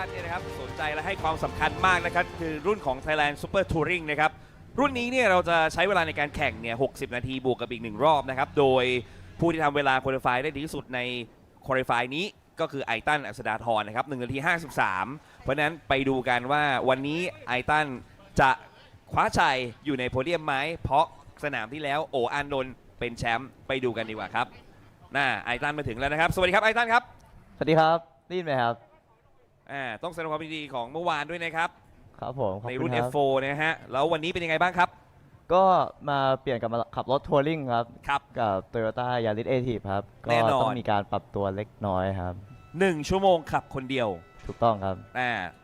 านเนี่ยนะครับสนใจและให้ความสำคัญมากนะครับคือรุ่นของ Thailand Super Touring นะครับรุ่นนี้เนี่ยเราจะใช้เวลาในการแข่งเนี่ย60 นาทีบวกกับอีก1รอบนะครับโดยผู้ที่ทำเวลาควอลิฟายได้ดีที่สุดในควอลิฟายนี้ก็คือไอตัน อัศดาธรนะครับ1 นาที 53เพราะฉะนั้นไปดูกันว่าวันนี้ไอตันจะคว้าชัยอยู่ในโพเดียมไหมเพราะสนามที่แล้วโออานนท์เป็นแชมป์ไปดูกันดีกว่าครับไอตันมาถึงแล้วนะครับสวัสดีครับไอตันครับสวัสดีครับได้ยินไหมครับต้องแสดงความยินดีของเมื่อวานด้วยนะครับครับผมในรุ่น F4 นะฮะแล้ววันนี้เป็นยังไงบ้างครับก็มาเปลี่ยนกับมาขับรถทัวริงครับกับ Toyota Yaris Active ครับก็ต้องมีการปรับตัวเล็กน้อยครับ1 ชั่วโมงขับคนเดียวถูกต้องครับ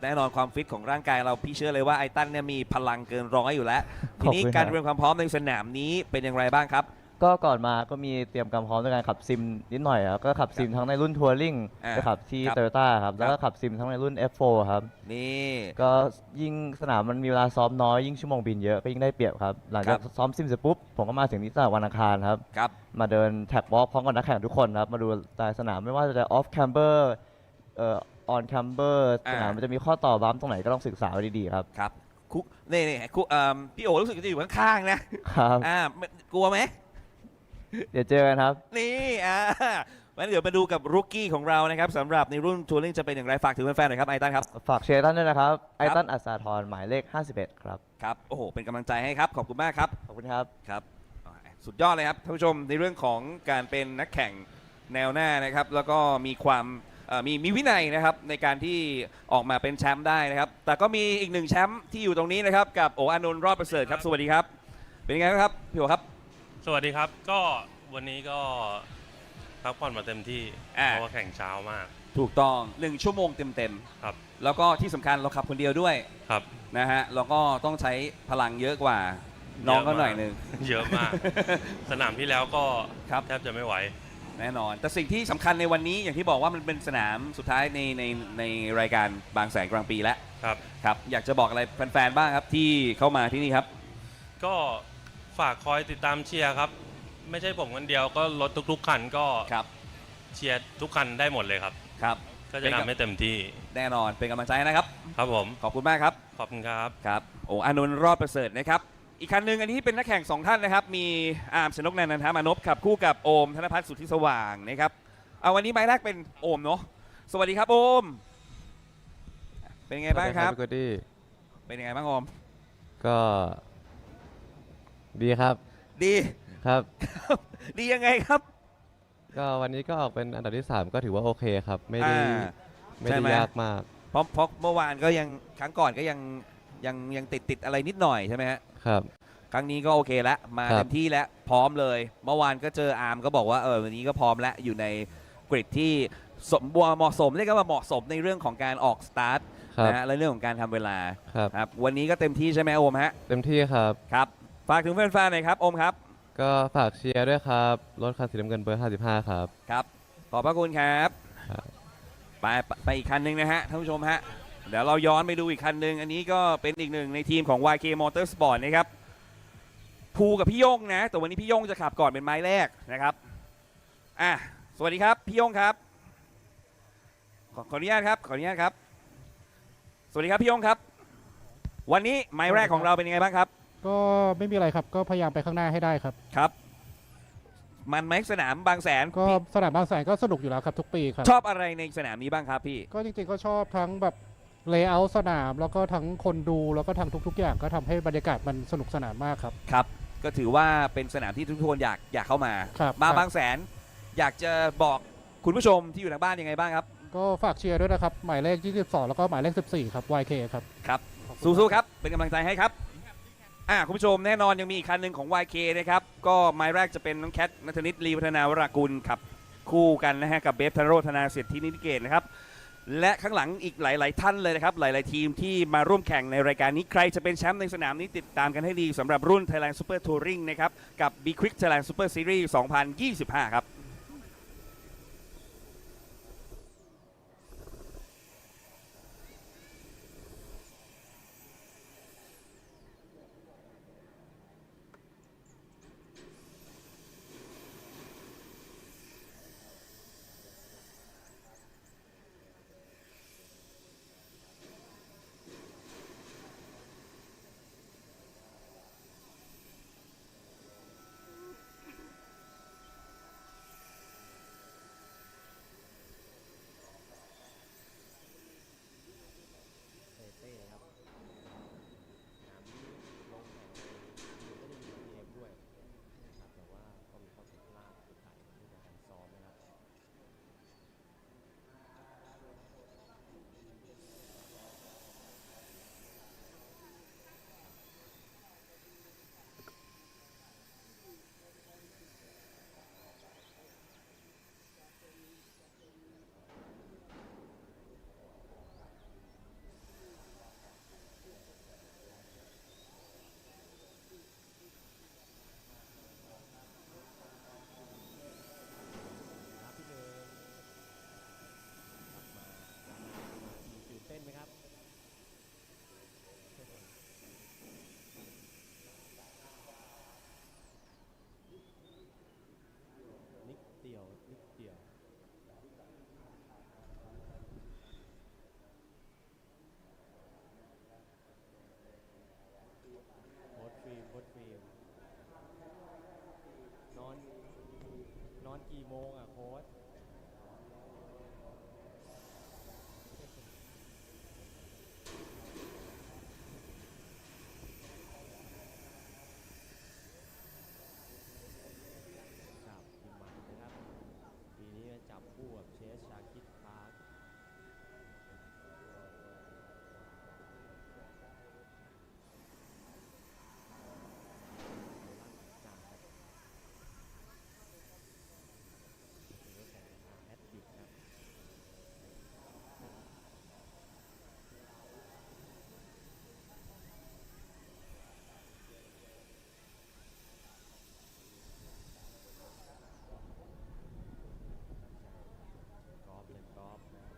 แน่นอนความฟิตของร่างกายเราพี่เชื่อเลยว่าไอตันเนี่ยมีพลังเกินร้อยอยู่แล้วทีนี้การเตรียมความพร้อมในสนามนี้เป็นอย่างไรบ้างครับก็ก่อนมาก็มีเตรียมความพร้อมในการขับซิมนิดหน่อยครับก็ขับซิมทั้งในรุ่นทัวริงไปขับที่ Toyota ครับแล้วก็ขับซิมทั้งในรุ่น F4 ครับนี่ก็ยิ่งสนามมันมีเวลาซ้อมน้อยยิ่งชั่วโมงบินเยอะก็ยิ่งได้เปรียบครับหลังจากซ้อมซิมเสร็จปุ๊บผมก็มาถึงที่สนามวันอังคารครับมาเดินแท็กวอล์กพร้อมกับนักแข่งทุกคนครับมาดูรายสนามไม่ว่าจะออฟแคมเบอร์ออนแคมเบอร์สนามมันจะมีข้อต่อบัมตรงไหนก็ต้องศึกษาไว้ดีๆครับครับคุนี่พี่โอรู้สึกจะอยู่ข้างๆนะครับกลัวไหมเดี๋ยวเจอกันครับนี่งั้นเดี๋ยวมาดูกับรุกกี้ของเรานะครับสำหรับในรุ่นทัวริงจะเป็นอย่างไรฝากถึงแฟนๆหน่อยครับไอตันครับฝากเชียร์ตันด้วยนะครับไอตันอัศธรหมายเลข51ครับครับโอ้โหเป็นกำลังใจให้ครับขอบคุณมากครับขอบคุณครับครับสุดยอดเลยครับท่านผู้ชมในเรื่องของการเป็นนักแข่งแนวหน้านะครับแล้วก็มีความมีวินัยนะครับในการที่ออกมาเป็นแชมป์ได้นะครับแต่ก็มีอีก1แชมป์ที่อยู่ตรงนี้นะครับกับโออานนท์รอดประเสริฐครับสวัสดีครับเป็นยังไงครับพี่โอครับสวัสดีครับก็วันนี้ก็พักผ่อนมาเต็มที่เพราะว่าแข่งเช้ามากถูกต้อง1 ชั่วโมงเต็มๆครับแล้วก็ที่สำคัญเราขับคนเดียวด้วยครับนะฮะเราก็ต้องใช้พลังเยอะกว่าน้องก็หน่อยนึงเยอะมากสนามที่แล้วก็แทบจะไม่ไหวแน่นอนแต่สิ่งที่สำคัญในวันนี้อย่างที่บอกว่ามันเป็นสนามสุดท้ายในรายการบางแสนกลางปีแล้วครับอยากจะบอกอะไรแฟนๆบ้างครับที่เข้ามาที่นี่ครับก็ฝากคอยติดตามเชียร์ครับไม่ใช่ผมคนเดียวก็รถทุกๆคันก็เชียร์ทุกคันได้หมดเลยครับก็จะทำให้เต็มที่แน่นอนเป็นกำลังใจนะครับครับผมขอบคุณมากครับขอบคุณครับครับโอ้อานนท์รอดประเสริฐนะครับอีกคันหนึ่งอันนี้เป็นนักแข่ง2ท่านนะครับมีอาร์มชนกนันทมานพขับคู่กับโอมธนพัฒน์สุทธิสว่างนะครับเอาวันนี้ไม้แรกเป็นโอมเนาะสวัสดีครับโอมเป็นไงบ้างครับเป็นยังไงบ้างโอมก็ดีครับดีครับดียังไงครับก็วันนี้ก็ออกเป็นอันดับที่3ก็ถือว่าโอเคครับไม่ได้ยากมากเพราะเมื่อวานก็ยังครั้งก่อนก็ยังติดอะไรนิดหน่อยใช่ไหมฮะครับครั้งนี้ก็โอเคแล้วมาเต็มที่แล้วพร้อมเลยเมื่อวานก็เจออาร์มก็บอกว่าวันนี้ก็พร้อมแล้วอยู่ในกริดที่เหมาะสมเรียกว่าเหมาะสมในเรื่องของการออกสตาร์ทนะฮะและเรื่องของการทำเวลาครับวันนี้ก็เต็มที่ใช่ไหมโอมฮะเต็มที่ครับครับฝากถึงแฟนๆหน่อยครับโอมครับก็ฝากเชียร์ด้วยครับรถคันสีน้ำเงินเบอร์55ครับครับขอบพระคุณครับไปอีกคันหนึ่งนะฮะท่านผู้ชมฮะเดี๋ยวเราย้อนไปดูอีกคันหนึ่งอันนี้ก็เป็นอีกหนึ่งในทีมของ YK Motorsport นะครับภูกับพี่ย่งนะแต่วันนี้พี่ย่งจะขับก่อนเป็นไม้แรกนะครับสวัสดีครับพี่ย่งครับขออนุญาตครับขออนุญาตครับสวัสดีครับพี่ย่งครับวันนี้ไม้แรกของเราเป็นยังไงบ้างครับก็ไม่มีอะไรครับก็พยายามไปข้างหน้าให้ได้ครับครับมันไหมสนามบางแสนก็สนามบางแสนก็สนุกอยู่แล้วครับทุกปีครับชอบอะไรในสนามนี้บ้างครับพี่ก็จริงๆก็ชอบทั้งแบบเลเยอร์สนามแล้วก็ทั้งคนดูแล้วก็ทั้งทุกๆอย่างก็ทำให้บรรยากาศมันสนุกสนานมากครับครับก็ถือว่าเป็นสนามที่ทุกคนอยากเข้ามาบางแสนอยากจะบอกคุณผู้ชมที่อยู่ทางบ้านยังไงบ้างครับก็ฝากเชียร์ด้วยนะครับหมายเลข22แล้วก็หมายเลข14ครับ YK ครับครับสู้ๆครับเป็นกำลังใจให้ครับคุณผู้ชมแน่นอนยังมีอีกคันหนึ่งของ YK นะครับก็ไม้แรกจะเป็นน้องแคทณัฐนิตลีวัฒนาวรากุลขับคู่กันนะฮะกับเบฟธนโรธนาเศรษฐินิติเกตนะครับและข้างหลังอีกหลายๆท่านเลยนะครับหลายๆทีมที่มาร่วมแข่งในรายการนี้ใครจะเป็นแชมป์ในสนามนี้ติดตามกันให้ดีสำหรับรุ่น Thailand Super Touring นะครับกับ B Quick Thailand Super Series 2025 ครับ นอนกี่โมงอ่ะโค้ชครับทีมมันนะครับปีนี้จับคู่กับเชสชาคิดพาร์คกอล์ฟเล่นกอล์ฟนะครับ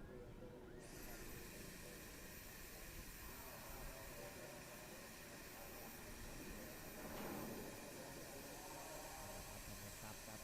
ครับไหลมาก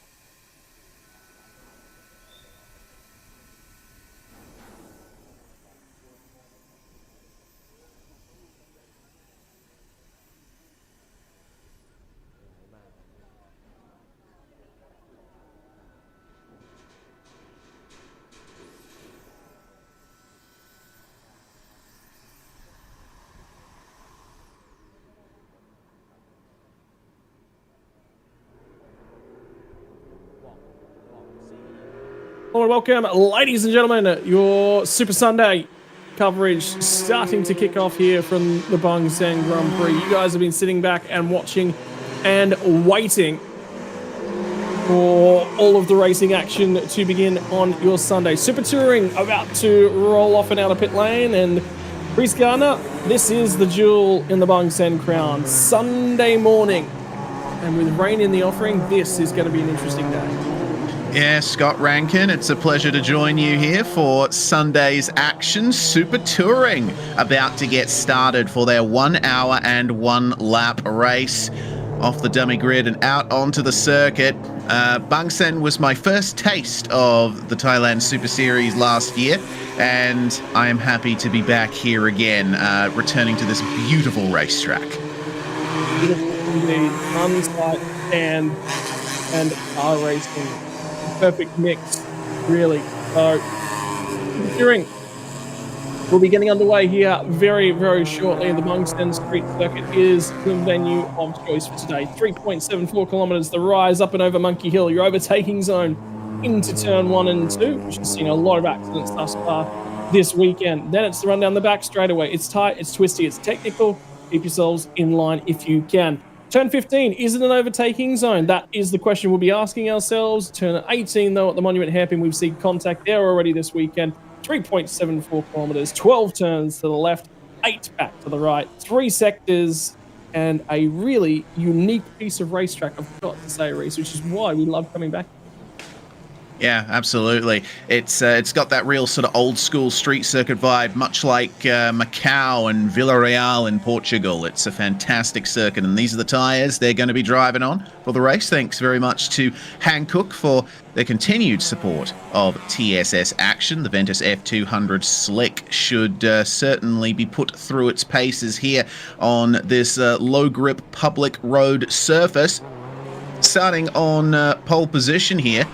Hello and welcome, ladies and gentlemen. Your Super Sunday coverage starting to kick off here from the Bangsaen Grand Prix. You guys have been sitting back and watching and waiting for all of the racing action to begin on your Sunday. Super Touring about to roll off and out of pit lane, and Prix, this is the jewel in the Bangsaen crown. Sunday morning, and with rain in the offering, this is going to be an interesting day. Yeah, Scott Rankin, it's a pleasure to join you here for Sunday's action. Super Touring about to get started for their 1 hour and 1 lap race off the dummy grid and out onto the circuit. Bangsaen was my first taste of the Thailand Super Series last year, and I am happy to be back here again, returning to this beautiful racetrack. Beautiful indeed. Unsight and car racing. Perfect mix, really. So, touring will be getting underway here very, very shortly. The Bangsaen Street Circuit is the venue of choice for today. 3.74 kilometres, the rise up and over Monkey Hill, your overtaking zone into turn 1 and 2, which has seen a lot of accidents thus far this weekend. Then it's the run down the back straight away. It's tight, it's twisty, it's technical. Keep yourselves in line if you can. Turn 15, is it an overtaking zone? That is the question we'll be asking ourselves. Turn 18, though, at the Monument Hairpin, we've seen contact there already this weekend. 3.74 kilometres, 12 turns to the left, 8 back to the right, 3 sectors, and a really unique piece of racetrack, I've got to say, Reese, which is why we love coming back. Yeah, absolutely. It's got that real sort of old school street circuit vibe, much like Macau and Villarreal in Portugal. It's a fantastic circuit, and these are the tyres they're going to be driving on for the race. Thanks very much to Hankook for their continued support of TSS action. The Ventus F200 Slick should certainly be put through its paces here on this low grip public road surface. Starting on pole position here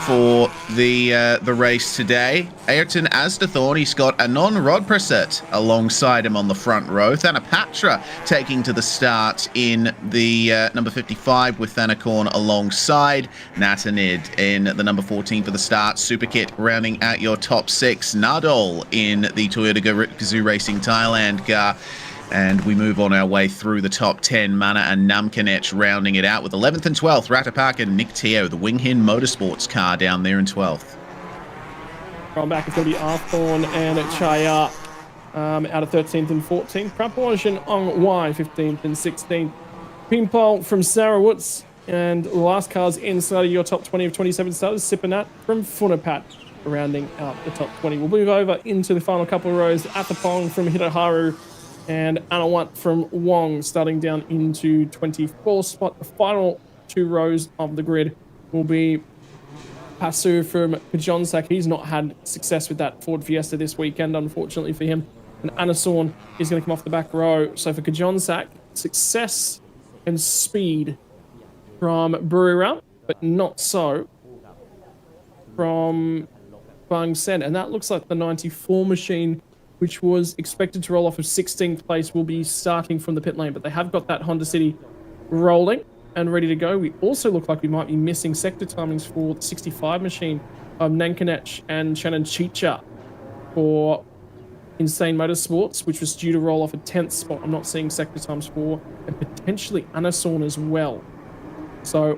for the race today, Ayrton Asdathorn. He's got Anon Rodprasert alongside him on the front row. Thanapatra taking to the start in the number 55 with Thanakorn alongside. Natanid in the number 14 for the start. Superkit rounding out your top 6. Nadol in the Toyota Gazoo Racing Thailand car. And we move on our way through the top 10. Mana and Namkanech rounding it out with 11th and 12th. Ratapak and Nick Teo, the Winghin Motorsports car down there in 12th. Going back, it's going to be Arthorn and Chaya out of 13th and 14th. Praportion on Y, 15th and 16th. Pimpole from Sarawoods. And the last cars inside of your top 20 of 27 starters. Sipanat from Funapat rounding out the top 20. We'll move over into the final couple of rows. Athapong from Hiraharu and Anawat from Wong starting down into 24th spot. The final 2 rows of the grid will be Pasu from Kajonsak. He's not had success with that Ford Fiesta this weekend, unfortunately for him. And Anasorn is going to come off the back row. So for Kajonsak, success and speed from Buriram, but not so from Bangsaen. And that looks like the 94 machine, which was expected to roll off of 16th place, will be starting from the pit lane. But they have got that Honda City rolling and ready to go. We also look like we might be missing sector timings for the 65 machine of Nankanech and Shannon Chicha for Insane Motorsports, which was due to roll off a 10th spot. I'm not seeing sector times for, and potentially Anasorn as well. So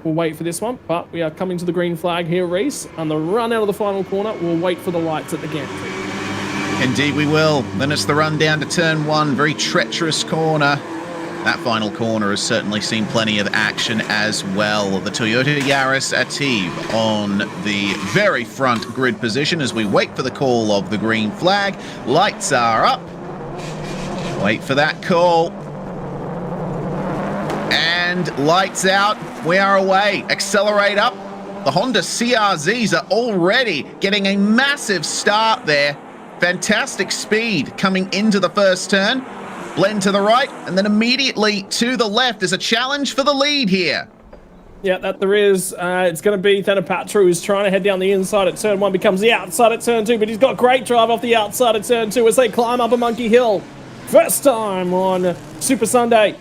we'll wait for this one, but we are coming to the green flag here, Reese, and the run out of the final corner. We'll wait for the lights at the gantry. Indeed we will. Then it's the run down to turn 1, very treacherous corner. That final corner has certainly seen plenty of action as well. The Toyota Yaris Ativ on the very front grid position as we wait for the call of the green flag. Lights are up. Wait for that call. And lights out. We are away. Accelerate up. The Honda CRZs are already getting a massive start there. Fantastic speed coming into the first turn. Blend to the right, and then immediately to the left. There's a challenge for the lead here. Yeah, that there is. It's going to be Thanapatra who's trying to head down the inside at turn 1, becomes the outside at turn 2, but he's got great drive off the outside at turn 2 as they climb up a monkey hill. First time on Super Sunday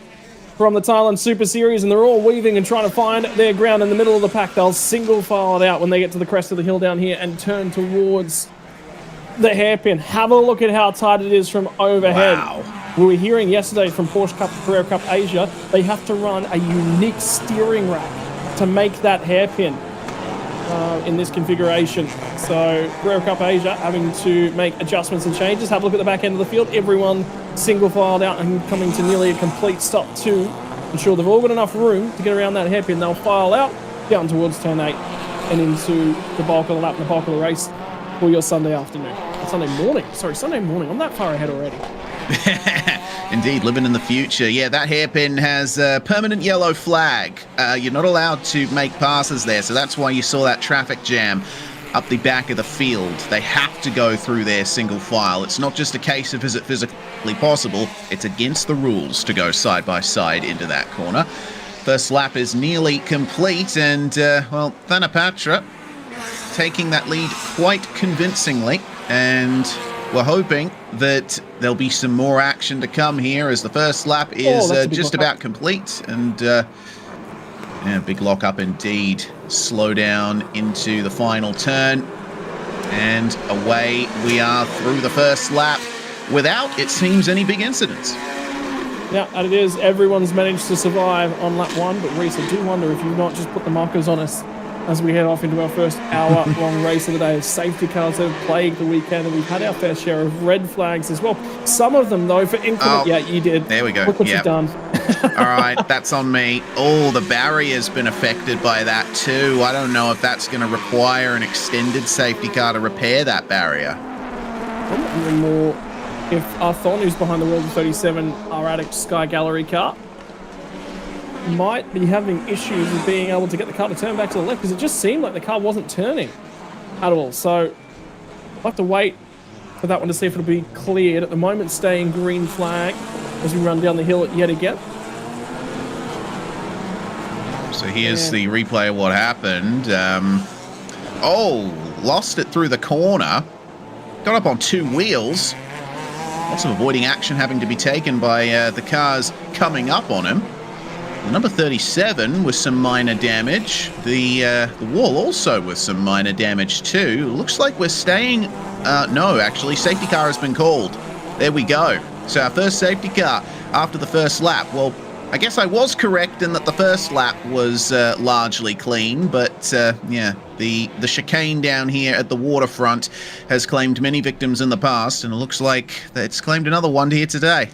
from the Thailand Super Series, and they're all weaving and trying to find their ground in the middle of the pack. They'll single file it out when they get to the crest of the hill down here and turn towards the hairpin. Have a look at how tight it is from overhead. Wow. We were hearing yesterday from Porsche Cup, Carrera Cup Asia, they have to run a unique steering rack to make that hairpin in this configuration. So Carrera Cup Asia having to make adjustments and changes. Have a look at the back end of the field. Everyone single filed out and coming to nearly a complete stop to ensure they've all got enough room to get around that hairpin. They'll file out down towards turn 8 and into the bulk of the lap and the bulk of the race for your Sunday afternoon. Sunday morning. Sorry, Sunday morning. I'm that far ahead already. Indeed, living in the future. Yeah, that hairpin has a permanent yellow flag. You're not allowed to make passes there, so that's why you saw that traffic jam up the back of the field. They have to go through their single file. It's not just a case of is it physically possible, it's against the rules to go side by side into that corner. First lap is nearly complete, and, well, Thanapatra taking that lead quite convincingly, and we're hoping that there'll be some more action to come here as the first lap is just about complete. And yeah, big lock up indeed. Slow down into the final turn. And away we are through the first lap without, it seems, any big incidents. Yeah, and it is. Everyone's managed to survive on lap 1. But Reese, I do wonder if you've not just put the markers on us as we head off into our first hour-long race of the day. Safety cars have plagued the weekend, and we've had our fair share of red flags as well. Some of them, though, for increment... Yeah, you did. There we go. Look what you've done. All right, that's on me. Oh, the barrier's been affected by that too. I don't know if that's going to require an extended safety car to repair that barrier. I'm wondering more if Arthon, who's behind the World of 37 R-Addict Sky Gallery car, might be having issues with being able to get the car to turn back to the left, because it just seemed like the car wasn't turning at all. So I'll have to wait for that one to see if it'll be cleared. At the moment, staying green flag as we run down the hill yet again. So here's the replay of what happened. Oh, lost it through the corner. Got up on 2 wheels. Lots of avoiding action having to be taken by the cars coming up on him. The number 37 with some minor damage. The wall also with some minor damage too. Looks like we're staying... no, actually, safety car has been called. There we go. So our first safety car after the first lap. Well, I guess I was correct in that the first lap was largely clean, but yeah, the chicane down here at the waterfront has claimed many victims in the past, and it looks like it's claimed another one here today.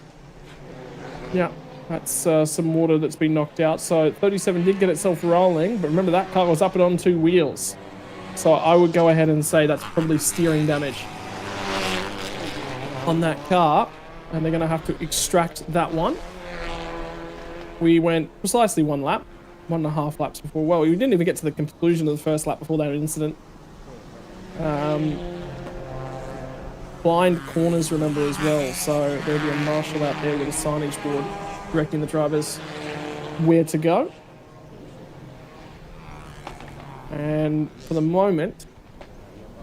Yeah. That's some water that's been knocked out. So 37 did get itself rolling, but remember that car was up and on 2 wheels. So I would go ahead and say that's probably steering damage on that car, and they're going to have to extract that one. We went precisely 1 lap, 1.5 laps before. Well, we didn't even get to the conclusion of the first lap before that incident. Blind corners, remember, as well. So there'll be a marshal out there with a signage board directing the drivers where to go. And for the moment,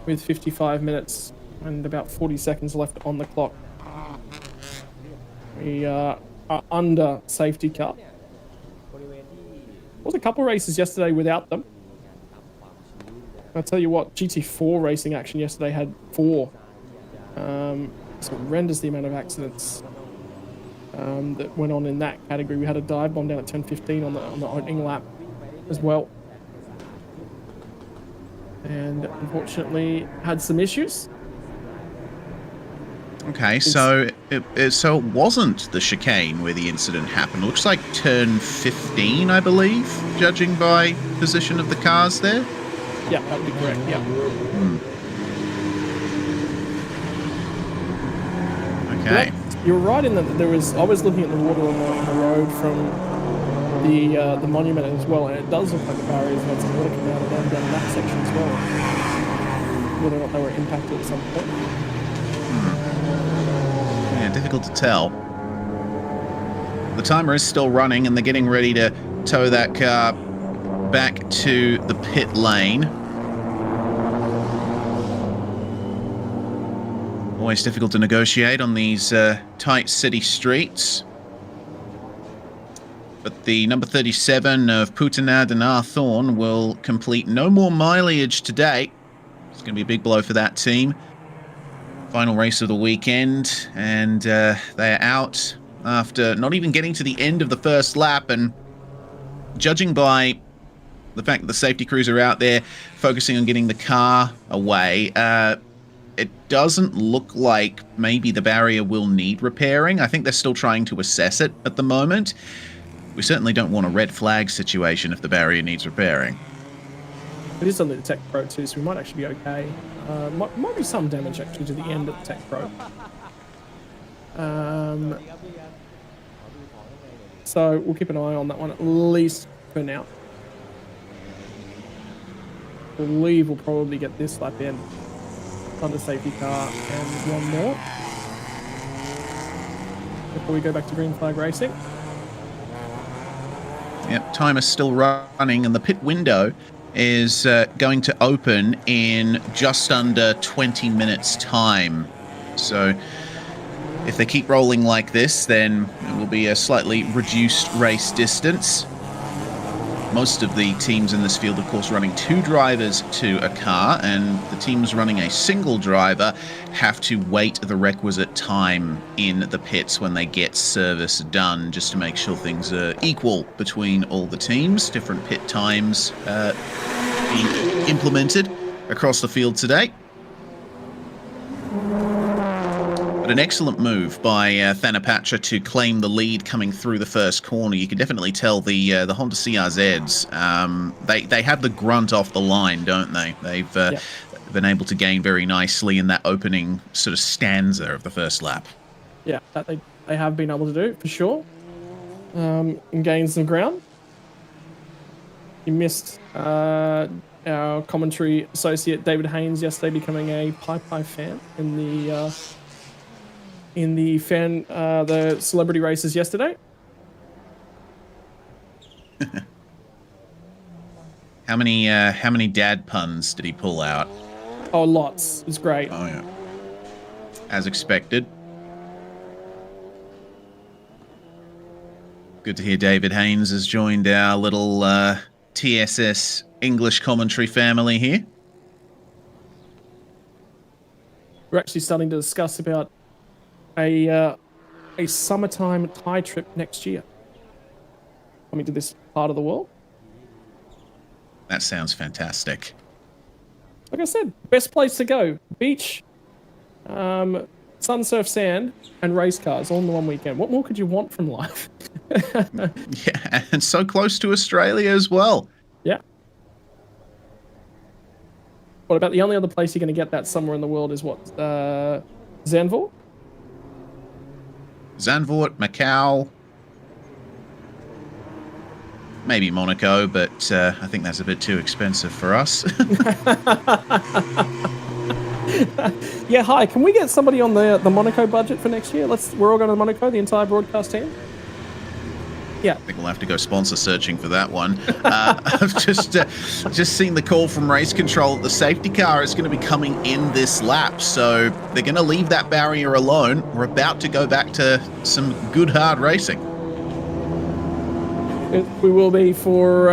with 55 minutes and about 40 seconds left on the clock, we are under safety car. There was a couple races yesterday without them. I'll tell you what, GT4 racing action yesterday had 4. It's horrendous the amount of accidents that went on in that category. We had a dive bomb down at 10:15 on the opening lap as well. And unfortunately had some issues. Okay, so it wasn't the chicane where the incident happened. Looks like turn 15, I believe, judging by position of the cars there. Yeah, that would be correct, yeah. Okay. Well, you're right in that I was looking at the water on the road from the monument as well, and it does look like the barriers had some water come out of them down that section as well. Whether or not they were impacted at some point. Yeah, difficult to tell. The timer is still running, and they're getting ready to tow that car back to the pit lane. Always difficult to negotiate on these tight city streets. But the number 37 of Putanad and Arthorn will complete no more mileage today. It's going to be a big blow for that team. Final race of the weekend, and they're out after not even getting to the end of the first lap. And judging by the fact that the safety crews are out there focusing on getting the car away, it doesn't look like maybe the barrier will need repairing. I think they're still trying to assess it at the moment. We certainly don't want a red flag situation if the barrier needs repairing. It is under the Tech Pro too, so we might actually be okay. Might be some damage actually to the end of the Tech Pro. So we'll keep an eye on that one at least for now. I believe we'll probably get this lap in under safety car and one more before we go back to green flag racing. Yep, time is still running, and the pit window is going to open in just under 20 minutes time. So if they keep rolling like this, then it will be a slightly reduced race distance. Most of the teams in this field, of course, running 2 drivers to a car, and the teams running a single driver have to wait the requisite time in the pits when they get service done, just to make sure things are equal between all the teams. Different pit times being implemented across the field today. But an excellent move by Thanapatra to claim the lead coming through the first corner. You can definitely tell the Honda CRZs, they have the grunt off the line, don't they? They've been able to gain very nicely in that opening sort of stanza of the first lap. Yeah, that they have been able to do, for sure. And gain some ground. You missed our commentary associate David Haynes yesterday becoming a Pi fan in the celebrity races yesterday. How many dad puns did he pull out? Oh, lots. It was great. Oh yeah, as expected. Good to hear David Haynes has joined our little TSS English commentary family here. We're actually starting to discuss about a summertime Thai trip next year coming to this part of the world. That sounds fantastic. Like I said, best place to go. Beach, sun, surf, sand, and race cars all in the one weekend. What more could you want from life? Yeah, and so close to Australia as well. Yeah. What about the only other place you're going to get that somewhere in the world is what? Zandvoort? Zandvoort, Macau, maybe Monaco, but I think that's a bit too expensive for us. Yeah, hi. Can we get somebody on the Monaco budget for next year? We're all going to Monaco, the entire broadcast team. Yeah. I think we'll have to go sponsor searching for that one. I've just seen the call from race control. The safety car is going to be coming in this lap, so they're going to leave that barrier alone. We're about to go back to some good hard racing. We will be for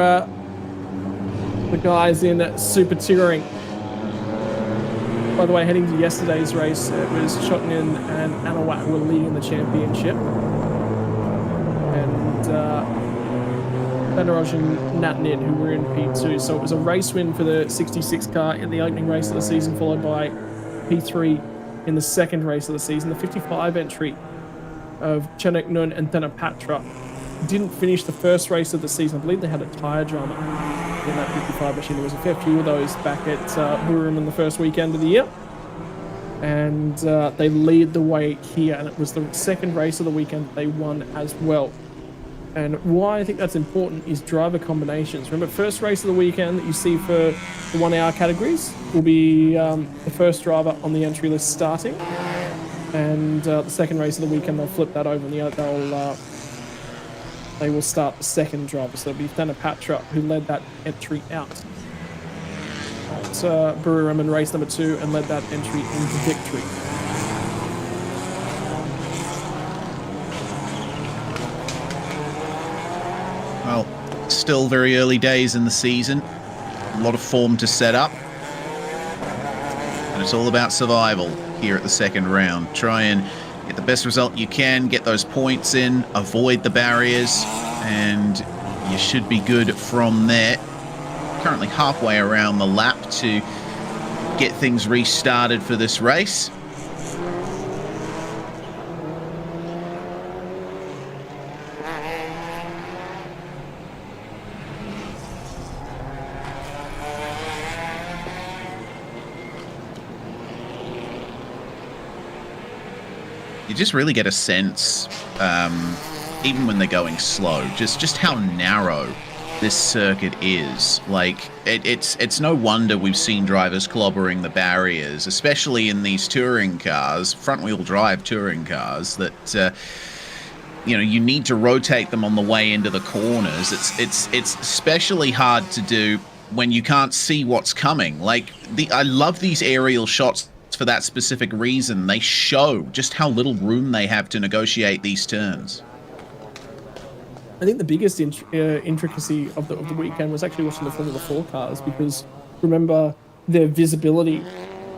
the guys in Super Touring. By the way, heading to yesterday's race, it was Chotnin and Anawat who were leading the championship. And Benaroj and Natnid who were in P2. So it was a race win for the 66 car in the opening race of the season, followed by P3 in the second race of the season. The 55 entry of Chenik Nun and Thanapatra didn't finish the first race of the season. I believe they had a tyre drama in that 55 machine. There was a fair few of those back at Burum in the first weekend of the year. And they lead the way here, and it was the second race of the weekend that they won as well. And why I think that's important is driver combinations. Remember, first race of the weekend that you see for the 1 hour categories will be the first driver on the entry list starting. And the second race of the weekend, they'll flip that over, and they will start the second driver. So it'll be Thanapatra who led that entry out at Burum in race number 2 and led that entry into victory. Well, still very early days in the season. A lot of form to set up. And it's all about survival here at the second round. Try and get the best result you can, get those points in, avoid the barriers, and you should be good from there. Currently halfway around the lap to get things restarted for this race. You just really get a sense, even when they're going slow, just how narrow this circuit is. Like, it's no wonder we've seen drivers clobbering the barriers, especially in these touring cars, front-wheel drive touring cars, that you know, you need to rotate them on the way into the corners. It's especially hard to do when you can't see what's coming. Like, I love these aerial shots for that specific reason. They show just how little room they have to negotiate these turns. I think the biggest intricacy of the weekend was actually watching the Formula 4 cars, because remember, their visibility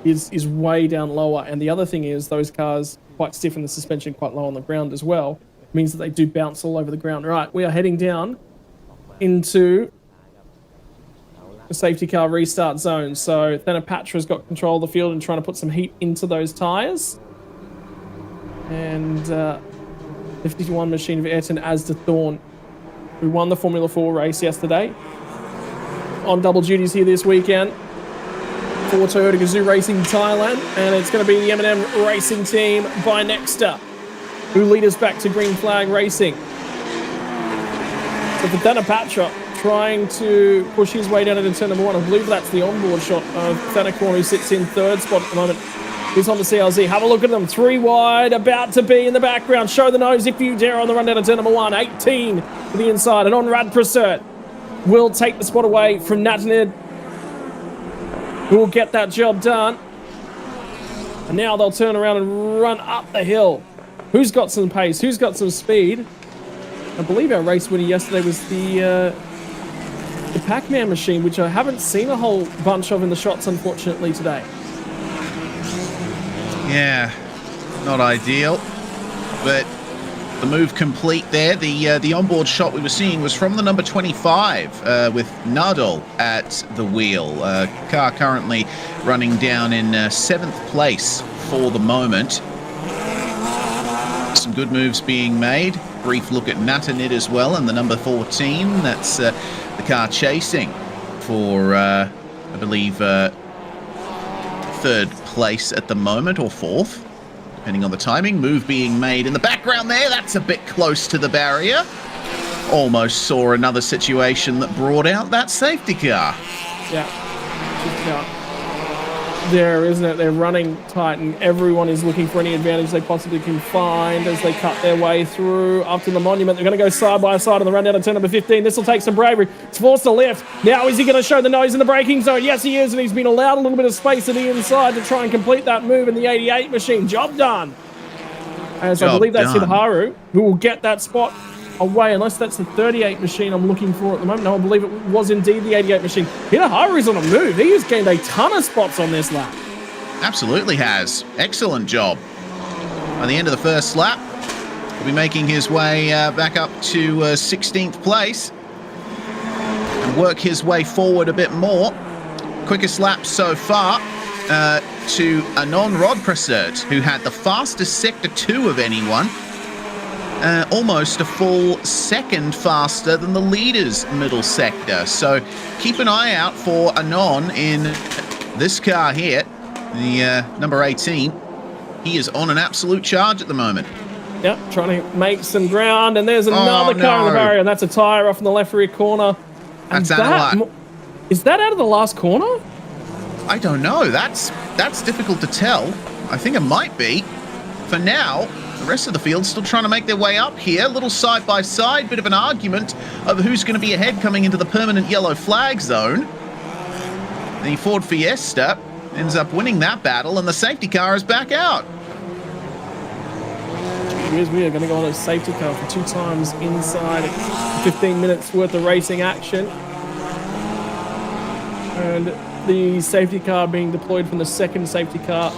is way down lower, and the other thing is those cars quite stiff and the suspension quite low on the ground as well. It means that they do bounce all over the ground. Right, we are heading down into the safety car restart zone. So Thanapatra's got control of the field and trying to put some heat into those tyres. And the 51 machine of Ayrton Asda Thorn, who won the Formula 4 race yesterday, on double duties here this weekend for Toyota Gazoo Racing Thailand. And it's going to be the M&M Racing team by Nexter, who lead us back to green flag racing. So for Thanapatra, trying to push his way down into turn number 1. I believe that's the onboard shot of Thanakorn, who sits in third spot at the moment. He's on the CLZ. Have a look at them. 3 wide, about to be in the background. Show the nose if you dare on the run down to turn number 1. 18 to the inside. And on Radprasert will take the spot away from Natanid, who will get that job done. And now they'll turn around and run up the hill. Who's got some pace? Who's got some speed? I believe our race winner yesterday was the Pac-Man machine, which I haven't seen a whole bunch of in the shots, unfortunately, today. Yeah, not ideal, but the move complete there. The onboard shot we were seeing was from the number 25 with Nadal at the wheel. Car currently running down in 7th place for the moment. Some good moves being made. Brief look at Natanid as well, and the number 14. That's the car chasing for, I believe, 3rd place at the moment, or 4th, depending on the timing. Move being made in the background there. That's a bit close to the barrier. Almost saw another situation that brought out that safety car. Yeah. there, isn't it? They're running tight and everyone is looking for any advantage they possibly can find as they cut their way through up to the monument. They're going to go side by side on the run down to turn number 15. This will take some bravery. It's forced to left. Now is he going to show the nose in the braking zone? Yes, he is, and he's been allowed a little bit of space to the inside to try and complete that move in the 88 machine. Job done. As I believe that's Hidharu, who will get that spot away, unless that's the 38 machine I'm looking for at the moment. No, I believe it was indeed the 88 machine. Hidharu is on a move. He has gained a ton of spots on this lap. Absolutely has. Excellent job. By the end of the first lap, he'll be making his way back up to 16th place and work his way forward a bit more. Quickest lap so far to Anon Rodprasert, who had the fastest Sector 2 of anyone. Almost a full second faster than the leader's middle sector. So keep an eye out for Anon in this car here, the number 18. He is on an absolute charge at the moment. Yep, trying to make some ground, and there's another car in the barrier, and that's a tyre off in the left rear corner. And That's is that out of the last corner? I don't know. That's difficult to tell. I think it might be. For now, the rest of the field's still trying to make their way up here. Little side-by-side, bit of an argument over who's going to be ahead coming into the permanent yellow flag zone. The Ford Fiesta ends up winning that battle, and the safety car is back out. We are going to go on a safety car for 2 times inside 15 minutes worth of racing action. And the safety car being deployed from the second safety car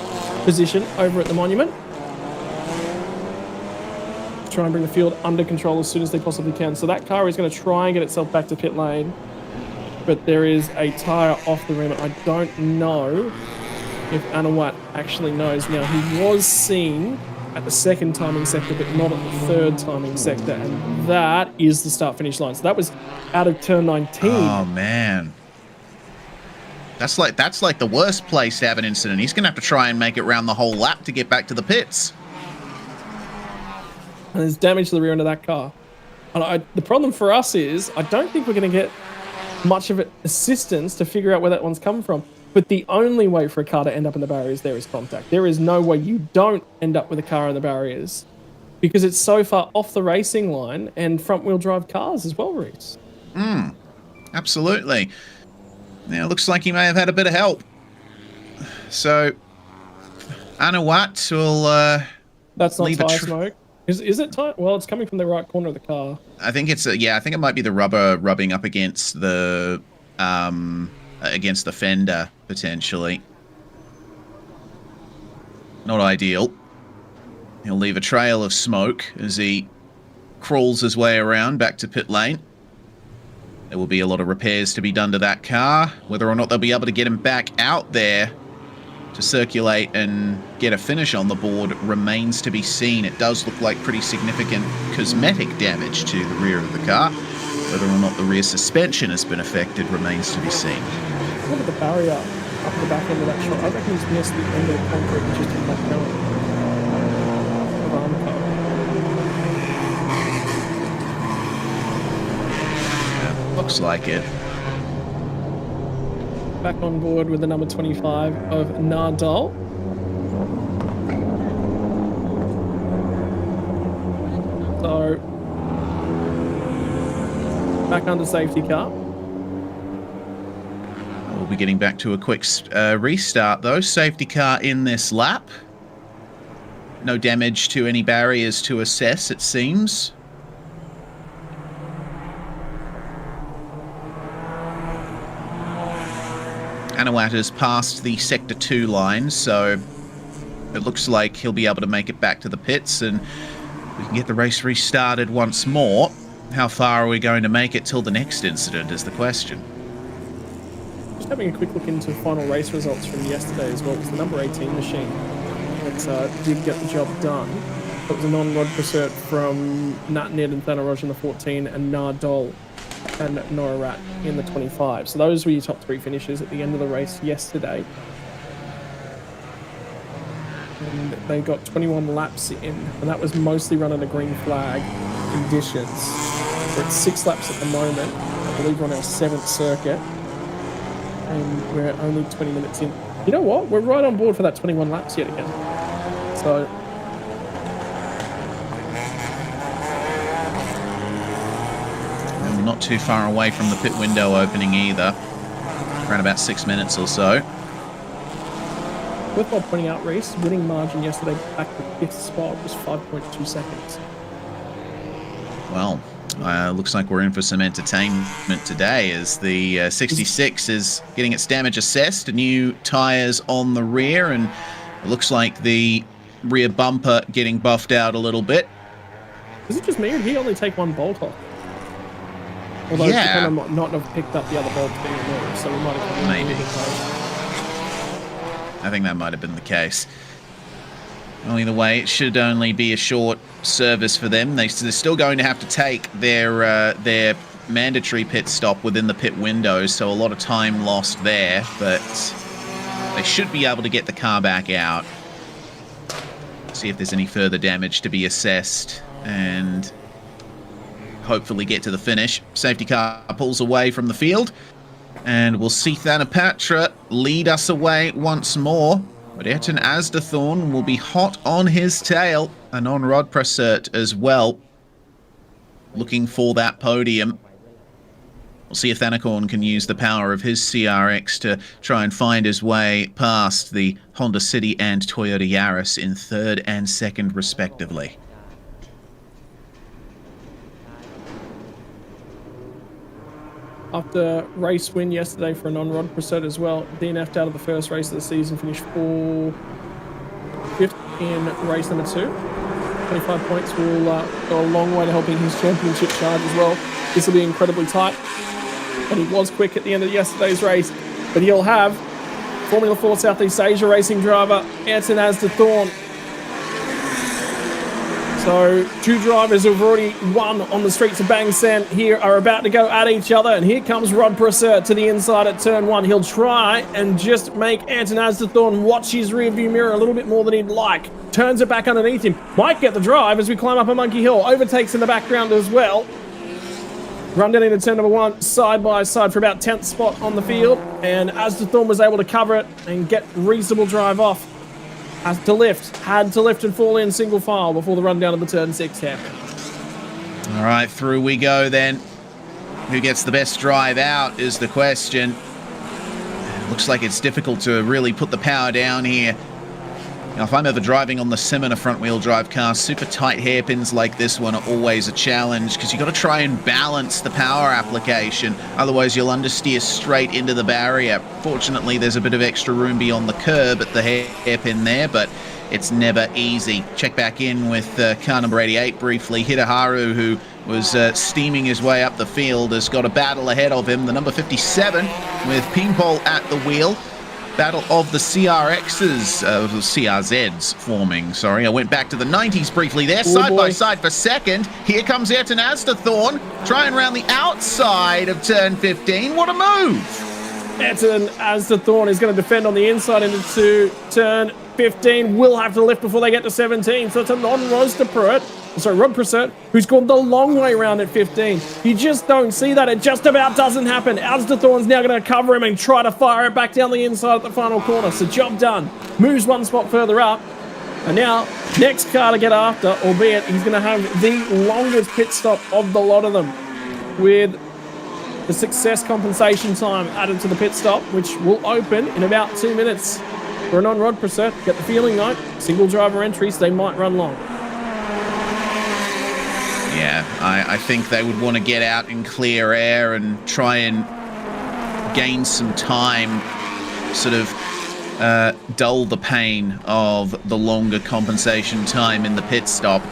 position over at the monument. Try and bring the field under control as soon as they possibly can. So that car is going to try and get itself back to pit lane. But there is a tyre off the rim. I don't know if Anawat actually knows. Now, he was seen at the second timing sector, but not at the third timing sector. And that is the start-finish line. So that was out of turn 19. Oh, man. That's like the worst place to have an incident. He's going to have to try and make it around the whole lap to get back to the pits. And there's damage to the rear end of that car. And the problem for us is I don't think we're going to get much of assistance to figure out where that one's come from. But the only way for a car to end up in the barriers there is contact. There is no way you don't end up with a car in the barriers because it's so far off the racing line and front-wheel drive cars as well, Reese. Absolutely. Now, it looks like he may have had a bit of help. So, Anawat will that's not tyre smoke. Is it tyre? Well, it's coming from the right corner of the car. I think it's I think it might be the rubber rubbing up against the fender potentially. Not ideal. He'll leave a trail of smoke as he crawls his way around back to pit lane. There will be a lot of repairs to be done to that car. Whether or not they'll be able to get him back out there to circulate and get a finish on the board remains to be seen. It does look like pretty significant cosmetic damage to the rear of the car. Whether or not the rear suspension has been affected remains to be seen. Look at the barrier up the back end of that shot. I reckon he's missed the end of the concrete and just hit that going. Yeah, looks like it. Back on board with the number 25 of Nardal. So, back under safety car. We'll be getting back to a quick restart though. Safety car in this lap. No damage to any barriers to assess, it seems. Anawat has passed the Sector 2 line, so it looks like he'll be able to make it back to the pits and we can get the race restarted once more. How far are we going to make it till the next incident is the question. Just having a quick look into final race results from yesterday as well. It was the number 18 machine that did get the job done. It was a non-rod pursuit from Nat Ned and Thanaroj in the 14 and Nardal and Norat in the 25. So those were your top 3 finishes at the end of the race yesterday. And they got 21 laps in, and that was mostly run under green flag conditions. We're at 6 laps at the moment. I believe we're on our 7th circuit. And we're only 20 minutes in. You know what? We're right on board for that 21 laps yet again. So and we're not too far away from the pit window opening either. Around about 6 minutes or so. worthwhile pointing out, Reese, winning margin yesterday back to 5th spot was 5.2 seconds. Well, looks like we're in for some entertainment today as the 66 is getting its damage assessed. New tyres on the rear, and it looks like the rear bumper getting buffed out a little bit. Is it just me, or did he only take one bolt off? Although Yeah. he kind of might not have picked up the other bolts being removed, so we might have come in Maybe. a little bit close. I think that might have been the case. Well, either way, it should only be a short service for them. They're still going to have to take their mandatory pit stop within the pit window, so a lot of time lost there, but they should be able to get the car back out. See if there's any further damage to be assessed, and hopefully get to the finish. Safety car pulls away from the field, and we'll see Thanapatra lead us away once more. But Ayrton Asdathorn will be hot on his tail, and on Rod Prasert as well, looking for that podium. We'll see if Thanakorn can use the power of his CRX to try and find his way past the Honda City and Toyota Yaris in 3rd and 2nd respectively. After race win yesterday for a non-Rod Prasert as well, DNF'd out of the first race of the season, finished 5th in race number 2. 25 points will go a long way to helping his championship charge as well. This will be incredibly tight, but he was quick at the end of yesterday's race. But he'll have Formula 4 Southeast Asia racing driver Ayrton Asdathorn. So 2 drivers who've already won on the streets of Bangsaen here are about to go at each other, and here comes Rod Prasert to the inside at turn 1. He'll try and just make Ayrton Asdathorn watch his rearview mirror a little bit more than he'd like. Turns it back underneath him. Might get the drive as we climb up a monkey hill. Overtakes in the background as well. Run down into turn number 1, side by side for about 10th spot on the field, and Asdathorn was able to cover it and get reasonable drive off. Had to lift and fall in single file before the run down of the turn 6 happened. All right, through we go then. Who gets the best drive out is the question. Looks like it's difficult to really put the power down here. Now, if I'm ever driving on the sim in a front-wheel drive car, super tight hairpins like this one are always a challenge because you've got to try and balance the power application. Otherwise, you'll understeer straight into the barrier. Fortunately, there's a bit of extra room beyond the curb at the hairpin there, but it's never easy. Check back in with car number 88 briefly. Hiraharu, who was steaming his way up the field, has got a battle ahead of him. The number 57 with Pinball at the wheel. Battle of the CRXs, CRZs forming, sorry. I went back to the 90s briefly there, side by side for second. Here comes Ayrton Asdathorn, trying around the outside of turn 15. What a move! Ayrton Asdathorn is going to defend on the inside into turn 15. Will have to lift before they get to 17. So it's a non-Rod Prasert, who's gone the long way around at 15. You just don't see that. It just about doesn't happen. Asdathorn's now going to cover him and try to fire it back down the inside at the final corner. So job done. Moves 1 spot further up. And now, next car to get after, albeit he's going to have the longest pit stop of the lot of them, with the success compensation time added to the pit stop, which will open in about 2 minutes. For a non-Rod Prasert, get the feeling though, single driver entries, they might run long. Yeah, I think they would want to get out in clear air and try and gain some time, sort of dull the pain of the longer compensation time in the pit stop.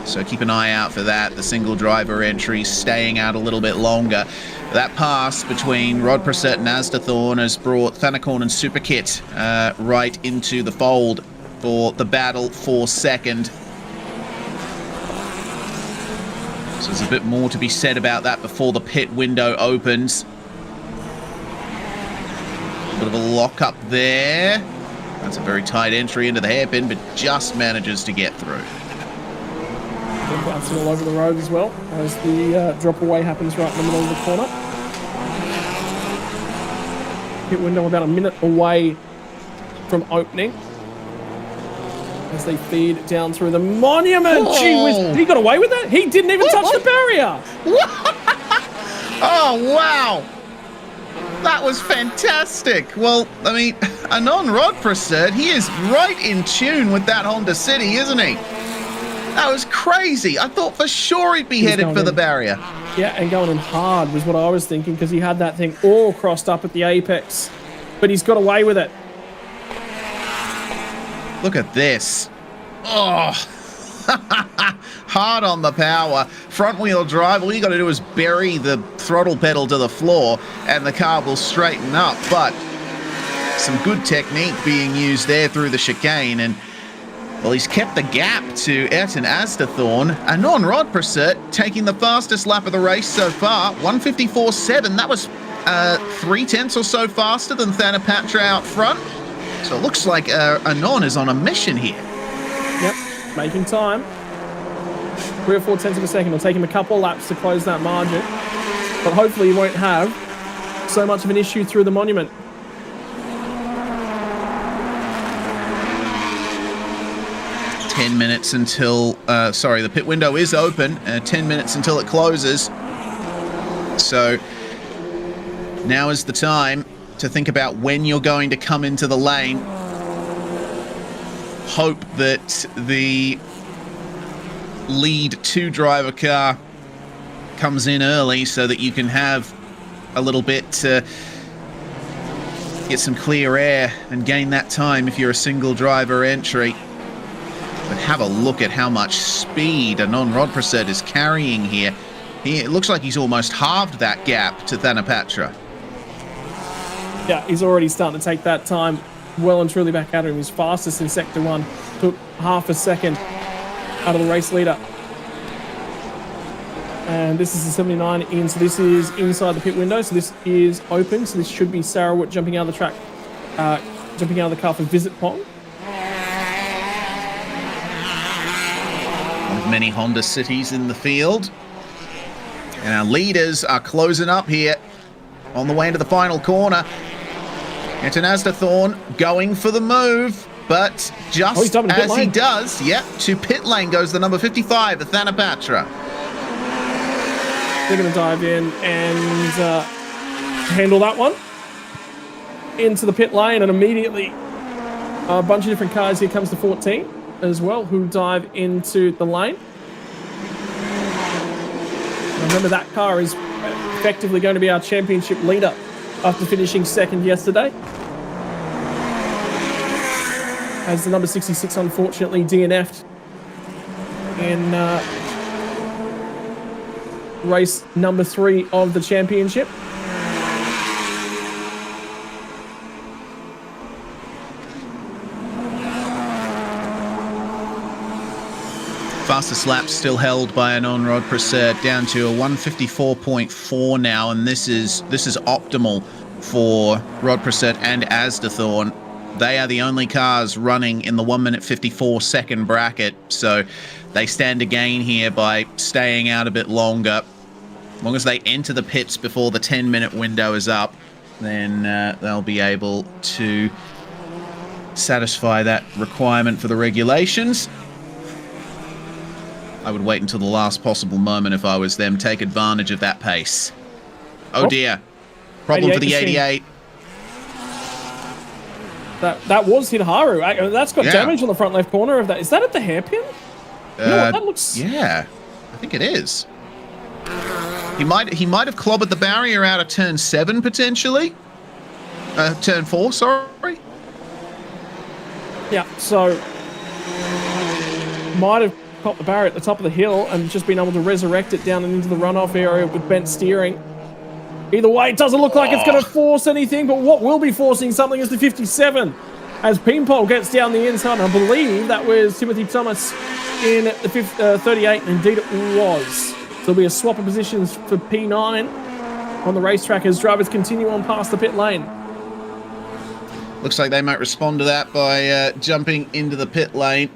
So keep an eye out for that. The single driver entries staying out a little bit longer. That pass between Rod Prasert and Asdathorn has brought Thanakorn and Superkit right into the fold for the battle for second. So there's a bit more to be said about that before the pit window opens. A bit of a lock up there. That's a very tight entry into the hairpin, but just manages to get through. Bouncing all over the road as well as the drop away happens right in the middle of the corner. pit window about a minute away from opening. As they feed down through the monument. Whoa. Gee whiz, he got away with that? He didn't even touch the barrier. Oh, wow. That was fantastic. Well, I mean, Anon Rodprasad, he is right in tune with that Honda City, isn't he? That was crazy. I thought for sure he'd be headed for the barrier. Yeah, and going in hard was what I was thinking, because he had that thing all crossed up at the apex. But he's got away with it. Look at this. Oh, hard on the power. Front wheel drive. All you got to do is bury the throttle pedal to the floor and the car will straighten up. But some good technique being used there through the chicane. And, well, he's kept the gap to Ayrton Asdathorn. Anon Rodprasad taking the fastest lap of the race so far. 154.7. That was 3/10 or so faster than Thanapatra out front. So it looks like Anon is on a mission here. Yep, making time. 3 or 4 tenths of a second. It'll take him a couple of laps to close that margin. But hopefully he won't have so much of an issue through the monument. Ten minutes until, sorry, the pit window is open. 10 minutes until it closes. So now is the time to think about when you're going to come into the lane. Hope that the lead 2-driver car comes in early so that you can have a little bit to get some clear air and gain that time if you're a single driver entry. But have a look at how much speed Anon Rodprasad is carrying here. It looks like he's almost halved that gap to Thanapatra. Yeah, he's already starting to take that time well and truly back out of him. He's fastest in Sector 1. Took half a second out of the race leader. And this is the 79 in, so this is inside the pit window. So this is open, so this should be Sarawak jumping out of the track, jumping out of the car for Visit Pong. One of many Honda Cities in the field. And our leaders are closing up here on the way into the final corner. Ayrton Asdathorn going for the move, but just as he does, yep, to pit lane goes the number 55, Thanapatra. They're going to dive in and handle that one into the pit lane, and immediately a bunch of different cars. Here comes the 14 as well, who dive into the lane. Remember, that car is effectively going to be our championship leader after finishing second yesterday. As the number 66 unfortunately DNF'd in race number 3 of the championship. Fastest lap still held by Anon Rodprasad, down to a 154.4 now, and this is optimal for Rodprasad and Asdathorn. They are the only cars running in the 1 minute 54 second bracket, so they stand to gain here by staying out a bit longer. As long as they enter the pits before the 10-minute window is up, then they'll be able to satisfy that requirement for the regulations. I would wait until the last possible moment if I was them. Take advantage of that pace. Oh dear. Problem for the 88. That was Hitaharu. That's got damage on the front left corner of that. Is that at the hairpin? You know what, that looks... Yeah, I think it is. He might have clobbered the barrier out of turn 7 potentially. Turn 4, sorry. Yeah, so might have caught the barrier at the top of the hill and just been able to resurrect it down and into the runoff area with bent steering. Either way, it doesn't look like it's going to force anything, but what will be forcing something is the 57. As Peenpole gets down the inside, and I believe that was Timothy Thomas in the 38, and indeed it was. So there'll be a swap of positions for P9 on the racetrack as drivers continue on past the pit lane. Looks like they might respond to that by jumping into the pit lane.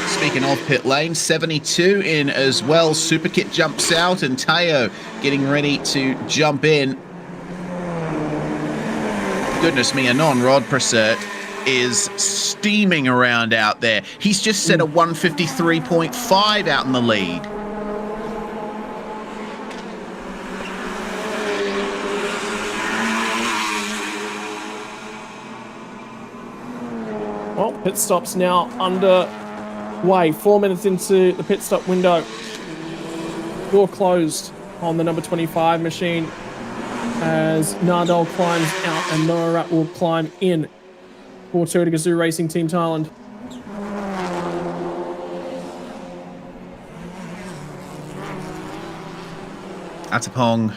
Speaking of pit lane, 72 in as well. Superkit jumps out and Teo getting ready to jump in. Goodness me, Anon Rodprasert is steaming around out there. He's just set a 153.5 out in the lead. Well, pit stop's now underway. 4 minutes into the pit stop window. Door closed on the number 25 machine as Nardal climbs out and Noarat will climb in for Toyota Gazoo Racing Team Thailand. Atapong,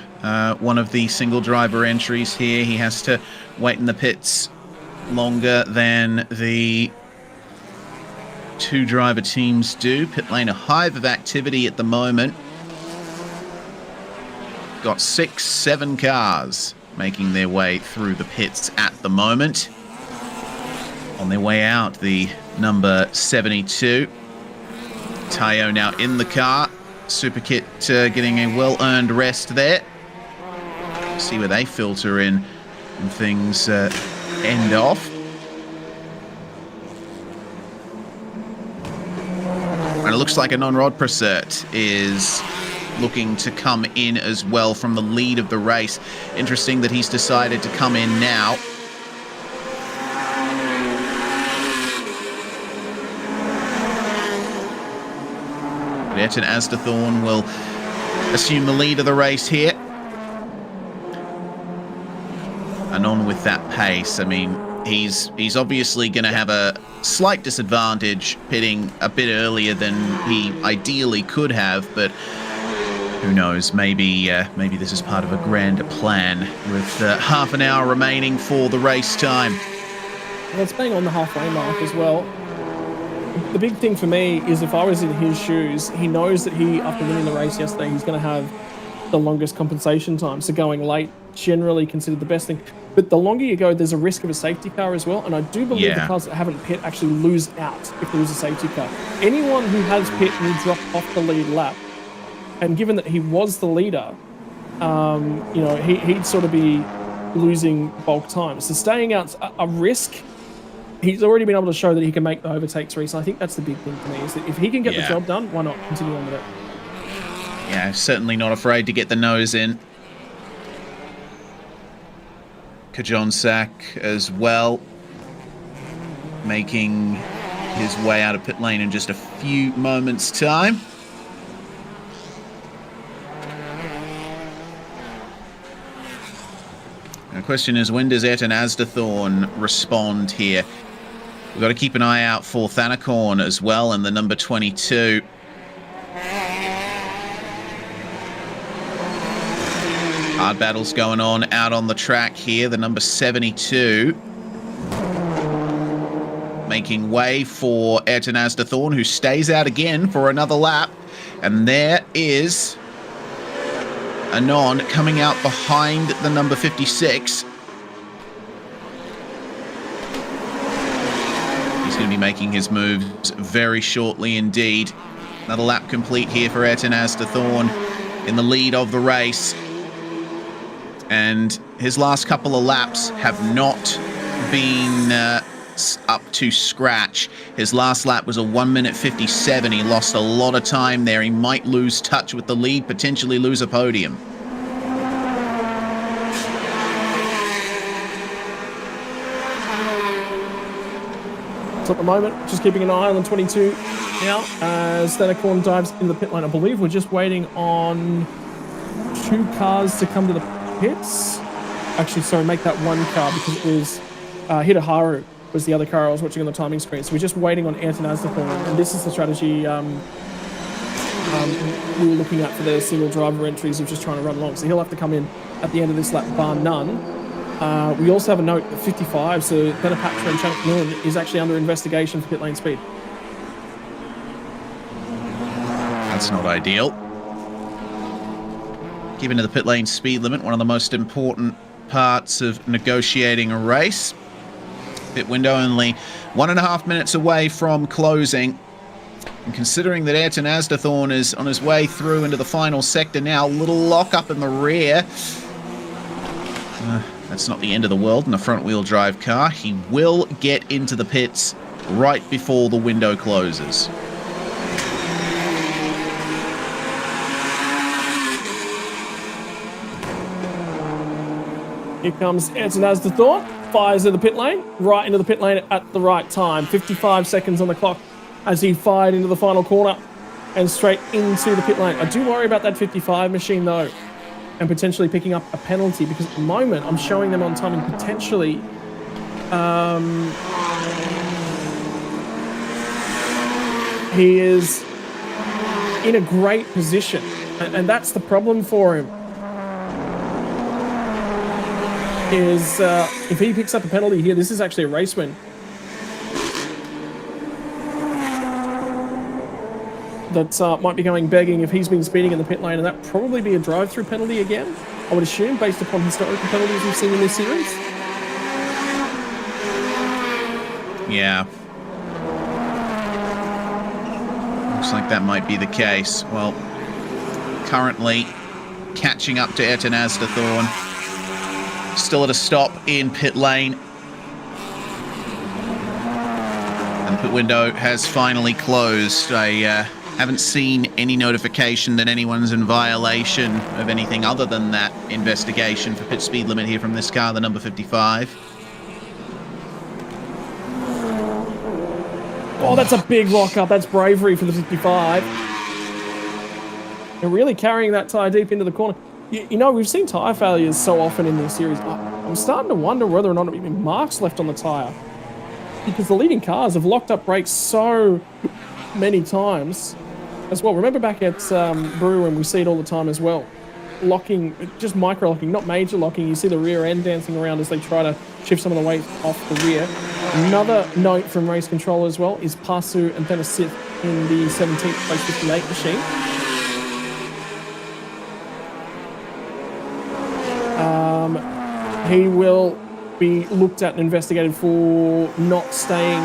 one of the single driver entries here. He has to wait in the pits longer than the two driver teams do. Pit lane a hive of activity at the moment. Got 6-7 cars making their way through the pits at the moment. On their way out, the number 72. Tayo now in the car. Superkit getting a well-earned rest there. See where they filter in and things end off. And it looks like Anon Rodprasert is looking to come in as well from the lead of the race. Interesting that he's decided to come in now. Ayrton Asdathorn will assume the lead of the race here. And on with that pace, I mean, he's obviously going to have a slight disadvantage pitting a bit earlier than he ideally could have, but who knows, maybe this is part of a grander plan with half an hour remaining for the race time. Well, it's being on the halfway mark as well. The big thing for me is if I was in his shoes, he knows that after winning the race yesterday, he's going to have the longest compensation time. So going late, generally considered the best thing. But the longer you go, there's a risk of a safety car as well. And I do believe the cars that haven't pit actually lose out if there is a safety car. Anyone who has pit will drop off the lead lap. And given that he was the leader, you know, he'd sort of be losing bulk time. So staying out's a risk. He's already been able to show that he can make the overtakes, Reese. I think that's the big thing for me, is that if he can get the job done, why not continue on with it? Yeah, certainly not afraid to get the nose in. Kajon Sak as well, making his way out of pit lane in just a few moments' time. The question is, when does Ayrton Asdathorn respond here? We've got to keep an eye out for Thanakorn as well, and the number 22. Hard battles going on out on the track here. The number 72 making way for Ayrton Asdathorn, who stays out again for another lap. And there is Anon coming out behind the number 56. He's going to be making his moves very shortly indeed. Another lap complete here for Ayrton Asdathorn in the lead of the race. And his last couple of laps have not been up to scratch. His last lap was a 1 minute 57. He lost a lot of time there. He might lose touch with the lead, potentially lose a podium. So at the moment, just keeping an eye on the 22 now as Thanakorn dives in the pit lane. I believe we're just waiting on 2 cars to come to the pits. Actually, sorry, make that 1 car because it was Hitaharu was the other car I was watching on the timing screen. So we're just waiting on Ayrton Asdathorn, and this is the strategy we were looking at for the single driver entries of just trying to run along. So he'll have to come in at the end of this lap, bar none. We also have a note at 55, so Benapatra and Chanak Nguyen is actually under investigation for pit lane speed. That's not ideal. Given to the pit lane speed limit, one of the most important parts of negotiating a race. Pit window only 1.5 minutes away from closing. And considering that Ayrton Asdathorn is on his way through into the final sector now, little lock up in the rear. That's not the end of the world in a front-wheel drive car. He will get into the pits right before the window closes. Here comes Ayrton Asdethorn, fires in the pit lane, right into the pit lane at the right time. 55 seconds on the clock as he fired into the final corner and straight into the pit lane. I do worry about that 55 machine though, and potentially picking up a penalty, because at the moment I'm showing them on time and potentially he is in a great position, and that's the problem for him. Is if he picks up a penalty here, this is actually a race win. That might be going begging if he's been speeding in the pit lane, and that probably be a drive-through penalty again, I would assume, based upon historical penalties we've seen in this series. Yeah. Looks like that might be the case. Well, currently catching up to Ayrton Asdethorn. Still at a stop in pit lane. And the pit window has finally closed. I haven't seen any notification that anyone's in violation of anything other than that investigation for pit speed limit here from this car, the number 55. Oh, that's a big lock up. That's bravery for the 55. They're really carrying that tyre deep into the corner. You know, we've seen tyre failures so often in this series. I'm starting to wonder whether or not there have been marks left on the tyre, because the leading cars have locked up brakes so many times as well. Remember back at Brew, and we see it all the time as well. Locking, just micro-locking, not major locking. You see the rear end dancing around as they try to shift some of the weight off the rear. Another note from race control as well is Pasu and Tennessith in the 17th place 58 machine. He will be looked at and investigated for not staying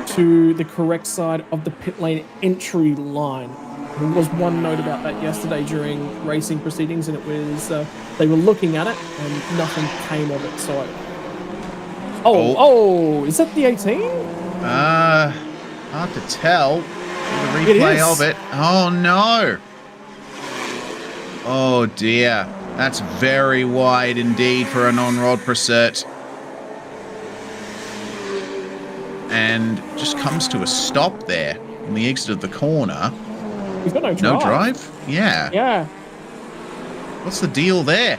to the correct side of the pit lane entry line. There was one note about that yesterday during racing proceedings, and it was they were looking at it and nothing came of it. So, is that the 18? Hard to tell. The replay of it. Oh no. Oh dear. That's very wide indeed for a non-rod Prasert. And just comes to a stop there on the exit of the corner. He's got no drive. No drive? Yeah. Yeah. What's the deal there?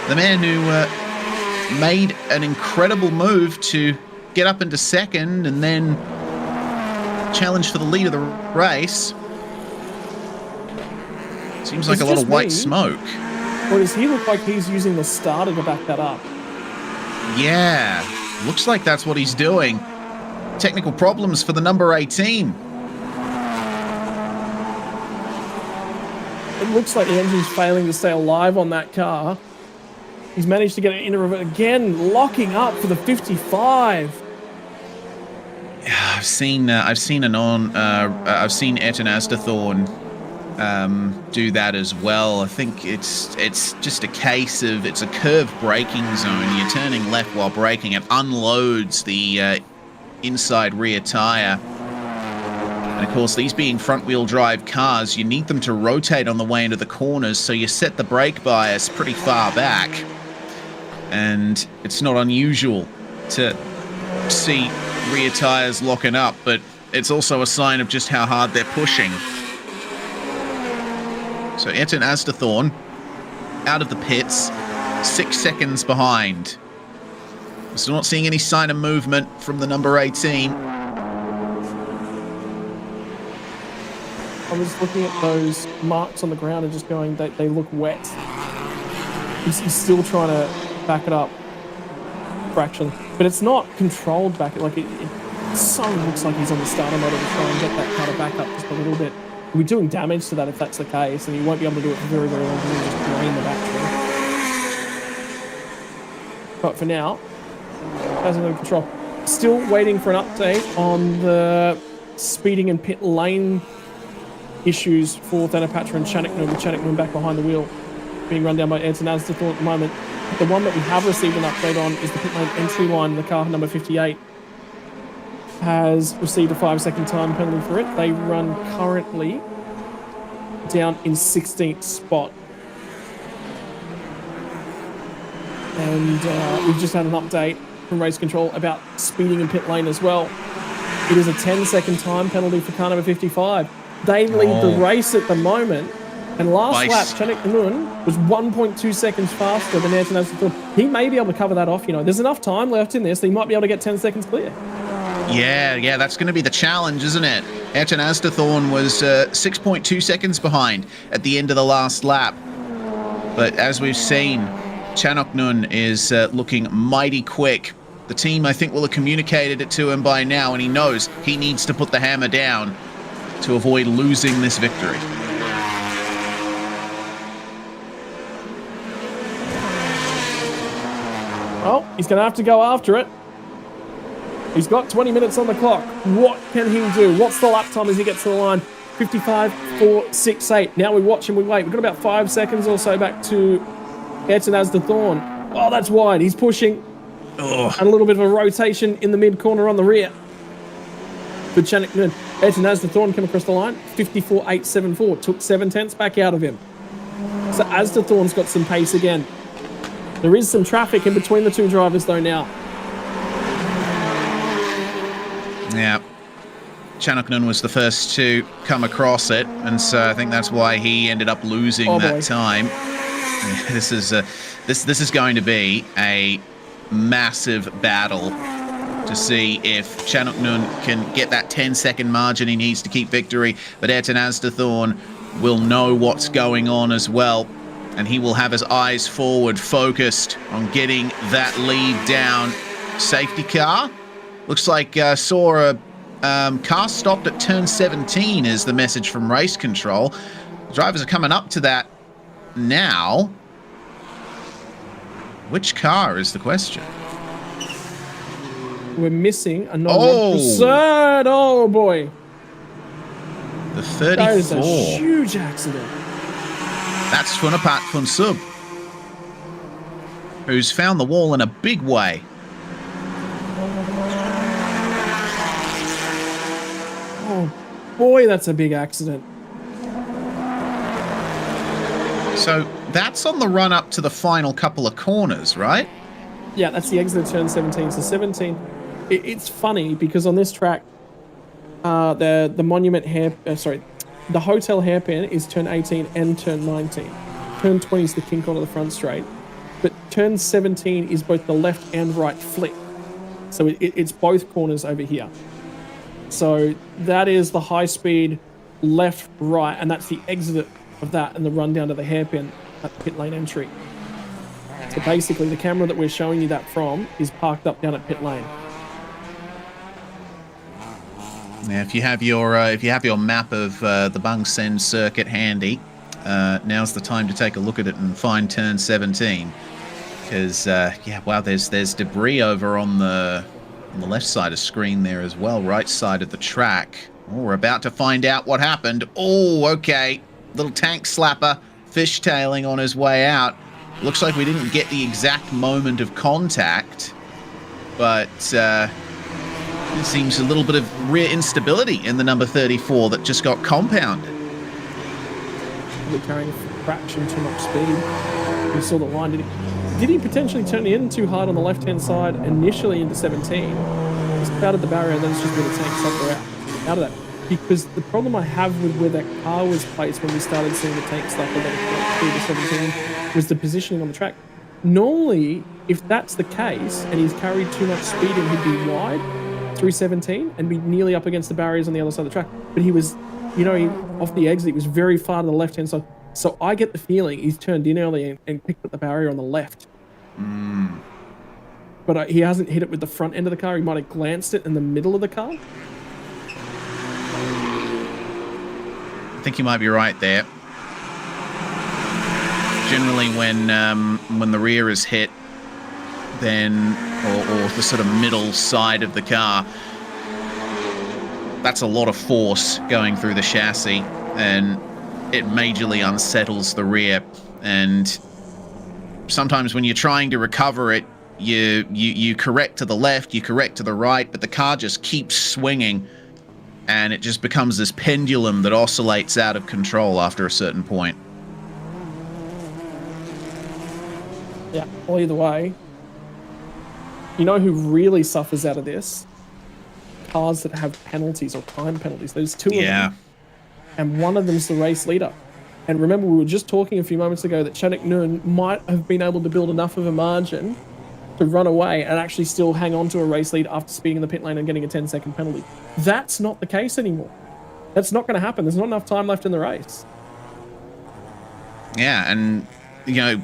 The man who made an incredible move to get up into second and then challenge for the lead of the race. Seems like a lot of white smoke. Or does he look like he's using the starter to back that up? Yeah, looks like that's what he's doing. Technical problems for the number 18. It looks like the engine's failing to stay alive on that car. He's managed to get it into reverse again, locking up for the 55. Yeah, I've seen Ayrton Asdethorn do that as well. I think it's just a case of it's a curved braking zone. You're turning left while braking. It unloads the inside rear tire. And of course, these being front-wheel drive cars, you need them to rotate on the way into the corners, so you set the brake bias pretty far back. And it's not unusual to see rear tires locking up, but it's also a sign of just how hard they're pushing. So Ayrton Asdethorn out of the pits, 6 seconds behind. We're still not seeing any sign of movement from the number 18. I was looking at those marks on the ground and just going, they look wet. He's still trying to back it up fractionally, but it's not controlled back. Like it so looks like he's on the starter motor to try and get that car to back up just a little bit. We're doing damage to that if that's the case, and you won't be able to do it for very, very long because just drain the battery. But for now, has under control. Still waiting for an update on the speeding and pit lane issues for Thanapatra and Channiknoom, with Channiknoom back behind the wheel, being run down by Ayrton Asdethorn at the moment. The one that we have received an update on is the pit lane entry line. The car number 58 has received a 5-second time penalty for it. They run currently down in 16th spot. And we've just had an update from race control about speeding in pit lane as well. It is a 10-second time penalty for car number 55. They lead the race at the moment. And last lap, Chanik Nun was 1.2 seconds faster than Ayrton Aston. He may be able to cover that off, you know. There's enough time left in this that he might be able to get 10 seconds clear. Yeah, that's going to be the challenge, isn't it? Ayrton Aston was 6.2 seconds behind at the end of the last lap. But as we've seen, Chanok Nun is looking mighty quick. The team, I think, will have communicated it to him by now, and he knows he needs to put the hammer down to avoid losing this victory. Well, he's going to have to go after it. He's got 20 minutes on the clock. What can he do? What's the lap time as he gets to the line? 55.468. Now we watch and we wait. We've got about 5 seconds or so back to Ayrton Aston. Oh, that's wide. He's pushing. And a little bit of a rotation in the mid corner on the rear. But Ayrton Aston came across the line. 54.874. Took 7 tenths back out of him. So Aston got some pace again. There is some traffic in between the two drivers though now. Yeah. Chanok Nun was the first to come across it, and so I think that's why he ended up losing that time. This is going to be a massive battle to see if Chanok Nun can get that 10-second margin he needs to keep victory, but Ayrton Aston will know what's going on as well, and he will have his eyes forward, focused on getting that lead down. Safety car. Looks like saw a car stopped at turn 17 is the message from race control. The drivers are coming up to that now. Which car is the question? We're missing a non-pursuit. Oh boy. The 34. That is a huge accident. That's Funapat Funsub, who's found the wall in a big way. Oh boy, that's a big accident. So that's on the run up to the final couple of corners, right? Yeah, that's the exit of turn 17. So 17, it's funny because on this track, the monument the hotel hairpin is turn 18 and turn 19. Turn 20 is the kink onto the front straight, but turn 17 is both the left and right flick. So it's both corners over here. So that is the high speed left, right, and that's the exit of that and the run down to the hairpin at the pit lane entry. So basically the camera that we're showing you that from is parked up down at pit lane. Now, if you have your map of the Bangsaen circuit handy, now's the time to take a look at it and find turn 17. Because there's debris over on the left side of screen there as well, right side of the track. Oh, we're about to find out what happened. Oh, okay, little tank slapper fishtailing on his way out. Looks like we didn't get the exact moment of contact, but it seems a little bit of rear instability in the number 34 that just got compounded. We're carrying a fraction too much speed. We saw the line. Did he potentially turn in too hard on the left-hand side initially into 17? He's clouded the barrier, and then it's just been a tank slapper out of that. Because the problem I have with where that car was placed when we started seeing the tank slapper through the 17 was the positioning on the track. Normally, if that's the case, and he's carried too much speed and he'd be wide through 17 and be nearly up against the barriers on the other side of the track. But he was, off the exit, he was very far to the left-hand side. So I get the feeling he's turned in early and picked up the barrier on the left. But he hasn't hit it with the front end of the car. He might have glanced it in the middle of the car. I think you might be right there. Generally, when the rear is hit, then or the sort of middle side of the car, that's a lot of force going through the chassis, and it majorly unsettles the rear. And sometimes when you're trying to recover it, you correct to the left, you correct to the right, but the car just keeps swinging, and it just becomes this pendulum that oscillates out of control after a certain point. Yeah, well, either way, you know who really suffers out of this? Cars that have penalties or time penalties. There's two of them, and one of them's the race leader. And remember, we were just talking a few moments ago that Chadwick Noon might have been able to build enough of a margin to run away and actually still hang on to a race lead after speeding in the pit lane and getting a 10-second penalty. That's not the case anymore. That's not going to happen. There's not enough time left in the race. Yeah, and you know,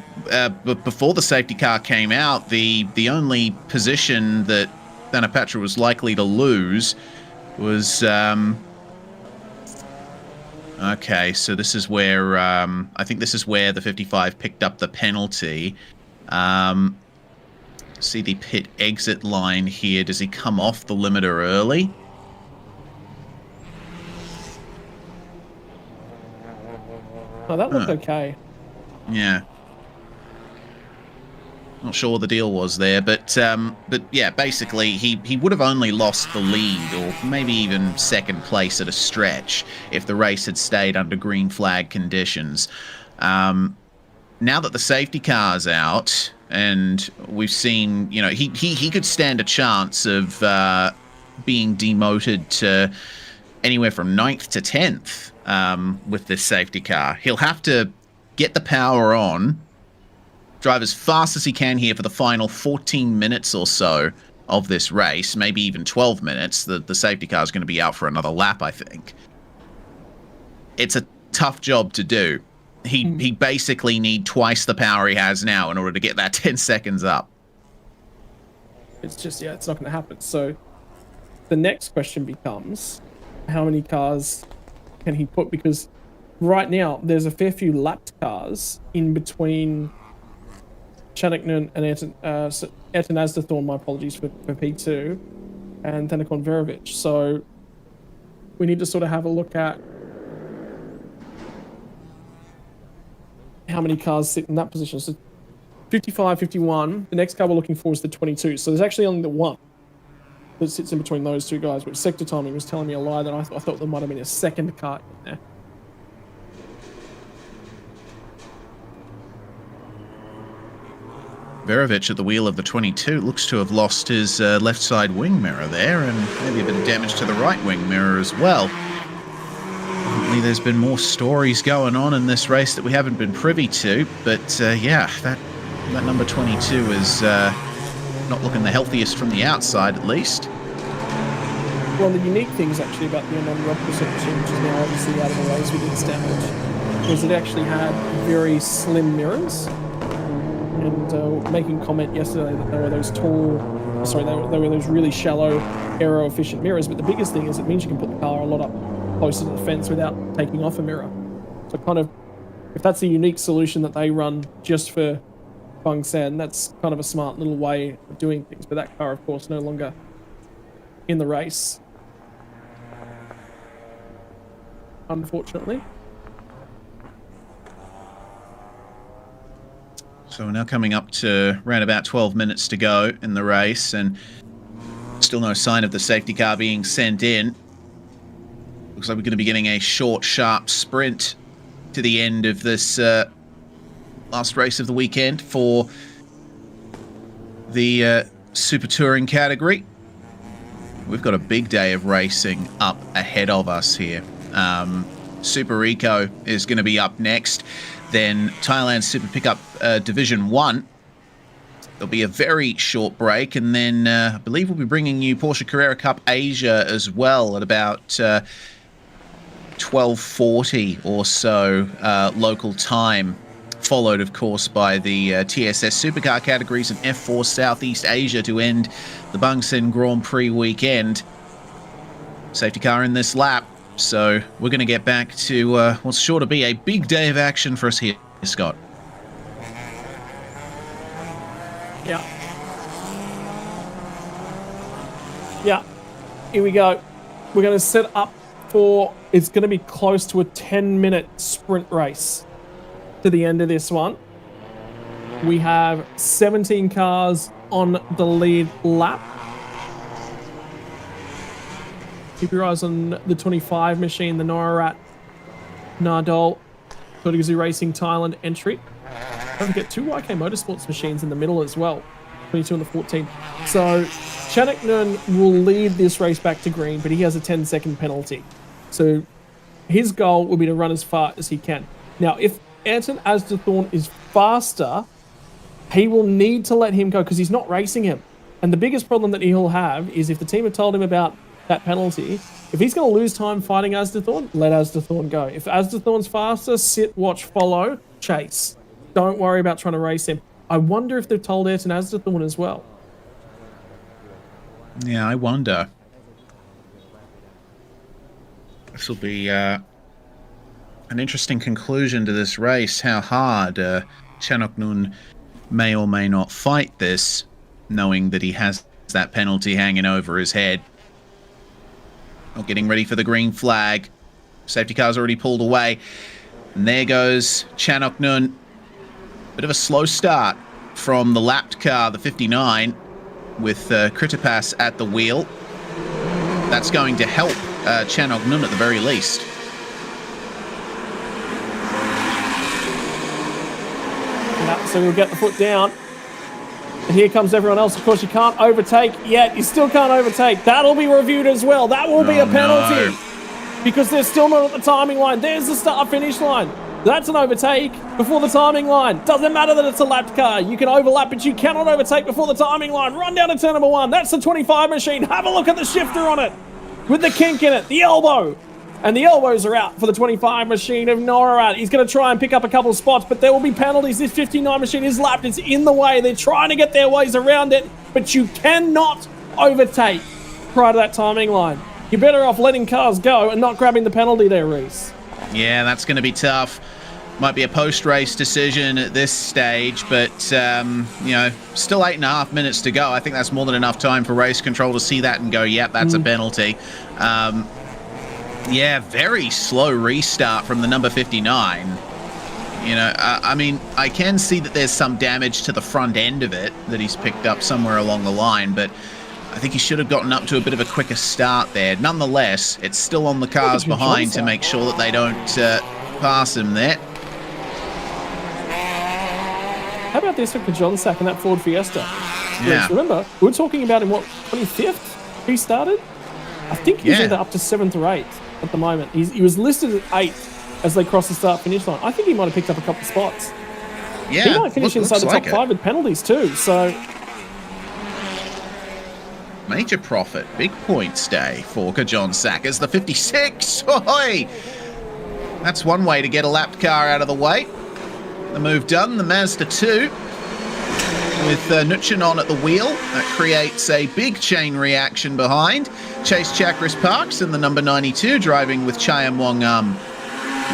before the safety car came out, the only position that Thanapatra was likely to lose was okay, so this is where I think this is where the 55 picked up the penalty. See the pit exit line here. Does he come off the limiter early? Oh, that looked okay. Yeah. Not sure what the deal was there, but yeah, basically he would have only lost the lead, or maybe even second place at a stretch, if the race had stayed under green flag conditions. Now that the safety car's out, and we've seen, you know, he could stand a chance of being demoted to anywhere from 9th to 10th with this safety car. He'll have to get the power on, drive as fast as he can here for the final 14 minutes or so of this race, maybe even 12 minutes. The safety car is going to be out for another lap, I think. It's a tough job to do. He basically need twice the power he has now in order to get that 10 seconds up. It's just, yeah, it's not going to happen. So the next question becomes, how many cars can he put? Because right now there's a fair few lapped cars in between Chanuknen and Ayrton Asdathorn, my apologies, for P2, and Thanakon Verovic. So we need to sort of have a look at how many cars sit in that position. So 55, 51. The next car we're looking for is the 22. So there's actually only the one that sits in between those two guys, which sector timing was telling me a lie that I thought there might have been a second car in there. Verovic at the wheel of the 22 looks to have lost his left side wing mirror there, and maybe a bit of damage to the right wing mirror as well. Apparently there's been more stories going on in this race that we haven't been privy to, but yeah, that number 22 is not looking the healthiest from the outside, at least. One of the unique things actually about the non-rock perception, which is now obviously out of the race with its damage, was it actually had very slim mirrors. And making comment yesterday that they were those tall, sorry, they were those really shallow, aero-efficient mirrors. But the biggest thing is it means you can put the car a lot up closer to the fence without taking off a mirror. So kind of, if that's a unique solution that they run just for Bangsaen, that's kind of a smart little way of doing things. But that car, of course, no longer in the race, unfortunately. So we're now coming up to around about 12 minutes to go in the race, and still no sign of the safety car being sent in. Looks like we're going to be getting a short, sharp sprint to the end of this last race of the weekend for the Super Touring category. We've got a big day of racing up ahead of us here. Super Eco is going to be up next. Then Thailand Super Pickup Division 1. There'll be a very short break, and then I believe we'll be bringing you Porsche Carrera Cup Asia as well at about 12:40 or so local time, followed of course by the TSS Supercar categories and F4 Southeast Asia to end the Bangsaen Grand Prix weekend. Safety car in this lap. So we're going to get back to what's sure to be a big day of action for us here, Scott. Yeah. Yeah. Here we go. We're going to set up for, it's going to be close to a 10-minute sprint race to the end of this one. We have 17 cars on the lead lap. Keep your eyes on the 25 machine, the Norat Nardol, Guzzi Racing Thailand entry. Don't forget 2 YK Motorsports machines in the middle as well, 22 and the 14. So Chanuknen will lead this race back to green, but he has a 10-second penalty. So his goal will be to run as far as he can. Now, if Anton Asdethorn is faster, he will need to let him go because he's not racing him. And the biggest problem that he'll have is if the team have told him about that penalty, if he's going to lose time fighting Asdethorn, let Asdethorn go. If Asdethorn's faster, sit, watch, follow, chase. Don't worry about trying to race him. I wonder if they've told Anton Asdethorn as well. Yeah, I wonder. This will be an interesting conclusion to this race, how hard Chanuknen may or may not fight this, knowing that he has that penalty hanging over his head. Not getting ready for the green flag. Safety car's already pulled away. And there goes Chanuknen. Bit of a slow start from the lapped car, the 59, with Kritipas at the wheel. That's going to help Chanuknen at the very least. So he'll get the foot down. And here comes everyone else. Of course, you can't overtake yet. You still can't overtake. That'll be reviewed as well. That will be a penalty. No. Because they're still not at the timing line. There's the start-finish line. That's an overtake before the timing line. Doesn't matter that it's a lapped car. You can overlap, but you cannot overtake before the timing line. Run down to turn number 1. That's the 25 machine. Have a look at the shifter on it with the kink in it, the elbow. And the elbows are out for the 25 machine of Norat. He's going to try and pick up a couple of spots, but there will be penalties. This 59 machine is lapped. It's in the way. They're trying to get their ways around it, but you cannot overtake prior to that timing line. You're better off letting cars go and not grabbing the penalty there, Reese. Yeah, that's going to be tough. Might be a post-race decision at this stage, but, you know, still 8.5 minutes to go. I think that's more than enough time for race control to see that and go, yep, that's a penalty. Yeah, very slow restart from the number 59. You know, I mean, I can see that there's some damage to the front end of it that he's picked up somewhere along the line, but I think he should have gotten up to a bit of a quicker start there. Nonetheless, it's still on the cars behind to make sure that they don't pass him there. How about this for Kajonsak and that Ford Fiesta? Yeah. Remember, we were talking about in what, 25th he started? I think he's either up to 7th or 8th at the moment. He was listed at 8th as they crossed the start-finish line. I think he might have picked up a couple of spots. Yeah, he might finish inside the top 5 with penalties too, so... Major profit, big points day for Kajonsak as the 56. Ahoy! That's one way to get a lapped car out of the way. The move done, the Mazda 2 with Nuchanon at the wheel. That creates a big chain reaction behind. Chase Chakris Parks and the number 92 driving with Chayam Wongam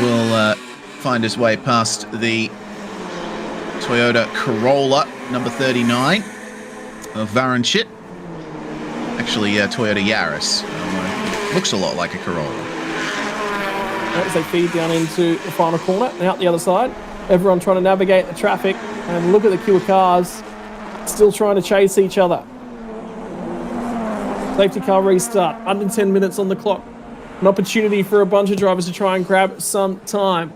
will find his way past the Toyota Corolla number 39 of Varanchit. Actually, Toyota Yaris. Looks a lot like a Corolla. As they feed down into the final corner and out the other side. Everyone trying to navigate the traffic and look at the queue of cars still trying to chase each other. Safety car restart, under 10 minutes on the clock. An opportunity for a bunch of drivers to try and grab some time.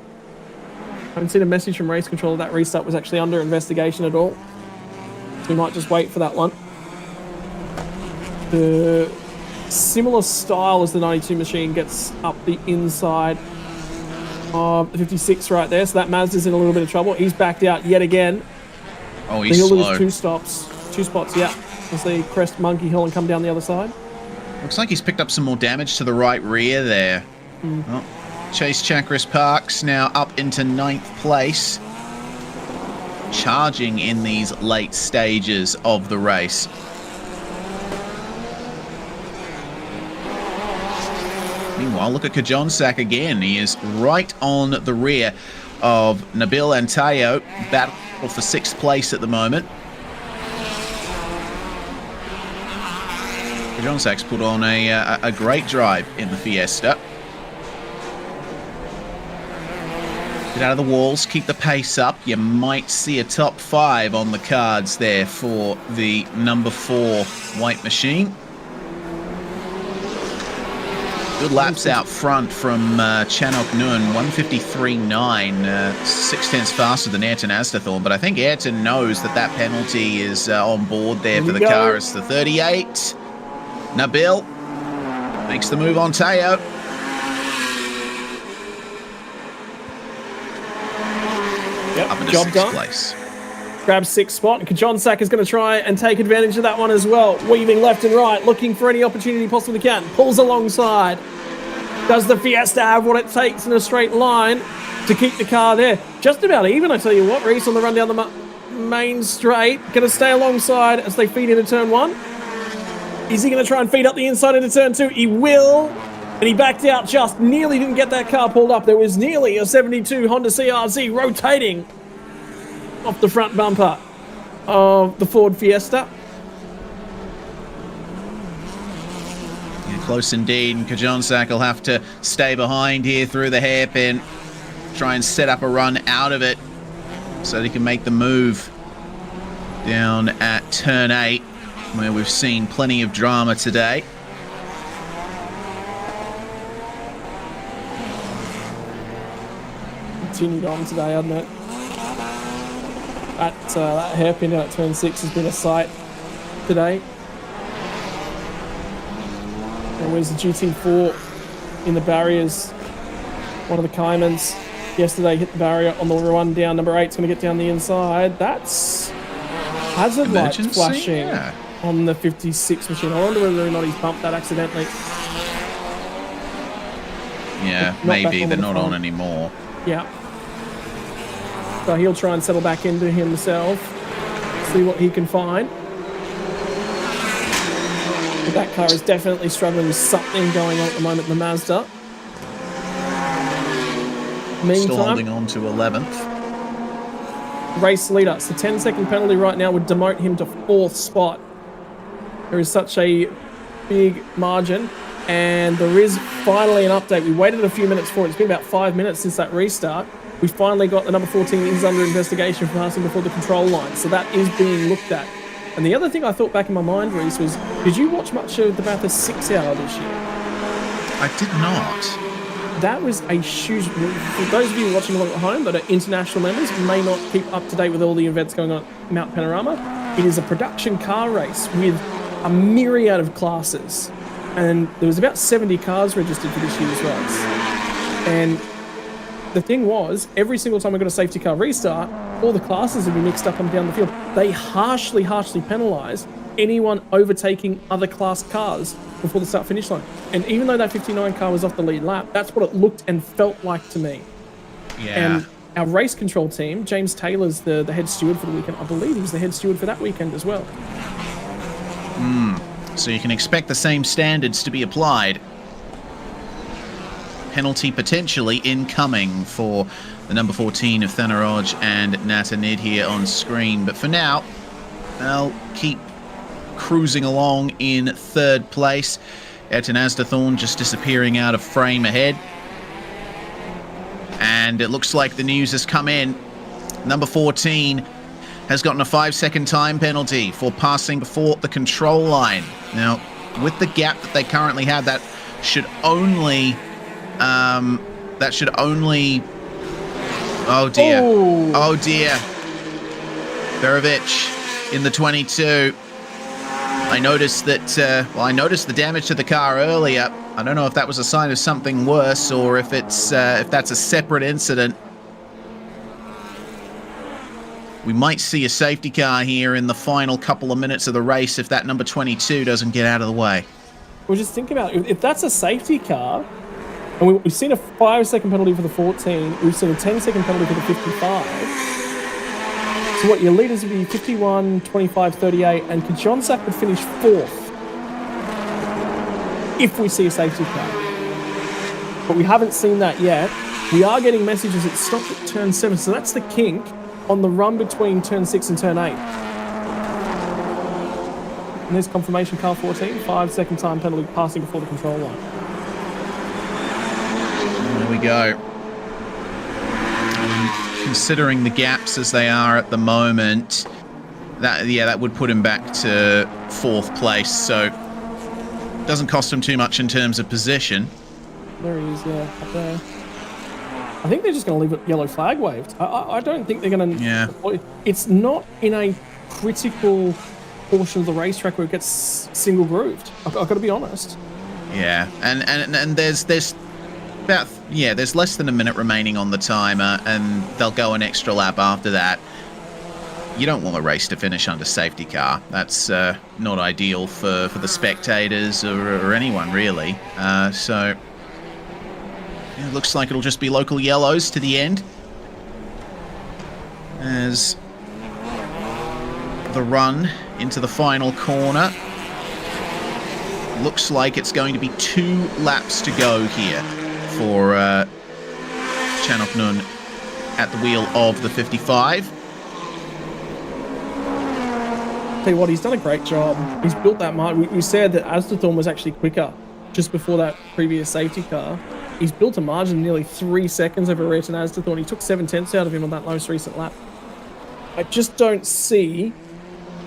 I haven't seen a message from race control that restart was actually under investigation at all. So we might just wait for that one. The similar style as the 92 machine gets up the inside of the 56 right there, so that Mazda's in a little bit of trouble. He's backed out yet again. Oh, he's slow. He'll lose 2 spots, yeah, as they crest Monkey Hill and come down the other side. Looks like he's picked up some more damage to the right rear there. Oh, Chase Chakris Parks now up into 9th place. Charging in these late stages of the race. Meanwhile, look at Kajonsak again. He is right on the rear of Nabil and Tayo. Battle for 6th place at the moment. Kajonsak's put on a great drive in the Fiesta. Get out of the walls, keep the pace up. You might see a top 5 on the cards there for the number 4 white machine. Good laps out front from Chanok Noon, 153.9, 6/10 faster than Ayrton Asdathorn, but I think Ayrton knows that that penalty is on board there for the car. It's the 38. Nabil makes the move on Teo. Yep, Up into job 6th done. place. Grabs 6th spot. Kajonsak is going to try and take advantage of that one as well. Weaving left and right, looking for any opportunity he possibly can. Pulls alongside. Does the Fiesta have what it takes in a straight line to keep the car there? Just about even, I tell you what. Reese on the run down the main straight. Going to stay alongside as they feed into turn 1. Is he going to try and feed up the inside into turn 2? He will. And he backed out just. Nearly didn't get that car pulled up. There was nearly a 72 Honda CRZ rotating off the front bumper of the Ford Fiesta. Yeah, close indeed, and Kajonsak will have to stay behind here through the hairpin. Try and set up a run out of it so that he can make the move down at turn 8, where we've seen plenty of drama today. Continued on today, hasn't it? That hairpin down at turn 6 has been a sight today. And where's the GT4 in the barriers? One of the Caimans yesterday hit the barrier on the run down. Number 8's going to get down the inside. That's hazard lights flashing on the 56 machine. I wonder whether or not he's bumped that accidentally. Yeah, maybe they're not on anymore. Yeah. So he'll try and settle back into himself, see what he can find. But that car is definitely struggling with something going on at the moment in the Mazda. Meantime, still holding on to 11th. Race leader. So 10-second penalty right now would demote him to 4th spot. There is such a big margin. And there is finally an update. We waited a few minutes for it. It's been about 5 minutes since that restart. We finally got the number 14 is under investigation for passing before the control line. So that is being looked at. And the other thing I thought back in my mind, Reese, was, did you watch much of the Bathurst 6 Hour this year? I did not. That was a huge... For those of you watching along at home that are international members, may not keep up to date with all the events going on at Mount Panorama. It is a production car race with a myriad of classes. And there was about 70 cars registered for this year's race. And the thing was, every single time we got a safety car restart, all the classes would be mixed up and down the field. They harshly penalised anyone overtaking other class cars before the start-finish line. And even though that 59 car was off the lead lap, that's what it looked and felt like to me. Yeah. And our race control team, James Taylor's the head steward for the weekend. I believe he was the head steward for that weekend as well. So you can expect the same standards to be applied. Penalty potentially incoming for the number 14 of Thanaroj and Natanid here on screen. But for now, they'll keep cruising along in 3rd place. Ayrton Asdathorn just disappearing out of frame ahead. And it looks like the news has come in. Number 14 has gotten a 5-second time penalty for passing before the control line. Now, with the gap that they currently have, that should only... Oh dear. Ooh. Oh dear. Berovic in the 22. I noticed that, I noticed the damage to the car earlier. I don't know if that was a sign of something worse or if it's, if that's a separate incident. We might see a safety car here in the final couple of minutes of the race if that number 22 doesn't get out of the way. Well, just think about it. If that's a safety car, and we've seen a 5-second penalty for the 14, we've seen a 10-second penalty for the 55. So what, your leaders would be 51, 25, 38, and Kajonsak would finish 4th if we see a safety car. But we haven't seen that yet. We are getting messages it stopped at turn 7, so that's the kink on the run between turn 6 and turn 8. And there's confirmation car 14, 5-second time penalty passing before the control line. There we go. considering the gaps as they are at the moment, that would put him back to 4th place. So doesn't cost him too much in terms of position. There he is, yeah, up there. I think they're just going to leave it yellow flag waved. I don't think they're going to... Yeah. It's not in a critical portion of the racetrack where it gets single grooved. I've got to be honest. Yeah, and there's about, there's less than a minute remaining on the timer, and they'll go an extra lap after that. You don't want the race to finish under safety car. That's not ideal for the spectators or anyone, really. So it looks like it'll just be local yellows to the end, as the run into the final corner. Looks like it's going to be 2 laps to go here for Chanoknun at the wheel of the 55. Tell you what, he's done a great job. He's built that margin. We said that Asdathorn was actually quicker just before that previous safety car. He's built a margin of nearly 3 seconds over Ayrton Asdathorn. He took 7/10 out of him on that most recent lap. I just don't see...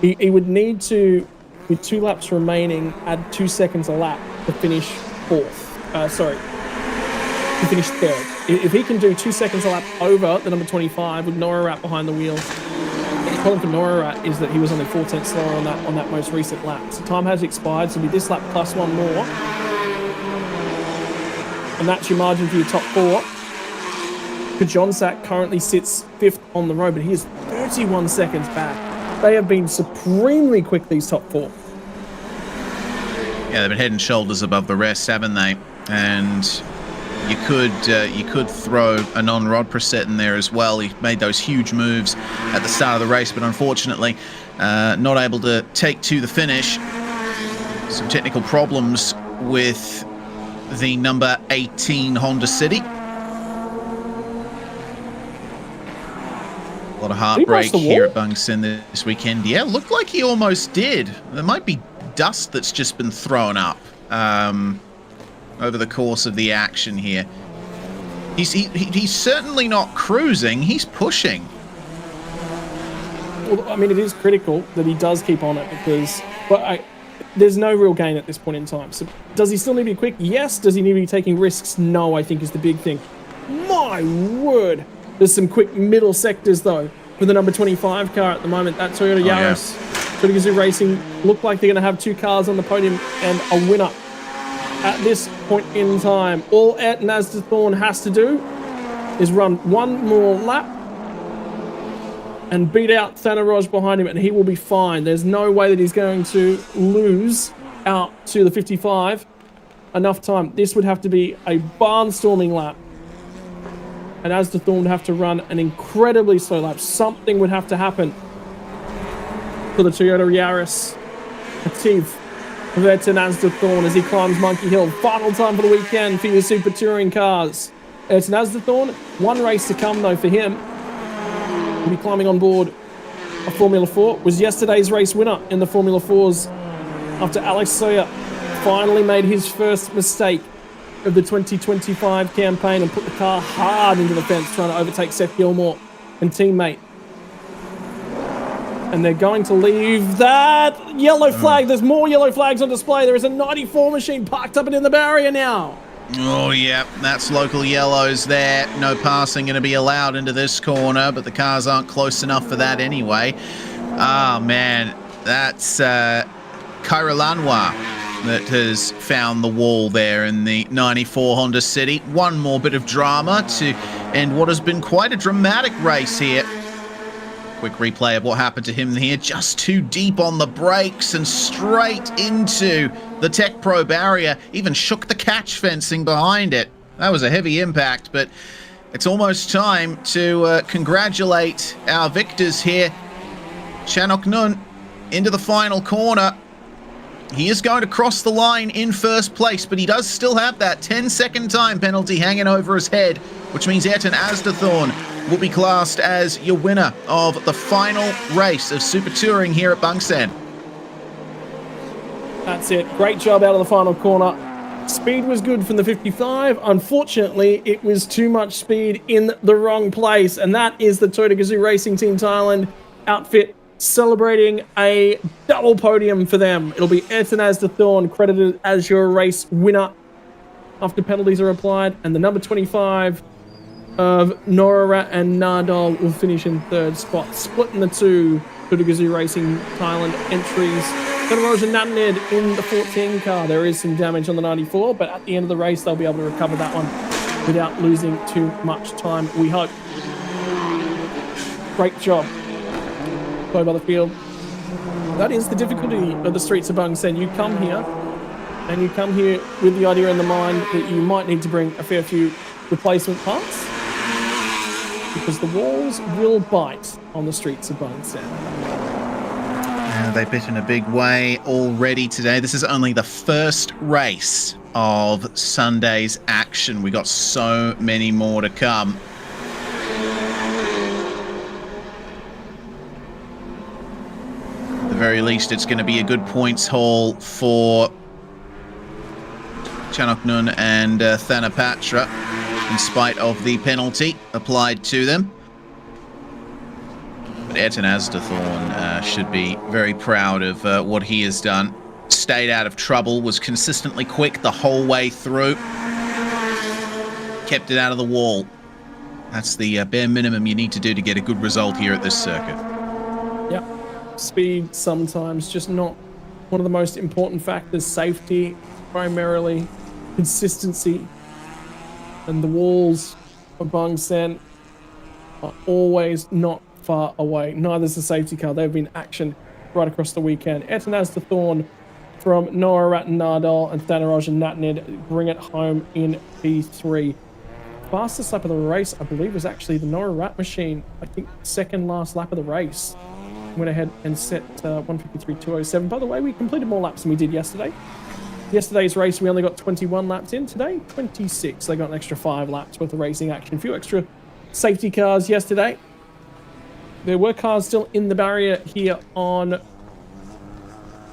He would need to, with 2 laps remaining, add 2 seconds a lap to finish 4th. To finish 3rd. If he can do 2 seconds a lap over the number 25 with Norarat behind the wheel, the problem for Norarat is that he was only 4/10 slower on that most recent lap. So time has expired, so with this lap plus 1 more, and that's your margin for your top 4. Kajonsak currently sits 5th on the road, but he is 31 seconds back. They have been supremely quick, these top 4. Yeah, they've been head and shoulders above the rest, haven't they? And you could throw a non-Rod Preset in there as well. He made those huge moves at the start of the race, but unfortunately not able to take to the finish. Some technical problems with the number 18 Honda City. A lot of heartbreak here at Bangsaen this weekend. Yeah, looked like he almost did. There might be dust that's just been thrown up over the course of the action here. He's certainly not cruising. He's pushing. Well, I mean, it is critical that he does keep on it because there's no real gain at this point in time. So does he still need to be quick? Yes. Does he need to be taking risks? No, I think is the big thing. My word. There's some quick middle sectors, though, for the number 25 car at the moment. That Toyota Yaris. Toyota Gazoo Racing look like they're going to have 2 cars on the podium and a winner at this point in time. All Ayrton Asdathorn has to do is run 1 more lap and beat out Thanaroj behind him, and he will be fine. There's no way that he's going to lose out to the 55 enough time. This would have to be a barnstorming lap. And Asdathorn would have to run an incredibly slow lap. Something would have to happen for the Toyota Yaris Active of Ayrton Asdathorn as he climbs Monkey Hill. Final time for the weekend for your Super Touring cars. Ayrton Asdathorn, 1 race to come though for him. He'll be climbing on board a Formula 4. Was yesterday's race winner in the Formula 4s after Alex Sawyer finally made his first mistake of the 2025 campaign and put the car hard into the fence trying to overtake Seth Gilmore and teammate. And they're going to leave that yellow flag. There's more yellow flags on display. There is a 94 machine parked up and in the barrier now. Oh, yeah, that's local yellows there. No passing going to be allowed into this corner, but the cars aren't close enough for that anyway. Oh, man, that's Kairolanwa that has found the wall there in the 94 Honda City. One more bit of drama to end what has been quite a dramatic race here. Quick replay of what happened to him here. Just too deep on the brakes and straight into the Tech Pro barrier. Even shook the catch fencing behind it. That was a heavy impact, but it's almost time to congratulate our victors here. Chanoknun into the final corner. He is going to cross the line in first place, but he does still have that 10-second time penalty hanging over his head, which means Ayrton Asdathorn will be classed as your winner of the final race of Super Touring here at Bangsaen. That's it. Great job out of the final corner Speed was good from the 55. Unfortunately, it was too much speed in the wrong place. And that is the Toyota Gazoo Racing Team Thailand outfit celebrating a double podium for them. It'll be Ertanaz de Thorn credited as your race winner after penalties are applied. And the number 25 of Norarat and Nardal will finish in third spot, splitting the two Toyota Gazoo Racing Thailand entries. Erosion Natanid in the 14 car. There is some damage on the 94, but at the end of the race, they'll be able to recover that one without losing too much time, we hope. Great job. Play by the field. That is the difficulty of the streets of Bangsaen. You come here, and you come here with the idea in the mind that you might need to bring a fair few replacement parts, because the walls will bite on the streets of Bangsaen. They bit in a big way already today. This is only the first race of Sunday's action. We got so many more to come. At the very least, it's going to be a good points haul for Chanoknun and Thanapatra, in spite of the penalty applied to them. But Ertanaz de Thorn should be very proud of what he has done. Stayed out of trouble, was consistently quick the whole way through. Kept it out of the wall. That's the bare minimum you need to do to get a good result here at this circuit. Yep. Speed sometimes just not one of the most important factors. Safety, primarily. Consistency. And the walls of Bangsaen are always not far away. Neither is the safety car. They've been action right across the weekend. Ertanaz de Thorn from Noah Ratnadal and Thanaraj and Natnid bring it home in P3. Fastest lap of the race, I believe, was actually the Noah Rat machine. I think second last lap of the race. Went ahead and set 153.207. By the way, we completed more laps than we did yesterday. Yesterday's race, we only got 21 laps in. Today, 26. They got an extra 5 laps worth of racing action. A few extra safety cars yesterday. There were cars still in the barrier here on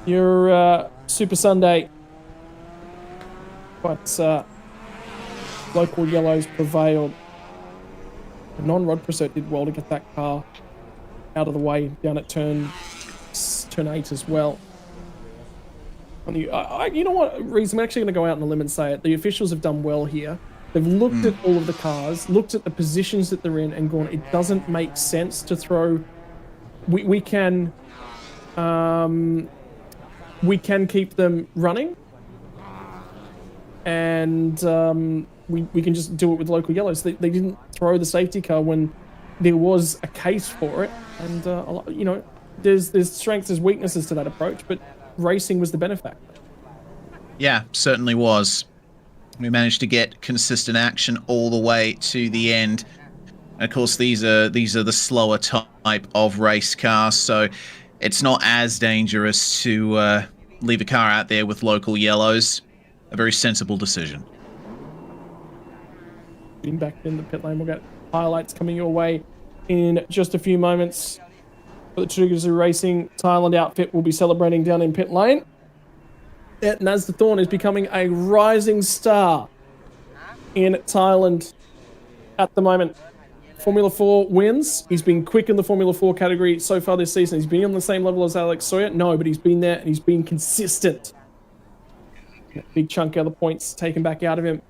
your Super Sunday. But local yellows prevailed. The non-Rod Preserve did well to get that car out of the way down at turn 8 as well. You know what, Reese, I'm actually going to go out on a limb and say it. The officials have done well here. They've looked at all of the cars, looked at the positions that they're in, and gone, it doesn't make sense to throw... We can keep them running, and we can just do it with local yellows. They didn't throw the safety car when there was a case for it, and you know, there's strengths, there's weaknesses to that approach, but racing was the benefactor. Yeah, certainly was. We managed to get consistent action all the way to the end. And of course, these are the slower type of race cars, so it's not as dangerous to leave a car out there with local yellows. A very sensible decision. Being back in the pit lane, we'll get highlights coming your way in just a few moments. The Toyota Gazoo Racing Thailand outfit will be celebrating down in pit lane. Naz de Thorn is becoming a rising star in Thailand at the moment. Formula 4 wins. He's been quick in the Formula 4 category so far this season. He's been on the same level as Alex Sawyer. No, but he's been there and he's been consistent. A big chunk of the points taken back out of him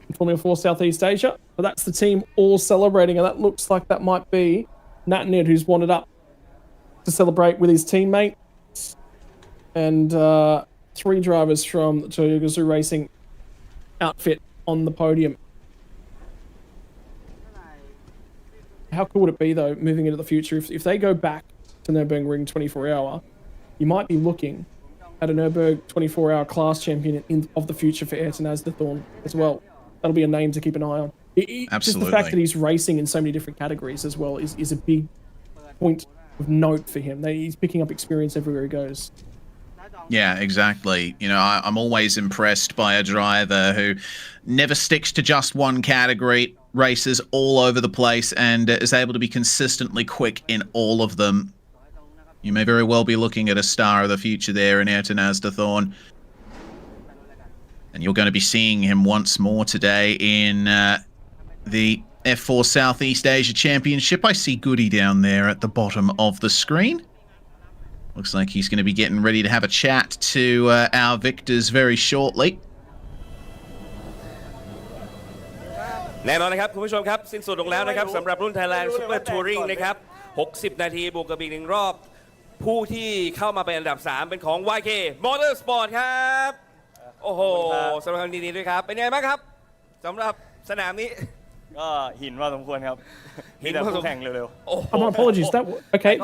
in Formula 4 Southeast Asia. But that's the team all celebrating, and that looks like that might be Natanid, who's wanted up to celebrate with his teammate. And 3 drivers from the Toyota Gazoo Racing outfit on the podium. How cool would it be, though, moving into the future, if they go back to Nürburgring 24-hour, you might be looking at a Nürburgring 24-hour class champion of the future for Ertanaz de Thorn as well. That'll be a name to keep an eye on. Absolutely. Just the fact that he's racing in so many different categories as well is a big point of note for him. He's picking up experience everywhere he goes. Yeah, exactly. You know, I'm always impressed by a driver who never sticks to just one category, races all over the place, and is able to be consistently quick in all of them. You may very well be looking at a star of the future there in Ertanaz de Thorn. And you're going to be seeing him once more today in the F4 Southeast Asia Championship. I see Goody down there at the bottom of the screen. Looks like he's going to be getting ready to have a chat to our victors very shortly. แน่นอนนะครับคุณผู้ชมครับสิ้นสุดลงแล้วนะครับสำหรับรุ่น Thailand Super Touring นะครับ60 นาทีบวกกับอีก1รอบผู้ที่เข้ามาเป็นอันดับ 3 เป็นของ YK Motorsport ครับโอ้โหสำหรับความดีๆด้วยครับเป็นไงบ้างครับสำหรับสนามนี้ก็หินพอสมควรครับมีแต่คู่แข่งเร็ว My apologies.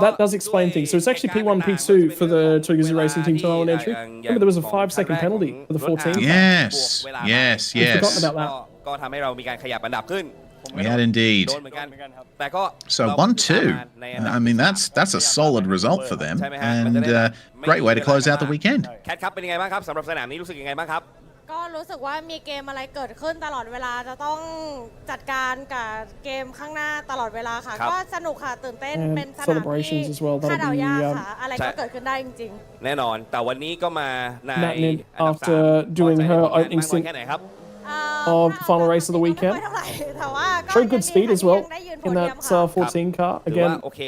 That does explain things. So it's actually P1, P2 for the Toyota Racing Team Thailand entry. Remember there was a 5-second penalty for the 14. Yes, yes, We've forgotten yes. about that. ก็ทำให้เรามีการขยับอันดับขึ้น We had indeed. โดนเหมือนกันแต่ก็ So 1-2. I mean, that's a solid result for them, and great way to close out the weekend. แคทครับเป็นยังไงบ้างครับสำหรับสนามนี้รู้สึกยังไงบ้างครับ ก็รู้สึกว่ามีเกมอะไรเกิดขึ้นตลอดเวลาจะต้องจัดการกับเกมข้างหน้าตลอดเวลาค่ะ ครับ ก็สนุกค่ะตื่นเต้น And เป็นสนาม celebrations ที่ as well. คาด That'll เดายาก be ค่ะ อะไรก็เกิดขึ้นได้จริง แน่นอนแต่วันนี้ก็มาใน Natnin อันดับ after 3 doing her พอใจ opening มากน้อย stint แค่ไหนครับ ๆ of final race of the weekend. ไม่เท่าไหร่แต่ว่าก็ Showed good speed as well ได้ยืนโพ in เดีย that มค่ะ 14 car. ถือว่า Again, โอเค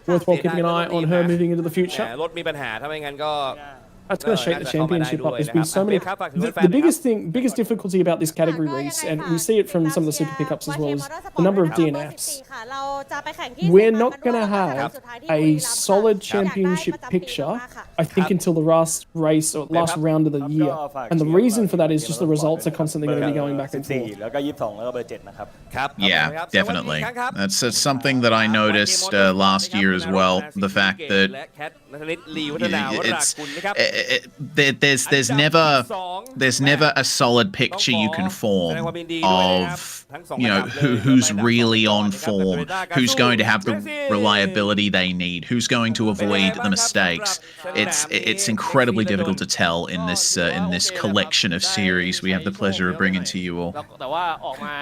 worthwhile keeping an eye on her moving into the แห future. มรถมีปัญหาถ้าไม่งั้นก็ That's going to shake the championship up. There's been so many. The biggest difficulty about this category race, and we see it from some of the super pickups as well, is the number of DNFs. We're not going to have a solid championship picture, I think, until the last race or last round of the year. And the reason for that is just the results are constantly going to be going back and forth. 14แล้วก็22แล้วก็เบอร์7นะครับ ครับ Yeah, definitely. That's something that I noticed last year as well. The fact that there's never a solid picture you can form of who's really on form, who's going to have the reliability they need, who's going to avoid the mistakes. It's incredibly difficult to tell in this collection of series we have the pleasure of bringing to you all. แต่ว่าออกมา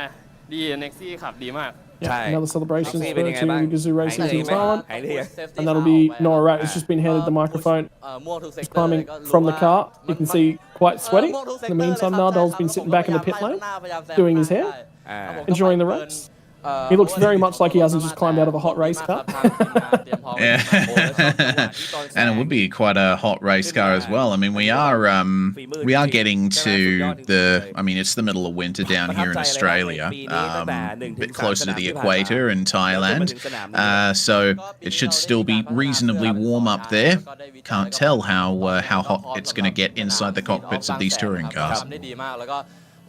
ดีเน็กซี่ขับดีมาก Yeah, another celebration for Maxi, Team Gazoo Racing Team Thailand. หายเลย And that'll be Nora Rat, who's just been handed the microphone. He's climbing from the car. You can see quite sweaty. In the meantime, Nardol's been sitting back in the pit lane, doing his hair, enjoying the race. He looks very much like he hasn't just climbed out of a hot race car. Yeah. And it would be quite a hot race car as well. I mean, we are getting to it's the middle of winter down here in Australia, a bit closer to the equator in Thailand. So it should still be reasonably warm up there. Can't tell how hot it's going to get inside the cockpits of these touring cars.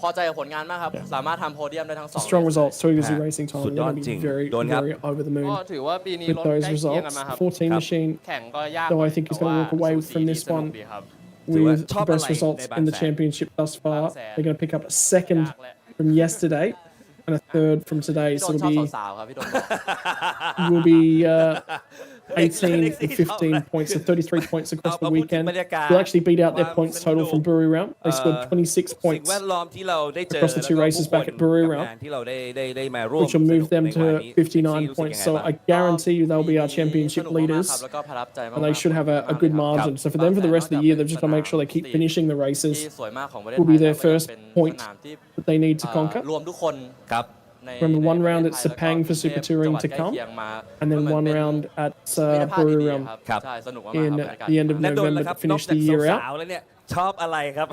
พอใจกับผลงานมากครับสามารถทำโพเดียมได้ทั้ง2 Strong results. Gazoo Racing Thailand. They're going to be very, very over the ก็ moon ถือว่าปีนี้ with รถ those ใกล้เคียงกัน results. มาครับ 14 machine. แข่งก็ยาก Though I think he's going to walk away from this one with the best results in the championship thus far. They're going to pick up a second from yesterday and a third from today. So it'll be สาวๆครับพี่ดม will be 18 and 15 points, so 33 points across the weekend. Will actually beat out their points total from Brewery Round. They scored 26 points across the 2 races back at Brewery Round, which will move them to 59 points. So I guarantee you they'll be our championship leaders, and they should have a good margin. So for them, for the rest of the year, they've just got to make sure they keep finishing the races. Will be their first point that they need to conquer. รวมทุกคน Remember, one round at Sepang for Super Touring to come, and then one round at Brewery Round ใช่สนุกมาก in the end of November to finish the year out. ชอบอะไรครับ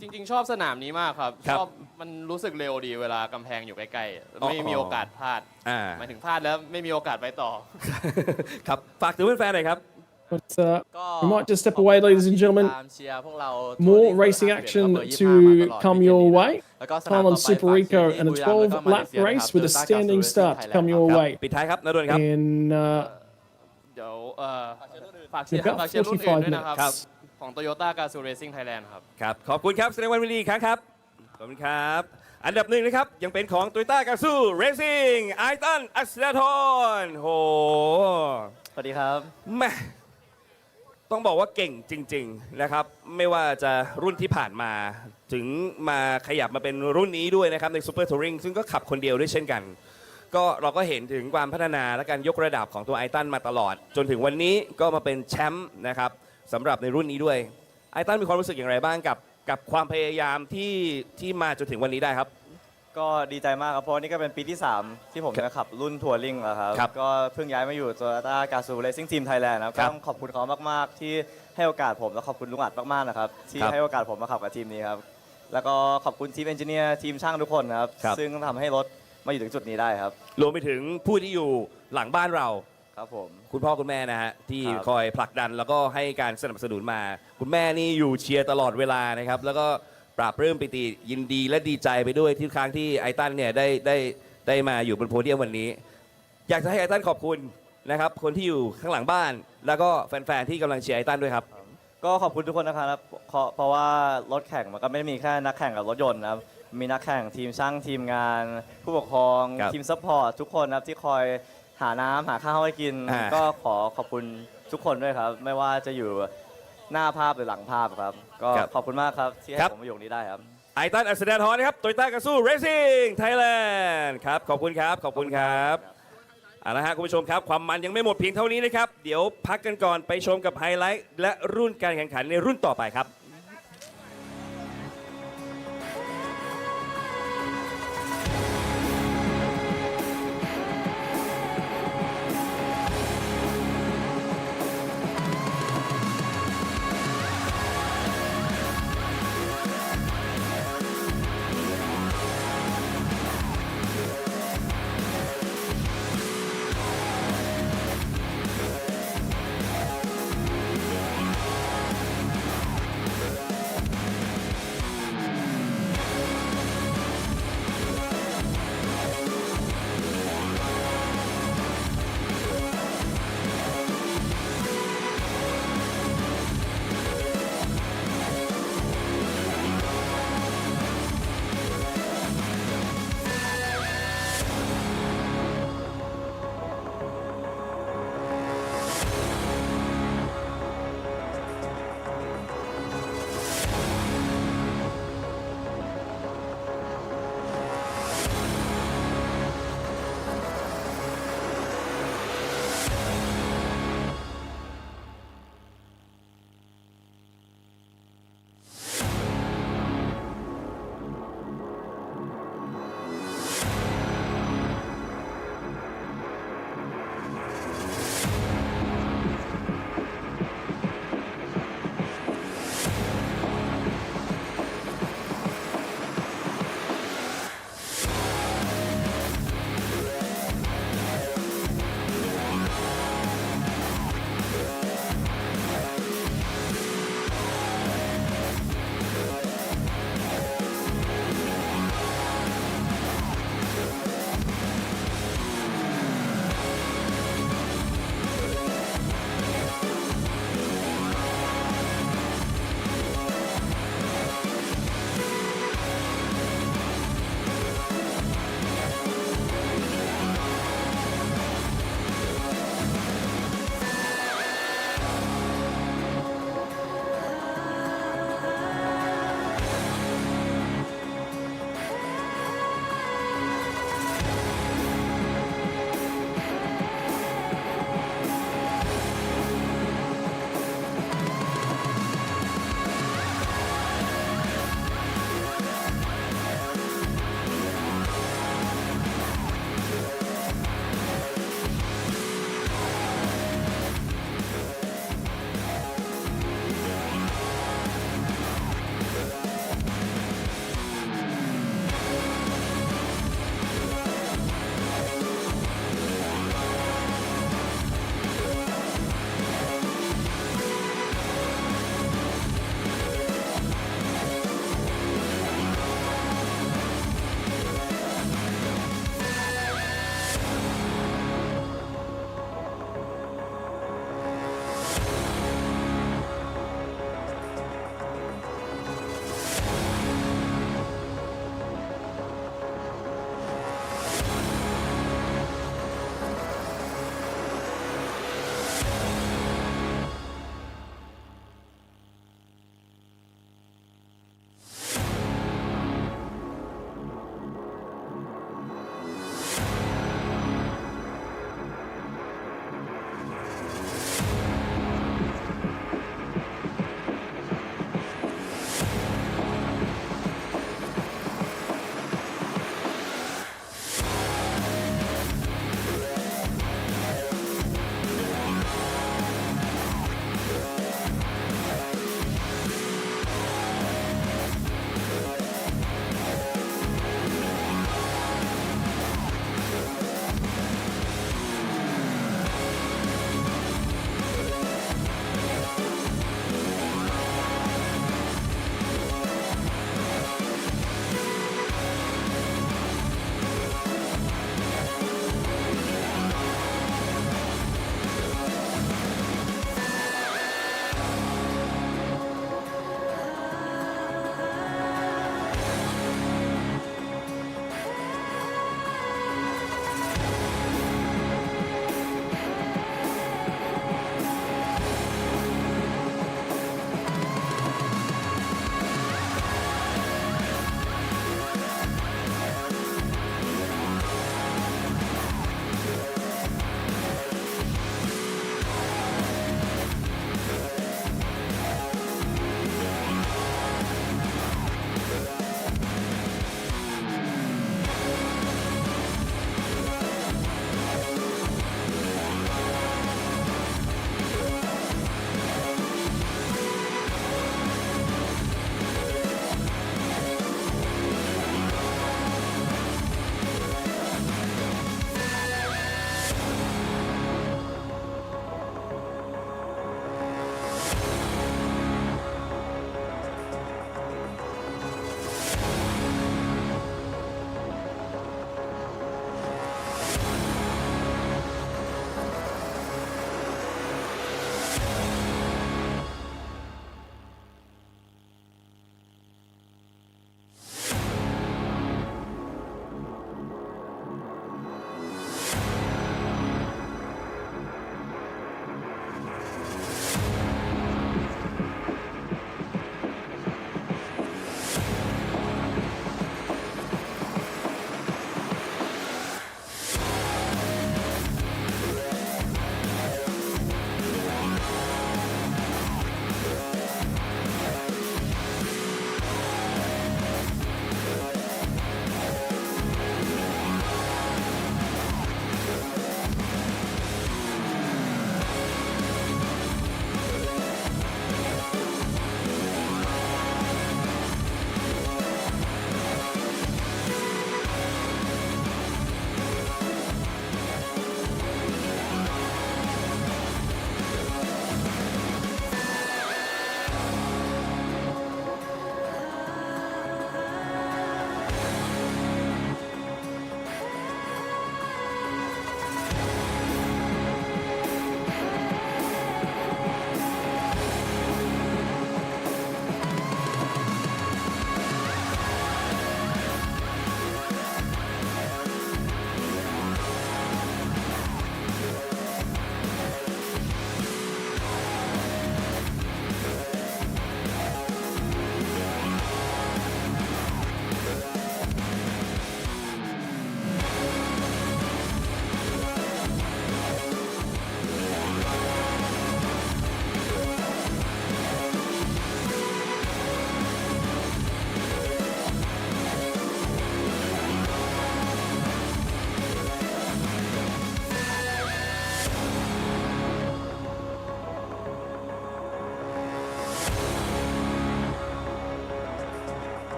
จริงๆชอบสนามนี้มากครับชอบมันรู้สึกเร็วดีเวลากำแพงอยู่ใกล้ๆไม่มีโอกาสพลาดหมายถึงพลาดแล้วไม่มีโอกาสไปต่อ ครับฝากถึงแฟนๆหน่อยครับ But we might just step away, ladies and gentlemen. ตามเชียร์พวกเรา More racing action to come your way. Thailand Super Eco and a 12-lap race with a standing start to come your way. ปิดท้ายครับนฤดลครับ In เดี๋ยวฝากเชียร์รุ่นอื่นด้วยนะครับของ Toyota Gazoo Racing Thailand ครับครับขอบคุณครับแสดงวันวินดีอีกครั้งครับขอบคุณครับอันดับหนึ่งนะครับยังเป็นของ Toyota Gazoo Racing ไอตันอัศดาธรโห สวัสดีครับ แม่ต้องบอกว่าเก่งจริงๆนะครับไม่ว่าจะรุ่นที่ผ่านมาถึงมาขยับมาเป็นรุ่นนี้ด้วยนะครับใน Super Touring ซึ่งก็ขับคนเดียวด้วยเช่นกันก็เราก็เห็นถึงความพัฒนาและการยกระดับของตัวไอตันมาตลอดจนถึงวันนี้ก็มาเป็นแชมป์นะครับสำหรับในรุ่นนี้ด้วยไอตันมีความรู้สึกอย่างไรบ้างกับ กับความพยายามที่มาจนถึงวันนี้ได้ครับ ก็ดีใจมากครับเพราะนี่ก็เป็นปีที่ 3 ที่ผมจะขับรุ่นทัวริงแล้วครับ ครับ ก็เพิ่งย้ายมาอยู่ Toyota Gazoo Racing Team Thailand นะครับ ครั ก็ บ ต้องขอบคุณเขามากๆที่ให้โอกาสผมและขอบคุณลุงอัดมากๆนะครับที่ ครับ ให้โอกาสผมมาขับกับทีมนี้ครับแล้วก็ขอบคุณทีมเอนจิเนียร์ทีมช่างทุกคนนะครับ ครับ ซึ่งทำให้รถมาอยู่ถึงจุดนี้ได้ครับ รวมไปถึงผู้ที่อยู่หลังบ้านเรา ครับผม คุณพ่อคุณแม่นะฮะที่ ครับ คอยผลักดันแล้วก็ให้การสนับสนุนมา คุณแม่นี่อยู่เชียร์ตลอดเวลานะครับแล้วก็ปราบปลื้มปิติยินดีและดีใจไปด้วยที่ครั้งที่ไอตันเนี่ยได้มาอยู่บนโพเดียมวันนี้ อยากจะให้ไอตันขอบคุณนะครับคนที่อยู่ข้างหลังบ้าน แล้วก็แฟนๆที่กำลังเชียร์ไอตันด้วยครับ ก็ขอบคุณทุกคนนะครับเพราะว่ารถแข่งมันก็ไม่ได้มีแค่นักแข่งกับรถยนต์นะครับมีนักแข่งทีมช่างทีมงาน ผู้ปกครอง ครับ ทีมซัพพอร์ตทุกคนนะครับที่คอยหาน้ำหาข้าวให้กิน ก็ขอบคุณทุกคนด้วยครับ ไม่ว่าจะอยู่หน้าภาพหรือหลังภาพครับ ก็ขอบคุณมากครับที่ให้ผมมาอยู่ตรงนี้ได้ครับ ไอตันอัศดาธรนะครับโตโยต้ากาซูเรซิ่งไทยแลนด์ครับขอบคุณครับขอบคุณครับเอาละฮะคุณผู้ชมครับความมันยังไม่หมดเพียงเท่านี้นะครับเดี๋ยวพักกันก่อนไปชมกับไฮไลท์และรุ่นการแข่งขันในรุ่นต่อไปครับ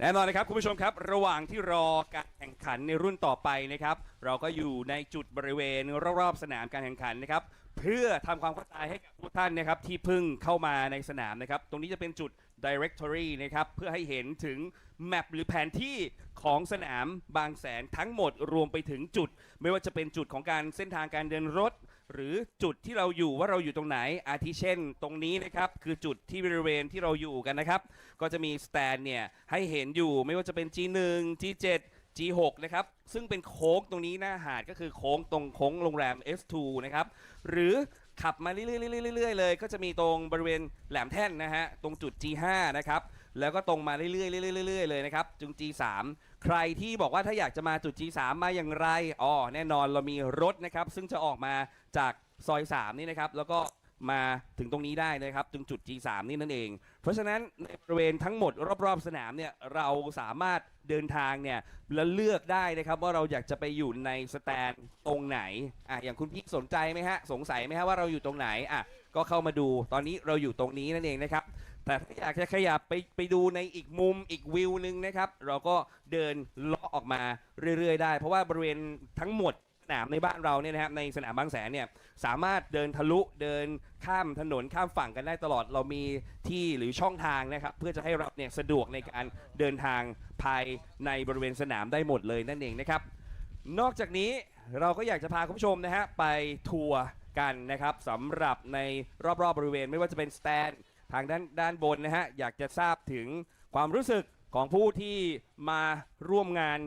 แน่นอนนะครับคุณผู้ชมครับระหว่างที่รอการแข่งขันในรุ่นต่อไปนะครับเราก็อยู่ในจุดบริเวณรอบๆสนามการแข่งขันนะครับเพื่อทำความเข้าใจให้กับทุกท่านนะครับที่เพิ่งเข้ามาในสนามนะครับตรงนี้จะเป็นจุด directory นะครับเพื่อให้เห็นถึงแมปหรือแผนที่ของสนามบางแสนทั้งหมดรวมไปถึงจุดไม่ว่าจะเป็นจุดของการเส้นทางการเดินรถหรือจุดที่เราอยู่ว่าเราอยู่ตรงไหนอาทิเช่นตรงนี้นะครับคือจุดที่บริเวณที่เราอยู่กันนะครับก็จะมีสแตนเนี่ยให้เห็นอยู่ไม่ว่าจะเป็น G1 G7 G6 นะครับซึ่งเป็นโค้งตรงนี้หน้าหาดก็คือโค้งตรงโค้งโรงแรม S2 นะครับหรือขับมาเรื่อยๆเลยก็จะมีตรงบริเวณแหลมแท่นนะฮะตรงจุด G5 นะครับแล้วก็ตรงมาเรื่อยๆเลยนะครับจุด G3 ใครที่บอกว่าถ้าอยากจะมาจุด G3 มาอย่างไรแน่นอนเรามีรถนะครับซึ่งจะออกมาจากซอย3นี่นะครับแล้วก็มาถึงตรงนี้ได้นะครับตรงจุด G3 นี่นั่นเองเพราะฉะนั้นในบริเวณทั้งหมดรอบๆสนามเนี่ยเราสามารถเดินทางเนี่ยแล้วเลือกได้นะครับว่าเราอยากจะไปอยู่ในสแตนตรงไหนอย่างคุณพี่สนใจไหมฮะสงสัยไหมฮะว่าเราอยู่ตรงไหนก็เข้ามาดูตอนนี้เราอยู่ตรงนี้นั่นเองนะครับแต่ถ้าอยากจะขยับไปดูในอีกมุมอีกวิวนึงนะครับเราก็เดินเลาะออกมาเรื่อยๆได้เพราะว่าบริเวณทั้งหมดสนามในบ้านเราเนี่ยนะครับในสนามบางแสนเนี่ยสามารถเดินทะลุเดินข้ามถนนข้ามฝั่งกันได้ตลอดเรามีที่หรือช่องทางนะครับเพื่อจะให้เราเนี่ยสะดวกในการเดินทางภายในบริเวณสนามได้หมดเลยนั่นเองนะครับนอกจากนี้เราก็อยากจะพาคุณผู้ชมนะฮะไปทัวร์กันนะครับสำหรับในรอบๆบริเวณไม่ว่าจะเป็นสแตนทางด้านบนนะฮะอยากจะทราบถึงความรู้สึกของผู้ที่มาร่วมงาน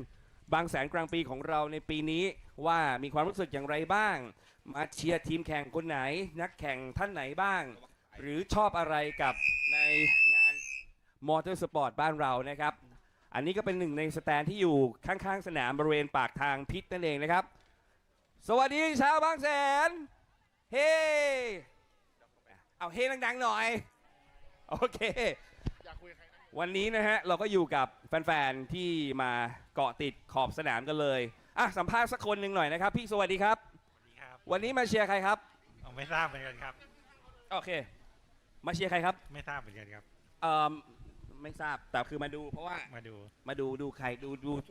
บางแสนกลางปีของเราในปีนี้ว่ามีความรู้สึกอย่างไรบ้างมาเชียร์ทีมแข่งคนไหนนักแข่งท่านไหนบ้างหรือชอบอะไรกับในงานมอเตอร์สปอร์ตบ้านเรานะครับอันนี้ก็เป็นหนึ่งในสแตนที่อยู่ข้างๆสนามบริเวณปากทางพิษนั่นเองนะครับสวัสดีชาวบางแสนเฮ้เอาเฮ้ดังๆหน่อยโอเควันนี้นะฮะเราก็อยู่กับแฟนๆที่มาเกาะติดขอบสนามกันเลยสัมภาษณ์สักคนหนึ่งหน่อยนะครับพี่สวัสดีครับสวัสดีครับวันนี้มาเชียร์ใครครับไม่ทราบเหมือนกันครับโอเคมาเชียร์ใครครับไม่ทราบเหมือนกันครับไม่ทราบแต่คือมาดูเพราะว่ามาดูใครดู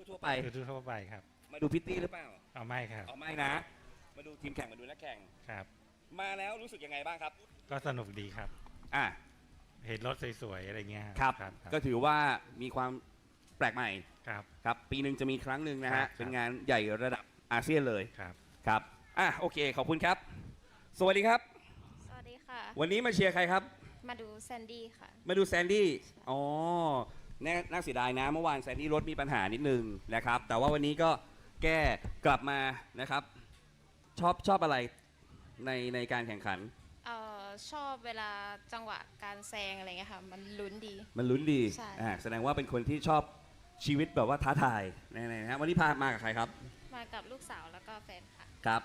ทั่วไปทั่วไปครับมาดูพิตตี้หรือเปล่าไม่ครับไม่นะมาดูทีมแข่งมาดูนักแข่งครับมาแล้วรู้สึกยังไงบ้างครับก็สนุกดีครับเห็นรถสวยๆอะไรเงี้ยครับก็ถือว่ามีความแปลกใหม่ครับปีหนึ่งจะมีครั้งหนึ่งนะฮะเป็นงานใหญ่ระดับอาเซียนเลยครับโอเคขอบคุณครับสวัสดีครับสวัสดีค่ะวันนี้มาเชียร์ใครครับมาดูแซนดี้ค่ะมาดูแซนดี้น่าเสียดายนะเมื่อวานแซนดี้รถมีปัญหานิดนึงนะครับแต่ว่าวันนี้ก็แก้กลับมานะครับชอบอะไรในการแข่งขันชอบเวลาจังหวะการแซงอะไรเงี้ยค่ะมันลุ้นดีใช่แสดงว่าเป็นคนที่ชอบชีวิตแบบว่าท้าทายนะฮะวันนี้พามากับใครครับมากับลูกสาวแล้วก็แฟนค่ะครับ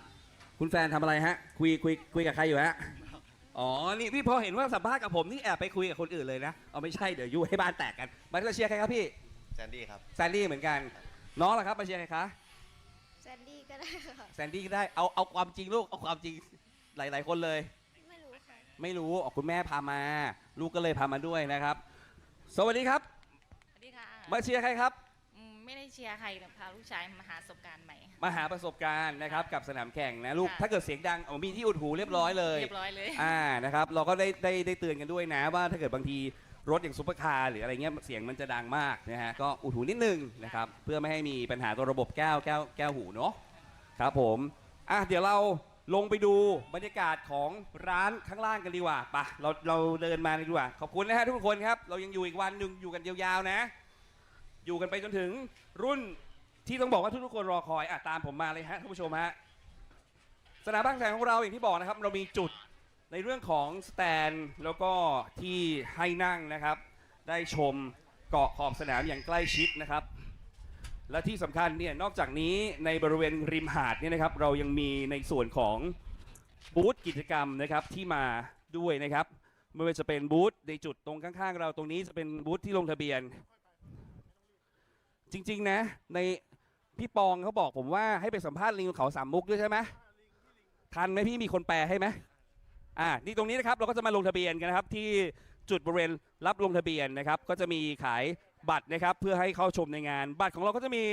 คุณแฟนทำอะไรฮะคุยกับใครอยู่ฮะนี่พี่พอเห็นว่าสัมภาษณ์กับผมนี่แอบไปคุยกับคนอื่นเลยนะไม่ใช่เดี๋ยวยุ่ให้บ้านแตกกันมาเชียร์ใครครับพี่แซนดี้ครับแซนดี้เหมือนกันน้องล่ะครับมาเชียร์ใครคะแซนดี้ก็ได้ค่ะแซนดี้ก็ได้เอาความจริงลูกเอาความจริงหลายๆคนเลยไม่รู้คุณแม่พามาลูกก็เลยพามาด้วยนะครับสวัสดีครับสวัสดีค่ะมาเชียร์ใครครับไม่ได้เชียร์ใครแต่พาลูกชายมาหาประสบการณ์ใหม่มาหาประสบการณ์นะครับกับสนามแข่งนะลูกถ้าเกิดเสียงดังมีที่อุดหูเรียบร้อยเลยนะครับเราก็ได้เตือนกันด้วยนะว่าถ้าเกิดบางทีรถอย่างซุปเปอร์คาร์หรืออะไรเงี้ยเสียงมันจะดังมากนะฮะก็อุดหูนิดนึงนะครับเพื่อไม่ให้มีปัญหาตัวระบบแก้วหูเนาะครับผมเดี๋ยวเราลงไปดูบรรยากาศของร้านข้างล่างกันดีกว่าปะเราเดินมาดีกว่าขอบคุณนะฮะทุกคนครับเรายังอยู่อีกวันหนึ่งอยู่กันยาวๆนะอยู่กันไปจนถึงรุ่นที่ต้องบอกว่าทุกคนรอคอยตามผมมาเลยฮะท่านผู้ชมฮะสนามบางแสนของเราอย่างที่บอกนะครับเรามีจุดในเรื่องของสแตนแล้วก็ที่ให้นั่งนะครับได้ชมเกาะขอบสนามอย่างใกล้ชิดนะครับและที่สำคัญเนี่ยนอกจากนี้ในบริเวณริมหาดเนี่ยนะครับเรายังมีในส่วนของบูธกิจกรรมนะครับที่มาด้วยนะครับไม่ว่าจะเป็นบูธในจุดตรงข้างๆเราตรงนี้จะเป็นบูธที่ลงทะเบียนจริงๆนะในพี่ปองเขาบอกผมว่าให้ไปสัมภาษณ์ลิงเขาสามมุกด้วยใช่ไหมทันไหมพี่มีคนแปลให้ไหมนี่ตรงนี้นะครับเราก็จะมาลงทะเบียนกันนะครับที่จุดบริเวณรับลงทะเบียนนะครับก็จะมีขาย บัตรนะครับเพื่อให้เข้าชมในงานบัตรของเราก็จะมี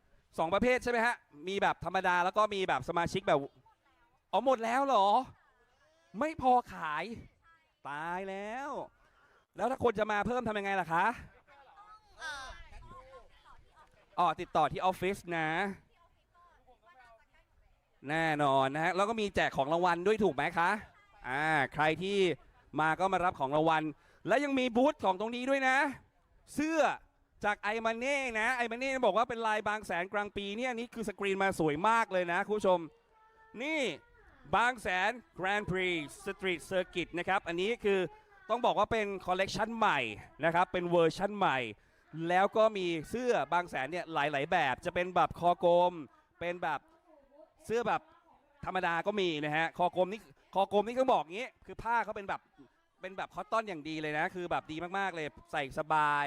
2ประเภทใช่ไหมฮะมีแบบธรรมดาแล้วก็มีแบบสมาชิกแบบอ๋อหมดแล้วเหรอไม่พอขายตายแล้วถ้าคนจะมาเพิ่มทำยังไงล่ะคะติดต่อที่ออฟฟิศนะแน่นอนนะฮะแล้วก็มีแจกของรางวัลด้วยถูกไหมคะใครที่มาก็มารับของรางวัลและยังมีบูธของตรงนี้ด้วยนะเสื้อจากไอมาเน่นะไอมาเน่บอกว่าเป็นลายบางแสนกลางปีเนี่ยนี่คือสกรีนมาสวยมากเลยนะคุณผู้ชมนี่บางแสน Grand Prix Street Circuit นะครับอันนี้คือต้องบอกว่าเป็นคอลเลกชันใหม่นะครับเป็นเวอร์ชั่นใหม่แล้วก็มีเสื้อบางแสนเนี่ยหลายๆแบบจะเป็นแบบคอกลมเป็นแบบเสื้อแบบธรรมดาก็มีนะฮะคอกลมนี่ก็บอกงี้คือผ้าเขาเป็นแบบคอตตอนอย่างดีเลยนะคือแบบดีมากๆเลยใส่สบาย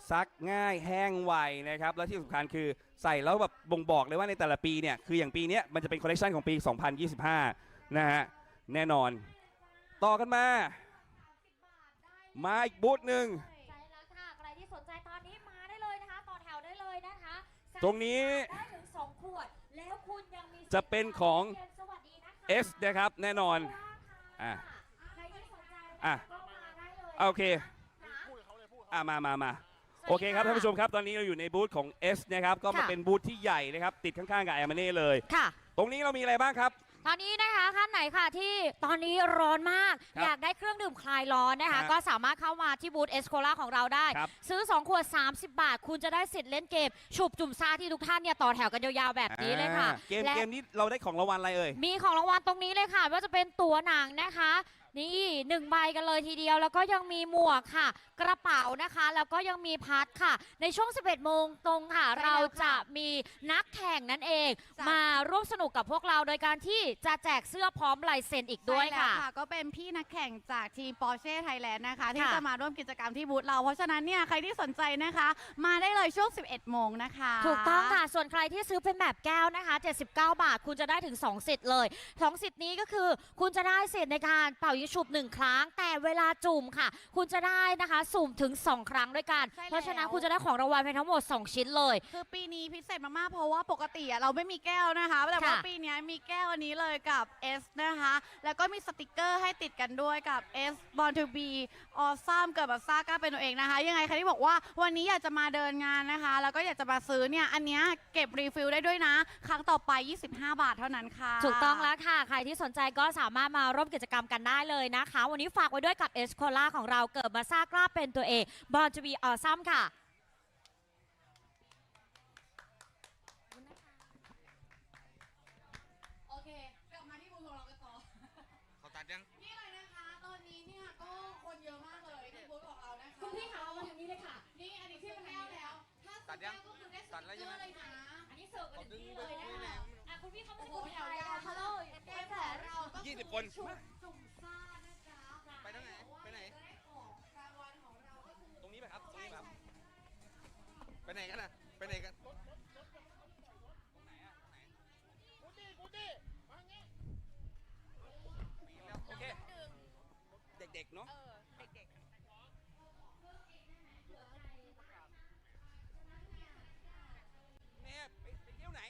ซักง่ายแห้งไวนะครับแล้วที่สำคัญคือใส่แล้วแบบบ่งบอกเลยว่าในแต่ละปีเนี่ยคืออย่างปีนี้มันจะเป็นคอลเลกชันของปี 2025 นะฮะแน่นอนต่อกันมาอีกบูธหนึ่งใช่แล้วค่ะใครที่สนใจตอนนี้มาได้เลยนะคะต่อแถวได้เลยนะคะตรงนี้ได้ถึง2 ขวดแล้วคุณยังมีจะเป็นของ สวัสดีนะคะ S นะครับแน่นอนใครที่สนใจก็มาได้เลย โอเคมาโอเคครับท่านผู้ชมครับตอนนี้เราอยู่ในบูธของ S นะครับก็มาเป็นบูธที่ใหญ่นะครับติดข้างๆกับแอมเน่เลยค่ะตรงนี้เรามีอะไรบ้างครับตอนนี้นะคะท่านไหนค่ะที่ตอนนี้ร้อนมากอยากได้เครื่องดื่มคลายร้อนนะคะก็สามารถเข้ามาที่บูธเอสโคล่าของเราได้ซื้อ2 ขวด 30 บาทคุณจะได้สิทธิ์เล่นเกมฉุบจุ่มซ่าที่ทุกท่านเนี่ยต่อแถวกันยาวๆแบบนี้เลยค่ะเกมนี้เราได้ของรางวัลอะไรเอ่ยมีของรางวัลตรงนี้เลยค่ะว่าจะเป็นตั๋วหนังนะคะนี่1 ใบกันเลยทีเดียวแล้วก็ยังมีหมวกค่ะกระเป๋านะคะแล้วก็ยังมีพัดค่ะในช่วง 11 โมงตรงค่ะเราจะมีนักแข่งนั่นเองมาร่วมสนุกกับพวกเราโดยการที่จะแจกเสื้อพร้อมลายเซ็นอีกด้วยค่ะก็เป็นพี่นักแข่งจากทีม Porsche Thailand นะคะที่จะมาร่วมกิจกรรมที่บูธเราเพราะฉะนั้นเนี่ยใครที่สนใจนะคะมาได้เลยช่วง 11 โมงนะคะถูกต้องค่ะส่วนใครที่ซื้อเป็นแบบแก้วนะคะ79 บาทคุณจะได้ถึง2 สิทธิ์เลย2 สิทธิ์นี้ก็คือคุณจะได้สิทธิ์ในการเป่ายิงฉุบ1 ครั้งแต่เวลาจุ่มค่ะคุณจะได้นะคะสุ่มถึง2 ครั้งด้วยกันเพราะฉะนั้นคุณจะได้ของรางวัลไปทั้งหมด2 ชิ้นเลยคือปีนี้พิเศษมากๆเพราะว่าปกติเราไม่มีแก้วนะคะแต่ว่าปีนี้มีแก้วอันนี้เลยกับ S นะคะแล้วก็มีสติกเกอร์ให้ติดกันด้วยกับ S Born to be Awesome เกิดแบบซ่ากล้าเป็นตัวเองนะคะยังไงใครที่บอกว่าวันนี้อยากจะมาเดินงานนะคะแล้วก็อยากจะมาซื้อเนี่ยอันนี้เก็บรีฟิลได้ด้วยนะครั้งต่อไป25 บาทเท่านั้นค่ะถูกต้องแล้วค่ะใครที่สนใจก็สามารถมาร่วมกิจกรรมกันได้เลยนะคะวันนี้ฝากไว้ด้วยกับเอสโคล่าของเราเกิดมาซ่ากล้าเป็นตัวเอง Born to be Awesome ค่ะโอเคกลับมาที่บูธของเรากันต่อเขาตัดยังนี่เลยนะคะตอนนี้เนี่ยก็คนเยอะมากเลยที่บูธของเรานะคะคุณพี่คะมาทางนี้เลยค่ะนี่อันนี้ที่เป็นแก้วแล้วถ้าตัดแก้วก็คือได้สติ๊กเกอร์เลยนะอันนี้เสิร์ฟกันถึงที่เลยนะคะคุณพี่เขาไม่ใช่คนไทยเขาเลยแก้วของเราก็20 คนจุ่มซ่านะจ๊ะไปทางไหนไปไหนรางวัลของเราก็คือตรงนี้ไหมครับตรงนี้ครับไปไหนกันนะไปไหนกันโอเคเด็กๆเนาะแม่ไปเที่ยวไหน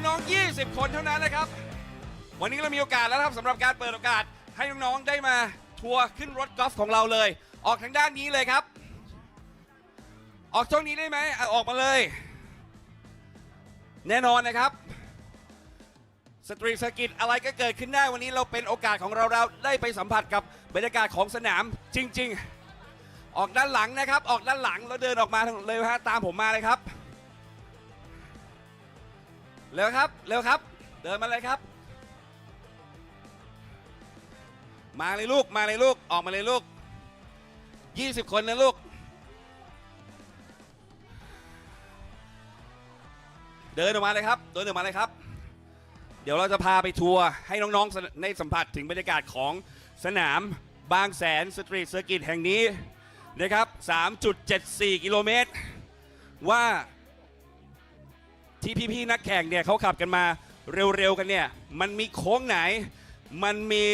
น้องๆ20 คนเท่านั้นนะครับวันนี้เรามีโอกาสแล้วครับสำหรับการเปิดโอกาสให้น้องๆได้มาทัวร์ขึ้นรถกอล์ฟของเราเลยออกทางด้านนี้เลยครับออกช่องนี้ได้ไหมออกมาเลยแน่นอนนะครับสตรีทเซอร์กิตอะไรก็เกิดขึ้นได้วันนี้เราเป็นโอกาสของเราได้ไปสัมผัสกับบรรยากาศของสนามจริงๆออกด้านหลังนะครับออกด้านหลังแล้วเดินออกมาเลยฮะตามผมมาเลยครับเร็วครับเดินมาเลยครับ มาเลยลูกมาเลยลูกออกมาเลยลูก20 คนนะลูกเดินออกมาเลยครับเดินออกมาเลยครับเดี๋ยวเราจะพาไปทัวร์ให้น้องๆได้สัมผัสถึงบรรยากาศของสนามบางแสนสตรีทเซอร์กิตแห่งนี้นะครับ 3.74 กิโลเมตรว่าที่พี่ๆนักแข่งเนี่ยเขาขับกันมาเร็วๆกันเนี่ยมันมีโค้งไหนมันมี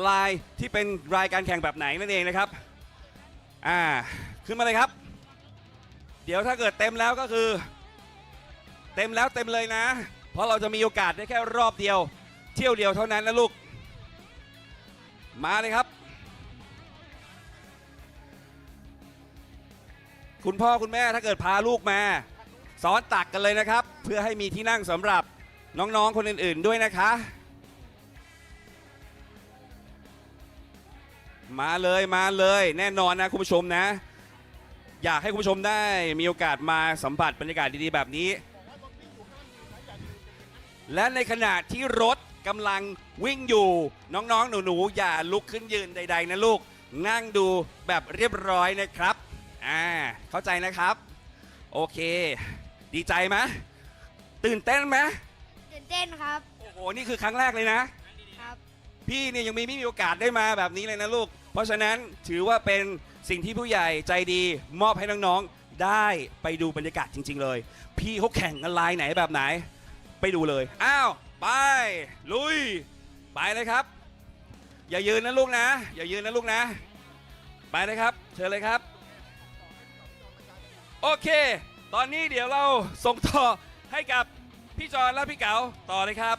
ลายที่เป็นรายการแข่งแบบไหนนั่นเองนะครับขึ้นมาเลยครับเดี๋ยวถ้าเกิดเต็มแล้วก็คือเต็มแล้วเต็มเลยนะเพราะเราจะมีโอกาสได้แค่รอบเดียวเที่ยวเดียวเท่านั้นนะลูกมาเลยครับคุณพ่อคุณแม่ถ้าเกิดพาลูกมาซ้อนตักกันเลยนะครับเพื่อให้มีที่นั่งสำหรับน้องๆคนอื่นๆด้วยนะคะมาเลยมาเลยแน่นอนนะคุณผู้ชมนะอยากให้คุณผู้ชมได้มีโอกาสมาสัมผัสบรรยากาศดีๆแบบนี้และในขณะที่รถกำลังวิ่งอยู่น้องๆหนูๆอย่าลุกขึ้นยืนใดๆนะลูกนั่งดูแบบเรียบร้อยนะครับเข้าใจนะครับโอเคดีใจไหมตื่นเต้นไหมตื่นเต้นครับโอ้โหนี่คือครั้งแรกเลยนะครับพี่เนี่ยยังไม่มีโอกาสได้มาแบบนี้เลยนะลูกเพราะฉะนั้นถือว่าเป็นสิ่งที่ผู้ใหญ่ใจดีมอบให้น้องๆได้ไปดูบรรยากาศจริงๆเลยพี่เขาแข่งกันลายไหนแบบไหนไปดูเลยอ้าวไปลุยไปเลยครับอย่ายืนนะลูกนะอย่ายืนนะลูกนะไปเลยครับเชิญเลยครับโอเคตอนนี้เดี๋ยวเราส่งต่อให้กับพี่จอนและพี่เก๋าต่อเลยครับ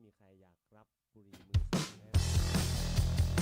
มีใครอยากรับบุหรี่มือสองแน่นอน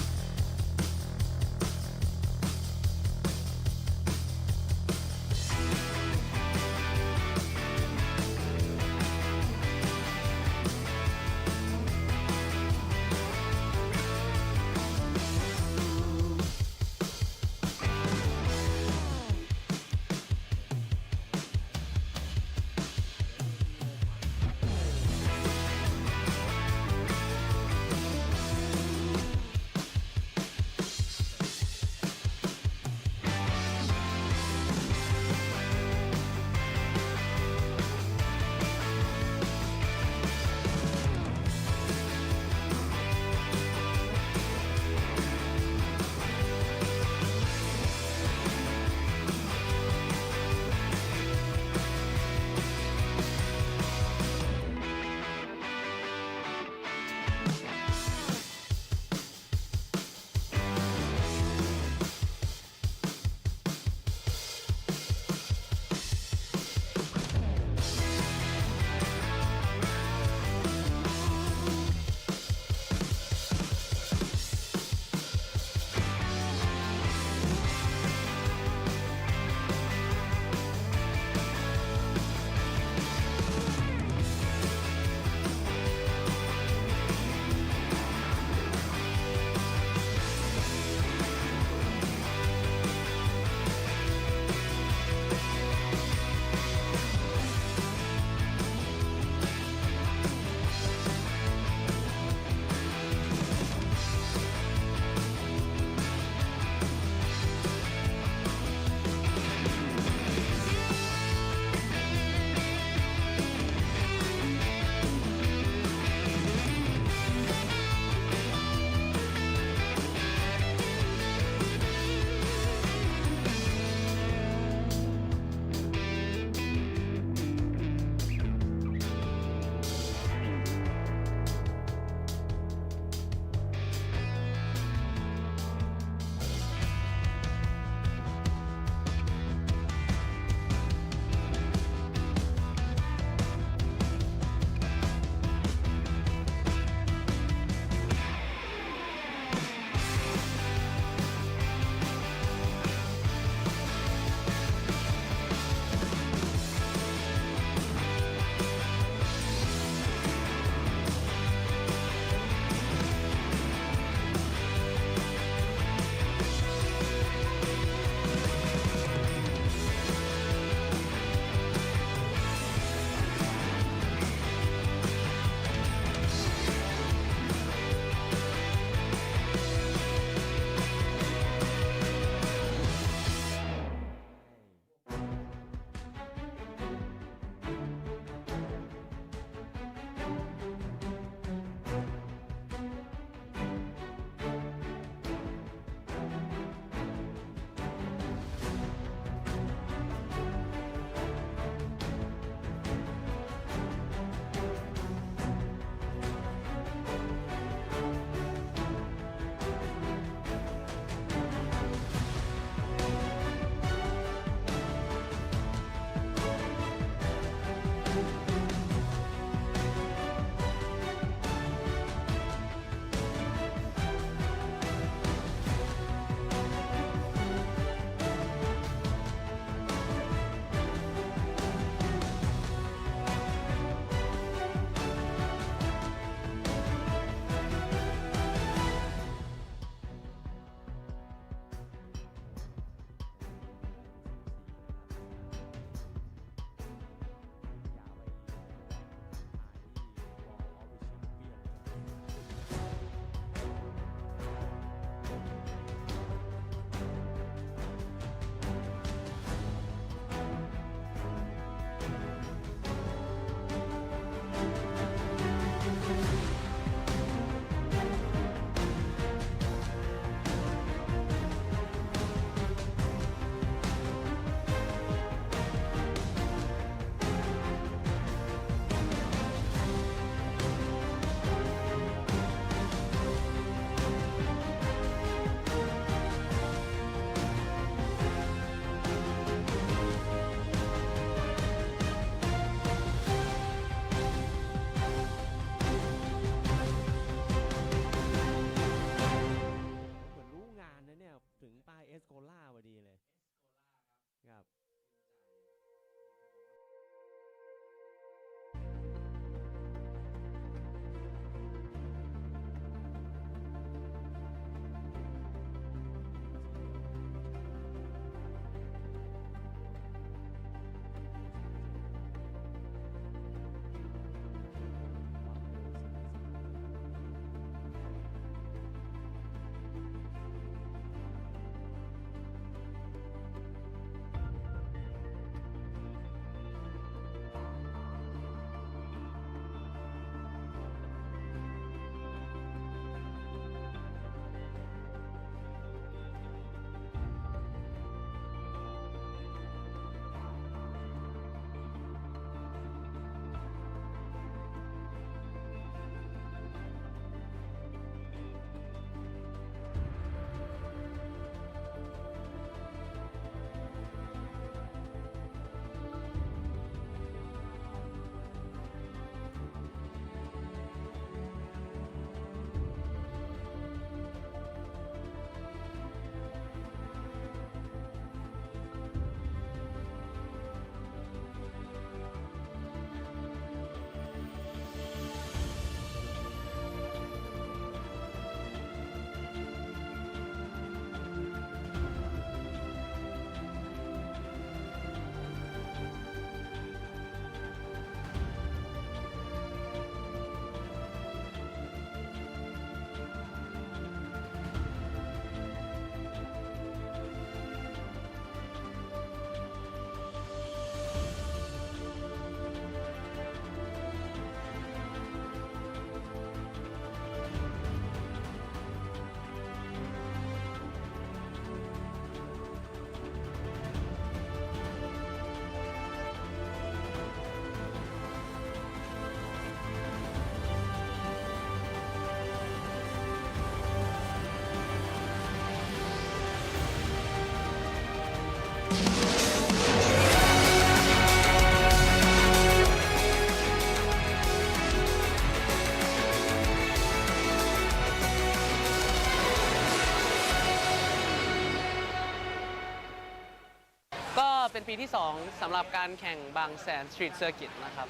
ก็เป็นปีที่ 2สำหรับการแข่งบางแสนสตรีทเซอร์กิตนะครับ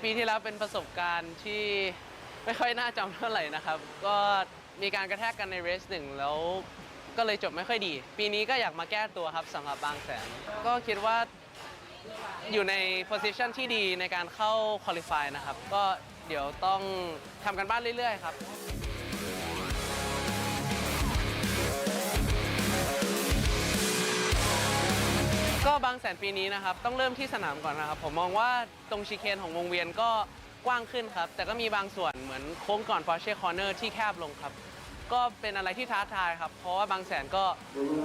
ปีที่แล้วเป็นประสบการณ์ที่ไม่ค่อยน่าจำเท่าไหร่นะครับก็มีการกระแทกกันในเรส1แล้วก็เลยจบไม่ค่อยดีปีนี้ก็อยากมาแก้ตัวครับสำหรับบางแสนก็คิดว่าอยู่ในโพสิชันที่ดีในการเข้าควอลิฟายนะครับก็เดี๋ยวต้องทำกันบ้านเรื่อยๆครับก็บางแสนปีนี้นะครับต้องเริ่มที่สนามก่อนนะครับผมมองว่าตรงชิเคนของวงเวียนก็กว้างขึ้นครับแต่ก็มีบางส่วนเหมือนโค้งก่อน Porsche Corner ที่แคบลงครับก็เป็นอะไรที่ท้าทายครับเพราะว่าบางแสนก็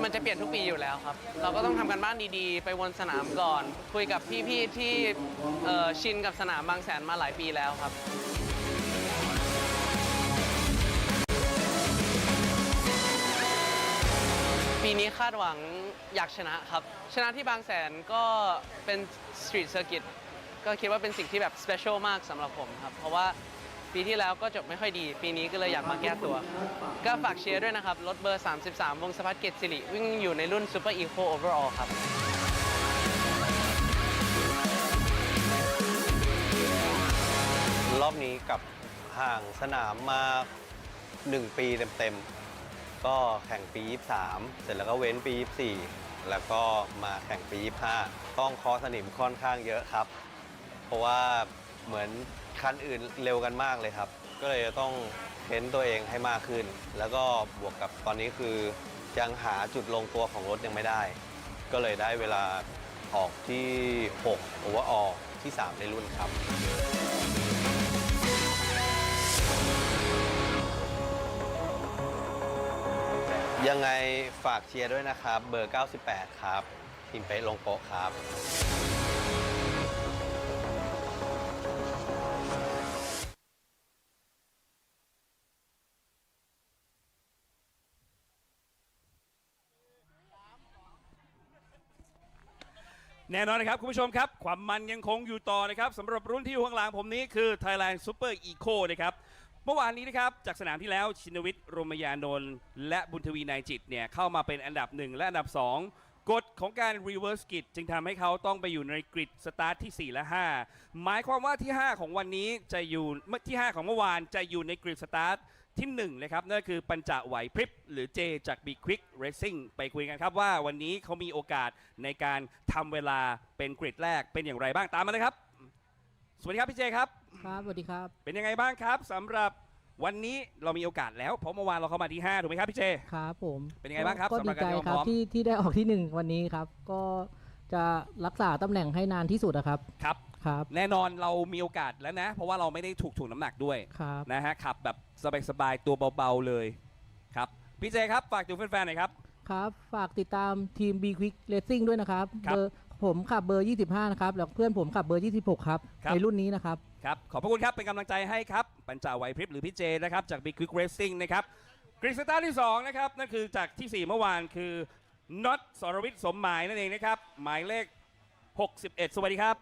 มันจะเปลี่ยนทุกปีอยู่แล้วครับเราก็ต้องทำกันบ้านดีๆไปวนสนามก่อนคุยกับพี่ๆที่ชินกับสนามบางแสนมาหลายปีแล้วครับปีนี้คาดหวังอยากชนะครับชนะที่บางแสนก็เป็นสตรีทเซอร์กิตก็คิดว่าเป็นสิ่งที่แบบสเปเชียลมากสำหรับผมครับเพราะว่าปีที่แล้วก็จบไม่ค่อยดีปีนี้ก็เลยอยากมาแก้ตัวก็ฝากเชียร์ด้วยนะครับรถเบอร์ 33 วงสภัทรเกตสิริวิ่งอยู่ในรุ่น Super Eco Overall ครับรอบนี้กับห่างสนามมา1 ปีเต็มๆก็แข่งปี 23 เสร็จแล้วก็เว้นปี 24 แล้วก็มาแข่งปี 25 ต้องเคาะสนิมค่อนข้างเยอะครับเพราะว่าเหมือนคันอื่นเร็วกันมากเลยครับก็เลยจะต้องเพ้นตัวเองให้มากขึ้นแล้วก็บวกกับตอนนี้คือยังหาจุดลงตัวของรถยังไม่ได้ก็เลยได้เวลาออกที่6หรือว่าออกที่ 3 ในรุ่นครับยังไงฝากเชียร์ด้วยนะครับเบอร์ 98 ครับทีมเป๊ะลงโป๊ะครับแน่นอนนะครับคุณผู้ชมครับความมันยังคงอยู่ต่อนะครับสำหรับรุ่นที่อยู่ข้างหลังผมนี้คือ Thailand Super Eco นะครับเมื่อวานนี้นะครับจากสนามที่แล้วชินวิทย์รมยานนท์และบุญทวีนายจิตเนี่ยเข้ามาเป็นอันดับ1และอันดับ2กฎของการ reverse grid จึงทำให้เขาต้องไปอยู่ในกริดสตาร์ทที่4และ5หมายความว่าที่5ของวันนี้จะอยู่ที่5ของเมื่อวานจะอยู่ในกริดสตาร์ทที่1นะครับนั่นคือปัญจไหวพริบหรือเจจาก Big Quick Racing ไปคุยกันครับว่าวันนี้เขามีโอกาสในการทำเวลาเป็นกริดแรกเป็นอย่างไรบ้างตามมาเลยครับสวัสดีครับพี่เจครับครับสวัสดีครับเป็นยังไงบ้างครับสำหรับวันนี้เรามีโอกาสแล้วเพราะเมื่อวานเราเข้ามาที่5ถูกไหมครับพี่เจครับผมเป็นยังไงบ้างครับก็ดีใจครับที่ได้ออกที่1วันนี้ครับก็จะรักษาตำแหน่งให้นานที่สุดนะครับครับแน่นอนเรามีโอกาสแล้วนะเพราะว่าเราไม่ได้ถูกถ่วงน้ำหนักด้วยนะฮะขับแบบสบายๆตัวเบาๆเลยครับพี่เจครับฝากถึงแฟนๆหน่อยครับครับฝากติดตามทีม B Quick Racing ด้วยนะครับผมขับเบอร์25นะครับแล้วเพื่อนผมขับเบอร์26ครับในรุ่นนี้นะครับครับขอบพระคุณครับเป็นกำลังใจให้ครับปัญจไหวพริบหรือพี่เจนะครับจาก Big Quick Racing นะครับกริดสตาร์ทที่2นะครับนั่นคือจากที่4เมื่อวานคือน็อตสรวิทย์สมหมายนั่นเองนะครับหมายเลข61สวัสดีครับ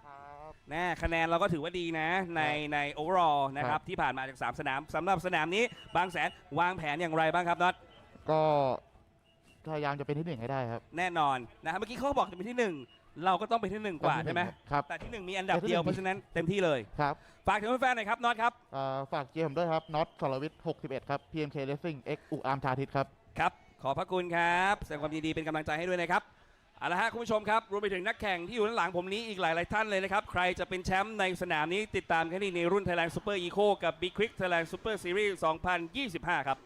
คะแนนเราก็ถือว่าดีนะใน overall นะครับที่ผ่านมาจาก3สนามสำหรับสนามนี้บางแสนวางแผนอย่างไรบ้างครับน็อตก็พยายามจะเป็นที่1ให้ได้ครับแน่นอนนะครับเมื่อกี้เขาบอกจะเป็นที่1เราก็ต้องเป็นที่1กว่าใช่ไหมครับแต่ที่1มีอันดับเดียวเพราะฉะนั้นเต็มที่เลยครับฝากถึงแฟนๆหน่อยครับน็อตครับฝากเชียร์ผมด้วยครับน็อตสรวิทย์61ครับ PMK Racing X อุอาร์มชาทิตครับครับขอบพระคุณครับแสดงความยินดีเป็นกำลังใจให้ด้วยนะครับเอาละฮะคุณผู้ชมครับรวมไปถึงนักแข่งที่อยู่ด้านหลังผมนี้อีกหลายๆท่านเลยนะครับใครจะเป็นแชมป์ในสนามนี้ติดตามแค่นี้ในรุ่น Thailand Super Eco กับ Big Quick Thailand Super Series 2025 ครับ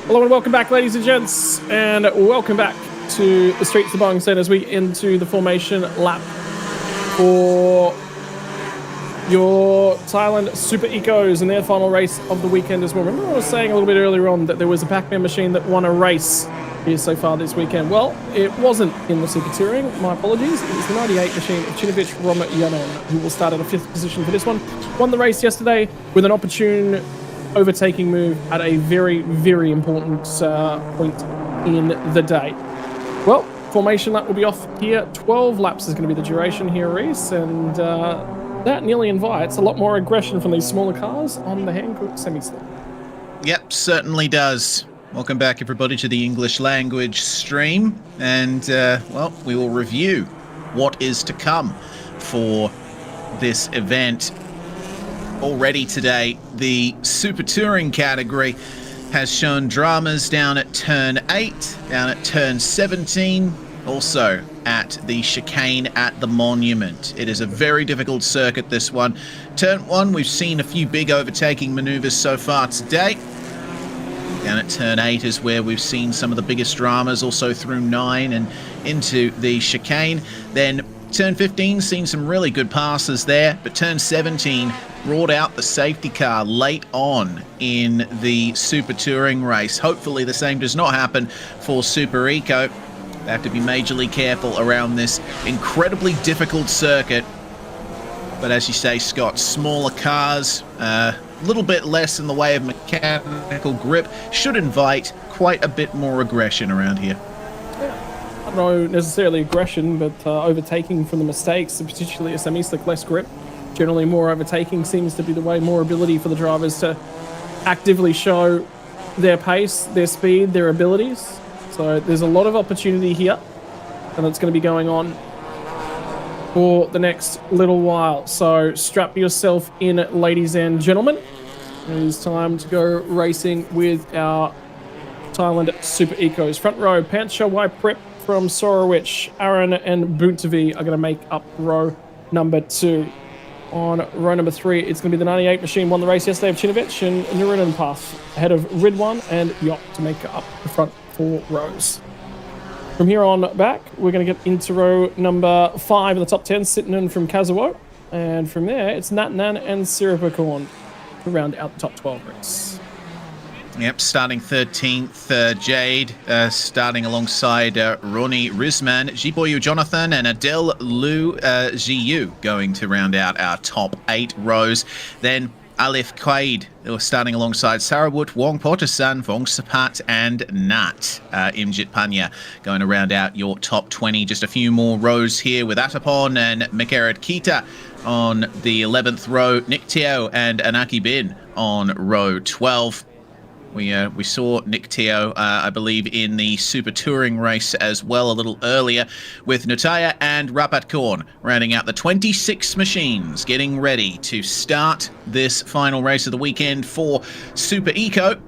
Hello and welcome back, ladies and gents, and welcome back to the streets of Bangsaen as we into the formation lap for your Thailand Super Ecos and their final race of the weekend as well. Remember I was saying a little bit earlier on that there was a Pac-Man machine that won a race here so far this weekend. Well, it wasn't in the Super Touring, my apologies. It was the 98 machine of Chinovich Romayanen, who will start at a 5th position for this one. Won the race yesterday with an opportune overtaking move at a very, very important point in the day. Well, formation lap will be off here. 12 laps is going to be the duration here, Reese, and that nearly invites a lot more aggression from these smaller cars on the Hankook semi-slip. Yep, certainly does. Welcome back, everybody, to the English language stream, and well, we will review what is to come for this event. Already today, the Super Touring category has shown dramas down at turn 8, down at turn 17, also at the chicane at the Monument. It is a very difficult circuit, this one. Turn 1, we've seen a few big overtaking maneuvers so far today. Down at turn 8 is where we've seen some of the biggest dramas, also through 9 and into the chicane. Then turn 15, seen some really good passes there, but turn 17 brought out the safety car late on in the Super Touring race. Hopefully the same does not happen for Super Eco. They have to be majorly careful around this incredibly difficult circuit. But as you say, Scott, smaller cars, a little bit less in the way of mechanical grip, should invite quite a bit more aggression around here. I don't know necessarily aggression, but overtaking from the mistakes, particularly a semi-slick, less grip. Generally more overtaking seems to be the way, more ability for the drivers to actively show their pace, their speed, their abilities. So there's a lot of opportunity here, and it's going to be going on for the next little while. So strap yourself in, ladies and gentlemen. It is time to go racing with our Thailand Super Ecos. Front row, Pancha Y Prep from Sorowich, Aaron and Buntavi are going to make up row number 2. On row number 3, it's going to be the 98 machine, won the race yesterday of Chinovich and Nurunen Path, ahead of Ridwan and Yop to make up the front 4 rows. From here on back, we're going to get into row number 5 in the top 10, Sittinen from Kazuo. And from there, it's Natnan and Siripakorn to round out the top 12 race. Yep, starting 13th, Jade, starting alongside Ronnie Rizman, Jiboyu Jonathan, and Adele Lu Jiyu going to round out our top 8 rows. Then Alif Qaid, starting alongside Sarawut, Wong Potasan, Vong Sapat, and Nat Imjit Panya going to round out your top 20. Just a few more rows here with Atapon and Mekared Kita on the 11th row, Nick Teo and Anaki Bin on row 12. We saw Nick Teo, I believe, in the Super Touring race as well a little earlier, with Nutaya and Rapatkorn rounding out the 26 machines, getting ready to start this final race of the weekend for Super Eco.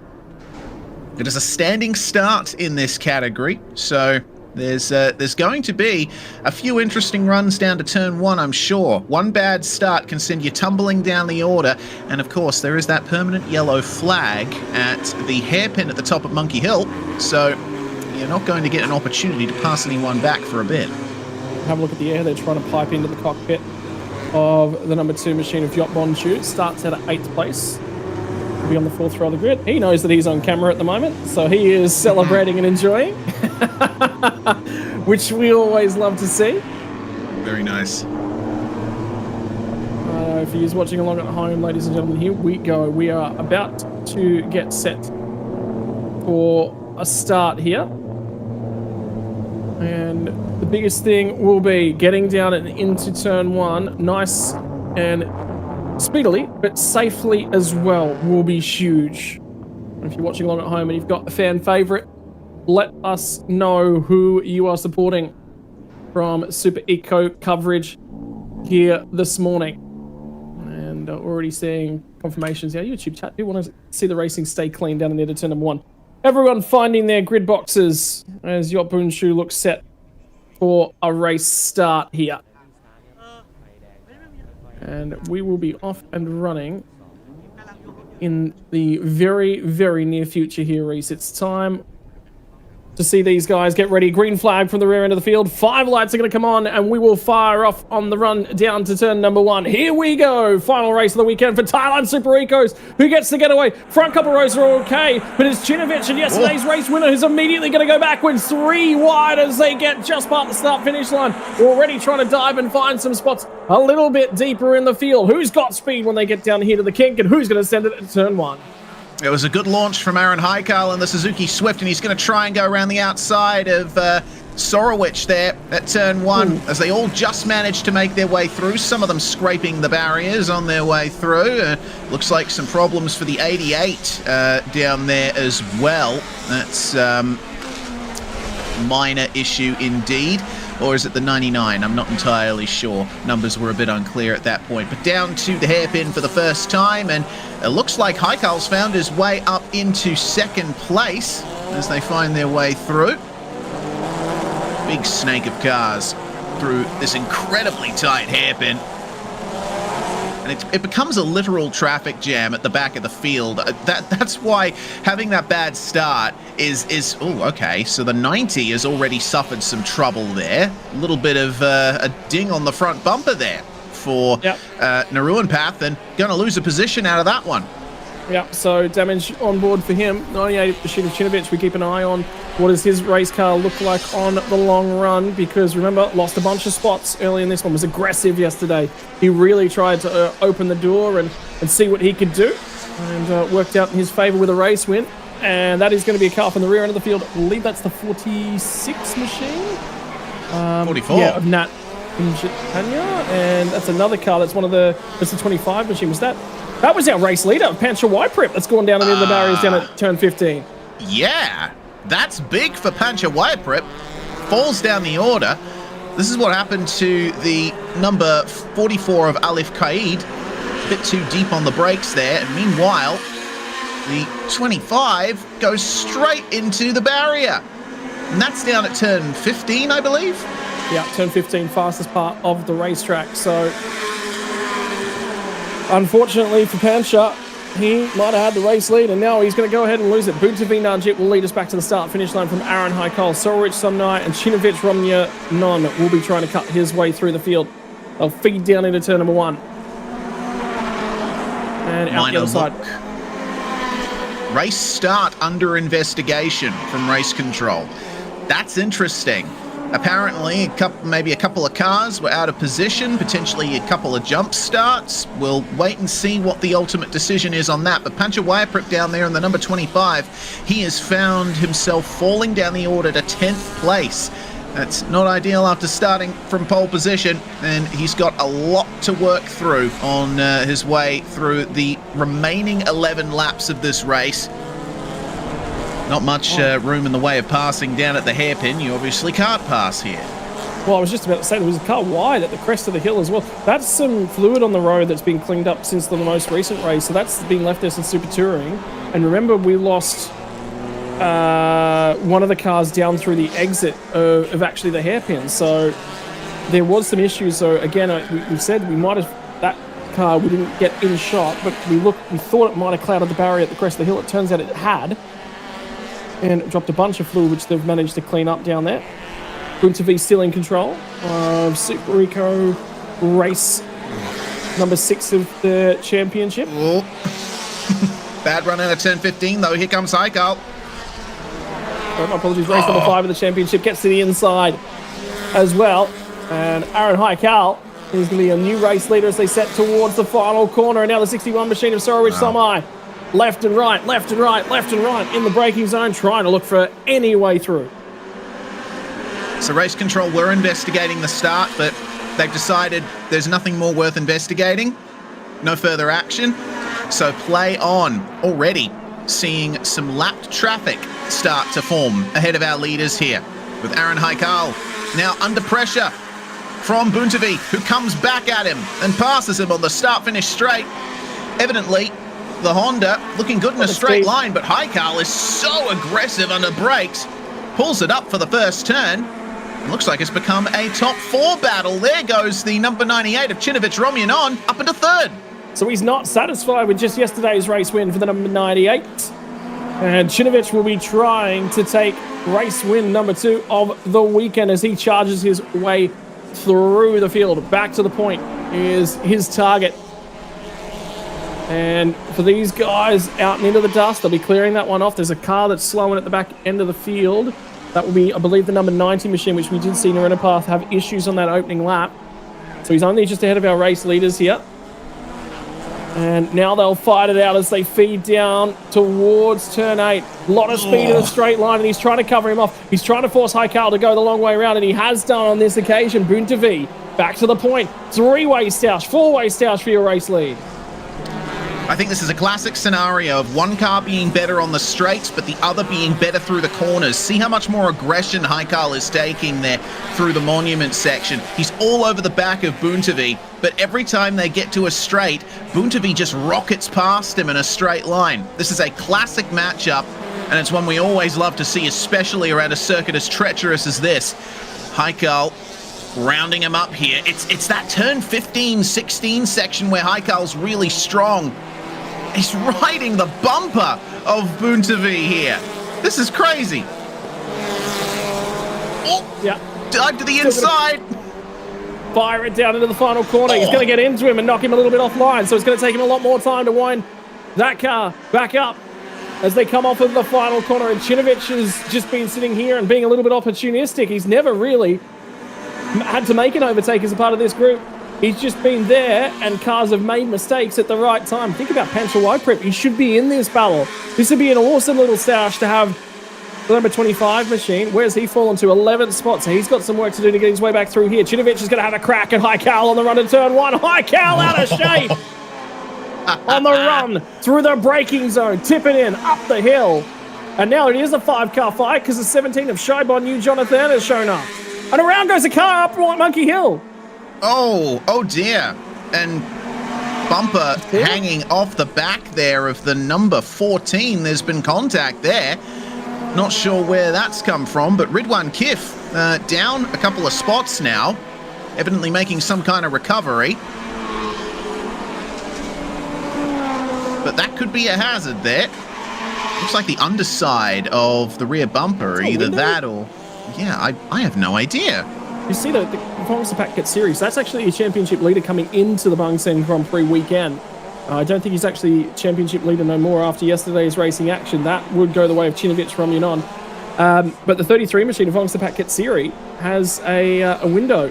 It is a standing start in this category, so there's going to be a few interesting runs down to turn 1, I'm sure. One bad start can send you tumbling down the order, and of course there is that permanent yellow flag at the hairpin at the top of Monkey Hill, so you're not going to get an opportunity to pass anyone back for a bit. Have a look at the air. They're trying to pipe into the cockpit of the number 2 machine of Yop Bonchu. Starts at 8th place. Be on the 4th row of the grid. He knows that he's on camera at the moment, so he is celebrating and enjoying, which we always love to see. Very nice. For you watching along at home, ladies and gentlemen, here we go. We are about to get set for a start here. And the biggest thing will be getting down and into turn 1, nice and speedily, but safely as well, will be huge. If you're watching along at home and you've got a fan favorite, let us know who you are supporting from Super Eco coverage here this morning. And already seeing confirmations in our YouTube chat. Do want to see the racing stay clean down in there to turn number 1. Everyone finding their grid boxes as Yotbunshu looks set for a race start here. And we will be off and running in the very, very near future here, Reese. It's time to see these guys get ready. Green flag from the rear end of the field. 5 lights are going to come on, and we will fire off on the run down to turn number 1. Here we go. Final race of the weekend for Thailand Super Ecos. Who gets the getaway? Front couple rows are okay, but it's Chinovich and yesterday's race winner who's immediately going to go backwards. 3 wide as they get just past the start-finish line. Already trying to dive and find some spots a little bit deeper in the field. Who's got speed when they get down here to the kink, and who's going to send it to turn 1? It was a good launch from Aaron Heikal and the Suzuki Swift, and he's going to try and go around the outside of Sorowich there at turn 1, as they all just managed to make their way through, some of them scraping the barriers on their way through. Looks like some problems for the 88 down there as well. That's minor issue indeed. Or is it the 99? I'm not entirely sure. Numbers were a bit unclear at that point. But down to the hairpin for the first time, and it looks like Heikal's found his way up into second place as they find their way through. Big snake of cars through this incredibly tight hairpin. And it becomes a literal traffic jam at the back of the field. That's why having that bad start is oh, okay. So the 90 has already suffered some trouble there. A little bit of a ding on the front bumper there for Naruanpath, and going to lose a position out of that one. Yeah, so damage on board for him. 98 for Chinovich. We keep an eye on what does his race car look like on the long run, because remember, lost a bunch of spots early in this one. Was aggressive yesterday. He really tried to open the door and see what he could do, and worked out in his favor with a race win. And that is going to be a car from the rear end of the field. I believe that's the 46 machine. 44. Yeah, of Nat Tanya, and that's another car. That's that's the 25 machine. That was our race leader, Pancha Wyprip. That's gone down into the barriers down at turn 15. Yeah, that's big for Pancha Wyprip. Falls down the order. This is what happened to the number 44 of Alif Qaid. A bit too deep on the brakes there. And meanwhile, the 25 goes straight into the barrier. And that's down at turn 15, I believe. Yeah, turn 15, fastest part of the racetrack. So unfortunately for Pancha, he might have had the race lead, and now he's going to go ahead and lose it. Buntavi Najit will lead us back to the start-finish line from Aaron Haikal. Sorowich Sumnai and Chinovich Romnya Non will be trying to cut his way through the field. They'll feed down into turn number 1. And out the other side. Race start under investigation from race control. That's interesting. Apparently, maybe a couple of cars were out of position, potentially a couple of jump starts. We'll wait and see what the ultimate decision is on that. But Pancha Wyprip down there in the number 25, he has found himself falling down the order to 10th place. That's not ideal after starting from pole position, and he's got a lot to work through on his way through the remaining 11 laps of this race. Not much room in the way of passing down at the hairpin. You obviously can't pass here. Well, I was just about to say, there was a car wide at the crest of the hill as well. That's some fluid on the road that's been cleaned up since the most recent race, so that's been left there since Super Touring. And remember, we lost one of the cars down through the exit of actually the hairpin, so there was some issues. So again, we said we might have, that car, we didn't get in shot, but we thought it might have clouded the barrier at the crest of the hill. It turns out it had, and it dropped a bunch of fluid, which they've managed to clean up down there. Buntavi still in control of Super Eco race number 6 of the championship. Oh. Bad run out of turn 15, though. Here comes Haikal. My apologies. Race number 5 of the championship gets to the inside as well. And Aaron Haikal is going to be a new race leader as they set towards the final corner. And now the 61 machine of Sorowich Samai. Left and right, left and right, left and right in the braking zone, trying to look for any way through. So race control were investigating the start, but they've decided there's nothing more worth investigating. No further action. So play on. Already seeing some lapped traffic start to form ahead of our leaders here, with Aaron Haikal now under pressure from Buntavi, who comes back at him and passes him on the start-finish straight. Evidently, the Honda looking good in a straight line, but Haikal is so aggressive under brakes, pulls it up for the first turn. It looks like it's become a top 4 battle. There goes the number 98 of Chinovic Romyanon up into third. So he's not satisfied with just yesterday's race win for the number 98. And Chinovic will be trying to take race win number 2 of the weekend as he charges his way through the field. Back to the point is his target. And for these guys out and into the dust, they'll be clearing that one off. There's a car that's slowing at the back end of the field. That will be, I believe, the number 90 machine, which we did see Narita Path have issues on that opening lap. So he's only just ahead of our race leaders here. And now they'll fight it out as they feed down towards turn 8. A lot of speed in a straight line, and he's trying to cover him off. He's trying to force Haikal to go the long way around, and he has done on this occasion. Buntavi, back to the point. 3-way stoush, 4-way stoush for your race lead. I think this is a classic scenario of one car being better on the straights, but the other being better through the corners. See how much more aggression Haikal is taking there through the monument section. He's all over the back of Buntavi, but every time they get to a straight, Buntavi just rockets past him in a straight line. This is a classic matchup, and it's one we always love to see, especially around a circuit as treacherous as this. Haikal rounding him up here. It's that turn 15, 16 section where Haikal's really strong. He's riding the bumper of Buntavi here. This is crazy. Oh, yeah. Dive to the inside. Fire it down into the final corner. He's going to get into him and knock him a little bit offline. So it's going to take him a lot more time to wind that car back up as they come off of the final corner. And Chinovic has just been sitting here and being a little bit opportunistic. He's never really had to make an overtake as a part of this group. He's just been there, and cars have made mistakes at the right time. Think about Pancho Wyprip. He should be in this battle. This would be an awesome little stoush to have the number 25 machine. Where's he fallen to? 11th spot, so he's got some work to do to get his way back through here. Chinovic is going to have a crack at Haikal on the run to turn 1. Haikal out of shape on the run through the braking zone, tipping in up the hill. And now it is a 5-car fight because the 17 of Shibon New Jonathan has shown up. And around goes a car up Monkey Hill. Oh dear. And bumper hanging off the back there of the number 14. There's been contact there. Not sure where that's come from, but Ridwan Kif down a couple of spots now, evidently making some kind of recovery. But that could be a hazard there. Looks like the underside of the rear bumper, either that or... Yeah, I have no idea. You see the Bangsaen Packet Series, that's actually a championship leader coming into the Bangsaen Grand Prix weekend. I don't think he's actually championship leader no more after yesterday's racing action. That would go the way of Chinovic Romyanon. But the 33 machine of Bangsaen Packet Series has a window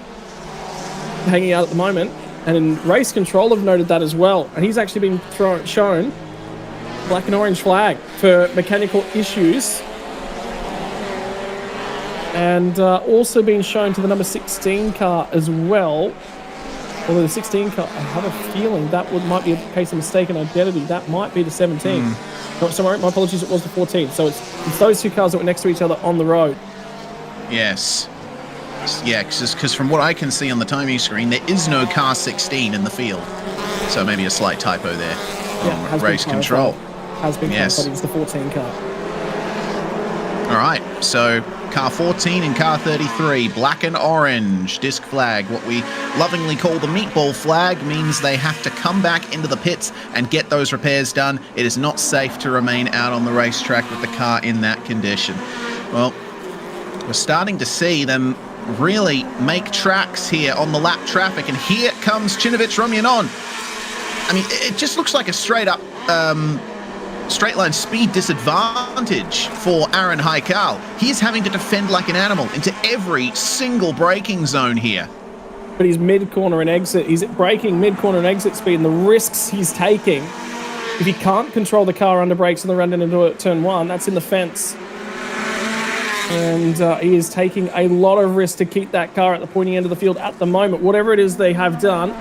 hanging out at the moment, and in race control have noted that as well. And he's actually been shown black and orange flag for mechanical issues. And also being shown to the number 16 car as well. Although the 16 car, I have a feeling that might be a case of mistaken identity. That might be the 17. No, sorry, my apologies, it was the 14. So it's those two cars that were next to each other on the road. Yes. Yeah, because from what I can see on the timing screen, there is no car 16 in the field. So maybe a slight typo there on race control. Has been clarified, it's the 14 car. All right, so car 14 and car 33, black and orange disc flag, what we lovingly call the meatball flag, means they have to come back into the pits and get those repairs done. It is not safe to remain out on the racetrack with the car in that condition. Well, we're starting to see them really make tracks here on the lap traffic, and here comes Chinovic Romyanon. I mean, it just looks like a straight up straight line speed disadvantage for Aaron Haikal. He is having to defend like an animal into every single braking zone here. But he's mid-corner and exit. He's braking mid-corner and exit speed, and the risks he's taking, if he can't control the car under brakes and the run into turn 1, that's in the fence. And he is taking a lot of risk to keep that car at the pointy end of the field at the moment. Whatever it is they have done.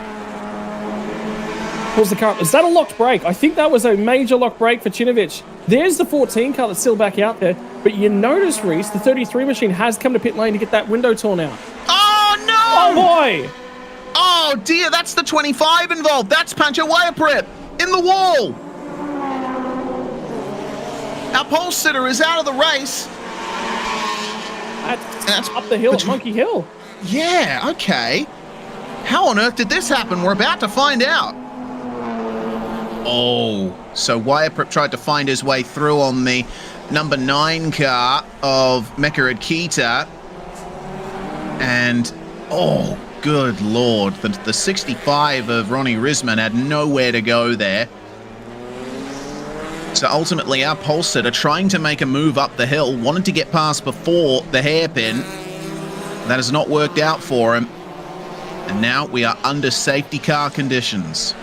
Pulls the car up. Is that a locked brake? I think that was a major locked brake for Cinovic. There's the 14 car that's still back out there. But you notice, Reese, the 33 machine has come to pit lane to get that window torn out. Oh, no! Oh, boy! Oh, dear, that's the 25 involved. That's Pancho Wayaprip in the wall. Our pole sitter is out of the race. That's up the hill at Monkey Hill. Yeah, okay. How on earth did this happen? We're about to find out. Oh, so Wayaprip tried to find his way through on the number 9 car of Mekared Kita. And, oh, good lord. The 65 of Ronnie Risman had nowhere to go there. So ultimately, our pole sitter trying to make a move up the hill, wanted to get past before the hairpin. That has not worked out for him. And now we are under safety car conditions.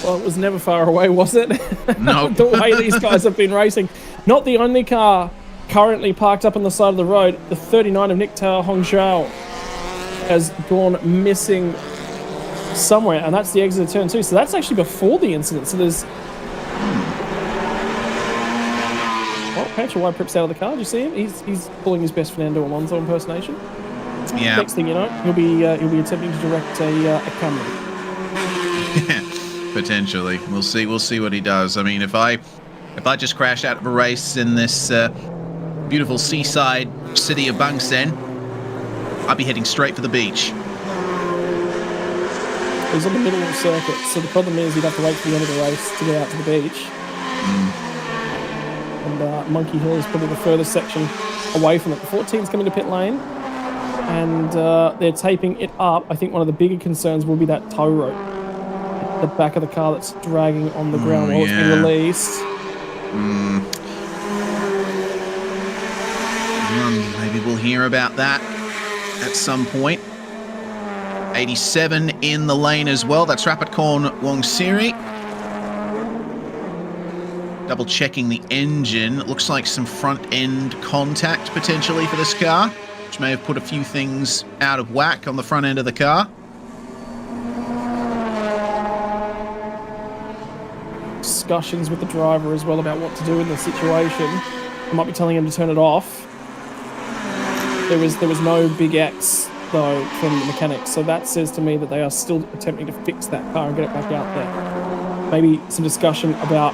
Well, it was never far away, was it? No. The way these guys have been racing. Not the only car currently parked up on the side of the road. The 39 of Nick Tao Hongzhou has gone missing somewhere, and that's the exit of turn 2. So that's actually before the incident. So there's... Well, Pancho Wayaprip's out of the car. Did you see him? He's pulling his best Fernando Alonso impersonation. Yeah. Next thing you know, he'll be attempting to direct a camera. Potentially. We'll see what he does. I mean, if I just crash out of a race in this beautiful seaside city of Bangsaen, I'd be heading straight for the beach. He's in the middle of the circuit, so the problem is you'd have to wait for the end of the race to get out to the beach. And Monkey Hill is probably the furthest section away from it. The 14's coming to pit lane, and they're taping it up. I think one of the bigger concerns will be that tow rope. The back of the car that's dragging on the ground while it's being released. Maybe we'll hear about that at some point. 87 in the lane as well. That's Rapidcorn Wongsiri. Double checking the engine. It looks like some front end contact potentially for this car, which may have put a few things out of whack on the front end of the car. Discussions with the driver as well about what to do in the situation. I might be telling him to turn it off. There was no big X though from the mechanics, so that says to me that they are still attempting to fix that car and get it back out there. Maybe some discussion about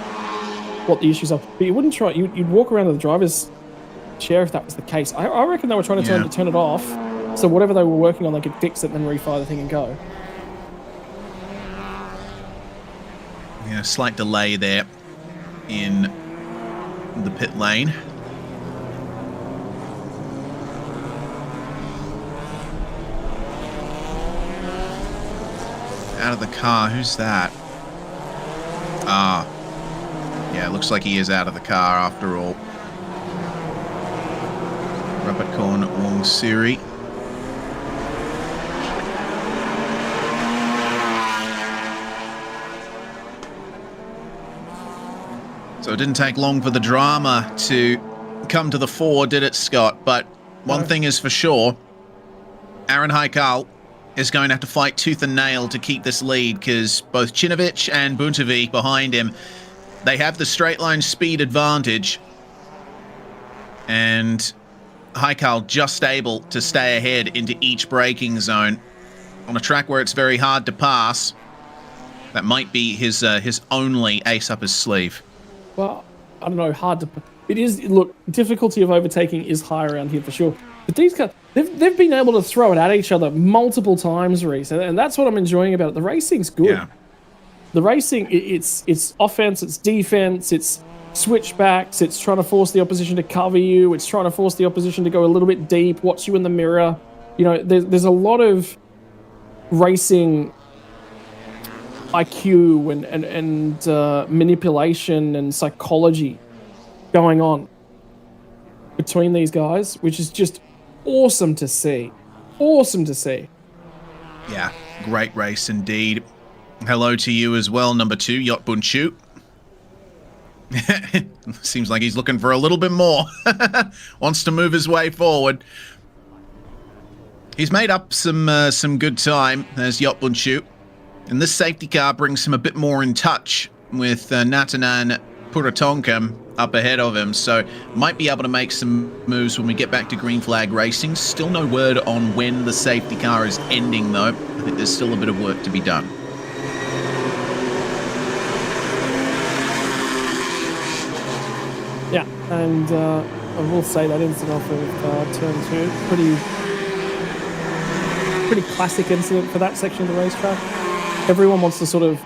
what the issues are. But you wouldn't try. You'd walk around to the driver's chair if that was the case. I reckon they were trying to turn it off, so whatever they were working on, they could fix it and then refire the thing and go. Yeah, slight delay there in the pit lane. Out of the car, who's that? Ah, yeah, looks like he is out of the car after all. Rapidcorn Wongsiri. So it didn't take long for the drama to come to the fore, did it, Scott? But one thing is for sure, Aaron Haikal is going to have to fight tooth and nail to keep this lead, because both Cinovic and Buntavi behind him, they have the straight line speed advantage. And Haikal just able to stay ahead into each braking zone on a track where it's very hard to pass. That might be his only ace up his sleeve. Well, I don't know, hard to... It is, look, difficulty of overtaking is high around here for sure. But these guys, they've been able to throw it at each other multiple times, Reese, and that's what I'm enjoying about it. The racing's good. Yeah. The racing, it's offense, it's defense, it's switchbacks, it's trying to force the opposition to cover you, it's trying to force the opposition to go a little bit deep, watch you in the mirror. You know, there's a lot of racing IQ and manipulation and psychology going on between these guys, which is just awesome to see. Awesome to see. Yeah, great race indeed. Hello to you as well, number 2, Yacht Bunchu. Seems like he's looking for a little bit more. Wants to move his way forward. He's made up some good time. There's 6JUL25. And this safety car brings him a bit more in touch with Natanan Puratonkam up ahead of him, so might be able to make some moves when we get back to green flag racing. Still no word on when the safety car is ending, though. I think there's still a bit of work to be done. Yeah, and I will say that incident off of turn 2, pretty classic incident for that section of the racetrack. Everyone wants to sort of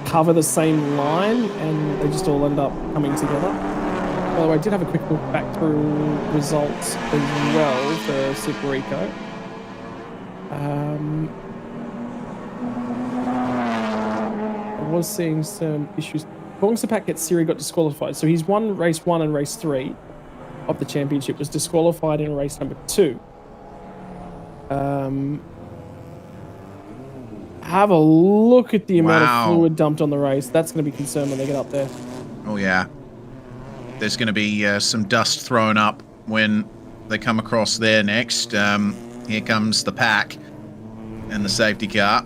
cover the same line, and they just all end up coming together. By the way, I did have a quick look back through results as well for Super Eco. I was seeing some issues. Bangsaen gets Siri got disqualified, so he's won race 1 and race 3 of the championship, was disqualified in race number 2. Have a look at the amount of fluid dumped on the race. That's going to be concerned when they get up there. Oh, yeah. There's going to be some dust thrown up when they come across there next. Here comes the pack and the safety car.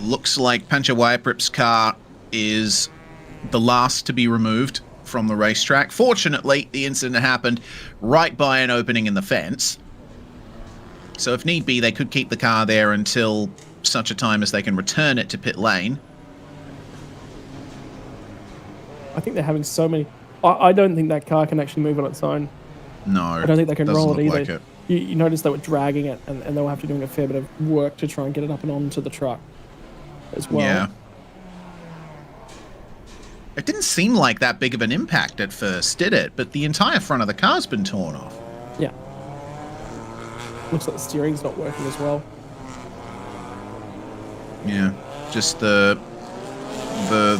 Looks like Panchawayaprip's car is the last to be removed from the racetrack. Fortunately, the incident happened right by an opening in the fence. So if need be, they could keep the car there until such a time as they can return it to pit lane. I think they're having so many... I don't think that car can actually move on its own. No, I don't think they can roll it either. Like it. You notice they were dragging it, and they'll have to do a fair bit of work to try and get it up and onto the truck as well. Yeah. It didn't seem like that big of an impact at first, did it? But the entire front of the car's been torn off. Yeah. Looks like the steering's not working as well. Yeah, just the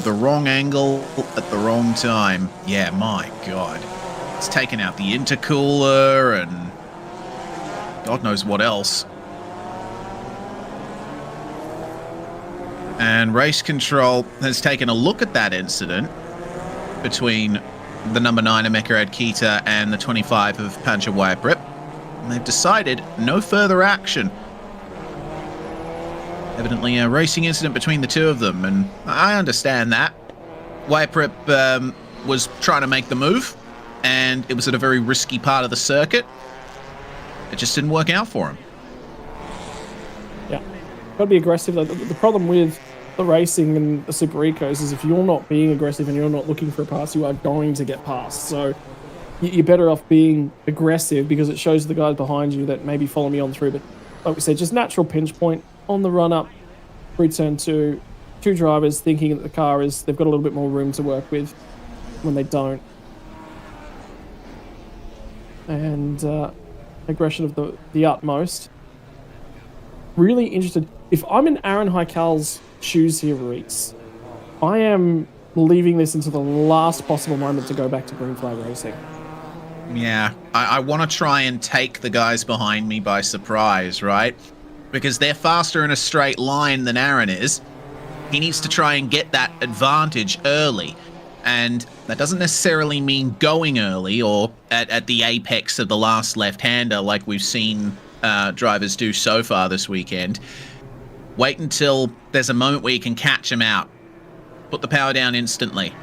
wrong angle at the wrong time. Yeah, my God. It's taken out the intercooler and God knows what else. And race control has taken a look at that incident between the number 9 of Mekarad Kita and the 25 of Panchawayaprip. And they've decided no further action. Evidently a racing incident between the two of them, and I understand that. Wayaprip was trying to make the move, and it was at a very risky part of the circuit. It just didn't work out for him. Yeah, got to be aggressive. The problem with the racing and the Super Ecos is if you're not being aggressive and you're not looking for a pass, you are going to get passed. So you're better off being aggressive because it shows the guys behind you that maybe follow me on through. But like we said, just natural pinch point on the run up through turn 2. Two drivers thinking that the car is, they've got a little bit more room to work with when they don't. And aggression of the utmost. Really interested. If I'm in Aaron Heikal's shoes here, Reese, I am leaving this until the last possible moment to go back to green flag racing. Yeah, I want to try and take the guys behind me by surprise, right? Because they're faster in a straight line than Aaron is. He needs to try and get that advantage early. And that doesn't necessarily mean going early or at the apex of the last left-hander like we've seen drivers do so far this weekend. Wait until there's a moment where you can catch him out. Put the power down instantly.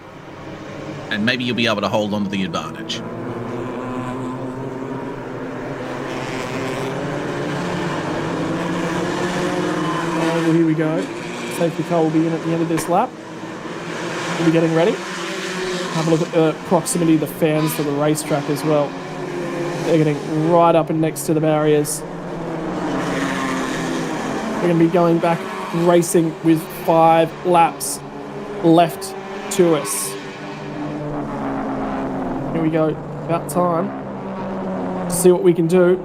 And maybe you'll be able to hold on to the advantage. Well, here we go. Safety car will be in at the end of this lap. We'll be getting ready. Have a look at the proximity of the fans to the racetrack as well. They're getting right up and next to the barriers. We're going to be going back racing with 5 laps left to us. Here we go. About time to see what we can do.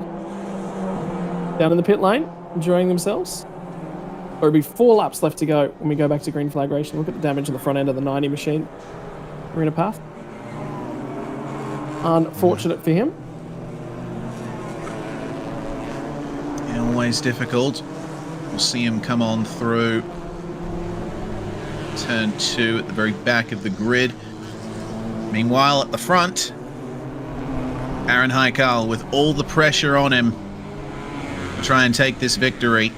Down in the pit lane, enjoying themselves. There'll be 4 laps left to go when we go back to green flag racing. Look at the damage on the front end of the 90 machine. Arena path. Unfortunate for him. Yeah, always difficult. We'll see him come on through Turn 2 at the very back of the grid. Meanwhile, at the front, Aaron Haikal with all the pressure on him to try and take this victory.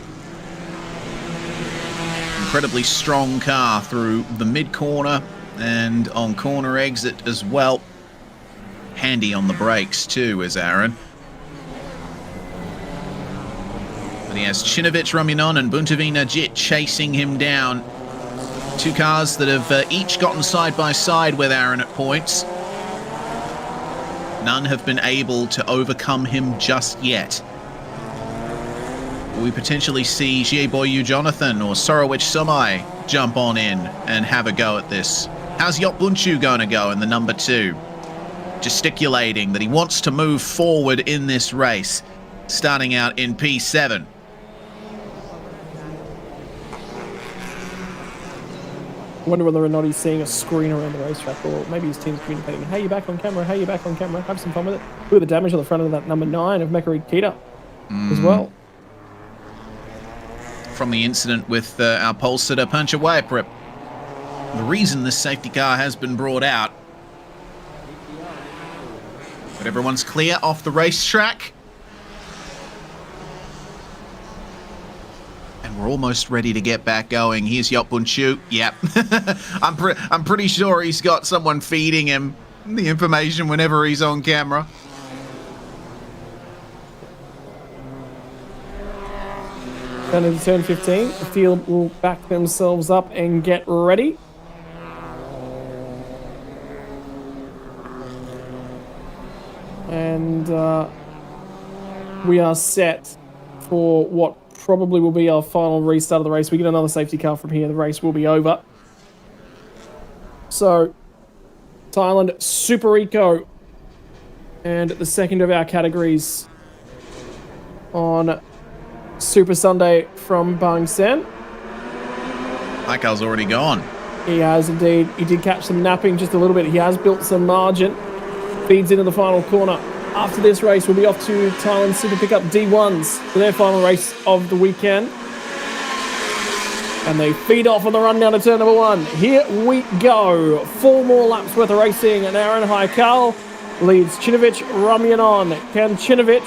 Incredibly strong car through the mid-corner and on corner exit as well. Handy on the brakes too, is Aaron. But he has Cinovic, Rominon and Buntavi Najit chasing him down. Two cars that have each gotten side by side with Aaron at points. None have been able to overcome him just yet. Will we potentially see JUL25 or JUL25 jump on in and have a go at this? How's Yotbunchu going to go in the number 2? Gesticulating that he wants to move forward in this race, starting out in P7. I wonder whether or not he's seeing a screen around the racetrack, or maybe his team's communicating, hey, you're back on camera, hey, you're back on camera, have some fun with it. Look at the damage on the front of that number 9 of Mekari Kita as well. From the incident with our pole sitter Pancha Wayaprip. The reason this safety car has been brought out. But everyone's clear off the racetrack. And we're almost ready to get back going. Here's Yotbunchu. Yep. I'm pretty sure he's got someone feeding him the information whenever he's on camera. Down into turn 15, the field will back themselves up and get ready. And we are set for what probably will be our final restart of the race. We get another safety car from here, the race will be over. So, Thailand Super Eco, and the second of our categories on Super Sunday from Bangsaen. Haikal's already gone. He has indeed. He did catch some napping just a little bit. He has built some margin. Feeds into the final corner. After this race, we'll be off to Thailand Super Pickup D1s for their final race of the weekend. And they feed off on the run down to turn number 1. Here we go. 4 more laps worth of racing, and Aaron Haikal leads Cinovic Ramyanon. Can Cinovic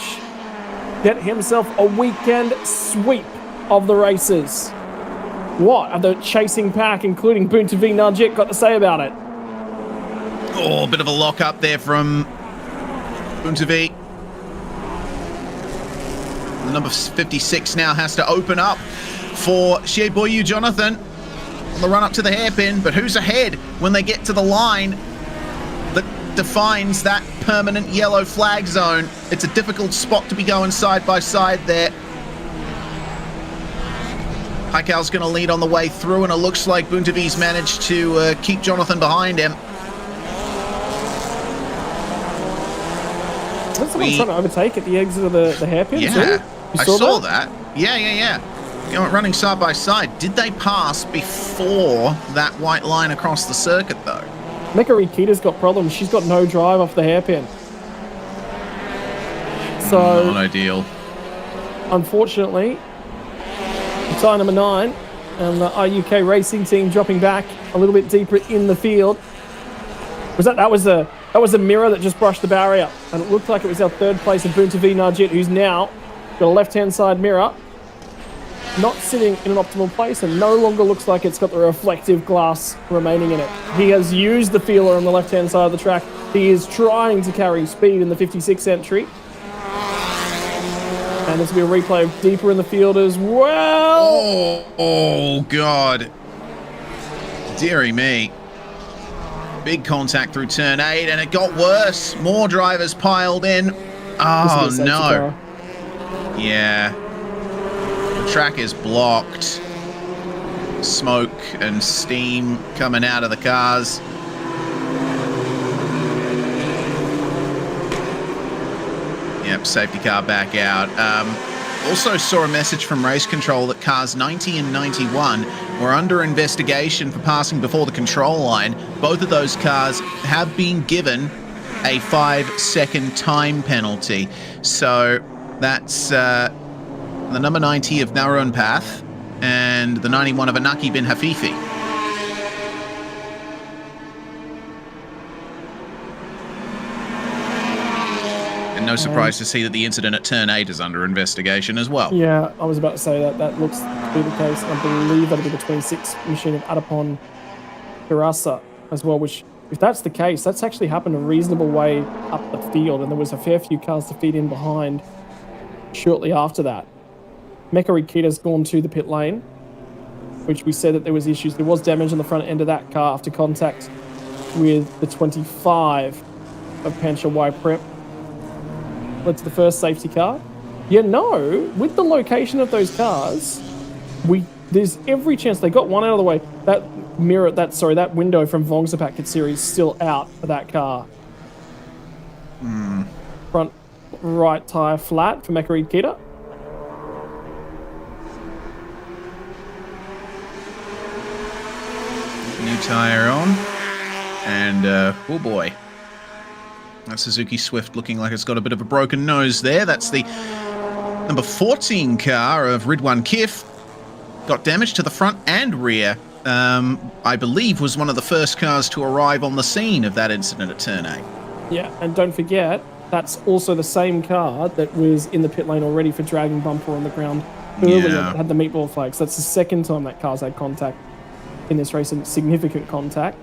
get himself a weekend sweep of the races? What have the chasing pack, including Buntavi Najit, got to say about it? Oh, a bit of a lock up there from Buntavi. The number 56 now has to open up for JUL25 on the run up to the hairpin. But who's ahead when they get to the line that defines that permanent yellow flag zone? It's a difficult spot to be going side by side there. Haikal's going to lead on the way through, and it looks like Buntavi's managed to keep Jonathan behind him. Was someone trying to overtake at the exit of the hairpin? Yeah, I saw that. Yeah. Running side by side. Did they pass before that white line across the circuit, though? Mekari Kita's got problems. She's got no drive off the hairpin. So, not ideal. Unfortunately, tie number 9 and the IUK racing team dropping back a little bit deeper in the field. That was a mirror that just brushed the barrier, and it looked like it was our third place of Buntavi Najit, who's now got a left-hand side mirror, not sitting in an optimal place, and no longer looks like it's got the reflective glass remaining in it. He has used the feeler on the left-hand side of the track. He is trying to carry speed in the 56 entry. And this will be a replay of deeper in the field as well. Oh God. Dearie me. Big contact through turn 8, and it got worse. More drivers piled in. Oh no. Yeah. The track is blocked. Smoke and steam coming out of the cars. Yep, safety car back out. Also saw a message from race control that cars 90 and 91 were under investigation for passing before the control line. Both of those cars have been given a 5-second time penalty. So that's the number 90 of Narun Path and the 91 of Anaki bin Hafifi. no surprise to see that the incident at turn 8 is under investigation as well. Yeah, I was about to say that looks to be the case. I believe that'll be the 26 machine of Adapon Pirasa as well, which, if that's the case, that's actually happened a reasonable way up the field, and there was a fair few cars to feed in behind shortly after that. Mecha Rikita's gone to the pit lane, which we said that there was issues. There was damage on the front end of that car after contact with the 25 of Pancha Y Prep. Led to the first safety car. Yeah, no, with the location of those cars, there's every chance they got one out of the way. That window from Bangsaen Katsiri is still out for that car. Front right tyre flat for Mecha Rikita. New tyre on. And, oh boy. That Suzuki Swift looking like it's got a bit of a broken nose there. That's the number 14 car of Ridwan Kif. Got damage to the front and rear. I believe was one of the first cars to arrive on the scene of that incident at turn 8. Yeah, and don't forget, that's also the same car that was in the pit lane already for dragging bumper on the ground earlier that had the meatball flags. That's the second time that car's had contact in this race, and significant contact.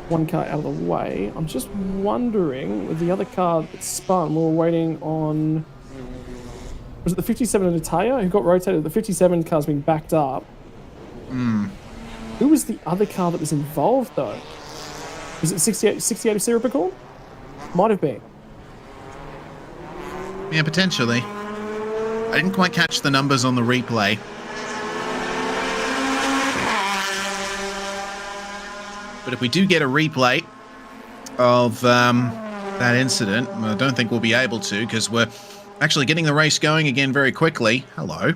One car out of the way. I'm just wondering, with the other car that spun, we were waiting on... Was it the 57 Natalia who got rotated? The 57 car's being backed up. Who was the other car that was involved, though? Was it 68 of Siripacor? Might have been. Yeah, potentially. I didn't quite catch the numbers on the replay. But if we do get a replay of that incident, I don't think we'll be able to, because we're actually getting the race going again very quickly. Hello.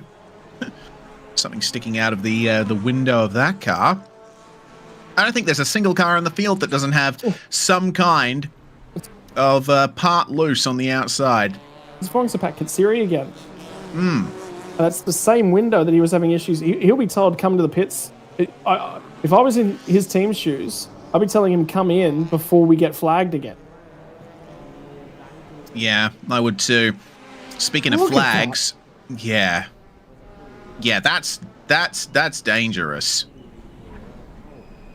Something sticking out of the window of that car. I don't think there's a single car in the field that doesn't have some kind of part loose on the outside. It's Bangsaen Katsiri again. That's the same window that he was having issues. He'll be told, come to the pits. If I was in his team's shoes, I'd be telling him come in before we get flagged again. Yeah, I would too. Speaking of flags, yeah, that's dangerous.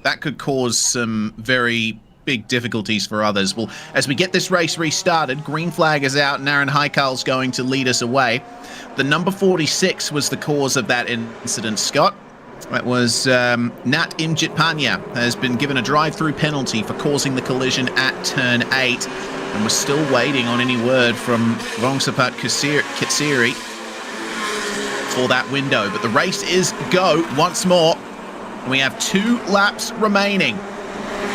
That could cause some very big difficulties for others. Well, as we get this race restarted, green flag is out and Aaron Heikal's going to lead us away. The number 46 was the cause of that incident, Scott. That was Nat Imjitpanya has been given a drive-through penalty for causing the collision at turn 8, and we're still waiting on any word from Bangsaen Katsiri for that window. But the race is go once more. We have 2 laps remaining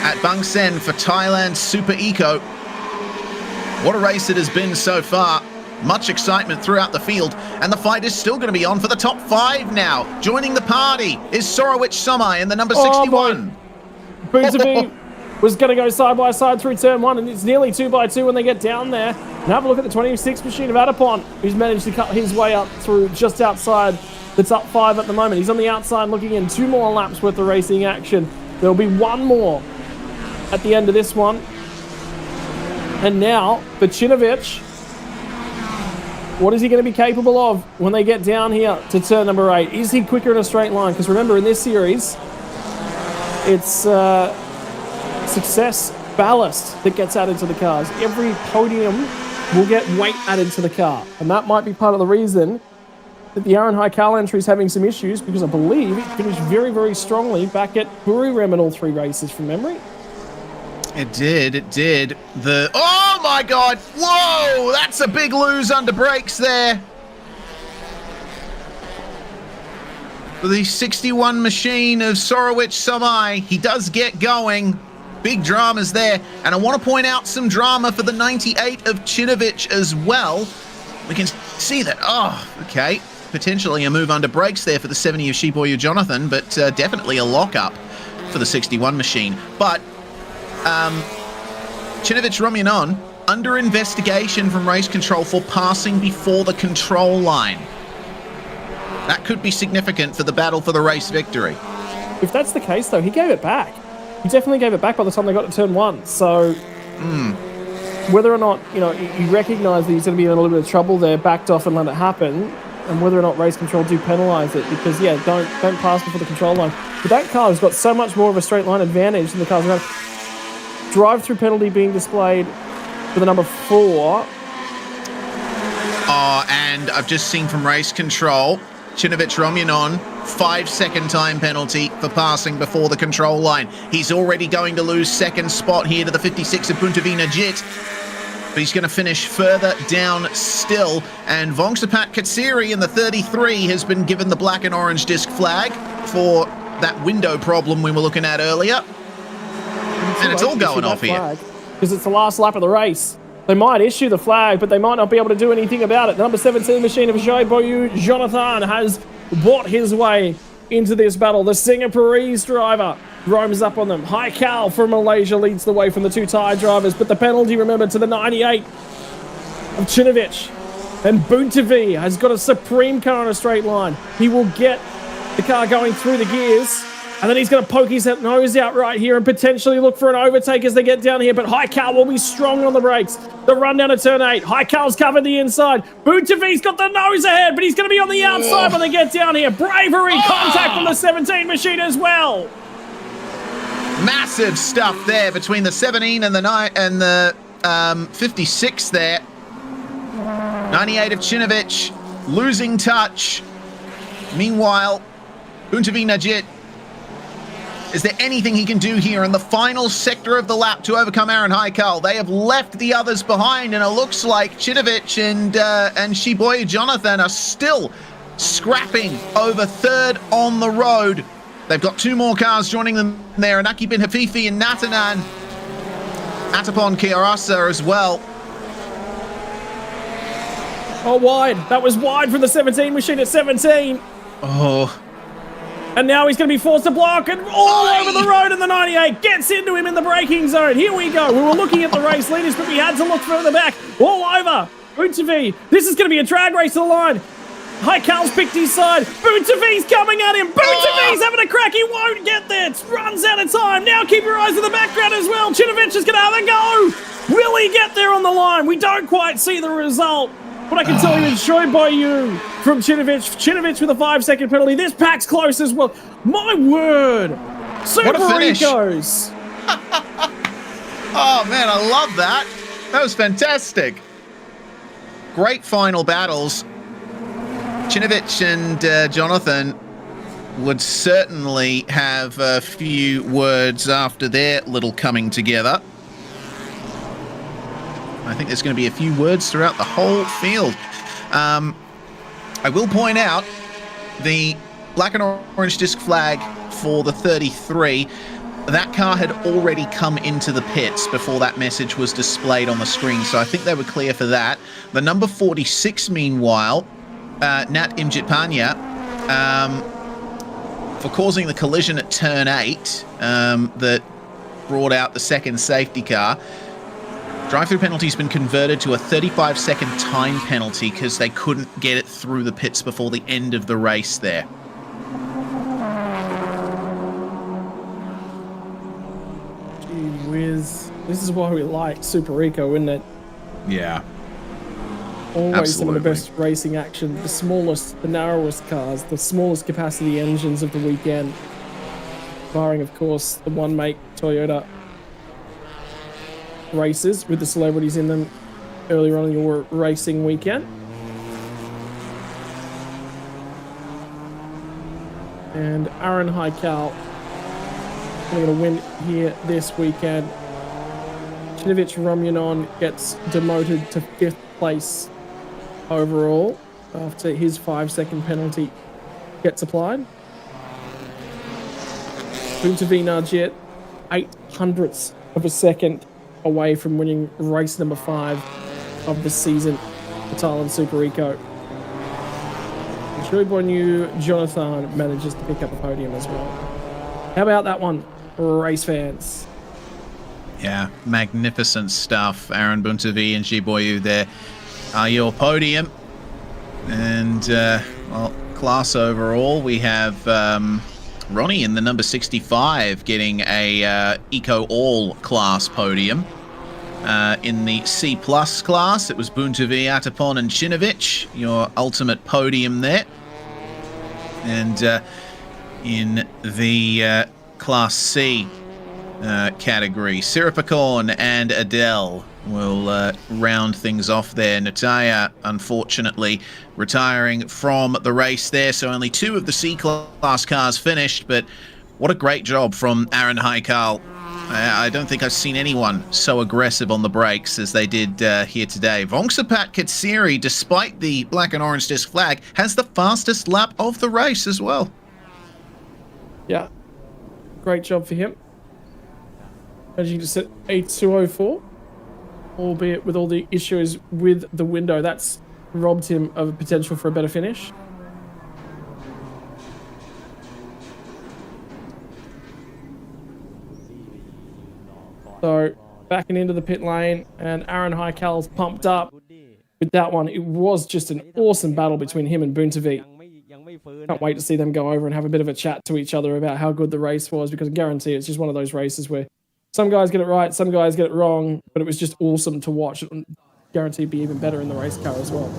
at Bangsaen for Thailand Super Eco. What a race it has been so far. Much excitement throughout the field, and the fight is still going to be on for the top 5 now. Joining the party is Sorowich Somai in the number 61. Boozaby was going to go side by side through turn 1, and it's nearly 2 by 2 when they get down there. And have a look at the 26 machine of Adapon, who's managed to cut his way up through just outside the top 5 at the moment. He's on the outside looking in. 2 more laps worth of racing action. There'll be 1 more at the end of this one. And now, Vacinovic. What is he going to be capable of when they get down here to turn number 8? Is he quicker in a straight line? Because remember, in this series, it's success ballast that gets added to the cars. Every podium will get weight added to the car. And that might be part of the reason that the Aaron Haikal entry is having some issues, because I believe it finished very, very strongly back at Buriram in all 3 races from memory. It did. Oh my god! Whoa! That's a big lose under brakes there. For the 61 machine of Sorowich Somai, he does get going. Big dramas there. And I want to point out some drama for the 98 of Chinovic as well. We can see that. Oh, okay. Potentially a move under brakes there for the 70 of Shibuya Jonathan, but definitely a lockup for the 61 machine. But Chinovic Romyanon under investigation from race control for passing before the control line. That could be significant for the battle for the race victory. If that's the case, though, he gave it back. He definitely gave it back by the time they got to turn 1. So whether or not, you know, you recognise that he's going to be in a little bit of trouble there, backed off and let it happen, and whether or not race control do penalise it, because, yeah, don't pass before the control line. But that car has got so much more of a straight line advantage than the cars around. Drive-through penalty being displayed for the number 4. Oh, and I've just seen from race control, Chinovic Romyanon, 5-second time penalty for passing before the control line. He's already going to lose second spot here to the 56 of Puntavina Jit. But he's going to finish further down still. And Vongsapat Katsiri in the 33 has been given the black and orange disc flag for that window problem we were looking at earlier. And it's all going off here. Because it's the last lap of the race. They might issue the flag, but they might not be able to do anything about it. The number 17 machine of 6JUL25 Jonathan has bought his way into this battle. The Singaporeese driver roams up on them. Haikal from Malaysia leads the way from the 2 Thai drivers, but the penalty, remember, to the 98 of Chinovic. And Buntavi has got a supreme car on a straight line. He will get the car going through the gears, and then he's going to poke his nose out right here and potentially look for an overtake as they get down here. But Haikal will be strong on the brakes. The run down to turn 8. Haikal's covered the inside. Buntavi's got the nose ahead, but he's going to be on the outside when they get down here. Bravery contact from the 17 machine as well. Massive stuff there between the 17 and the 56 there. 98 of Chinovic losing touch. Meanwhile, Buntavi Najit, is there anything he can do here in the final sector of the lap to overcome Aaron Haikal? They have left the others behind, and it looks like Chinovic and Shiboy Jonathan are still scrapping over third on the road. They've got 2 more cars joining them there, Anaki bin Hafifi and Natanan Atapon Kiarasa as well. Oh, wide. That was wide from the 17 machine at 17. Oh. And now he's going to be forced to block, and all over the road in the 98. Gets into him in the braking zone. Here we go. We were looking at the race leaders, but we had to look further back. All over. Buntavi. This is going to be a drag race to the line. Haikal's picked his side. Buntavi's coming at him. Buntavi's having a crack. He won't get there. Runs out of time. Now keep your eyes in the background as well. Chinovic is going to have a go. Will he get there on the line? We don't quite see the result. But I can tell you it's shown by you from Chinovic. Chinovic with a 5-second penalty. This pack's close as well. My word. Super Ricos. Oh, man, I love that. That was fantastic. Great final battles. Chinovic and Jonathan would certainly have a few words after their little coming together. I think there's going to be a few words throughout the whole field. I will point out the black and orange disc flag for the 33. That car had already come into the pits before that message was displayed on the screen, so I think they were clear for that. The number 46, meanwhile, Nat Imjitpanya, for causing the collision at turn 8 that brought out the second safety car. Drive-through penalty's been converted to a 35-second time penalty because they couldn't get it through the pits before the end of the race there. Gee whiz. This is why we like Super Eco, isn't it? Yeah. Always Absolutely. some of the best racing action. The smallest, the narrowest cars, the smallest capacity engines of the weekend. Barring, of course, the one-make Toyota races with the celebrities in them earlier on in your racing weekend. And Aaron Haikal going to win here this weekend. Chinovic Romyanon gets demoted to 5th place overall after his 5-second penalty gets applied. Buntavi Najit, 0.08 of a second away from winning race number 5 of the season for Thailand Super Eco. Shiboy Jonathan manages to pick up a podium as well. How about that one, race fans? Yeah, magnificent stuff. Aaron Buntavi and Shiboyu there are your podium. And, well, class overall, we have Ronnie in the number 65 getting a Eco All class podium. In the C+ class, it was Buntavi, Atapon, and Chinovich, your ultimate podium there. And in the Class C category, Siripicorn and Adele will round things off there. Nataya, unfortunately, retiring from the race there, so only 2 of the C-Class cars finished, but what a great job from Aaron Haikal. I don't think I've seen anyone so aggressive on the brakes as they did here today. Vongsapat Katsiri, despite the black and orange disc flag, has the fastest lap of the race as well. Yeah, great job for him. Managing to set a 204, albeit with all the issues with the window, that's robbed him of a potential for a better finish. So backing into the pit lane, and Aaron Heikal's pumped up with that one. It was just an awesome battle between him and Buntavi. Can't wait to see them go over and have a bit of a chat to each other about how good the race was, because I guarantee it's just one of those races where some guys get it right, some guys get it wrong, but it was just awesome to watch. It guaranteed be even better in the race car as well.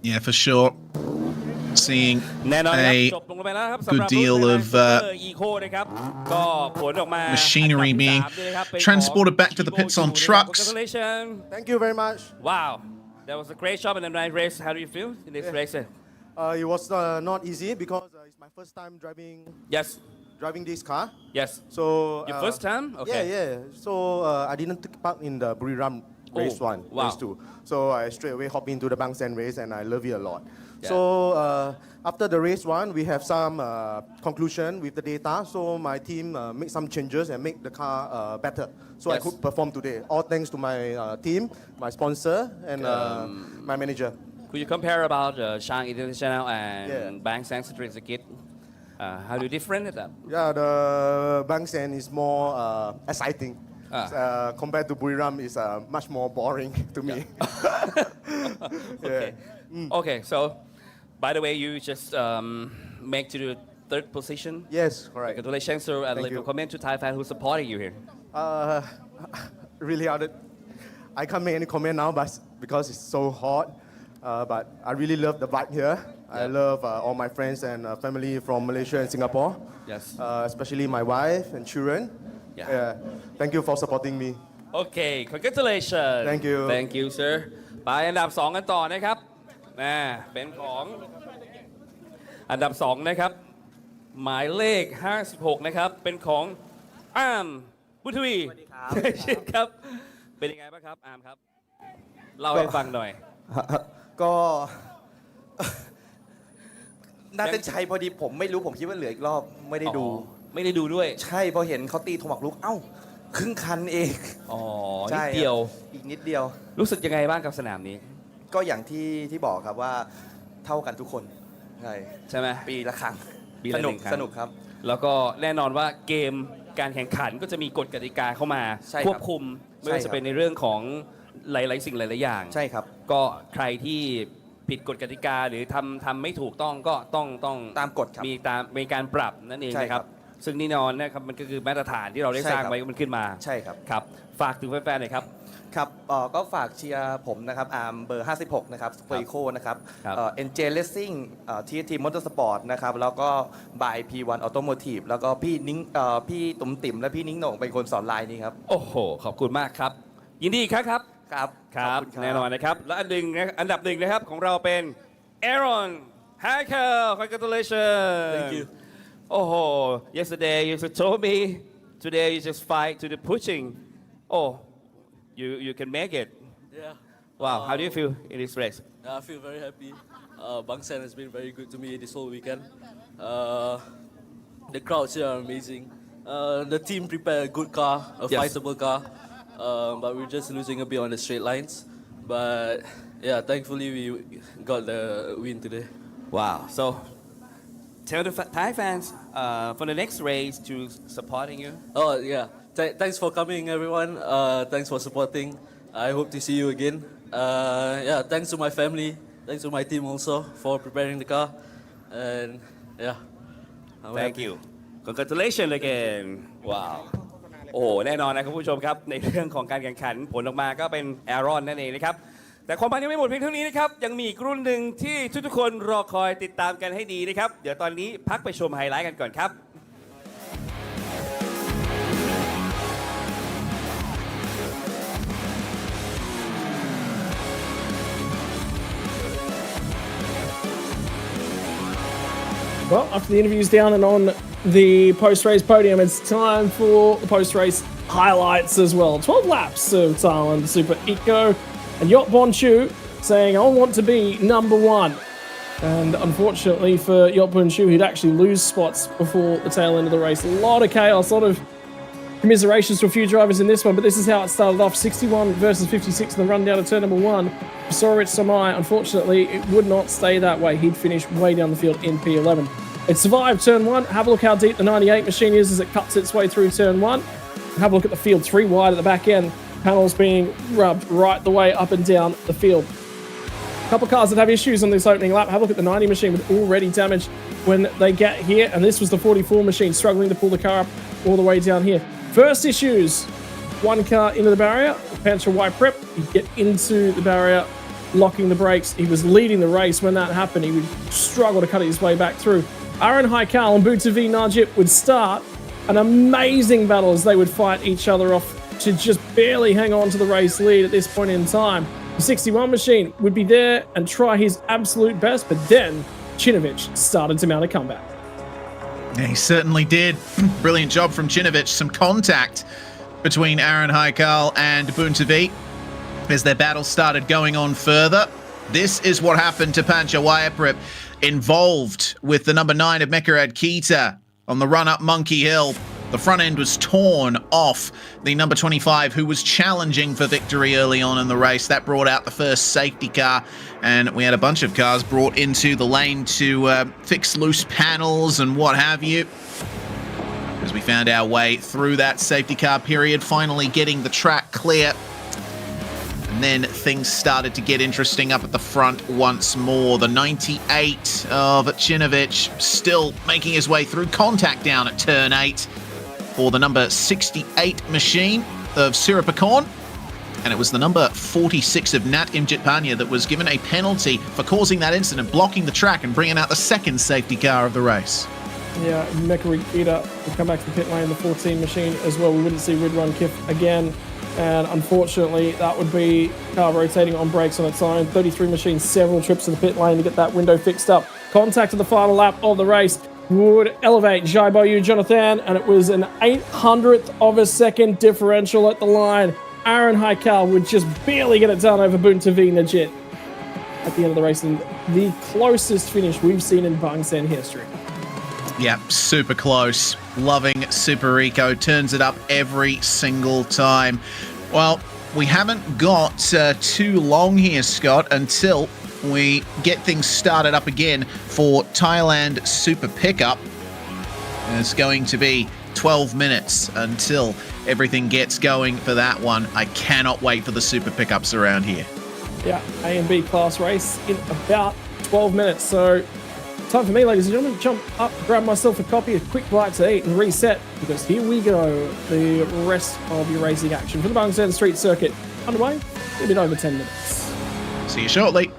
Yeah, for sure. Seeing a good deal of machinery being transported back to the pits on trucks. Thank you very much. Wow, that was a great job in the night race. How do you feel in this race? It was not easy because it's my first time driving. Yes. Driving this car. Yes. So your first time? Okay. Yeah. So I didn't take part in the Buriram race 1, race 2. So I straight away hop into the Bangsaen race, and I love it a lot. Yeah. So after the race 1, we have some conclusion with the data. So my team make some changes and make the car better. So I could perform today. All thanks to my team, my sponsor, and my manager. Could you compare about Shang International and Bangsaen Street Circuit? How do you different it up? Yeah, the Bangsaen is more exciting. Compared to Buriram, is much more boring to me. Okay. Okay, so by the way, you just make to the 3rd position. Yes, correct. Congratulations, sir. And leave a comment to Thai fans who's supporting you here. Really I can't make any comment now, but because it's so hot. But I really love the vibe here. I love all my friends and family from Malaysia and Singapore. Yes. Especially my wife and children. Yeah. Thank you for supporting me. Okay, congratulations. Thank you. Thank you, sir. ไปอันดับ 2 กันต่อนะครับเป็นของอันดับ 2 นะครับ หมายเลข 56 นะครับ เป็นของอาร์มบุญทวีครับ เป็นยังไงบ้างครับอาร์มครับเล่าให้ฟังหน่อย ก็น่าเส้นชัยพอดีผมไม่รู้ผมคิดว่าเหลืออีกรอบไม่ได้ดูด้วยใช่พอเห็นเขาตีธงหมักลุกเอ้าครึ่งคันเองนิดเดียวอีกนิดเดียวรู้สึกยังไงบ้างกับสนามนี้ก็อย่างที่บอกครับว่าเท่ากันทุกคนใช่ไหมปีละครั้งสนุกครับแล้วก็แน่นอนว่าเกมการแข่งขันก็จะมีกฎกติกาเข้ามาควบคุมไม่ว่าจะเป็นในเรื่องของหลายๆสิ่งหลายๆอย่างใช่ครับก็ใครที่ผิดกฎกติกาหรือทำไม่ถูกต้องก็ต้องตามกฎครับมีการปรับนั่นเองนะครับซึ่งแน่นอนนะครับมันก็คือมาตรฐานที่เราได้สร้างไว้มันขึ้นมาใช่ครับครับฝากถึงแฟนๆหน่อยครับครับก็ฝากเชียร์ผมนะครับอาร์มเบอร์ 56 นะครับสเปอร์โคนะครับNJ Racing TSS Motorsport นะครับแล้วก็ by P1 Automotive แล้วก็พี่ตุ๋มติ๋มและพี่นิ้งโหน่งเป็นคนสอนไลน์นี้ครับโอ้โหขอบคุณมากครับยินดีครับครับแน่นอนนะครับและอันดับหนึ่งนะครับของเราเป็น Aaron Hacker congratulations Thank you Oh, yesterday you just told me. Today you just fight to the pushing. Oh, you can make it. Yeah. Wow. How do you feel in this race? I feel very happy. Bangsaen has been very good to me this whole weekend. The crowds here are amazing. The team prepared a good car, a fightable car, but we're just losing a bit on the straight lines. But yeah, thankfully we got the win today. Wow. So. Tell the Thai fans for the next race to supporting you. Oh yeah, thanks for coming everyone. Thanks for supporting. I hope to see you again. Yeah, thanks to my family. Thanks to my team also for preparing the car. And yeah. Thank you. Congratulations again. Wow. โอ้โหแน่นอนนะครับคุณผู้ชมครับในเรื่องของการแข่งขันผลออกมาก็เป็นแอรอนนั่นเองนะครับแต่ความมันยังไม่หมดเพียงเท่านี้นะครับยังมีอีกรุ่นหนึ่งที่ทุกๆคนรอคอยติดตามกันให้ดีนะครับเดี๋ยวตอนนี้พักไปชมไฮไลท์กันก่อนครับ Well, after the interviews down and on the post-race podium, it's time for the post-race highlights as well. 12 laps of Thailand Super Eco and Yot Bon Chu saying, I want to be number one. And unfortunately for Yot Bon Chu, he'd actually lose spots before the tail end of the race. A lot of chaos, a lot of commiserations to a few drivers in this one, but this is how it started off. 61 versus 56 in the run down to turn number one. Sorit Samai, unfortunately, it would not stay that way. He'd finish way down the field in P11. It survived turn one. Have a look how deep the 98 machine is as it cuts its way through turn one. Have a look at the field, 3 wide at the back end. Panels being rubbed right the way up and down the field. A couple of cars that have issues on this opening lap. Have a look at the 90 machine with already damaged when they get here. And this was the 44 machine struggling to pull the car up all the way down here. First issues, one car into the barrier. Pancher White Prep, he'd get into the barrier, locking the brakes. He was leading the race when that happened. He would struggle to cut his way back through. Aaron Haikal and Butavi Najib would start an amazing battle as they would fight each other off to just barely hang on to the race lead at this point in time. The 61 machine would be there and try his absolute best, but then Chinovich started to mount a comeback. Yeah, he certainly did. Brilliant job from Chinovich. Some contact between Aaron Haikal and Buntavi as their battle started going on further. This is what happened to Pancha Wayaprip, involved with the number 9 of Mekarad Kita on the run up Monkey Hill. The front end was torn off the number 25, who was challenging for victory early on in the race. That brought out the first safety car, and we had a bunch of cars brought into the lane to fix loose panels and what have you. As we found our way through that safety car period, finally getting the track clear. And then things started to get interesting up at the front once more. The 98 of Chinovich still making his way through. Contact down at turn 8 for the number 68 machine of Sirapakorn. And it was the number 46 of Nat Imjitpanya that was given a penalty for causing that incident, blocking the track and bringing out the second safety car of the race. Yeah, Mekari Kita would come back to the pit lane, the 14 machine as well. We wouldn't see Rid Run Kif again. And unfortunately, that would be car rotating on brakes on its own. 33 machine, several trips to the pit lane to get that window fixed up. Contact to the final lap of the race would elevate Jai Boyu Jonathan, and it was an 800th of a second differential at the line. Aaron Haikal would just barely get it done over Buntavi Najit at the end of the race, and the closest finish we've seen in Bangsaen history. Yeah, super close. Loving Super Eco. Turns it up every single time. Well, we haven't got too long here, Scott, until we get things started up again for Thailand Super Pickup. It's going to be 12 minutes until everything gets going for that one. I cannot wait for the Super Pickups around here. Yeah, A and B class race in about 12 minutes. So time for me, ladies and gentlemen, to jump up, grab myself a copy, a quick bite to eat and reset, because here we go. The rest of your racing action for the Bangsaen Street Circuit underway in a bit over 10 minutes. See you shortly.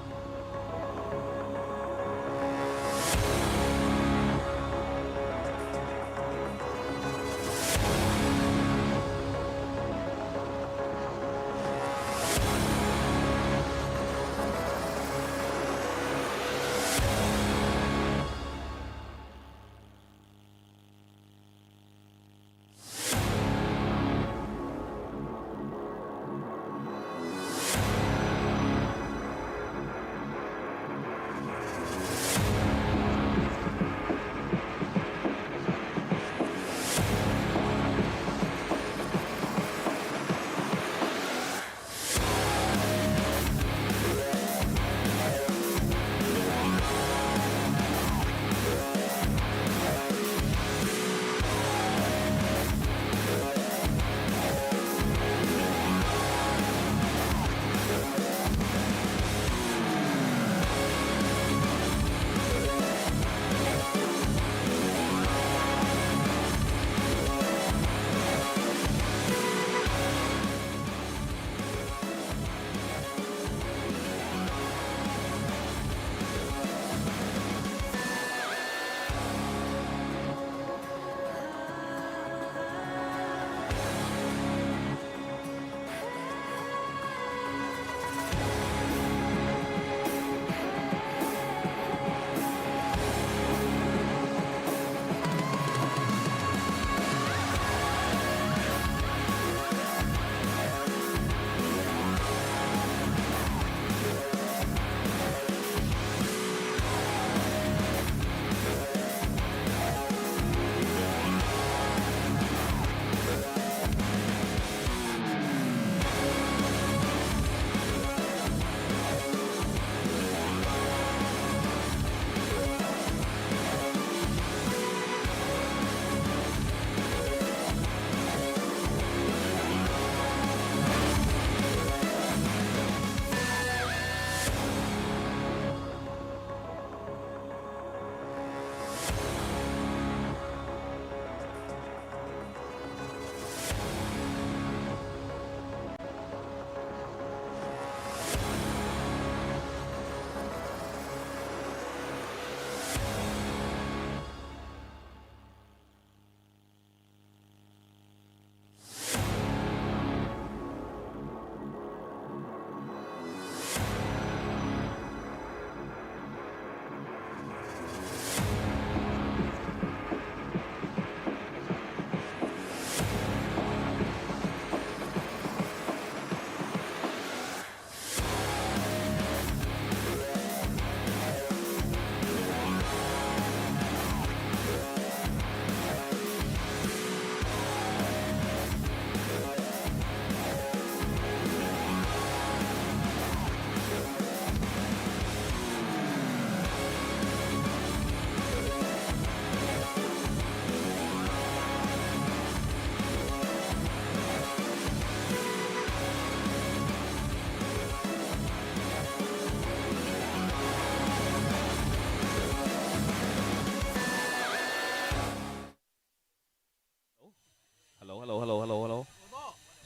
hello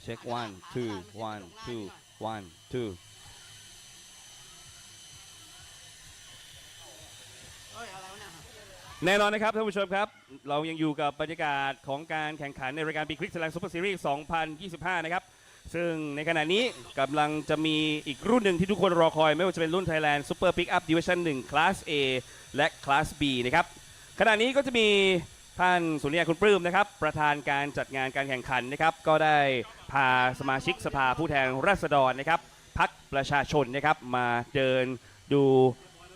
check 1 2 1 2 1 2แน่นอนนะครับท่านผู้ชมครับเรายังอยู่กับบรรยากาศของการแข่งขันในรายการ Prix Thailand Super Series 2025 นะครับซึ่งในขณะนี้กำลังจะมีอีกรุ่นหนึ่งที่ทุกคนรอคอยไม่ว่าจะเป็นรุ่น Thailand Super Pickup Division 1 Class A และ Class B นะครับขณะนี้ก็จะมีท่านสุนิยาคุณปลื้มนะครับประธานการจัดงานการแข่งขันนะครับก็ได้พาสมาชิกสภาผู้แทนราษฎรนะครับพรรคประชาชนนะครับมาเดินดู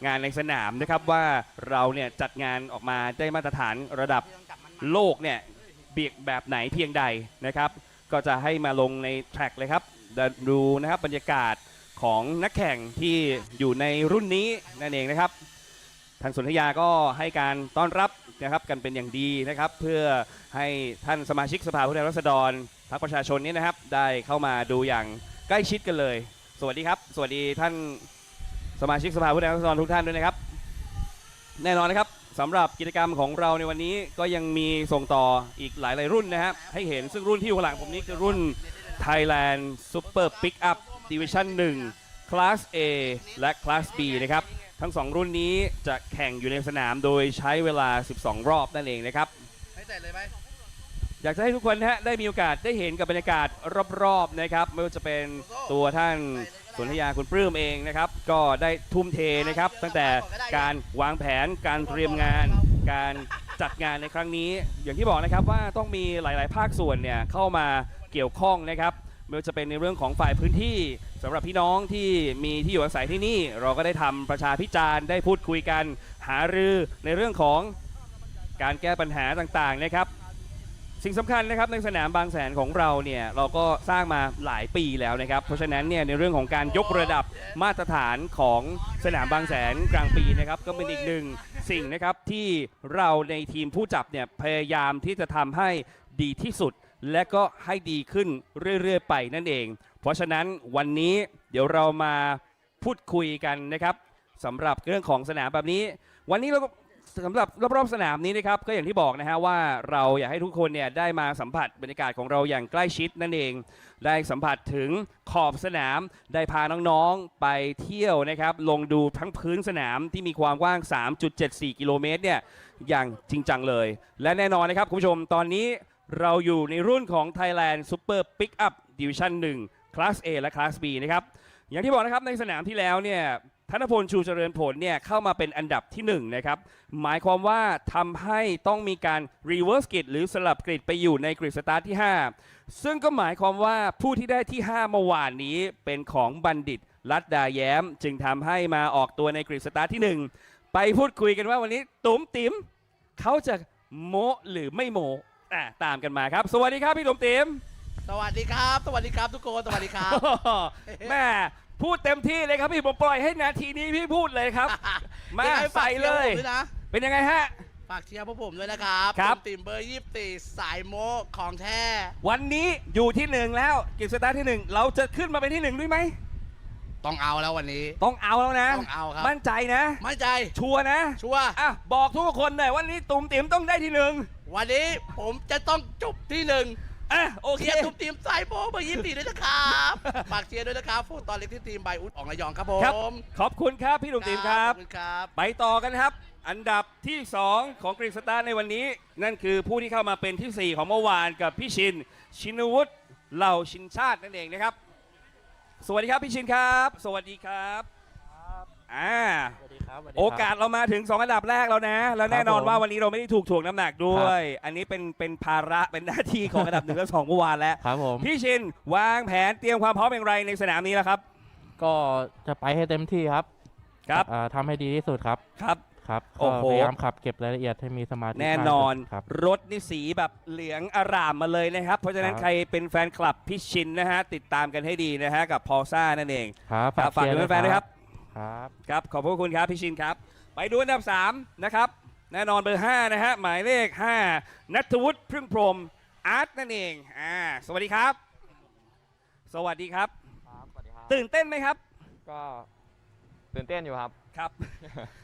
งานในสนามนะครับว่าเราเนี่ยจัดงานออกมาได้มาตรฐานระดับโลกเนี่ยเบียกแบบไหนเพียงใดนะครับก็จะให้มาลงในแทร็กเลยครับดูนะครับบรรยากาศของนักแข่งที่อยู่ในรุ่นนี้นั่นเองนะครับทางสนธยาก็ให้การต้อนรับนะครับกันเป็นอย่างดีนะครับเพื่อให้ท่านสมาชิกสภาผู้แทนราษฎรพรรคประชาชนนี้นะครับได้เข้ามาดูอย่างใกล้ชิดกันเลยสวัสดีครับสวัสดีท่านสมาชิกสภาผู้แทนราษฎรทุกท่านด้วยนะครับแน่นอนนะครับสำหรับกิจกรรมของเราในวันนี้ก็ยังมีส่งต่ออีกหลายรุ่นนะครับให้เห็นซึ่งรุ่นที่อยู่ข้างหลังผมนี้คือรุ่น Thailand Super Pickup Division 1 Class A และ Class B นะครับทั้ง2รุ่นนี้จะแข่งอยู่ในสนามโดยใช้เวลา12รอบนั่นเองนะครับอยากจะให้ทุกคนได้มีโอกาสได้เห็นกับบรรยากาศรอบๆนะครับไม่ว่าจะเป็นตัวท่านสนธยาคุณปลื้มเองนะครับก็ได้ทุ่มเทนะครับตั้งแต่การวางแผนการเตรียมงานการจัดงานในครั้งนี้อย่างที่บอกนะครับว่าต้องมีหลายๆภาคส่วนเนี่ยเข้ามาเกี่ยวข้องนะครับไม่ว่าจะเป็นในเรื่องของฝ่ายพื้นที่สำหรับพี่น้องที่มีที่อยู่อาศัยที่นี่เราก็ได้ทำประชาพิจารณ์ได้พูดคุยกันหารือในเรื่องของการแก้ปัญหาต่างๆนะครับสิ่งสำคัญนะครับในสนามบางแสนของเราเนี่ยเราก็สร้างมาหลายปีแล้วนะครับเพราะฉะนั้นเนี่ยในเรื่องของการยกระดับมาตรฐานของสนามบางแสนกลางปีนะครับก็เป็นอีกหนึ่งสิ่งนะครับที่เราในทีมผู้จับเนี่ยพยายามที่จะทำให้ดีที่สุดและก็ให้ดีขึ้นเรื่อยๆไปนั่นเองเพราะฉะนั้นวันนี้เดี๋ยวเรามาพูดคุยกันนะครับสำหรับเรื่องของสนามแบบนี้วันนี้เราก็สำหรับรอบๆสนามนี้นะครับก็อย่างที่บอกนะฮะว่าเราอยากให้ทุกคนเนี่ยได้มาสัมผัสบรรยากาศของเราอย่างใกล้ชิดนั่นเองได้สัมผัสถึงขอบสนามได้พาน้องๆไปเที่ยวนะครับลงดูทั้งพื้นสนามที่มีความกว้าง 3.74 กิโลเมตรเนี่ยอย่างจริงจังเลยและแน่นอนนะครับคุณผู้ชมตอนนี้เราอยู่ในรุ่นของ Thailand Super Pickup Division 1 Class A และ Class B นะครับอย่างที่บอกนะครับในสนามที่แล้วเนี่ยธนพลชูเจริญผลเนี่ยเข้ามาเป็นอันดับที่1นะครับหมายความว่าทำให้ต้องมีการ reverse grid หรือสลับกริดไปอยู่ในกริดสตาร์ทที่5ซึ่งก็หมายความว่าผู้ที่ได้ที่5เมื่อวานนี้เป็นของบัณฑิตรัตดาแย้มจึงทำให้มาออกตัวในกริดสตาร์ทที่1ไปพูดคุยกันว่าวันนี้ตุ๋มติ๋มเขาจะโมหรือไม่โมตามกันมาครับสวัสดีครับพี่ตุ๋มติ๋มสวัสดีครับสวัสดีครับทุกคนสวัสดีครับ แม่พูดเต็มที่เลยครับพี่ผมปล่อยให้นาทีนี้พี่พูดเลยครับมาใส่เลยเป็นยังไงฮะฝากเชียร์พวกผมด้วยนะครับผมติ่มเบอร์24สายโมของแท้วันนี้อยู่ที่1แล้วกิจสตาร์ทที่1เราจะขึ้นมาเป็นที่1ด้วยไหมต้องเอาแล้ววันนี้ต้องเอาแล้วนะต้องเอาครับมั่นใจนะมั่นใจชัวร์นะชัวร์บอกทุกคนหน่อยวันนี้ตุ่มติ๋มต้องได้ที่1วันนี้ผมจะต้องจบที่1โอเคเชียร์ทุกทีมสายโมเบอร์24ด้วยนะครับฝากเชียร์ด้วยนะครับฟูตอนเล็กที่ทีมใบอุดของระยองครับผมขอบคุณครับพี่ตุ่มติ๋มครับขอบคุณครับไปต่อกันครับอันดับที่2ของกรีกสตาร์ในวันนี้นั่นคือผู้ที่เข้ามาเป็นที่4ของเมื่อวานกับพี่ชินวุฒิเหล่าชินชาตินั่นเองนะครับสวัสดีครับพี่ชินครับสวัสดีครับโอกาสเรามาถึง2อันดับแรกแล้วนะแล้วแน่นอนว่าวันนี้เราไม่ได้ถูกถ่วงน้ำหนักด้วยอันนี้เป็นภาระเป็นหน้าที่ของอันดับ1และ2เมื่อวานแล้วพี่ชินวางแผนเตรียมความพร้อมอย่างไรในสนามนี้แล้วครับก็จะไปให้เต็มที่ครับทำให้ดีที่สุดครับครับพยายามขับเก็บรายละเอียดให้มีสมาธิแน่นอนรถนี่สีแบบเหลืองอร่ามมาเลยนะครับเพราะฉะนั้นใครเป็นแฟนคลับพี่ชินนะฮะติดตามกันให้ดีนะฮะกับพอลซ่านั่นเองฝากด้วยแฟนๆนะครับครับขอบพระคุณครับพี่ชินครับไปดูอันดับ3นะครับแน่นอนเบอร์5นะฮะหมายเลข5ณัฐวุฒิพึ่งพรหมอาร์ตนั่นเองสวัสดีครับสวัสดีครับตื่นเต้นไหมครับก็ตื่นเต้นอยู่ครับครับ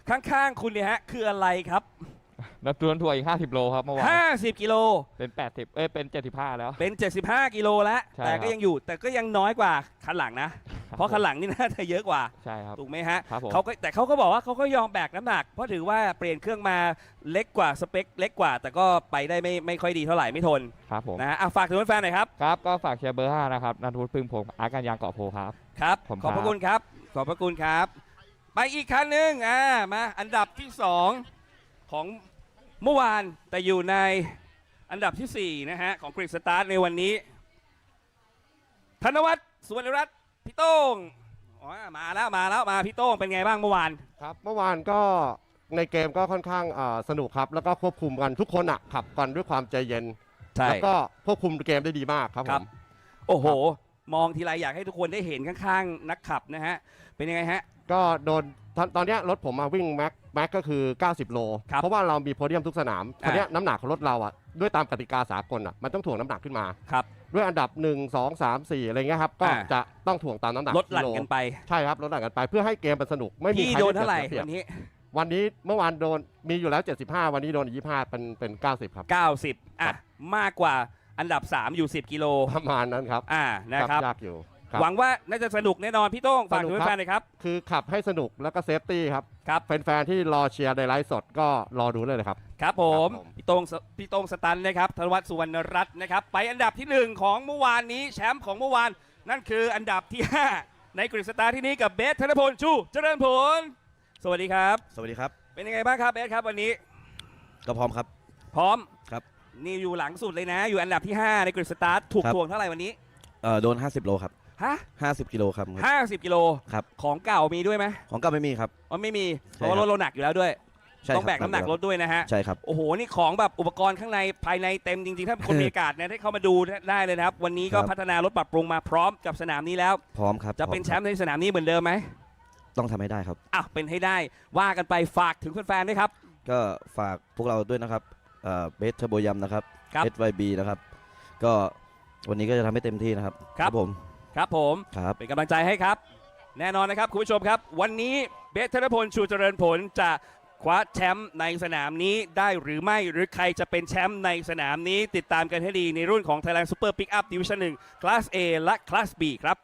ข้างๆคุณเนี่ยฮะคืออะไรครับ นับตัวนถ่วยอีก50 โลครับเมื่อวาน50 กิโลเป็น80เป็น75แล้วเป็น75 กิโลแล้วแต่ก็ยังอยู่แต่ก็ยังน้อยกว่าคันหลังนะเพราะคันหลังนี่น่าจะเยอะกว่าใช่ครับถูกไหมฮะครับผมแต่เขาก็บอกว่าเขาก็ยอมแบกน้ำหนักเพราะถือว่าเปลี่ยนเครื่องมาเล็กกว่าสเปคเล็กกว่าแต่ก็ไปได้ไม่ค่อยดีเท่าไหร่ไม่ทนครับผมนะฝากถึงแฟนๆหน่อยครับครับก็ฝากเชียร์เบอร์5นะครับนันทวุฒิพึ่งพงศ์อาร์ตการยางเกาะโพครับครับขอบพระคุณครับขอบพระคุณครับไปอีกคันหนึ่งมาอันดับที่2ของเมื่อวานแต่อยู่ในอันดับที่4นะฮะของกริดสตาร์ทในวันนี้ธนวัฒน์สุวรรณรัตน์พี่โต้งมาแล้วมาพี่โต้งเป็นไงบ้างเมื่อวานครับเมื่อวานก็ในเกมก็ค่อนข้างสนุกครับแล้วก็ควบคุมกันทุกคนขับกันด้วยความใจเย็นแล้วก็ควบคุมเกมได้ดีมากครับผมโอ้โหมองทีไรอยากให้ทุกคนได้เห็นข้างๆนักขับนะฮะเป็นยังไงฮะก็โดนตอนนี้รถผมมาวิ่งแม็กก็คือ90 โลเพราะว่าเรามีโพเดียมทุกสนามตอนนี้น้ำหนักของรถเราด้วยตามกติกาสากลมันต้องถ่วงน้ำหนักขึ้นมาด้วยอันดับ1 2 3 4อะไรเงี้ยครับก็จะต้องถ่วงตามน้ำหนักลดหลั่นกันไปใช่ครับลดหลั่นกันไปเพื่อให้เกมมันสนุกไม่มีใครโดนเท่าไหร่วันนี้เมื่อวานโดนมีอยู่แล้ว75วันนี้โดน25เป็น90ครับ90มากกว่าอันดับ3อยู่10 กิโลประมาณนั้นครับนะครับยากอยู่หวังว่าน่าจะสนุกแน่นอนพี่โต้งฝากถึงแฟนๆหน่อยครับคือขับให้สนุกแล้วก็เซฟตี้ครับแฟนๆที่รอเชียร์ในไลฟ์สดก็รอดูเลยครับครับผมพี่โต้งสตันนะครับธนวัฒน์สุวรรณรัตน์นะครับไปอันดับที่1ของเมื่อวานนี้แชมป์ของเมื่อวานนั่นคืออันดับที่5ในกริดสตาร์ที่นี้กับเบสธนพลชูเจริญผลสวัสดีครับสวัสดีครับเป็นยังไงบ้างครับเบสครับวันนี้ก็พร้อมครับพร้อมครับนี่อยู่หลังสุดเลยนะอยู่อันดับที่5ในกริดสตาร์ถูกทวงเท่าไหร่วันนี้โดน50 โลครับ50 กิโลครับ50 กิโลครับของเก่ามีด้วยไหมของเก่าไม่มีครับไม่มีเพราะว่ารถเราหนักอยู่แล้วด้วยต้องแบกน้ำหนักรถด้วยนะฮะใช่ครับโอ้โหนี่ของแบบอุปกรณ์ข้างในภายในเต็มจริงๆถ้าคนมีอากาศเนี่ยได้เข้ามาดูได้เลยนะครับวันนี้ก็พัฒนารถปรับปรุงมาพร้อมกับสนามนี้แล้วพร้อมครับจะเป็นแชมป์ในสนามนี้เหมือนเดิมไหมต้องทำให้ได้ครับเป็นให้ได้ว่ากันไปฝากถึงแฟนๆด้วยครับก็ฝากพวกเราด้วยนะครับเบสเทอร์โบยัมนะครับ SYB นะครับก็วันนี้ก็จะทำให้เต็มที่นะครับครับผมเป็นกำลังใจให้ครับแน่นอนนะครับคุณผู้ชมครับวันนี้เบสธนพลชูเจริญผลจะคว้าแชมป์ในสนามนี้ได้หรือไม่หรือใครจะเป็นแชมป์ในสนามนี้ติดตามกันให้ดีในรุ่นของ Thailand Super Pickup Division 1 Class A และ Class B ครับ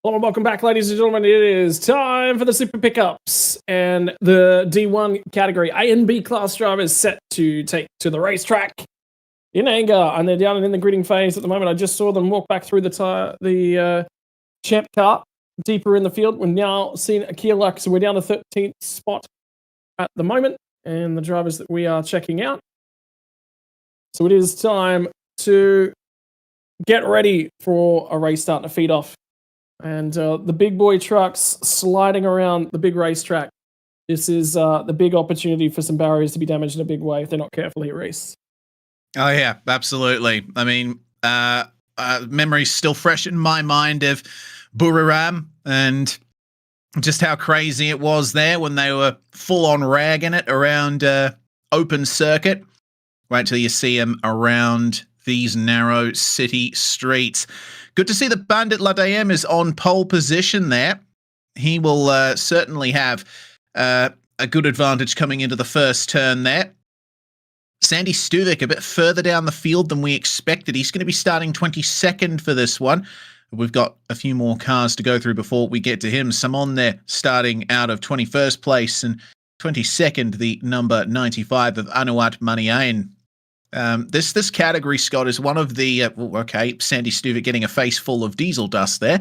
Hello and welcome back, ladies and gentlemen. It is time for the Super Pickups and the D1 category. A and B class drivers set to take to the racetrack in anger, and they're down in the gridding phase at the moment. I just saw them walk back through the champ car deeper in the field. We're now seeing Akil Luck, so we're down to 13th spot at the moment, and the drivers that we are checking out. So it is time to get ready for a race starting to feed off. And the big boy trucks sliding around the big racetrack. This is the big opportunity for some barriers to be damaged in a big way if they're not careful here, Reese. Oh, yeah, absolutely. I mean, memory's still fresh in my mind of Buriram and just how crazy it was there when they were full on ragging it around open circuit. Wait till you see him around these narrow city streets. Good to see that Bandit Ladayem is on pole position there. He will certainly have a good advantage coming into the first turn there. Sandy Stuvik a bit further down the field than we expected. He's going to be starting 22nd for this one. We've got a few more cars to go through before we get to him. Samon there starting out of 21st place, and 22nd, the number 95 of Anuat Maniain. This category, Scott, is one of the Sandy Stuvik getting a face full of diesel dust there.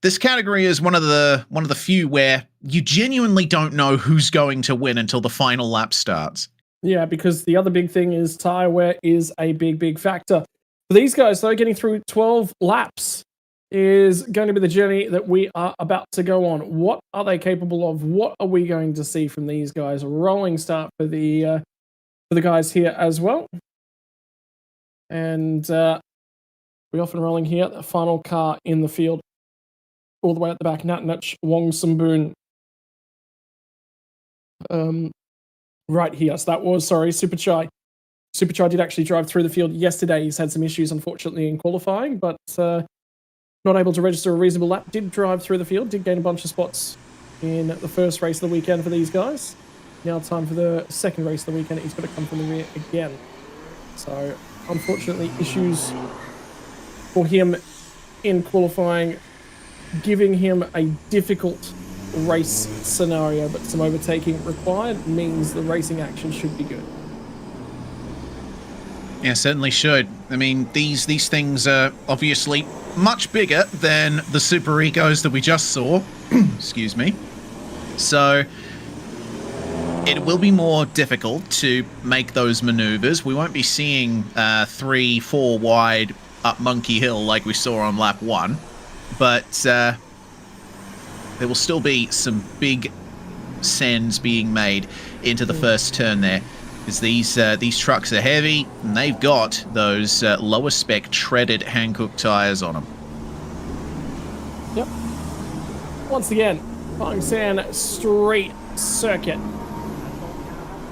This category is one of the few where you genuinely don't know who's going to win until the final lap starts. Yeah, because the other big thing is tire wear is a big factor. For these guys, though, getting through 12 laps is going to be the journey that we are about to go on. What are they capable of? What are we going to see from these guys? A rolling start for the guys here as well. And we often rolling here, the final car in the field. All the way at the back, Natnach Wong Samboon. Right here. So that was, Superchai. Superchai did actually drive through the field yesterday. He's had some issues, unfortunately, in qualifying, but not able to register a reasonable lap. Did drive through the field, did gain a bunch of spots in the first race of the weekend for these guys. Now time for the second race of the weekend. He's got to come from the rear again. So, unfortunately, issues for him in qualifying, giving him a difficult race scenario, but some overtaking required means the racing action should be good. Yeah, certainly should. I mean, these things are obviously much bigger than the Super Ecos that we just saw. Excuse me. So it will be more difficult to make those maneuvers. We won't be seeing 3-4 wide up Monkey Hill like we saw on lap 1, but there will still be some big sends being made into the first turn there. Because these trucks are heavy, and they've got those lower spec treaded Hankook tyres on them. Yep. Once again, Bangsaen Street Circuit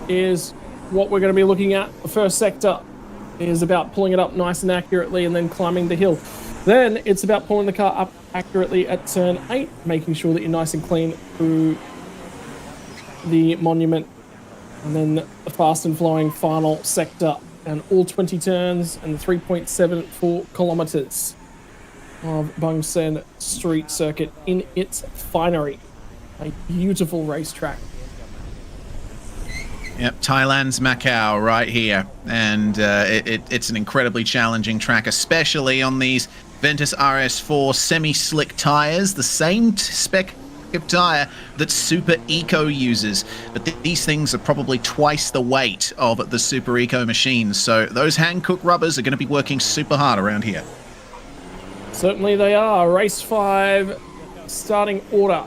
is what we're going to be looking at. The first sector is about pulling it up nice and accurately and then climbing the hill. Then it's about pulling the car up accurately at turn 8, making sure that you're nice and clean through the monument. And then the fast and flowing final sector and all 20 turns and the 3.74 kilometers of Bangsaen Street Circuit in its finery. A beautiful racetrack. Yep, Thailand's Macau right here. And it's an incredibly challenging track, especially on these Ventus RS4 semi-slick tires, the same spec of tire that Super Eco uses, but these things are probably twice the weight of the Super Eco machines, so those Hankook rubbers are going to be working super hard around here. Certainly they are. Race 5 starting order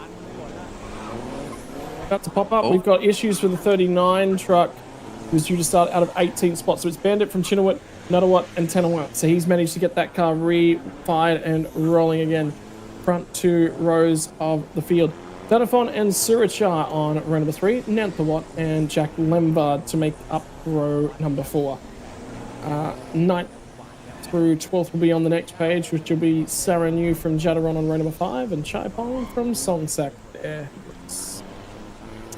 about to pop up. We've got issues for the 39 truck, who's due to start out of 18 spots. So it's Bandit from Chinawat, Nuttawat and Tanawat. So he's managed to get that car re-fired and rolling again. Front 2 rows of the field. Danafon and Surachar on row number 3, Nanthawat and Jack Lembard to make up row number 4. 9th through 12th will be on the next page, which will be Saranyu from Jadaron on row number 5 and Chai Pong from Songsak there.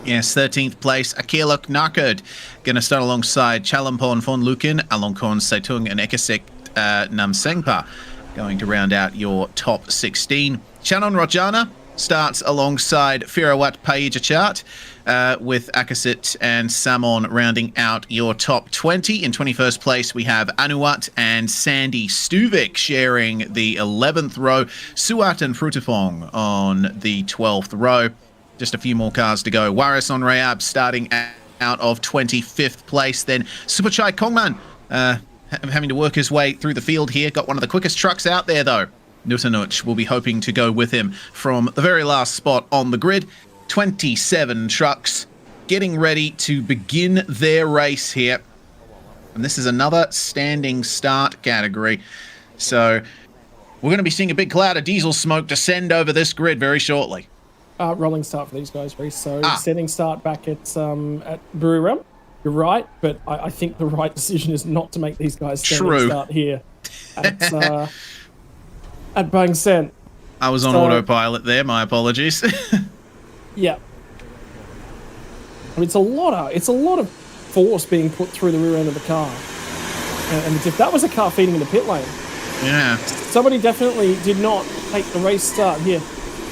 Yes, 13th place, Akilok Narkod, going to start alongside Chalampon Von Lukin, Alongkorn Saitung and Ekasek Namsengpa, going to round out your top 16. Chanon Rojana starts alongside Firawat Paijachat, with Akasit and Samon rounding out your top 20. In 21st place, we have Anuat and Sandy Stuvik sharing the 11th row. Suat and Frutifong on the 12th row. Just a few more cars to go. Waris on Rayab starting out of 25th place. Then Superchai Kongman having to work his way through the field here. Got one of the quickest trucks out there, though. Nutanuch will be hoping to go with him from the very last spot on the grid. 27 trucks getting ready to begin their race here. And this is another standing start category. So we're going to be seeing a big cloud of diesel smoke descend over this grid very shortly. Rolling start for these guys, Reece. So standing start back at Buriram. you're right, but I think the right decision is not to make these guys start here at Bangsaen. I was on autopilot there. My apologies. Yeah. I mean, it's a lot of force being put through the rear end of the car, and if that was a car feeding in the pit lane, yeah, somebody definitely did not take the race start here.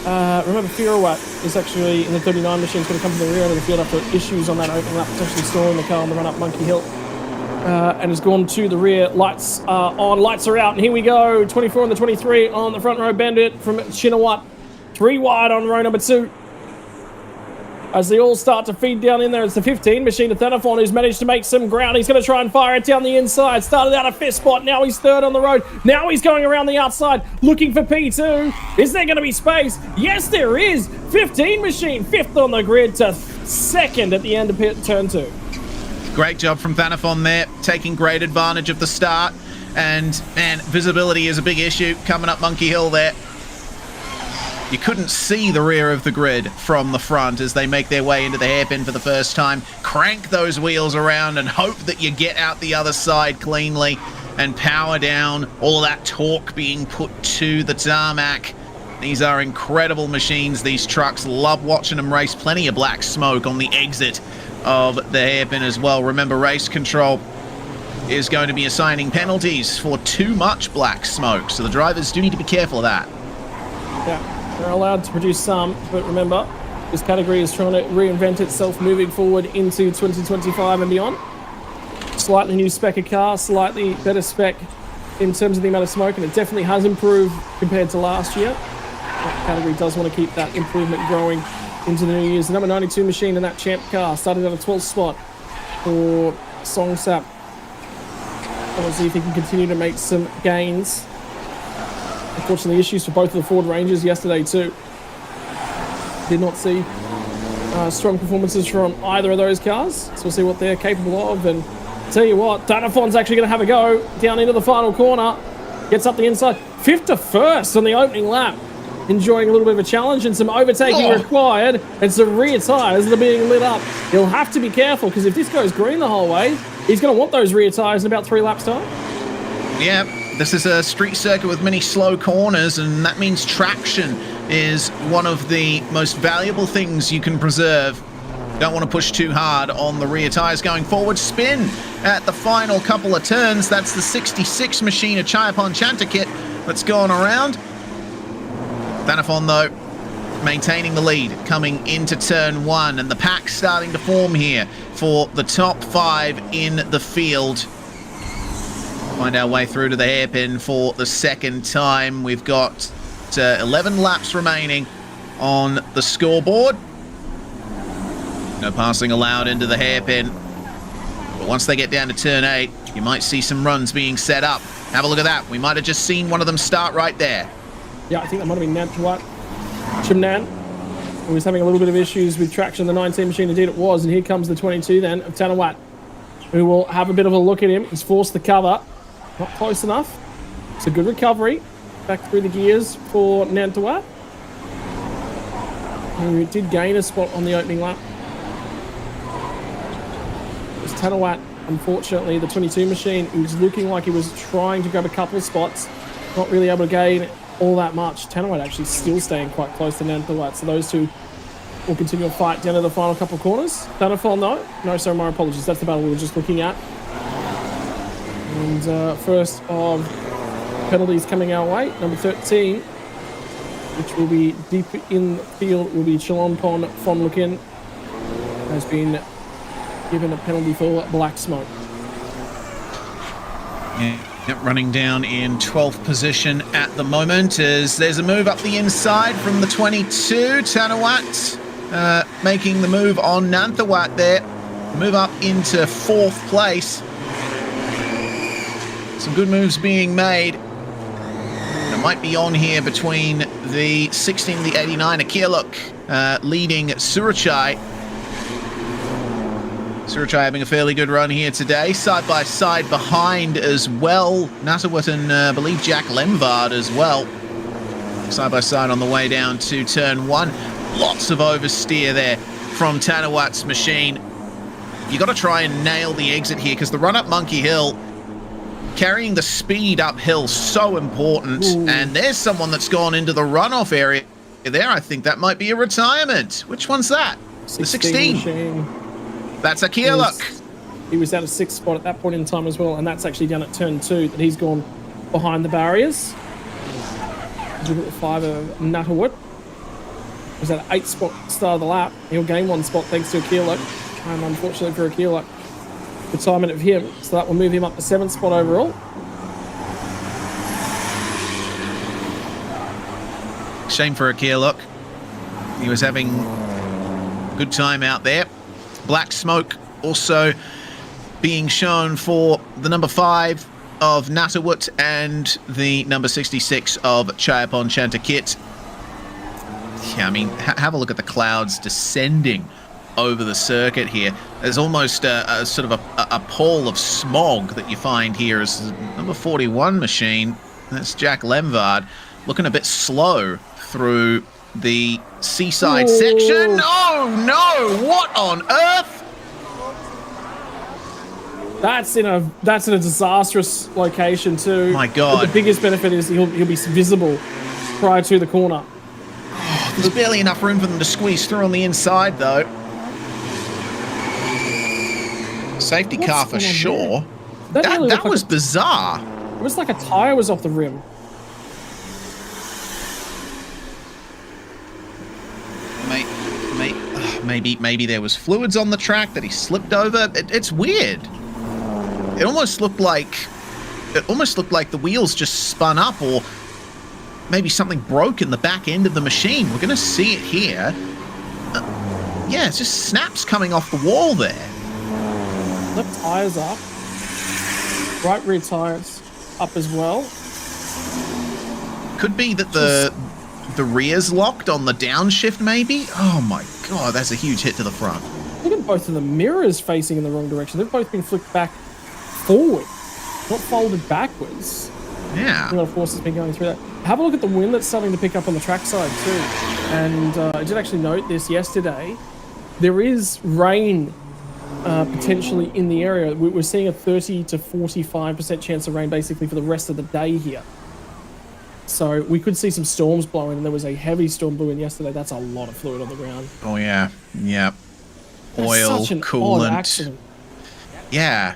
Remember, Firawat is actually in the 39 machine. Is going to come from the rear end of the field after issues on that opening lap, potentially stalling the car on the run up Monkey Hill, and has gone to the rear. Lights are on, lights are out, and here we go. 24 and the 23 on the front row. Bandit from Shinawat, 3 wide on row number 2. As they all start to feed down in there, it's the 15 machine of Thanafon who's managed to make some ground. He's going to try and fire it down the inside. Started out a 5th spot. Now he's 3rd on the road. Now he's going around the outside looking for P2. Is there going to be space? Yes, there is. 15 machine, 5th on the grid to 2nd at the end of turn 2. Great job from Thanafon there, taking great advantage of the start. And, man, visibility is a big issue coming up Monkey Hill there. You couldn't see the rear of the grid from the front as they make their way into the hairpin for the first time. Crank those wheels around and hope that you get out the other side cleanly and power down. All of that torque being put to the tarmac. These are incredible machines, these trucks. Love watching them race. Plenty of black smoke on the exit of the hairpin as well. Remember, race control is going to be assigning penalties for too much black smoke, so the drivers do need to be careful of that. Yeah. They're allowed to produce some, but remember, this category is trying to reinvent itself moving forward into 2025 and beyond. Slightly new spec of car, slightly better spec in terms of the amount of smoke, and it definitely has improved compared to last year. That category does want to keep that improvement growing into the new years. The number 92 machine in that champ car started at a 12th spot for Songsap. I want to see if he can continue to make some gains. Unfortunately, issues for both of the Ford Rangers yesterday too. Did not see strong performances from either of those cars, so we'll see what they're capable of. And tell you what, Danafon's actually going to have a go down into the final corner. Gets up the inside, 5th to 1st on the opening lap. Enjoying a little bit of a challenge and some overtaking required, and some rear tyres that are being lit up. He'll have to be careful, because if this goes green the whole way, he's going to want those rear tyres in about 3 laps time. Yeah. This is a street circuit with many slow corners, and that means traction is one of the most valuable things you can preserve. Don't want to push too hard on the rear tyres going forward. Spin at the final couple of turns. That's the 66 machine of Chayapon Chantakit that's going around. Thanafon, though, maintaining the lead coming into turn 1, and the pack starting to form here for the top 5 in the field. Find our way through to the hairpin for the 2nd time. We've got 11 laps remaining on the scoreboard. No passing allowed into the hairpin. But once they get down to turn 8, you might see some runs being set up. Have a look at that. We might have just seen one of them start right there. Yeah, I think that might have been Namtawat Chimnan, who was having a little bit of issues with traction. The 19 machine, indeed it was. And here comes the 22 then of Tanawat, who will have a bit of a look at him. He's forced the cover. Not close enough. It's a good recovery. Back through the gears for Nantawat, who did gain a spot on the opening lap. It was Tanawat, unfortunately, the 22 machine, who was looking like he was trying to grab a couple of spots. Not really able to gain all that much. Tanawat actually still staying quite close to Nantawat. So those two will continue a fight down to the final couple of corners. Tanafon, no, sorry, my apologies. That's the battle we were just looking at. And first of penalties coming our way, number 13, which will be deep in the field, will be Chalonpon Fonlukin, has been given a penalty for black smoke. Yeah, running down in 12th position at the moment as there's a move up the inside from the 22. Tanawat making the move on Nanthawat there. Move up into 4th place. Some good moves being made. It might be on here between the 16 and the 89. Akirluk leading Surachai. Surachai having a fairly good run here today. Side by side behind as well. Natawat and I believe Jack Lemvard as well. Side by side on the way down to turn 1. Lots of oversteer there from Tanawat's machine. You got to try and nail the exit here because the run up Monkey Hill, carrying the speed uphill, so important. Ooh. And there's someone that's gone into the runoff area there. I think that might be a retirement. Which one's that? The 16. Machine. That's a Kieluk. He was at a 6th spot at that point in time as well, and that's actually down at turn 2 that he's gone behind the barriers. Look at the 5 of Natterwood. Was at 8th spot start of the lap. He'll gain 1 spot thanks to a Kieluk. And unfortunately for a Kieluk, retirement of him, so that will move him up to 7th spot overall. Shame for a Kieluk. He was having a good time out there. Black smoke also being shown for the number 5 of Natterwood and the number 66 of Chayapon Chantakit. Yeah, I mean, have a look at the clouds descending over the circuit here. There's almost a sort of a pall of smog that you find here as number 41 machine. That's Jack Lemvard looking a bit slow through the seaside section. Oh no! What on earth? That's in a disastrous location too. My God! But the biggest benefit is he'll be visible prior to the corner. Oh, there's barely enough room for them to squeeze through on the inside, though. Safety car for sure. That was bizarre. It was like a tire was off the rim. Maybe there was fluids on the track that he slipped over. It's weird. It almost looked like the wheels just spun up, or maybe something broke in the back end of the machine. We're gonna see it here. Yeah, it's just snaps coming off the wall there. Left tires up. Right rear tires up as well. Could be that the rear's locked on the downshift, maybe? Oh my God, that's a huge hit to the front. Look at both of the mirrors facing in the wrong direction. They've both been flicked back forward, not folded backwards. Yeah. The force has been going through that. Have a look at the wind that's starting to pick up on the trackside too. And I did actually note this yesterday. There is rain potentially in the area. We're seeing a 30 to 45% chance of rain basically for the rest of the day here. So we could see some storms blowing, and there was a heavy storm blowing yesterday. That's a lot of fluid on the ground. Oh yeah, yeah. Oil, such an coolant. odd accident. Yeah,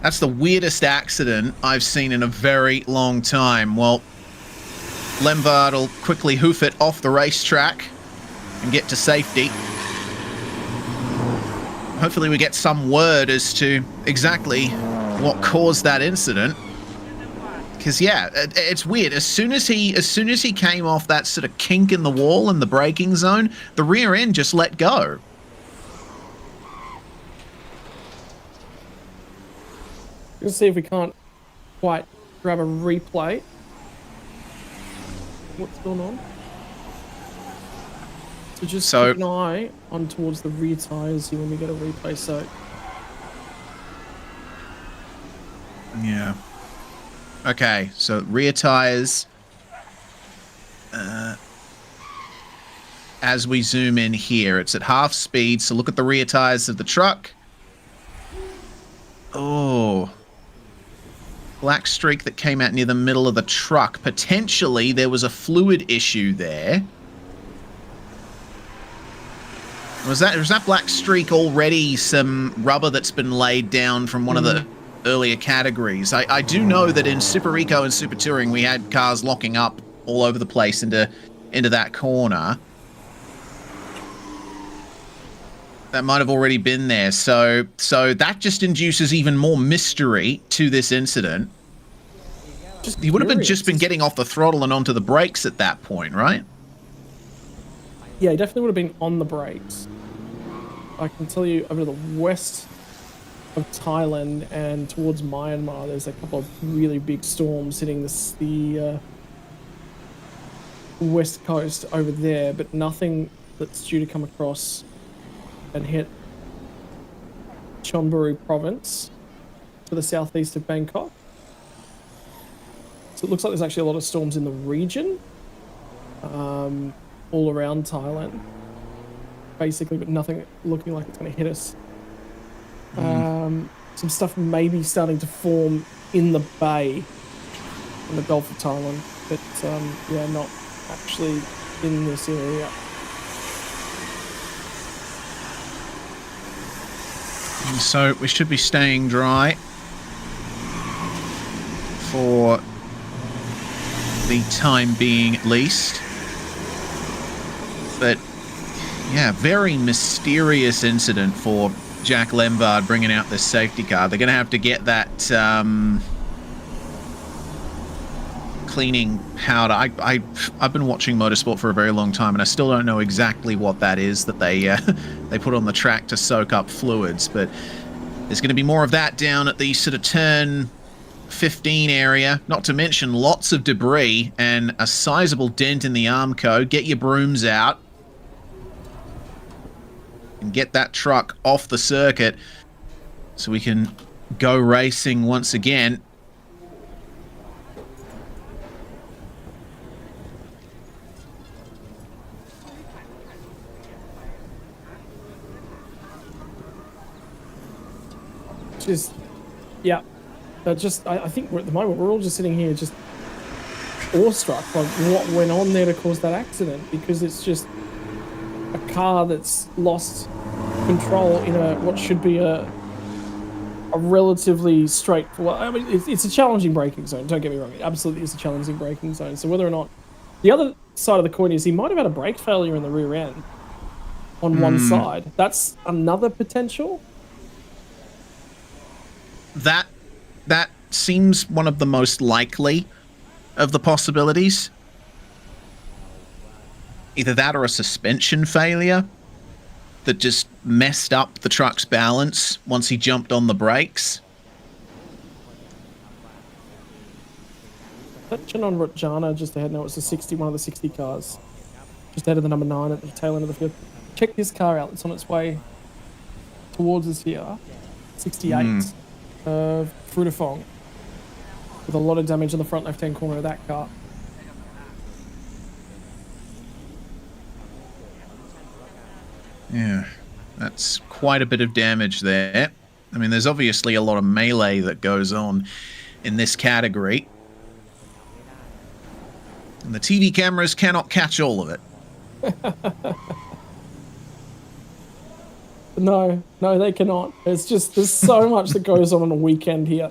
that's the weirdest accident I've seen in a very long time. Well, Lemvard will quickly hoof it off the racetrack and get to safety. Hopefully we get some word as to exactly what caused that incident. Because yeah, it's weird. As soon as he came off that sort of kink in the wall in the braking zone, the rear end just let go. Let's see if we can't quite grab a replay. What's going on? So just keep an eye on towards the rear tires here when we get a replay. So yeah. Okay, so rear tires. As we zoom in here, it's at half speed. So look at the rear tires of the truck. Oh. Black streak that came out near the middle of the truck. Potentially there was a fluid issue there. Was that black streak already some rubber that's been laid down from one of the earlier categories? I do know that in Super Eco and Super Touring we had cars locking up all over the place into that corner. That might have already been there. So that just induces even more mystery to this incident. He would have just been getting off the throttle and onto the brakes at that point, right? yeah, he definitely would have been on the brakes. I can tell you over to the west of Thailand and towards Myanmar, there's a couple of really big storms hitting the west coast over there, but nothing that's due to come across and hit Chonburi province to the southeast of Bangkok. So it looks like there's actually a lot of storms in the region, all around Thailand, basically, but nothing looking like it's going to hit us Some stuff may be starting to form in the bay in the Gulf of Thailand, but yeah, not actually in this area. And so we should be staying dry for the time being at least. But yeah, very mysterious incident for Jack Lembard bringing out this safety car. They're going to have to get that cleaning powder. I've been watching motorsport for a very long time, and I still don't know exactly what that is that they they put on the track to soak up fluids. But there's going to be more of that down at the sort of turn 15 area. Not to mention lots of debris and a sizable dent in the Armco. Get your brooms out and get that truck off the circuit so we can go racing once again. Just, yeah, I think at the moment we're all just sitting here just awestruck by what went on there to cause that accident, because it's just a car that's lost control in what should be a relatively straightforward. I mean, it's a challenging braking zone. Don't get me wrong; it absolutely is a challenging braking zone. So whether or not the other side of the coin is he might have had a brake failure in the rear end on one side. That's another potential. That seems one of the most likely of the possibilities. Either that or a suspension failure that just messed up the truck's balance once he jumped on the brakes. Touching on Rotjana just ahead now, it's one of the 60 cars. Just ahead of the number 9 at the tail end of the field. Check this car out, it's on its way towards us here. 68 of Frutafong, with a lot of damage on the front left-hand corner of that car. Yeah, that's quite a bit of damage there. I mean, there's obviously a lot of melee that goes on in this category. And the TV cameras cannot catch all of it. No, they cannot. There's so much that goes on a weekend here.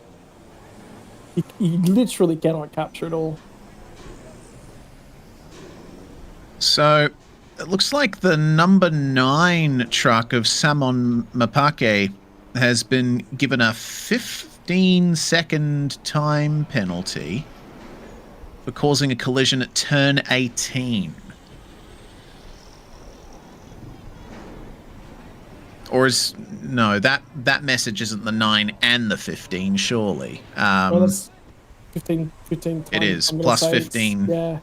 You literally cannot capture it all. So, it looks like the number 9 truck of Samon Mapake has been given a 15-second time penalty for causing a collision at turn 18. Or no, that message isn't the 9 and the 15, surely. Well, that's 15 time. It is, plus 15. Yeah.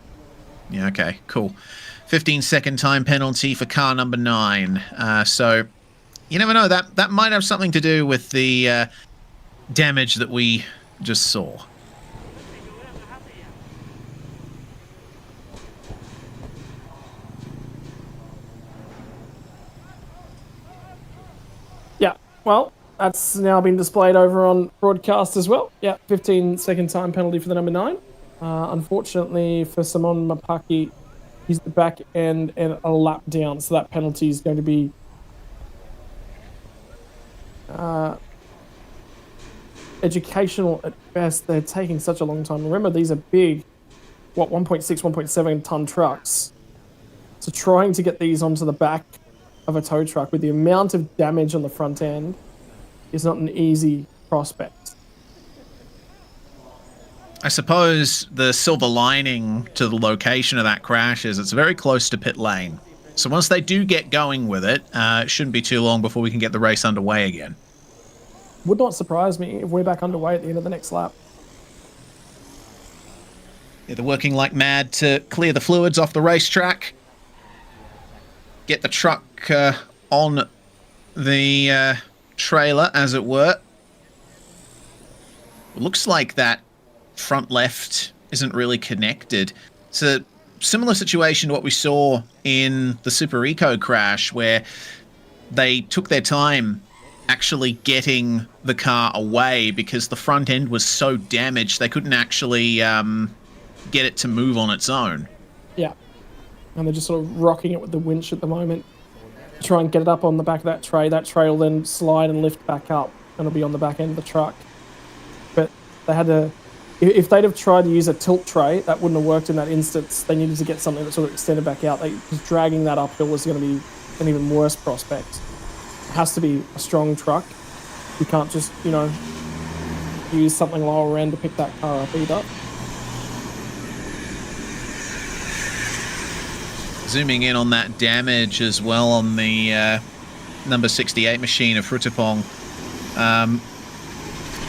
Yeah, okay, cool. 15-second time penalty for car number 9. So, you never know, that might have something to do with the damage that we just saw. Yeah, well, that's now been displayed over on broadcast as well. Yeah, 15-second time penalty for the number 9. Unfortunately for Samon Mapaki, he's the back end and a lap down, so that penalty is going to be educational at best. They're taking such a long time. Remember, these are big, 1.6, 1.7 ton trucks. So trying to get these onto the back of a tow truck with the amount of damage on the front end is not an easy prospect. I suppose the silver lining to the location of that crash is it's very close to pit lane. So once they do get going with it, it shouldn't be too long before we can get the race underway again. Would not surprise me if we're back underway at the end of the next lap. Yeah, they're working like mad to clear the fluids off the racetrack. Get the truck on the trailer, as it were. It looks like that front left isn't really connected. It's a similar situation to what we saw in the Super Eco crash, where they took their time actually getting the car away because the front end was so damaged they couldn't actually get it to move on its own. Yeah. And they're just sort of rocking it with the winch at the moment. Try and get it up on the back of that tray. That tray will then slide and lift back up, and it'll be on the back end of the truck. But they had to... If they'd have tried to use a tilt tray, that wouldn't have worked in that instance. They needed to get something that sort of extended back out. Just dragging that uphill was going to be an even worse prospect. It has to be a strong truck. You can't just, you know, use something lower end to pick that car up either. Zooming in on that damage as well on the number 68 machine of Frutapong.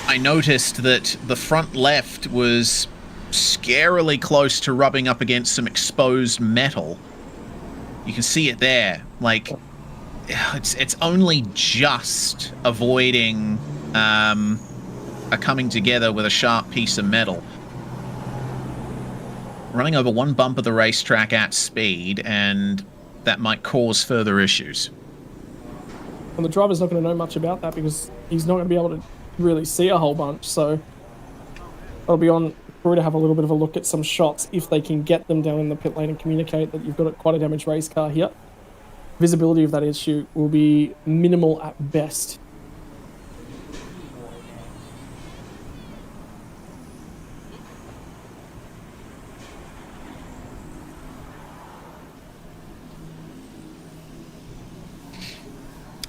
I noticed that the front left was scarily close to rubbing up against some exposed metal. You can see it there. Like, it's only just avoiding a coming together with a sharp piece of metal. Running over one bump of the racetrack at speed, and that might cause further issues. And the driver's not going to know much about that because he's not going to be able to really see a whole bunch, so it'll be on Prix to have a little bit of a look at some shots if they can get them down in the pit lane and communicate that you've got quite a damaged race car here. Visibility of that issue will be minimal at best.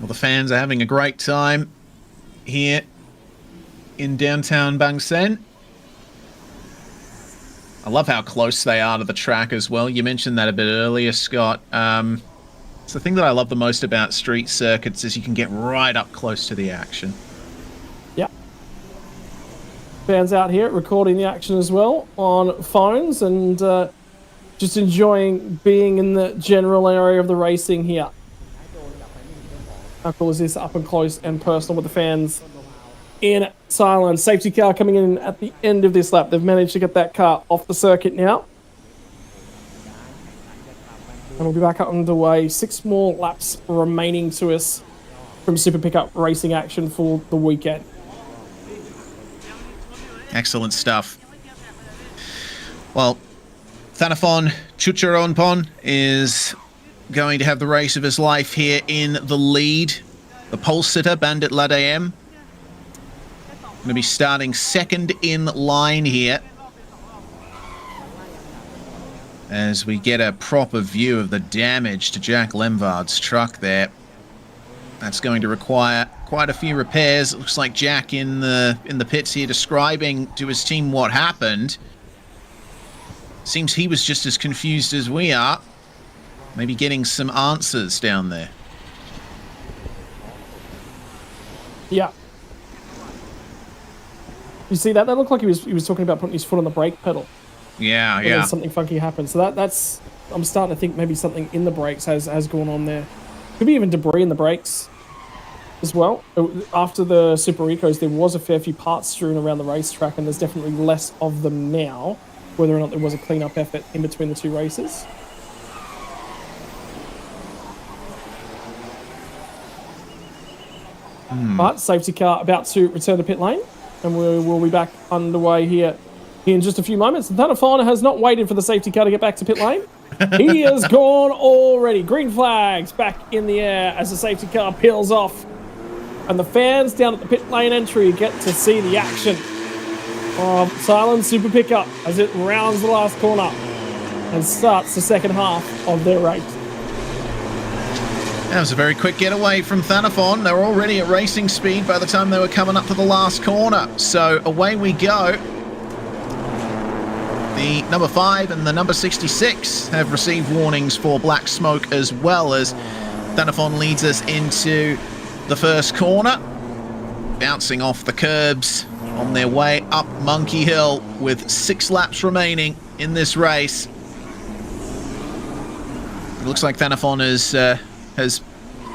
Well, the fans are having a great time here in downtown Bangsaen. I love how close they are to the track as well. You mentioned that a bit earlier, Scott. It's the thing that I love the most about street circuits is you can get right up close to the action. Yeah. Fans out here recording the action as well on phones and just enjoying being in the general area of the racing here. How cool is this, up and close and personal with the fans in silence? Safety car coming in at the end of this lap. They've managed to get that car off the circuit now. And we'll be back underway. 6 more laps remaining to us from Super Pickup racing action for the weekend. Excellent stuff. Well, Thanaphon Chucharonpon is going to have the race of his life here in the lead. The pole sitter, Bandit Ladayem, going to be starting second in line here. As we get a proper view of the damage to Jack Lemvard's truck there. That's going to require quite a few repairs. It looks like Jack in the pits here describing to his team what happened. Seems he was just as confused as we are. Maybe getting some answers down there. Yeah. You see that? That looked like he was talking about putting his foot on the brake pedal. Yeah, and yeah. then something funky happened. So that's I'm starting to think maybe something in the brakes has gone on there. Could be even debris in the brakes as well. After the Super Ecos, there was a fair few parts strewn around the racetrack, and there's definitely less of them now, whether or not there was a clean-up effort in between the two races. But safety car about to return to pit lane, and we'll be back underway here in just a few moments. Thanaphon has not waited for the safety car to get back to pit lane. He has gone already. Green flags back in the air as the safety car peels off. And the fans down at the pit lane entry get to see the action of Silent Super Pickup as it rounds the last corner and starts the second half of their race. That was a very quick getaway from Thanaphon. They were already at racing speed by the time they were coming up to the last corner. So away we go. The number 5 and the number 66 have received warnings for black smoke as well, as Thanaphon leads us into the first corner. Bouncing off the curbs on their way up Monkey Hill with 6 laps remaining in this race. It looks like Thanaphon has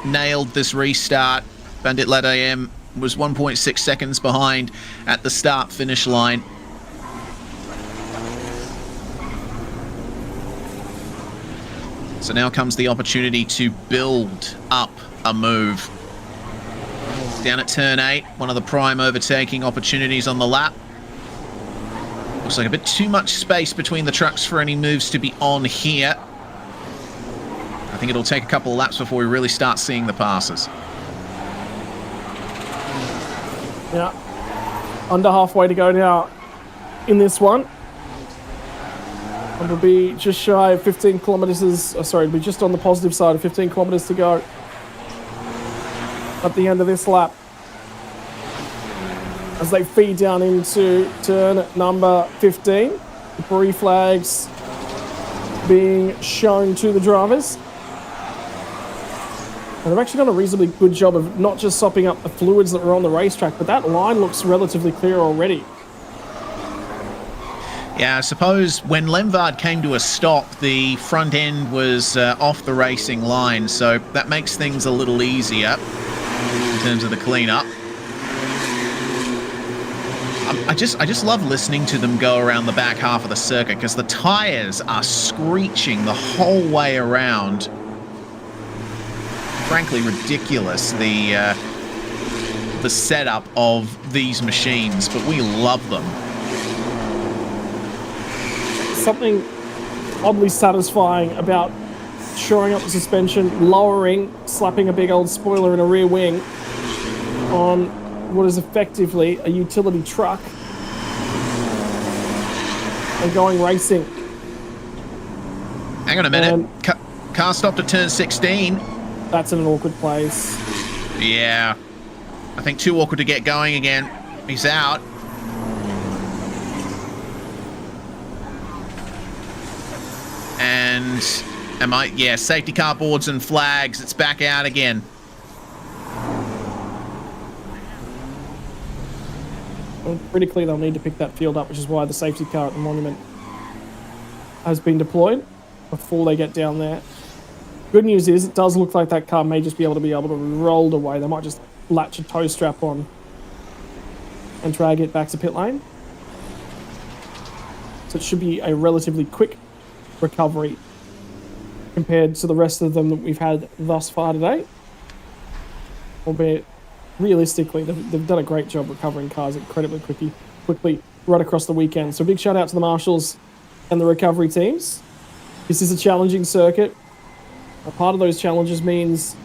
nailed this restart. Bandit Ladayem was 1.6 seconds behind at the start-finish line. So now comes the opportunity to build up a move. Down at turn 8, one of the prime overtaking opportunities on the lap. Looks like a bit too much space between the trucks for any moves to be on here. I think it'll take a couple of laps before we really start seeing the passes. Yeah. Under halfway to go now in this one. And we'll be just shy of 15 kilometers. Sorry, we'll be just on the positive side of 15 kilometers to go at the end of this lap. As they feed down into turn number 15, the Prix flags being shown to the drivers. And they've actually done a reasonably good job of not just sopping up the fluids that were on the racetrack, but that line looks relatively clear already. Yeah, I suppose when Lemvard came to a stop, the front end was off the racing line, so that makes things a little easier in terms of the cleanup. I just love listening to them go around the back half of the circuit because the tires are screeching the whole way around. Frankly, ridiculous, the setup of these machines, but we love them. Something oddly satisfying about shoring up the suspension, lowering, slapping a big old spoiler in a rear wing on what is effectively a utility truck and going racing. Hang on a minute. Car stopped at turn 16. That's in an awkward place. Yeah. I think too awkward to get going again. He's out. And yeah, safety car boards and flags. It's back out again. Well, critically, they'll need to pick that field up, which is why the safety car at the monument has been deployed before they get down there. Good news is it does look like that car may just be able to be rolled away. They might just latch a tow strap on and drag it back to pit lane. So it should be a relatively quick recovery compared to the rest of them that we've had thus far today. Albeit, realistically, they've done a great job recovering cars incredibly quickly right across the weekend. So big shout out to the marshals and the recovery teams. This is a challenging circuit. A part of those challenges means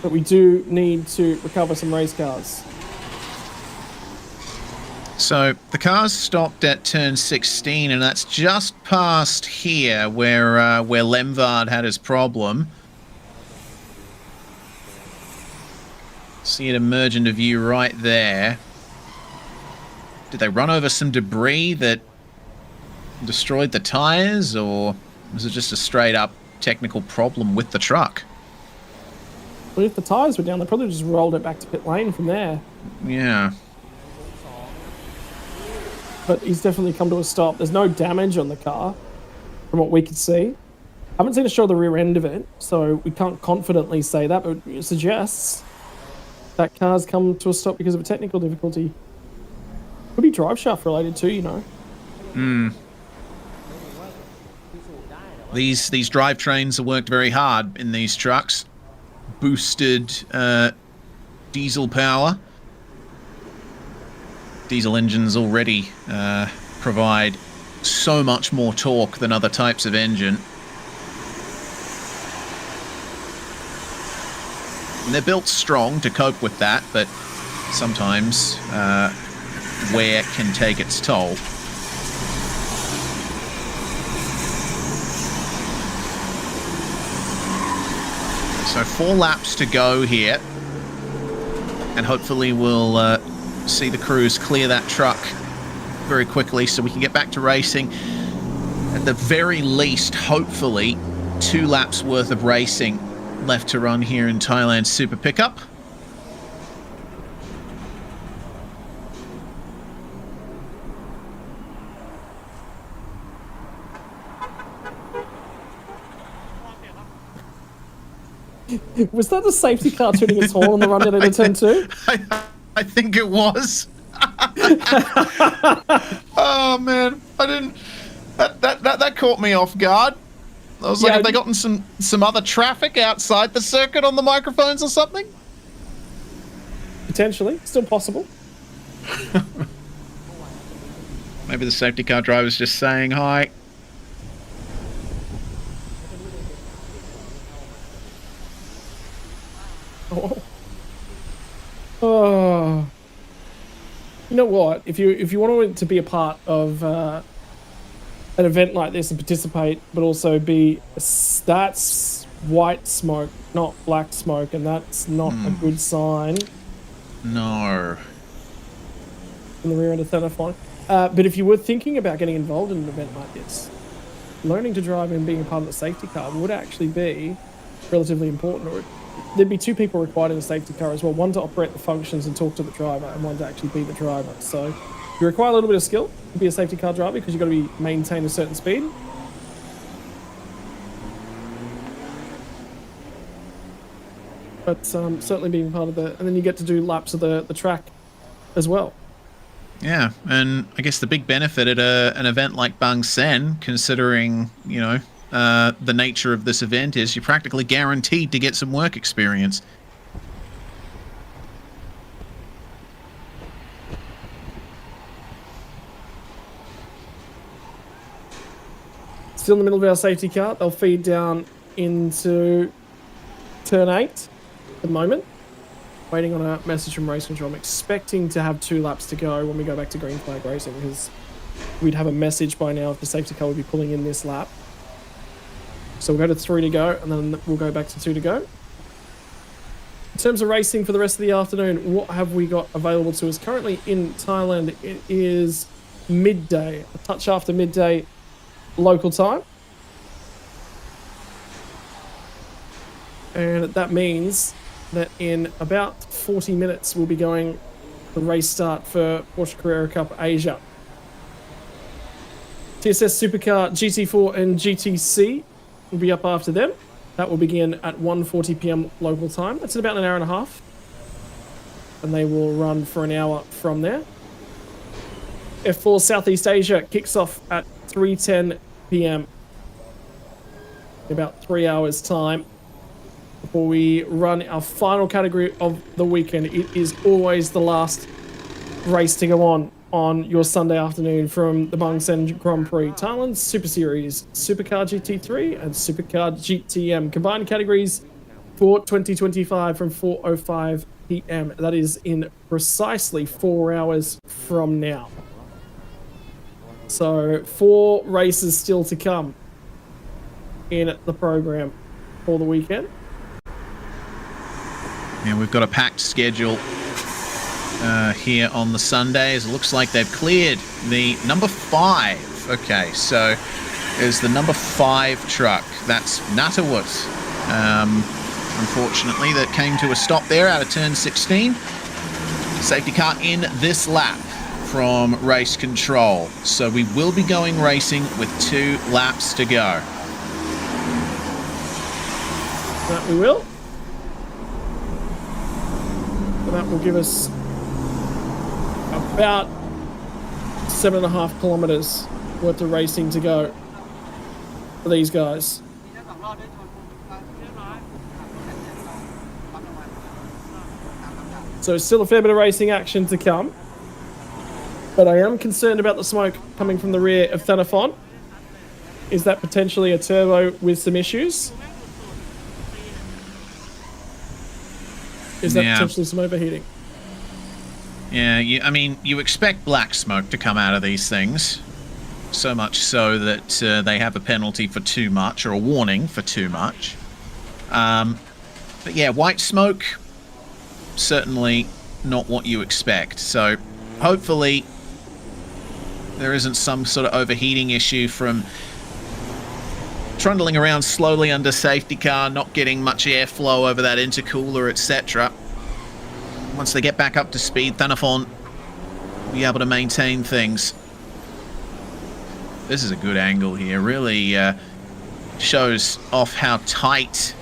that we do need to recover some race cars. So the cars stopped at turn 16, and that's just past here where Lemvard had his problem. See it emerge into view right there. Did they run over some debris that destroyed the tires, or was it just a straight up technical problem with the truck? Well, if the tires were down, they probably just rolled it back to pit lane from there. Yeah. But he's definitely come to a stop. There's no damage on the car from what we could see. Haven't seen a shot of the rear end of it, so we can't confidently say that, but it suggests that car's come to a stop because of a technical difficulty. Could be drive shaft related too, you know. These drivetrains have worked very hard in these trucks. Boosted diesel power. Diesel engines already provide so much more torque than other types of engine. And they're built strong to cope with that, but sometimes wear can take its toll. So 4 laps to go here, and hopefully we'll see the crews clear that truck very quickly so we can get back to racing. At the very least, hopefully, 2 laps worth of racing left to run here in Thailand's Super Pickup. Was that the safety car tuning its horn on the run into turn 2? I think it was. Oh man, I didn't. That caught me off guard. I was like, have they gotten some other traffic outside the circuit on the microphones or something? Potentially, still possible. Maybe the safety car driver's just saying hi. Oh. You know what? If you want to be a part of an event like this and participate, but also that's white smoke, not black smoke, and that's not a good sign. No. In the rear end of Thanaphon. But if you were thinking about getting involved in an event like this, learning to drive and being a part of the safety car would actually be relatively important. Or there'd be two people required in a safety car as well, one to operate the functions and talk to the driver, and one to actually be the driver. So you require a little bit of skill to be a safety car driver because you've got to maintain a certain speed. But certainly being part of and then you get to do laps of the track as well. Yeah, and I guess the big benefit at an event like Bangsaen, considering, you know, the nature of this event, is you're practically guaranteed to get some work experience. Still in the middle of our safety car. They'll feed down into turn 8 at the moment. Waiting on a message from race control. I'm expecting to have 2 laps to go when we go back to green flag racing, because we'd have a message by now if the safety car would be pulling in this lap. So we'll go to 3 to go, and then we'll go back to 2 to go. In terms of racing for the rest of the afternoon, what have we got available to us? Currently in Thailand, it is midday, a touch after midday local time. And that means that in about 40 minutes we'll be going the race start for Porsche Carrera Cup Asia. TSS Supercar GT4 and GTC will be up after them. That will begin at 1:40 p.m. local time. That's in about an hour and a half. And they will run for an hour from there. F4 Southeast Asia kicks off at 3:10 p.m. in about 3 hours time. Before we run our final category of the weekend. It is always the last race to go on your Sunday afternoon from the Bangsaen Grand Prix. Thailand's Super Series, Supercar GT3 and Supercar GTM. Combined categories for 2025 from 4:05 p.m. That is in precisely 4 hours from now. So 4 races still to come in the program for the weekend. Yeah, we've got a packed schedule here on the Sundays. It looks like they've cleared the number 5. Okay, so is the number 5 truck. That's Natawut. Unfortunately, that came to a stop there out of turn 16. Safety car in this lap from race control. So we will be going racing with 2 laps to go. That we will. That will give us about 7.5 kilometers worth of racing to go for these guys. So still a fair bit of racing action to come. But I am concerned about the smoke coming from the rear of Thanaphon. Is that potentially a turbo with some issues? Is that potentially some overheating? Yeah, I mean, you expect black smoke to come out of these things. So much so that they have a penalty for too much, or a warning for too much. But yeah, white smoke, certainly not what you expect. So hopefully there isn't some sort of overheating issue from trundling around slowly under safety car, not getting much airflow over that intercooler, etc. Once they get back up to speed, Thanaphon will be able to maintain things. This is a good angle here. Really shows off how tight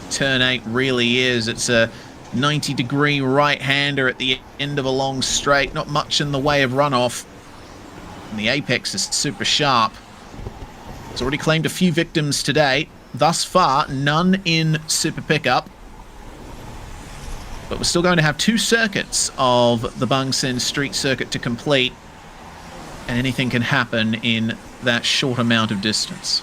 turn 8 really is. It's a 90-degree right-hander at the end of a long straight. Not much in the way of runoff. And the apex is super sharp. It's already claimed a few victims today. Thus far, none in Super Pickup. but we're still going to have 2 circuits of the Bangsaen street circuit to complete, and anything can happen in that short amount of distance.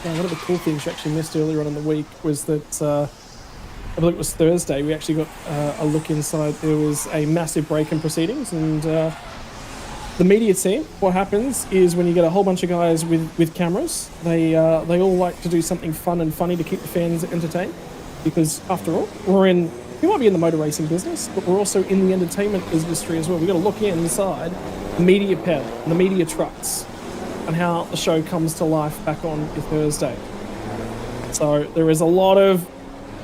One of the cool things you actually missed earlier on in the week was that I believe it was Thursday, we actually got a look inside. There was a massive break-in proceedings, and the media team, what happens is when you get a whole bunch of guys with cameras, they all like to do something fun and funny to keep the fans entertained, because after all, we might be in the motor racing business, but we're also in the entertainment industry as well. We've got to look inside the media pad and the media trucks and how the show comes to life back on Thursday. So there is a lot of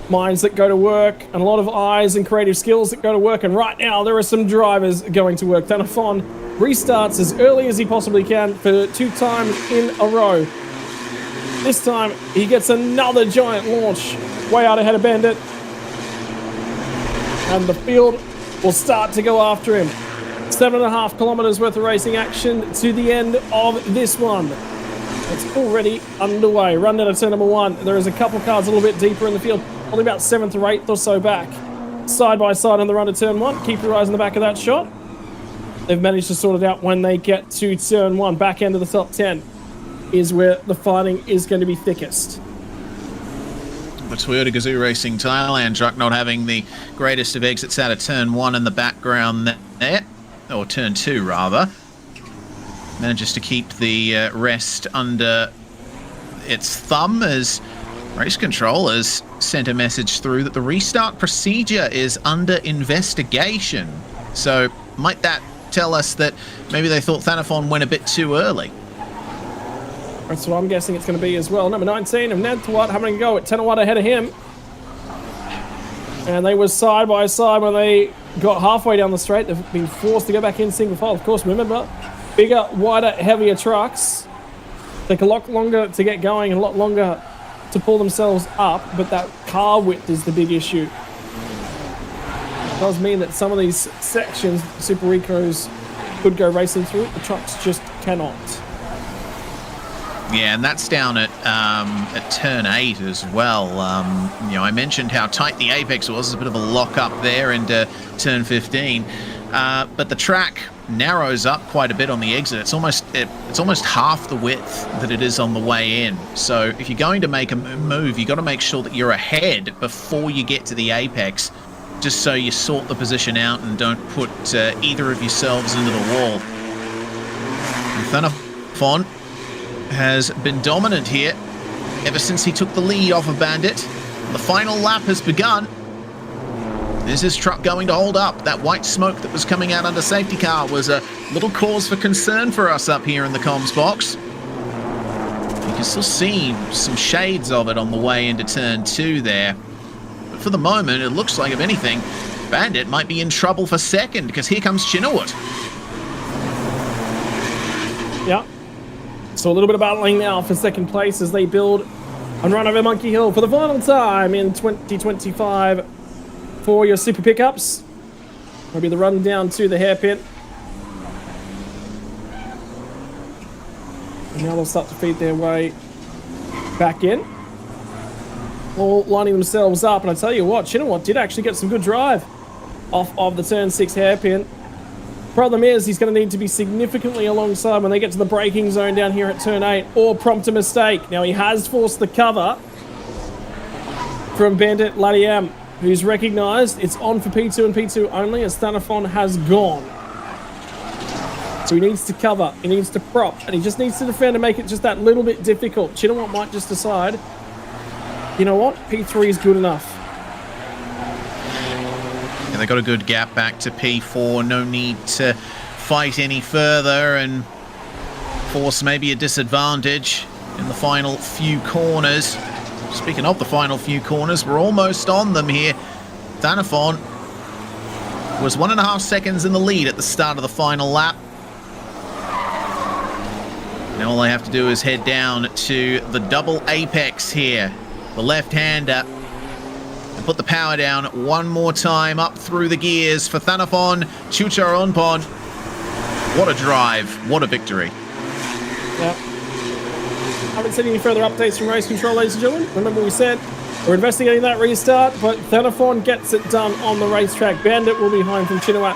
minds that go to work and a lot of eyes and creative skills that go to work, and right now there are some drivers going to work. Tanafon restarts as early as he possibly can for 2 times in a row. This time he gets another giant launch way out ahead of Bandit, and the field will start to go after him. 7.5 kilometers worth of racing action to the end of this one. It's already underway. Run down to turn number 1. There is a couple cars a little bit deeper in the field, only about 7th or 8th or so back. Side by side on the run to turn 1. Keep your eyes on the back of that shot. They've managed to sort it out when they get to turn 1. Back end of the top 10 is where the fighting is going to be thickest. The Toyota Gazoo Racing Thailand truck not having the greatest of exits out of turn 1 in the background there, or turn 2 rather. Manages to keep the rest under its thumb as race controllers sent a message through that the restart procedure is under investigation. So might that tell us that maybe they thought Thanafon went a bit too early? That's what I'm guessing it's going to be as well. Number 19 of Nantawat having a go at Tanawat ahead of him. And they were side by side when they got halfway down the straight. They've been forced to go back in single file. Of course, remember, bigger, wider, heavier trucks take a lot longer to get going and a lot longer to pull themselves up, but that car width is the big issue. It does mean that some of these sections Super Ricos could go racing through. The trucks just cannot. Yeah, and that's down at turn 8 as well. You know, I mentioned how tight the apex was. There's a bit of a lock up there into turn 15, but the track narrows up quite a bit on the exit. It's almost half the width that it is on the way in. So if you're going to make a move, you got to make sure that you're ahead before you get to the apex, just so you sort the position out and don't put either of yourselves into the wall. Thanafon has been dominant here ever since he took the lead off of Bandit. The final lap has begun. Is his truck going to hold up? That white smoke that was coming out under safety car was a little cause for concern for us up here in the comms box. You can still see some shades of it on the way into turn 2 there. But for the moment, it looks like, if anything, Bandit might be in trouble for second, because here comes Chinawat. Yeah. So a little bit of battling now for second place as they build and run over Monkey Hill for the final time in 2025 for your super pickups. Maybe the run down to the hairpin. And now they'll start to feed their way back in. All lining themselves up. And I tell you what, Chinawat did actually get some good drive off of the turn 6 hairpin. Problem is, he's going to need to be significantly alongside when they get to the braking zone down here at turn 8, or prompt a mistake. Now, he has forced the cover from Bandit Ladiam, who's recognised it's on for P2 and P2 only, as Thanafon has gone. So he needs to cover, he needs to prop, and he just needs to defend and make it just that little bit difficult. Chinawat might just decide, you know what, P3 is good enough. Yeah, they got a good gap back to P4. No need to fight any further and force maybe a disadvantage in the final few corners. Speaking of the final few corners, we're almost on them here. Thanafon was 1.5 seconds in the lead at the start of the final lap. Now all they have to do is head down to the double apex here, the left-hander, and put the power down one more time up through the gears for Thanafon Chucharonpon. What a drive, what a victory. Yeah. Haven't seen any further updates from race control, ladies and gentlemen. Remember we said We're investigating that restart, but Thanaphorn gets it done on the racetrack. Bandit will be home from Chinawat,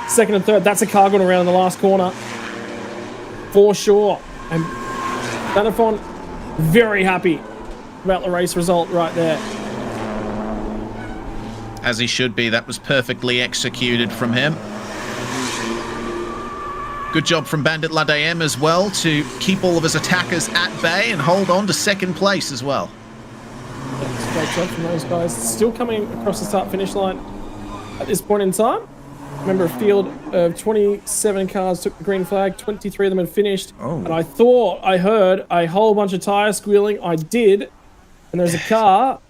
second and third. That's a car going around in the last corner, for sure. And Thanaphorn very happy about the race result right there. As he should be. That was perfectly executed from him. Good job from Bandit Ladayem as well to keep all of his attackers at bay and hold on to second place as well. That's a great job from those guys. Still coming across the start-finish line at this point in time. Remember, a field of 27 cars took the green flag, 23 of them had finished. And I thought I heard a whole bunch of tire squealing. I did. And there's a car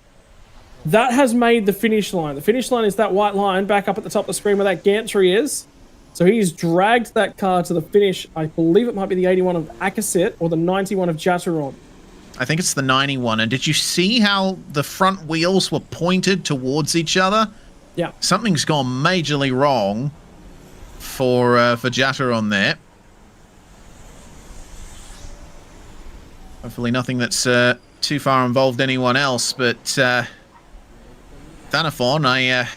that has made the finish line. The finish line is that white line back up at the top of the screen where that gantry is. So he's dragged that car to the finish. I believe it might be the 81 of Akasit or the 91 of Jataron. I think it's the 91. And did you see how the front wheels were pointed towards each other? Yeah. Something's gone majorly wrong for Jataron there. Hopefully nothing that's too far involved anyone else, but Thanaphorn, I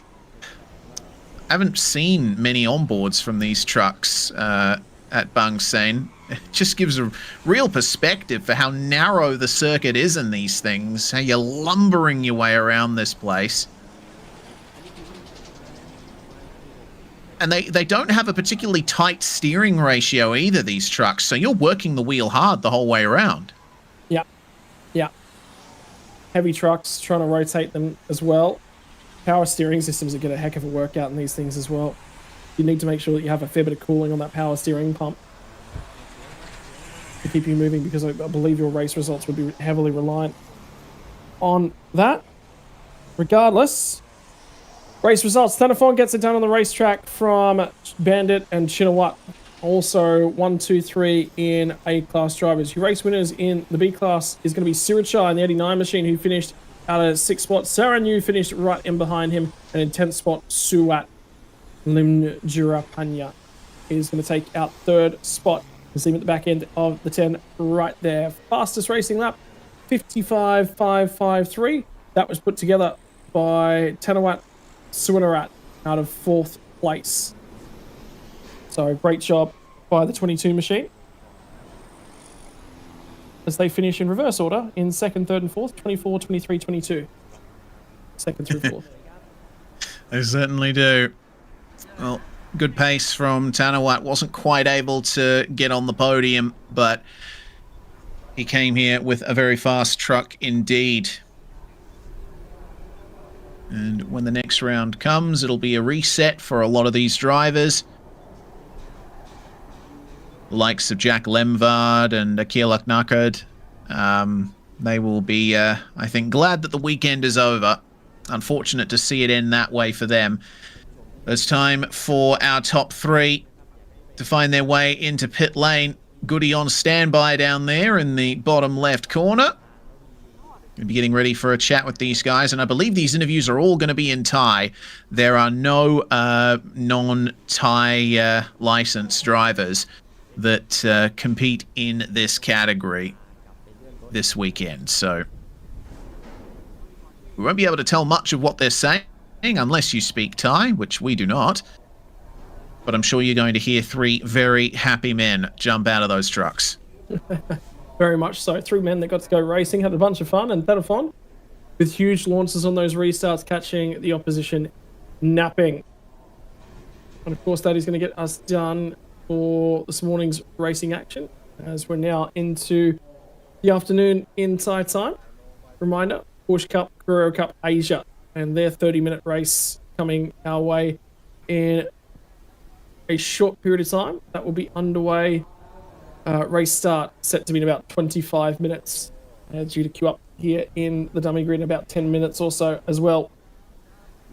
haven't seen many onboards from these trucks at Bangsaen. It just gives a real perspective for how narrow the circuit is in these things, how you're lumbering your way around this place. And they don't have a particularly tight steering ratio either, these trucks, so you're working the wheel hard the whole way around. Yeah, yeah. Heavy trucks, trying to rotate them as well. Power steering systems that get a heck of a workout in these things as well. You need to make sure that you have a fair bit of cooling on that power steering pump to keep you moving, because I believe your race results would be heavily reliant on that. Regardless, race results. Thanaphorn gets it done on the racetrack from Bandit and Chinawat. Also, 1, 2, 3 in A-class drivers. Your race winners in the B-class is going to be Sirichai in the 89 machine, who finished out of 6th spot. Saranyu finished right in behind him. And in 10th spot, Suwat Limjurapanya is going to take out 3rd spot. You see him at the back end of the 10 right there. Fastest racing lap, 55.553. That was put together by Tanawat Suwanarat out of 4th place. So great job by the 22 machine, as they finish in reverse order in 2nd, 3rd and 4th, 24, 23, 22. 2nd through 4th. They certainly do. Well, good pace from Tanawat. Wasn't quite able to get on the podium, but he came here with a very fast truck indeed. And when the next round comes, it'll be a reset for a lot of these drivers. The likes of Jack Lemvard and Akil Aknakad. They will be, I think, glad that the weekend is over. Unfortunate to see it end that way for them. It's time for our top 3 to find their way into pit lane. Goody on standby down there in the bottom left corner. Going to be getting ready for a chat with these guys, and I believe these interviews are all going to be in Thai. There are no non-Thai licensed drivers that compete in this category this weekend, so we won't be able to tell much of what they're saying unless you speak Thai, which we do not. But I'm sure you're going to hear 3 very happy men jump out of those trucks. Very much so. 3 men that got to go racing, had a bunch of fun, and Thanaphorn with huge launches on those restarts, catching the opposition napping. And of course, that is going to get us done for this morning's racing action, as we're now into the afternoon in Thai time. Reminder, Porsche Cup, Carrera Cup Asia, and their 30-minute race coming our way in a short period of time. That will be underway. Race start set to be in about 25 minutes. Due to queue up here in the dummy grid in about 10 minutes or so as well.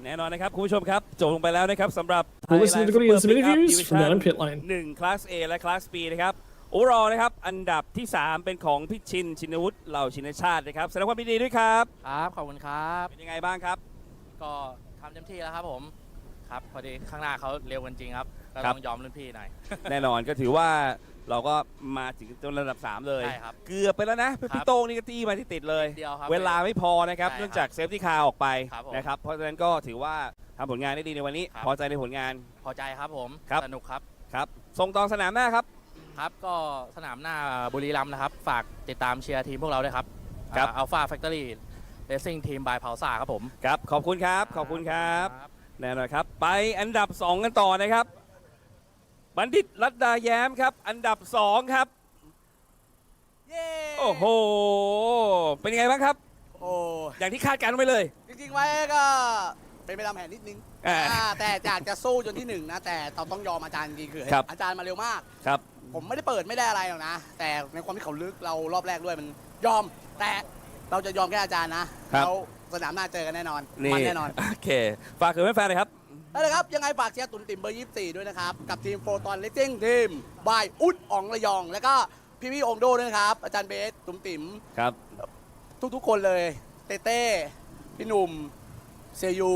แน่นอนนะครับคุณผู้ชมครับจบลงไปแล้วนะครับสำหรับ We'll listen to the some interviews from down in pit lane. 1 Class A และ Class B นะครับ Overall นะครับอันดับที่ 3 เป็นของพี่ชินชินวุฒิเหล่าชินชาตินะครับแสดงความยินดีด้วยครับครับขอบคุณครับเป็นยังไงบ้างครับก็ทำเต็มที่แล้วครับผมครับพอดีข้างหน้าเขาเร็วกันจริงครับก็ต้องยอมรุ่นพี่หน่อย แน่นอนก็ถือว่า เราก็มาถึงจนระดับ 3 เลย ใช่ครับ เกือบไปแล้วนะพี่โต้งนี่ก็ตี้มาที่ติดเลย เดียวครับ เวลาไม่พอนะครับ ใช่ครับ เนื่องจากเซฟตี้คาร์ออกไป ครับผม นะครับเพราะฉะนั้นก็ถือว่าทำผลงานได้ดีในวันนี้ ครับ พอใจในผลงาน พอใจครับผม ครับ สนุกครับ ครับส่งต่อสนามหน้าครับ ครับก็สนามหน้าบุรีรัมย์นะครับ ฝากติดตามเชียร์ทีมพวกเราด้วยครับ ครับ อัลฟาแฟคทอรี่เรซซิ่งทีมบายเผาซ่าครับผม ครับขอบคุณครับขอบคุณครับแน่นอนครับไปอันดับ 2 กันต่อนะครับ บัณฑิตรัตดาแย้มครับอันดับ 2 ครับโอ้โหเป็นยังไงบ้างครับ โอ้ อย่างที่คาดการณ์ไว้เลย จริงๆไว้ก็เป็นไปตามแผนนิดนึง แต่อยากจะสู้จนที่1นะแต่เราต้องยอมอาจารย์จริงๆคือ ครับ อาจารย์มาเร็วมาก ครับ ผมไม่ได้เปิดไม่ได้อะไรหรอกนะ แต่ในความที่เขาลึกเรารอบแรกด้วยมันยอม แต่เราจะยอมแค่อาจารย์นะเราสนามหน้าเจอกันแน่นอนมันแน่นอน โอเคฝากถึงแฟนๆเลยครับ ได้เลยครับ ยังไงฝากเชียร์ตุนติ่มเบอร์ 24 ด้วยนะครับ กับทีมโฟตอนเลสซิ่งทีมบายอุดอ๋องระยอง แล้วก็พี่ๆองโดด้วยนะครับ อาจารย์เบสตุ่มติ่ม ครับ ทุกๆคนเลยเต้เต้พี่หนุ่มเซยู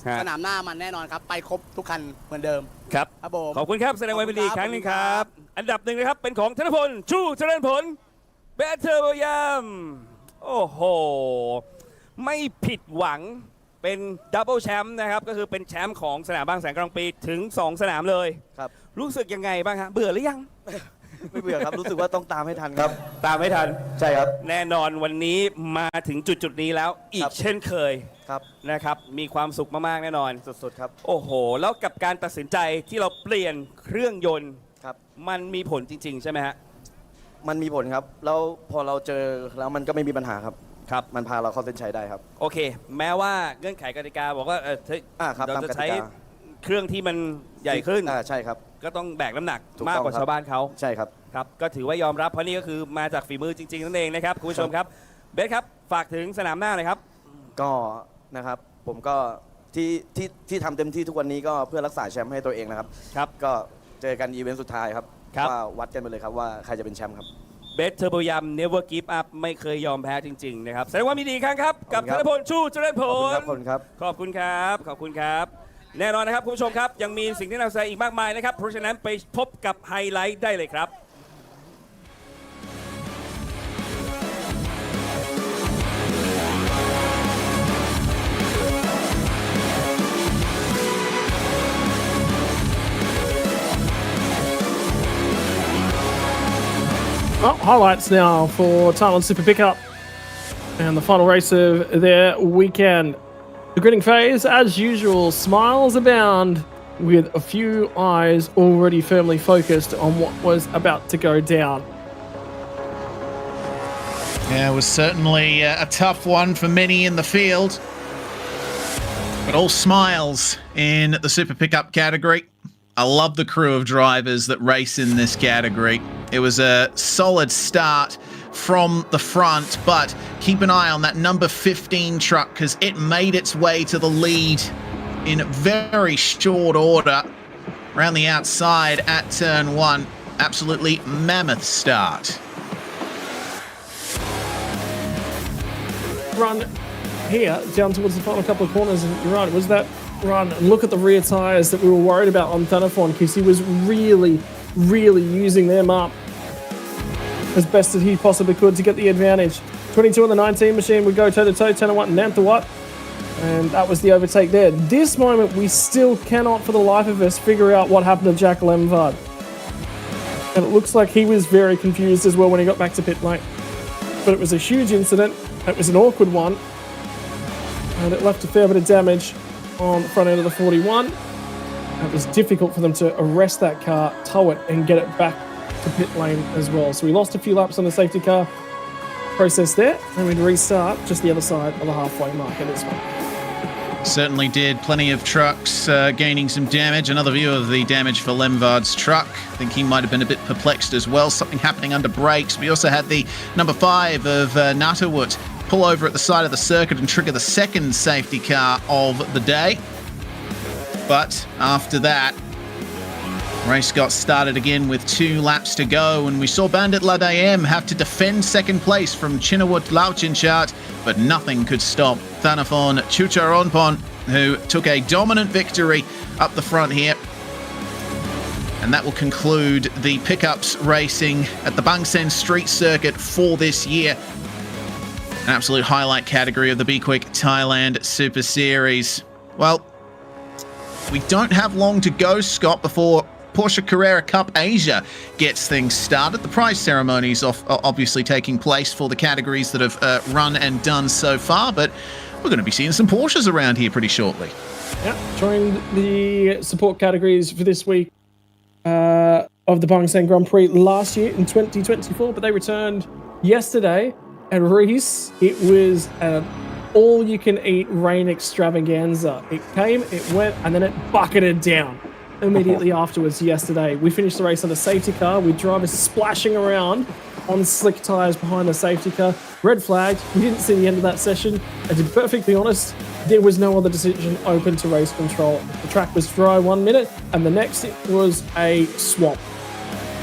ฮะ สนามหน้ามันแน่นอนครับ ไปครบทุกคันเหมือนเดิม ครับ ครับผม ขอบคุณครับแสดงความยินดีอีกครั้งหนึงครับ อันดับ 1นะครับเป็นของธนพลชูเจริญผลเบเทอร์บยามโอ้โหไม่ผิดหวังเป็นดับเบิลแชมป์นะครับก็คือเป็นแชมป์ของสนามบางแสนกลางปีถึง 2 สนามเลย ครับ รู้สึกยังไงบ้างฮะเบื่อหรือยัง ไม่เบื่อครับ รู้สึกว่าต้องตามให้ทันครับ ตามไม่ทัน ใช่ครับ แน่นอนวันนี้มาถึงจุดนี้แล้วอีกเช่นเคย ครับ นะครับมีความสุขมากๆแน่นอน สุดๆครับ โอ้โห แล้วกับการตัดสินใจที่เราเปลี่ยนเครื่องยนต์ ครับ มันมีผลจริง ๆ ใช่ไหมฮะ มันมีผลครับ แล้วพอเราเจอแล้วมันก็ไม่มีปัญหาครับ ครับ มันพาเราเข้าเส้นชัยได้ครับ โอเค แม้ว่าเงื่อนไขกติกาบอกว่าครับ เรา ตาม จะ กติกา ใช้เครื่องที่มันใหญ่ขึ้น ใช่ครับ ก็ต้องแบกน้ำหนัก ถูก มาก ต้อง กว่า ครับ ชาวบ้านเขา ใช่ครับ ครับก็ถือว่ายอมรับเพราะนี่ก็คือมาจากฝีมือจริง ๆ นั่นเองนะครับคุณผู้ชมครับเบสครับฝากถึงสนามหน้าหน่อยครับ ก็นะครับผมก็ที่ทำเต็มที่ทุกวันนี้ก็เพื่อรักษาแชมป์ให้ตัวเองนะครับ ครับ ก็เจอกันอีเวนต์สุดท้ายครับ ครับ ว่าวัดกันไปเลยครับว่าใครจะเป็นแชมป์ครับ เบสเทอร์โบยาม never give up ไม่เคยยอมแพ้จริง ๆ นะครับแสดงว่ามีดีอีกครั้งครับ กับ ขอบคุณครับ ธนพลชูเจริญผล ขอบคุณครับ ขอบคุณครับ ขอบคุณครับ แน่นอนนะครับคุณผู้ชมครับ ยังมีสิ่งที่น่าสนใจอีกมากมายนะครับ เพราะฉะนั้นไปพบกับไฮไลท์ได้เลยครับ Highlights now for Thailand Super Pickup and the final race of their weekend. The grinning phase, as usual, smiles abound with a few eyes already firmly focused on what was about to go down. Yeah, it was certainly a tough one for many in the field. But all smiles in the Super Pickup category. I love the crew of drivers that race in this category. It was a solid start from the front, but keep an eye on that number 15 truck because it made its way to the lead in very short order around the outside at turn 1. Absolutely mammoth start. Run here down towards the final couple of corners, and you're right, it was that run. And look at the rear tyres that we were worried about on Thanaphon because he was really using them up as best as he possibly could to get the advantage. 22 on the 19 machine would go toe-to-toe, 10 and 1 and Nantawat. And that was the overtake there. This moment, we still cannot for the life of us figure out what happened to Jack Lemvard. And it looks like he was very confused as well when he got back to pit lane. But it was a huge incident. It was an awkward one. And it left a fair bit of damage on the front end of the 41. It was difficult for them to arrest that car, tow it, and get it back to pit lane as well. So we lost a few laps on the safety car process there, and we'd restart just the other side of the halfway mark in this one. Certainly did. Plenty of trucks gaining some damage. Another view of the damage for Lemvard's truck. I think he might have been a bit perplexed as well. Something happening under brakes. We also had the number 5 of Natawut pull over at the side of the circuit and trigger the second safety car of the day. But after that, race got started again with 2 laps to go, and we saw Bandit Ladayem have to defend second place from Chinawut Lauchinchat, but nothing could stop Thanaphon Chucharonpon, who took a dominant victory up the front here. And that will conclude the pickups racing at the Bangsaen Street Circuit for this year. An absolute highlight category of the Be Quick Thailand Super Series. Well, we don't have long to go, Scott, before Porsche Carrera Cup Asia gets things started. The prize ceremonies are obviously taking place for the categories that have run and done so far, but we're going to be seeing some Porsches around here pretty shortly. Yeah, joined the support categories for this week of the Bangsaen Grand Prix last year in 2024, but they returned yesterday. At Reese, it was all-you-can-eat rain extravaganza. It came, it went, and then it bucketed down immediately afterwards yesterday. We finished the race on a safety car with drivers splashing around on slick tyres behind the safety car. Red flagged. We didn't see the end of that session. And to be perfectly honest, there was no other decision open to race control. The track was dry 1 minute, and the next it was a swamp.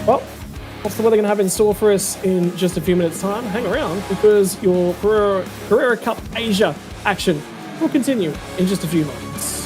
Well, what's the weather going to have in store for us in just a few minutes' time? Hang around, because your Carrera Cup Asia action will continue in just a few moments.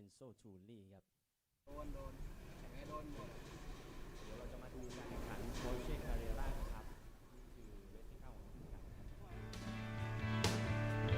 Bangsaen ครับ โดนแข่งให้โดนหมด เดี๋ยวเราจะมาดูการแข่งขัน Porsche Carrera นะครับนี่คือเรสที่เข้าของการแข่งขัน เ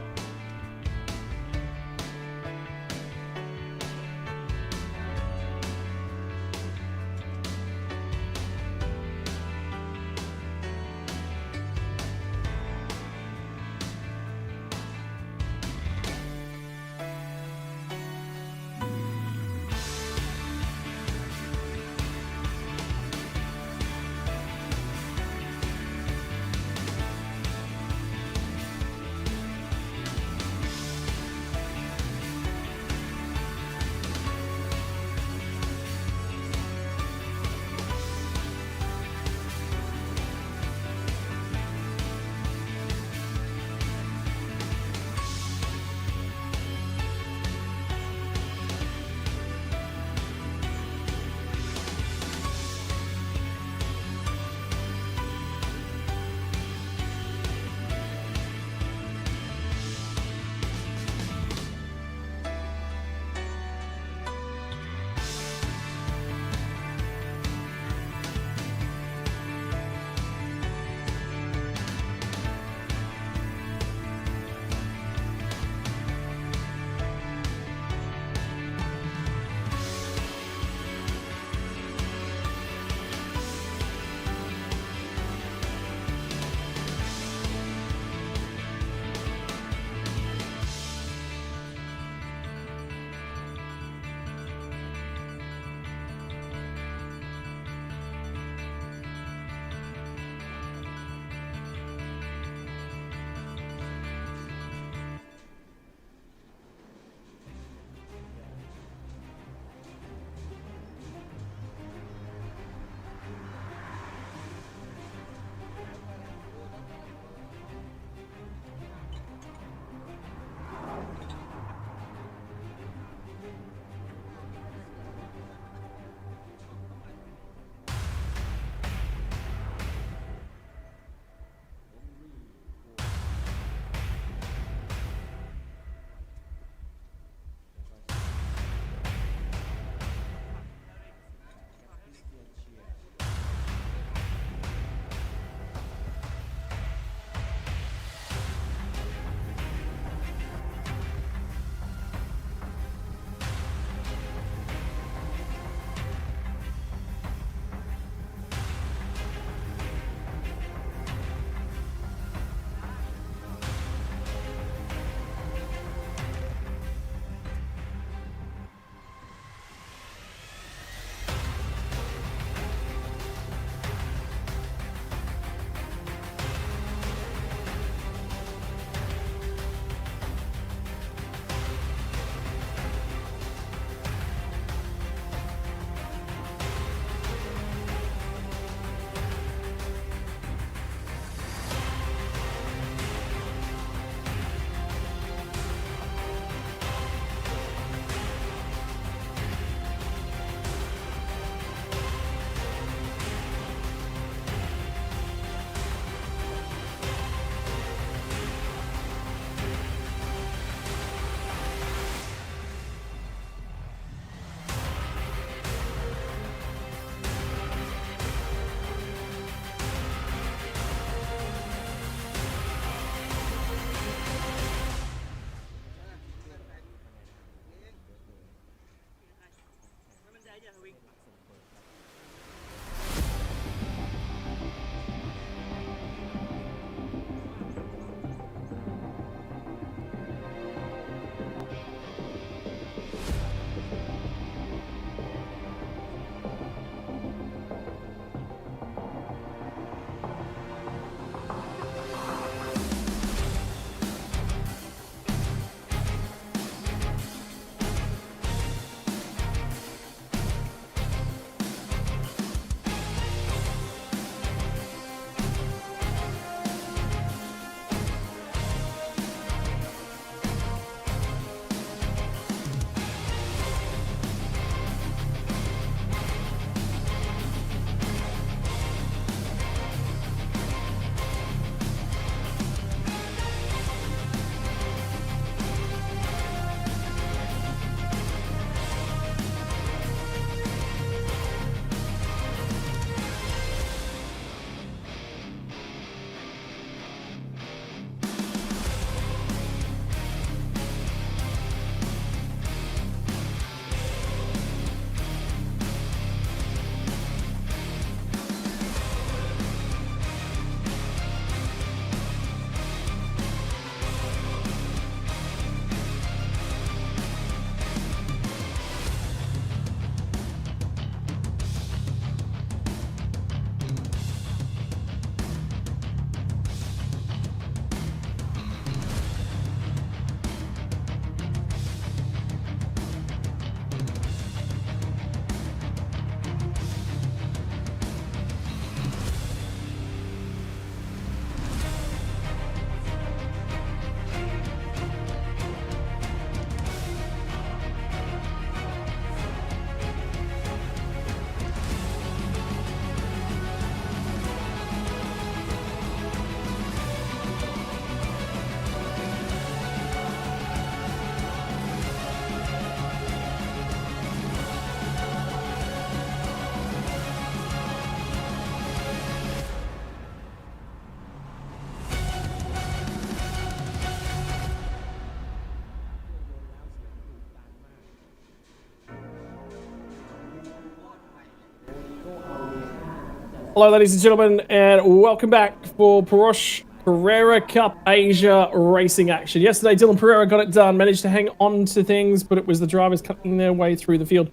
Hello, ladies and gentlemen, and welcome back for Porsche Carrera Cup Asia racing action. Yesterday, Dylan Pereira got it done, managed to hang on to things, but it was the drivers cutting their way through the field.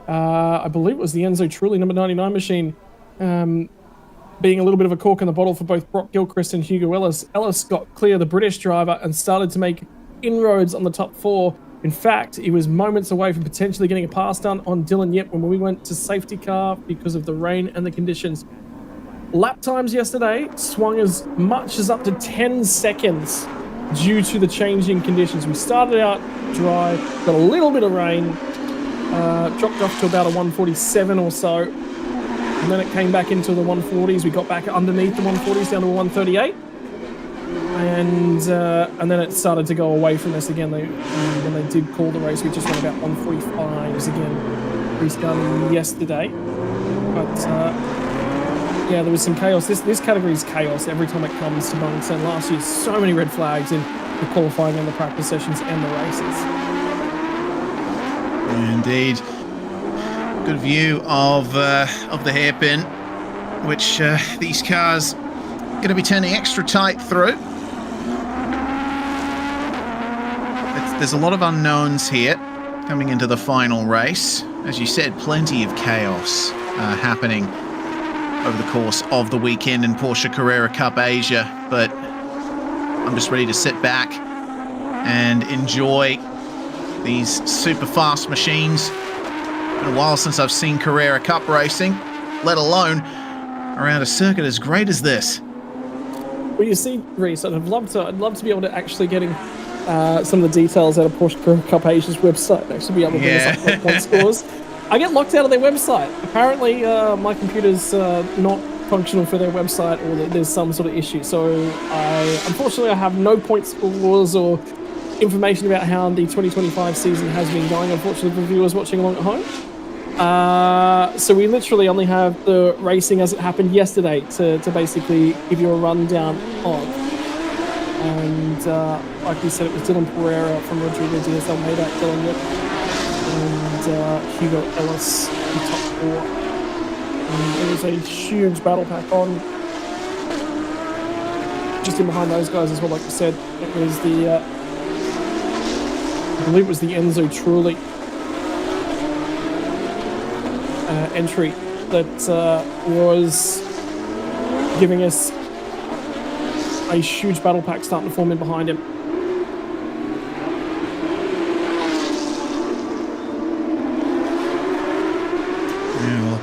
I believe it was the Enzo Trulli number 99 machine being a little bit of a cork in the bottle for both Brock Gilchrist and Hugo Ellis. Ellis got clear the British driver and started to make inroads on the top four. In fact, he was moments away from potentially getting a pass done on Dylan Yip when we went to safety car because of the rain and the conditions. Lap times yesterday swung as much as up to 10 seconds due to the changing conditions. We started out dry, got a little bit of rain, dropped off to about a 147 or so, and then it came back into the 140s. We got back underneath the 140s down to a 138, and then it started to go away from us again. When they did call the race, we just went about 145s again, restarting yesterday, but yeah, there was some chaos. This category is chaos every time it comes to Bangsaen. Last year, so many red flags in the qualifying and the practice sessions and the races. Indeed. Good view of the hairpin, which these cars are going to be turning extra tight through. There's a lot of unknowns here coming into the final race. As you said, plenty of chaos happening over the course of the weekend in Porsche Carrera Cup Asia, but I'm just ready to sit back and enjoy these super fast machines. It's been a while since I've seen Carrera Cup racing, let alone around a circuit as great as this. Well, you see, Reese, I'd love to be able to actually getting some of the details out of Porsche Carrera Cup Asia's website and actually be able to bring us up point scores. I get locked out of their website. Apparently, my computer's not functional for their website, or there's some sort of issue. So, unfortunately, I have no point scores or information about how the 2025 season has been going, unfortunately, for viewers watching along at home. So we literally only have the racing as it happened yesterday to basically give you a rundown of. And like we said, it was Dylan Pereira from Rodrigo Diaz Almeida, Dylan Yip, and Hugo Ellis in top four. And there was a huge battle pack on. Just in behind those guys as well, like you said, it was the, I believe it was the Enzo Trulli entry that was giving us a huge battle pack starting to form in behind him.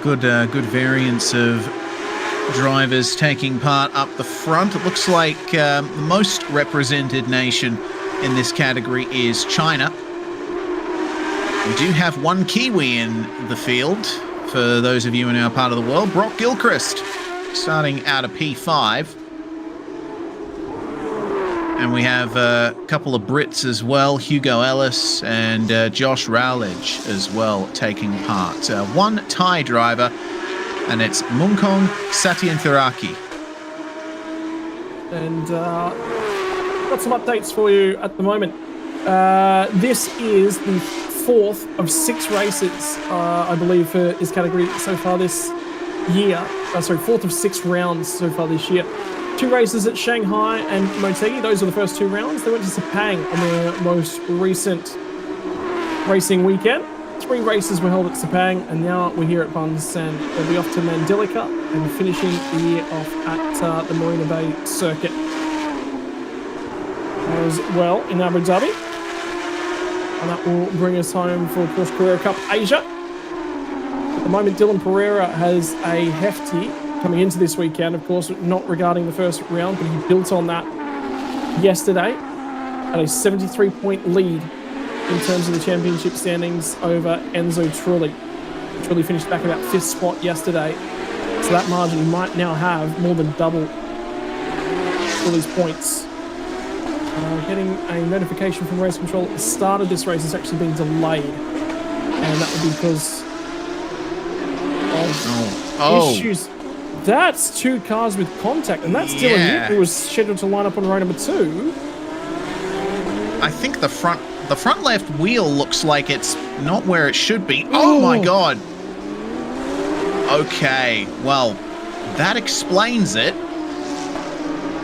Good variance of drivers taking part up the front. It looks like the most represented nation in this category is China. We do have one Kiwi in the field, for those of you in our part of the world. Brock Gilchrist starting out of P5. And we have a couple of Brits as well, Hugo Ellis and Josh Rowledge as well taking part. One Thai driver, and it's Munkong Satyantharaki. And got some updates for you at the moment. This is the fourth of 6 races, I believe, for this category so far this year. Sorry, fourth of 6 rounds so far this year. 2 races at Shanghai and Motegi. Those are the first 2 rounds. They went to Sepang on their most recent racing weekend. 3 races were held at Sepang, and now we're here at Bangsaen. They'll be off to Mandalika and finishing the year off at the Marina Bay circuit as well in Abu Dhabi. And that will bring us home for Porsche Carrera Cup Asia. At the moment, Dylan Pereira has a hefty coming into this weekend, of course, not regarding the first round, but he built on that yesterday at a 73-point lead in terms of the championship standings over Enzo Trulli. Trulli finished back about 5th spot yesterday, so that margin he might now have more than double Trulli's points. Getting a notification from race control at the start of this race has actually been delayed, and that would be because of issues. That's 2 cars with contact, and that's Dylan Yip, who was scheduled to line up on row number 2. I think the front left wheel looks like it's not where it should be. Oh my god. Okay, well, that explains it.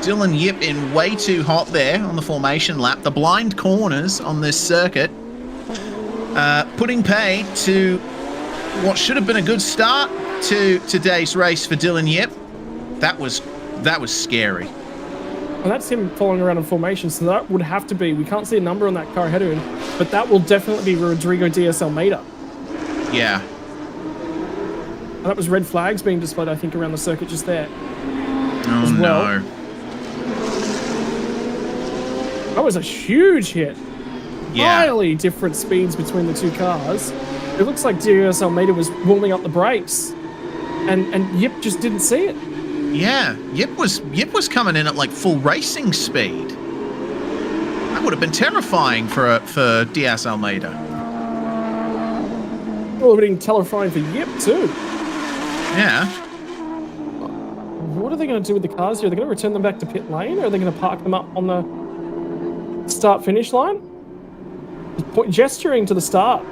Dylan Yip in way too hot there on the formation lap. The blind corners on this circuit, putting pay to what should have been a good start to today's race for Dylan Yip. That was scary. And that's him following around in formation, so that would have to be, we can't see a number on that car ahead of him, but that will definitely be Rodrigo Diaz Almeida. Yeah. And that was red flags being displayed, I think, around the circuit just there. Oh, no. That was a huge hit. Yeah. Highly different speeds between the two cars. It looks like Diaz Almeida was warming up the brakes, and Yip just didn't see it. Yeah, Yip was coming in at like full racing speed. That would have been terrifying for Diaz Almeida. Well, it would terrifying for Yip too. Yeah. What are they going to do with the cars here? Are they going to return them back to pit lane, or are they going to park them up on the start-finish line? Gesturing to the start.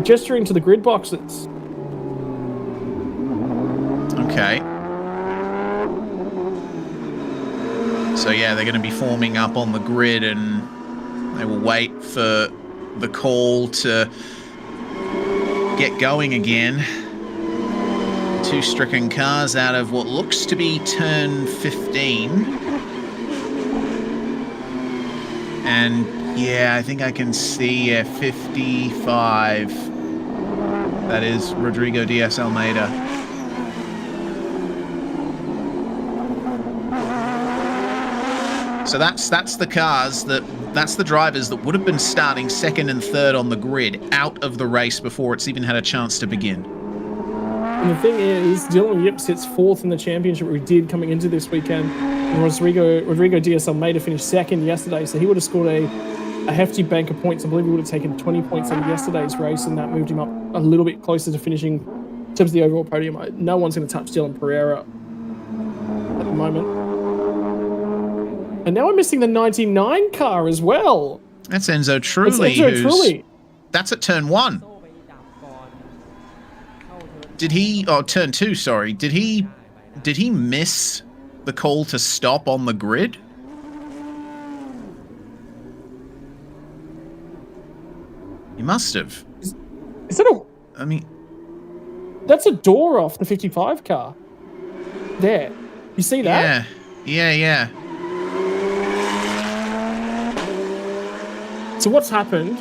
Gesturing to the grid boxes. Okay. So yeah, they're going to be forming up on the grid, and they will wait for the call to get going again. Two stricken cars out of what looks to be turn 15. And yeah, I think I can see 55. That is Rodrigo Diaz Almeida. So that's the cars that's the drivers that would have been starting second and third on the grid out of the race before it's even had a chance to begin. And the thing is, Dylan Yip sits fourth in the championship we did coming into this weekend. And Rodrigo Diaz Almeida finished second yesterday, so he would have scored a hefty bank of points. I believe he would have taken 20 points out of yesterday's race, and that moved him up a little bit closer to finishing in terms of the overall podium. No one's going to touch Dylan Pereira at the moment. And now we're missing the 99 car as well. That's Enzo Trulli. It's Enzo Trulli. That's at turn 1. Did he? Oh, turn 2. Sorry. Did he miss the call to stop on the grid? He must have. Is that a? I mean, that's a door off the 55 car. There, you see that? Yeah. So what's happened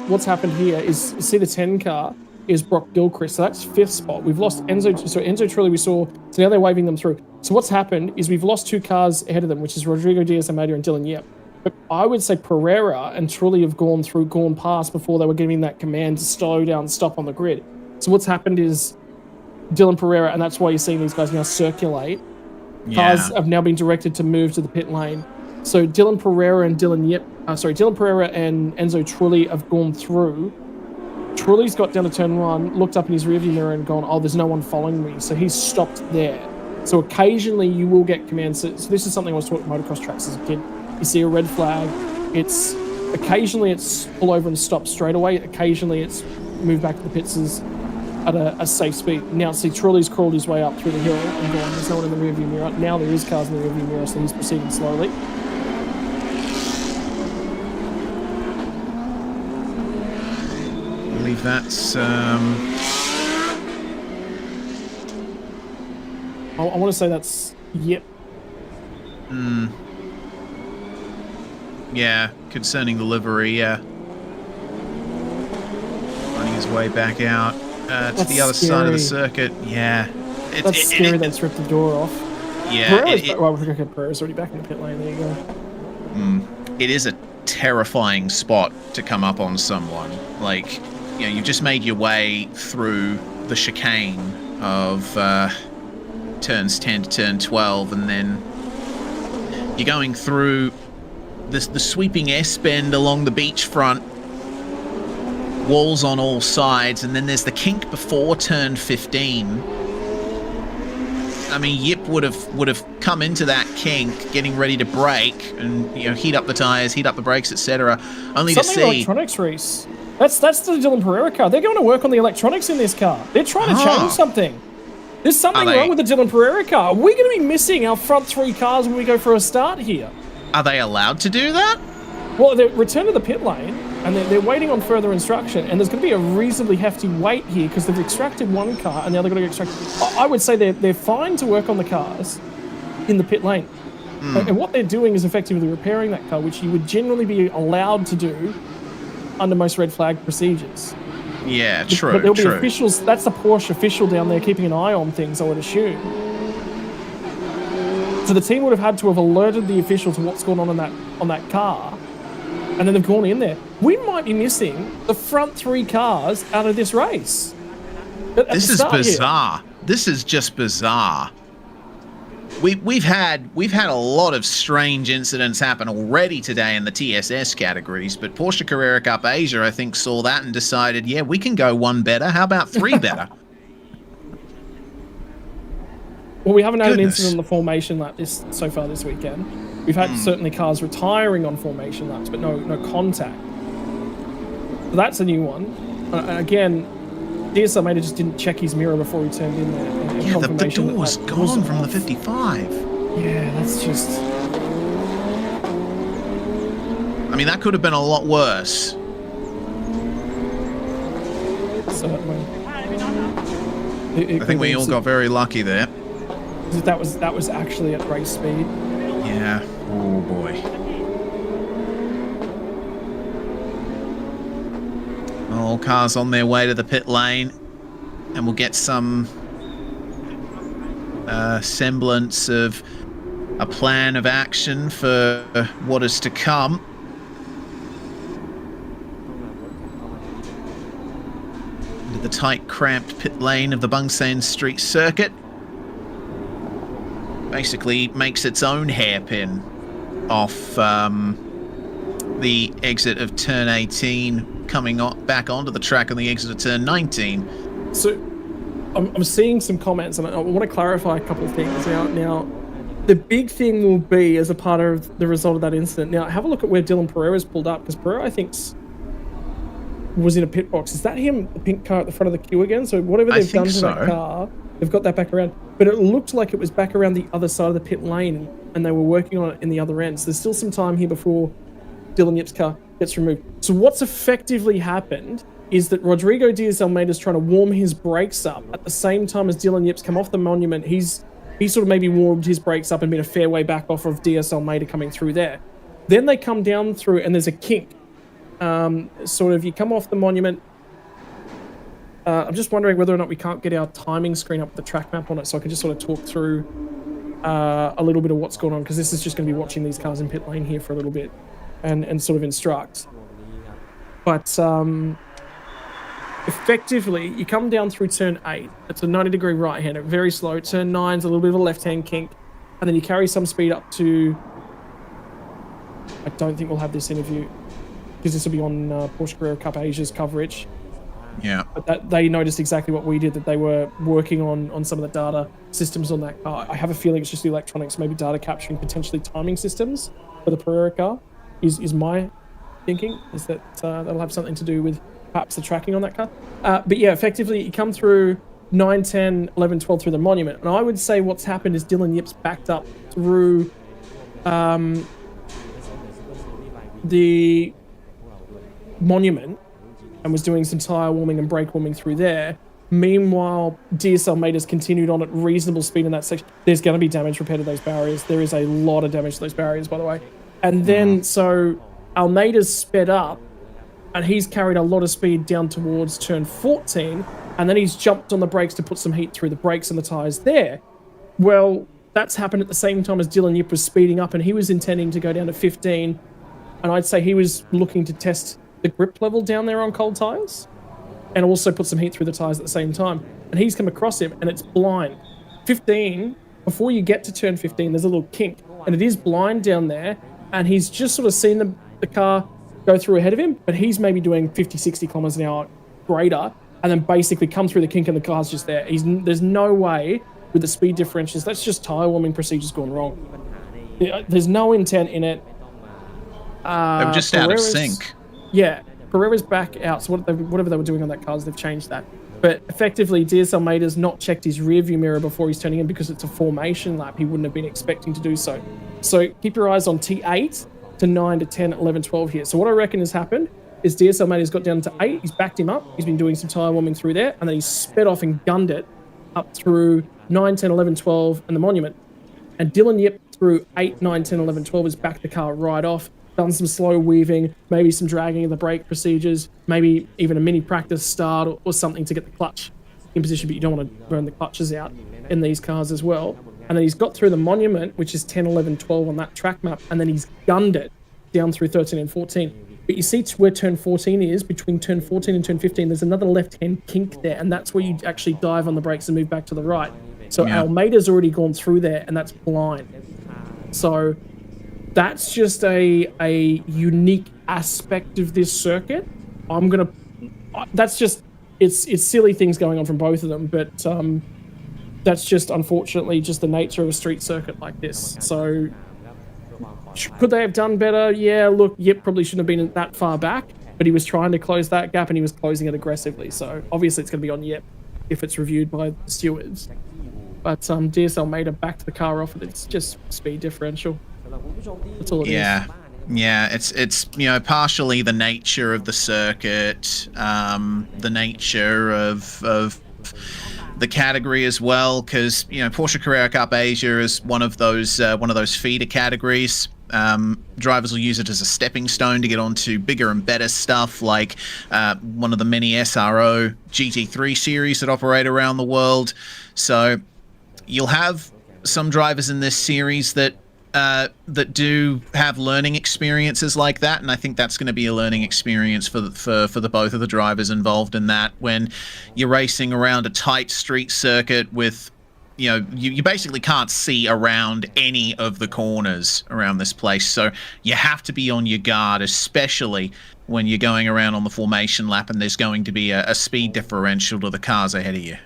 here is, see the 10 car is Brock Gilchrist. So that's 5th spot. We've lost Enzo. So Enzo Trulli we saw. So now they're waving them through. So what's happened is we've lost 2 cars ahead of them, which is Rodrigo Diaz Almeida and Dylan Yip. But I would say Pereira and Trulli have gone past before they were giving that command to slow down, stop on the grid. So what's happened is Dylan Pereira, and that's why you're seeing these guys now circulate. Cars have now been directed to move to the pit lane. So Dylan Pereira and Dylan Pereira and Enzo Trulli have gone through. Trulli's got down to turn 1, looked up in his rearview mirror and gone, oh, there's no one following me. So he's stopped there. So occasionally you will get commands. So this is something I was taught at motocross tracks as a kid. You see a red flag. Occasionally it's pull over and stop straight away. Occasionally it's move back to the pits at a safe speed. Now see Trulli's crawled his way up through the hill and gone, there's no one in the rearview mirror. Now there is cars in the rearview mirror, so he's proceeding slowly. I believe that's I want to say that's Yip. Yeah, concerning the livery, yeah. Finding his way back out to the other side of the circuit, yeah. That's scary that's ripped the door off. Yeah. Pereira's already back in the pit lane, there you go. It is a terrifying spot to come up on someone. Like, you know, you've just made your way through the chicane of turns 10 to turn 12, and then you're going through the sweeping S-bend along the beachfront, walls on all sides, and then there's the kink before turn 15. I mean, Yip would have come into that kink, getting ready to brake, and heat up the tires, heat up the brakes, etc. Only to see electronics race. That's the Dylan Pereira car. They're going to work on the electronics in this car. They're trying to change something. There's something wrong with the Dylan Pereira car. We're going to be missing our front 3 cars when we go for a start here. Are they allowed to do that? Well, they return to the pit lane, and they're waiting on further instruction, and there's going to be a reasonably hefty wait here because they've extracted one car, and now they're going to extract... I would say they're fine to work on the cars in the pit lane. And what they're doing is effectively repairing that car, which you would generally be allowed to do under most red flag procedures. Yeah, true, But there'll be officials, that's the Porsche official down there keeping an eye on things, I would assume. So the team would have had to have alerted the official to what's going on that car, and then they've gone in there. We might be missing the front 3 cars out of this race. This is bizarre. This is just bizarre. We've had a lot of strange incidents happen already today in the TSS categories, but Porsche Carrera Cup Asia, I think, saw that and decided, yeah, we can go 1 better. How about 3 better? Well, we haven't had an incident on the formation lap so far this weekend. We've had certainly cars retiring on formation laps, but no contact. So that's a new one. Again, DSL Mater just didn't check his mirror before he turned in there. Yeah, the door was gone from the 55. Yeah, that's just... I mean, that could have been a lot worse. Certainly. I think we all got very lucky there. That was actually at race speed. Yeah. Oh boy. All cars on their way to the pit lane, and we'll get some semblance of a plan of action for what is to come. Into the tight, cramped pit lane of the Bangsaen Street Circuit. Basically makes its own hairpin off the exit of turn 18, coming back onto the track on the exit of turn 19. So I'm seeing some comments, and I want to clarify a couple of things. Now, the big thing will be as a part of the result of that incident. Now, have a look at where Dylan Pereira's pulled up, because Pereira, I think, was in a pit box. Is that him, the pink car at the front of the queue again? So whatever they've done to that car, they've got that back around. But it looked like it was back around the other side of the pit lane, and they were working on it in the other end. So there's still some time here before Dylan Yip's car gets removed. So what's effectively happened is that Rodrigo Diaz Almeida is trying to warm his brakes up at the same time as Dylan Yip's come off the monument. He's sort of maybe warmed his brakes up and been a fair way back off of Diaz Almeida coming through there. Then they come down through, and there's a kink. Sort of, you come off the monument. I'm just wondering whether or not we can't get our timing screen up with the track map on it, so I can just sort of talk through a little bit of what's going on, because this is just going to be watching these cars in pit lane here for a little bit and sort of instruct. But effectively, you come down through turn 8. It's a 90-degree right-hander, very slow. Turn 9's a little bit of a left-hand kink, and then you carry some speed up to... I don't think we'll have this interview, because this will be on Porsche Carrera Cup Asia's coverage. Yeah. But they noticed exactly what we did, that they were working on some of the data systems on that car. I have a feeling it's just the electronics, maybe data capturing, potentially timing systems for the Pereira car, is my thinking, is that that'll have something to do with perhaps the tracking on that car. But yeah, effectively, you come through 9, 10, 11, 12 through the monument. And I would say what's happened is Dylan Yip's backed up through the monument and was doing some tire warming and brake warming through there. Meanwhile, Diaz Almeida's continued on at reasonable speed in that section. There's going to be damage repaired to those barriers. There is a lot of damage to those barriers, by the way. And then, so Almeida's sped up, and he's carried a lot of speed down towards turn 14, and then he's jumped on the brakes to put some heat through the brakes and the tires there. Well, that's happened at the same time as Dylan Yip was speeding up, and he was intending to go down to 15, and I'd say he was looking to test the grip level down there on cold tires, and also put some heat through the tires at the same time. And he's come across him, and it's blind. 15, before you get to turn 15, there's a little kink, and it is blind down there, and he's just sort of seen the car go through ahead of him, but he's maybe doing 50, 60 kilometers an hour greater, and then basically come through the kink, and the car's just there. There's no way with the speed differentials. That's just tire warming procedures gone wrong. There's no intent in it. They were just out of sync. Yeah, Pereira's back out. So whatever they were doing on that car, they've changed that. But effectively, DS Almeida's not checked his rearview mirror before he's turning in because it's a formation lap. He wouldn't have been expecting to do so. So keep your eyes on T8 to 9 to 10, 11, 12 here. So what I reckon has happened is DS Almeida's got down to 8. He's backed him up. He's been doing some tyre warming through there. And then he's sped off and gunned it up through 9, 10, 11, 12 and the monument. And Dylan Yip through 8, 9, 10, 11, 12 has backed the car right off. Done some slow weaving, maybe some dragging of the brake procedures, maybe even a mini practice start or something to get the clutch in position, but you don't want to burn the clutches out in these cars as well. And then he's got through the monument, which is 10, 11, 12 on that track map, and then he's gunned it down through 13 and 14. But you see where turn 14 is, between turn 14 and turn 15, there's another left-hand kink there, and that's where you actually dive on the brakes and move back to the right. So Almeida's already gone through there, and that's blind. So that's just a unique aspect of this circuit. That's just, it's silly things going on from both of them, but that's just unfortunately just the nature of a street circuit like this. So could they have done better? Yeah, look, Yip probably shouldn't have been that far back, but he was trying to close that gap and he was closing it aggressively. So obviously it's going to be on Yip if it's reviewed by the stewards. But DS Almeida backed the car off, and it's just speed differential. That's all it is. Yeah, it's partially the nature of the circuit, the nature of the category as well, because Porsche Carrera Cup Asia is one of those feeder categories. Drivers will use it as a stepping stone to get onto bigger and better stuff, like one of the many SRO GT3 series that operate around the world. So you'll have some drivers in this series that do have learning experiences like that, and I think that's going to be a learning experience for the both of the drivers involved in that. When you're racing around a tight street circuit with, you basically can't see around any of the corners around this place, so you have to be on your guard, especially when you're going around on the formation lap and there's going to be a speed differential to the cars ahead of you.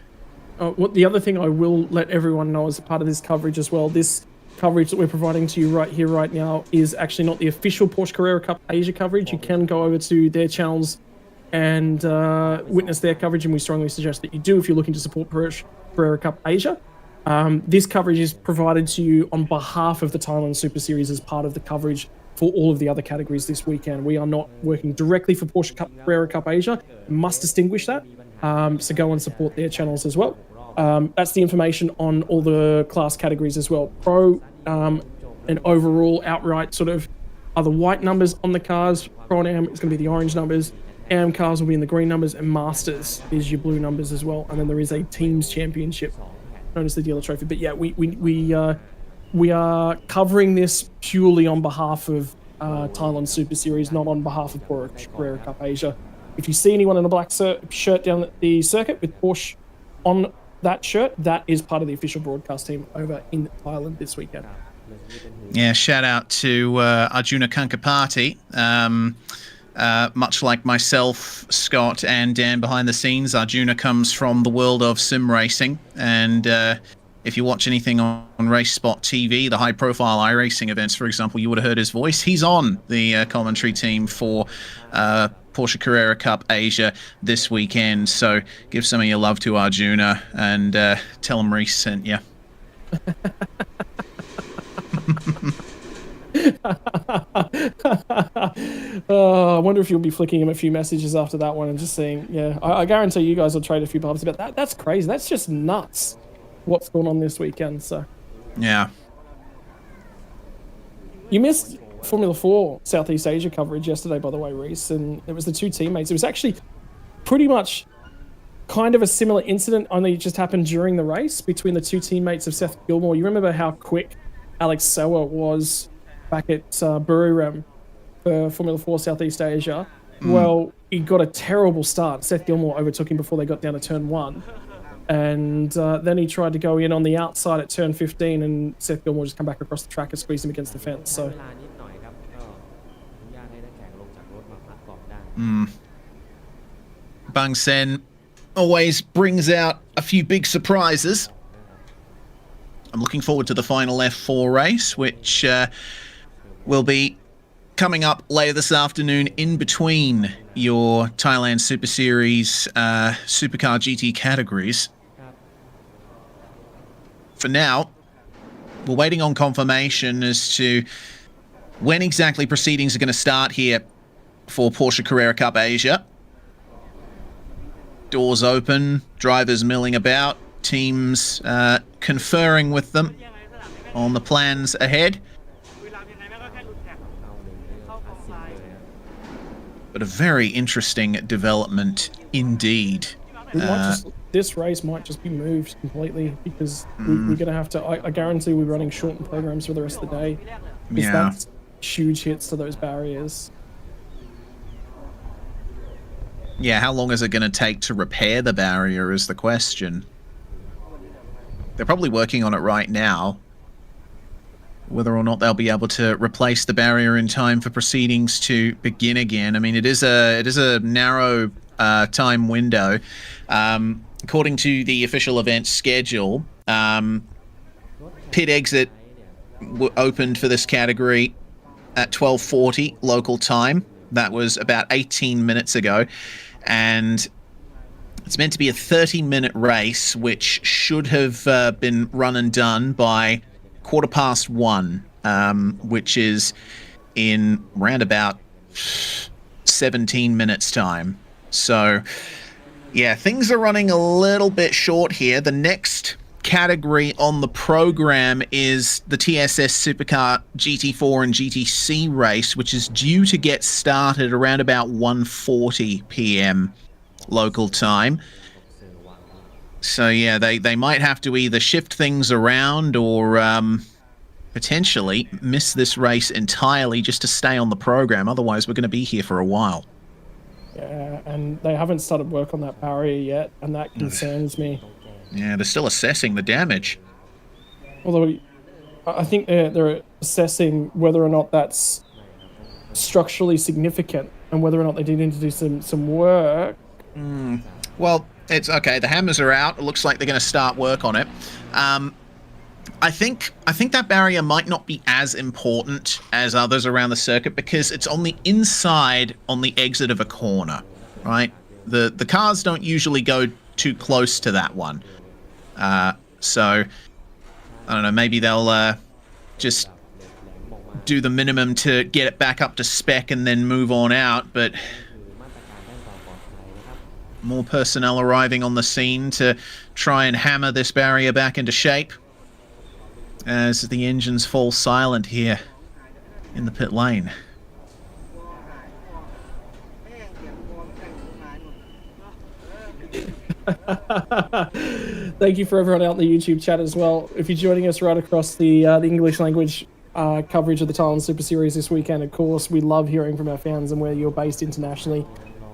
The other thing I will let everyone know as a part of this coverage as well, this coverage that we're providing to you right here, right now, is actually not the official Porsche Carrera Cup Asia coverage. You can go over to their channels and witness their coverage, and we strongly suggest that you do if you're looking to support Porsche Carrera Cup Asia. This coverage is provided to you on behalf of the Thailand Super Series as part of the coverage for all of the other categories this weekend. We are not working directly for Porsche Carrera Cup Asia. Must distinguish that. So go and support their channels as well. That's the information on all the class categories as well. Pro and overall outright sort of are the white numbers on the cars. Pro and Am is going to be the orange numbers. Am cars will be in the green numbers, and Masters is your blue numbers as well. And then there is a teams championship known as the dealer trophy. But yeah, we are covering this purely on behalf of Thailand Super Series, not on behalf of Porsche Carrera Cup Asia. If you see anyone in a black shirt down at the circuit with Porsche on that shirt, that is part of the official broadcast team over in Thailand this weekend. Yeah, shout out to Arjuna Kankapati. Much like myself, Scott, and Dan behind the scenes, Arjuna comes from the world of sim racing, and if you watch anything on Race Spot TV, the high-profile iRacing events, for example, you would have heard his voice. He's on the commentary team for Porsche Carrera Cup Asia this weekend, so give some of your love to Arjuna and tell him Reese sent you. I wonder if you'll be flicking him a few messages after that one and just saying, yeah, I guarantee you guys will trade a few barbs about that. That's crazy. That's just nuts what's going on this weekend. So yeah, you missed Formula 4 Southeast Asia coverage yesterday, by the way, Reese, and it was the two teammates. It was actually pretty much kind of a similar incident, only it just happened during the race between the two teammates of Seth Gilmore. You remember how quick Alex Sauer was back at Buriram for Formula 4 Southeast Asia? Well, he got a terrible start. Seth Gilmore overtook him before they got down to turn 1. And then he tried to go in on the outside at turn 15, and Seth Gilmore just come back across the track and squeezed him against the fence. So Bangsaen always brings out a few big surprises. I'm looking forward to the final F4 race, which will be coming up later this afternoon in between your Thailand Super Series Supercar GT categories. For now, we're waiting on confirmation as to when exactly proceedings are going to start here for Porsche Carrera Cup Asia. Doors open, drivers milling about, teams conferring with them on the plans ahead. But a very interesting development indeed. This race might just be moved completely because we're going to have to. I guarantee we're running shortened programs for the rest of the day. Because that's huge hits to those barriers. Yeah, how long is it going to take to repair the barrier is the question. They're probably working on it right now. Whether or not they'll be able to replace the barrier in time for proceedings to begin again. I mean, it is a narrow time window. According to the official event schedule, pit exit opened for this category at 12:40 local time. That was about 18 minutes ago. And it's meant to be a 30-minute race, which should have been run and done by 1:15, which is in round about 17 minutes time. So yeah, things are running a little bit short here. The next category on the program is the TSS Supercar GT4 and GTC race, which is due to get started around about 1:40 p.m. local time. So yeah, they might have to either shift things around or potentially miss this race entirely just to stay on the program. Otherwise, we're going to be here for a while. Yeah, and they haven't started work on that barrier yet, and that concerns me. Yeah, they're still assessing the damage. Although I think they're assessing whether or not that's structurally significant and whether or not they do need to do some work. Well, it's okay. The hammers are out. It looks like they're going to start work on it. I think that barrier might not be as important as others around the circuit because it's on the inside on the exit of a corner, right? The cars don't usually go too close to that one. So I don't know, maybe they'll just do the minimum to get it back up to spec and then move on out, but more personnel arriving on the scene to try and hammer this barrier back into shape as the engines fall silent here in the pit lane. Thank you for everyone out in the YouTube chat as well. If you're joining us right across the English language coverage of the Thailand Super Series this weekend, of course, we love hearing from our fans and where you're based internationally.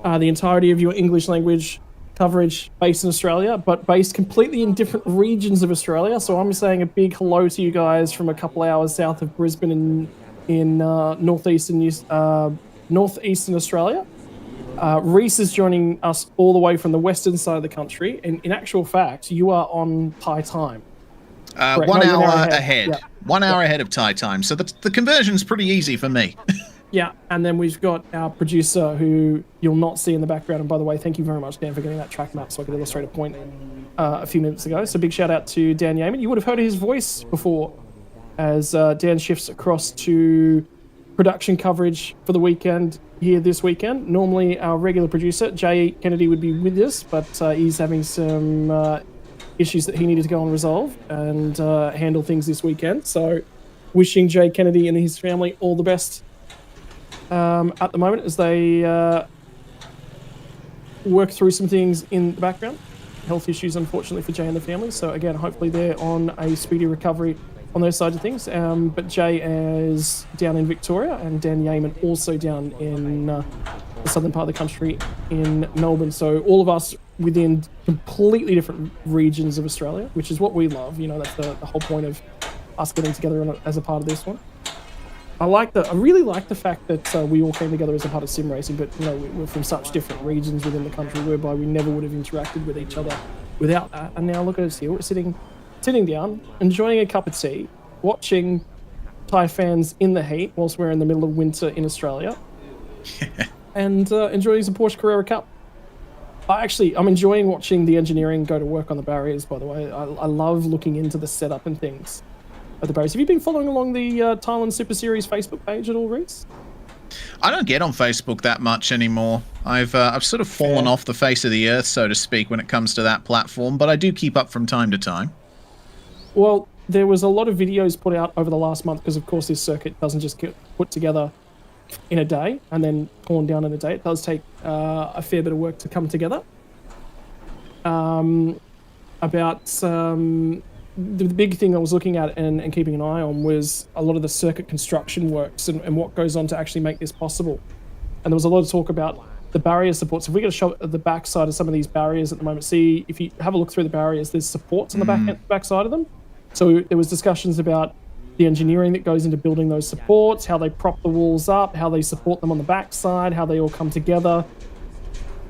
The entirety of your English language coverage based in Australia, but based completely in different regions of Australia. So I'm saying a big hello to you guys from a couple hours south of Brisbane in northeastern Australia. Reese is joining us all the way from the western side of the country, and in actual fact, you are on Thai time. 1 hour ahead. Yeah. 1 hour ahead of Thai time. So the conversion's pretty easy for me. Yeah, and then we've got our producer who you'll not see in the background. And by the way, thank you very much, Dan, for getting that track map so I could illustrate a point a few minutes ago. So big shout out to Dan Yeaman. You would have heard his voice before as Dan shifts across to production coverage for the weekend here this weekend. Normally our regular producer, Jay Kennedy, would be with us, but he's having some issues that he needed to go and resolve and handle things this weekend. So wishing Jay Kennedy and his family all the best at the moment as they work through some things in the background. Health issues, unfortunately, for Jay and the family. So again, hopefully they're on a speedy recovery on those sides of things. But Jay is down in Victoria and Dan Yeaman also down in the southern part of the country in Melbourne. So all of us within completely different regions of Australia, which is what we love. You know, that's the whole point of us getting together as a part of this one. I really like the fact that we all came together as a part of sim racing, but you know, we're from such different regions within the country whereby we never would have interacted with each other without that. And now look at us here, we're sitting down, enjoying a cup of tea, watching Thai fans in the heat whilst we're in the middle of winter in Australia, and enjoying some Porsche Carrera Cup. I'm enjoying watching the engineering go to work on the barriers, by the way. I love looking into the setup and things of the barriers. Have you been following along the Thailand Super Series Facebook page at all, Reese? I don't get on Facebook that much anymore. I've sort of fallen off the face of the earth, so to speak, when it comes to that platform, but I do keep up from time to time. Well, there was a lot of videos put out over the last month because, of course, this circuit doesn't just get put together in a day and then torn down in a day. It does take a fair bit of work to come together. The big thing I was looking at and keeping an eye on was a lot of the circuit construction works and what goes on to actually make this possible. And there was a lot of talk about the barrier supports. If we get a shot at the back side of some of these barriers at the moment, see, if you have a look through the barriers, there's supports on the back side of them. So there was discussions about the engineering that goes into building those supports, how they prop the walls up, how they support them on the back side, how they all come together.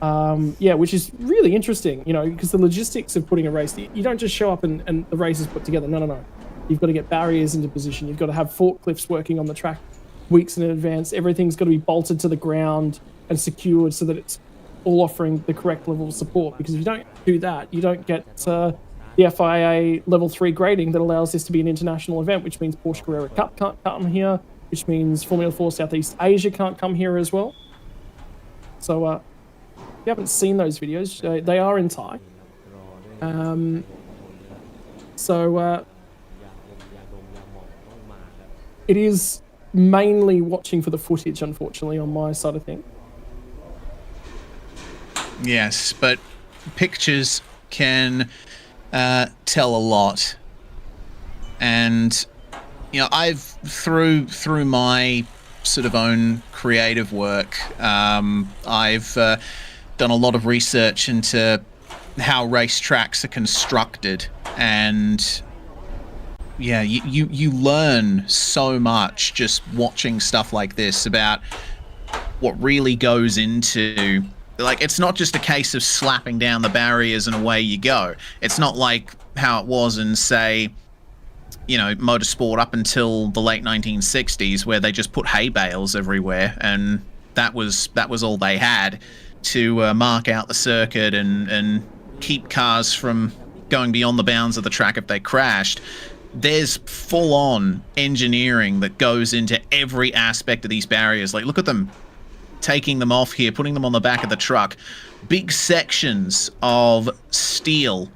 Which is really interesting, because the logistics of putting a race, you don't just show up and the race is put together. No. You've got to get barriers into position. You've got to have forklifts working on the track weeks in advance. Everything's got to be bolted to the ground and secured so that it's all offering the correct level of support. Because if you don't do that, you don't get the FIA level 3 grading that allows this to be an international event, which means Porsche Carrera Cup can't come here, which means Formula 4 Southeast Asia can't come here as well. So, if you haven't seen those videos, they are in Thai. It is mainly watching for the footage, unfortunately, on my side of things. Yes, but pictures can tell a lot. And, I've, through my sort of own creative work, I've done a lot of research into how racetracks are constructed, and you learn so much just watching stuff like this about what really goes into, like, it's not just a case of slapping down the barriers and away you go. It's not like how it was in, say, motorsport up until the late 1960s, where they just put hay bales everywhere and that was all they had to mark out the circuit and keep cars from going beyond the bounds of the track if they crashed. There's full-on engineering that goes into every aspect of these barriers. Like, look at them taking them off here, putting them on the back of the truck. Big sections of steel.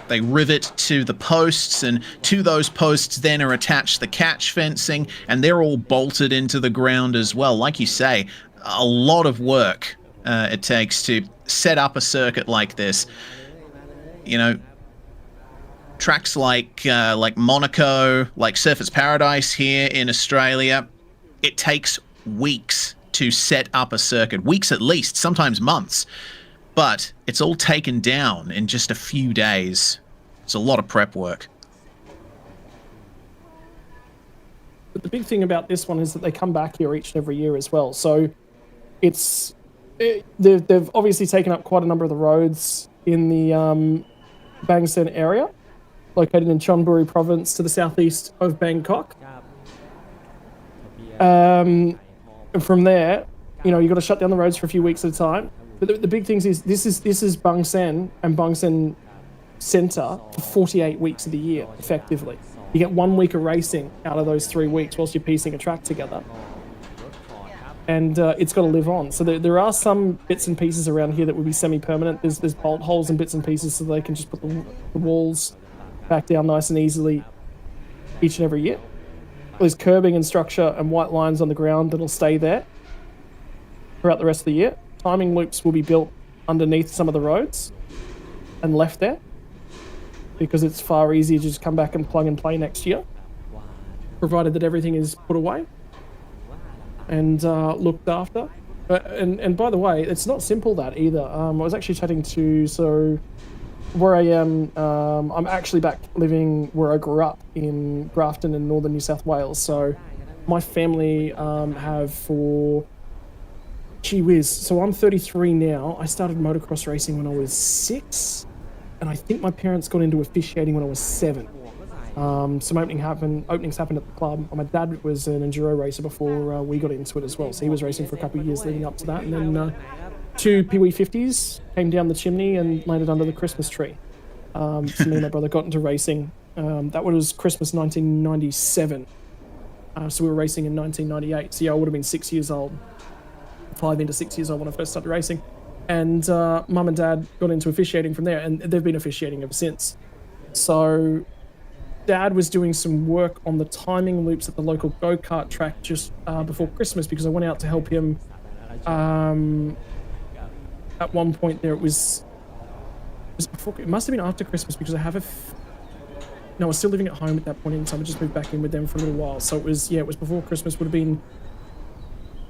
They rivet to the posts, and to those posts then are attached the catch fencing, and they're all bolted into the ground as well. Like you say, a lot of work it takes to set up a circuit like this. Tracks like Monaco, like Surfers Paradise here in Australia, it takes weeks to set up a circuit. Weeks at least, sometimes months. But it's all taken down in just a few days. It's a lot of prep work. But the big thing about this one is that they come back here each and every year as well. So they've obviously taken up quite a number of the roads in the Bangsaen area, located in Chonburi province to the southeast of Bangkok. And from there, you've got to shut down the roads for a few weeks at a time. But the big thing is this is Bangsaen and Bangsaen Centre for 48 weeks of the year, effectively. You get 1 week of racing out of those 3 weeks whilst you're piecing a track together. And it's got to live on. So there are some bits and pieces around here that would be semi-permanent. There's bolt holes and bits and pieces so they can just put the walls back down nice and easily each and every year. There's curbing and structure and white lines on the ground that'll stay there throughout the rest of the year. Timing loops will be built underneath some of the roads and left there because it's far easier to just come back and plug and play next year, provided that everything is put away and looked after. And by the way, it's not simple that either. I was actually chatting to, where I am, I'm actually back living where I grew up in Grafton in northern New South Wales. So my family have for, gee whiz, so I'm 33 now. I started motocross racing when I was 6, and I think my parents got into officiating when I was 7. Some openings happened at the club. My dad was an enduro racer before we got into it as well, so he was racing for a couple of years leading up to that, and then 2 Pee Wee 50s came down the chimney and landed under the Christmas tree. So me and my brother got into racing. That was Christmas 1997. So we were racing in 1998. So yeah, I would have been 6 years old, 5 into 6 years old when I first started racing. And mum and dad got into officiating from there, and they've been officiating ever since. So dad was doing some work on the timing loops at the local go-kart track just before Christmas, because I went out to help him. At one point there, it was before, it must have been after Christmas, because I have no, I was still living at home at that point in time. I just moved back in with them for a little while. So it was before Christmas. Would have been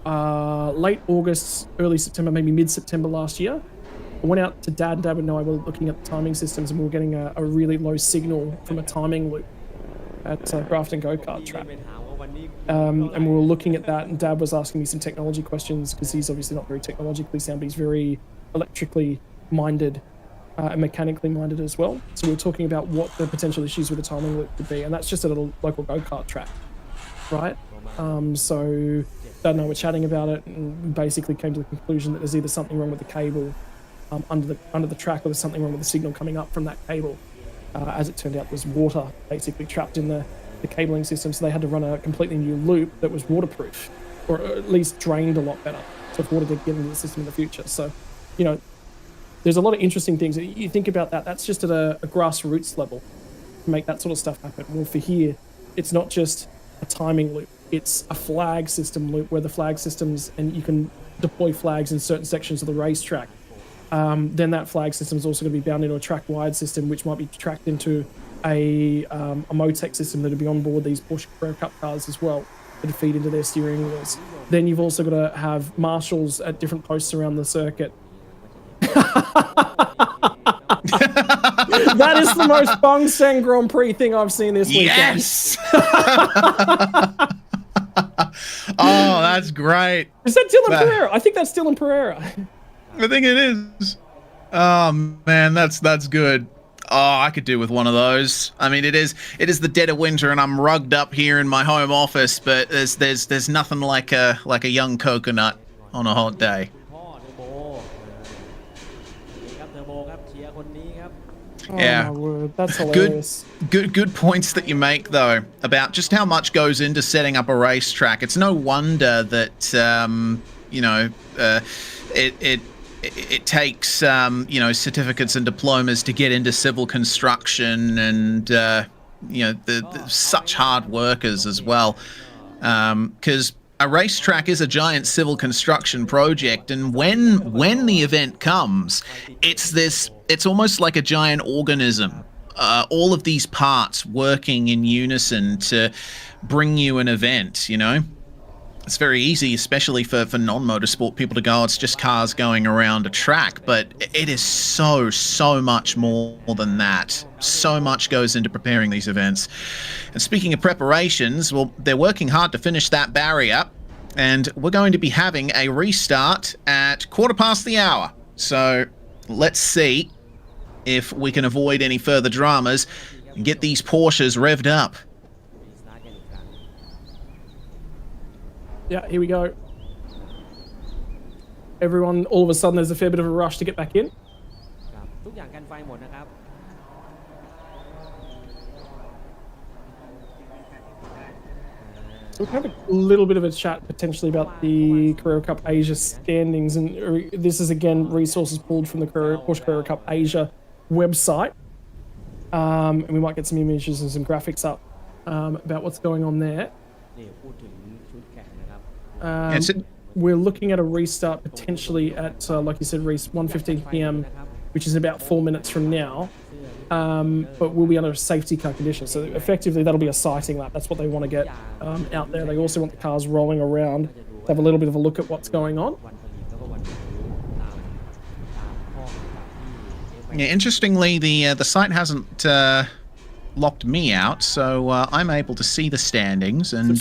late August, early September, maybe mid-September last year. I went out to dad, and dad would know I was looking at the timing systems, and we were getting a really low signal from a timing loop at Grafton Go-Kart track. And we were looking at that, and dad was asking me some technology questions, because he's obviously not very technologically sound, but he's very electrically minded and mechanically minded as well. So we were talking about what the potential issues with the timing loop could be, and that's just at a local go-kart track, right? So dad and I were chatting about it, and we basically came to the conclusion that there's either something wrong with the cable under the track, or there's something wrong with the signal coming up from that cable. As it turned out, there was water basically trapped in the cabling system, so they had to run a completely new loop that was waterproof, or at least drained a lot better, so if water did get into the system in the future. So, you know, there's a lot of interesting things. You think about that, that's just at a grassroots level to make that sort of stuff happen. Well, for here, it's not just a timing loop, it's a flag system loop, where the flag systems, and you can deploy flags in certain sections of the racetrack. Then that flag system is also going to be bound into a track-wide system, which might be tracked into a Motec system that would be on board these Porsche Carrera Cup cars as well, that would feed into their steering wheels. Then you've also got to have marshals at different posts around the circuit. That is the most Bangsaen Grand Prix thing I've seen this weekend. Yes! Oh, that's great. Is that Dylan Pereira? I think that's Dylan Pereira. I think it is. Oh man, that's good. Oh, I could do with one of those. I mean, it is the dead of winter, and I'm rugged up here in my home office, but there's nothing like a young coconut on a hot day. Yeah. Oh my word, that's hilarious. Good points that you make, though, about just how much goes into setting up a racetrack. It's no wonder that it takes certificates and diplomas to get into civil construction, and such hard workers as well, because a racetrack is a giant civil construction project, and when the event comes, it's almost like a giant organism, all of these parts working in unison to bring you an event. It's very easy, especially for non-motorsport people, to go, it's just cars going around a track, but it is so much more than that. So much goes into preparing these events. And speaking of preparations, well, they're working hard to finish that barrier, and we're going to be having a restart at 1:15. So let's see if we can avoid any further dramas and get these Porsches revved up. Yeah, here we go. Everyone, all of a sudden, there's a fair bit of a rush to get back in. ทุกอย่างกันไฟหมดนะครับ So we can have a little bit of a chat potentially about the Carrera Cup Asia standings, and this is again resources pulled from the Porsche Carrera Cup Asia website, and we might get some images and some graphics up about what's going on there. We're looking at a restart potentially at, like you said, Reese, 1:15 p.m, which is about 4 minutes from now. But we'll be under a safety car condition. So effectively, that'll be a sighting lap. That's what they want to get out there. They also want the cars rolling around to have a little bit of a look at what's going on. Yeah, interestingly, the site hasn't locked me out, so I'm able to see the standings. And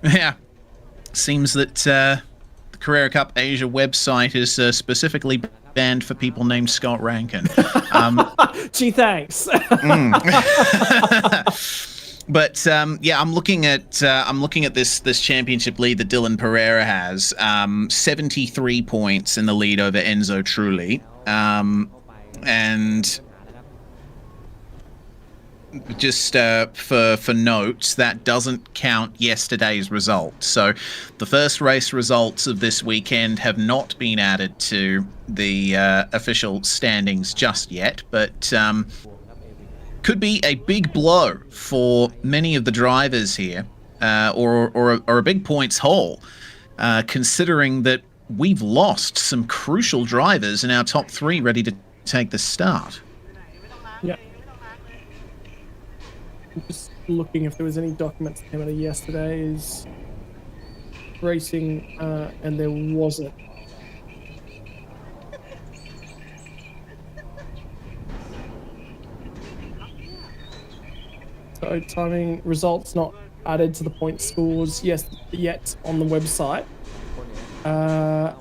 yeah, seems that the Carrera Cup Asia website is specifically band for people named Scott Rankin. Gee, thanks. But yeah, I'm looking at this championship lead that Dylan Pereira has. 73 points in the lead over Enzo Trulli, and just for notes, that doesn't count yesterday's results. So the first race results of this weekend have not been added to the official standings just yet, but could be a big blow for many of the drivers here, or a big points haul, considering that we've lost some crucial drivers in our top 3 ready to take the start. Yeah. Just looking if there was any documents that came out of yesterday's racing, and there wasn't. So timing results not added to the point scores yet on the website. I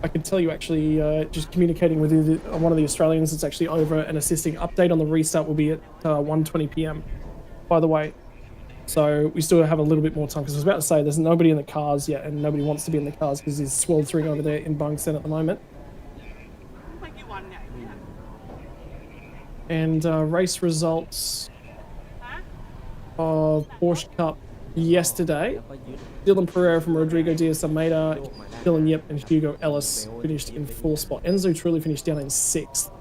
can tell you actually, just communicating with one of the Australians that's actually over and assisting. Update on the restart will be at 1:20 p.m. by the way. So we still have a little bit more time, because I was about to say there's nobody in the cars yet, and nobody wants to be in the cars because there's sweltering over there in Bangsaen at the moment. And race results of Porsche Cup yesterday. Dylan Pereira from Rodrigo Diaz Almeida, Dylan Yip and Hugo Ellis finished in 4th spot. Enzo Trulli finished down in 6th. So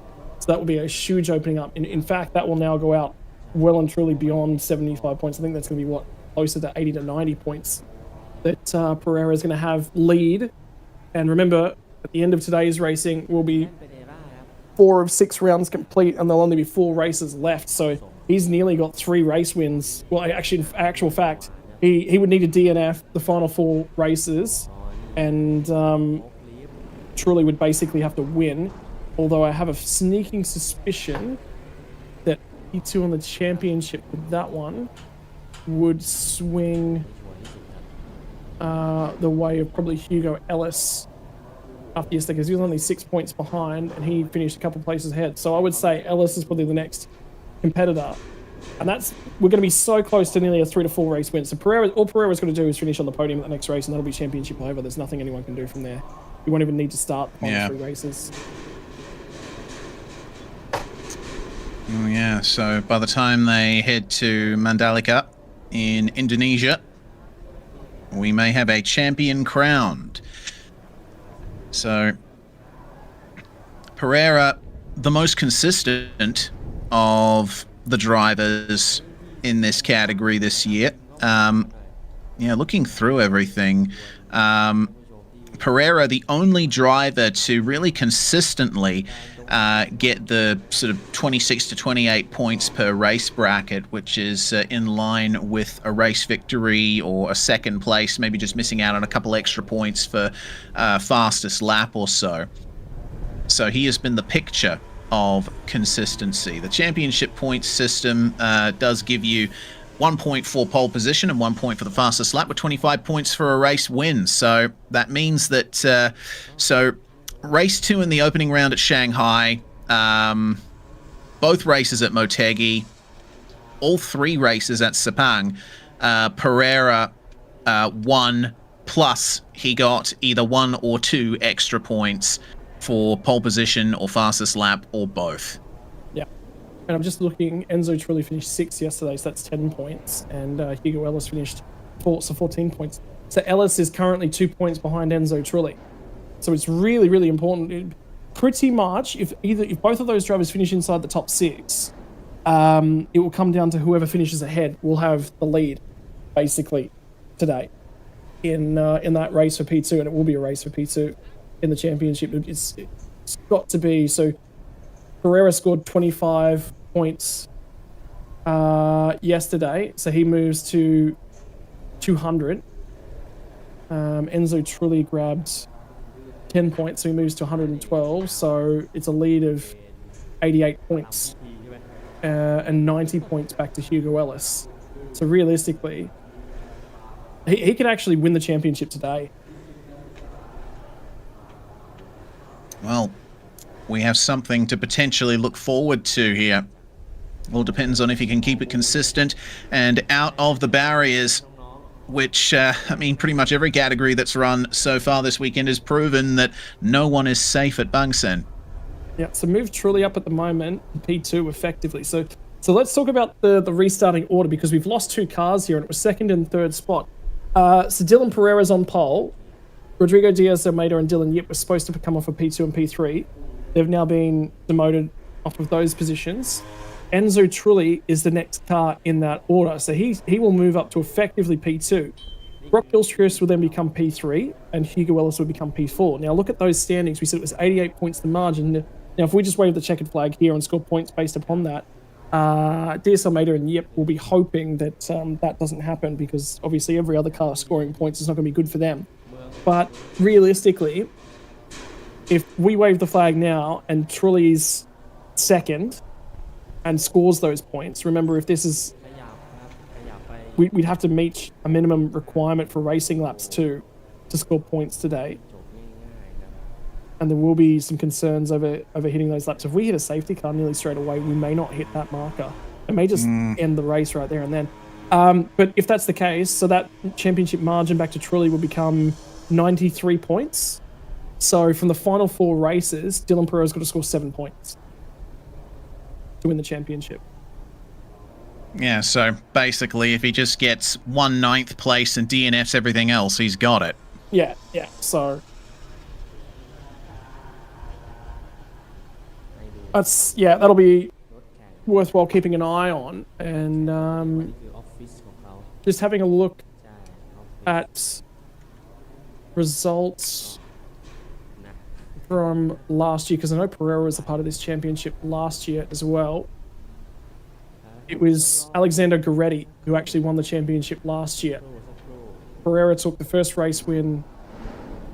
that will be a huge opening up. In fact, that will now go out well and truly beyond 75 points. I think that's going to be, what, closer to 80 to 90 points that Pereira is going to have lead. And remember, at the end of today's racing, will be 4 of 6 rounds complete, and there'll only be 4 races left. So he's nearly got 3 race wins. Well, actually, in actual fact, he would need a DNF the final 4 races, and Trulli would basically have to win. Although I have a sneaking suspicion that P2 on the championship with that one would swing the way of probably Hugo Ellis after yesterday, because he was only 6 points behind and he finished a couple places ahead. So I would say Ellis is probably the next competitor, and we're going to be so close to nearly a 3 to 4 race win. So all Pereira's going to do is finish on the podium at the next race, and that'll be championship over. There's nothing anyone can do from there. You won't even need to start the final 3 races. Oh, yeah, so by the time they head to Mandalika in Indonesia, we may have a champion crowned. So, Pereira, the most consistent of the drivers in this category this year. Yeah, looking through everything, Pereira, the only driver to really consistently get the sort of 26 to 28 points per race bracket, which is in line with a race victory or a second place, maybe just missing out on a couple extra points for fastest lap or so. So he has been the picture of consistency. The championship points system does give you 1 point for pole position and 1 point for the fastest lap, with 25 points for a race win. So that means that race 2 in the opening round at Shanghai, both races at Motegi, all 3 races at Sepang, Pereira won, plus he got either 1 or 2 extra points for pole position or fastest lap, or both. Yeah, and I'm just looking, Enzo Trulli finished 6th yesterday, so that's 10 points, and Hugo Ellis finished 4, so 14 points. So Ellis is currently 2 points behind Enzo Trulli. So it's really, really important. Pretty much, if both of those drivers finish inside the top 6, it will come down to whoever finishes ahead will have the lead, basically, today in that race for P2, and it will be a race for P2 in the championship. It's got to be. So Carrera scored 25 points yesterday, so he moves to 200. Enzo Trulli grabbed 10 points, so he moves to 112, so it's a lead of 88 points and 90 points back to Hugo Ellis. So realistically, he could actually win the championship today. Well, we have something to potentially look forward to here. All depends on if he can keep it consistent and out of the barriers, which, I mean, pretty much every category that's run so far this weekend has proven that no one is safe at Bangsaen. Yeah, so move truly up at the moment, P2 effectively. So let's talk about the restarting order, because we've lost 2 cars here and it was second and third spot. So Dylan Pereira's on pole. Rodrigo Diaz Almeida and Dylan Yip were supposed to come off of P2 and P3. They've now been demoted off of those positions. Enzo Trulli is the next car in that order, so he will move up to effectively P2. Brock Gilchrist will then become P3, and Hugo Ellis will become P4. Now look at those standings. We said it was 88 points the margin. Now if we just wave the checkered flag here and score points based upon that, Diaz Almeida and Yip will be hoping that that doesn't happen, because obviously every other car scoring points is not going to be good for them. But realistically, if we wave the flag now and Trulli's second and scores those points, remember, if this is, we'd have to meet a minimum requirement for racing laps too to score points today. And there will be some concerns over hitting those laps. If we hit a safety car nearly straight away, we may not hit that marker. It may just end the race right there and then. But if that's the case, so that championship margin back to Trulli will become 93 points. So from the final 4 races, Dylan Pereira's got to score 7 points to win the championship. Yeah, so basically if he just gets 1/9 place and DNFs everything else, he's got it. Yeah, so that'll be worthwhile keeping an eye on. And just having a look at results from last year, because I know Pereira was a part of this championship last year as well. It was Alexander Goretti who actually won the championship last year. Pereira took the first race win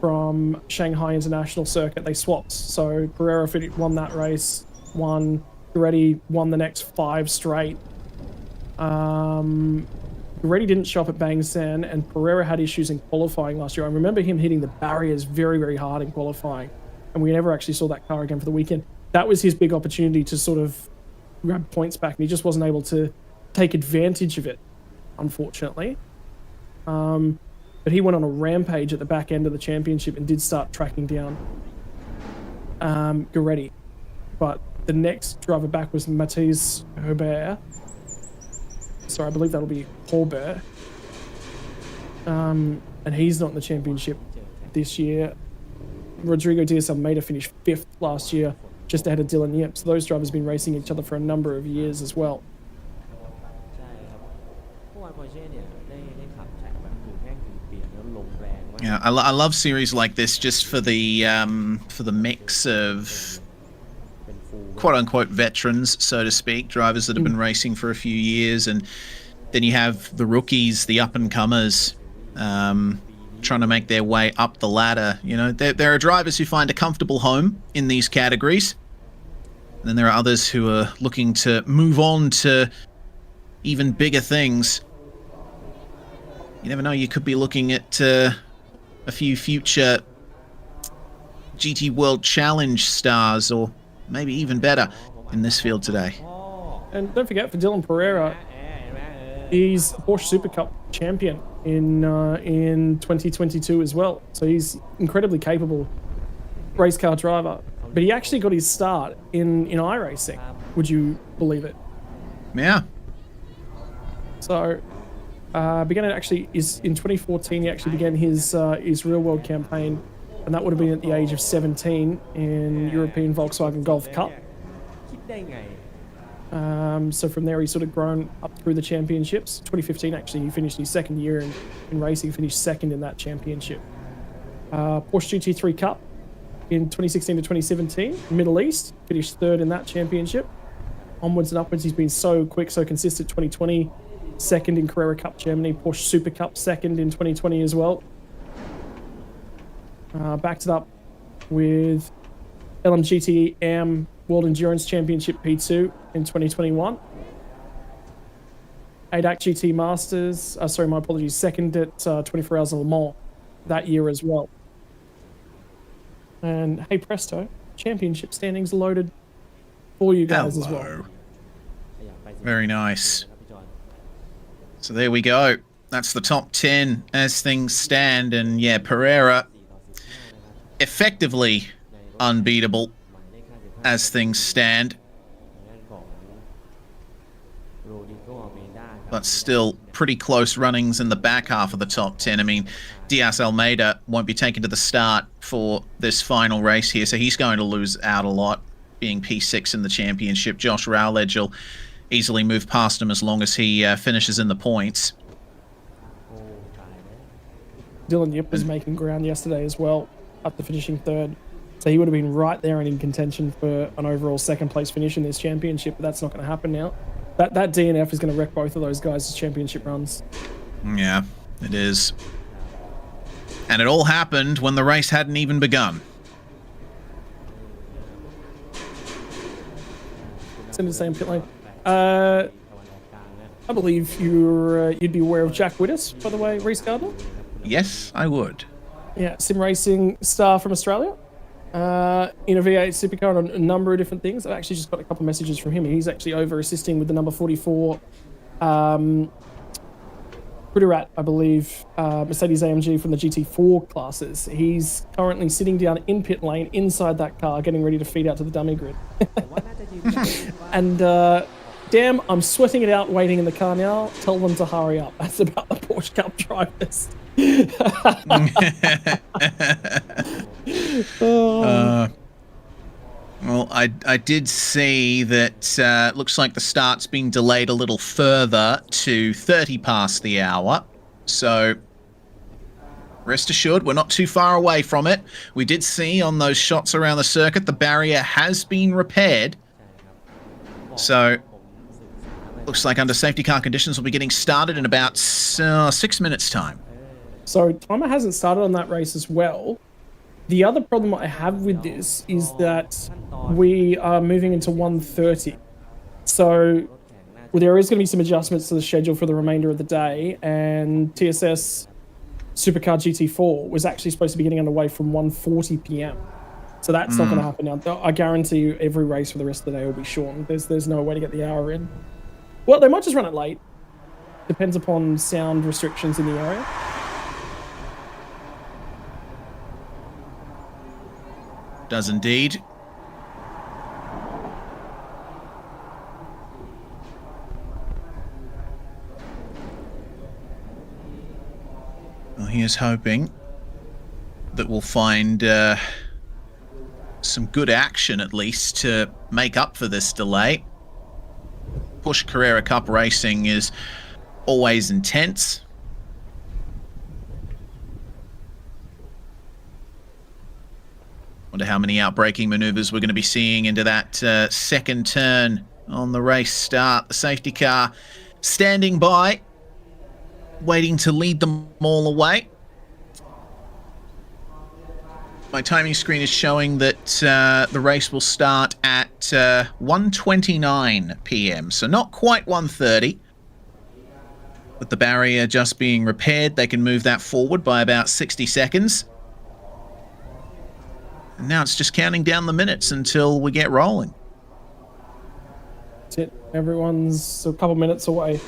from Shanghai International Circuit. They swapped. So Pereira won that race, Goretti won the next 5 straight. Goretti didn't show up at Bangsaen, and Pereira had issues in qualifying last year. I remember him hitting the barriers very, very hard in qualifying, and we never actually saw that car again for the weekend. That was his big opportunity to sort of grab points back, and he just wasn't able to take advantage of it, unfortunately. But he went on a rampage at the back end of the championship and did start tracking down Goretti. But the next driver back was Matthias Herbert. Sorry, I believe that'll be Herbert. And he's not in the championship this year. Rodrigo Diaz Almeida finished 5th last year, just ahead of Dylan Yip. So those drivers have been racing each other for a number of years as well. Yeah, I love series like this just for the mix of quote-unquote veterans, so to speak, drivers that have been racing for a few years, and then you have the rookies, the up-and-comers, trying to make their way up the ladder. You know, there are drivers who find a comfortable home in these categories, and then there are others who are looking to move on to even bigger things. You never know, you could be looking at a few future GT World Challenge stars, or maybe even better in this field today. And don't forget, for Dylan Pereira, he's Porsche Super Cup champion in 2022 as well. So he's incredibly capable race car driver. But he actually got his start in iRacing. Would you believe it? Yeah. So began it actually is in 2014. He actually began his real world campaign, and that would have been at the age of 17 in European Volkswagen Golf Cup. So from there, he's sort of grown up through the championships. 2015, actually, he finished his second year in racing, finished second in that championship. Porsche GT3 Cup in 2016 to 2017, Middle East, finished 3rd in that championship. Onwards and upwards, he's been so quick, so consistent. 2020, 2nd in Carrera Cup Germany, Porsche Super Cup 2nd in 2020 as well. Backed it up with LMGT AM World Endurance Championship P2 in 2021. ADAC GT Masters. Sorry, my apologies. Second at 24 Hours of Le Mans that year as well. And hey presto, championship standings loaded for you guys as well. Very nice. So there we go. That's the top 10 as things stand. And yeah, Pereira effectively unbeatable as things stand. But still pretty close runnings in the back half of the top 10. I mean, Diaz Almeida won't be taken to the start for this final race here, so he's going to lose out a lot, being P6 in the championship. Josh Rowledge will easily move past him as long as he finishes in the points. Dylan Yip was making ground yesterday as well, up to finishing third. So he would have been right there and in contention for an overall second place finish in this championship, but that's not going to happen now. That DNF is going to wreck both of those guys' championship runs. Yeah, it is. And it all happened when the race hadn't even begun. It's in the same pit lane. I believe you'd be aware of Jack Widdis, by the way, Reese Gardner? Yes, I would. Yeah, sim racing star from Australia. In a V8 supercar on a number of different things. I've actually just got a couple of messages from him. He's actually over assisting with the number 44 Rat, I believe, Mercedes AMG from the GT4 classes. He's currently sitting down in pit lane inside that car, getting ready to feed out to the dummy grid. And damn, I'm sweating it out waiting in the car now. Tell them to hurry up. That's about the Porsche Cup drivers. Well, I did see that looks like the start's been delayed a little further to 30 past the hour. So rest assured, we're not too far away from it. We did see on those shots around the circuit, the barrier has been repaired. So looks like under safety car conditions, we'll be getting started in about 6 minutes' time. So timer hasn't started on that race as well. The other problem I have with this is that we are moving into 1:30. So there is going to be some adjustments to the schedule for the remainder of the day, and TSS Supercar GT4 was actually supposed to be getting underway from 1:40 p.m. So that's not going to happen now. I guarantee you every race for the rest of the day will be shortened. There's no way to get the hour in. Well, they might just run it late. Depends upon sound restrictions in the area. Does indeed. Well, here's hoping that we'll find some good action at least to make up for this delay. Porsche Carrera Cup racing is always intense. Wonder how many outbraking maneuvers we're going to be seeing into that second turn on the race start. The safety car standing by, waiting to lead them all away. My timing screen is showing that the race will start at 1:29 p.m. So not quite 1:30. With the barrier just being repaired, they can move that forward by about 60 seconds. And now it's just counting down the minutes until we get rolling. That's it. Everyone's a couple minutes away.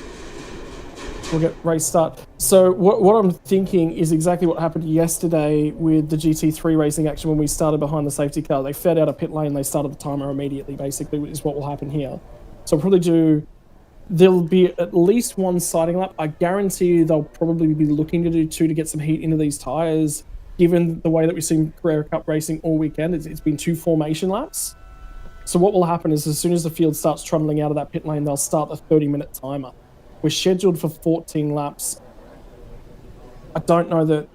We'll get race start. So what I'm thinking is exactly what happened yesterday with the GT3 racing action when we started behind the safety car. They fed out a pit lane, they started the timer immediately, basically, is what will happen here. So I'll probably there'll be at least one siding lap. I guarantee you they'll probably be looking to do 2 to get some heat into these tires. Given the way that we've seen Carrera Cup racing all weekend, it's been 2 formation laps. So what will happen is as soon as the field starts trundling out of that pit lane, they'll start the 30-minute timer. We're scheduled for 14 laps. I don't know that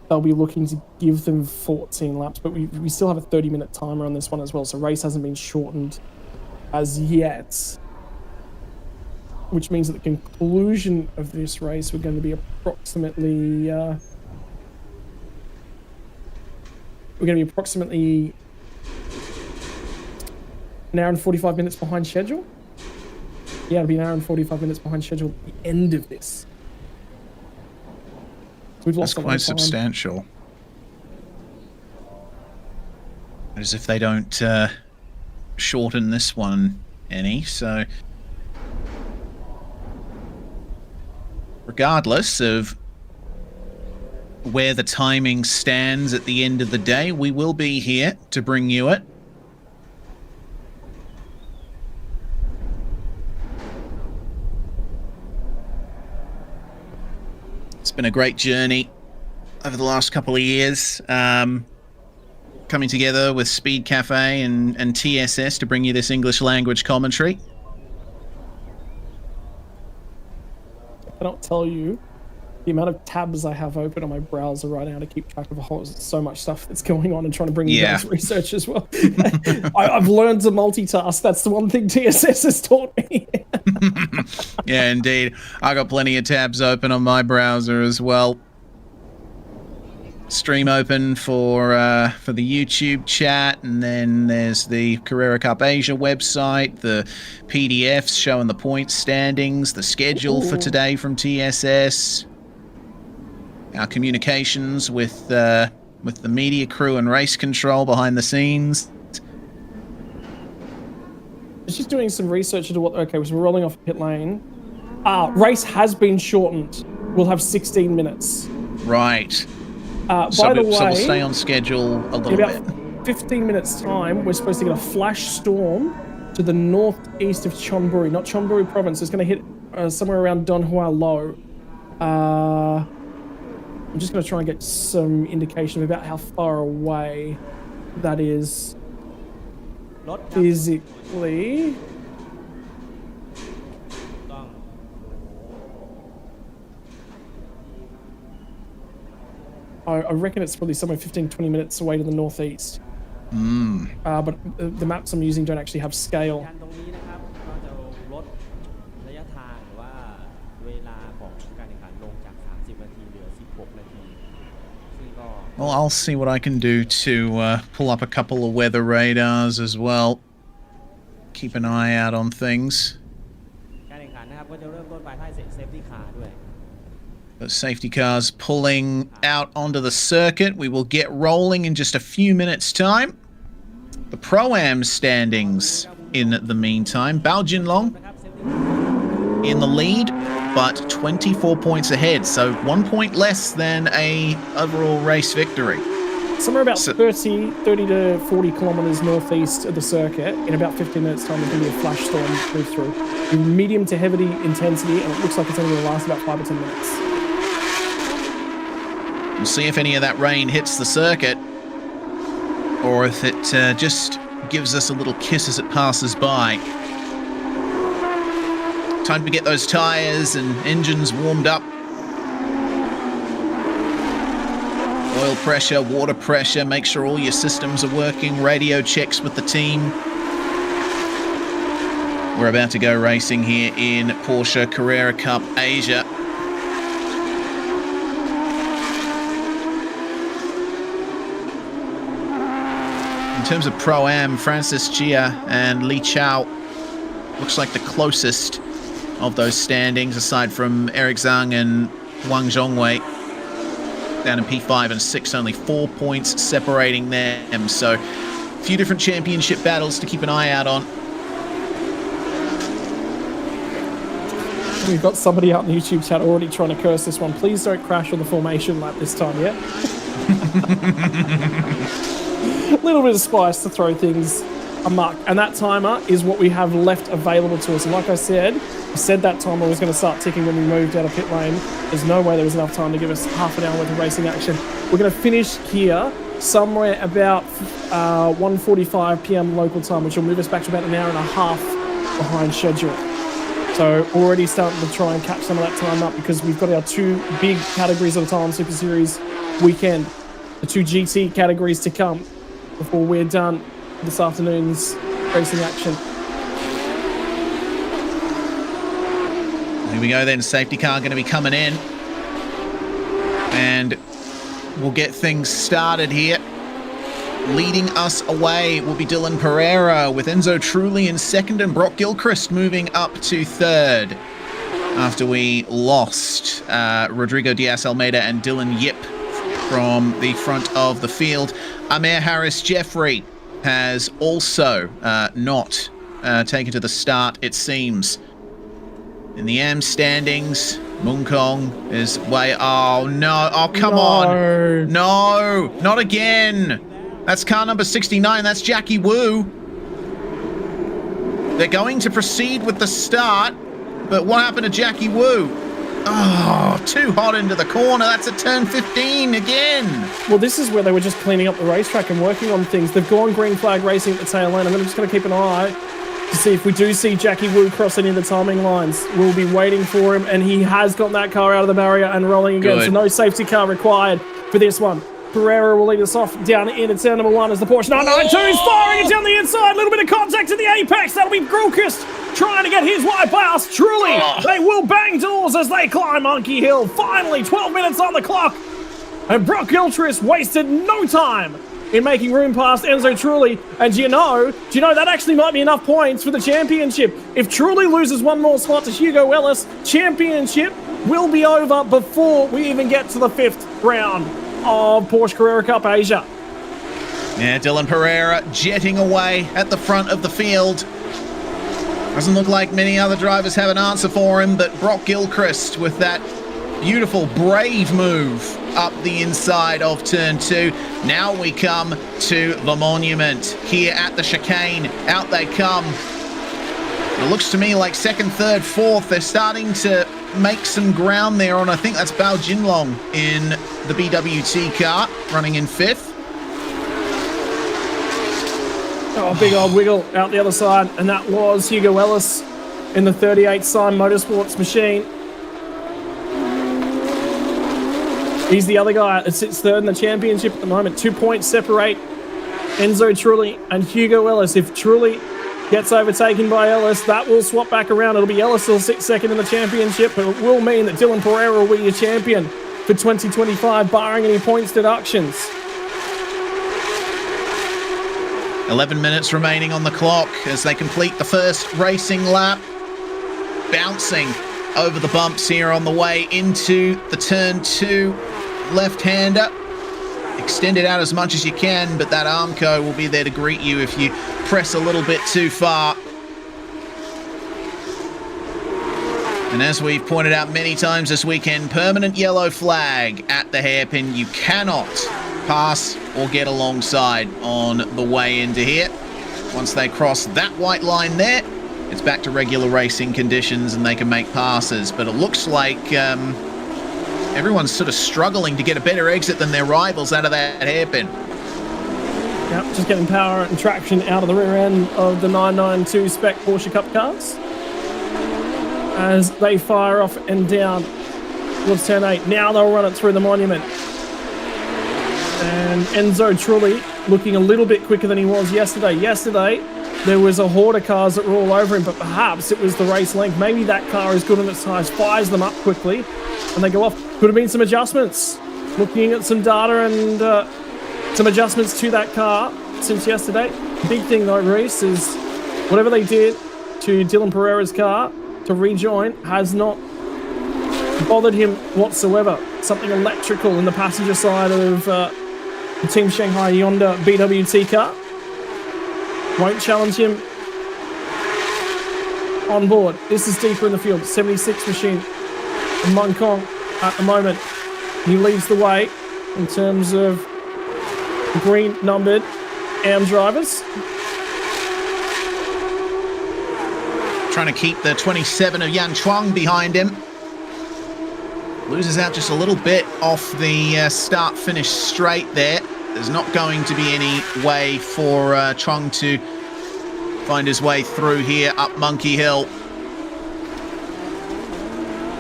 they'll be looking to give them 14 laps, but we still have a 30-minute timer on this one as well, so race hasn't been shortened as yet. Which means at the conclusion of this race, we're going to be approximately... We're going to be approximately an hour and 45 minutes behind schedule. Yeah, it'll be an hour and 45 minutes behind schedule at the end of this. So we've lost That's quite substantial. As if they don't shorten this one any, so regardless of where the timing stands at the end of the day, we will be here to bring you it. It's been a great journey over the last couple of years, coming together with Speed Cafe and TSS to bring you this English language commentary. I cannot tell you the amount of tabs I have open on my browser right now to keep track of so much stuff that's going on and trying to bring you guys research as well. I've learned to multitask. That's the one thing TSS has taught me. Yeah, indeed. I got plenty of tabs open on my browser as well. Stream open for the YouTube chat, and then there's the Carrera Cup Asia website, the PDFs showing the point standings, the schedule for today from TSS, our communications with the media crew and race control behind the scenes. I was just doing some research into what. Okay, so we're rolling off pit lane. Race has been shortened. We'll have 16 minutes. Right. By so the way, we'll stay on schedule a little bit. In about 15 minutes time, we're supposed to get a flash storm to the northeast of Chonburi, not Chonburi province. It's going to hit somewhere around Donghua Lo. I'm just going to try and get some indication about how far away that is physically. I reckon it's probably somewhere 15-20 minutes away to the northeast. But the maps I'm using don't actually have scale. ตรงนี้นะครับก็จะลดระยะทางหรือว่าเวลาของการแข่งขันลงจาก 30 นาทีเหลือ 16 นาที Well, I'll see what I can do to pull up a couple of weather radars as well. Keep an eye out on things. การแข่งขันนะครับก็จะเริ่มต้นภายใต้เซฟตี้คาร์ด้วย The safety cars pulling out onto the circuit. We will get rolling in just a few minutes' time. The Pro-Am standings in the meantime. Bao Jinlong in the lead, but 24 points ahead, so 1 point less than a overall race victory. Somewhere about 30 to 40 kilometers northeast of the circuit, in about 15 minutes time, there's going to be a flash storm move through. Medium to heavy intensity, and it looks like it's only going to last about 5 or 10 minutes. We'll see if any of that rain hits the circuit, or if it just gives us a little kiss as it passes by. Time to get those tyres and engines warmed up. Oil pressure, water pressure, make sure all your systems are working, radio checks with the team. We're about to go racing here in Porsche Carrera Cup Asia. In terms of Pro-Am, Francis Gia and Li Chao looks like the closest of those standings, aside from Eric Zhang and Wang Zhongwei. Down in P5 and 6, only 4 points separating them. So a few different championship battles to keep an eye out on. We've got somebody out in the YouTube chat already trying to curse this one. Please don't crash on the formation lap this time, yeah? A little bit of spice to throw things a muck. And that timer is what we have left available to us. And like I said that timer was going to start ticking when we moved out of pit lane. There's no way there was enough time to give us half an hour worth of racing action. We're going to finish here somewhere about 1:45 p.m. local time, which will move us back to about an hour and a half behind schedule. So already starting to try and catch some of that time up, because we've got our two big categories of the Thailand Super Series weekend. The two GT categories to come before we're done this afternoon's racing action. Here we go then, safety car going to be coming in. And we'll get things started here. leading us away will be Dylan Pereira, with Enzo Trulli in second and Brock Gilchrist moving up to third. After we lost Rodrigo Diaz-Almeida and Dylan Yip from the front of the field. Amir Harris-Jeffrey has also not taken to the start, it seems. In the AM standings, Munkong is way... Oh, no. Oh, come on. No, not again. That's car number 69. That's Jackie Wu. They're going to proceed with the start, but what happened to Jackie Wu? Oh, too hot into the corner. That's at turn 15 again. Well, this is where they were just cleaning up the racetrack and working on things. They've gone green flag racing at the tail end. I'm just going to keep an eye to see if we do see Jackie Wu cross any of the timing lines. We'll be waiting for him, and he has gotten that car out of the barrier and rolling again. Good. So no safety car required for this one. Pereira will lead us off down into turn number 1 as the Porsche 992 is firing it down the inside. A little bit of contact to the apex. That'll be Gilchrist trying to get his wide pass. Truly, they will bang doors as they climb Monkey Hill. Finally, 12 minutes on the clock. And Brock Gilchrist wasted no time in making room past Enzo Trulli. And do you know that actually might be enough points for the championship. If Trulli loses one more spot to Hugo Ellis, championship will be over before we even get to the 5th round of Porsche Carrera Cup Asia. Yeah, Dylan Pereira jetting away at the front of the field. Doesn't look like many other drivers have an answer for him, but Brock Gilchrist with that beautiful, brave move up the inside of turn 2. Now we come to the monument here at the chicane. Out they come. It looks to me like 2nd, 3rd, 4th. They're starting to make some ground there on, I think that's Bao Jinlong in the BWT car, running in 5th. Oh, big old wiggle out the other side, and that was Hugo Ellis in the 38 Sign Motorsports machine. He's the other guy that sits 3rd in the championship at the moment. 2 points separate Enzo Trulli and Hugo Ellis. If Trulli gets overtaken by Ellis, that will swap back around. It'll be Ellis who'll sit 2nd in the championship, but it will mean that Dylan Pereira will be your champion for 2025, barring any points deductions. 11 minutes remaining on the clock as they complete the first racing lap. Bouncing over the bumps here on the way into the turn 2 left-hander. Extend it out as much as you can, but that Armco will be there to greet you if you press a little bit too far. And as we've pointed out many times this weekend, permanent yellow flag at the hairpin. You cannot pass or get alongside on the way into here. Once they cross that white line there, it's back to regular racing conditions and they can make passes. But it looks like everyone's sort of struggling to get a better exit than their rivals out of that hairpin. Yep, just getting power and traction out of the rear end of the 992 spec Porsche Cup cars as they fire off and down towards turn 8. Now they'll run it through the monument. And Enzo Trulli looking a little bit quicker than he was yesterday. Yesterday, there was a horde of cars that were all over him, but perhaps it was the race length. Maybe that car is good on its tires, fires them up quickly, and they go off. Could have been some adjustments. Looking at some data and some adjustments to that car since yesterday. Big thing though, Reese, is whatever they did to Dylan Pereira's car to rejoin has not bothered him whatsoever. Something electrical in the passenger side of the Team Shanghai Honda BWT car. Won't challenge him on board. This is deeper in the field. 76 machine. And Mung Kong at the moment, he leads the way in terms of green numbered AM drivers. Trying to keep the 27 of Yan Chuang behind him. Loses out just a little bit off the start-finish straight there. There's not going to be any way for Chuang to find his way through here up Monkey Hill.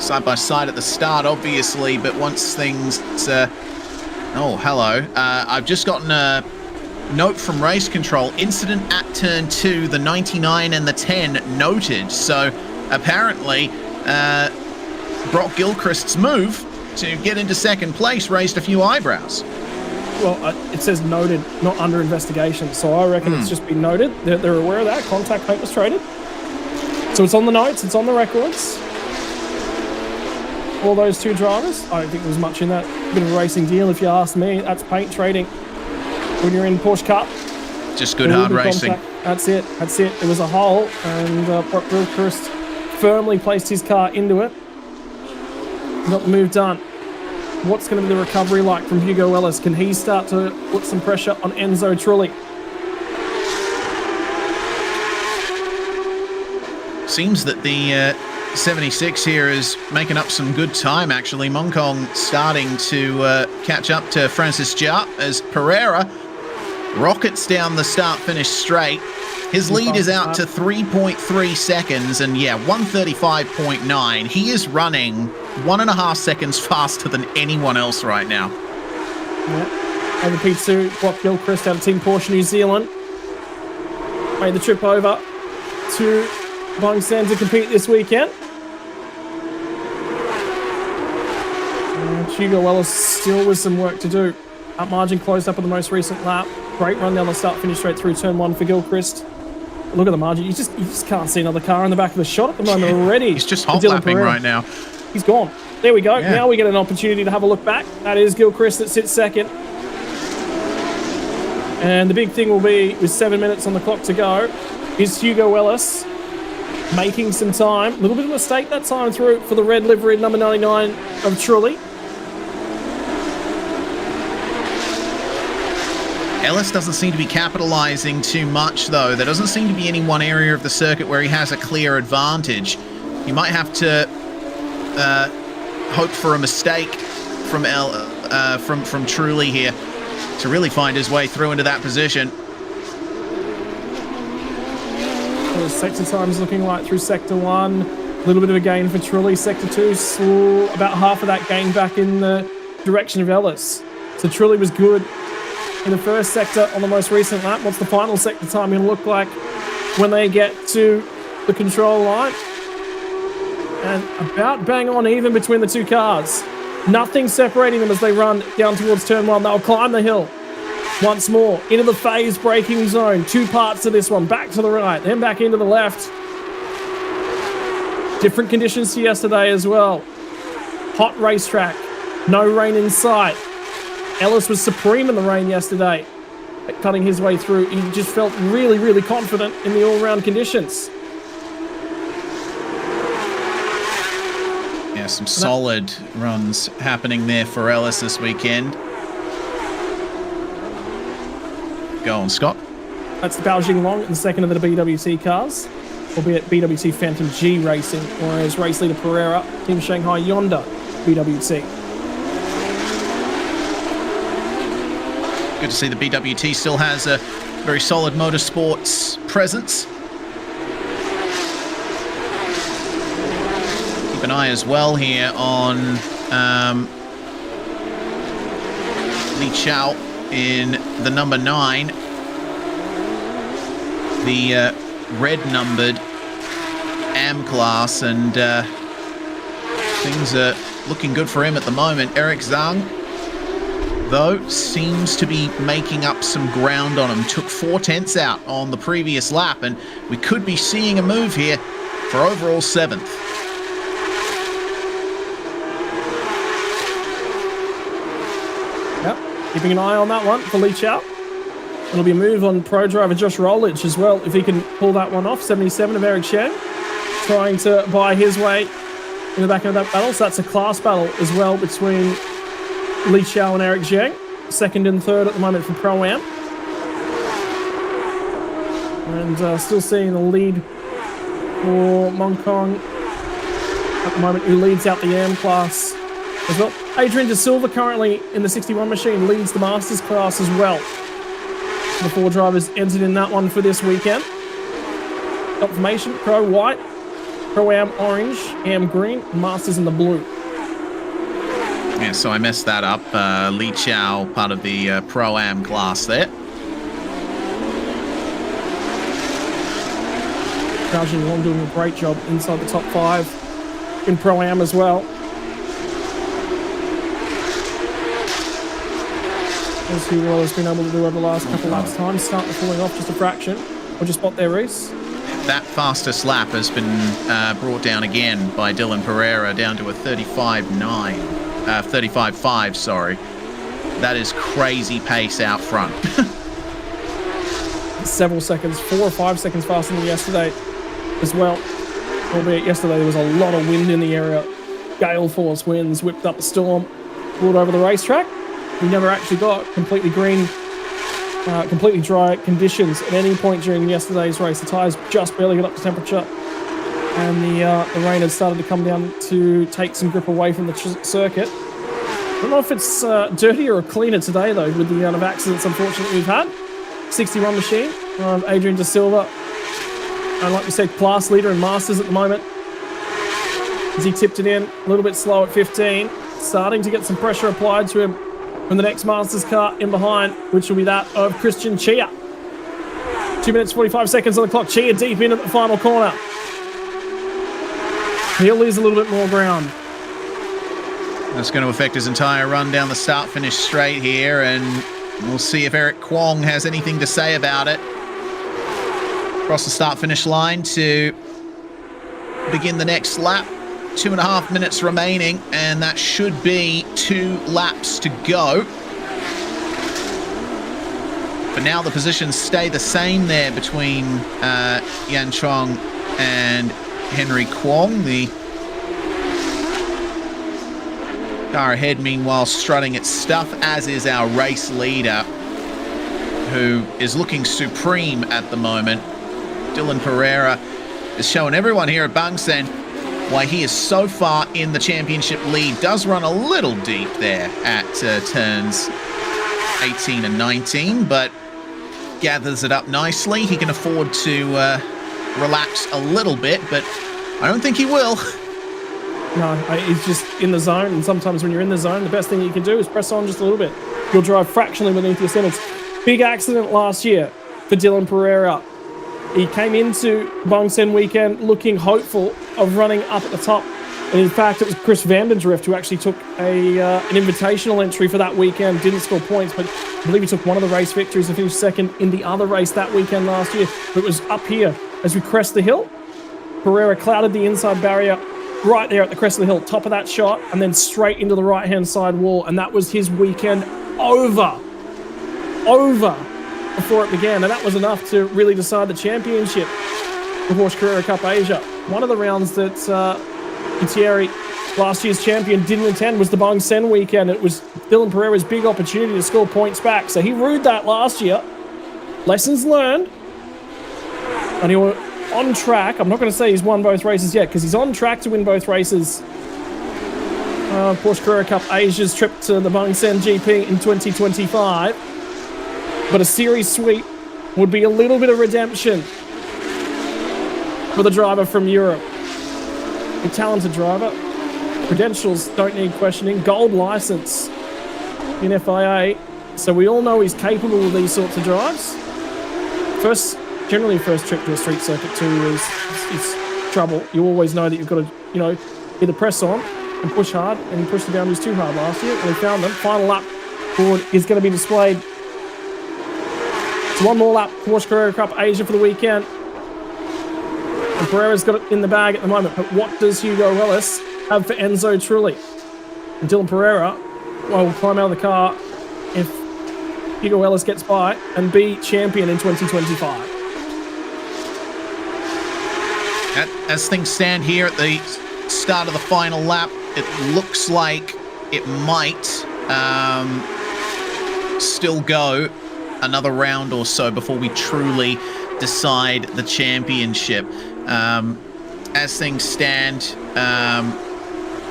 Side by side at the start, obviously, but once things... oh, hello. I've just gotten a note from Race Control. Incident at turn 2, the 99 and the 10 noted. So apparently Brock Gilchrist's move to get into second place raised a few eyebrows. well, it says noted, not under investigation. So I reckon it's just been noted. They're aware of that. Contact paint was traded. So it's on the notes. It's on the records. All those two drivers. I don't think there was much in that. Bit of a racing deal, if you ask me. That's paint trading. When you're in Porsche Cup. Just good hard racing. That's it. That's it. It was a hole, and Gilchrist firmly placed his car into it. Got the move done. What's going to be the recovery like from Hugo Ellis? Can he start to put some pressure on Enzo Trulli? Seems that the 76 here is making up some good time, actually. Moncong starting to catch up to Francis Jart as Pereira rockets down the start-finish straight. His lead is out to 3.3 seconds, and yeah, 135.9. He is running 1.5 seconds faster than anyone else right now. Yeah. Over P2, Brock Gilchrist out of Team Porsche New Zealand. Made the trip over to Bangsaen to compete this weekend. And Hugo Ellis still with some work to do. Up margin closed up on the most recent lap. Great run down the start, finish straight through turn 1 for Gilchrist. Look at the margin. You just can't see another car in the back of the shot at the moment already. He's just hot lapping right now. He's gone. There we go. Yeah. Now we get an opportunity to have a look back. That is Gilchrist that sits second. And the big thing will be, with 7 minutes on the clock to go, is Hugo Ellis making some time. A little bit of a mistake that time through for the red livery number 99 of Trulli. Ellis doesn't seem to be capitalizing too much, though. There doesn't seem to be any one area of the circuit where he has a clear advantage. You might have to hope for a mistake from Trulli here to really find his way through into that position. Well, sector time's looking like through Sector 1. A little bit of a gain for Trulli. Sector 2 saw about half of that gain back in the direction of Ellis. So Trulli was good in the first sector on the most recent lap. What's the final sector time going to look like when they get to the control line? And about bang on even between the two cars. Nothing separating them as they run down towards turn 1. They'll climb the hill once more into the phase braking zone. Two parts to this one. Back to the right, then back into the left. Different conditions to yesterday as well. Hot racetrack. No rain in sight. Ellis was supreme in the rain yesterday at cutting his way through. He just felt really, really confident in the all-round conditions. Yeah, some solid runs happening there for Ellis this weekend. Go on, Scott. That's the Baojing Long in the second of the BWT cars, albeit BWT Phantom G Racing, whereas race leader Pereira, Team Shanghai Yonder BWT. Good to see the BWT still has a very solid motorsports presence. Keep an eye as well here on Li Chao in the number 9. The red-numbered AM class, and things are looking good for him at the moment. Eric Zhang, though, seems to be making up some ground on him. Took 4 tenths out on the previous lap, and we could be seeing a move here for overall 7th. Yep, keeping an eye on that one for Li Chao. It'll be a move on pro driver Josh Rolich as well, if he can pull that one off. 77 of Eric Chen, trying to buy his way in the back of that battle. So that's a class battle as well between Li Chao and Eric Zheng, second and third at the moment for Pro-Am. And still seeing the lead for Moncong at the moment, who leads out the AM class as well. Adrian De Silva currently in the 61 machine leads the Masters class as well. The 4 drivers entered in that one for this weekend. Top formation, Pro white, Pro-Am orange, AM green, Masters in the blue. Yeah, so I messed that up. Li Chao, part of the Pro-Am class there. Baojing Long doing a great job inside the top 5 in Pro-Am as well. as Hugo has been able to do over the last couple laps time, starting falling off just a fraction. What'd you spot there, Reese? That fastest lap has been brought down again by Dylan Pereira, down to a 35.5, sorry. That is crazy pace out front. Several seconds, 4 or 5 seconds faster than yesterday as well. Albeit yesterday there was a lot of wind in the area. Gale force winds whipped up a storm, pulled over the racetrack. We never actually got completely green, completely dry conditions at any point during yesterday's race. The tyres just barely got up to temperature, and the rain had started to come down to take some grip away from the circuit. I don't know if it's dirtier or cleaner today, though, with the amount of accidents, unfortunately, we've had. 61 machine, Adrian De Silva, and like we said, class leader in Masters at the moment. As he tipped it in, a little bit slow at 15, starting to get some pressure applied to him from the next Masters car in behind, which will be that of Christian Chia. 2 minutes 45 seconds on the clock. Chia deep in at the final corner. He'll lose a little bit more ground. That's going to affect his entire run down the start-finish straight here, and we'll see if Eric Kwong has anything to say about it. Across the start-finish line to begin the next lap. 2.5 minutes remaining, and that should be 2 laps to go. But now the positions stay the same there between Yan Chong and Henry Kwong. The car ahead, meanwhile, strutting its stuff, as is our race leader, who is looking supreme at the moment. Dylan Pereira is showing everyone here at Bangsaen why he is so far in the championship lead. Does run a little deep there at turns 18 and 19, but gathers it up nicely. He can afford to relax a little bit, but I don't think he will. No, he's just in the zone, and sometimes when you're in the zone, the best thing you can do is press on just a little bit. You'll drive fractionally beneath your limits. Big accident last year for Dylan Pereira. He came into Bangsaen weekend looking hopeful of running up at the top. And in fact, it was Chris Vandendrift who actually took an invitational entry for that weekend. Didn't score points, but I believe he took one of the race victories and finished second in the other race that weekend last year. But it was up here as we crest the hill. Pereira clouded the inside barrier right there at the crest of the hill, top of that shot, and then straight into the right-hand side wall. And that was his weekend over before it began. And that was enough to really decide the championship for Porsche Carrera Cup Asia. One of the rounds that Thierry, last year's champion, didn't attend was the Bangsaen weekend. It was Dylan Pereira's big opportunity to score points back. So he rued that last year. Lessons learned. And he was on track. I'm not going to say he's won both races yet, because he's on track to win both races. Porsche Carrera Cup Asia's trip to the Bangsaen GP in 2025. But a series sweep would be a little bit of redemption for the driver from Europe. A talented driver. Credentials don't need questioning. Gold license in FIA. So we all know he's capable of these sorts of drives. Generally first trip to a street circuit too is trouble. You always know that you've got to, either press on and push hard, and he pushed the boundaries too hard last year, and he found them. Final lap board is going to be displayed. So one more lap, Porsche Carrera Cup Asia for the weekend. And Pereira's got it in the bag at the moment, but what does Hugo Ellis have for Enzo Trulli? And Dylan Pereira will climb out of the car if Hugo Ellis gets by and be champion in 2025. As things stand here at the start of the final lap, it looks like it might still go another round or so before we truly decide the championship. As things stand,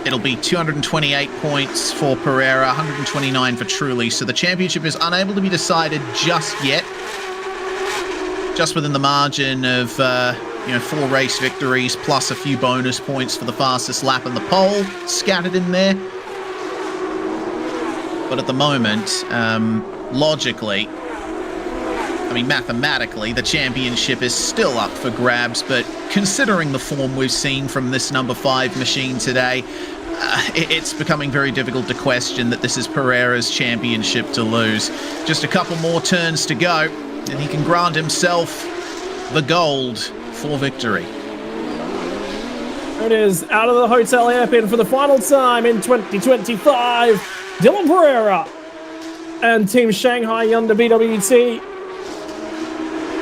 it'll be 228 points for Pereira, 129 for Trulli. So the championship is unable to be decided just yet. Just within the margin of 4 race victories plus a few bonus points for the fastest lap and the pole scattered in there. But at the moment, logically, mathematically, the championship is still up for grabs, but considering the form we've seen from this number 5 machine today, it's becoming very difficult to question that this is Pereira's championship to lose. Just a couple more turns to go, and he can grant himself the gold for victory. There it is, out of the hotel hairpin for the final time in 2025. Dylan Pereira and Team Shanghai Hyundai BWT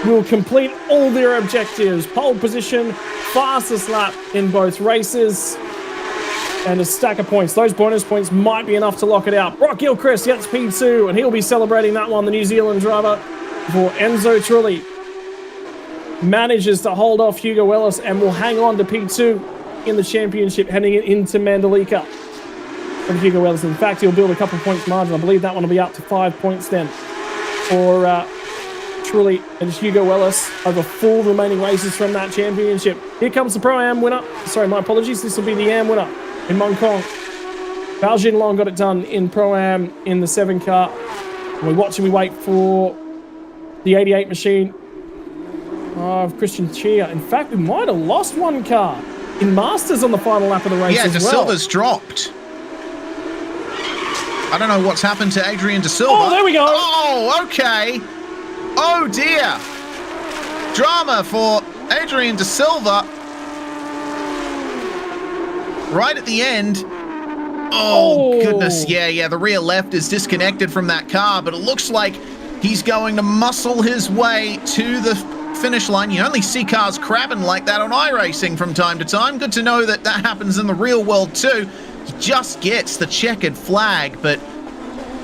will complete all their objectives. Pole position, fastest lap in both races, and a stack of points. Those bonus points might be enough to lock it out. Brock Gilchrist gets P2, and he'll be celebrating that one, the New Zealand driver, for Enzo Trulli. Manages to hold off Hugo Ellis and will hang on to P2 in the championship heading into Mandalika. From Hugo Ellis. In fact, he'll build a couple points margin. I believe that one will be up to 5 points then for Trulli and Hugo Ellis over 4 remaining races from that championship. Here comes the Pro-Am winner. Sorry, my apologies. This will be the Am winner in Mong Kong. Bao Jinlong got it done in Pro-Am in the 7 car. And we watch and we wait for the 88 machine of Christian Chia. In fact, we might have lost 1 car in Masters on the final lap of the race as well. Yeah, De Silva's dropped. I don't know what's happened to Adrian De Silva. Oh, there we go. Oh, okay. Oh, dear. Drama for Adrian De Silva. Right at the end. Oh, goodness. Yeah, the rear left is disconnected from that car, but it looks like he's going to muscle his way to the finish line. You only see cars crabbing like that on iRacing from time to time. Good to know that that happens in the real world too. He just gets the checkered flag, but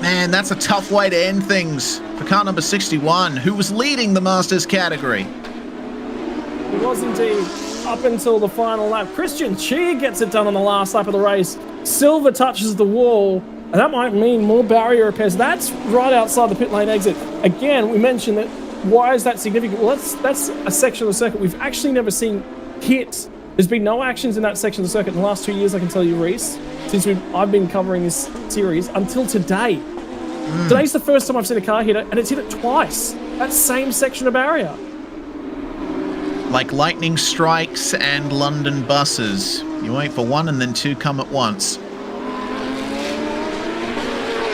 man, that's a tough way to end things for car number 61, who was leading the Masters category. He was indeed, up until the final lap. Christian Chia gets it done on the last lap of the race. Silva touches the wall, and that might mean more barrier repairs. That's right outside the pit lane exit. Again, we mentioned that. Why is that significant? Well, that's a section of the circuit we've actually never seen hit. There's been no actions in that section of the circuit in the last 2 years, I can tell you, Reese, since I've been covering this series until today. Today's the first time I've seen a car hit it, and it's hit it twice. That same section of barrier. Like lightning strikes and London buses. You wait for one and then 2 come at once.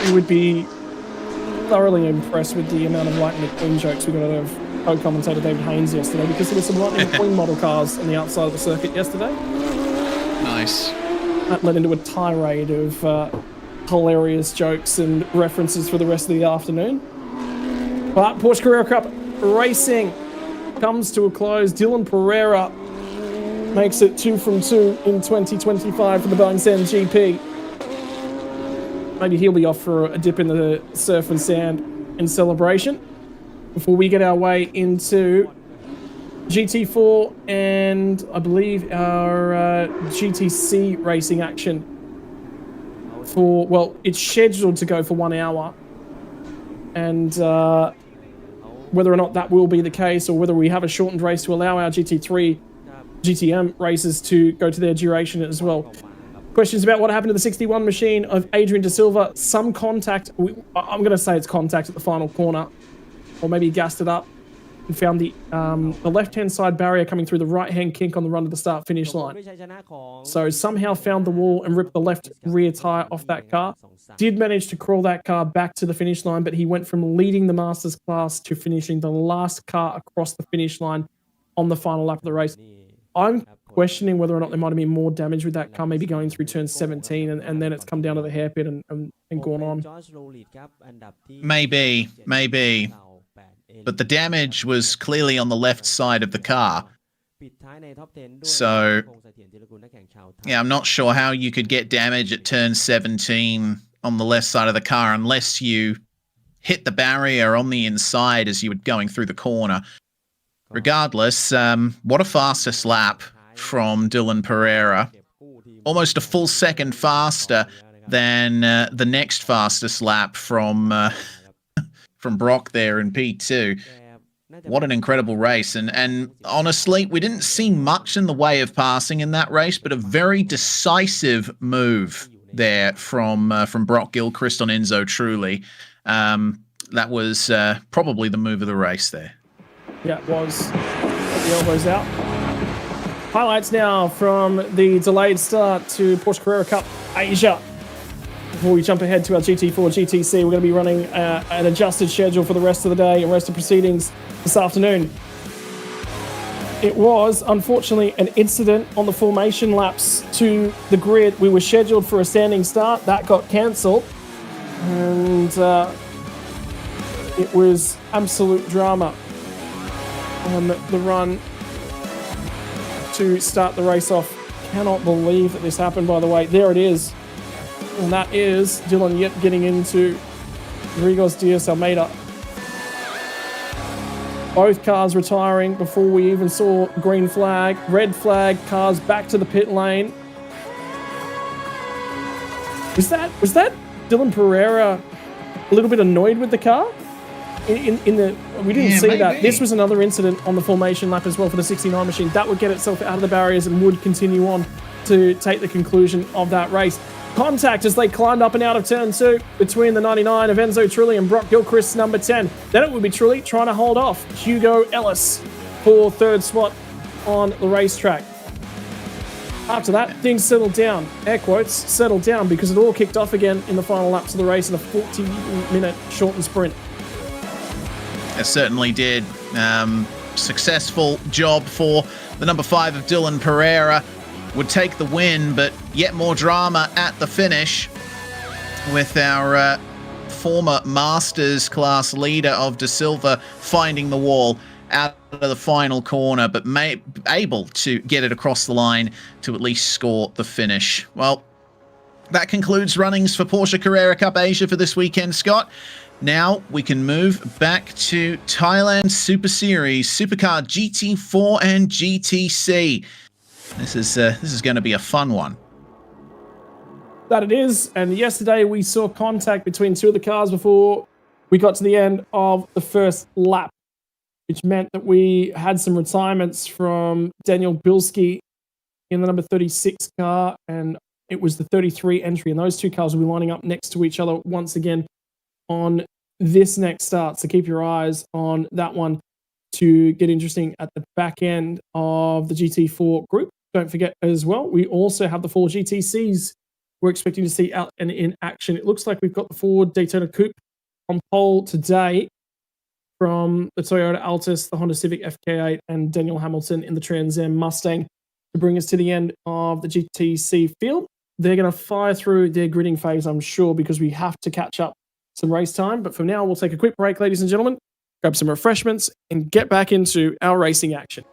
You would be thoroughly impressed with the amount of Lightning McQueen jokes we got out of co-commentator David Haynes yesterday, because there were some Lightning McQueen model cars on the outside of the circuit yesterday. Nice. That led into a tirade of hilarious jokes and references for the rest of the afternoon. But Porsche Carrera Cup racing comes to a close. Dylan Pereira makes it 2 from 2 in 2025 for the Bangsaen GP. Maybe he'll be off for a dip in the surf and sand in celebration before we get our way into GT4 and I believe our GTC racing action for, well, it's scheduled to go for 1 hour. And whether or not that will be the case, or whether we have a shortened race to allow our GT3, GTM races to go to their duration as well. Questions about what happened to the 61 machine of Adrian De Silva. Some contact. I'm going to say it's contact at the final corner. Or maybe he gassed it up and found the left-hand side barrier coming through the right-hand kink on the run to the start-finish line. So somehow found the wall and ripped the left rear tyre off that car. Did manage to crawl that car back to the finish line, but he went from leading the Masters class to finishing the last car across the finish line on the final lap of the race. I'm questioning whether or not there might have been more damage with that car, maybe going through turn 17, and then it's come down to the hairpin and gone on. Maybe. But the damage was clearly on the left side of the car. So, yeah, I'm not sure how you could get damage at turn 17 on the left side of the car unless you hit the barrier on the inside as you were going through the corner. Regardless, what a fastest lap from Dylan Pereira. Almost a full second faster than the next fastest lap from Brock there in P2. What an incredible race. And honestly, we didn't see much in the way of passing in that race, but a very decisive move there from Brock Gilchrist on Enzo Trulli. That was probably the move of the race there. Yeah, it was. Put the elbows out. Highlights now from the delayed start to Porsche Carrera Cup Asia. Before we jump ahead to our GT4 GTC, we're going to be running an adjusted schedule for the rest of the day and rest of proceedings this afternoon. It was, unfortunately, an incident on the formation laps to the grid. We were scheduled for a standing start. That got cancelled. And it was absolute drama on the run to start the race off. Cannot believe that this happened, by the way. There it is. And that is Dylan Yip getting into Rigos Diaz Almeida. Both cars retiring before we even saw green flag, red flag, cars back to the pit lane. Was that Dylan Pereira a little bit annoyed with the car? We didn't see that. This was another incident on the formation lap as well for the 69 machine. That would get itself out of the barriers and would continue on to take the conclusion of that race. Contact as they climbed up and out of turn 2 between the 99 of Enzo Trulli and Brock Gilchrist, number 10. Then it would be Trulli trying to hold off Hugo Ellis for third spot on the racetrack. After that, things settled down. Air quotes, settled down, because it all kicked off again in the final laps of the race in a 40-minute shortened sprint. It certainly did. Successful job for the number 5 of Dylan Pereira. Would take the win, but yet more drama at the finish with our former Masters class leader of De Silva finding the wall out of the final corner, but able to get it across the line to at least score the finish. Well, that concludes runnings for Porsche Carrera Cup Asia for this weekend, Scott. Now we can move back to Thailand Super Series, Supercar GT4 and GTC. This is going to be a fun one. That it is, and yesterday we saw contact between two of the cars before we got to the end of the first lap, which meant that we had some retirements from Daniel Bilski in the number 36 car, and it was the 33 entry, and those two cars will be lining up next to each other once again on this next start, so keep your eyes on that one to get interesting at the back end of the GT4 group. Don't forget as well, we also have the 4 GTCs we're expecting to see out and in action. It looks like we've got the Ford Daytona Coupe on pole today from the Toyota Altis, the Honda Civic FK8, and Daniel Hamilton in the Trans Am Mustang to bring us to the end of the GTC field. They're going to fire through their gridding phase, I'm sure, because we have to catch up some race time. But for now, we'll take a quick break, ladies and gentlemen, grab some refreshments, and get back into our racing action.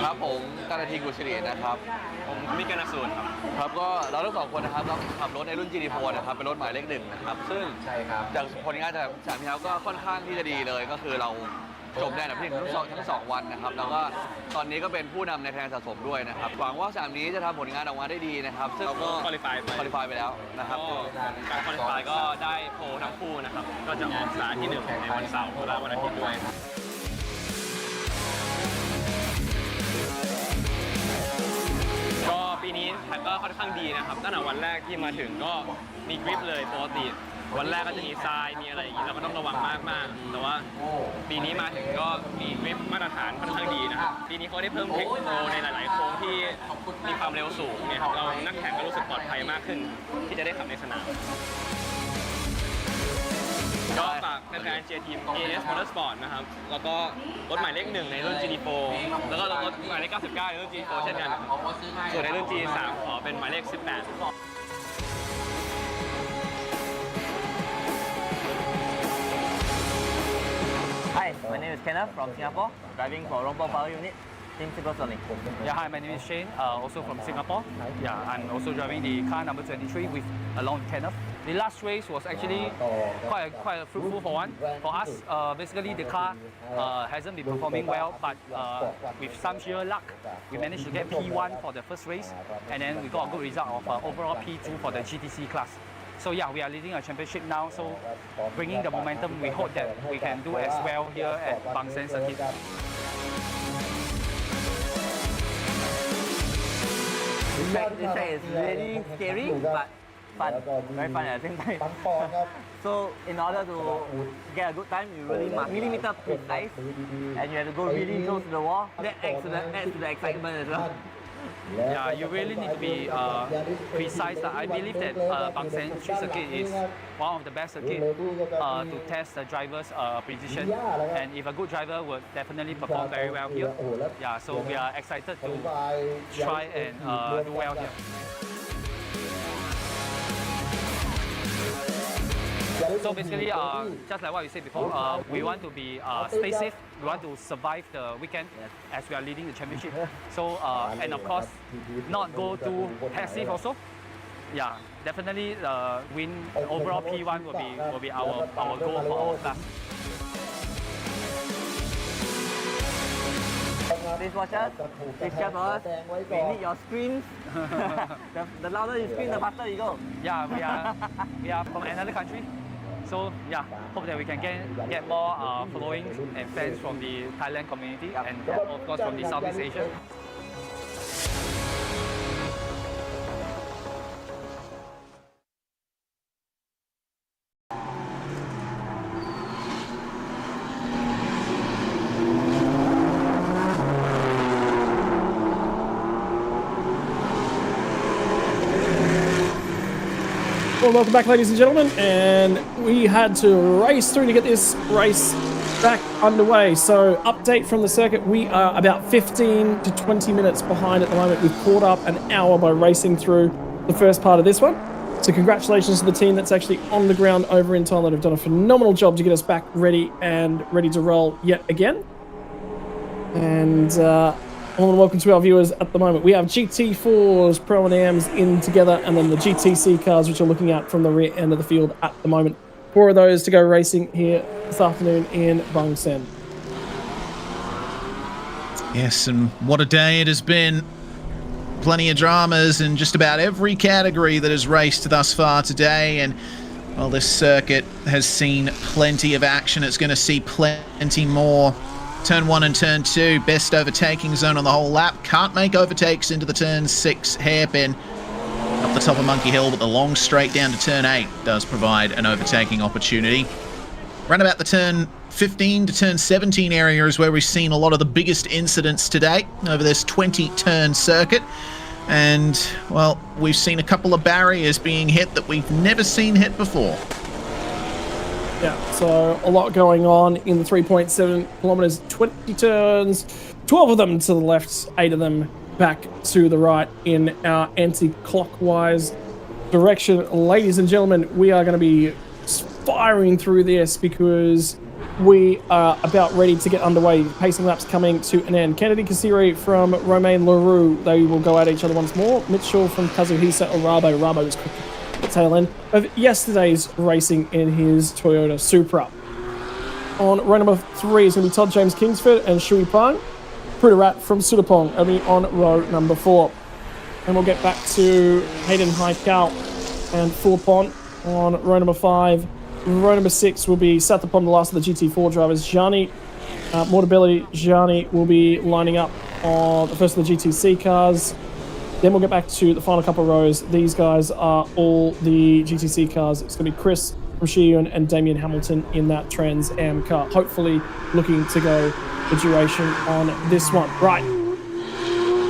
ครับผมการนาทีกุชิรินะครับผมมิกานาซูนครับก็เราทั้งสองคนนะครับเราขับรถในรุ่น GT4 นะครับเป็นรถหมายเลข 1นะครับซึ่งจากผลงานจากสนามที่แล้วก็ค่อนข้างที่จะดีเลยก็คือเราจบได้อันดับที่ทั้งสองวันนะครับแล้วก็ตอนนี้ก็เป็นผู้นำในคะแนนสะสมด้วยนะครับหวังว่าสนามนี้จะทำผลงานออกมาได้ดีนะครับซึ่งเราก็ควอลิฟายไปแล้วนะครับการควอลิฟายก็ได้โพลทั้งคู่นะครับก็จะออกสตาร์ทที่ 1ในวันเสาร์และวันอาทิตย์ด้วยก็ปีนี้ ก็ค่อนข้างดีนะครับตั้งแต่วันแรกที่มาถึงก็มีกริปเลยปกติวันแรกก็จะมีทรายมีอะไรอย่างนี้เราก็ต้องระวังมากๆแต่ว่าปีนี้มาถึงก็มีกริปมาตรฐานค่อนข้างดีนะครับปีนี้เขาได้เพิ่มเทคโนในหลายๆโค้งที่มีความเร็วสูงเนี่ยเรานักแข่งก็รู้สึกปลอดภัยมากขึ้นที่จะได้ขับในสนามก็ฝากแฟนๆเชียร์ทีม TSS Motorsport นะครับ แล้วก็รถหมายเลข 1 ในรุ่น GT4 แล้วก็รถหมายเลข 99 ในรุ่น GT4 เช่นกัน ส่วนในรุ่น GT3 ขอเป็นหมายเลข 18 Hi, my name is Kenneth from Singapore, driving for Rompo Power Unit, Team Supersonic. Yeah, hi, my name is Shane, also from Singapore. Yeah, I'm also driving the car number 23 along with Kenneth. The last race was actually quite a fruitful one for us. Basically, the car hasn't been performing well, but with some sheer luck, we managed to get P1 for the first race, and then we got a good result of overall P2 for the GTC class. So yeah, we are leading a championship now, so bringing the momentum, we hope that we can do as well here at Bangsaen circuit. This track is really scary, but fun, very fun at the same time. So in order to get a good time, you really must millimeter precise, and you have to go really close to the wall. That adds to the excitement as well. Yeah, you really need to be precise. I believe that Bangsaen Street Circuit is one of the best circuits to test the driver's precision. And if a good driver would definitely perform very well here. Yeah, so we are excited to try and do well here. So basically, just like what you said before, we want to be stay safe. We want to survive the weekend as we are leading the championship. So and of course, not go too passive also. Yeah, definitely win overall P1 will be our goal for our class. Please watch us. Please cheer for us. We need your screams. The louder you scream, the faster you go. Yeah, we are from another country. So yeah, hope that we can get more followings and fans from the Thailand community and of course from the Southeast Asia. Well, welcome back, ladies and gentlemen, and we had to race through to get this race back underway. So, update from the circuit, we are about 15 to 20 minutes behind at the moment. We've caught up an hour by racing through the first part of this one. So congratulations to the team that's actually on the ground over in Thailand. Have done a phenomenal job to get us back ready to roll yet again. And I want to welcome to our viewers at the moment. We have GT4s, Pro and Ams in together, and then the GTC cars, which are looking out from the rear end of the field at the moment. 4 of those to go racing here this afternoon in Bangsaen. Yes, and what a day it has been. Plenty of dramas in just about every category that has raced thus far today, and well, this circuit has seen plenty of action. It's going to see plenty more. Turn 1 and Turn 2, best overtaking zone on the whole lap. Can't make overtakes into the Turn 6 hairpin up the top of Monkey Hill, but the long straight down to Turn 8 does provide an overtaking opportunity. Round about the Turn 15 to Turn 17 area is where we've seen a lot of the biggest incidents today over this 20-turn circuit. And, well, we've seen a couple of barriers being hit that we've never seen hit before. Yeah, so a lot going on in the 3.7 kilometers, 20 turns, 12 of them to the left, 8 of them back to the right in our anti-clockwise direction. Ladies and gentlemen, we are going to be firing through this because we are about ready to get underway. Pacing laps coming to an end. Kennedy Kasiri from Romain Leroux, they will go at each other once more. Mitchell from Kazuhisa Arabo. Rabo is quick the tail end of yesterday's racing in his Toyota Supra. On row number 3 is going to be Todd James Kingsford and Shui Pang. Pruderat from Sudapong only on row number 4. And we'll get back to Hayden Haikal and Philippon on row number 5. Row number 6 will be Sathapon, the last of the GT4 drivers. Gianni, Mortability Gianni will be lining up on the first of the GTC cars. Then we'll get back to the final couple of rows. These guys are all the GTC cars. It's going to be Chris from Sheehan and Damian Hamilton in that Trans Am car. Hopefully looking to go the duration on this one. Right.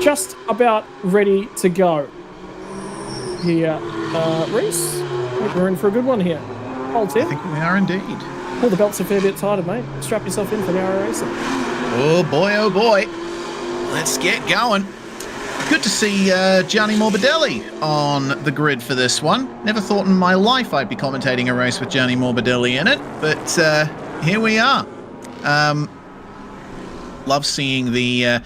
Just about ready to go here. Reese, I think we're in for a good one here. Hold I think we are indeed. Pull the belts a fair bit tighter, mate. Strap yourself in for an hour racing. Oh boy. Let's get going. Good to see Gianni Morbidelli on the grid for this one. Never thought in my life I'd be commentating a race with Gianni Morbidelli in it, but here we are. Love seeing the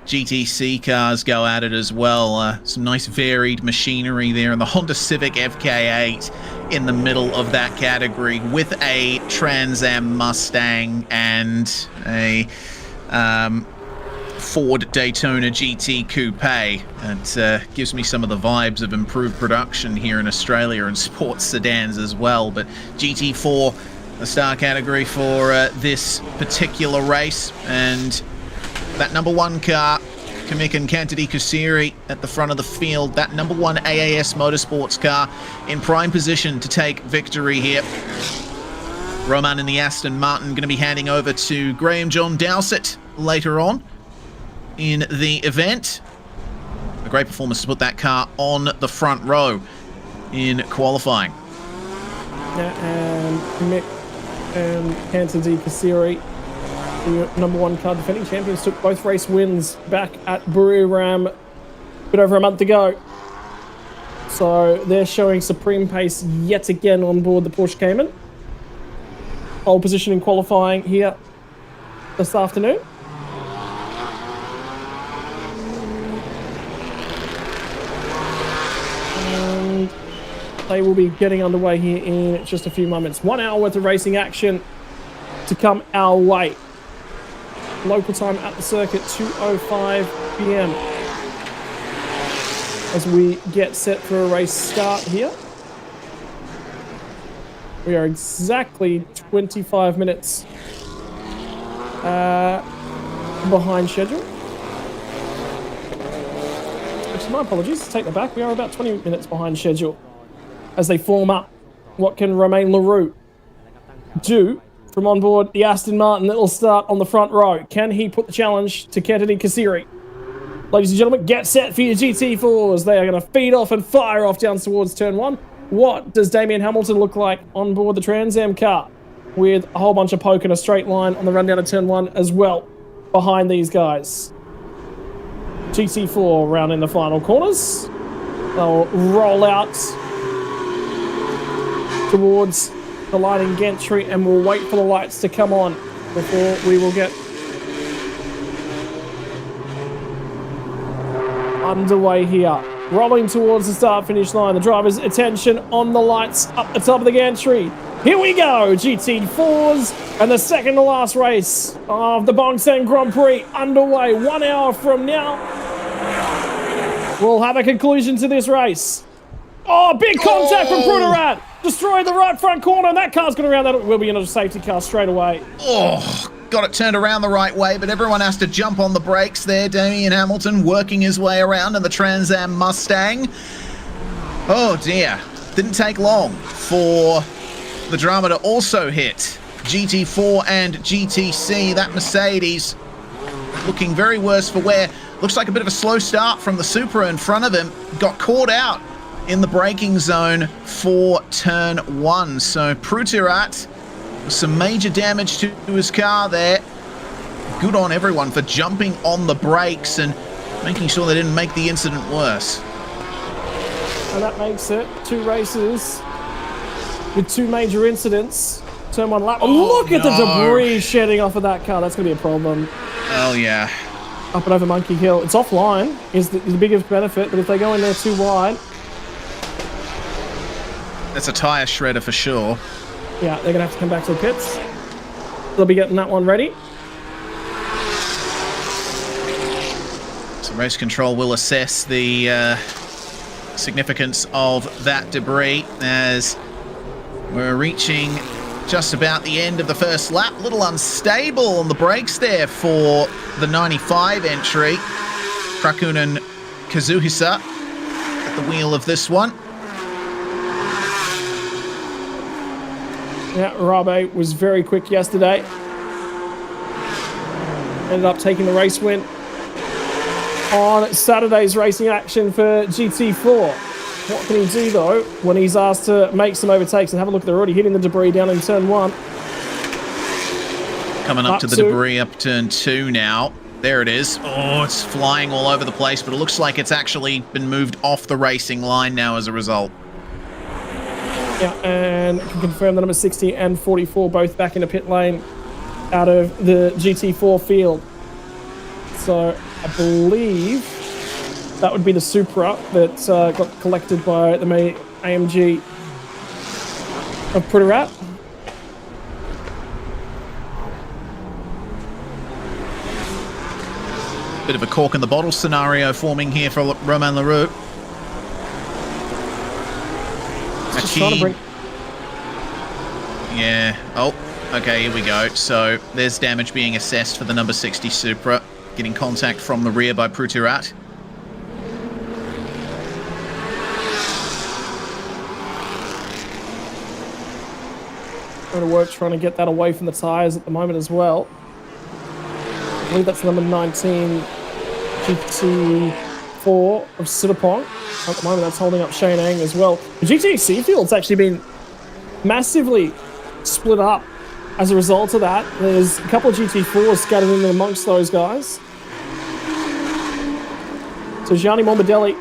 GTC cars go at it as well. Some nice varied machinery there, and the Honda Civic FK8 in the middle of that category with a Trans Am Mustang and a Ford Daytona GT Coupe. It gives me some of the vibes of improved production here in Australia and sports sedans as well. But GT4, the star category for this particular race, and that number one car, Kamikin Kantadi Kusiri at the front of the field, that number one AAS Motorsports car in prime position to take victory here. Roman in the Aston Martin going to be handing over to Graham John Dowsett later on in the event. A great performance to put that car on the front row in qualifying. Yeah, and Mick and Kantadi Kusiri, the number one car defending champions, took both race wins back at Buriram a bit over a month ago. So they're showing supreme pace yet again on board the Porsche Cayman. Pole position in qualifying here this afternoon. And they will be getting underway here in just a few moments. 1 hour worth of racing action to come our way. Local time at the circuit, 2:05 p.m. as we get set for a race start here. We are exactly 25 minutes behind schedule. Actually, my apologies, take that back. We are about 20 minutes behind schedule as they form up. What can Romain Leroux do from on board the Aston Martin that will start on the front row? Can he put the challenge to Kantadi Kusiri? Ladies and gentlemen, get set for your GT4s. They are going to feed off and fire off down towards turn one. What does Damian Hamilton look like on board the Trans Am car with a whole bunch of poke in a straight line on the run down to turn one as well behind these guys? GT4 round in the final corners. They'll roll out towards the lighting gantry and we'll wait for the lights to come on before we will get underway here. Rolling towards the start-finish line. The driver's attention on the lights up the top of the gantry. Here we go, GT4s, and the second to last race of the Bangsaen Grand Prix underway. 1 hour from now, we'll have a conclusion to this race. Oh, big contact from Pruderat. Destroyed the right front corner, and that car's going around. That will be another safety car straight away. Oh, got it turned around the right way, but everyone has to jump on the brakes there. Damian Hamilton working his way around in the Trans Am Mustang. Oh dear, didn't take long for the drama to also hit GT4 and GTC. That Mercedes looking very worse for wear. Looks like a bit of a slow start from the Supra in front of him. Got caught out in the braking zone for turn one. So Pruderat, some major damage to his car there. Good on everyone for jumping on the brakes and making sure they didn't make the incident worse. And that makes it 2 races with 2 major incidents. Turn one lap. Oh, look at the debris shedding off of that car. That's going to be a problem. Oh, yeah. Up and over Monkey Hill. It's offline is the biggest benefit, but if they go in there too wide... That's a tyre shredder for sure. Yeah, they're going to have to come back to the pits. They'll be getting that one ready. So race control will assess the significance of that debris as we're reaching just about the end of the first lap. A little unstable on the brakes there for the 95 entry. Krakunen Kazuhisa at the wheel of this one. Yeah, Rabe was very quick yesterday. Ended up taking the race win on Saturday's racing action for GT4. What can he do, though, when he's asked to make some overtakes? And have a look, they're already hitting the debris down in turn 1. Coming up to the debris up turn 2 now. There it is. Oh, it's flying all over the place, but it looks like it's actually been moved off the racing line now as a result. Yeah, and can confirm the number 60 and 44 both back in the pit lane out of the GT4 field. So I believe that would be the Supra that got collected by the AMG of Prutarat. Bit of a cork in the bottle scenario forming here for Romain Leroux. Just trying to bring... Yeah. Oh, okay, here we go. So there's damage being assessed for the number 60 Supra. Getting contact from the rear by Prutarat. Going to work trying to get that away from the tyres at the moment as well. I believe that's the number 19 GT4 of Sittapong. At the moment, that's holding up Shane Ang as well. The GTC field's actually been massively split up as a result of that. There's a couple of GT4s scattered in amongst those guys. So Gianni Morbidelli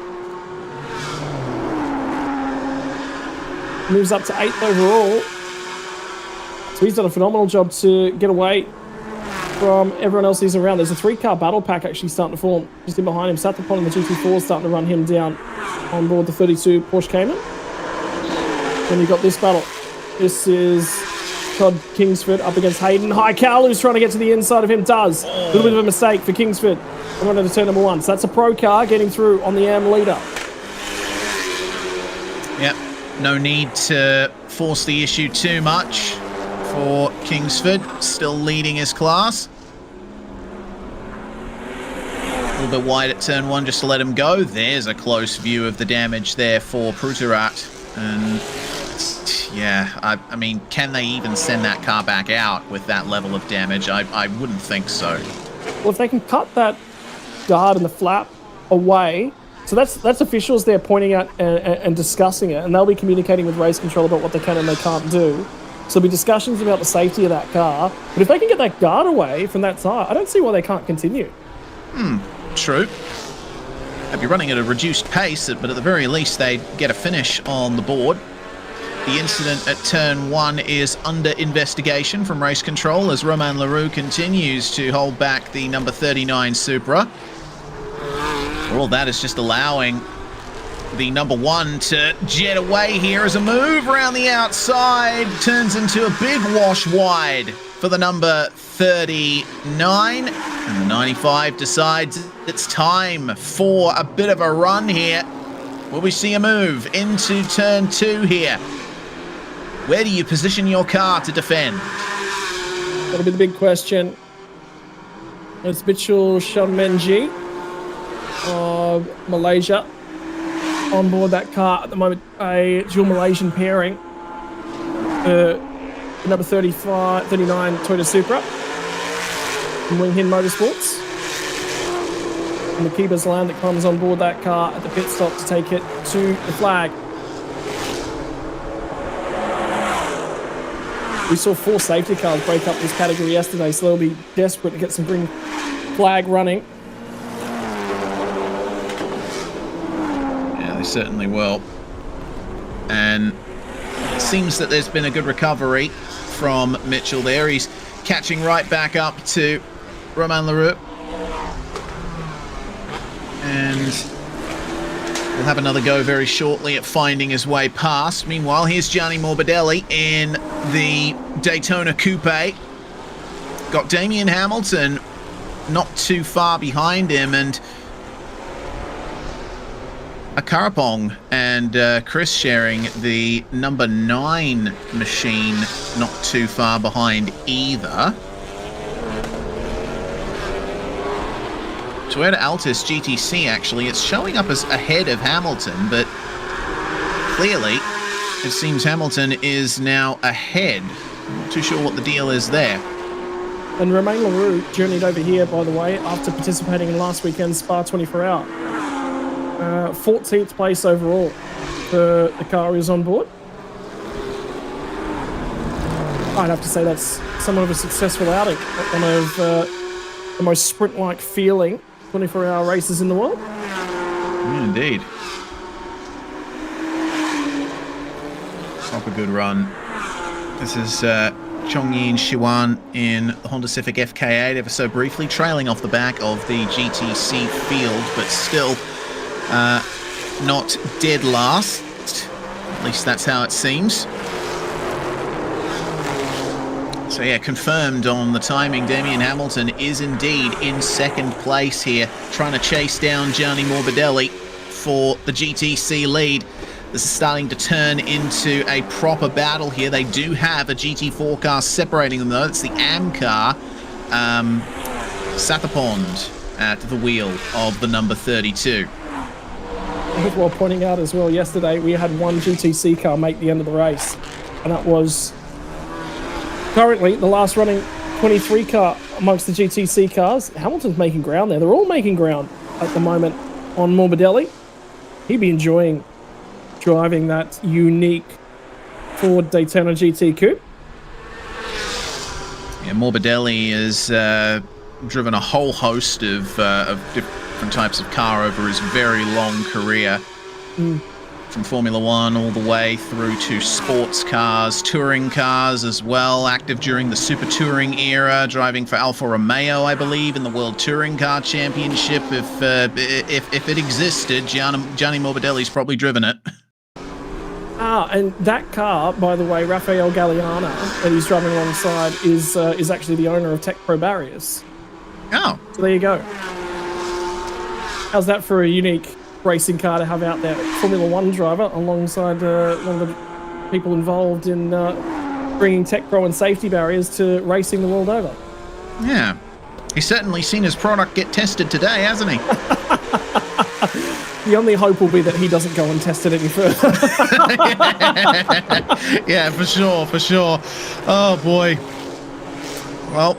moves up to 8th overall. So he's done a phenomenal job to get away from everyone else who's around. There's a 3-car battle pack actually starting to form just in behind him. Satapon and the GT4 starting to run him down on board the 32 Porsche Cayman. Then you've got this battle. This is Todd Kingsford up against Hayden Highcal, who's trying to get to the inside of him. Does. A little bit of a mistake for Kingsford. Going into turn number 1. So that's a pro car getting through on the AM leader. Yep. No need to force the issue too much for Kingsford, still leading his class. A little bit wide at turn 1 just to let him go. There's a close view of the damage there for Prutarat. And yeah, I mean, can they even send that car back out with that level of damage? I wouldn't think so. Well, if they can cut that guard and the flap away, so that's officials there pointing out and discussing it, and they'll be communicating with race control about what they can and they can't do. So there'll be discussions about the safety of that car. But if they can get that guard away from that tire, I don't see why they can't continue. True. They'd be running at a reduced pace, but at the very least they get a finish on the board. The incident at turn 1 is under investigation from race control as Romain Leroux continues to hold back the number 39 Supra. All that is just allowing the number 1 to jet away here as a move around the outside turns into a big wash wide for the number 39. And the 95 decides it's time for a bit of a run here. Will we see a move into turn 2 here? Where do you position your car to defend? That'll be the big question. It's Mitchell Shanmenji of Malaysia on board that car at the moment, a dual Malaysian pairing. Number 39 Toyota Supra from Wing Hin Motorsports. And the Keeper's Land that comes on board that car at the pit stop to take it to the flag. We saw 4 safety cars break up this category yesterday, so they'll be desperate to get some green flag running. Yeah, they certainly will. And it seems that there's been a good recovery from Mitchell there. He's catching right back up to Romain Leroux. And we'll have another go very shortly at finding his way past. Meanwhile, here's Gianni Morbidelli in the Daytona Coupe. Got Damian Hamilton not too far behind him, and Akarapong and Chris sharing the number 9 machine not too far behind either. Toyota Altis GTC, actually, it's showing up as ahead of Hamilton, but clearly it seems Hamilton is now ahead. I'm not too sure what the deal is there. And Romain Leroux journeyed over here, by the way, after participating in last weekend's Spa 24 Hour. 14th place overall for the car he was on board. I'd have to say that's somewhat of a successful outing. One of the most sprint-like feeling 24-hour races in the world. Indeed. Proper good run. This is Chongyin Shiwan in the Honda Civic FK8 ever so briefly, trailing off the back of the GTC field, but still not dead last. At least that's how it seems. So yeah, confirmed on the timing, Damien Hamilton is indeed in second place here, trying to chase down Gianni Morbidelli for the GTC lead. This is starting to turn into a proper battle here. They do have a GT4 car separating them, though. It's the AM car. Sathapond at the wheel of the number 32. Worthwhile pointing out as well, yesterday we had one GTC car make the end of the race, and that was currently the last running 23 car amongst the GTC cars. Hamilton's making ground there. They're all making ground at the moment on Morbidelli. He'd be enjoying driving that unique Ford Daytona GT Coupe. Yeah, Morbidelli has driven a whole host of different types of car over his very long career. From Formula One all the way through to sports cars, touring cars as well, active during the Super Touring era, driving for Alfa Romeo, I believe, in the World Touring Car Championship. If it existed, Gianni Morbidelli's probably driven it. And that car, by the way, Rafael Galliana, that he's driving alongside, is actually the owner of Tech Pro Barriers. Oh. So there you go. How's that for a unique racing car to have out there? Formula One driver alongside one of the people involved in bringing Tech Pro and safety barriers to racing the world over. Yeah. He's certainly seen his product get tested today, hasn't he? The only hope will be that he doesn't go and test it any further. Yeah, for sure. Oh, boy. Well,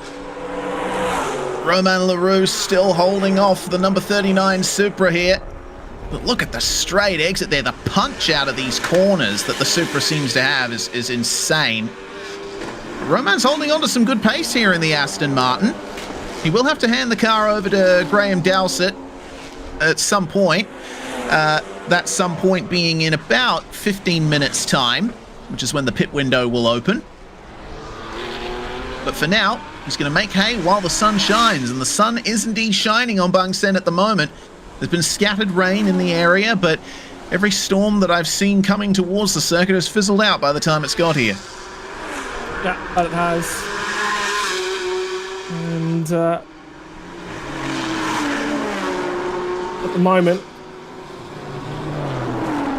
Romain Leroux still holding off the number 39 Supra here. But look at the straight exit there. The punch out of these corners that the Supra seems to have is insane. Roman's holding on to some good pace here in the Aston Martin. He will have to hand the car over to Graham Dowsett at some point. That some point being in about 15 minutes time, which is when the pit window will open. But for now, he's going to make hay while the sun shines, and the sun is indeed shining on Bangsaen at the moment. There's been scattered rain in the area, but every storm that I've seen coming towards the circuit has fizzled out by the time it's got here. Yeah, but it has. And at the moment,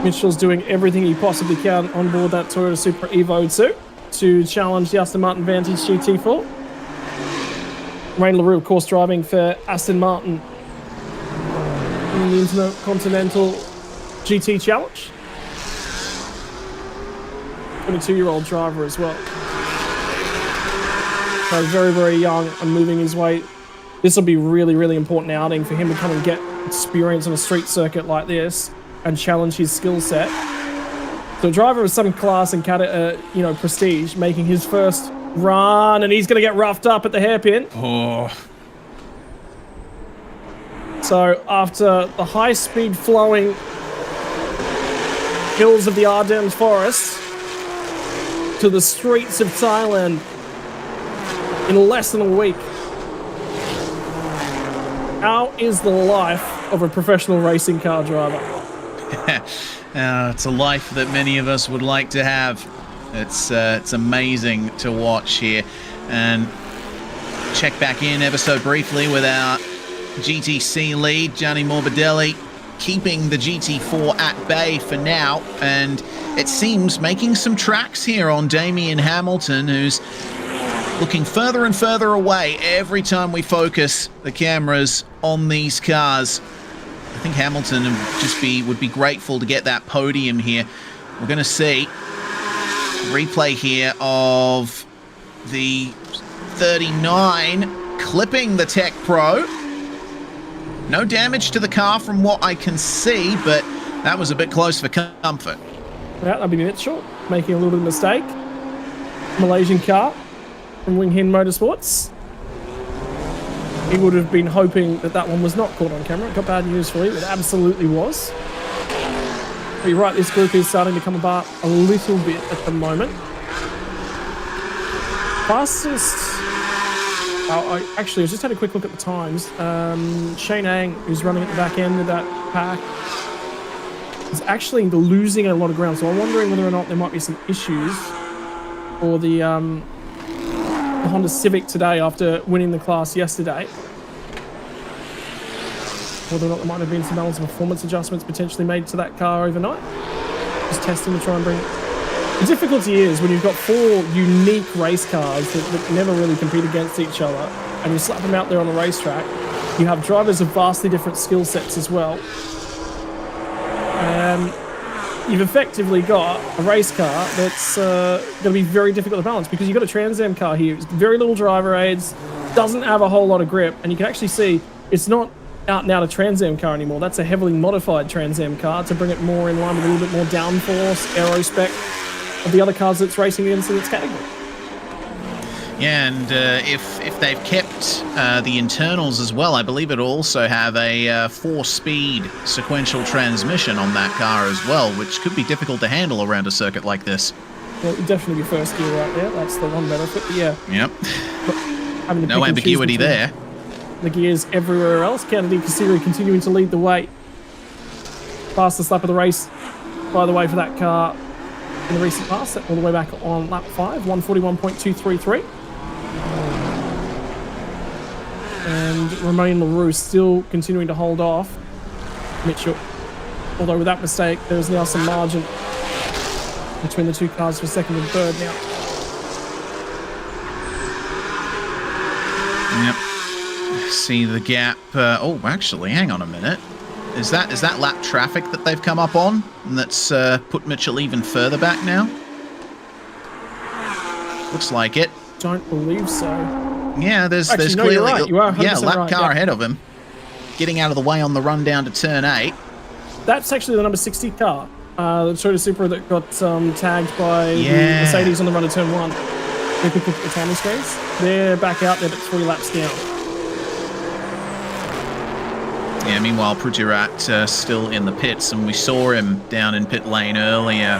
Mitchell's doing everything he possibly can on board that Toyota Supra Evo 2 to challenge the Aston Martin Vantage GT4. Romain Leroux, of course, driving for Aston Martin in the Intercontinental GT Challenge. 22-year-old driver as well. So very, very young and moving his way. This will be really, really important outing for him to come and get experience on a street circuit like this and challenge his skill set. So a driver of some class and prestige making his first run, and he's going to get roughed up at the hairpin. Oh. So after the high-speed flowing hills of the Ardennes forest to the streets of Thailand in less than a week. How is the life of a professional racing car driver? It's a life that many of us would like to have. It's amazing to watch here. And check back in ever so briefly with our GTC lead, Gianni Morbidelli, keeping the GT4 at bay for now, and it seems making some tracks here on Damien Hamilton, who's looking further and further away every time we focus the cameras on these cars. I think Hamilton would be grateful to get that podium here. We're going to see a replay here of the 39 clipping the Tech Pro. No damage to the car from what I can see, but that was a bit close for comfort. Yeah, that'd be Mitchell making a little bit of mistake. Malaysian car from Wing Hin Motorsports. He would have been hoping that that one was not caught on camera. Got bad news for you, it absolutely was. But you're right, this group is starting to come apart a little bit at the moment. Fastest... I just had a quick look at the times. Shane Ang, who's running at the back end of that pack, is actually losing a lot of ground. So I'm wondering whether or not there might be some issues for the Honda Civic today after winning the class yesterday. Whether or not there might have been some balance of performance adjustments potentially made to that car overnight. Just testing to try and bring... The difficulty is when you've got 4 unique race cars that never really compete against each other, and you slap them out there on the racetrack, you have drivers of vastly different skill sets as well. You've effectively got a race car that's going to be very difficult to balance because you've got a Trans Am car here. It's very little driver aids, doesn't have a whole lot of grip, and you can actually see it's not out and out a Trans Am car anymore. That's a heavily modified Trans Am car to bring it more in line with a little bit more downforce, aero spec of the other cars that's racing against in its category. Yeah, and if they've kept the internals as well, I believe it'll also have a 4-speed sequential transmission on that car as well, which could be difficult to handle around a circuit like this. Well, it would definitely be first gear right there. That's the one benefit. But yeah. Yep. Having to no ambiguity there. The gears everywhere else. Kennedy Kasiri continuing to lead the way. Fastest lap of the race, by the way, for that car in the recent past, all the way back on lap 5, 141.233. And Romain LaRue still continuing to hold off Mitchell. Although with that mistake, there's now some margin between the two cars for second and third now. Yep. See the gap. Oh, actually, hang on a minute. Is that lap traffic that they've come up on? And that's put Mitchell even further back now? Looks like it. Don't believe so. Yeah, there's Actually, no, clearly you're right. You are 100% lap right, car yeah. ahead of him, getting out of the way on the run down to turn 8. That's actually the number 60 car, the Toyota Supra that got tagged by the Yeah. Mercedes on the run of turn 1. They could look at the timing screens. They're back out there, but 3 laps down. Yeah, meanwhile, Prujirat still in the pits, and we saw him down in pit lane earlier,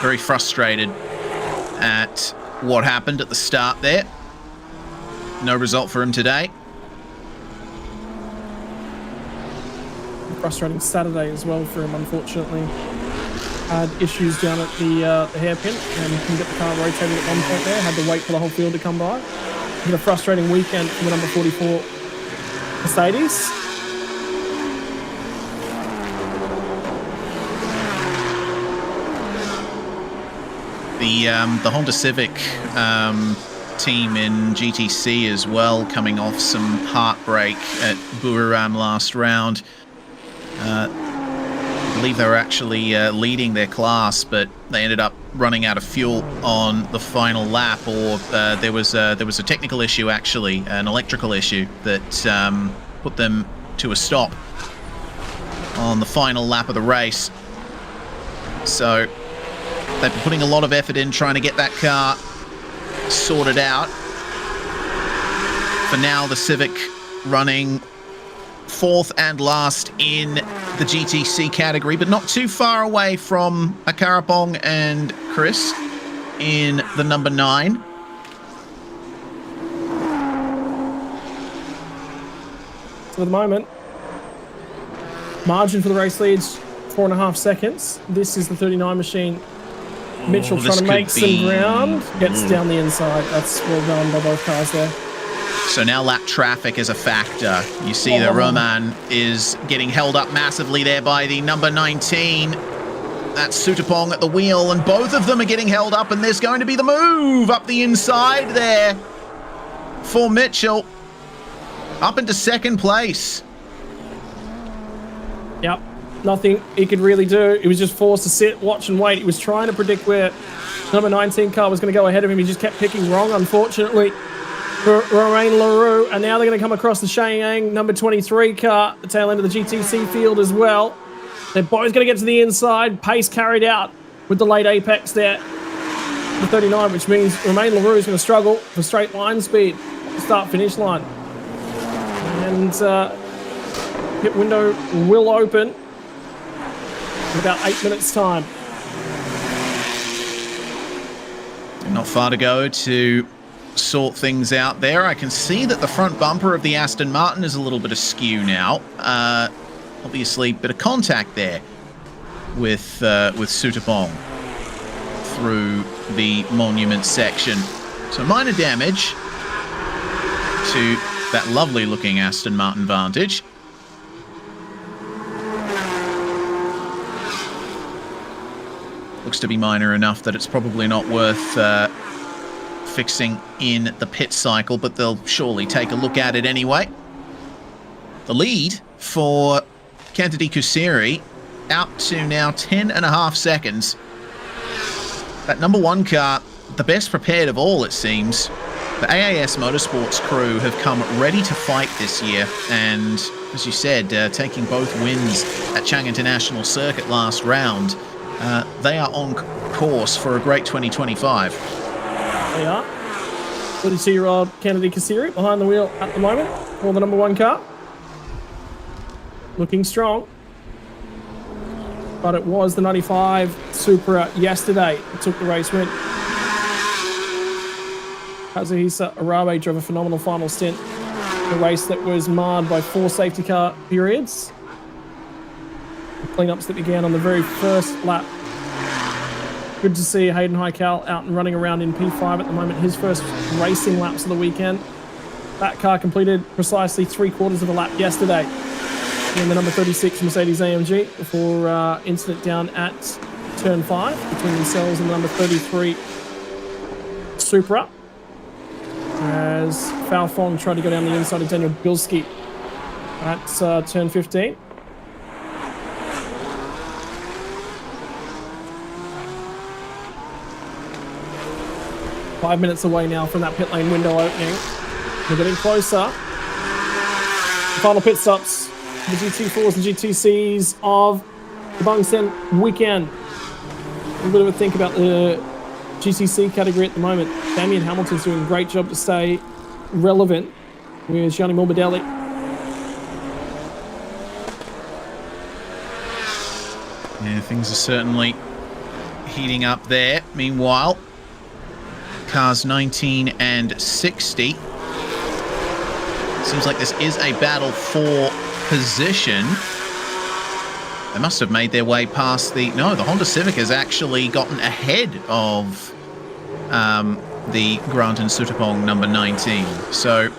very frustrated at what happened at the start there. No result for him today. Frustrating Saturday as well for him, unfortunately. Had issues down at the hairpin and couldn't get the car rotated at one point there. Had to wait for the whole field to come by. Had a frustrating weekend for the number 44 Mercedes. The Honda Civic team in GTC as well, coming off some heartbreak at Buriram last round. I believe they were actually leading their class, but they ended up running out of fuel on the final lap, or there was a technical issue, actually, an electrical issue that put them to a stop on the final lap of the race. So they've been putting a lot of effort in trying to get that car sorted out. For now, the Civic running 4th and last in the GTC category, but not too far away from Akarapong and Chris in the number 9. So at the moment, margin for the race leads 4.5 seconds. This is the 39 machine. Mitchell trying to make some ground. Gets down the inside. That's well done by both cars there. So now lap traffic is a factor. You see that Roman is getting held up massively there by the number 19. That's Sutapong at the wheel, and both of them are getting held up, and there's going to be the move up the inside there for Mitchell. Up into second place. Yep, nothing he could really do. He was just forced to sit, watch and wait. He was trying to predict where number 19 car was going to go ahead of him. He just kept picking wrong, unfortunately, for Romain Leroux. And now they're going to come across the Shenyang number 23 car, the tail end of the GTC field as well. They're both going to get to the inside. Pace carried out with the late apex there, the 39, which means Romain Leroux is going to struggle for straight line speed, start-finish line. And pit window will open in about 8 minutes' time. Not far to go to sort things out there. I can see that the front bumper of the Aston Martin is a little bit askew now. Obviously, bit of contact there with Sutapong through the monument section. So minor damage to that lovely looking Aston Martin Vantage. Looks to be minor enough that it's probably not worth fixing in the pit cycle, but they'll surely take a look at it anyway. The lead for Kennedy Kusiri out to now 10.5 seconds. That number 1 car, the best prepared of all, it seems. The AAS Motorsports crew have come ready to fight this year, and as you said, taking both wins at Chang International Circuit last round, they are on course for a great 2025. They are. 32-year-old Kennedy Kusiri behind the wheel at the moment for the number 1 car. Looking strong. But it was the 95 Supra yesterday that took the race win. Kazuhisa Arabe drove a phenomenal final stint. A race that was marred by 4 safety car periods. The cleanups that began on the very first lap. Good to see Hayden Heikal out and running around in P5 at the moment. His first racing laps of the weekend. That car completed precisely 3/4 of a lap yesterday. And the number 36 Mercedes AMG before incident down at turn 5 between themselves and the number 33 Supra. As Falfong tried to go down the inside of Daniel Bilski at turn 15. Five minutes away now from that pit lane window opening. We're getting closer. The final pit stops. The GT4s and GTCs of the Bangsaen weekend. A little bit of a think about the GTC category at the moment. Damien Hamilton's doing a great job to stay relevant with Gianni Morbidelli. Yeah, things are certainly heating up there. Meanwhile, cars 19 and 60. Seems like this is a battle for position. They must have made their way past the... No, the Honda Civic has actually gotten ahead of the Grant and Sutapong number 19. So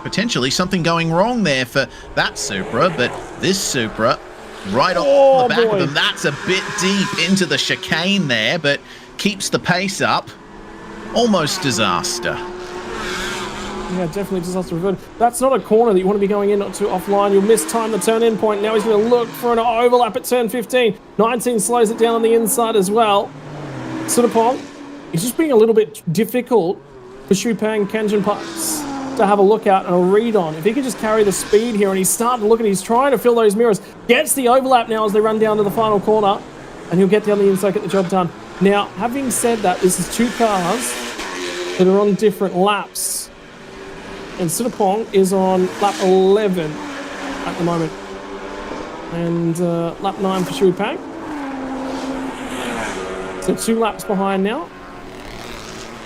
potentially something going wrong there for that Supra, but this Supra right off the back of them, that's a bit deep into the chicane there, but keeps the pace up. Almost disaster. Yeah, definitely disaster averted. That's not a corner that you want to be going in to offline. You'll miss time the turn in point. Now he's going to look for an overlap at turn 15. 19 slows it down on the inside as well. Sutapong, he's just being a little bit difficult for Shupang Kanjan Putz to have a look at and a read on. If he could just carry the speed here, and he's starting to look at it, he's trying to fill those mirrors. Gets the overlap now as they run down to the final corner, and he'll get down the inside, get the job done. Now, having said that, this is 2 cars that are on different laps. And Sutapong is on lap 11 at the moment. And lap 9 for Shui Pang. So 2 laps behind now.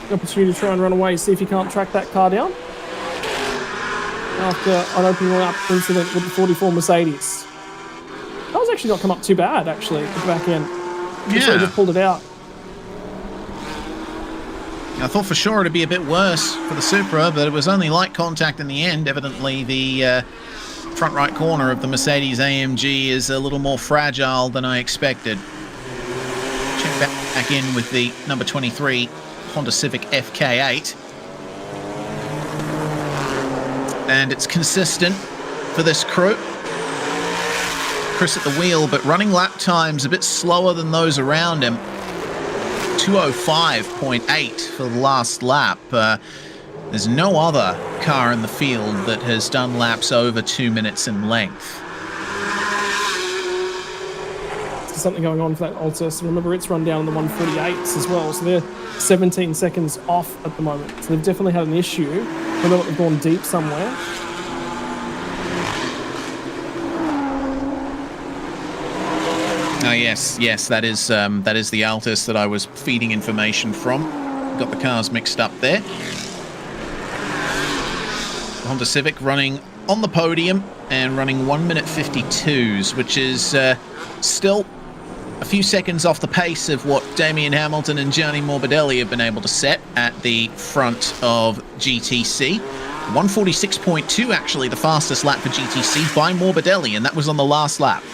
The opportunity to try and run away, see if he can't track that car down. After an opening lap incident with the 44 Mercedes. That was actually not come up too bad, actually, at the back end. Yeah. Just pulled it out. I thought for sure it'd be a bit worse for the Supra, but it was only light contact in the end. Evidently, the front right corner of the Mercedes AMG is a little more fragile than I expected. back in with the number 23 Honda Civic FK8. And it's consistent for this crew. Chris at the wheel, but running lap times a bit slower than those around him. 2:05.8 for the last lap. There's no other car in the field that has done laps over 2 minutes in length. There's something going on for that Altus. Remember, it's run down in the 148s as well, so they're 17 seconds off at the moment. So they've definitely had an issue. I know they've gone deep somewhere. Oh yes, that is the Altus that I was feeding information from. Got the cars mixed up there. Honda Civic running on the podium and running 1 minute 52s, which is still a few seconds off the pace of what Damien Hamilton and Gianni Morbidelli have been able to set at the front of GTC. 146.2 actually the fastest lap for GTC by Morbidelli, and that was on the last lap.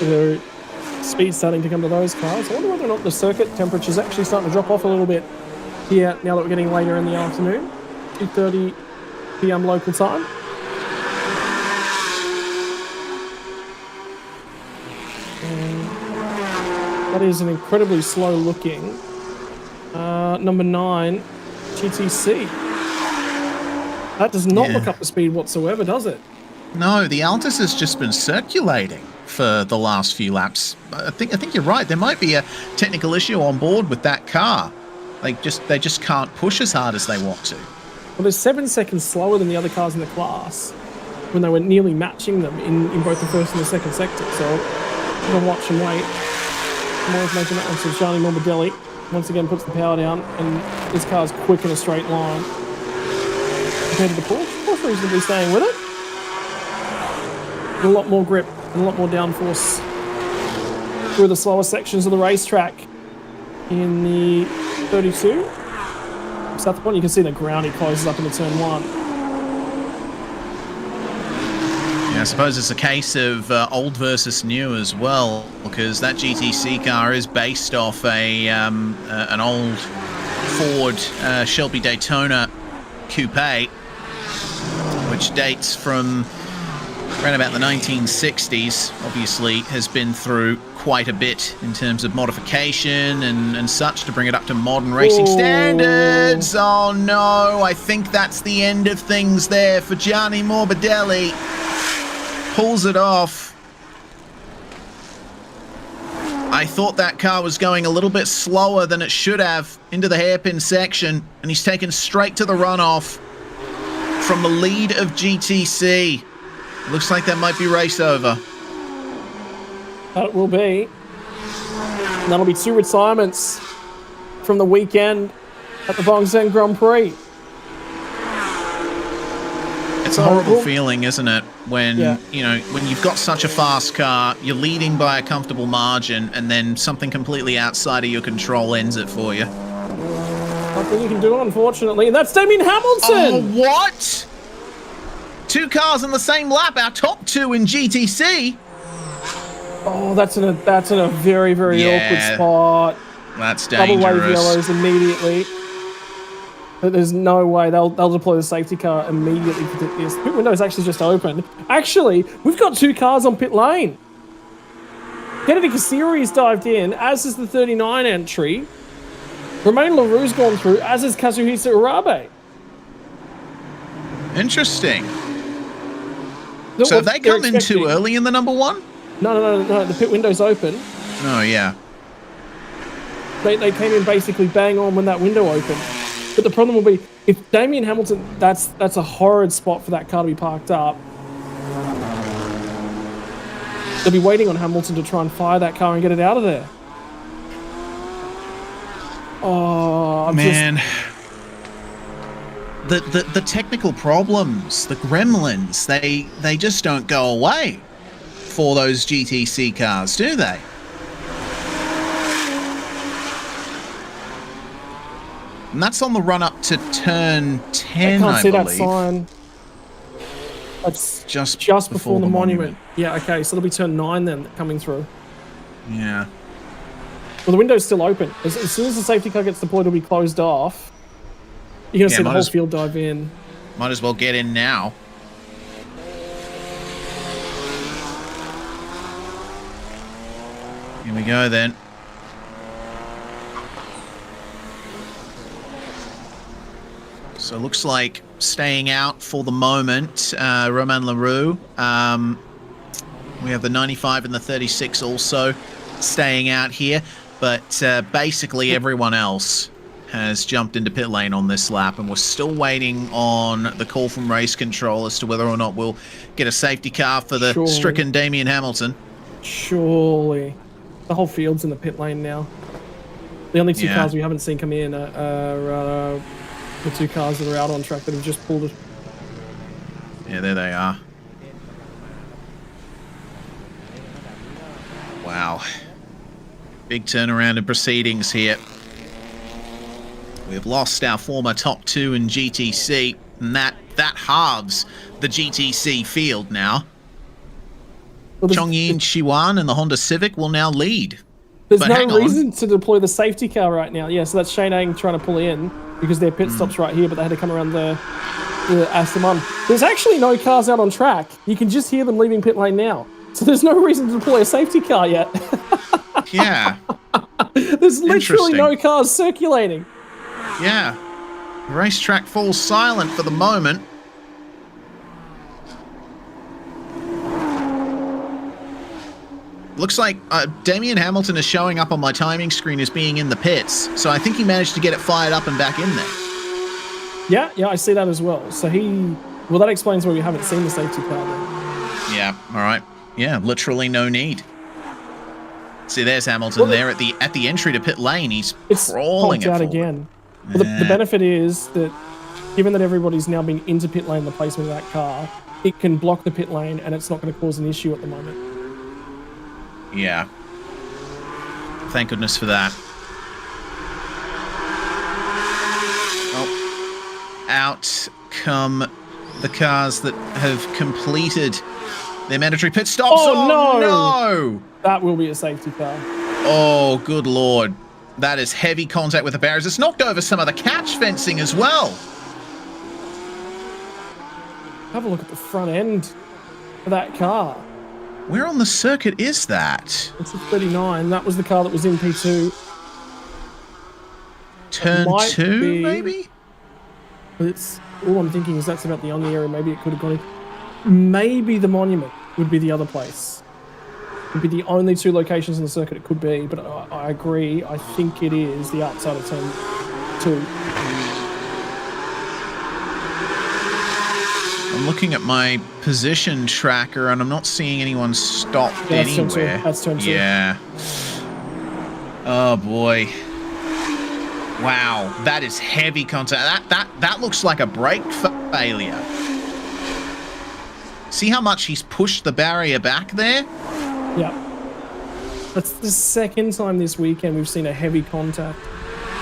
The speed's starting to come to those cars. I wonder whether or not the circuit temperature's actually starting to drop off a little bit here now that we're getting later in the afternoon. 2:30 p.m. local time. And that is an incredibly slow looking number 9 GTC. That does not look up the speed whatsoever, does it? No, the Altus has just been circulating for the last few laps. I think you're right. There might be a technical issue on board with that car. They just can't push as hard as they want to. Well, they're 7 seconds slower than the other cars in the class when they were nearly matching them in both the first and the second sector. So we're going to watch and wait. More information that one says Gianni Morbidelli once again puts the power down, and this car's quick in a straight line. Compared to the Porsche, Porsche reasonably staying with it. A lot more grip and a lot more downforce through the slower sections of the racetrack in the 32. So at the point you can see the ground he closes up into turn 1. Yeah, I suppose it's a case of old versus new as well, because that GTC car is based off an old Ford Shelby Daytona coupe, which dates from around about the 1960s. Obviously has been through quite a bit in terms of modification and such to bring it up to modern racing standards. Oh no, I think that's the end of things there for Gianni Morbidelli. Pulls it off. I thought that car was going a little bit slower than it should have into the hairpin section, and he's taken straight to the runoff from the lead of GTC. Looks like that might be race over. That will be. And that'll be 2 retirements from the weekend at the Bangsaen Grand Prix. It's a horrible feeling, isn't it? When when you've got such a fast car, you're leading by a comfortable margin, and then something completely outside of your control ends it for you. Nothing you can do, unfortunately, and that's Damien Hamilton. Oh, what? 2 cars on the same lap. Our top 2 in GTC. Oh, that's in a very, very awkward spot. That's dangerous. Double wave yellows immediately. But there's no way they'll deploy the safety car immediately for this. Pit window's actually just opened. Actually, we've got 2 cars on pit lane. Kennedy Kasiri's dived in, as is the 39 entry. Romain Leroux's gone through, as is Kazuhisa Urabe. Interesting. So have they come in too early in the number 1? No. The pit window's open. Oh, yeah. They came in basically bang on when that window opened. But the problem will be, if Damien Hamilton, that's a horrid spot for that car to be parked up. They'll be waiting on Hamilton to try and fire that car and get it out of there. Oh, man. The technical problems, the gremlins, they just don't go away for those GTC cars, do they? And that's on the run up to turn 10, I see believe. that sign. That's just before the monument. Yeah, okay, so it'll be turn 9 then coming through. Yeah. Well, the window's still open. As soon as the safety car gets deployed, it'll be closed off. You're going to see the whole field dive in. Might as well get in now. Here we go then. So it looks like staying out for the moment, Romain Leroux. We have the 95 and the 36 also staying out here. But basically everyone else has jumped into pit lane on this lap, and we're still waiting on the call from race control as to whether or not we'll get a safety car for the stricken Damian Hamilton. Surely. The whole field's in the pit lane now. The only two cars we haven't seen come in are the two cars that are out on track that have just pulled it. Yeah, there they are. Wow. Big turnaround in proceedings here. We have lost our former top two in GTC, and that halves the GTC field now. Well, Chongyin Shiwan and the Honda Civic will now lead. There's no reason to deploy the safety car right now. Yeah, so that's Shane Ang trying to pull in because their pit stop's right here, but they had to come around the Aston Martin. There's actually no cars out on track. You can just hear them leaving pit lane now. So there's no reason to deploy a safety car yet. Yeah. There's literally no cars circulating. Yeah. The racetrack falls silent for the moment. Looks like Damian Hamilton is showing up on my timing screen as being in the pits. So I think he managed to get it fired up and back in there. Yeah, I see that as well. So well, that explains why we haven't seen the safety car then. Yeah, all right. Yeah, literally no need. See, there's Hamilton there at the entry to pit lane. He's crawling it out forward. again. Well, the benefit is that given that everybody's now been into pit lane, the placement of that car, it can block the pit lane and it's not going to cause an issue at the moment. Yeah. Thank goodness for that. Oh. Out come the cars that have completed their mandatory pit stops. Oh, no! That will be a safety car. Oh, good lord. That is heavy contact with the barriers. It's knocked over some of the catch fencing as well. Have a look at the front end of that car. Where on the circuit is that? It's a 39. That was the car that was in P2. Turn 2, maybe? It's all I'm thinking is that's about the only area maybe it could have gone in. Maybe the monument would be the other place. Would be the only two locations in the circuit it could be, but I agree. I think it is the outside of turn 2. I'm looking at my position tracker and I'm not seeing anyone stopped anywhere. That's turn 2. Yeah. Oh boy. Wow, that is heavy contact. That looks like a brake failure. See how much he's pushed the barrier back there? Yeah. That's the second time this weekend we've seen a heavy contact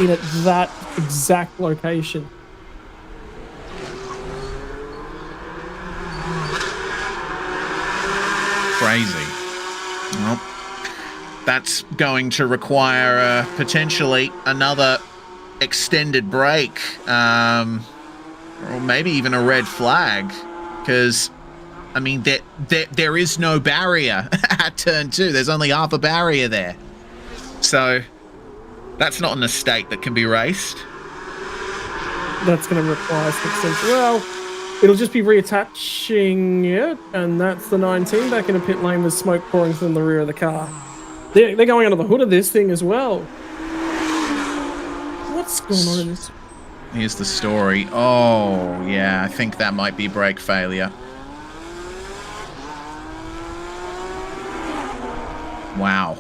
in at that exact location. Crazy. Well, that's going to require potentially another extended break, or maybe even a red flag, because I mean there is no barrier at turn 2. There's only half a barrier there, so that's not an estate that can be raced. That's going to require some extension. Well, it'll just be reattaching it, and that's the 19 back in a pit lane with smoke pouring from the rear of the car. They're going under the hood of this thing as well. What's going on in this? Here's the story. Oh, yeah, I think that might be brake failure. Wow.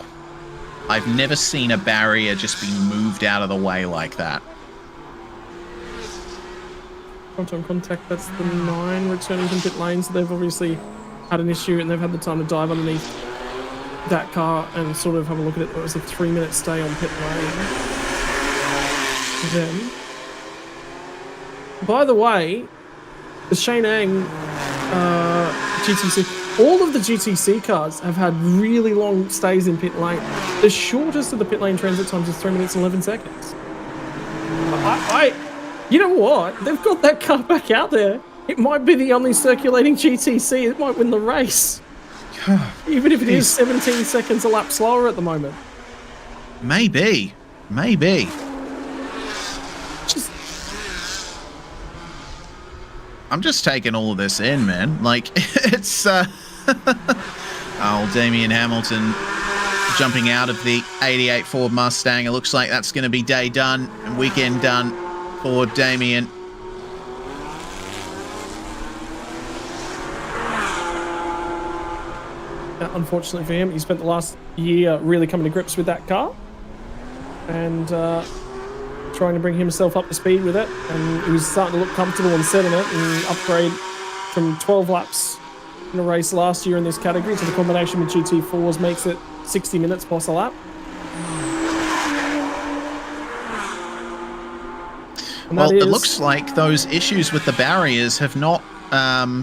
I've never seen a barrier just be moved out of the way like that. Front-on contact, that's the 9 returning from pit lane, so they've obviously had an issue and they've had the time to dive underneath that car and sort of have a look at it. It was a 3-minute stay on pit lane. Then, by the way, the Shane Ang GTC all of the GTC cars have had really long stays in pit lane. The shortest of the pit lane transit times is 3 minutes and 11 seconds. You know what? They've got that car back out there. It might be the only circulating GTC. It might win the race. Even if it is 17 seconds a lap slower at the moment. Maybe. I'm just taking all of this in, man. Like, it's... oh, Damian Hamilton jumping out of the 88 Ford Mustang. It looks like that's going to be day done and weekend done for Damian. Unfortunately for him, he spent the last year really coming to grips with that car and trying to bring himself up to speed with it, and he was starting to look comfortable and set in it, and upgrade from 12 laps in a race last year in this category to the combination with GT4s makes it 60 minutes plus a lap. Well, it looks like those issues with the barriers have not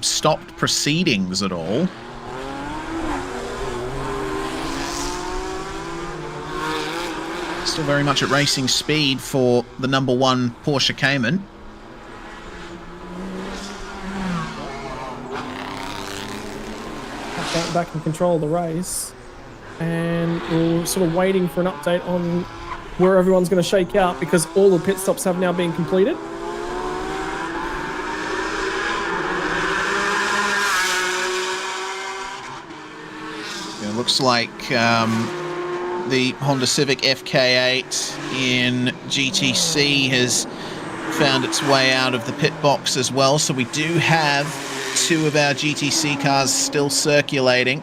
stopped proceedings at all. Still very much at racing speed for the #1 Porsche Cayman. Back in control of the race, and we're sort of waiting for an update on where everyone's going to shake out because all the pit stops have now been completed. It looks like the Honda Civic FK8 in GTC has found its way out of the pit box as well, so we do have 2 of our GTC cars still circulating.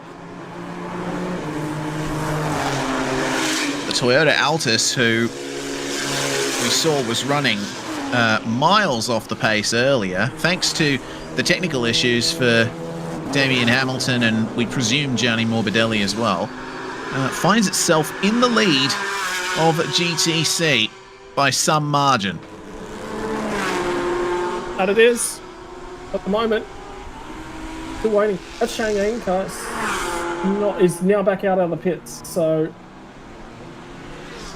The Toyota Altis, who we saw was running miles off the pace earlier, thanks to the technical issues for Damian Hamilton and we presume Gianni Morbidelli as well, finds itself in the lead of GTC by some margin. That it is at the moment. Still waiting. That Chang'an car is now back out of the pits, so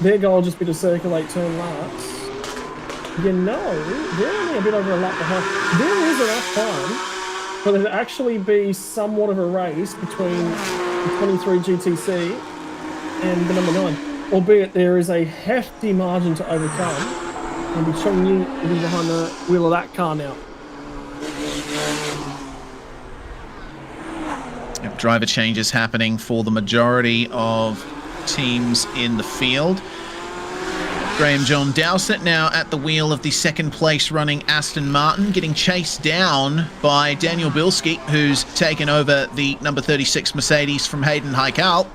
their goal will just be to circulate turn laps. You know, they're only a bit over a lap behind. There is enough time for there to actually be somewhat of a race between the 23 GTC and the #9, albeit there is a hefty margin to overcome, and Chongqing will be behind the wheel of that car now. Driver changes happening for the majority of teams in the field. Graham John Dowsett now at the wheel of the second place running Aston Martin, getting chased down by Daniel Bilski, who's taken over the number 36 Mercedes from Hayden Heikal.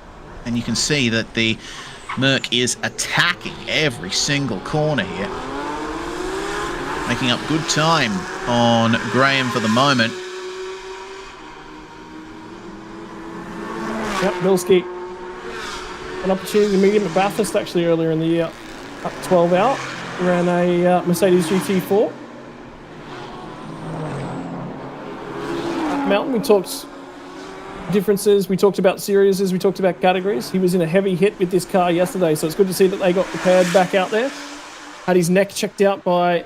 And you can see that the Merc is attacking every single corner here, making up good time on Graham for the moment. Yep, Bilski. An opportunity to meet him at Bathurst actually earlier in the year. Up 12 out, ran a Mercedes GT4. Mountain, we talked differences, we talked about series, we talked about categories. He was in a heavy hit with this car yesterday, so it's good to see that they got prepared back out there. Had his neck checked out by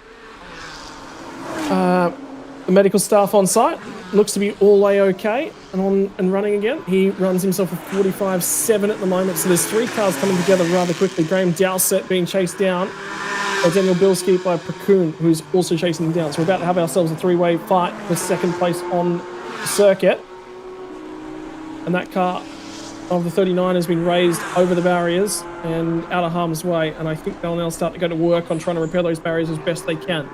the medical staff on site. Looks to be all A-OK and running again. He runs himself a 45.7 at the moment, so there's 3 cars coming together rather quickly. Graham Dowsett being chased down by Daniel Bilski by Prakun, who's also chasing him down. So we're about to have ourselves a 3-way fight for second place on the circuit. And that car of the 39 has been raised over the barriers and out of harm's way, and I think they'll now start to go to work on trying to repair those barriers as best they can.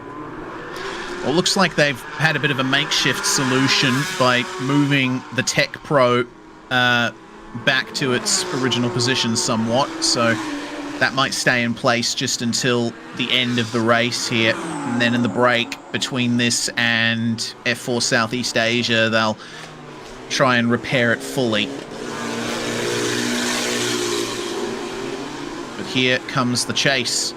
Well, it looks like they've had a bit of a makeshift solution by moving the Tech Pro back to its original position somewhat, so that might stay in place just until the end of the race here, and then in the break between this and F4 Southeast Asia, they'll try and repair it fully. But here comes the chase.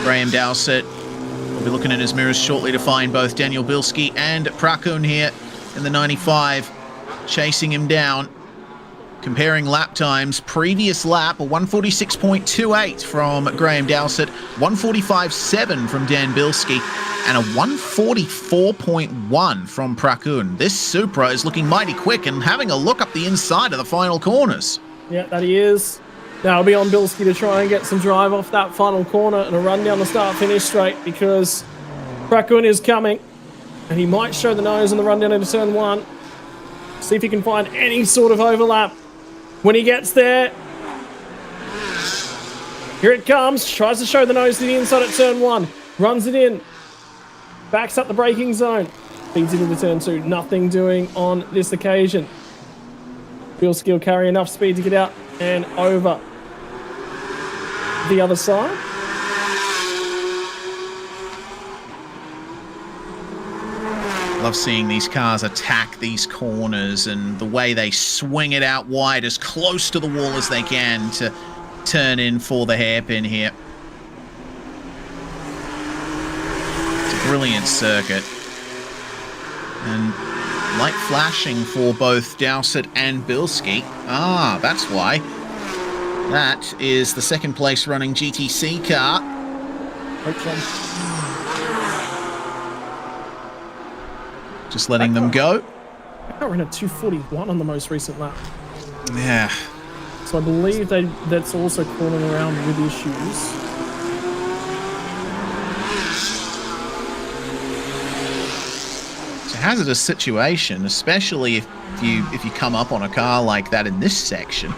Graham Dowsett will be looking in his mirrors shortly to find both Daniel Bilski and Prakun here in the 95 chasing him down. Comparing lap times, previous lap, a 146.28 from Graham Dowsett, 145.7 from Dan Bilski, and a 144.1 from Prakun. This Supra is looking mighty quick and having a look up the inside of the final corners. Yeah, that he is. Now it'll be on Bilski to try and get some drive off that final corner and a run down the start-finish straight, because Prakun is coming, and he might show the nose on the run down into turn 1. See if he can find any sort of overlap. When he gets there, here it comes. Tries to show the nose to the inside at turn 1. Runs it in. Backs up the braking zone. Feeds it into turn 2. Nothing doing on this occasion. Bilski will carry enough speed to get out and over the other side. Love seeing these cars attack these corners and the way they swing it out wide as close to the wall as they can to turn in for the hairpin here. It's a brilliant circuit. And light flashing for both Dowsett and Bilski. Ah, that's why. That is the second place running GTC car. Just letting them go. I ran a 241 on the most recent lap. Yeah. So I believe that's also crawling around with issues. It's a hazardous situation, especially if you come up on a car like that in this section.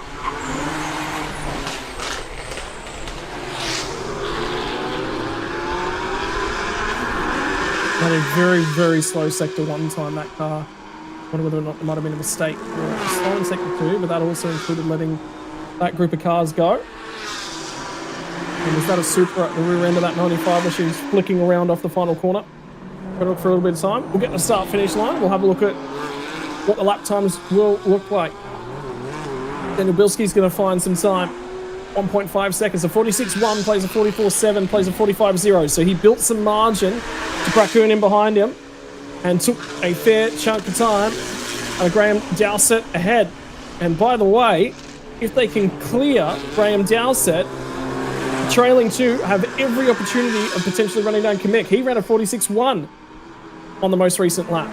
Had a very, very slow sector 1 time, that car. I wonder whether or not it might have been a mistake. Slow in sector 2, but that also included letting that group of cars go. And is that a Supra at the rear end of that 95 machine flicking around off the final corner? We'll look for a little bit of time. We'll get the start-finish line. We'll have a look at what the lap times will look like. Daniel Bilski's going to find some time. 1.5 seconds. A 46.1 plays a 44.7, plays a 45.0. So he built some margin to Prakun in behind him and took a fair chunk of time. Graham Dowsett ahead. And by the way, if they can clear Graham Dowsett, trailing 2 have every opportunity of potentially running down Kamek. He ran a 46.1 on the most recent lap.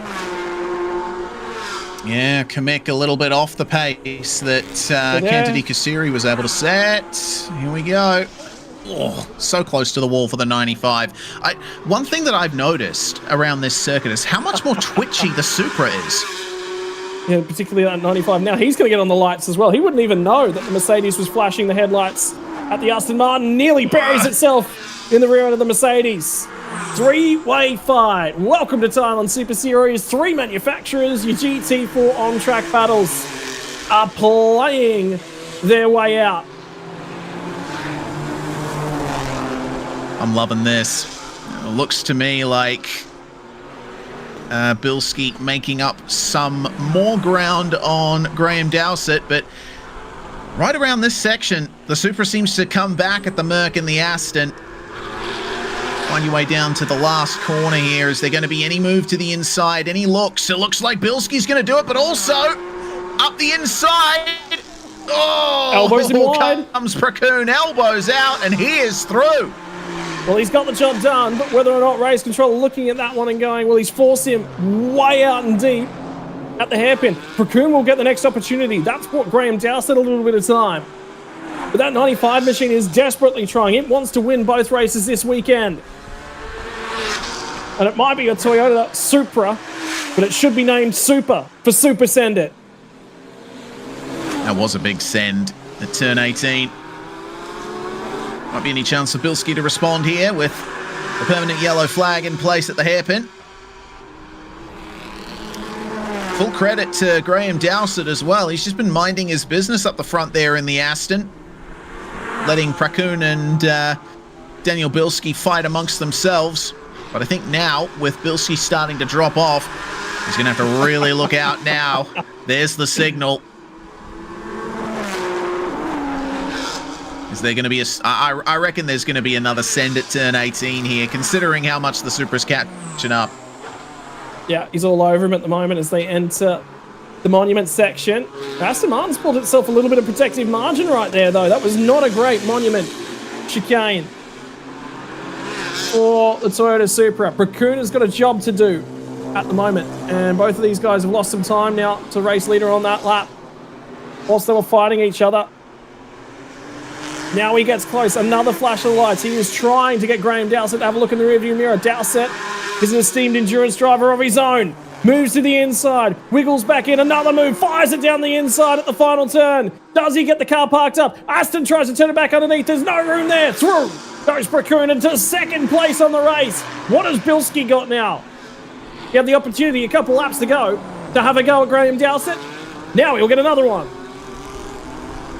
Yeah, Kamek a little bit off the pace that Kantadi Kasiri was able to set. Here we go. Oh, so close to the wall for the 95. One thing that I've noticed around this circuit is how much more twitchy the Supra is. Yeah, particularly that 95. Now he's going to get on the lights as well. He wouldn't even know that the Mercedes was flashing the headlights at the Aston Martin. Nearly buries itself in the rear end of the Mercedes. Three-way fight. Welcome to Thailand Super Series. 3 manufacturers, your GT4 on-track battles are playing their way out. I'm loving this. It looks to me like Bilski making up some more ground on Graham Dowsett, but right around this section, the Supra seems to come back at the Merc and the Aston. Find your way down to the last corner here. Is there going to be any move to the inside? Any looks? It looks like Bilski's going to do it, but also up the inside. Oh, elbows in wide. Comes Prakun, elbows out, and he is through. Well, he's got the job done, but whether or not Race Control are looking at that one and going, well, he's forced him way out and deep at the hairpin. Prakun will get the next opportunity. That's what Graham Dowsett a little bit of time. But that 95 machine is desperately trying. It wants to win both races this weekend. And it might be a Toyota Supra, but it should be named Super for Super Send It. That was a big send at turn 18. Might be any chance for Bilski to respond here with the permanent yellow flag in place at the hairpin. Full credit to Graham Dowsett as well. He's just been minding his business up the front there in the Aston, letting Prakun and Daniel Bilski fight amongst themselves. But I think now, with Bilski starting to drop off, he's going to have to really look out now. There's the signal. Is there going to be a... I reckon there's going to be another send at turn 18 here, considering how much the Supra's catching up. Yeah, he's all over him at the moment as they enter the monument section. Aston Martin's pulled itself a little bit of protective margin right there, though. That was not a great monument chicane for the Toyota Supra. Prakuna's got a job to do at the moment, and both of these guys have lost some time now to race leader on that lap whilst they were fighting each other. Now he gets close. Another flash of lights. He is trying to get Graham Dowsett to have a look in the rearview mirror. Dowsett is an esteemed endurance driver of his own. Moves to the inside. Wiggles back in. Another move. Fires it down the inside at the final turn. Does he get the car parked up? Aston tries to turn it back underneath. There's no room there. Through goes Prakunen to second place on the race. What has Bilski got now? He had the opportunity a couple laps to go to have a go at Graham Dowsett. Now he'll get another one.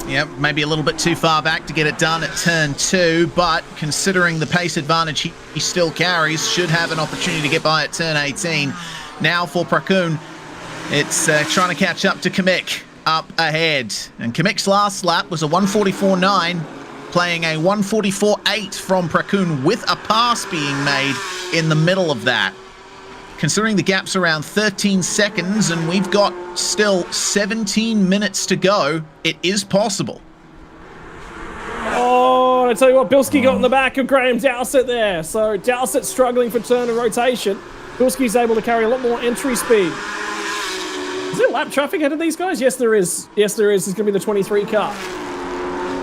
Yep, maybe a little bit too far back to get it done at turn 2, but considering the pace advantage he still carries, should have an opportunity to get by at turn 18. Now for Prakun, it's trying to catch up to Kamik up ahead. And Kamik's last lap was a 1:44.9, playing a 1:44.8 from Prakun with a pass being made in the middle of that. Considering the gap's around 13 seconds and we've got still 17 minutes to go, it is possible. Oh, I tell you what, Bilski got in the back of Graham Dowsett there. So Dowsett struggling for turn and rotation. Bilski's able to carry a lot more entry speed. Is there lap traffic ahead of these guys? Yes, there is. Yes, there is. It's going to be the 23 car.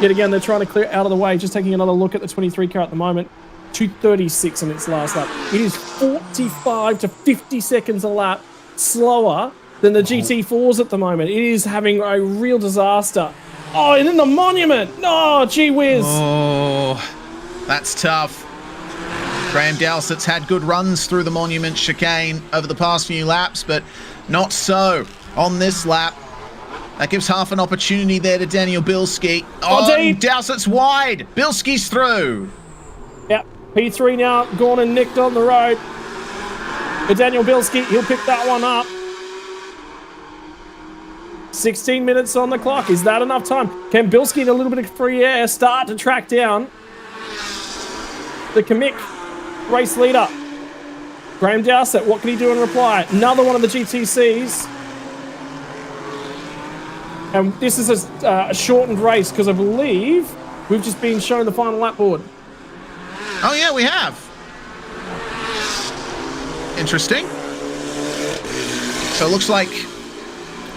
Yet again, they're trying to clear out of the way. Just taking another look at the 23 car at the moment. 2:36 on its last lap. It is 45 to 50 seconds a lap slower than the GT4s at the moment. It is having a real disaster. Oh, and then the monument. Oh, gee whiz. Oh, that's tough. Graham Dowsett's had good runs through the monument chicane over the past few laps, but not so on this lap. That gives half an opportunity there to Daniel Bilski. Oh, Dowsett's wide. Bilski's through. Yep. P3 now gone and nicked on the road. But Daniel Bilski, he'll pick that one up. 16 minutes on the clock. Is that enough time? Can Bilski in a little bit of free air start to track down the Kamik race leader? Graham Dowsett, what can he do in reply? Another one of the GTCs. And this is a shortened race because I believe we've just been shown the final lap board. Oh, yeah, we have. Interesting. So it looks like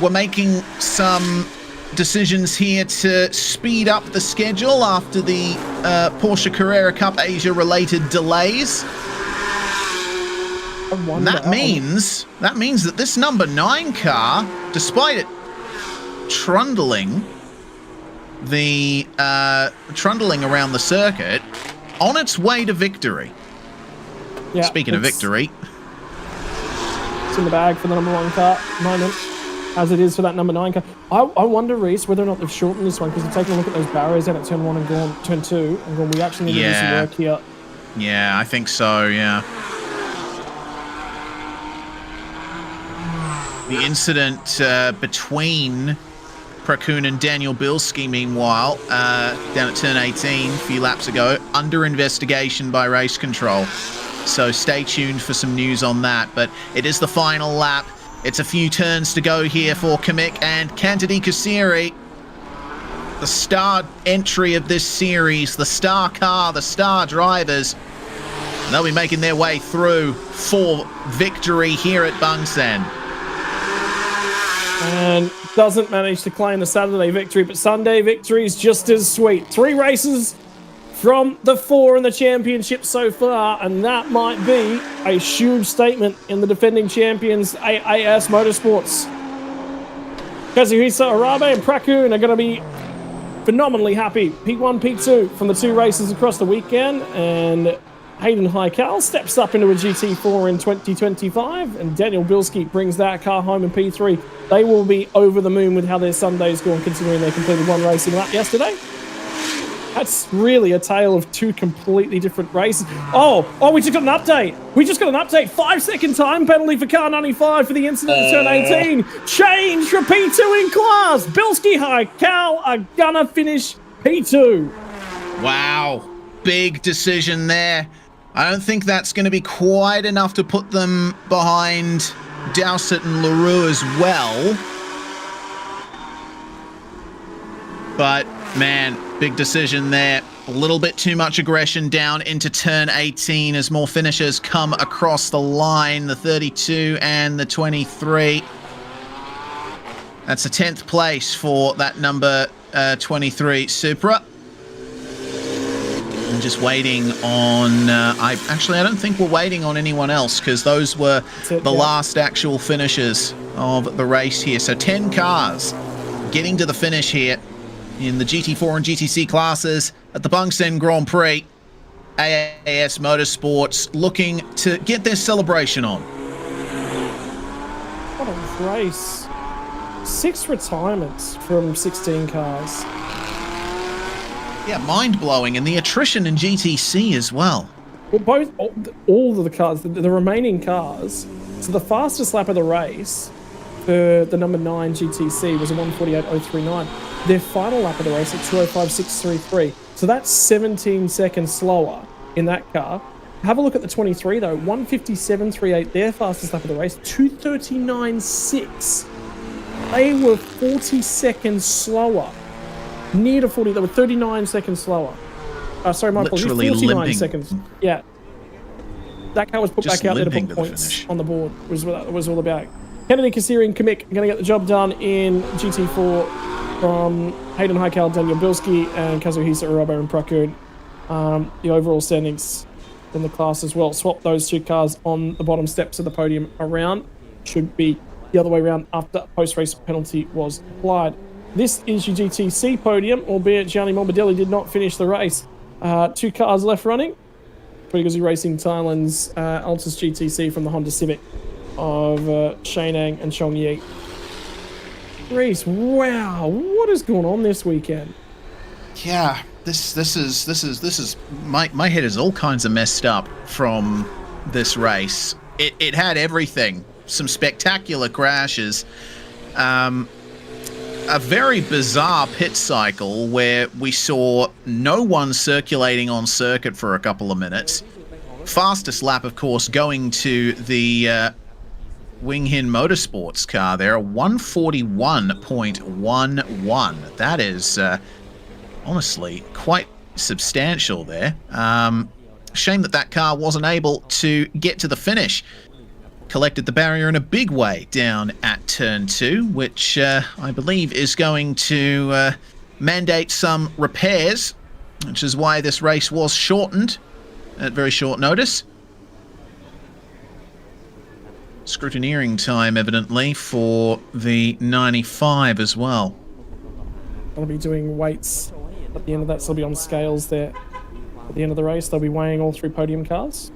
we're making some decisions here to speed up the schedule after the Porsche Carrera Cup Asia-related delays. And that means that this number 9 car, despite it trundling around the circuit, on its way to victory. Yeah, speaking of victory, it's in the bag for the number 1 car at the moment, as it is for that number 9 car. I wonder, Reese, whether or not they've shortened this one, because they're taking a look at those barriers out at turn 1 and gone turn 2 and gone, we actually need to do some work here. Yeah, I think so, yeah. The incident between Prakun and Daniel Bilski, meanwhile, down at turn 18 a few laps ago, under investigation by race control. So stay tuned for some news on that. But it is the final lap. It's a few turns to go here for Kamik and Cantadi Kasiri. The star entry of this series, the star car, the star drivers. They'll be making their way through for victory here at Bangsaen. And doesn't manage to claim the Saturday victory, but Sunday victory is just as sweet. 3 races from the 4 in the championship so far, and that might be a huge statement in the defending champions AAS Motorsports. Kazuhisa Arabe and Prakun are going to be phenomenally happy. P1, P2 from the 2 races across the weekend, and Hayden Heikal steps up into a GT4 in 2025, and Daniel Bilski brings that car home in P3. They will be over the moon with how their Sunday's gone, considering they completed 1 racing lap yesterday. That's really a tale of 2 completely different races. Oh, we just got an update. We just got an update. 5-second time penalty for car 95 for the incident in turn 18. Change for P2 in class. Bilski Heikal are gonna finish P2. Wow, big decision there. I don't think that's going to be quite enough to put them behind Dowsett and LaRue as well. but man, big decision there. A little bit too much aggression down into turn 18 as more finishers come across the line, the 32 and the 23. That's a 10th place for that number 23 Supra. And just waiting on, I don't think we're waiting on anyone else, because those were the last actual finishers of the race here. So 10 cars getting to the finish here in the GT4 and GTC classes at the Bangsaen Grand Prix. AAS Motorsports looking to get their celebration on. What a race. 6 retirements from 16 cars. Yeah, mind-blowing, and the attrition in GTC as well. Well, all of the cars, the remaining cars, so the fastest lap of the race for the number 9 GTC was a 1:48.039. Their final lap of the race at 2:05.633. So that's 17 seconds slower in that car. Have a look at the 23 though, 1:57.38, their fastest lap of the race, 2:39.6. They were 40 seconds slower. Near to 40, they were 39 seconds slower. Sorry, my apologies, 49 seconds. Yeah. That car was put back out there to put points on the board, was what that was all about. Kennedy, Kassiri, and Kamik are going to get the job done in GT4 from Hayden Heikal, Daniel Bilski, and Kazuhisa Urabe and Prakun. The overall standings in the class as well. Swap those 2 cars on the bottom steps of the podium around. Should be the other way around after post-race penalty was applied. This is your GTC podium, albeit Gianni Morbidelli did not finish the race. 2 cars left running. Prix Racing Thailand's Altus GTC from the Honda Civic of Shane Ang and Chong Yi. Reese, wow, what is going on this weekend? Yeah, this is my head is all kinds of messed up from this race. It had everything. Some spectacular crashes. A very bizarre pit cycle where we saw no one circulating on circuit for a couple of minutes. Fastest lap, of course, going to the Wing Hin Motorsports car there, a 141.11. That is honestly quite substantial there. Shame that car wasn't able to get to the finish. Collected the barrier in a big way down at turn 2, which I believe is going to mandate some repairs, which is why this race was shortened at very short notice. Scrutineering time, evidently, for the 95 as well. They'll be doing weights at the end of that, so they'll be on scales there. At the end of the race, they'll be weighing all 3 podium cars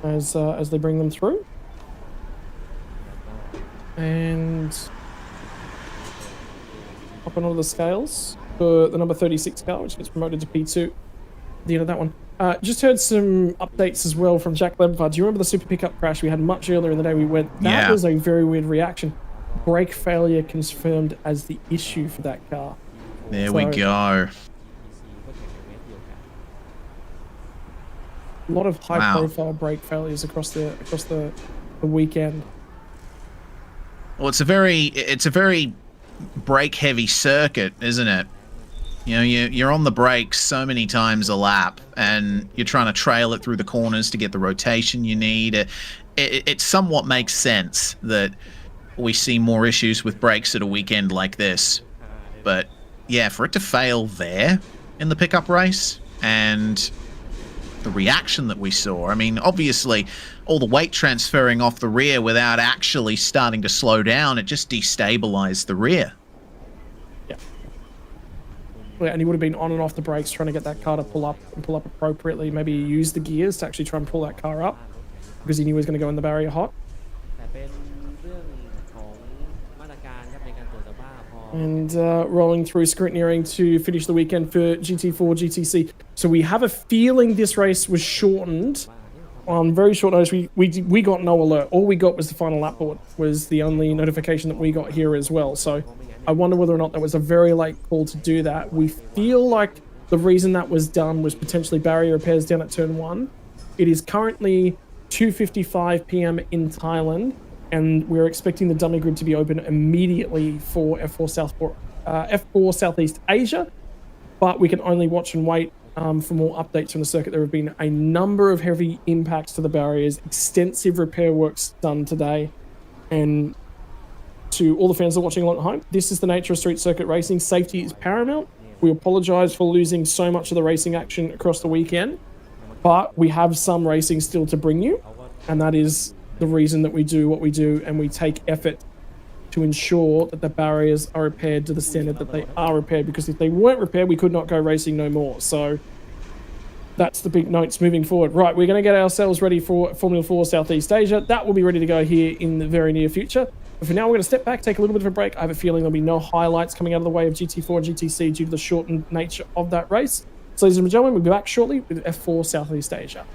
as they bring them through. And up on all the scales for the number 36 car, which gets promoted to P2 at the end of that one. Just heard some updates as well from Jack Lempard. Do you remember the super pickup crash we had much earlier in the day? That was a very weird reaction. Brake failure confirmed as the issue for that car. There we go. A lot of high-profile brake failures across the weekend. Well, it's a very brake-heavy circuit, isn't it? You know, you're on the brakes so many times a lap, and you're trying to trail it through the corners to get the rotation you need. It somewhat makes sense that we see more issues with brakes at a weekend like this. But yeah, for it to fail there in the pickup race, and the reaction that we saw, I mean, obviously all the weight transferring off the rear without actually starting to slow down, it just destabilized the rear. Yeah, and he would have been on and off the brakes trying to get that car to pull up appropriately. Maybe he used the gears to actually try and pull that car up because he knew he was going to go in the barrier hot. And rolling through scrutineering to finish the weekend for GT4 GTC. So we have a feeling this race was shortened on very short notice. We got no alert. All we got was the final lap board, was the only notification that we got here as well. So I wonder whether or not that was a very late call to do that. We feel like the reason that was done was potentially barrier repairs down at turn 1. It is currently 2:55 p.m. in Thailand. and we're expecting the dummy grid to be open immediately for F4 Southeast Asia, but we can only watch and wait for more updates from the circuit. There have been a number of heavy impacts to the barriers, extensive repair works done today, and to all the fans that are watching along at home, this is the nature of street circuit racing. Safety is paramount. We apologize for losing so much of the racing action across the weekend, but we have some racing still to bring you, and that is the reason that we do what we do, and we take effort to ensure that the barriers are repaired to the standard that they are repaired, because if they weren't repaired, we could not go racing no more. So that's the big notes moving forward. Right, we're going to get ourselves ready for Formula 4 Southeast Asia. That will be ready to go here in the very near future. But for now, we're going to step back, take a little bit of a break. I have a feeling there'll be no highlights coming out of the way of GT4 and GTC due to the shortened nature of that race. So, ladies and gentlemen, we'll be back shortly with F4 Southeast Asia.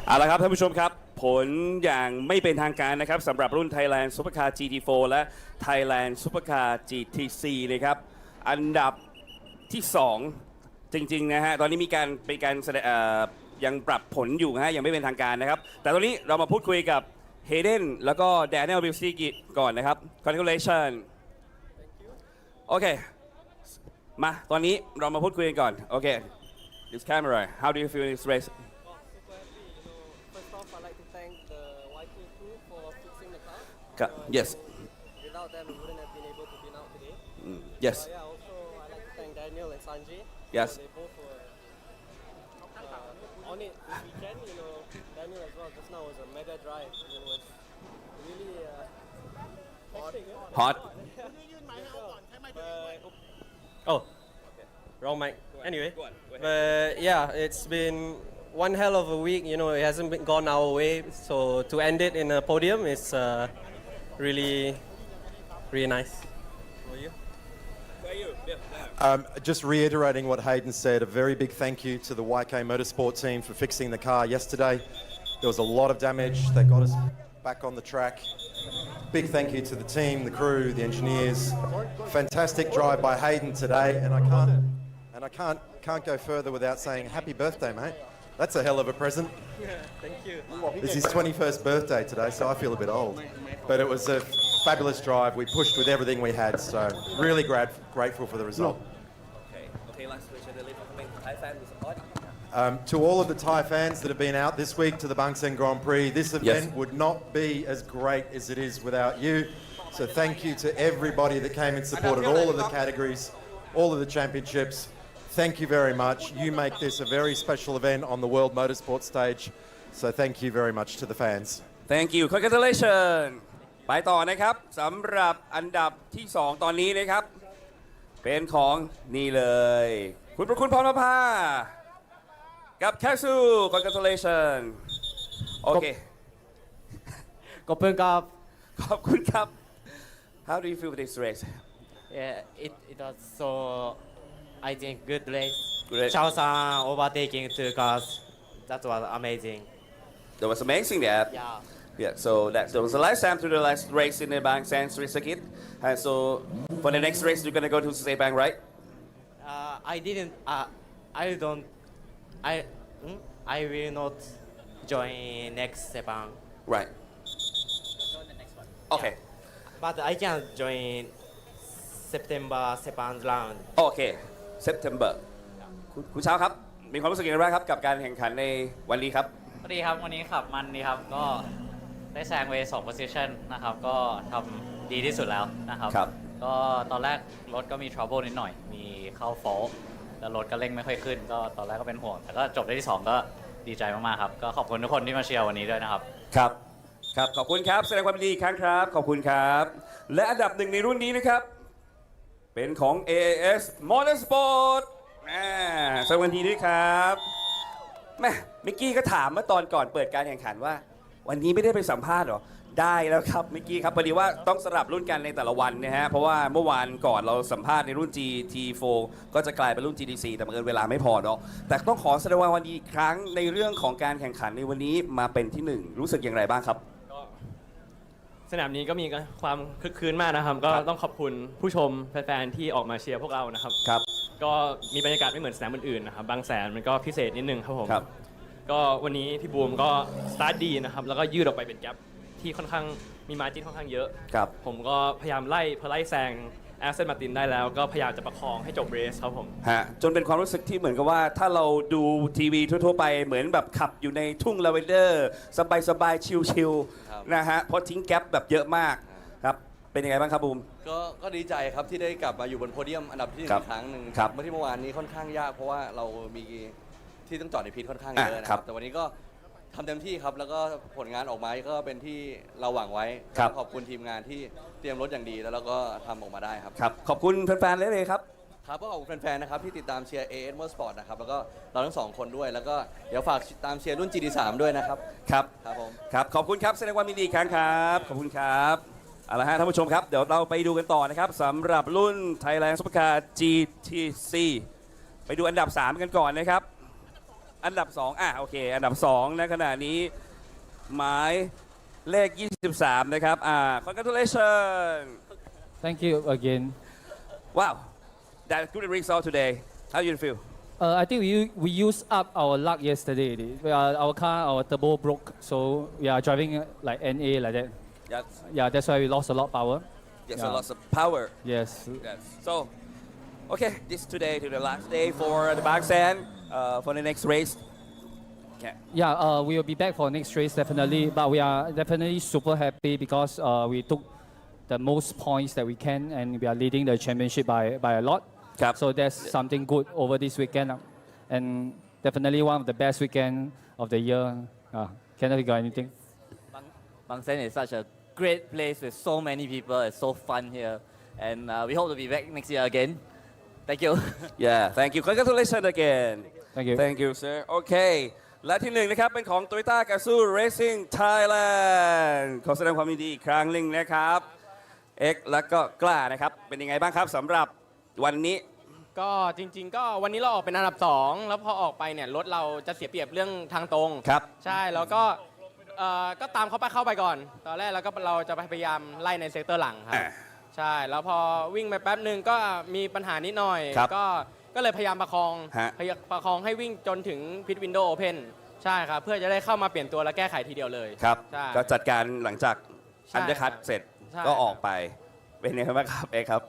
เอาละครับท่านผู้ชมครับผลอย่างไม่เป็นทางการนะครับสำหรับรุ่น Thailand Supercar GT4 และ Thailand Supercar GTC นะครับอันดับที่ 2 จริงๆนะฮะตอนนี้มีการเป็นการแสดงยังปรับผลอยู่ฮะยังไม่เป็นทางการนะครับแต่ตอนนี้เรามาพูดคุยกับเฮเดนแล้วก็แดเนียลบิลซี่ก่อนนะครับ Congratulations โอเคมาตอนนี้เรามาพูดคุยกันก่อนโอเค This camera how do you feel in this race Yes. Without them, we wouldn't have been able to win out today. Yes. Yeah, also I'd like to thank Daniel and Sanjay. Yes. They both were on it this weekend. You know, Daniel as well. Just now was a mega drive. It was really hot. Oh, okay. Wrong mic. Anyway, but yeah, it's been one hell of a week. You know, it hasn't gone our way. So to end it in a podium is really nice. For you? Just reiterating what Hayden said, a very big thank you to the YK Motorsport team for fixing the car yesterday. There was a lot of damage. They got us back on the track. Big thank you to the team, the crew, the engineers. Fantastic drive by Hayden today, and I can't go further without saying happy birthday, mate. That's a hell of a present. Yeah, thank you. It's his 21st birthday today, so I feel a bit old. But it was a fabulous drive. We pushed with everything we had, so really grateful for the result. Okay, last question. The Thai fan will support. To all of the Thai fans that have been out this week to the Bangsaen Grand Prix, this event would not be as great as it is without you. So thank you to everybody that came and supported all of the categories, all of the championships. Thank you very much. You make this a very special event on the World Motorsport stage. So thank you very much to the fans. Thank you. Congratulations. ไปต่อนะครับสำหรับอันดับที่ 2 ตอนนี้นะครับเป็นของนี่เลยคุณประคุณพรประภากับแคสซู Congratulations โอเคขอบคุณครับ ขอบคุณครับ How do you feel with this race Yeah, it was so I think good race. Great. Chao-san overtaking 2 cars. That was amazing. That was amazing there. Yeah, so that was the last time to the last race in the Bangsaen Street Circuit. And so for the next race, you're going to go to Sepang, right? I will not join next Sepang. Right. Okay. But I can join September Sepang round. Okay. September คุณเช้าครับมีความรู้สึกยังไงบ้างครับกับการแข่งขันในวันนี้ครับสวัสดีครับวันนี้ขับมันดีครับก็ได้แซงเวย์2 position นะครับก็ทำดีที่สุดแล้วนะครับก็ตอนแรกรถก็มี trouble นิดหน่อยมีเข้า fault แล้วรถก็เร่งไม่ค่อยขึ้นก็ตอนแรกก็เป็นห่วงแต่ก็จบได้ที่2ก็ดีใจมากๆครับก็ขอบคุณทุกคนที่มาเชียร์วันนี้ด้วยนะครับครับขอบคุณครับแสดงความยินดีอีกครั้งครับขอบคุณครับและอันดับ1ในรุ่นนี้นะครับเป็นของ AAS Motorsport สวัสดีด้วยครับแม่มิกกี้ก็ถามเมื่อตอนก่อนเปิดการแข่งขันว่าวันนี้ไม่ได้ไปสัมภาษณ์หรอ ได้แล้วครับเมื่อกี้ครับพอดีว่าต้องสลับรุ่นกันในแต่ละวันนะฮะเพราะว่าเมื่อวานก่อนเราสัมภาษณ์ในรุ่น GT4 ก็จะกลายเป็นรุ่น GT4 แต่บังเอิญเวลาไม่พอเนาะแต่ต้องขอแสดงความยินดีอีกครั้งในเรื่องของการแข่งขันในวันนี้มาเป็นที่ 1รู้สึกอย่างไรบ้างครับสนามนี้ก็มีความคึกคืนมากนะครับก็ต้องขอบคุณผู้ชมแฟนๆที่ออกมาเชียร์พวกเรานะครับก็มีบรรยากาศไม่เหมือนสนามอื่นๆนะครับบางแสนมันก็พิเศษนิดนึงครับผมก็วันนี้พี่บูมก็สตาร์ทดีนะครับแล้วก็ยืดออกไปเป็นแกปที่ค่อนข้างมีมาร์จิ้นค่อนข้างเยอะผมก็พยายามไล่แซงแอสเซนมาร์ตินได้แล้วก็พยายามจะประคองให้จบเรสครับผมจนเป็นความรู้สึกที่เหมือนกับว่าถ้าเราดูทีวีทั่วๆไปเหมือนแบบขับอยู่ในทุ่งลาเวนเดอร์สบายๆชิลๆนะฮะเพราะทิ้งแกปแบบเยอะมากครับเป็นยังไงบ้างครับบูมก็ดีใจครับที่ได้กลับมาอยู่บนโพเดียมอันดับที่ 1 อีกครั้งหนึ่งเมื่อวานนี้ค่อนข้างยากเพราะว่าเรามีที่ต้องจอดในพิทค่อนข้างเยอะนะครับแต่วันนี้ก็ทำเต็มที่ครับแล้วก็ผลงานออกมาก็เป็นที่เราหวังไว้ขอบคุณทีมงานที่เตรียมรถอย่างดีแล้วเราก็ทำออกมาได้ครับขอบคุณแฟนๆเลยครับครับก็ขอบคุณแฟนๆนะครับที่ติดตามเชียร์ AS Motorsport นะครับแล้วก็เราทั้ง2คนด้วยแล้วก็เดี๋ยวฝากตามเชียร์รุ่น GT3 ด้วยนะครับครับผมครับขอบคุณครับแสดงความยินดีอีกครั้งครับขอบคุณครับเอาละฮะท่านผู้ชมครับเดี๋ยวเราไปดูกันต่อนะครับสำหรับรุ่น Thailand Supercar GTC ไปดูอันดับ3กันก่อนนะครับอันดับ2โอเคอันดับ2ในขณะนี้หมายเลข23นะครับcongratulations Thank you again. Wow that's good result today how do you feel I think we used up our luck yesterday. Our car, our turbo broke, so we are driving like NA like that. Yes. Yeah, that's why we lost a lot of power. Yes, a lot of power. Yes. So, okay, this today to the last day for the Bangsaen for the next race. Okay. Yeah, we will be back for next race definitely, but we are definitely super happy because we took the most points that we can, and we are leading the championship by a lot. So that's something good over this weekend, and definitely one of the best weekend of the year. Kenneth, you got anything? Bangsaen is such a great place with so many people. It's so fun here, and we hope to be back next year again. Thank you. Yeah, thank you. Congratulations again. Thank you. Thank you, sir. Okay. และที่1นะครับเป็นของ Toyota Gazoo Racing Thailand ขอแสดงความยินดีอีกครั้งหนึ่งนะครับX แล้วก็กล้านะครับเป็นยังไงบ้างครับสำหรับวันนี้ก็จริงๆก็วันนี้เราออกเป็นอันดับ2แล้วพอออกไปเนี่ยรถเราจะเสียเปรียบเรื่องทางตรงใช่แล้วก็ตามเขาเข้าไปก่อนตอนแรกแล้วก็เราจะพยายามไล่ในเซกเตอร์หลังครับใช่แล้วพอวิ่งไปแป๊บหนึ่งก็มีปัญหานิดหน่อยก็เลยพยายามประคองให้วิ่งจนถึงพิทวินโดว์โอเพนใช่ครับเพื่อจะได้เข้ามาเปลี่ยนตัวและแก้ไขทีเดียวเลยครับก็จัดการหลังจากอันเดอร์คัทเสร็จก็ออกไปเป็นยังไงบ้างครับเอกครับ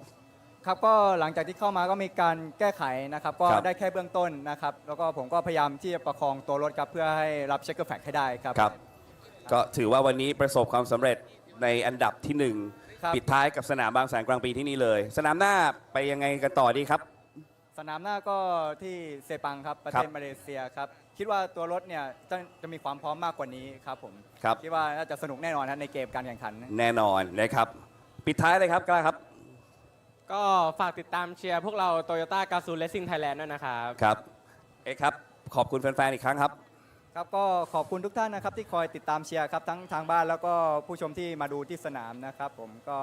ครับก็หลังจากที่เข้ามาก็มีการแก้ไขนะครับก็ได้แค่เบื้องต้นนะครับแล้วก็ผมก็พยายามที่จะประคองตัวรถครับเพื่อให้รับเช็คเกอร์แฟกให้ได้ครับก็ถือว่าวันนี้ประสบความสำเร็จในอันดับที่1ปิดท้ายกับสนามบางแสนกลางปีที่นี่เลยสนามหน้าไปยังไงกันต่อดีครับสนามหน้าก็ที่เซปังครับประเทศมาเลเซียครับคิดว่าตัวรถเนี่ยจะมีความพร้อมมากกว่านี้ครับผมคิดว่าน่าจะสนุกแน่นอนในเกมการแข่งขันแน่นอนนะครับปิดท้ายเลยครับกล้าครับก็ฝากติดตามเชียร์พวกเรา Toyota Gazoo Racing Thailand ด้วยนะครับครับครับขอบคุณแฟนๆอีกครั้งครับครับก็ขอบคุณทุกท่านนะครับที่คอยติดตามเชียร์ครับทั้งทางบ้านแล้วก็ผู้ชมที่มาดูที่สนามนะครับผมก็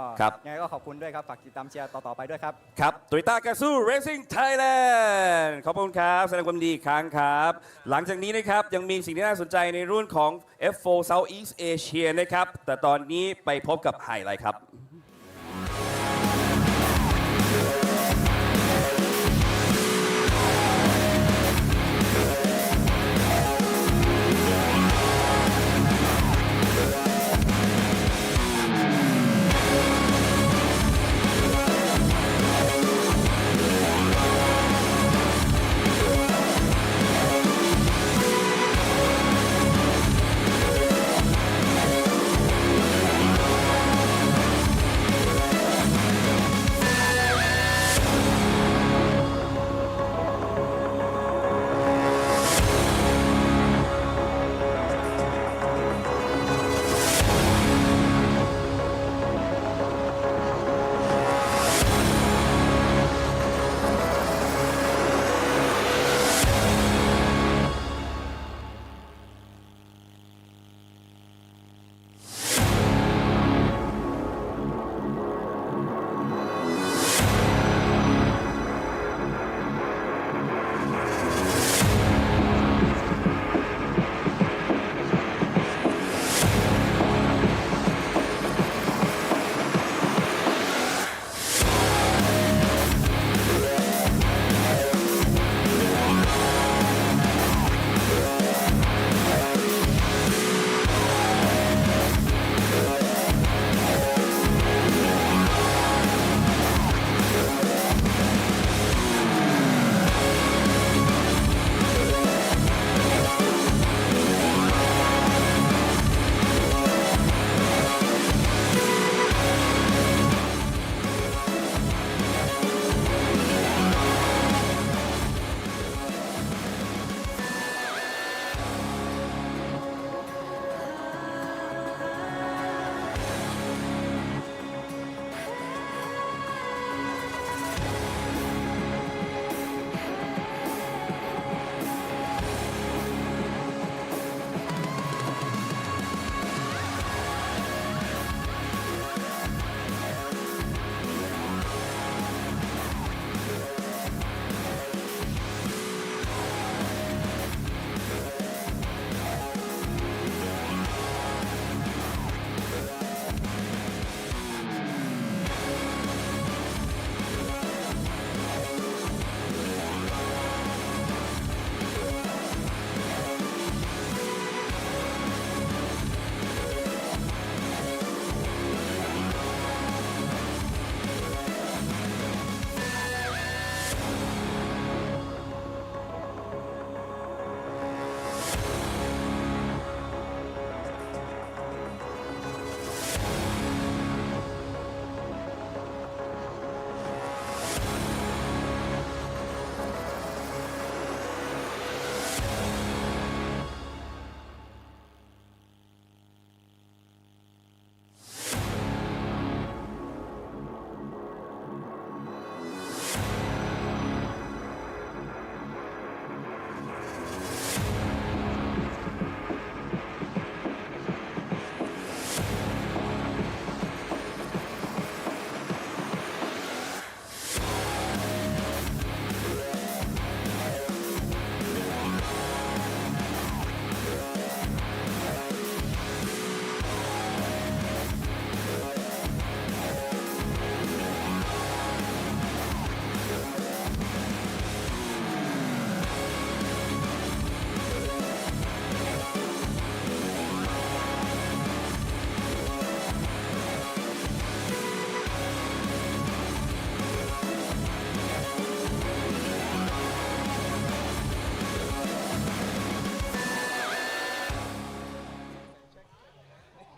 ยังไงก็ขอบคุณด้วยครับฝากติดตามเชียร์ต่อๆไปด้วยครับครับ Toyota Gazoo Racing Thailand ขอบคุณครับแสดงความดีอีกครั้งครับหลังจากนี้นะครับยังมีสิ่งที่น่าสนใจในรุ่นของ F4 Southeast Asia นะครับแต่ตอนนี้ไปพบกับไฮไลท์ครับ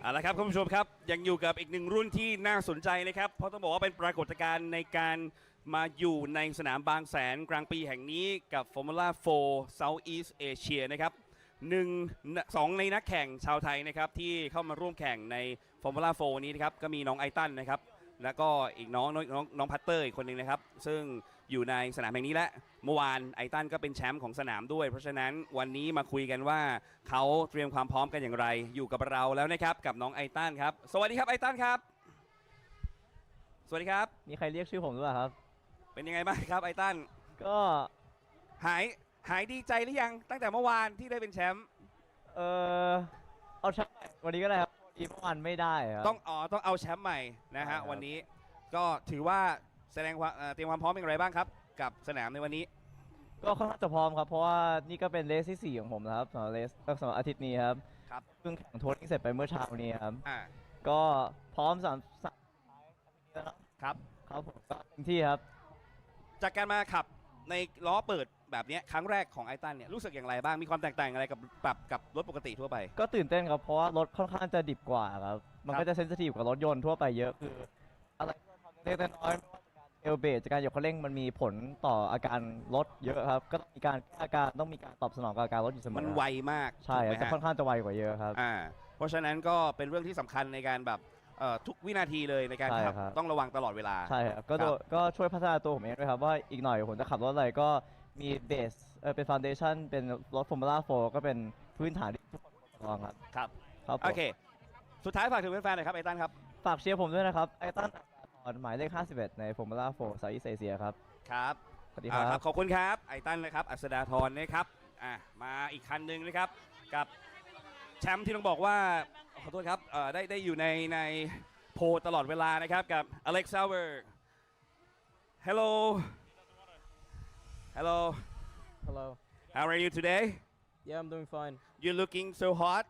เอาละครับคุณผู้ชมครับยังอยู่กับอีกหนึ่งรุ่นที่น่าสนใจนะครับเพราะต้องบอกว่าเป็นปรากฏการณ์ในการมาอยู่ในสนามบางแสนกลางปีแห่งนี้กับ Formula 4 Southeast Asia นะครับ2 ในนักแข่งชาวไทยนะครับที่เข้ามาร่วมแข่งใน Formula 4 นี้นะครับก็มีน้องไอตันนะครับแล้วก็อีกน้องพัตเตอร์อีกคนหนึ่งนะครับซึ่งอยู่ในสนามแห่งนี้และเมื่อวานไอตันก็เป็นแชมป์ของสนามด้วยเพราะฉะนั้นวันนี้มาคุยกันว่าเขาเตรียมความพร้อมกันอย่างไรอยู่กับเราแล้วนะครับกับน้องไอตันครับสวัสดีครับไอตันครับสวัสดีครับมีใครเรียกชื่อผมด้วยครับเป็นยังไงบ้างครับไอตันก็หายดีใจหรือยังตั้งแต่เมื่อวานที่ได้เป็นแชมป์เอาแชมป์วันนี้ก็ได้ครับเมื่อวานไม่ได้ครับต้องเอาแชมป์ใหม่นะฮะวันนี้ก็ถือว่าแสดงความเตรียมความพร้อมเป็นไรบ้างครับกับสนามในวันนี้ก็ค่อนข้างจะพร้อมครับเพราะว่านี่ก็เป็นเลสที่4ของผมนะครับสำหรับอาทิตย์นี้ครับเพิ่งแข่งทัวริ่งเสร็จไปเมื่อเช้านี้ครับก็พร้อมครับผมก็เต็มที่ครับจากการมาขับในล้อเปิดแบบนี้ครั้งแรกของไอตันเนี่ยรู้สึกอย่างไรบ้างมีความแตกต่างอะไรกับรถปกติทั่วไปก็ตื่นเต้นครับเพราะว่ารถค่อนข้างจะดิบกว่าครับมันก็จะเซนซิทีฟกว่ารถยนต์ทั่วไปเยอะคืออะไรเล็กน้อยเอลเบรจากการเหยียบคันเร่งมันมีผลต่ออาการรถเยอะครับก็ต้องมีการตอบสนองกับอาการรถอยู่เสมอมันไวมากใช่จะค่อนข้างจะไวกว่าเยอะครับเพราะฉะนั้นก็เป็นเรื่องที่สำคัญในการแบบทุกวินาทีเลยในการขับต้องระวังตลอดเวลาใช่ครับก็ช่วยพัฒนาตัวผมเองด้วยครับว่าอีกหน่อยผมจะขับรถอะไรก็มีเบสเป็นฟาวเดชั่นเป็นรถ Formula 4 ก็เป็นพื้นฐานที่ทุกคนระวังครับโอเคสุดท้ายฝากถึงแฟนๆหน่อยครับไอตันครับฝากเชียร์ผมด้วยนะครับไอตันหมายเลข51ใน Formula 4 Southeast Asia ครับครับสวัสดีครับขอบคุณครับไอตันนะครับอัศดาธรนะครับมาอีกคันหนึ่งนะครับกับแชมป์ที่ต้องบอกว่าขอโทษครับได้อยู่ในโพลตลอดเวลานะครับกับ Alex Sauer Hello How are you today Yeah, I'm doing fine. You're looking so hot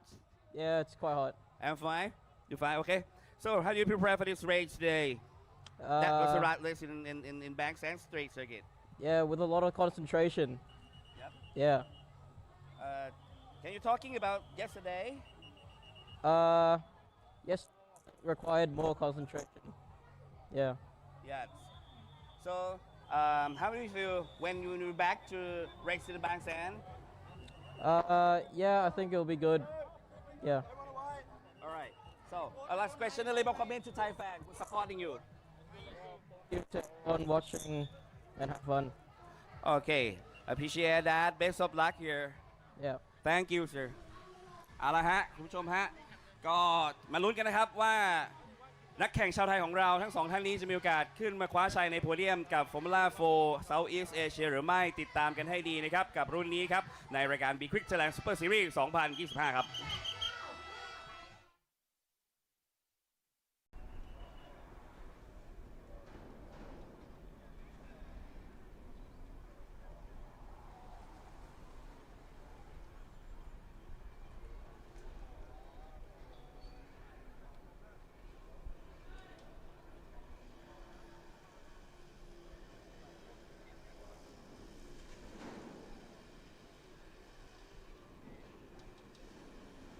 Yeah, it's quite hot. I'm fine You're fine okay So how do you prepare for this race today That was a race in Bangsaen Street Circuit Yeah, with a lot of concentration. Yep. Yeah. Can you talking about yesterday? Yes, required more concentration. Yeah. Yes. So, how do you feel when you're back to race in Bangsaen? Yeah, I think it'll be good. Yeah. All right. So, last question, a little comment to Thai fans who's supporting you. You take on watching and have fun. Okay, appreciate that. Best of luck here. Yeah. Thank you, sir. เอาละฮะคุณผู้ชมฮะก็มาลุ้นกันนะครับว่านักแข่งชาวไทยของเราทั้งสองท่านนี้จะมีโอกาสขึ้นมาคว้าชัยในโพเดียมกับ Formula 4 Southeast Asia หรือไม่ติดตามกันให้ดีนะครับกับรุ่นนี้ครับในรายการ Prix Thailand Super Series 2025 ครับ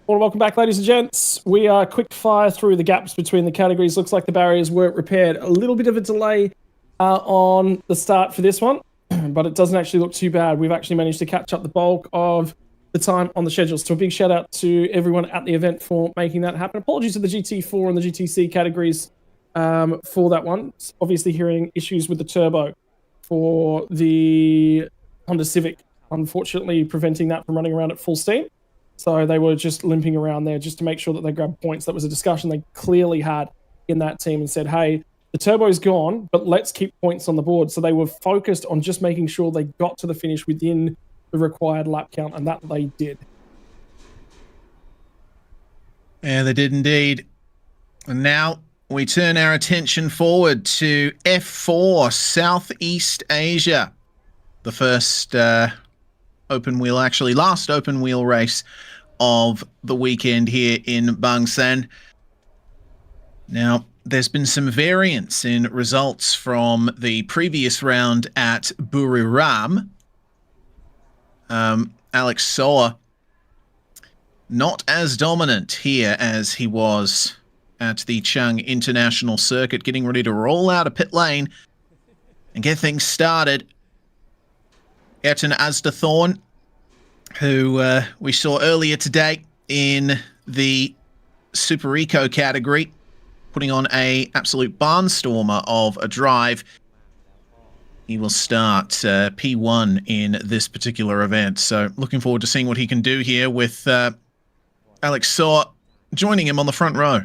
Well, welcome back, ladies and gents. We are quick fire through the gaps between the categories. Looks like the barriers weren't repaired. A little bit of a delay on the start for this one, but it doesn't actually look too bad. We've actually managed to catch up the bulk of the time on the schedule. So a big shout out to everyone at the event for making that happen. Apologies to the GT4 and the GTC categories for that one. Obviously hearing issues with the turbo for the Honda Civic, unfortunately preventing that from running around at full steam. So they were just limping around there just to make sure that they grabbed points. That was a discussion they clearly had in that team and said, hey, the turbo's gone, but let's keep points on the board. So they were focused on just making sure they got to the finish within the required lap count, and that they did. Yeah, they did indeed. And now we turn our attention forward to F4 Southeast Asia. The first last open wheel race of the weekend here in Bangsaen. Now, there's been some variance in results from the previous round at Buriram. Alex Soa not as dominant here as he was at the Chang International Circuit, getting ready to roll out of pit lane and get things started. Ayrton Asdathorn, who we saw earlier today in the Super Eco category, putting on a absolute barnstormer of a drive. He will start P1 in this particular event, so looking forward to seeing what he can do here with Alex Saw joining him on the front row.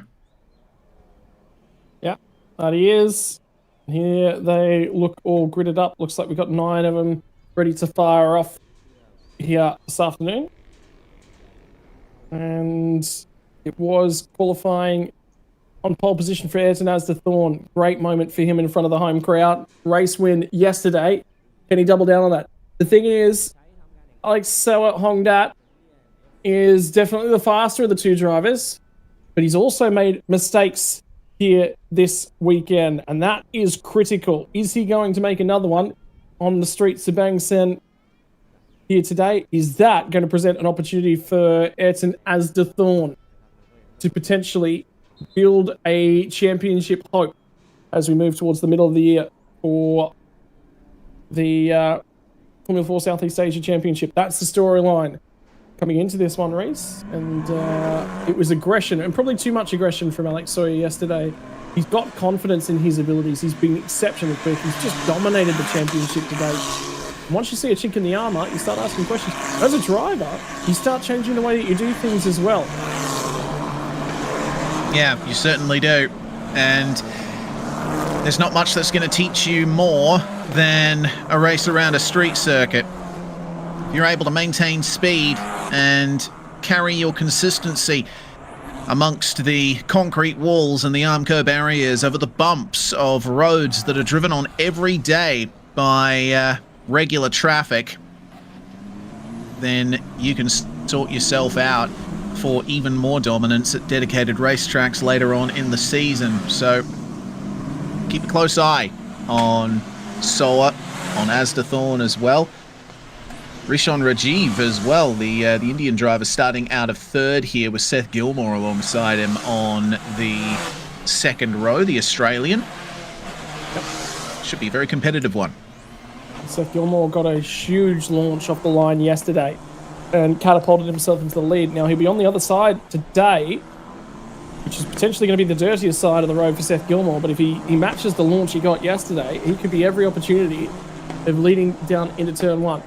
Yeah, that he is. Here they look all gridded up. Looks like we've got 9 of them ready to fire off here this afternoon. And it was qualifying on pole position for Ayrton Asdathorn. Great moment for him in front of the home crowd. Race win yesterday. Can he double down on that? The thing is, Alex Sawa Hongdat is definitely the faster of the 2 drivers, but he's also made mistakes here this weekend, and that is critical. Is he going to make another one on the streets of Bangsaen here today? Is that going to present an opportunity for Ayrton Asdathorn to potentially build a championship hope as we move towards the middle of the year for the Formula 4 Southeast Asia Championship? That's the storyline coming into this one, Reese. And it was aggression, and probably too much aggression from Alex Sawyer yesterday. He's got confidence in his abilities. He's been exceptionally quick. He's just dominated the championship today. Once you see a chink in the armor, you start asking questions. As a driver, you start changing the way that you do things as well. Yeah, you certainly do. And there's not much that's going to teach you more than a race around a street circuit. If you're able to maintain speed and carry your consistency amongst the concrete walls and the Armco barriers over the bumps of roads that are driven on every day by regular traffic, then you can sort yourself out for even more dominance at dedicated racetracks later on in the season. So keep a close eye on Soa, on Asdathorn as well. Rishon Rajiv as well, the Indian driver, starting out of 3rd here with Seth Gilmore alongside him on the 2nd row, the Australian. Should be a very competitive one. Seth Gilmore got a huge launch off the line yesterday and catapulted himself into the lead. Now he'll be on the other side today, which is potentially going to be the dirtiest side of the road for Seth Gilmore, but if he matches the launch he got yesterday, he could be every opportunity of leading down into turn 1.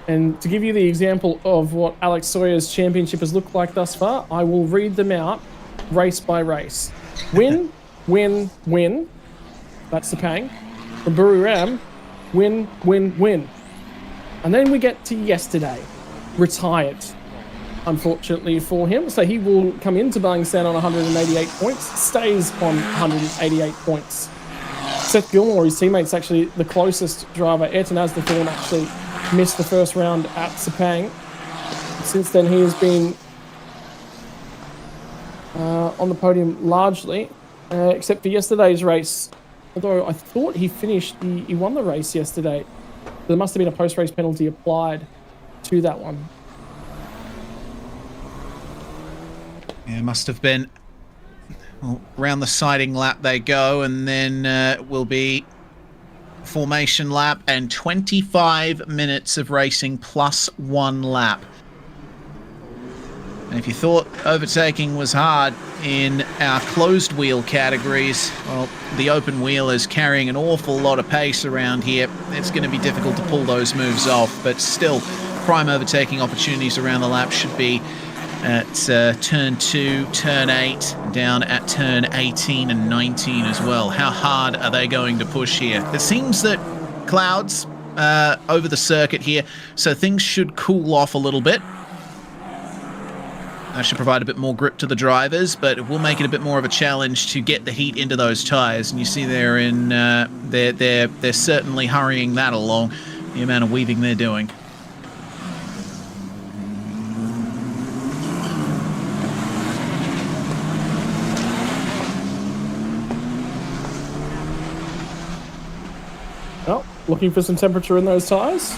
And to give you the example of what Alex Sawyer's championship has looked like thus far, I will read them out race by race. Win, win, win. That's Sepang. From Buriram, win, win, win. And then we get to yesterday. Retired, unfortunately for him. So he will come into Bangsaen on 188 points, stays on 188 points. Seth Gilmore, his teammate's actually the closest driver. Ayrton Asdathorn actually missed the first round at Sepang. Since then, he has been on the podium largely, except for yesterday's race. Although I thought he won the race yesterday. There must have been a post-race penalty applied to that one. Yeah, must have been. Well, round the siding lap they go, and then will be formation lap and 25 minutes of racing plus 1 lap. And if you thought overtaking was hard in our closed wheel categories, well, the open wheel is carrying an awful lot of pace around here. It's going to be difficult to pull those moves off, but still, prime overtaking opportunities around the lap should be at turn 2, turn 8, down at turn 18 and 19 as well. How hard are they going to push here? It seems that clouds over the circuit here, so things should cool off a little bit. That should provide a bit more grip to the drivers, but it will make it a bit more of a challenge to get the heat into those tyres. And you see they're in, they're certainly hurrying that along, the amount of weaving they're doing. Well, looking for some temperature in those tyres.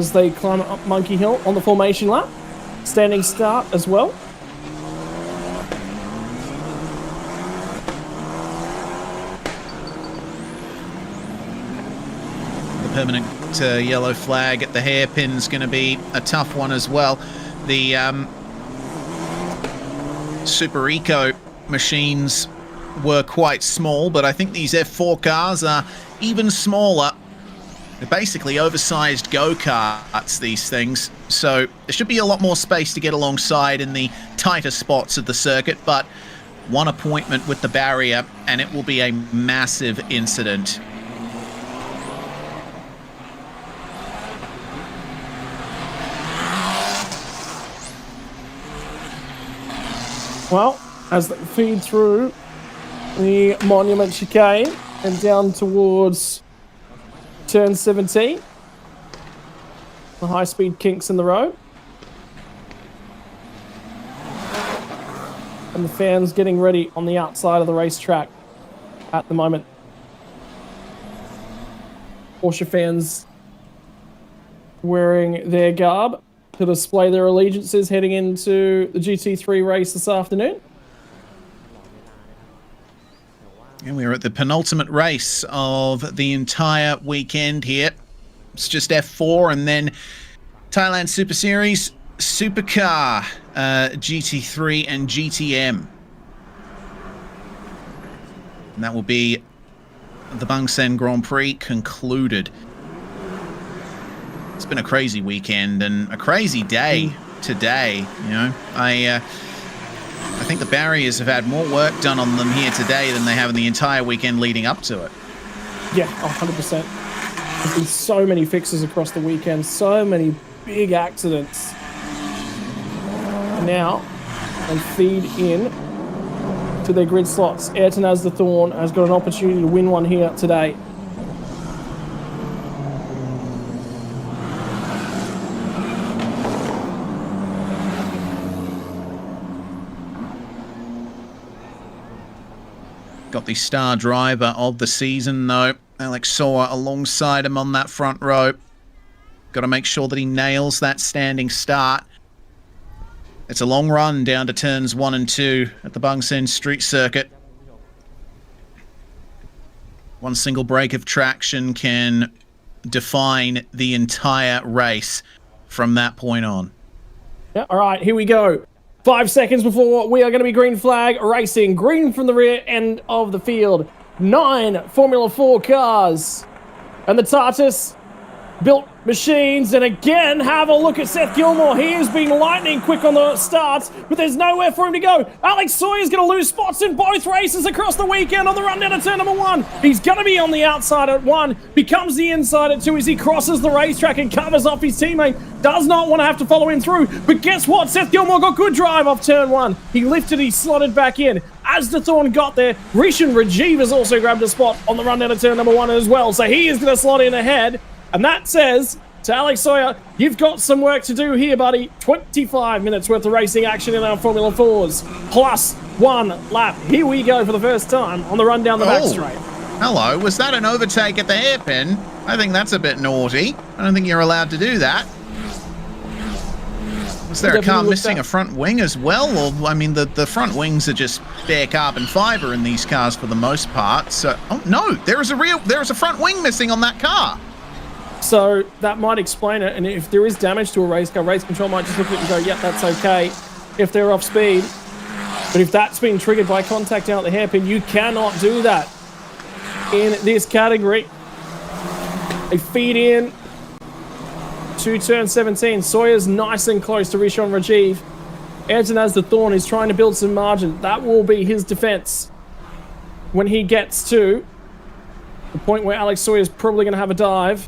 as they climb up Monkey Hill on the formation lap. Standing start as well. The permanent yellow flag at the hairpin is going to be a tough one as well. The Super Eco machines were quite small, but I think these F4 cars are even smaller. They're basically oversized go-karts, these things. So there should be a lot more space to get alongside in the tighter spots of the circuit, but one appointment with the barrier and it will be a massive incident. Well, as they feed through the Monument chicane and down towards turn 17, the high-speed kinks in the road, and the fans getting ready on the outside of the racetrack at the moment. Porsche fans wearing their garb to display their allegiances heading into the GT3 race this afternoon. And we're at the penultimate race of the entire weekend here. It's just F4 and then Thailand Super Series Supercar GT3 and GTM. And that will be the Bangsaen Grand Prix concluded. It's been a crazy weekend and a crazy day today, you know. I think the barriers have had more work done on them here today than they have in the entire weekend leading up to it. Yeah, 100%. There's been so many fixes across the weekend, so many big accidents. Now, they feed in to their grid slots. Ayrton as the Thorn has got an opportunity to win one here today. Got the star driver of the season, though. Alex Soa alongside him on that front row. Got to make sure that he nails that standing start. It's a long run down to turns 1 and 2 at the Bangsaen Street Circuit. One single break of traction can define the entire race from that point on. Yeah, all right, here we go. 5 seconds before we are going to be green flag racing. Green from the rear end of the field. 9 Formula 4 cars. And the Tartus built machines. And again, have a look at Seth Gilmore. He has been lightning quick on the starts, but there's nowhere for him to go. Alex Sawyer's going to lose spots in both races across the weekend on the run down to turn number 1. He's going to be on the outside at 1, becomes the inside at 2 as he crosses the racetrack and covers off his teammate. Does not want to have to follow him through, but guess what? Seth Gilmore got good drive off turn 1. He lifted, he slotted back in. As the Thorn got there, Rishan Rajiv has also grabbed a spot on the run down to turn number 1 as well, so he is going to slot in ahead. And that says to Alex Sawyer, you've got some work to do here, buddy. 25 minutes worth of racing action in our Formula 4s, plus 1 lap. Here we go for the first time on the run down the back straight. Hello, was that an overtake at the hairpin? I think that's a bit naughty. I don't think you're allowed to do that. Was there a car missing a front wing as well? Or, I mean, the front wings are just bare carbon fiber in these cars for the most part. So, oh no, there is a front wing missing on that car. So that might explain it, and if there is damage to a race car, race control might just look at it and go, yep, that's okay, if they're off speed. But if that's been triggered by contact out the hairpin, you cannot do that in this category. They feed in to turn 17. Sawyer's nice and close to Rishan Rajiv. Ayrton as the Thorn is trying to build some margin. That will be his defense when he gets to the point where Alex Sawyer's probably going to have a dive.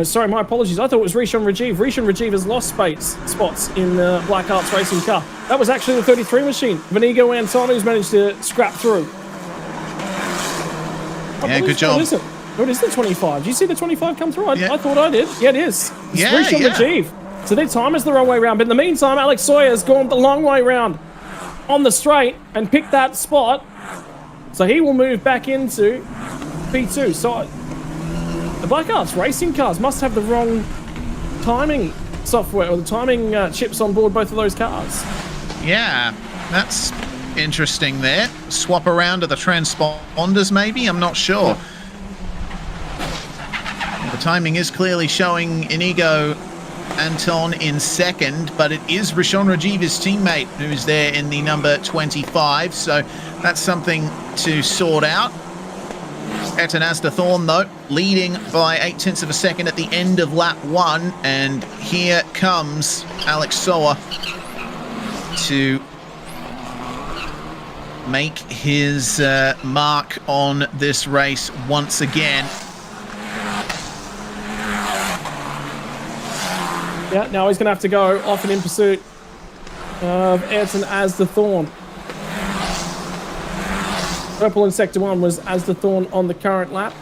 Sorry, my apologies. I thought it was Rishan Rajiv. Rishan Rajiv has lost spots in the Black Arts Racing car. That was actually the 33 machine. Vinigo Antoni's managed to scrap through. Yeah, good job. What is the 25? Do you see the 25 come through? I thought I did. Yeah, it is. It's Rishan Rajiv. So their time is the wrong way around. But in the meantime, Alex Sawyer's gone the long way round on the straight and picked that spot. So he will move back into P2. So the Black Arts Racing cars must have the wrong timing software or the timing chips on board both of those cars. Yeah, that's interesting there. Swap around to the transponders maybe? I'm not sure. The timing is clearly showing Inigo Anton in second, but it is Rishon Rajiva's teammate who's there in the number 25, so that's something to sort out. Etanasta Thorn, though, leading by 0.8 of a second at the end of lap 1, and here comes Alex Soa to make his mark on this race once again. Yeah, now he's going to have to go off and in pursuit of Ayrton as the Thorn. Purple in Sector 1 was as the Thorn on the current lap.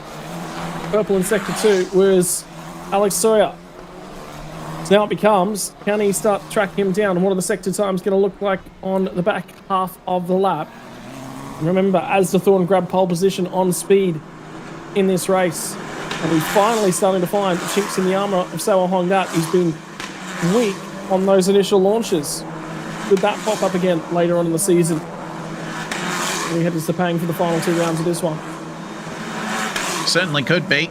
Purple in Sector 2 was Alex Sawyer. So now it becomes, can he start tracking him down? And what are the sector times going to look like on the back half of the lap? And remember, as the Thorn grabbed pole position on speed in this race. And we're finally starting to find chinks in the armour of Sawa Hongdat. He's been weak on those initial launches. Could that pop up again later on in the season? We head to Sepang for the final 2 rounds of this one. Certainly could be.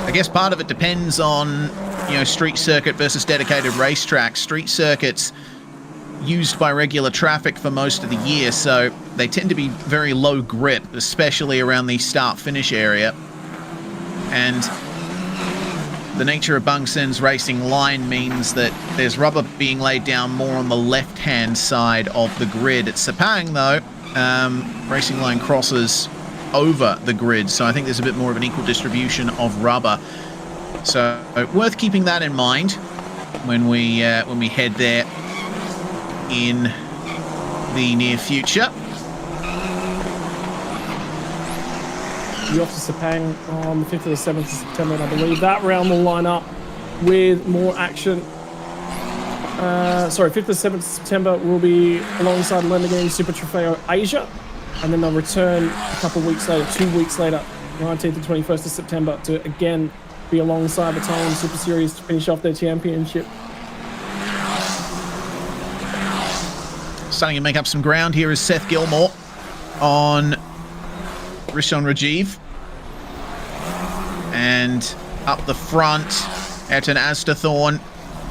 I guess part of it depends on, you know, street circuit versus dedicated racetrack. Street circuits used by regular traffic for most of the year, so they tend to be very low grip, especially around the start-finish area. And the nature of Bangsaen's racing line means that there's rubber being laid down more on the left-hand side of the grid. At Sepang, though, racing line crosses over the grid, so I think there's a bit more of an equal distribution of rubber. So worth keeping that in mind when we head there in the near future. We're off to Sepang on the 5th or the 7th of September, and I believe that round will line up with more action. 5th or 7th of September will be alongside Lamborghini Super Trofeo Asia, and then they'll return a couple of weeks later, 2 weeks later, 19th and 21st of September, to again be alongside the Thailand Super Series to finish off their championship. Starting to make up some ground here is Seth Gilmore on Rishon Rajiv. And up the front, Ayrton Astathorn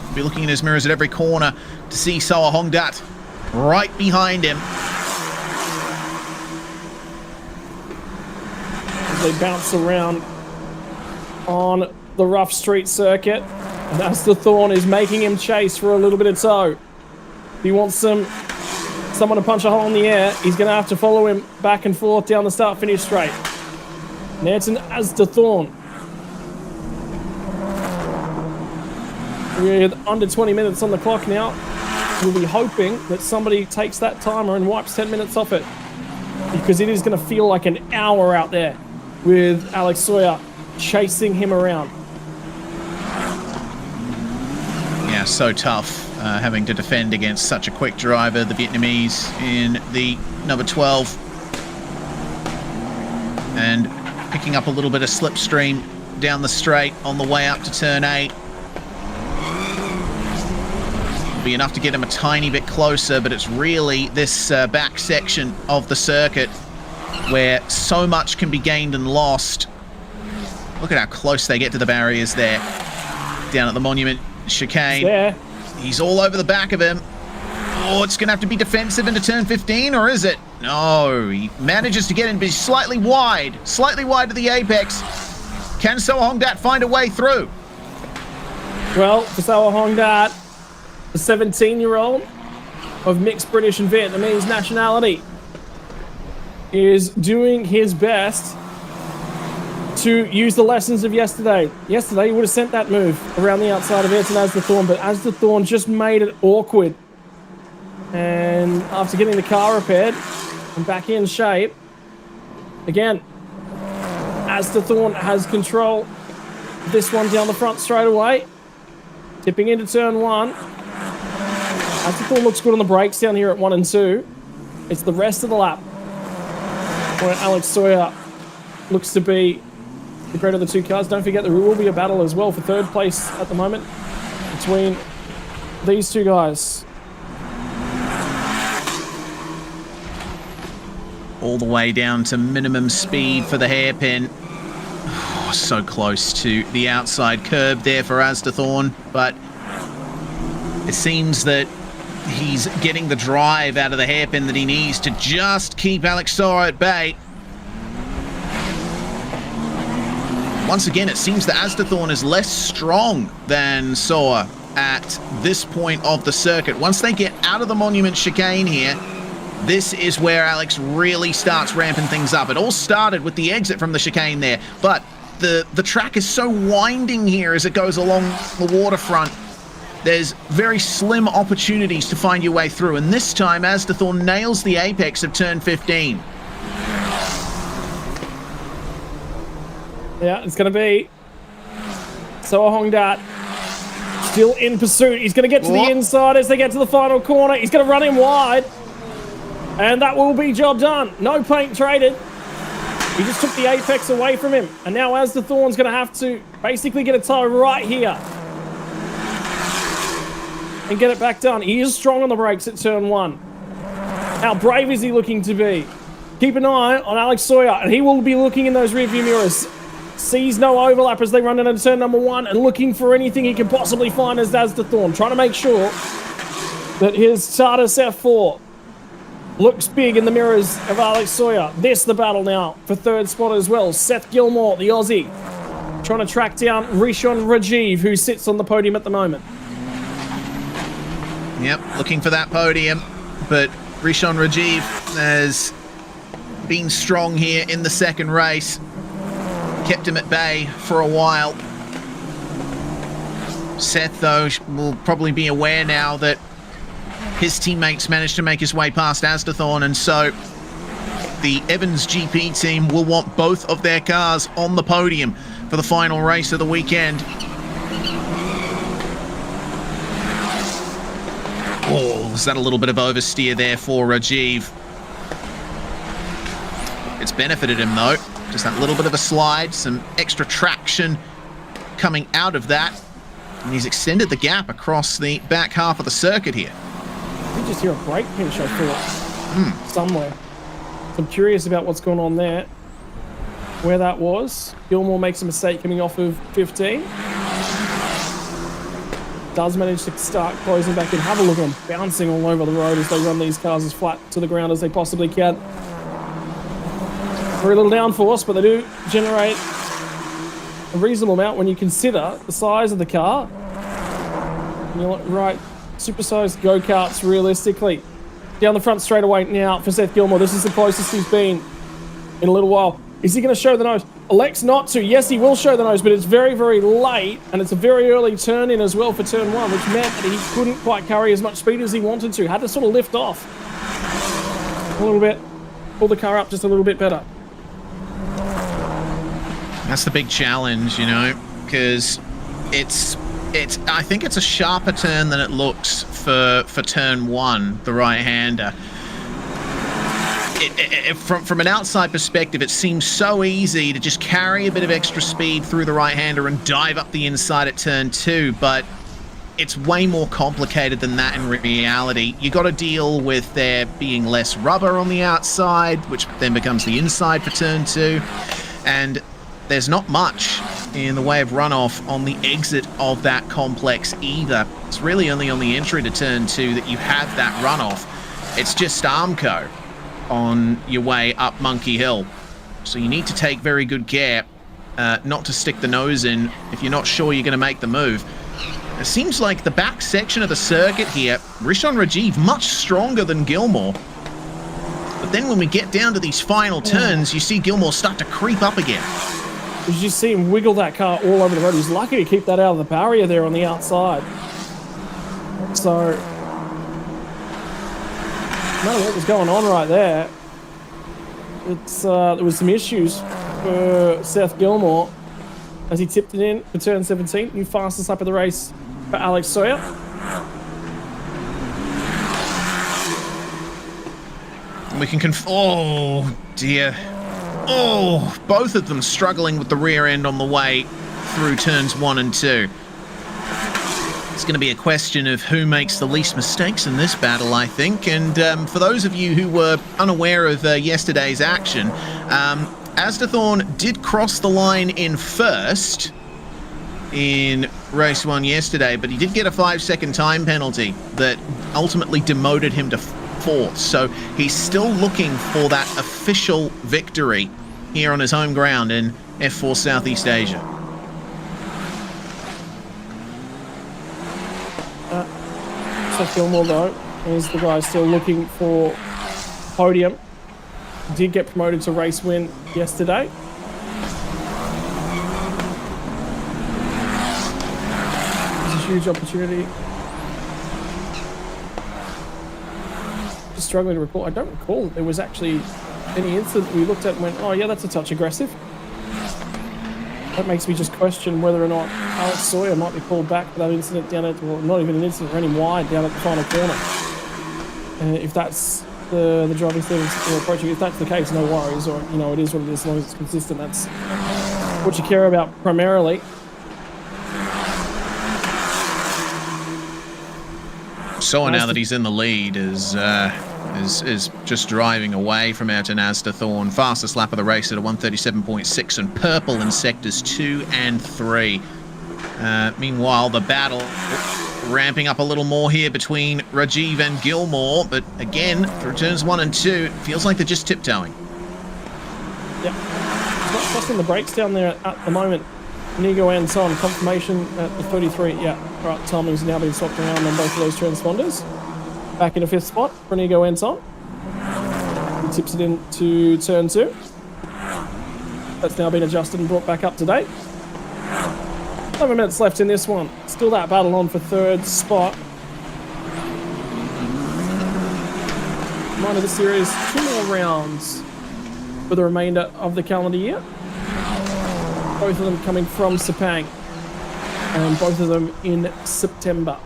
will be looking in his mirrors at every corner to see Sawa Hongdat right behind him. As they bounce around on the rough street circuit, and Astathorn is making him chase for a little bit of tow. If he wants someone to punch a hole in the air, he's going to have to follow him back and forth down the start-finish straight. Nanton Astathorn, with under 20 minutes on the clock now, we'll be hoping that somebody takes that timer and wipes 10 minutes off it, because it is going to feel like an hour out there with Alex Sawyer chasing him around. Yeah, so tough having to defend against such a quick driver, the Vietnamese in the number 12. And picking up a little bit of slipstream down the straight on the way up to turn 8. Will be enough to get him a tiny bit closer, but it's really this back section of the circuit where so much can be gained and lost. Look at how close they get to the barriers there. Down at the Monument chicane. Yeah. He's all over the back of him. Oh, it's going to have to be defensive into turn 15, or is it? No, he manages to get in, but he's slightly wide to the apex. Can Sawa Hongdat find a way through? Well, for Sawa Hongdat, the 17-year-old of mixed British and Vietnamese nationality, is doing his best to use the lessons of yesterday. Yesterday, he would have sent that move around the outside of Ayrton Astathorn, but Astathorn just made it awkward. And after getting the car repaired and back in shape, again, Astathorn has control of this one down the front straight away. Tipping into turn 1. Astathorn looks good on the brakes down here at 1 and 2. It's the rest of the lap where Alex Sawyer looks to be the greater of the two cars. Don't forget there will be a battle as well for third place at the moment between these two guys. All the way down to minimum speed for the hairpin. Oh, so close to the outside curb there for Asdathorn, but it seems that he's getting the drive out of the hairpin that he needs to just keep Alex Soa at bay. Once again, it seems that Asdathorn is less strong than Soa at this point of the circuit. Once they get out of the Monument chicane here, this is where Alex really starts ramping things up. It all started with the exit from the chicane there, but the track is so winding here as it goes along the waterfront. There's very slim opportunities to find your way through, and this time Asdathorn nails the apex of turn 15. Yeah, it's going to be Soa Hongdat still in pursuit. He's going to get to the inside as they get to the final corner. He's going to run him wide. And that will be job done. No paint traded. He just took the apex away from him. And now Asdathorn's going to have to basically get a tie right here. And get it back done. He is strong on the brakes at turn 1. How brave is he looking to be? Keep an eye on Alex Sawyer. And he will be looking in those rearview mirrors. Sees no overlap as they run into turn number 1. And looking for anything he can possibly find as Asdathorn. Trying to make sure that his Tardis F4 looks big in the mirrors of Alex Sawyer. This the battle now for third spot as well. Seth Gilmore, the Aussie, trying to track down Rishon Rajiv, who sits on the podium at the moment. Yep, looking for that podium, but Rishon Rajiv has been strong here in the second race. Kept him at bay for a while. Seth, though, will probably be aware now that his teammates managed to make his way past Asdathorn, and so the Evans GP team will want both of their cars on the podium for the final race of the weekend. Oh, was that a little bit of oversteer there for Rajiv? It's benefited him, though. Just that little bit of a slide, some extra traction coming out of that, and he's extended the gap across the back half of the circuit here. You just hear a brake pinch, I thought, somewhere. So I'm curious about what's going on there, where that was. Gilmore makes a mistake coming off of 15. Does manage to start closing back in. Have a look at them bouncing all over the road as they run these cars as flat to the ground as they possibly can. Very little downforce, but they do generate a reasonable amount when you consider the size of the car. And you look right. Supersized go-karts, realistically. Down the front straight away now for Seth Gilmore. This is the closest he's been in a little while. Is he going to show the nose? Elects not to. Yes, he will show the nose, but it's very, very late, and it's a very early turn in as well for turn 1, which meant that he couldn't quite carry as much speed as he wanted to. Had to sort of lift off a little bit, pull the car up just a little bit better. That's the big challenge, you know, because I think it's a sharper turn than it looks for turn 1, the right-hander. From an outside perspective, it seems so easy to just carry a bit of extra speed through the right-hander and dive up the inside at turn 2, but it's way more complicated than that in reality. You got to deal with there being less rubber on the outside, which then becomes the inside for turn 2, and there's not much in the way of runoff on the exit of that complex either. It's really only on the entry to turn 2 that you have that runoff. It's just Armco on your way up Monkey Hill. So you need to take very good care not to stick the nose in if you're not sure you're going to make the move. It seems like the back section of the circuit here, Rishon Rajiv much stronger than Gilmore. But then when we get down to these final turns, you see Gilmore start to creep up again. You just see him wiggle that car all over the road. He's lucky to keep that out of the barrier there on the outside. So, no matter what was going on right there, there was some issues for Seth Gilmore as he tipped it in for turn 17. New fastest lap of the race for Alex Sawyer. We can oh dear. Oh, both of them struggling with the rear end on the way through turns 1 and 2. It's going to be a question of who makes the least mistakes in this battle, I think. And for those of you who were unaware of yesterday's action, Asdathorn did cross the line in first in race 1 yesterday, but he did get a 5-second time penalty that ultimately demoted him to 4th. So he's still looking for that official victory here on his home ground in F4 Southeast Asia. Seth Gilmore, though, is the guy still looking for podium. Did get promoted to race win yesterday. It's a huge opportunity. Just struggling to recall. I don't recall there was actually any incident we looked at and went, oh yeah, that's a touch aggressive. That makes me just question whether or not Alex Sawyer might be called back for that incident down at, well, not even an incident, running wide down at the final corner. If that's the driving standards we're approaching, if that's the case, no worries, or, you know, it is what it is, as long as it's consistent. That's what you care about primarily. Sawyer, now that he's in the lead, is just driving away from Ayrton Asdathorn. Fastest lap of the race at a 137.6, and purple in sectors 2 and 3. Meanwhile, the battle ramping up a little more here between Rajiv and Gilmore, but again, through turns 1 and 2, it feels like they're just tiptoeing. Yep. He's not pressing the brakes down there at the moment. Inigo and Son, confirmation at the 33. Yeah, right, timing's now been swapped around on both of those transponders. Back in a 5th spot for Inigo and Son. He tips it into turn 2. That's now been adjusted and brought back up to date. 11 minutes left in this one. Still that battle on for 3rd spot. Reminder of the series, 2 more rounds for the remainder of the calendar year. Both of them coming from Sepang, and both of them in September.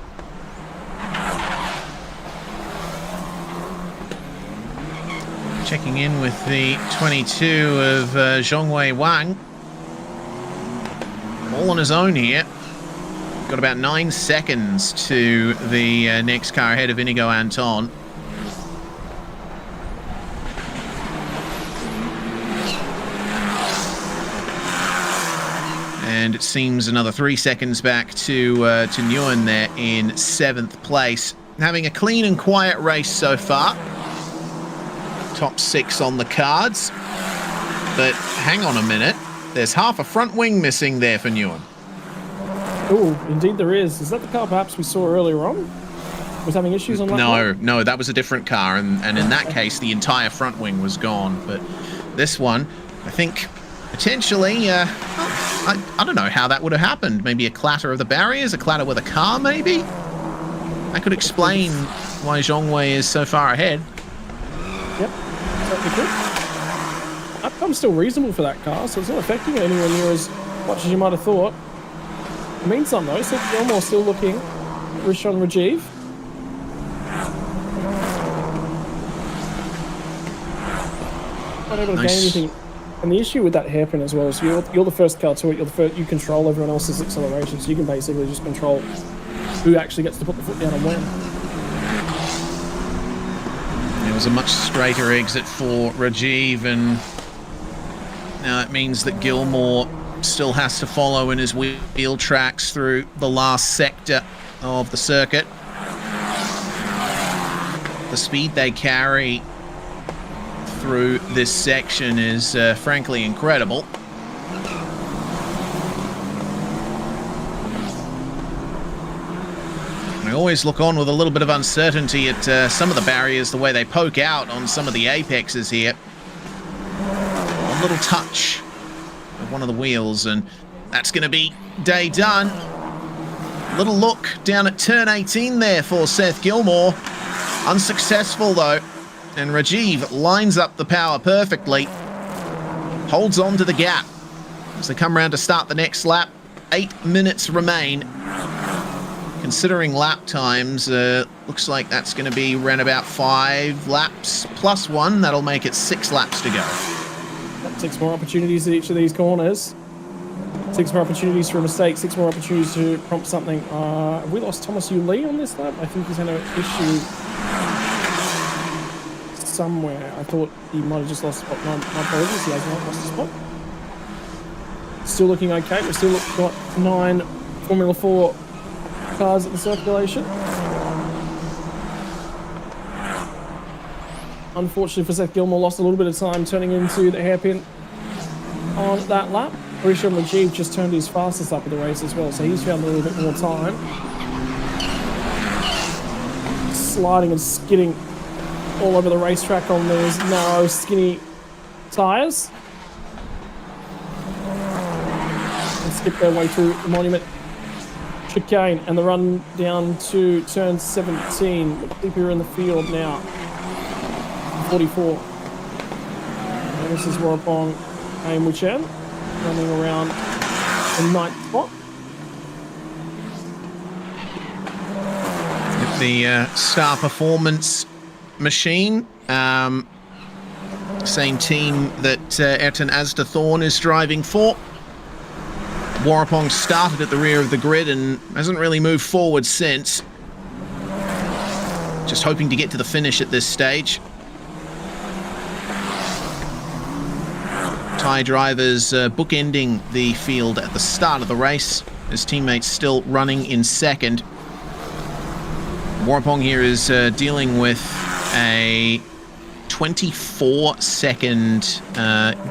Checking in with the 22 of Zhongwei Wang. All on his own here. Got about 9 seconds to the next car ahead of Inigo Anton. And it seems another 3 seconds back to Nguyen there in 7th place. Having a clean and quiet race so far. Top 6 on the cards. But hang on a minute. There's half a front wing missing there for Nguyen. Oh, indeed there is. Is that the car perhaps we saw earlier on? Was having issues on that one? No, that was a different car. And in that case, the entire front wing was gone. But this one, I think, potentially, I don't know how that would have happened. Maybe a clatter of the barriers, a clatter with a car, maybe? That could explain why Zhongwei is so far ahead. Yep, certainly could. Upcome's still reasonable for that car, so it's not affecting it anywhere near as much as you might have thought. It means something though. Seth Gilmore still looking. Rishon Rajiv. Not able to gain anything. And the issue with that hairpin as well is you're the first car to it. You control everyone else's acceleration, so you can basically just control who actually gets to put the foot down and when. It was a much straighter exit for Rajiv, and now that means that Gilmore still has to follow in his wheel tracks through the last sector of the circuit. The speed they carry through this section is frankly incredible. I always look on with a little bit of uncertainty at some of the barriers, the way they poke out on some of the apexes here. One little touch of one of the wheels, and that's going to be day done. Little look down at turn 18 there for Seth Gilmore. Unsuccessful though, and Rajiv lines up the power perfectly. Holds on to the gap as they come around to start the next lap. 8 minutes remain. Considering lap times, looks like that's going to be around about 5 laps plus 1. That'll make it 6 laps to go. 6 more opportunities at each of these corners. 6 more opportunities for a mistake, 6 more opportunities to prompt something. Have we lost Thomas Lee on this lap? I think he's had an issue somewhere. I thought he might have just lost a spot. My apologies, he has not lost a spot. Still looking okay. We've still got 9 Formula 4 cars at the circulation. Unfortunately for Seth Gilmore, lost a little bit of time turning into the hairpin on that lap. Rishabh Rajiv just turned his fastest lap of the race as well, so he's found a little bit more time. Sliding and skidding all over the racetrack on those narrow, skinny tyres. And skip their way through the Monument chicane and the run down to turn 17. Look deeper in the field now. 44. And this is Warapong Aim Wuchen running around the 9th spot. The Star Performance machine, same team that Ayrton Asdathorn is driving for. Warapong started at the rear of the grid and hasn't really moved forward since. Just hoping to get to the finish at this stage. Thai drivers bookending the field at the start of the race. His teammates still running in second. Warapong here is dealing with a 24-second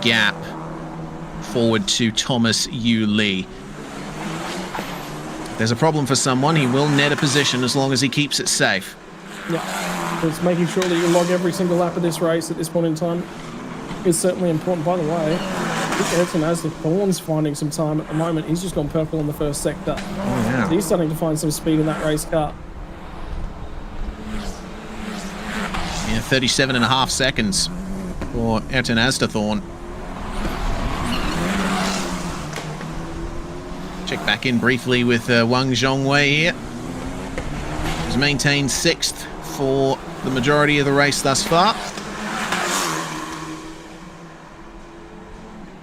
gap forward to Thomas Yu Lee. If there's a problem for someone, he will net a position as long as he keeps it safe. Yeah, it's making sure that you log every single lap of this race at this point in time is certainly important. By the way, Ayrton Asdathorn's finding some time at the moment. He's just gone purple in the first sector. Oh, yeah. So he's starting to find some speed in that race car. Yeah, 37.5 seconds for Ayrton Asdathorn. Check back in briefly with Wang Zhongwei here. He's maintained 6th for the majority of the race thus far.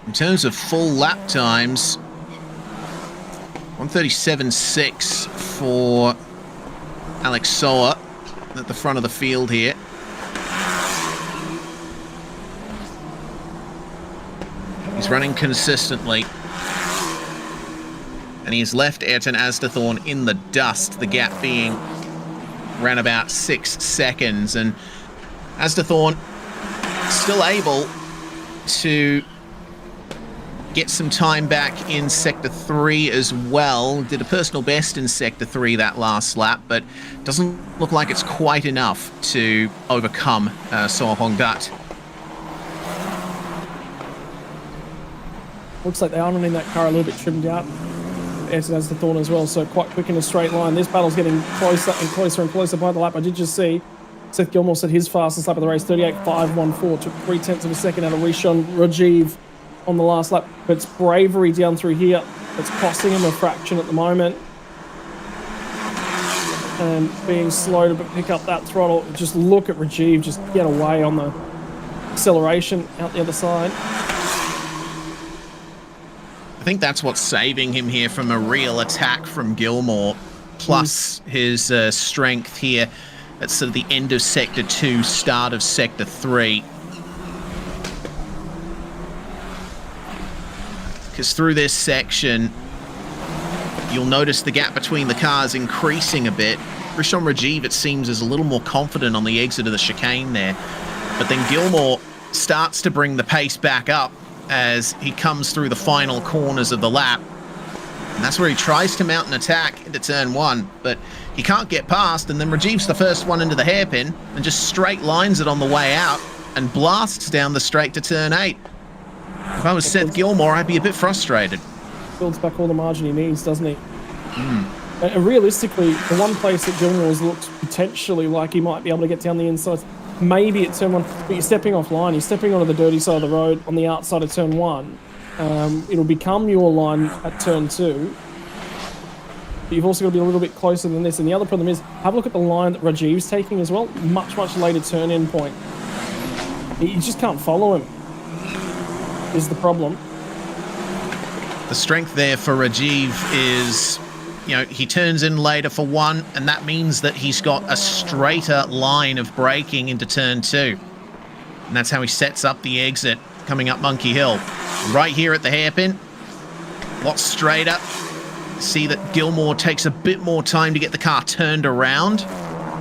In terms of full lap times, 1:37.6 for Alex Soa at the front of the field here. He's running consistently. And he has left Ayrton Asdathorn in the dust, the gap being around about 6 seconds. And Asdathorn still able to get some time back in Sector 3 as well. Did a personal best in Sector 3 that last lap, but doesn't look like it's quite enough to overcome Soa Hongdat. Looks like they are running that car a little bit trimmed out. Ayrton Asdathorn as well, so quite quick in a straight line. This battle's getting closer and closer and closer by the lap. I did just see Seth Gilmore said his fastest lap of the race, 38.514, took 0.3 of a second out of Rishabh Rajiv on the last lap. But it's bravery down through here that's costing him a fraction at the moment. And being slow to pick up that throttle. Just look at Rajiv just get away on the acceleration out the other side. I think that's what's saving him here from a real attack from Gilmore, plus his strength here at sort of the end of Sector 2, start of Sector 3. Because through this section, you'll notice the gap between the cars increasing a bit. Rishabh Rajiv, it seems, is a little more confident on the exit of the chicane there. But then Gilmore starts to bring the pace back up as he comes through the final corners of the lap. And that's where he tries to mount an attack into turn 1, but he can't get past, and then Rajiv's the first one into the hairpin and just straight lines it on the way out and blasts down the straight to turn 8. If I was Seth Gilmore, I'd be a bit frustrated. Builds back all the margin he needs, doesn't he? And realistically, the one place that Gilmore's looks potentially like he might be able to get down the inside, maybe at turn 1, but you're stepping off line, you're stepping onto the dirty side of the road on the outside of turn 1. It'll become your line at turn 2. But you've also got to be a little bit closer than this. And the other problem is, have a look at the line that Rajiv's taking as well. Much later turn-in point. You just can't follow him. is the problem. The strength there for Rajiv is, you know, he turns in later for 1, and that means that he's got a straighter line of braking into turn 2. And that's how he sets up the exit coming up Monkey Hill. Right here at the hairpin, lots straighter. See that Gilmore takes a bit more time to get the car turned around.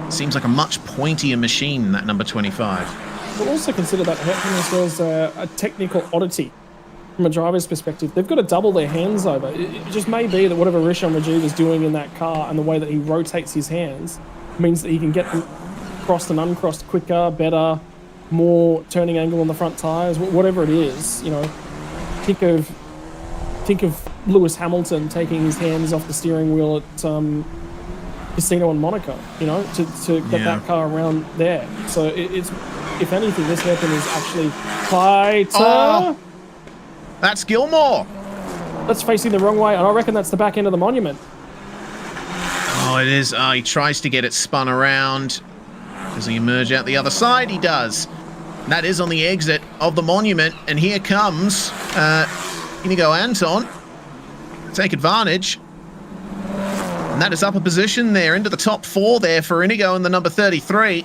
Seems like a much pointier machine, that number 25. We'll also consider that hairpin as well as a technical oddity from a driver's perspective. They've got to double their hands over. It just may be that whatever Rishan Rajiv is doing in that car and the way that he rotates his hands means that he can get them crossed and uncrossed quicker, better, more turning angle on the front tires, whatever it is. You know, think of Lewis Hamilton taking his hands off the steering wheel at Casino in Monaco, you know, to get that car around there. So it's, if anything, this hairpin is actually tighter. Oh, that's Gilmore. That's facing the wrong way, and I reckon that's the back end of the monument. Oh, it is. He tries to get it spun around. Does he emerge out the other side? He does. That is on the exit of the monument, and here comes Inigo Anton. Take advantage. And that is up a position there into the top 4 there for Inigo in the number 33.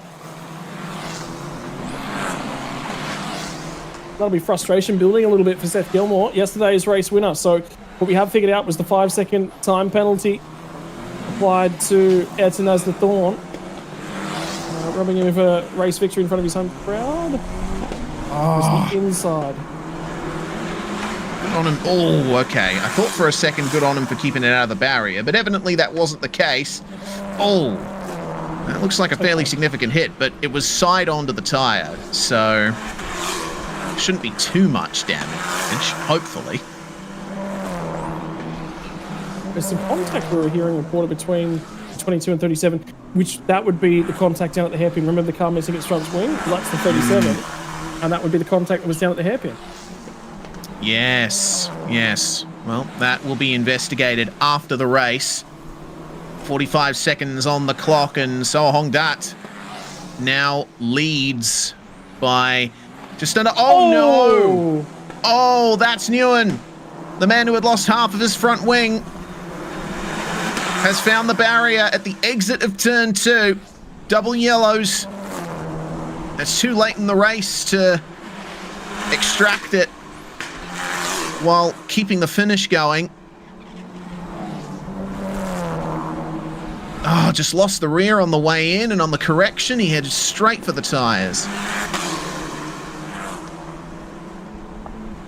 That'll be frustration building a little bit for Seth Gilmore, yesterday's race winner. So what we have figured out was the 5-second time penalty applied to Ayrton as the Thorn, robbing him of a race victory in front of his home crowd. Oh. The inside. Good on him. Oh, okay. I thought for a second good on him for keeping it out of the barrier, but evidently that wasn't the case. Oh, that looks like a fairly significant hit, but it was side onto the tire, so shouldn't be too much damage, hopefully. There's some contact we were hearing reported between 22 and 37, which that would be the contact down at the hairpin. Remember the car missing its front wing? Well, that's the 37, and that would be the contact that was down at the hairpin. Yes, yes. Well, that will be investigated after the race. 45 seconds on the clock, and Soa Hongdat now leads by just under... Oh, no! Oh, that's Nguyen. The man who had lost half of his front wing has found the barrier at the exit of turn 2. Double yellows. It's too late in the race to extract it while keeping the finish going. Oh, just lost the rear on the way in, and on the correction, he headed straight for the tyres.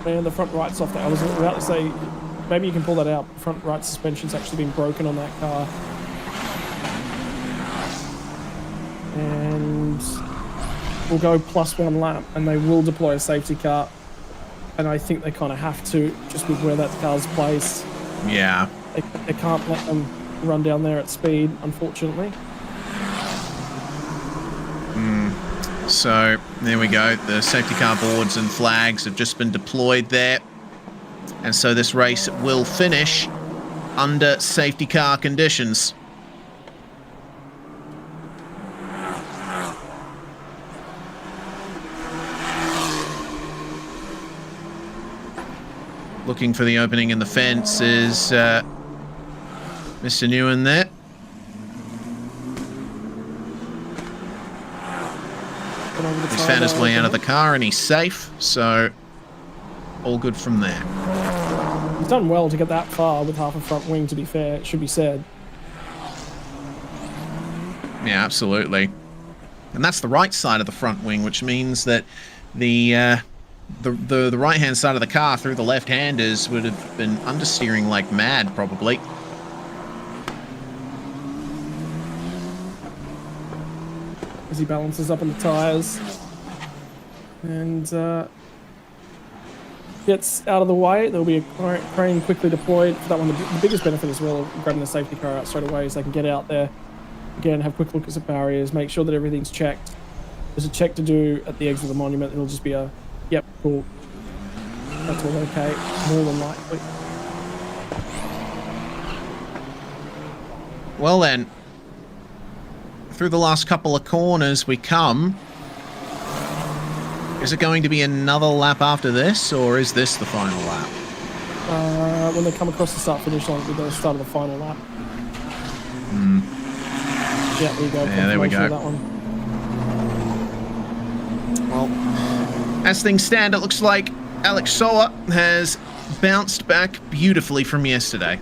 Man, the front right's off there. I was about to say, maybe you can pull that out. The front right suspension's actually been broken on that car. And we'll go +1 lap, and they will deploy a safety car. And I think they kind of have to, just with where that car's placed. Yeah. They can't let them run down there at speed, unfortunately. So, there we go. The safety car boards and flags have just been deployed there. And so this race will finish under safety car conditions. Looking for the opening in the fence is Mr. Nguyen there. He's found his way out of the car and he's safe, so all good from there. He's done well to get that far with half a front wing, to be fair, it should be said. Yeah, absolutely. And that's the right side of the front wing, which means that the right-hand side of the car through the left-handers would have been understeering like mad, probably. As he balances up on the tyres and gets out of the way. There'll be a crane quickly deployed for that one. The biggest benefit as well of grabbing the safety car out straight away is they can get out there, again, have quick looks at barriers, make sure that everything's checked. There's a check to do at the exit of the monument. It'll just be a, yep, cool. That's all okay, more than likely. Well then, through the last couple of corners we come. Is it going to be another lap after this, or is this the final lap? When they come across the start-finish line, it'll be the start of the final lap. Yeah, there you go. Yeah, there we go. That one. Well, as things stand, it looks like Alex Soa has bounced back beautifully from yesterday.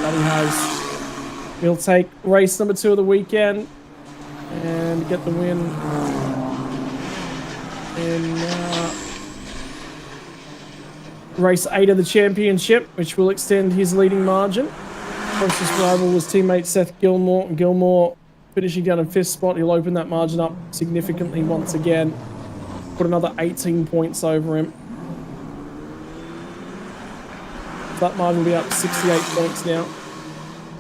That he has. He'll take race number 2 of the weekend and get the win in race 8 of the championship, which will extend his leading margin. Closest rival was teammate Seth Gilmore. Gilmore finishing down in 5th spot. He'll open that margin up significantly once again. Put another 18 points over him. That margin will be up to 68 points now.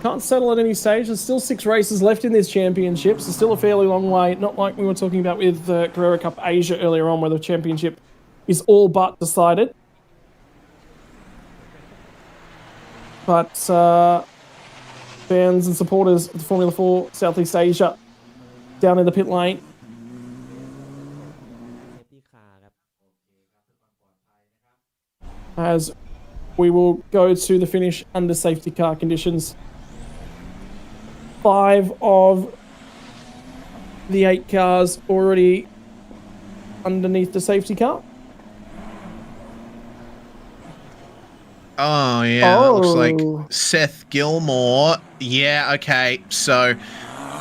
Can't settle at any stage. There's still 6 races left in this championship. So still a fairly long way. Not like we were talking about with Carrera Cup Asia earlier on, where the championship is all but decided. But fans and supporters of the Formula 4 Southeast Asia down in the pit lane. As we will go to the finish under safety car conditions. 5 of the 8 cars already underneath the safety car. Oh, yeah, that looks like Seth Gilmore. Yeah, okay, so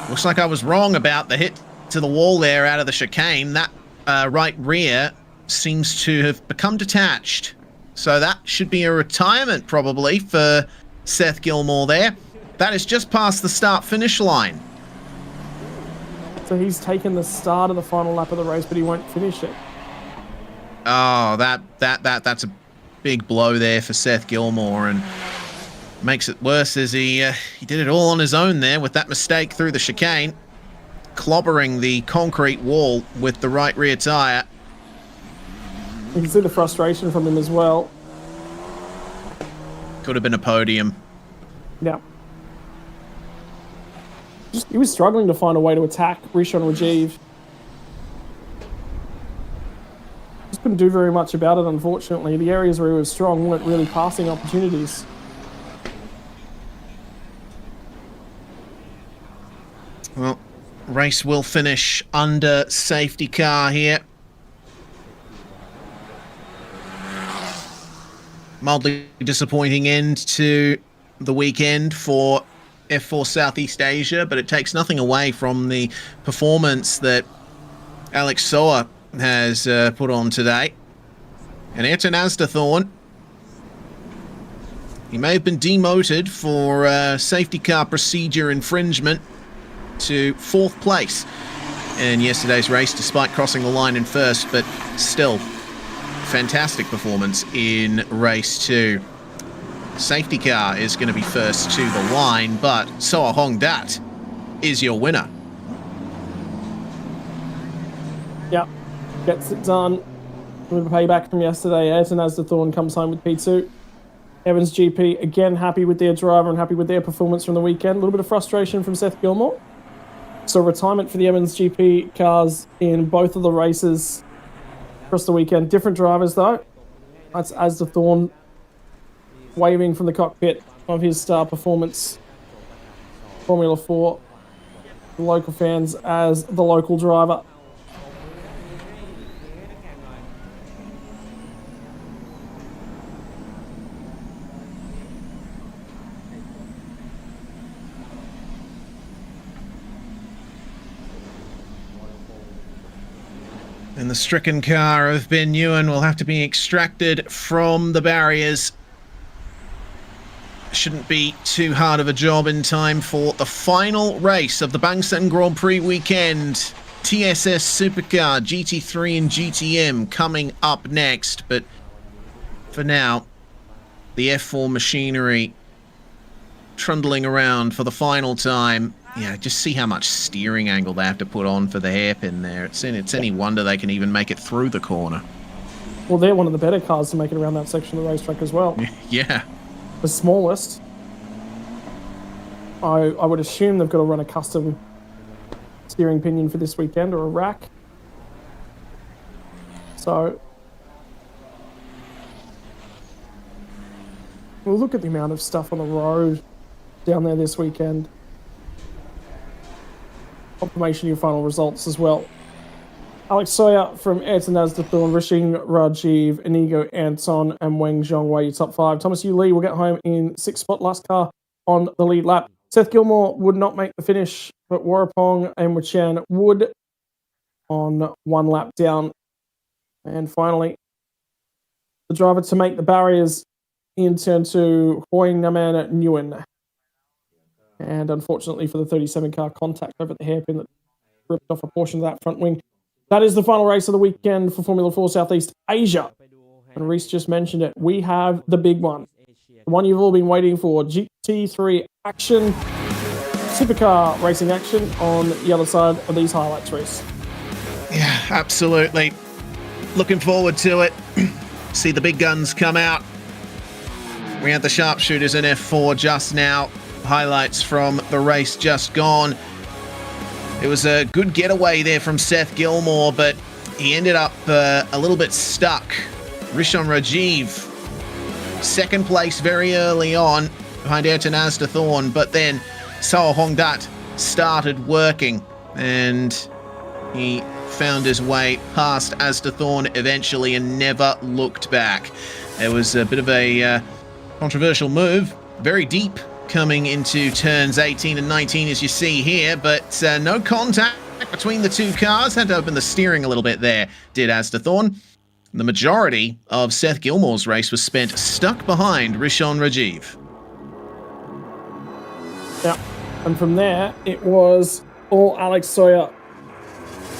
looks like I was wrong about the hit to the wall there out of the chicane. That right rear seems to have become detached. So that should be a retirement probably for Seth Gilmore there. That is just past the start-finish line. So he's taken the start of the final lap of the race, but he won't finish it. Oh, that's a big blow there for Seth Gilmore, and makes it worse as he did it all on his own there with that mistake through the chicane, clobbering the concrete wall with the right rear tyre. You can see the frustration from him as well. Could have been a podium. Yeah. He was struggling to find a way to attack Rishon Rajiv. Just couldn't do very much about it, unfortunately. The areas where he was strong weren't really passing opportunities. Well, race will finish under safety car here. Mildly disappointing end to the weekend for F4 Southeast Asia, but it takes nothing away from the performance that Alex Soa has put on today. And Ayrton Asdathorn, he may have been demoted for safety car procedure infringement to 4th place in yesterday's race, despite crossing the line in 1st, but still fantastic performance in race 2. Safety car is going to be first to the line, but Soa Hongdat is your winner. Yep, gets it done with a payback from yesterday. Ayrton Asdathorn comes home with P2. Evans GP, again, happy with their driver and happy with their performance from the weekend. A little bit of frustration from Seth Gilmore. So retirement for the Evans GP cars in both of the races across the weekend. Different drivers, though. That's Asdathorn waving from the cockpit of his star performance Formula 4. The local fans as the local driver. And the stricken car of Ben Ewan will have to be extracted from the barriers. Shouldn't be too hard of a job in time for the final race of the Bangsaen Grand Prix weekend. TSS Supercar, GT3 and GTM coming up next. But for now, the F4 machinery trundling around for the final time. Yeah, just see how much steering angle they have to put on for the hairpin there. It's any wonder they can even make it through the corner. Well, they're one of the better cars to make it around that section of the racetrack as well. Yeah. The smallest. I would assume they've got to run a custom steering pinion for this weekend, or a rack. So we'll look at the amount of stuff on the road down there this weekend. Confirmation of your final results as well. Alex Sawyer from Ayrton Azdathorn, Rishing Rajiv, Inigo Anton, and Wang Zhongwei, your top 5. Thomas Yu Lee will get home in 6th spot, last car on the lead lap. Seth Gilmore would not make the finish, but Warapong and Wuchan would on 1 lap down. And finally, the driver to make the barriers in turn 2, Hoing Naman Nguyen. And unfortunately for the 37 car, contact over the hairpin that ripped off a portion of that front wing. That is the final race of the weekend for Formula 4 Southeast Asia. And Reese just mentioned it. We have the big one. The one you've all been waiting for. GT3 action. Supercar racing action on the other side of these highlights, Reese. Yeah, absolutely. Looking forward to it. See the big guns come out. We had the sharpshooters in F4 just now. Highlights from the race just gone. It was a good getaway there from Seth Gilmore, but he ended up a little bit stuck. Rishon Rajiv, 2nd place very early on behind Ayrton Azdathorn, but then Sao Hongdat started working and he found his way past Azdathorn eventually and never looked back. There was a bit of a controversial move, very deep, coming into turns 18 and 19 as you see here, but no contact between the two cars. Had to open the steering a little bit there, did Azdathorn. The majority of Seth Gilmore's race was spent stuck behind Rishon Rajiv. Yeah, and from there, it was all Alex Sawyer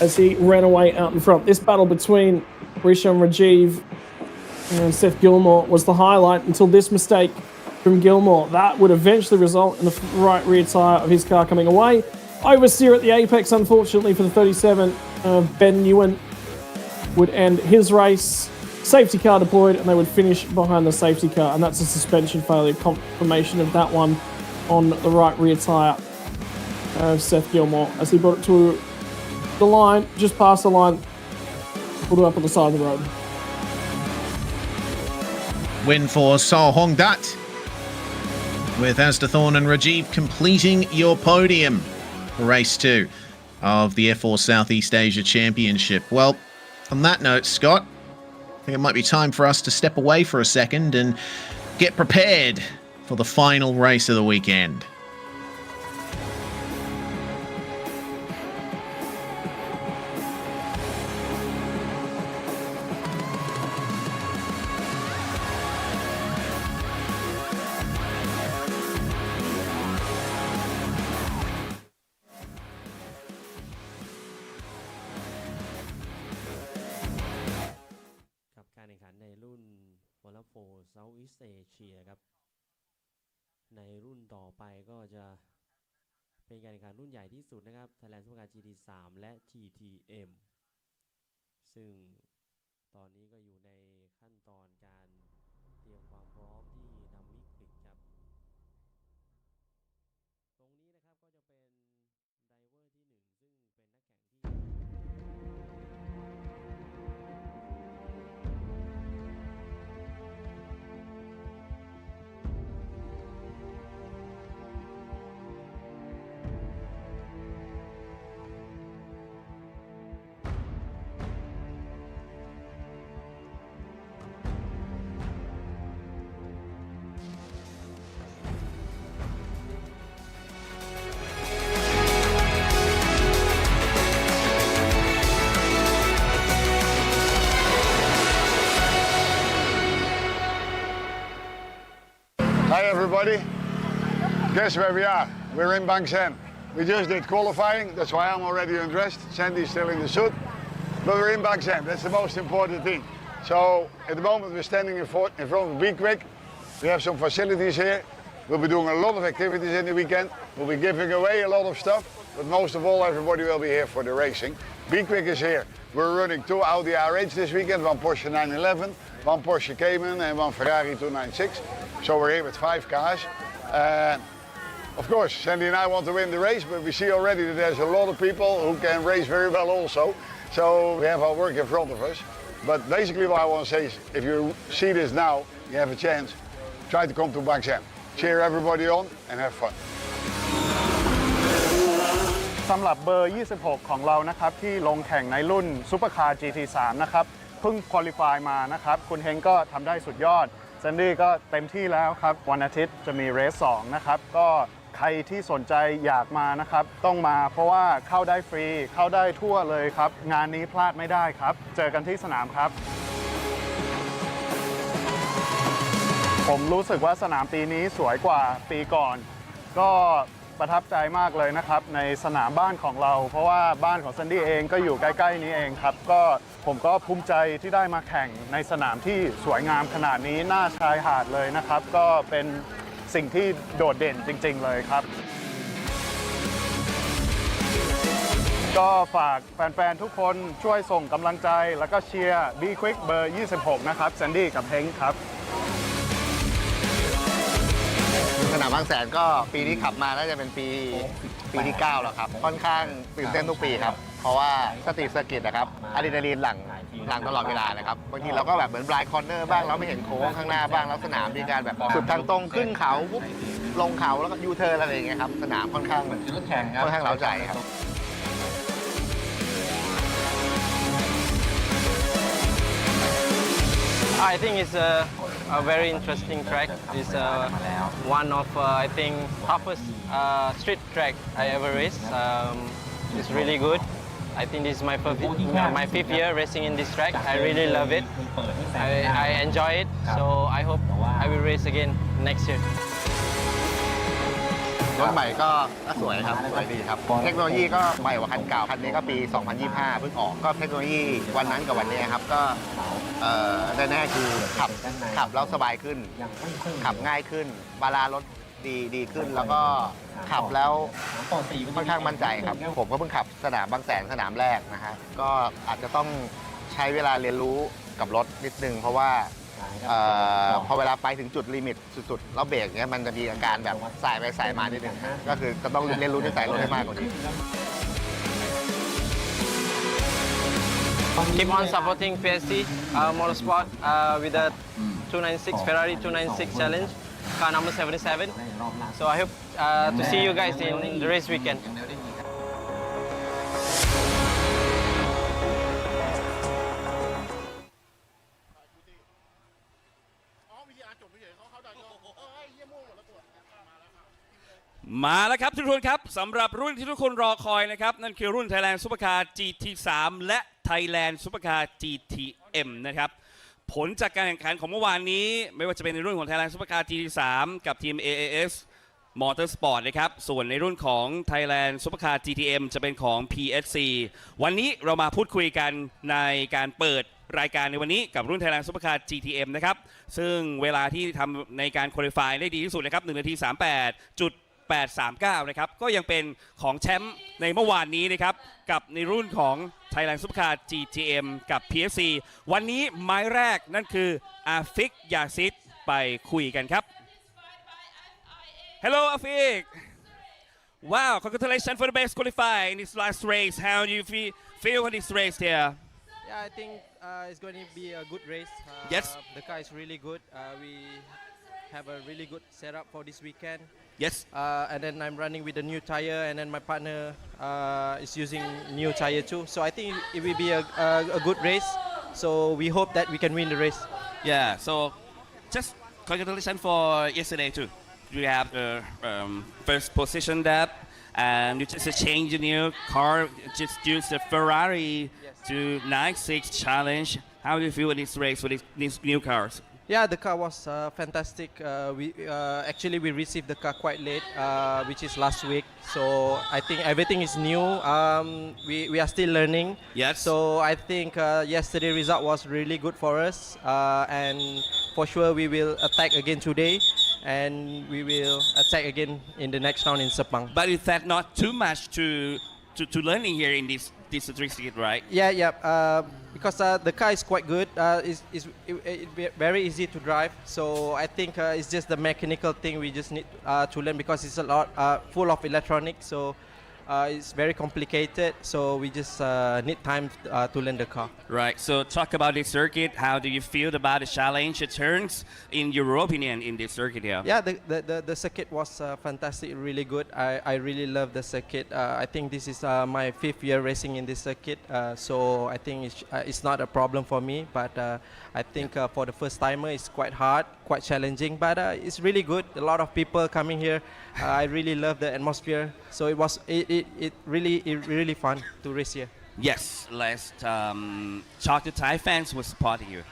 as he ran away out in front. This battle between Rishon Rajiv and Seth Gilmore was the highlight until this mistake from Gilmore. That would eventually result in the right rear tyre of his car coming away. Oversteer at the apex, unfortunately, for the 37. Ben Nguyen would end his race. Safety car deployed, and they would finish behind the safety car. And that's a suspension failure, confirmation of that one on the right rear tyre of Seth Gilmore as he brought it to the line, just past the line, put it up on the side of the road. Win for Sao Hongdat, with Azdathorn and Rajiv completing your podium for race 2 of the F4 Southeast Asia Championship. Well, on that note, Scott, I think it might be time for us to step away for a second and get prepared for the final race of the weekend. Southeast Asia ครับ ในรุ่นต่อไปก็จะเป็นการแข่งขันรุ่นใหญ่ที่สุดนะครับ Thailand Supercar GT3 และ TTM ซึ่งตอนนี้ก็อยู่ในขั้นตอนการเตรียมความพร้อมที่ทำวิกฤตครับ ตรงนี้นะครับก็จะเป็นไดเวอร์ที่ 1ซึ่งเป็นนักแข่งHi everybody, guess where we are? We're in Bangsaen. We just did qualifying, that's why I'm already undressed. Sandy's still in the suit, but we're in Bangsaen, that's the most important thing. So at the moment we're standing in front of Be Quick. We have some facilities here. We'll be doing a lot of activities in the weekend. We'll be giving away a lot of stuff, but most of all everybody will be here for the racing. Be Quick is here. We're running 2 Audi R8s this weekend, 1 Porsche 911, 1 Porsche Cayman and 1 Ferrari 296. So we're here with 5 cars. Of course, Sandy and I want to win the race, but we see already that there's a lot of people who can race very well also. So we have our work in front of us. But basically what I want to say is, if you see this now, you have a chance, try to come to Bangsaen. Cheer everybody on and have fun. สำหรับเบอร์ 26 ของเรานะครับที่ลงแข่งในรุ่นซุปเปอร์คาร์ GT3 นะครับเพิ่งควอลิฟายมานะครับคุณเฮงก็ทำได้สุดยอดแซนดี้ก็เต็มที่แล้วครับวันอาทิตย์จะมีเรส2นะครับก็ใครที่สนใจอยากมานะครับต้องมาเพราะว่าเข้าได้ฟรีเข้าได้ทั่วเลยครับงานนี้พลาดไม่ได้ครับเจอกันที่สนามครับผมรู้สึกว่าสนามปีนี้สวยกว่าปีก่อนก็ประทับใจมากเลยนะครับในสนามบ้านของเราเพราะว่าบ้านของซันดี้เองก็อยู่ใกล้ๆนี้เองครับก็ผมก็ภูมิใจที่ได้มาแข่งในสนามที่สวยงามขนาดนี้หน้าชายหาดเลยนะครับก็เป็นสิ่งที่โดดเด่นจริงๆเลยครับก็ฝากแฟนๆทุกคนช่วยส่งกำลังใจแล้วก็เชียร์ Be Quick เบอร์ 26 นะครับแซนดี้กับเฮงครับสนามบางแสนก็ปีนี้ขับมาน่าจะเป็นปีที่ 9 แล้วครับค่อนข้างตื่นเต้นทุกปีครับเพราะว่าสตรีทเซอร์กิตนะครับอะดรีนาลีนหลั่งตลอดเวลานะครับบางทีเราก็แบบเหมือนบลายคอร์เนอร์บ้างเราไม่เห็นโค้งข้างหน้าบ้างแล้วสนามมีการแบบสุดทางตรงขึ้นเขาปุ๊บลงเขาแล้วก็ยูเทิร์นอะไรอย่างเงี้ยครับสนามค่อนข้างเร้าใจครับ I think it's a very interesting track. It's one of I think toughest street track I ever raced. It's really good. I think this is my fifth year racing in this track. I really love it. I enjoy it. So I hope I will race again next year. รถใหม่ก็สวยครับสวยดีครับเทคโนโลยีก็ใหม่กว่าคันเก่าคันนี้ก็ปี 2025 เพิ่งออกก็เทคโนโลยีวันนั้นกับวันนี้ครับก็แน่ๆคือขับแล้วสบายขึ้นขับง่ายขึ้นบาลานซ์รถดีขึ้นแล้วก็ขับแล้วค่อนข้างมั่นใจครับผมก็เพิ่งขับสนามบางแสนสนามแรกนะฮะก็อาจจะต้องใช้เวลาเรียนรู้กับรถนิดนึงเพราะว่าพอเวลาไปถึงจุดลิมิตสุดๆแล้วเบรกเนี้ยมันจะมีอาการแบบสายไปสายมานิดนึงก็คือจะต้องเรียนรู้นิสัยรถให้มากกว่านี้ Keep on supporting PSC Motorsport with the 296 Ferrari 296 challenge car number 77. So I hope to see you guys in the race weekend.มาแล้วครับทุกคนครับสำหรับรุ่นที่ทุกคนรอคอยนะครับนั่นคือรุ่น Thailand Supercar GT3 และ Thailand Supercar GTM นะครับผลจากการแข่งขันของเมื่อวานนี้ไม่ว่าจะเป็นในรุ่นของ Thailand Supercar GT3 กับทีม AAS Motorsport นะครับส่วนในรุ่นของ Thailand Supercar GTM จะเป็นของ PSC วันนี้เรามาพูดคุยกันในการเปิดรายการในวันนี้กับรุ่น Thailand Supercar GTM นะครับซึ่งเวลาที่ทำในการคุริฟายได้ดีที่สุดนะครับ1 นาที 38.839 นะครับก็ยังเป็นของแชมป์ในเมื่อวานนี้นะครับกับในรุ่นของ Thailand Supercar GTM กับ PSC วันนี้ไม้แรกนั่นคืออาฟิกยาซิดไปคุยกันครับ Hello Afik Wow congratulations for the best qualifier in this last race How do you feel on this race here Yeah, I think it's going to be a good race. Yes. The car is really good. We have a really good setup for this weekend. Yes. And then I'm running with a new tire, and then my partner is using new tire too. So I think it will be a good race. So we hope that we can win the race. Yeah. So just congratulations for yesterday too. You have the first position that, and you just change the new car. Just use the Ferrari to 96 challenge. How do you feel in this race with these new cars? Yeah, the car was fantastic. Actually we received the car quite late, which is last week. So I think everything is new. We are still learning. Yes. So I think yesterday result was really good for us, and for sure we will attack again today, and we will attack again in the next round in Sepang. But is that not too much to learning here in this circuit, right? Yeah. Because the car is quite good. It's very easy to drive. So I think it's just the mechanical thing we just need to learn because it's a lot full of electronics. So it's very complicated, so we just need time to learn the car. Right. So talk about this circuit. How do you feel about the challenge, the turns, in your opinion, in this circuit here? Yeah, the circuit was fantastic, really good. I really love the circuit. I think this is my 5th year racing in this circuit, so I think it's not a problem for me. But I think for the first timer, it's quite hard, quite challenging. But it's really good. A lot of people coming here. I really love the atmosphere. So it really fun to race here. Yes. Let's talk to Thai fans who are supporting you.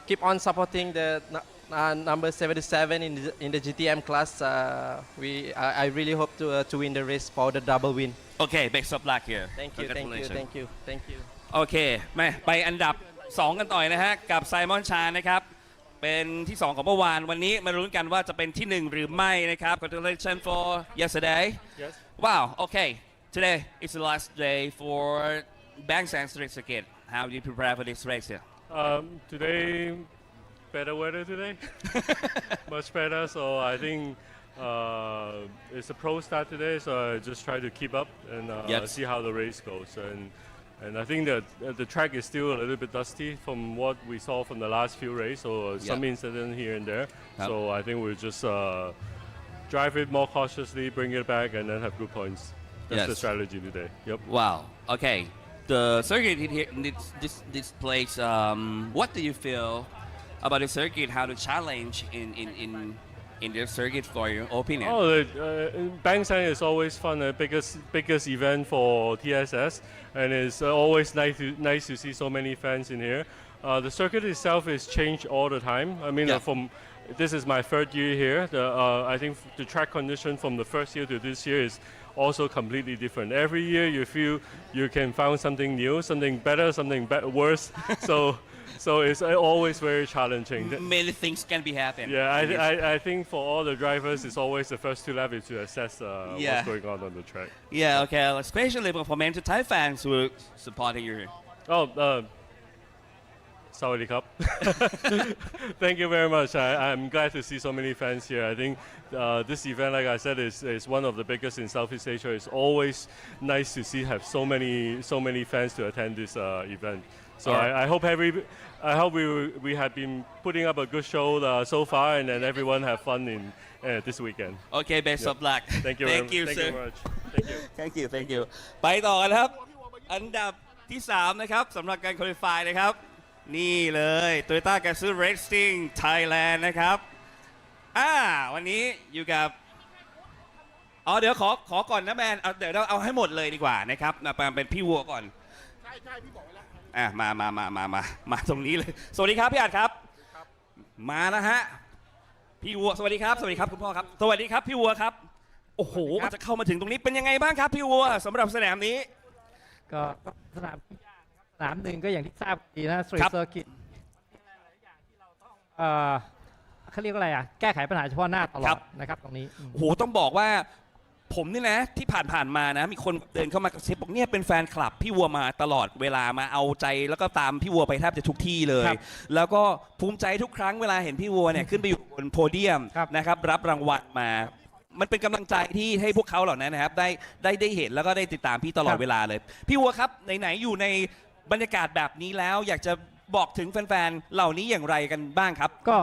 Keep on supporting the number 77 in the GTM class. I really hope to win the race for the double win. Okay, best of luck here. Thank you, thank you, thank you, thank you. โอเคมาไปอันดับ 2 กันต่อยนะฮะกับไซมอนชานะครับเป็นที่ 2 ของเมื่อวานวันนี้มาลุ้นกันว่าจะเป็นที่ 1 หรือไม่นะครับ Congratulations for yesterday. Yes. Wow. Okay. Today is the last day for Bangsaen Street Circuit. How do you prepare for this race here? Today, better weather today. Much better. So I think it's a pro start today. So I just try to keep up and see how the race goes. And I think that the track is still a little bit dusty from what we saw from the last few races. So some incident here and there. So I think we'll just drive it more cautiously, bring it back, and then have good points. That's the strategy today. Yep. Wow. Okay. The circuit here, this place. What do you feel about the circuit? How to challenge in the circuit for your opinion? Oh, Bangsaen is always fun. The biggest event for TSS, and it's always nice to see so many fans in here. The circuit itself is changed all the time. I mean, this is my 3rd year here. I think the track condition from the first year to this year is also completely different. Every year you feel you can find something new, something better, something worse. So it's always very challenging. Many things can be happening. Yeah, I think for all the drivers, it's always the first 2 laps to assess what's going on the track. Yeah, okay. Especially for to Thai fans who are supporting you. Oh, Sawadee Cup. Thank you very much. I'm glad to see so many fans here. I think this event, like I said, is one of the biggest in Southeast Asia. It's always nice to see have so many fans to attend this event. So I hope we have been putting up a good show so far, and then everyone have fun in this weekend. Okay, best of luck. Thank you. Thank you, Thank sir. you very much. Thank you. Thank you. ไปต่อกันครับ อันดับที่ 3 นะครับสำหรับการคุริฟายนะครับ นี่เลย Toyota Gazoo Racing Thailand นะครับวันนี้อยู่กับเดี๋ยวขอก่อนนะแมนเดี๋ยวเราเอาให้หมดเลยดีกว่านะครับเป็นพี่วัวก่อนใช่พี่บอกไว้แล้วมาตรงนี้เลยสวัสดีครับพี่อัดครับมาแล้วฮะพี่วัวสวัสดีครับคุณพ่อครับสวัสดีครับพี่วัวครับโอ้โหจะเข้ามาถึงตรงนี้เป็นยังไงบ้างครับพี่วัวสำหรับสนามนี้ก็สนามหนึ่งก็อย่างที่ทราบดีนะสตรีทเซอร์กิตที่เราต้องเขาเรียกว่าอะไรแก้ไขปัญหาเฉพาะหน้าตลอดนะครับตรงนี้โอ้โหต้องบอกว่าผมนี่นะที่ผ่านมานะมีคนเดินเข้ามากระซิบบอกเนี่ยเป็นแฟนคลับพี่วัวมาตลอดเวลามาเอาใจแล้วก็ตามพี่วัวไปแทบจะทุกที่เลยแล้วก็ภูมิใจทุกครั้งเวลาเห็นพี่วัวเนี่ยขึ้นไปอยู่บนโพเดียมนะครับรับรางวัลมามันเป็นกำลังใจที่ให้พวกเขาเหล่านั้นนะครับได้เห็นแล้วก็ได้ติดตามพี่ตลอดเวลาเลยพี่วัวครับไหนๆอยู่ในบรรยากาศแบบนี้แล้วอยากจะบอกถึงแฟนๆเหล่านี้อย่างไรกันบ้างครับก็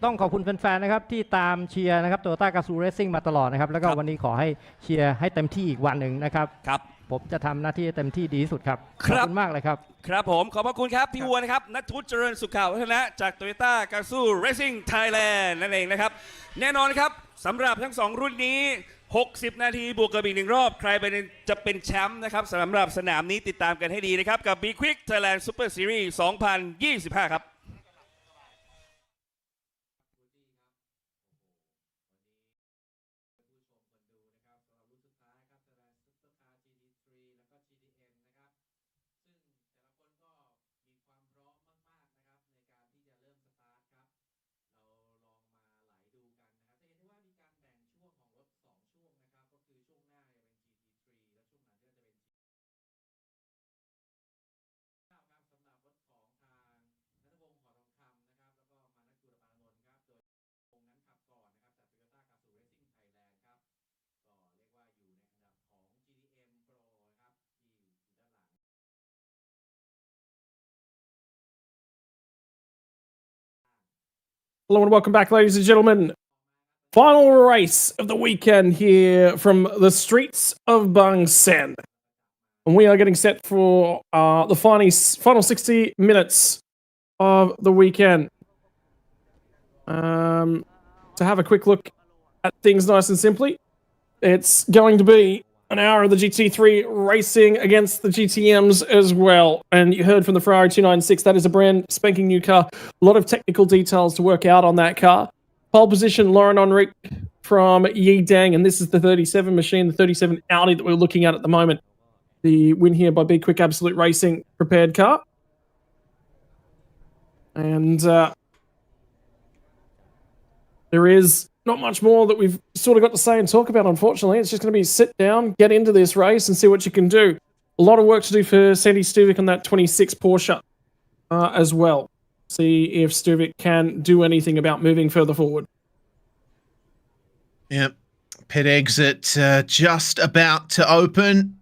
ต้องขอบคุณแฟนๆนะครับที่ตามเชียร์นะครับโตโยต้ากาซูเรซซิ่งมาตลอดนะครับแล้วก็วันนี้ขอให้เชียร์ให้เต็มที่อีกวันหนึ่งนะครับผมจะทำหน้าที่เต็มที่ดีที่สุดครับขอบคุณมากเลยครับครับผมขอบพระคุณครับพี่วัวนะครับณัฐวุฒิเจริญสุขวัฒนะจากโตโยต้ากาซูเรซซิ่งไทยแลนด์นั่นเองนะครับแน่นอนครับสำหรับทั้ง2รุ่นนี้60 นาทีบวกกับอีก1 รอบใครจะเป็นแชมป์นะครับสำหรับสนามนี้ติดตามกันให้ดีนะครับกับ B Quick Thailand Super Series 2025 ครับ Hello and welcome back, ladies and gentlemen. Final race of the weekend here from the streets of Bangsaen. And we are getting set for the final 60 minutes of the weekend. To have a quick look at things nice and simply, it's going to be an hour of the GT3 racing against the GTMs as well. And you heard from the Ferrari 296, that is a brand spanking new car. A lot of technical details to work out on that car. Pole position, Lauren Henrique from Yidang, and this is the 37 machine, the 37 Audi that we're looking at the moment. The win here by Be Quick Absolute Racing prepared car. And there is not much more that we've sort of got to say and talk about, unfortunately. It's just going to be sit down, get into this race, and see what you can do. A lot of work to do for Sandy Stuvik on that 26 Porsche as well. See if Stuvik can do anything about moving further forward. Yep. Pit exit just about to open.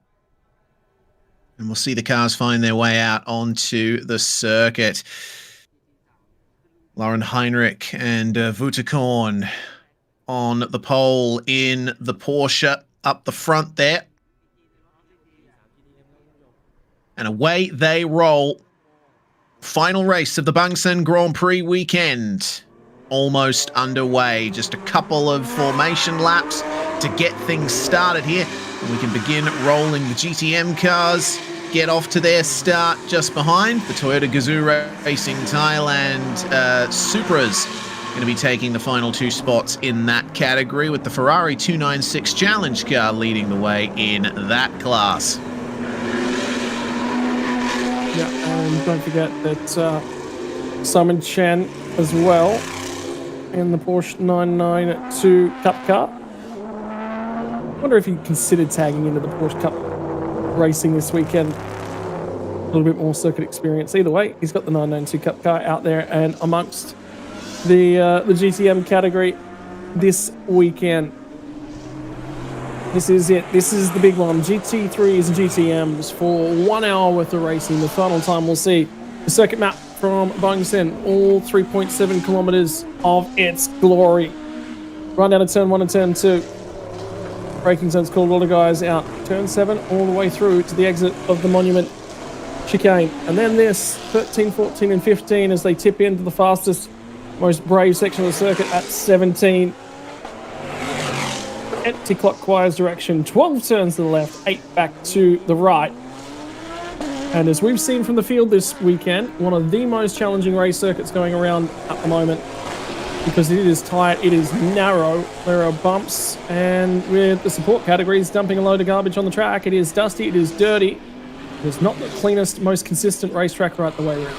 And we'll see the cars find their way out onto the circuit. Lauren Heinrich and Wouterkorn on the pole in the Porsche up the front there. And away they roll. Final race of the Bangsaen Grand Prix weekend. Almost underway. Just a couple of formation laps to get things started here. And we can begin rolling the GTM cars. Get off to their start just behind. The Toyota Gazoo Racing Thailand Supras going to be taking the final two spots in that category, with the Ferrari 296 Challenge car leading the way in that class. Yeah, and don't forget that Simon Chen as well in the Porsche 992 Cup car. I wonder if he considered tagging into the Porsche Cup racing this weekend. A little bit more circuit experience. Either way, he's got the 992 Cup car out there and amongst the GTM category this weekend. This is it. This is the big one. GT3s and GTMs for 1 hour worth of racing. The final time we'll see the circuit map from Bangsaen, all 3.7 kilometers of its glory. Run down to turn 1 and turn 2. Braking zone's called all the guys out. Turn 7 all the way through to the exit of the Monument chicane. And then this 13, 14 and 15 as they tip into the fastest, most brave section of the circuit at 17. Anti-clockwise direction, 12 turns to the left, 8 back to the right. And as we've seen from the field this weekend, one of the most challenging race circuits going around at the moment, because it is tight, it is narrow, there are bumps, and with the support categories dumping a load of garbage on the track, it is dusty, it is dirty. It is not the cleanest, most consistent racetrack right the way around.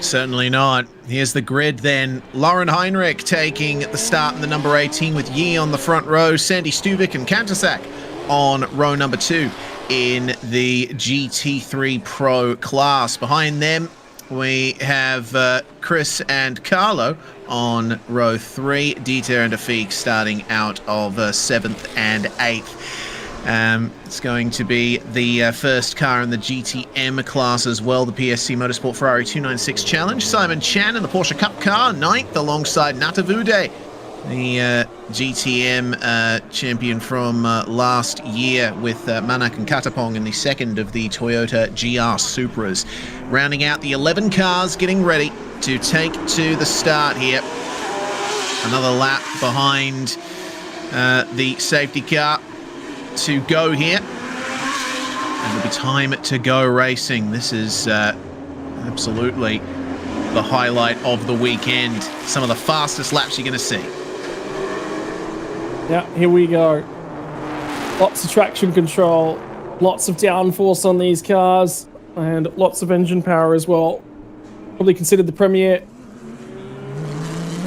Certainly not. Here's the grid then. Lauren Heinrich taking the start in the number 18 with Yi on the front row, Sandy Stuvik and Kantasak on row number 2 in the GT3 Pro class. Behind them, we have Chris and Carlo on row 3, Dieter and Afik starting out of 7th and 8th. It's going to be the first car in the GTM class as well, the PSC Motorsport Ferrari 296 Challenge. Simon Chan in the Porsche Cup car, 9th alongside Natavude, the GTM champion from last year, with Manak and Katapong in the second of the Toyota GR Supras. Rounding out the 11 cars, getting ready to take to the start here. Another lap behind the safety car to go here, and it'll be time to go racing. This is absolutely the highlight of the weekend. Some of the fastest laps you're going to see. Yeah, here we go. Lots of traction control, lots of downforce on these cars, and lots of engine power as well. Probably considered the premier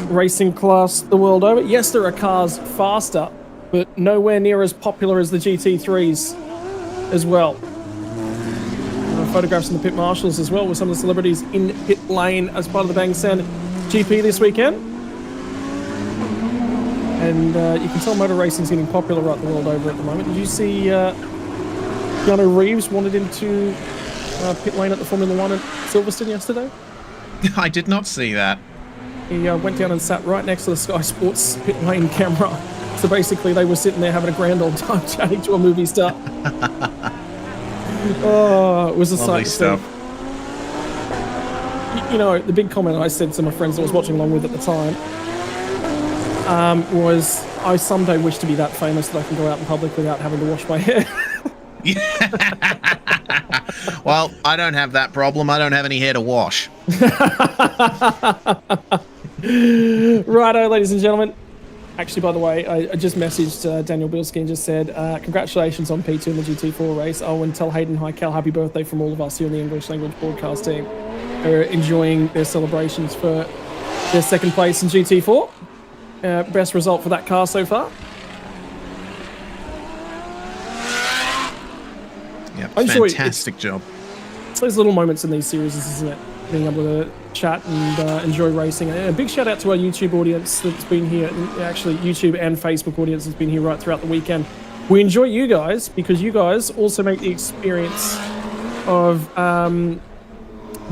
racing class the world over. Yes, there are cars faster, but nowhere near as popular as the GT3s as well. Photographs in the pit marshals as well with some of the celebrities in pit lane as part of the Bangsaen GP this weekend. And you can tell motor racing is getting popular right the world over at the moment. Did you see Keanu Reeves wandered into pit lane at the Formula 1 at Silverstone yesterday? I did not see that. He went down and sat right next to the Sky Sports pit lane camera. So basically, they were sitting there having a grand old time chatting to a movie star. Oh, it was a sight to see. You know, the big comment I said to my friends I was watching along with at the time was, I someday wish to be that famous that I can go out in public without having to wash my hair. Well, I don't have that problem. I don't have any hair to wash. Righto, ladies and gentlemen. Actually, by the way, I just messaged Daniel Bilski and just said, congratulations on P2 in the GT4 race. Oh, and tell Hayden hi, Cal, happy birthday from all of us here in the English language broadcast team. They're enjoying their celebrations for their second place in GT4. Best result for that car so far. Yep, fantastic job. It's those little moments in these series, isn't it? Being able to chat and enjoy racing. And a big shout out to our YouTube audience that's been here, actually YouTube and Facebook audience that's been here right throughout the weekend. We enjoy you guys because you guys also make the experience of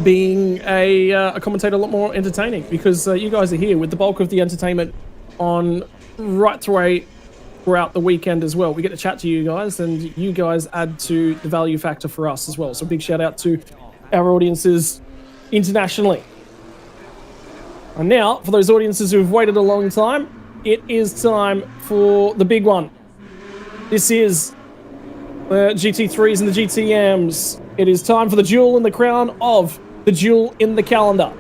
being a commentator a lot more entertaining, because you guys are here with the bulk of the entertainment on right throughout the weekend as well. We get to chat to you guys, and you guys add to the value factor for us as well. So big shout out to our audiences internationally. And now, for those audiences who've waited a long time, it is time for the big one. This is the GT3s and the GTMs. It is time for the jewel in the crown of the jewel in the calendar.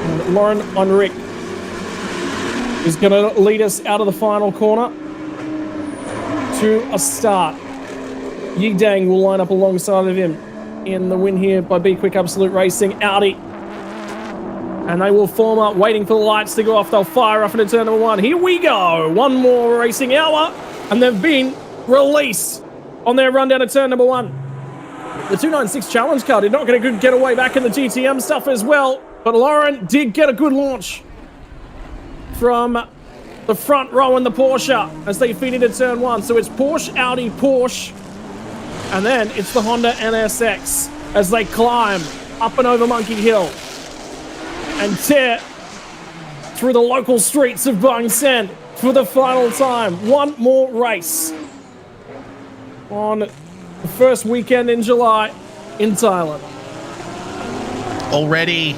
And Lauren Unrick is going to lead us out of the final corner to a start. Yi Dang will line up alongside of him in the win here by Be Quick Absolute Racing Audi. And they will form up, waiting for the lights to go off. They'll fire off into turn number one. Here we go. One more racing hour, and they've been released on their run down to turn number one. The 296 challenge car did not get a good getaway back in the GTM stuff as well, but Lauren did get a good launch from the front row in the Porsche as they feed into turn one. So it's Porsche, Audi, Porsche, and then it's the Honda NSX as they climb up and over Monkey Hill and tear through the local streets of Bangsaen for the final time. One more race on the first weekend in July in Thailand. Already,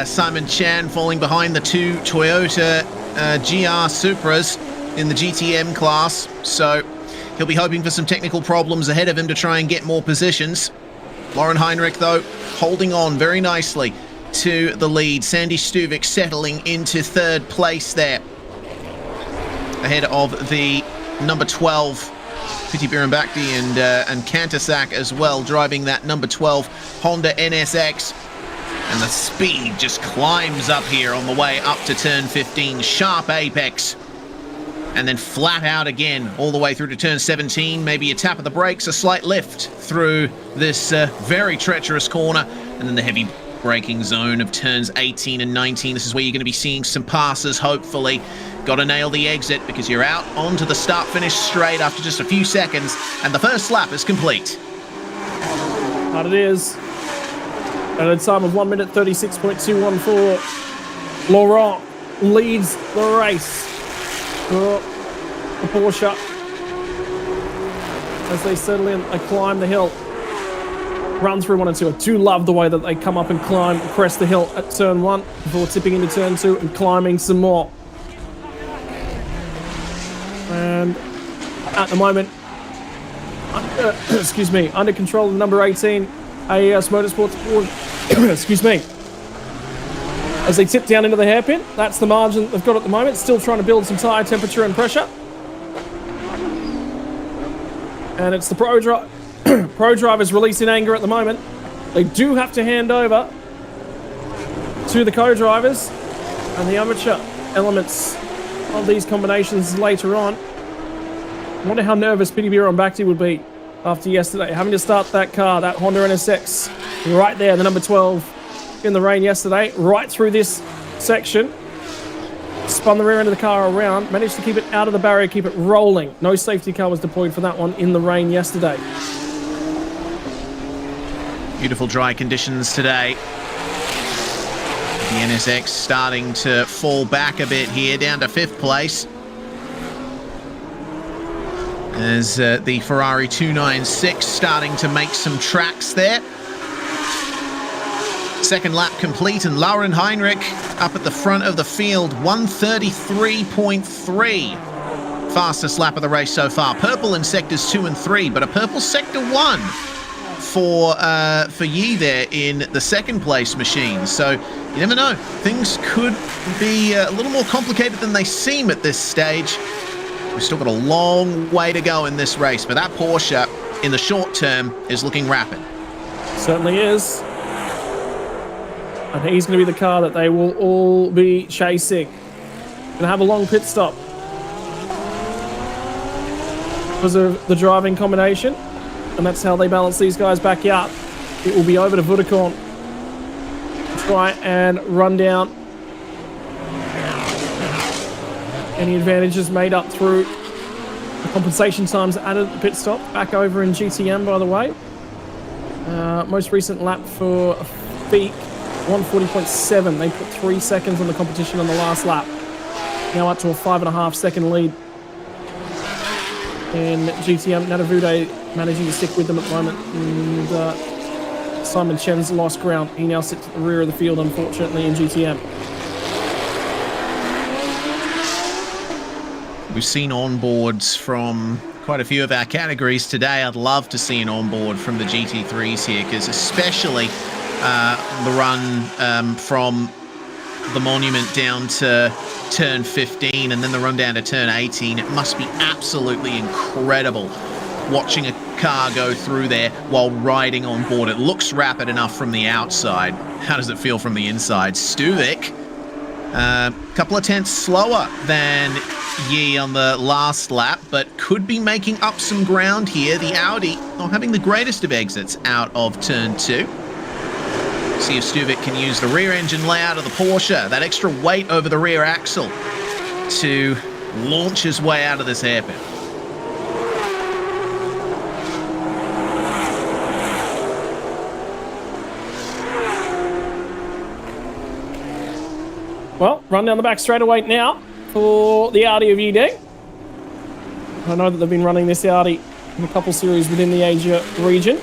Simon Chan falling behind the two Toyota GR Supras in the GTM class, so he'll be hoping for some technical problems ahead of him to try and get more positions. Lauren Heinrich, though, holding on very nicely to the lead. Sandy Stuvik settling into third place there, ahead of the number 12 Piti Birimbakti and Kantasak as well, driving that number 12 Honda NSX. And the speed just climbs up here on the way up to turn 15. Sharp apex. And then flat out again all the way through to turn 17. Maybe a tap of the brakes, a slight lift through this very treacherous corner. And then the heavy braking zone of turns 18 and 19. This is where you're going to be seeing some passes, hopefully. Got to nail the exit because you're out onto the start-finish straight after just a few seconds. And the first lap is complete. But it is. At a time of 1 minute 36.214, Laurent leads the race for the Porsche as they settle in. They climb the hill, run through 1 and 2. I do love the way that they come up and climb, crest the hill at turn 1 before tipping into turn 2 and climbing some more. And at the moment, excuse me, under control of number 18. AES Motorsports, excuse me, as they tip down into the hairpin. That's the margin they've got at the moment. Still trying to build some tyre temperature and pressure. And it's the pro drivers releasing anger at the moment. They do have to hand over to the co-drivers and the amateur elements of these combinations later on. I wonder how nervous Piti Birimbakti would be after yesterday, having to start that car, that Honda NSX, right there, the number 12 in the rain yesterday, right through this section. Spun the rear end of the car around, managed to keep it out of the barrier, keep it rolling. No safety car was deployed for that one in the rain yesterday. Beautiful dry conditions today. The NSX starting to fall back a bit here, down to 5th place. As the Ferrari 296 starting to make some tracks there. Second lap complete, and Lauren Heinrich up at the front of the field, 133.3. Fastest lap of the race so far. Purple in sectors 2 and 3, but a purple sector 1 for Yi there in the second place machine. So you never know. Things could be a little more complicated than they seem at this stage. We've still got a long way to go in this race, but that Porsche in the short term is looking rapid. Certainly is. I think he's going to be the car that they will all be chasing. Going to have a long pit stop because of the driving combination, and that's how they balance these guys back out. It will be over to Vodacom to try and run down any advantages made up through the compensation times added at the pit stop. Back over in GTM, by the way. Most recent lap for Feek, 140.7. They put 3 seconds on the competition on the last lap. Now up to a 5.5 second lead. And GTM, Natavude managing to stick with them at the moment. And Simon Chen's lost ground. He now sits at the rear of the field, unfortunately, in GTM. We've seen onboards from quite a few of our categories today. I'd love to see an onboard from the GT3s here, because especially the run from the monument down to turn 15 and then the run down to turn 18. It must be absolutely incredible watching a car go through there while riding on board. It looks rapid enough from the outside. How does it feel from the inside? Stuvik, a couple of tenths slower than Yi on the last lap, but could be making up some ground here. The Audi not having the greatest of exits out of turn 2. See if Stuvik can use the rear engine layout of the Porsche, that extra weight over the rear axle, to launch his way out of this hairpin. Well, run down the back straightaway now for the Audi of Yideng. I know that they've been running this Audi in a couple series within the Asia region.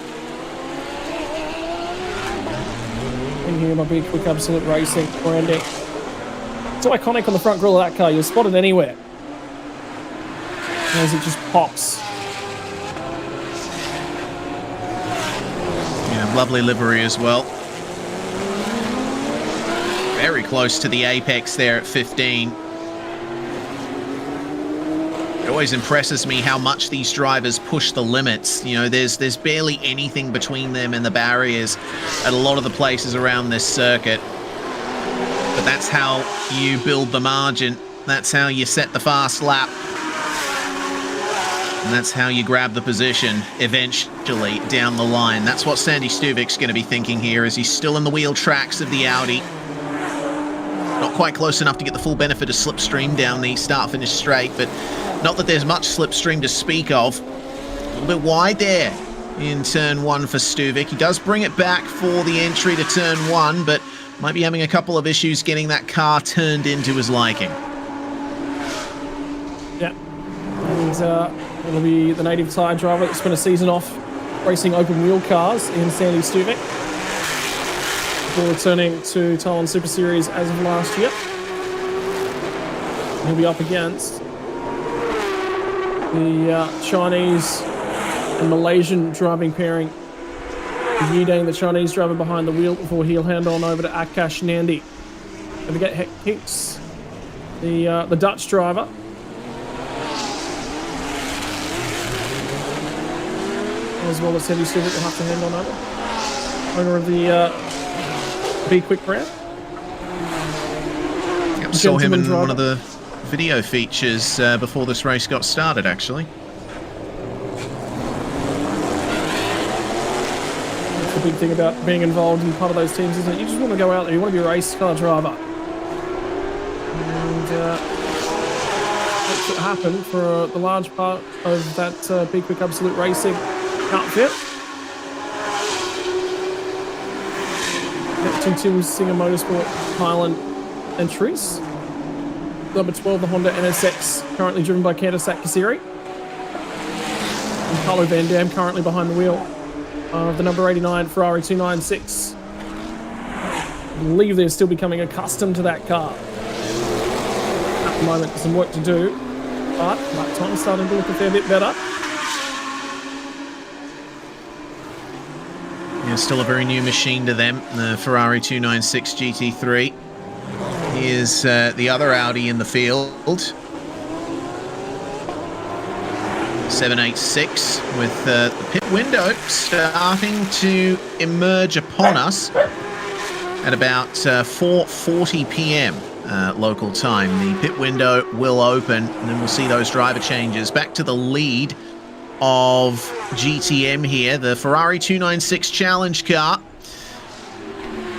In here by Big Quick Absolute Racing branding. It's so iconic on the front grille of that car. You'll spot it anywhere as it just pops. Yeah, lovely livery as well. Very close to the apex there at 15. It always impresses me how much these drivers push the limits. You know, there's barely anything between them and the barriers at a lot of the places around this circuit. But that's how you build the margin. That's how you set the fast lap. And that's how you grab the position eventually down the line. That's what Sandy Stuvik's going to be thinking here as he's still in the wheel tracks of the Audi. Not quite close enough to get the full benefit of slipstream down the start-finish straight, but not that there's much slipstream to speak of. A little bit wide there in turn 1 for Stuvik. He does bring it back for the entry to turn 1, but might be having a couple of issues getting that car turned into his liking. Yeah, and it'll be the native tyre driver that spent a season off racing open wheel cars in Sandy Stuvik before returning to Taiwan Super Series as of last year. He'll be up against the Chinese and Malaysian driving pairing. Yideng, the Chinese driver behind the wheel, before he'll hand on over to Akash Nandi. Don't forget Hinks, the Dutch driver. As well as Sandy Stuvik will have to hand on over. Owner of the Be Quick brand. Yep, saw him in one of the video features before this race got started, actually. That's the big thing about being involved in part of those teams, isn't it? You just want to go out there, you want to be a race car driver. And that's what happened for the large part of that Be Quick Absolute Racing outfit. two Tim Singer Motorsport Thailand entries. Number 12, the Honda NSX, currently driven by Kandasak Kasiri. And Carlo Van Dam currently behind the wheel of the number 89 Ferrari 296. I believe they're still becoming accustomed to that car. At the moment, there's some work to do, but that time's starting to look a fair bit better. Yeah, still a very new machine to them, the Ferrari 296 GT3. Here's the other Audi in the field. 786 with the pit window starting to emerge upon us at about 4:40 p.m. Local time. The pit window will open and then we'll see those driver changes. Back to the lead of GTM here, the Ferrari 296 Challenge car,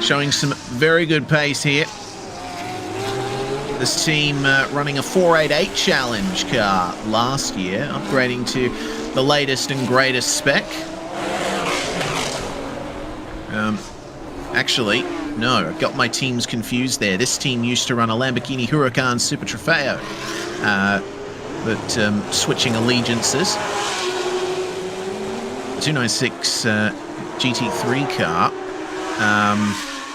showing some very good pace here. This team running a 488 Challenge car last year, upgrading to the latest and greatest spec. Actually, no, I got my teams confused there. This team used to run a Lamborghini Huracan Super Trofeo, but switching allegiances. 296 GT3 car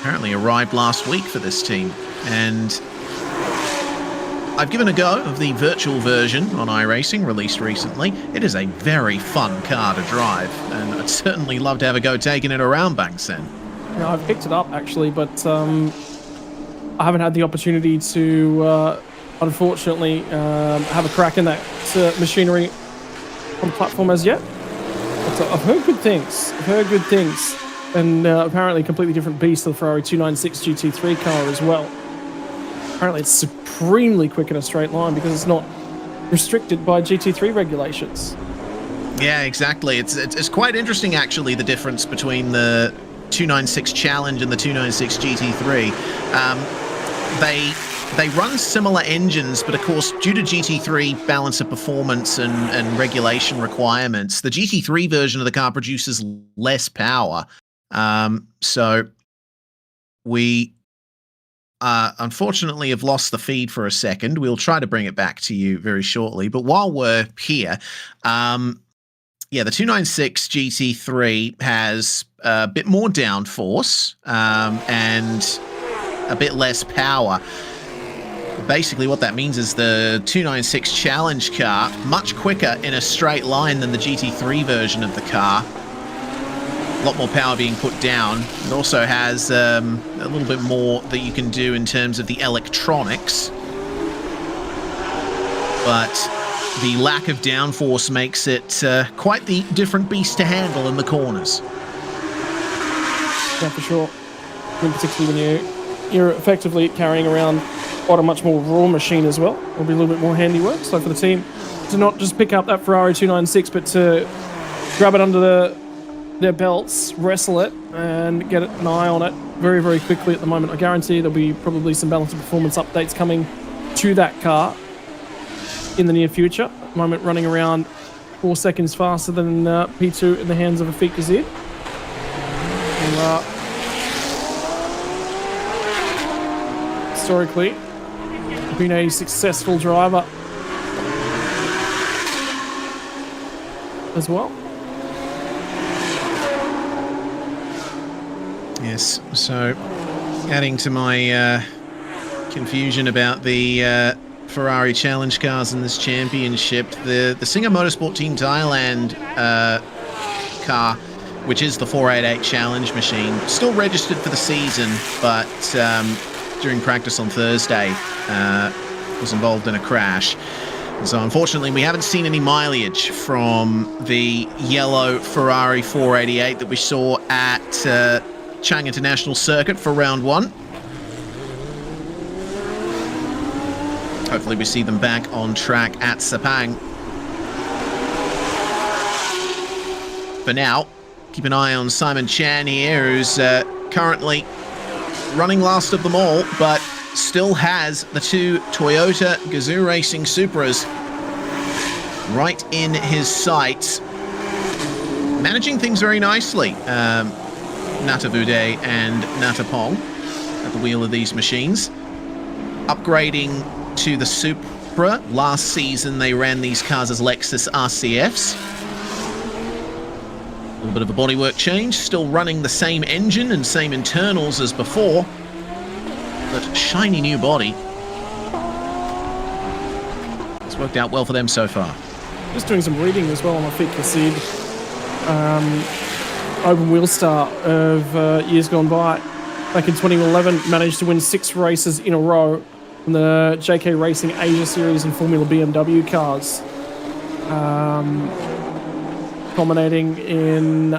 apparently arrived last week for this team, and I've given a go of the virtual version on iRacing, released recently. It is a very fun car to drive, and I'd certainly love to have a go taking it around Bangsaen. Yeah, I've picked it up actually, but I haven't had the opportunity to, unfortunately, have a crack in that machinery on the platform as yet. But I've heard good things. And apparently a completely different beast to the Ferrari 296 GT3 car as well. Apparently it's supremely quick in a straight line because it's not restricted by GT3 regulations. Yeah, exactly. It's quite interesting, actually, the difference between the 296 Challenge and the 296 GT3. They run similar engines, but of course, due to GT3 balance of performance and regulation requirements, the GT3 version of the car produces less power. So we unfortunately have lost the feed for a second. We'll try to bring it back to you very shortly. But while we're here, yeah, the 296 GT3 has a bit more downforce and a bit less power. Basically, what that means is the 296 Challenge car, much quicker in a straight line than the GT3 version of the car. A lot more power being put down. It also has a little bit more that you can do in terms of the electronics. But the lack of downforce makes it quite the different beast to handle in the corners. Yeah, for sure. And particularly when you're effectively carrying around quite a much more raw machine as well. It'll be a little bit more handiwork. So for the team to not just pick up that Ferrari 296, but to grab it under their belts, wrestle it, and get an eye on it very, very quickly at the moment. I guarantee there'll be probably some balance of performance updates coming to that car in the near future. At the moment, running around 4 seconds faster than P2 in the hands of a Afik Gazid. Historically, been a successful driver as well. Yes, so adding to my confusion about the Ferrari Challenge cars in this championship, the Singer Motorsport Team Thailand car, which is the 488 Challenge machine, still registered for the season, but during practice on Thursday was involved in a crash. So unfortunately, we haven't seen any mileage from the yellow Ferrari 488 that we saw at Chang International Circuit for round 1. Hopefully we see them back on track at Sepang. For now, keep an eye on Simon Chan here, who's currently running last of them all, but still has the 2 Toyota Gazoo Racing Supras right in his sights. Managing things very nicely. Natavude and Natapong at the wheel of these machines. Upgrading to the Supra. Last season they ran these cars as Lexus RCFs. A little bit of a bodywork change, still running the same engine and same internals as before, but shiny new body. It's worked out well for them so far. Just doing some reading as well on my feet, Kassid. Open wheel star of years gone by. Back in 2011, managed to win 6 races in a row in the JK Racing Asia Series and Formula BMW cars. Culminating in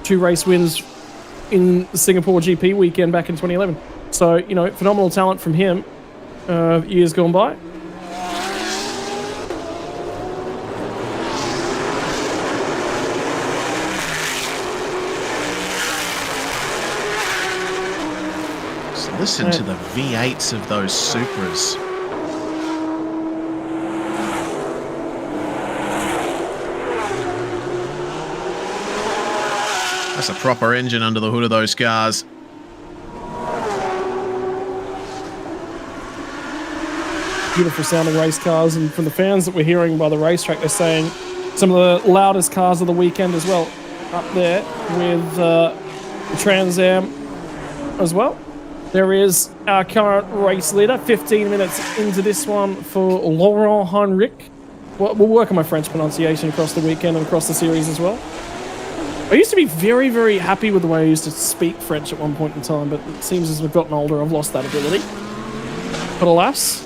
2 race wins in the Singapore GP weekend back in 2011. So, you know, phenomenal talent from him years gone by. Listen to the V8s of those Supras. That's a proper engine under the hood of those cars. Beautiful sounding race cars, and from the fans that we're hearing by the racetrack, they're saying some of the loudest cars of the weekend as well. Up there with the Trans Am as well. There is our current race leader, 15 minutes into this one for Laurent Heinrich. We'll work on my French pronunciation across the weekend and across the series as well. I used to be very, very happy with the way I used to speak French at one point in time, but it seems as I've gotten older, I've lost that ability. But alas.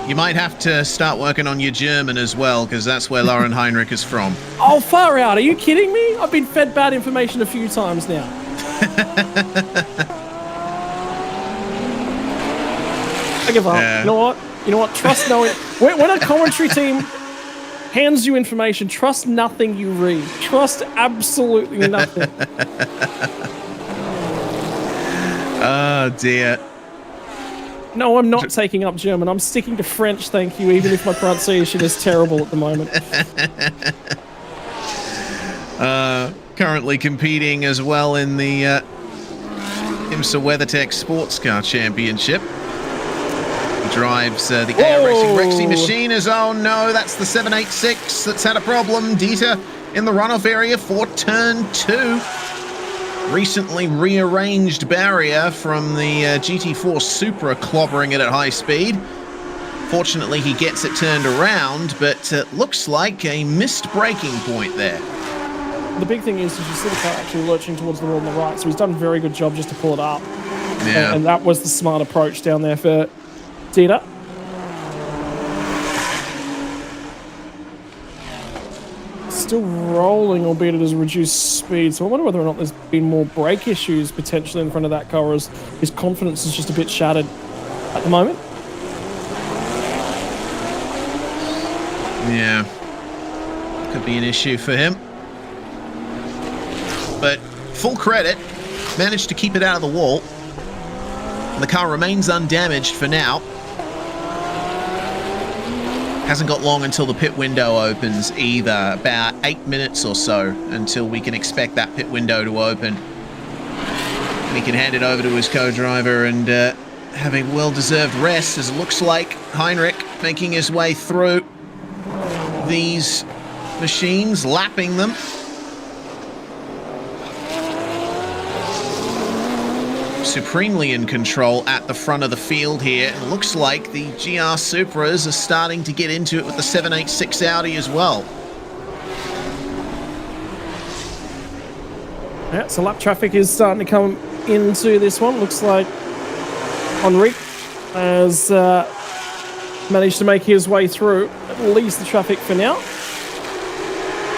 You might have to start working on your German as well, because that's where Lauren Heinrich is from. Oh, far out. Are you kidding me? I've been fed bad information a few times now. I give up. Yeah. You know what? You know what? Trust no... When a commentary team hands you information, trust nothing you read. Trust absolutely nothing. Oh, dear. No, I'm not taking up German. I'm sticking to French, thank you, even if my pronunciation is terrible at the moment. Currently competing as well in the IMSA WeatherTech Sports Car Championship. He drives the AR Racing Rexy machine as, oh no, that's the 786 that's had a problem. Dieter in the runoff area for turn 2. Recently rearranged barrier from the GT4 Supra clobbering it at high speed. Fortunately, he gets it turned around, but looks like a missed braking point there. The big thing is you see the car actually lurching towards the wall on the right, so he's done a very good job just to pull it up. Yeah. And that was the smart approach down there for Dieter. Still rolling, albeit at a reduced speed, so I wonder whether or not there's been more brake issues potentially in front of that car, or his confidence is just a bit shattered at the moment. Yeah, could be an issue for him. But full credit, managed to keep it out of the wall. And the car remains undamaged for now. Hasn't got long until the pit window opens either, about 8 minutes or so until we can expect that pit window to open. And he can hand it over to his co-driver and have a well-deserved rest, as it looks like Heinrich making his way through these machines, lapping them. Supremely in control at the front of the field here. It looks like the GR Supras are starting to get into it with the 786 Audi as well. Yeah, so lap traffic is starting to come into this one. Looks like Henri has managed to make his way through at least the traffic for now.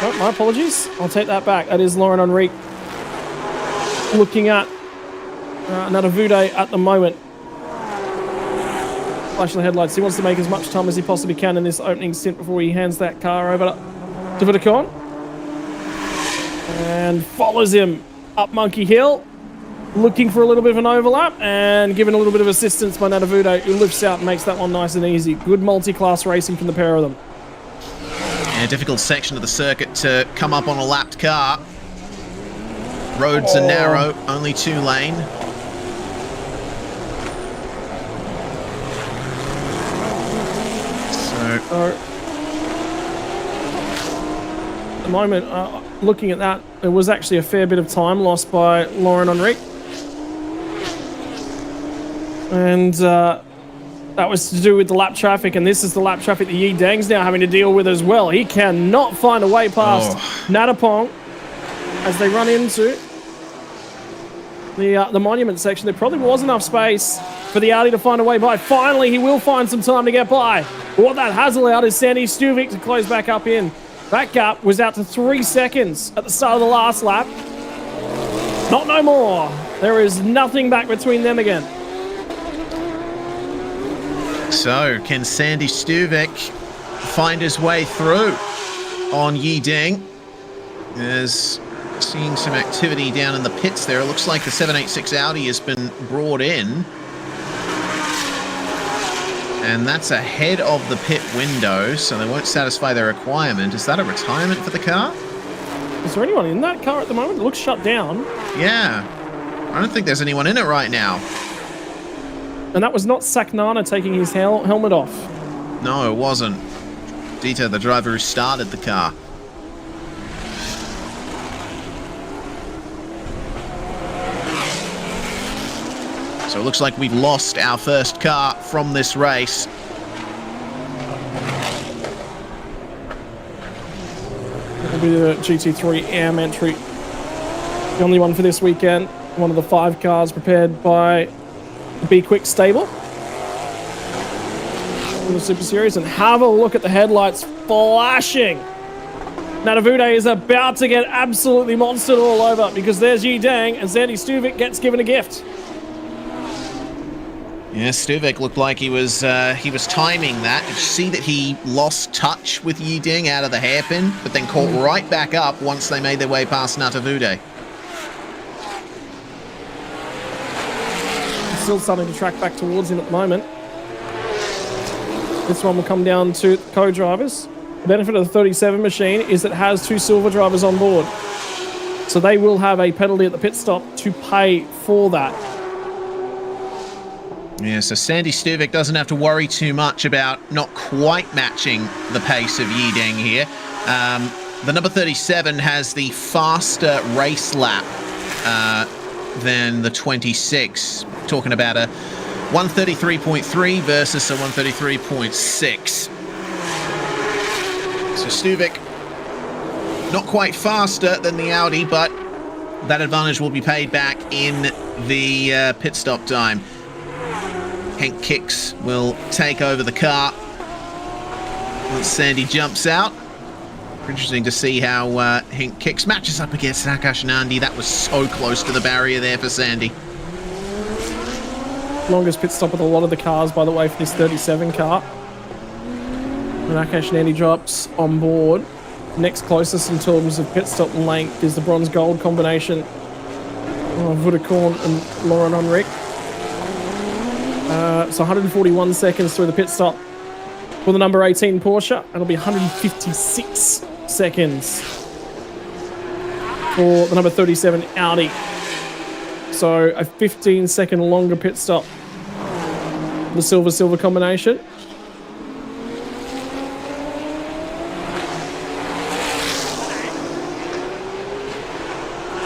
Oh, my apologies. I'll take that back. That is Laurent Henri looking at Natavude at the moment. Flashing the headlights. He wants to make as much time as he possibly can in this opening stint before he hands that car over to Vidicon. And follows him up Monkey Hill. Looking for a little bit of an overlap and given a little bit of assistance by Natavude, who lifts out and makes that one nice and easy. Good multi-class racing from the pair of them. Yeah, difficult section of the circuit to come up on a lapped car. Roads are narrow, only 2 lane. So at the moment, looking at that, there was actually a fair bit of time lost by Laurent Henrique. And that was to do with the lap traffic, and this is the lap traffic that Yi Dang's now having to deal with as well. He cannot find a way past Natapong as they run into the monument section. There probably was enough space for the Audi to find a way by. Finally, he will find some time to get by. But what that has allowed is Sandy Stuvik to close back up in. That gap was out to 3 seconds at the start of the last lap. Not no more. There is nothing back between them again. So, can Sandy Stuvik find his way through on Yi Ding? There's seeing some activity down in the pits there. It looks like the 786 Audi has been brought in. And that's ahead of the pit window, so they won't satisfy their requirement. Is that a retirement for the car? Is there anyone in that car at the moment? It looks shut down. Yeah. I don't think there's anyone in it right now. And that was not Saknana taking his helmet off. No, it wasn't. Dita, the driver who started the car. So it looks like we've lost our first car from this race. It'll be the GT3 AM entry. The only one for this weekend. One of the 5 cars prepared by the Be Quick stable. In the Super Series. And have a look at the headlights flashing. Natavude is about to get absolutely monstered all over because there's Yi Dang and Sandy Stuvik gets given a gift. Yeah, Stuvik looked like he was timing that. Did you see that he lost touch with Yi Ding out of the hairpin, but then caught right back up once they made their way past Natavude? Still starting to track back towards him at the moment. This one will come down to co-drivers. The benefit of the 37 machine is that it has 2 silver drivers on board. So they will have a penalty at the pit stop to pay for that. Yeah, so Sandy Stuvik doesn't have to worry too much about not quite matching the pace of Yi Ding here. The number 37 has the faster race lap than the 26. Talking about a 133.3 versus a 133.6. So Stuvik not quite faster than the Audi, but that advantage will be paid back in the pit stop time. Henk Kicks will take over the car once Sandy jumps out. Interesting to see how Henk Kicks matches up against Akash Nandi. That was so close to the barrier there for Sandy. Longest pit stop with a lot of the cars, by the way, for this 37 car. And Akash Nandi drops on board. Next closest in terms of pit stop length is the bronze-gold combination of Vudakorn and Laurent Henrique. So 141 seconds through the pit stop for the number 18 Porsche. It'll be 156 seconds for the number 37 Audi. So a 15-second longer pit stop. The silver-silver combination.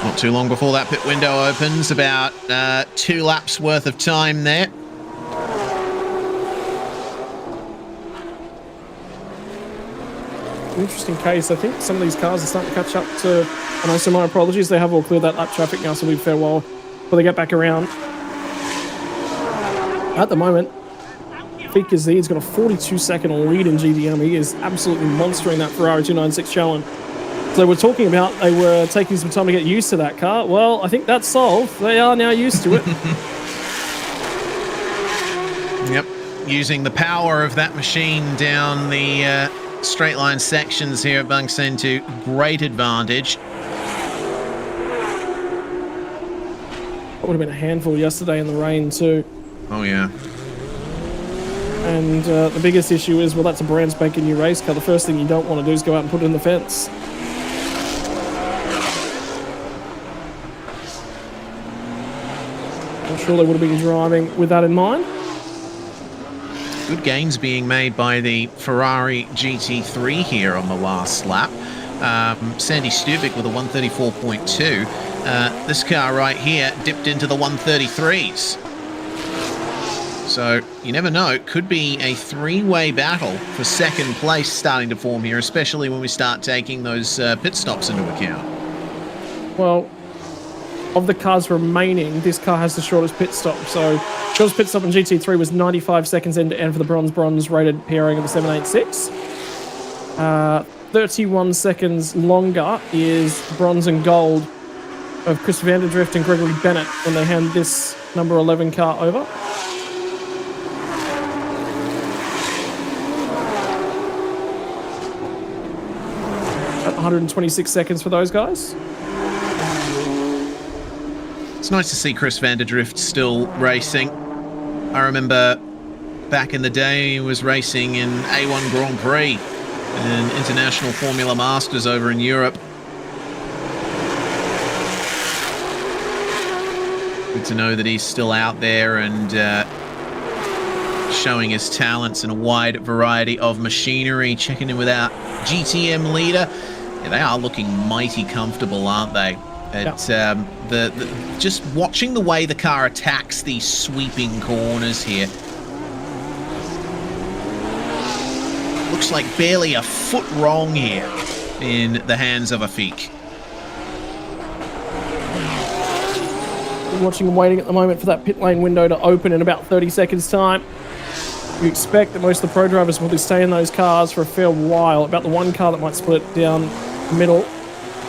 Not too long before that pit window opens. About 2 laps worth of time there. Interesting case. I think some of these cars are starting to catch up to... I know, so my apologies. They have all cleared that lap traffic now, so we'll be fair while they get back around. At the moment, Fika Z's got a 42-second lead in GDM. He is absolutely monstering that Ferrari 296 Challenge. So we're talking about they were taking some time to get used to that car. Well, I think that's solved. They are now used to it. Yep, using the power of that machine down the straight line sections here at Bangsaen to great advantage. That would have been a handful yesterday in the rain too. Oh yeah. And the biggest issue is, well, that's a brand spanking new race car. The first thing you don't want to do is go out and put it in the fence. I'm sure they would have been driving with that in mind. Good gains being made by the Ferrari GT3 here on the last lap. Sandy Stuvik with a 134.2. This car right here dipped into the 133s. So you never know, it could be a three-way battle for second place starting to form here, especially when we start taking those pit stops into account. Well, of the cars remaining, this car has the shortest pit stop. So shortest pit stop in GT3 was 95 seconds end to end for the bronze rated pairing of the 786. 31 seconds longer is bronze and gold of Chris Vanderdrift and Gregory Bennett when they hand this number 11 car over. At 126 seconds for those guys. It's nice to see Chris Vanderdrift still racing. I remember back in the day he was racing in A1 Grand Prix and International Formula Masters over in Europe. Good to know that he's still out there and showing his talents in a wide variety of machinery. Checking in with our GTM leader. Yeah, they are looking mighty comfortable, aren't they? Just watching the way the car attacks these sweeping corners here. Looks like barely a foot wrong here in the hands of Afik. Watching and waiting at the moment for that pit lane window to open in about 30 seconds time. You expect that most of the pro drivers will stay in those cars for a fair while. About the one car that might split down the middle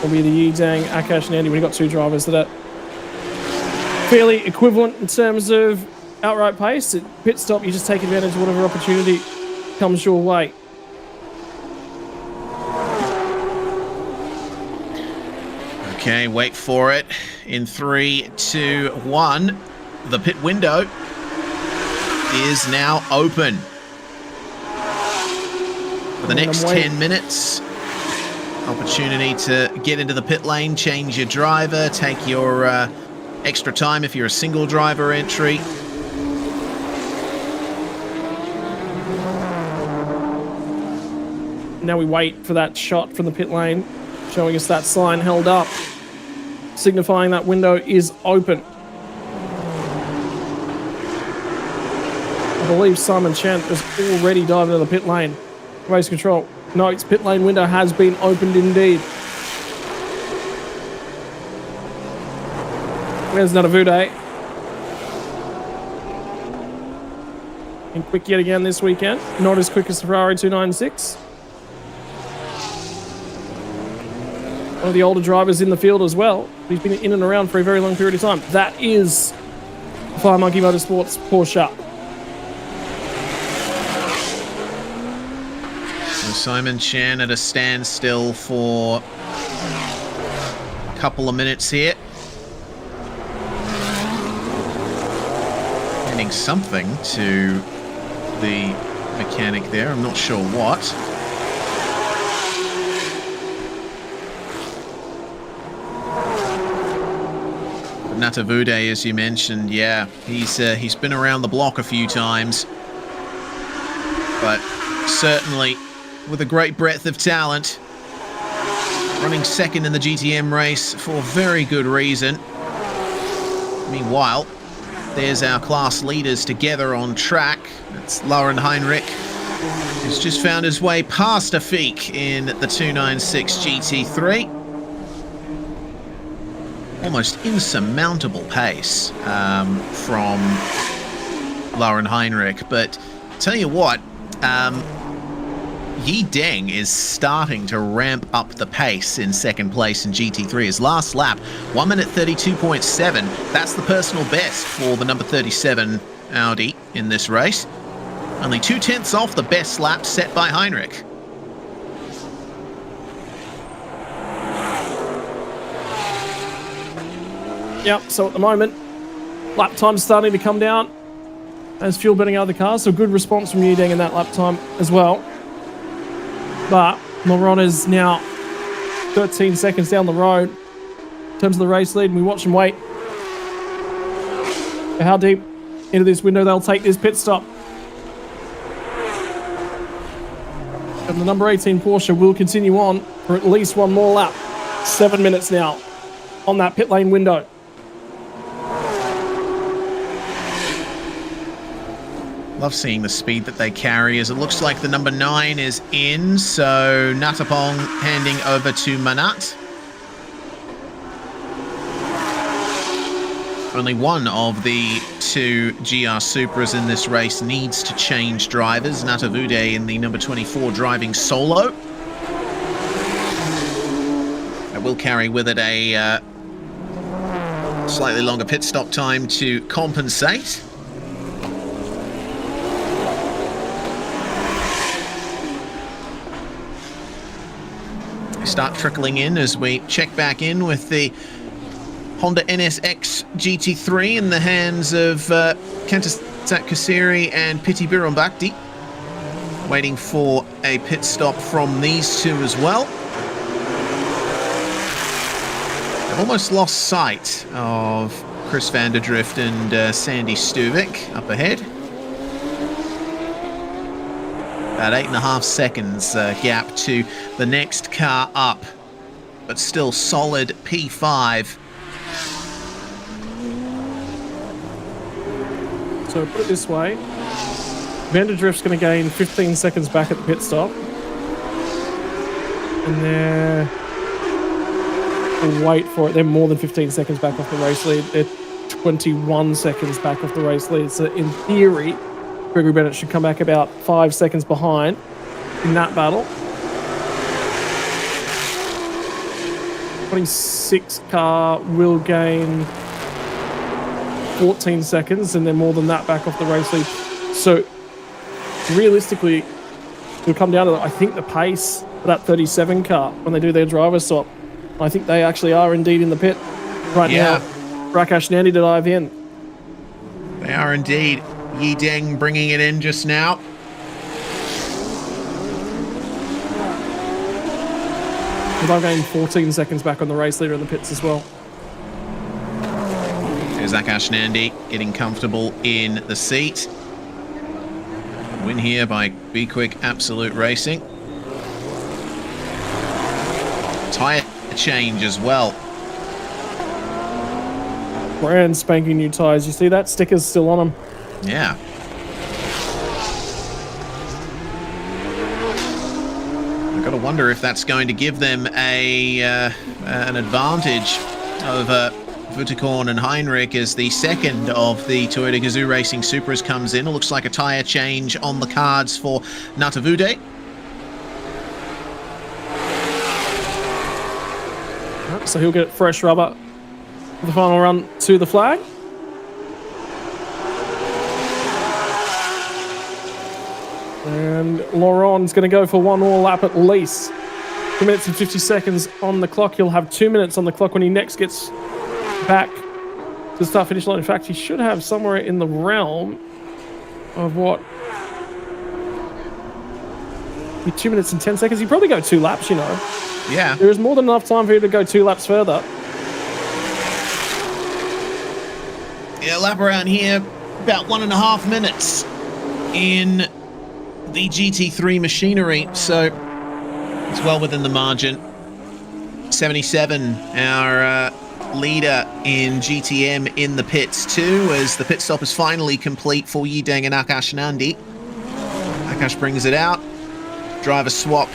will be the Yidang, Akash and Andy. We've got two drivers that are fairly equivalent in terms of outright pace. At pit stop, you just take advantage of whatever opportunity comes your way. Okay, wait for it. In 3, 2, 1, the pit window is now open. For the next 10 minutes, opportunity to get into the pit lane, change your driver, take your extra time if you're a single driver entry. Now we wait for that shot from the pit lane, showing us that sign held up, signifying that window is open. I believe Simon Chant has already dived into the pit lane. Race control. No, its pit lane window has been opened indeed. There's Nadavude. And quick yet again this weekend. Not as quick as the Ferrari 296. One of the older drivers in the field as well. He's been in and around for a very long period of time. That is Fire Monkey Motorsports Porsche. So Simon Chan at a standstill for a couple of minutes here. Handing something to the mechanic there. I'm not sure what. Natavude, as you mentioned, yeah, he's been around the block a few times, but certainly with a great breadth of talent, running second in the GTM race for very good reason. Meanwhile, there's our class leaders together on track. It's Lauren Heinrich, who's just found his way past Afik in the 296 GT3. Almost insurmountable pace from Lauren Heinrich, but tell you what, Yi Deng is starting to ramp up the pace in second place in GT3. His last lap, 1 minute 32.7. That's the personal best for the number 37 Audi in this race. Only 0.2 off the best lap set by Heinrich. Yep, so at the moment, lap time's starting to come down. as fuel burning out of the car. So good response from Yideng in that lap time as well. But Laurent is now 13 seconds down the road in terms of the race lead, and we watch him wait. How deep into this window they'll take this pit stop. And the number 18 Porsche will continue on for at least one more lap. 7 minutes now on that pit lane window. Love seeing the speed that they carry, as it looks like the number 9 is in, so Natapong handing over to Manat. Only one of the two GR Supras in this race needs to change drivers. Natavude in the number 24 driving solo. That will carry with it a slightly longer pit stop time to compensate. Start trickling in as we check back in with the Honda NSX GT3 in the hands of Kantasat Kasiri and Piti Birumbakti. Waiting for a pit stop from these two as well. I've almost lost sight of Chris van der Drift and Sandy Stuvik up ahead. About 8.5 seconds gap to the next car up, but still solid P5. So put it this way, Van der Drift's going to gain 15 seconds back at the pit stop. And we'll wait for it. They're more than 15 seconds back off the race lead. They're 21 seconds back off the race lead. So in theory, Gregory Bennett should come back about 5 seconds behind in that battle. 26 car will gain 14 seconds, and then more than that back off the race lead. So realistically, it'll come down to, I think, the pace of that 37 car when they do their driver stop. I think they actually are indeed in the pit right now. Rakesh Nandi to dive in. They are indeed. Yideng bringing it in just now. They've gained 14 seconds back on the race leader in the pits as well. There's Akash Nandi getting comfortable in the seat. Win here by Be Quick Absolute Racing. Tyre change as well. Brand spanking new tyres. You see that? Sticker's still on them. Yeah. I've got to wonder if that's going to give them an advantage over Vutakorn and Heinrich as the second of the Toyota Gazoo Racing Supras comes in. It looks like a tyre change on the cards for Natavude. So he'll get fresh rubber for the final run to the flag. And Laurent's going to go for one more lap at least. 2 minutes and 50 seconds on the clock. He'll have 2 minutes on the clock when he next gets back to the start-finish line. In fact, he should have somewhere in the realm of what? 2 minutes and 10 seconds. He'd probably go 2 laps, you know. Yeah. There is more than enough time for you to go 2 laps further. Yeah, lap around here, about 1.5 minutes in the GT3 machinery, so it's well within the margin. 77, our leader in GTM in the pits too, as the pit stop is finally complete for Yideng and Akash Nandi. Akash brings it out. Driver swap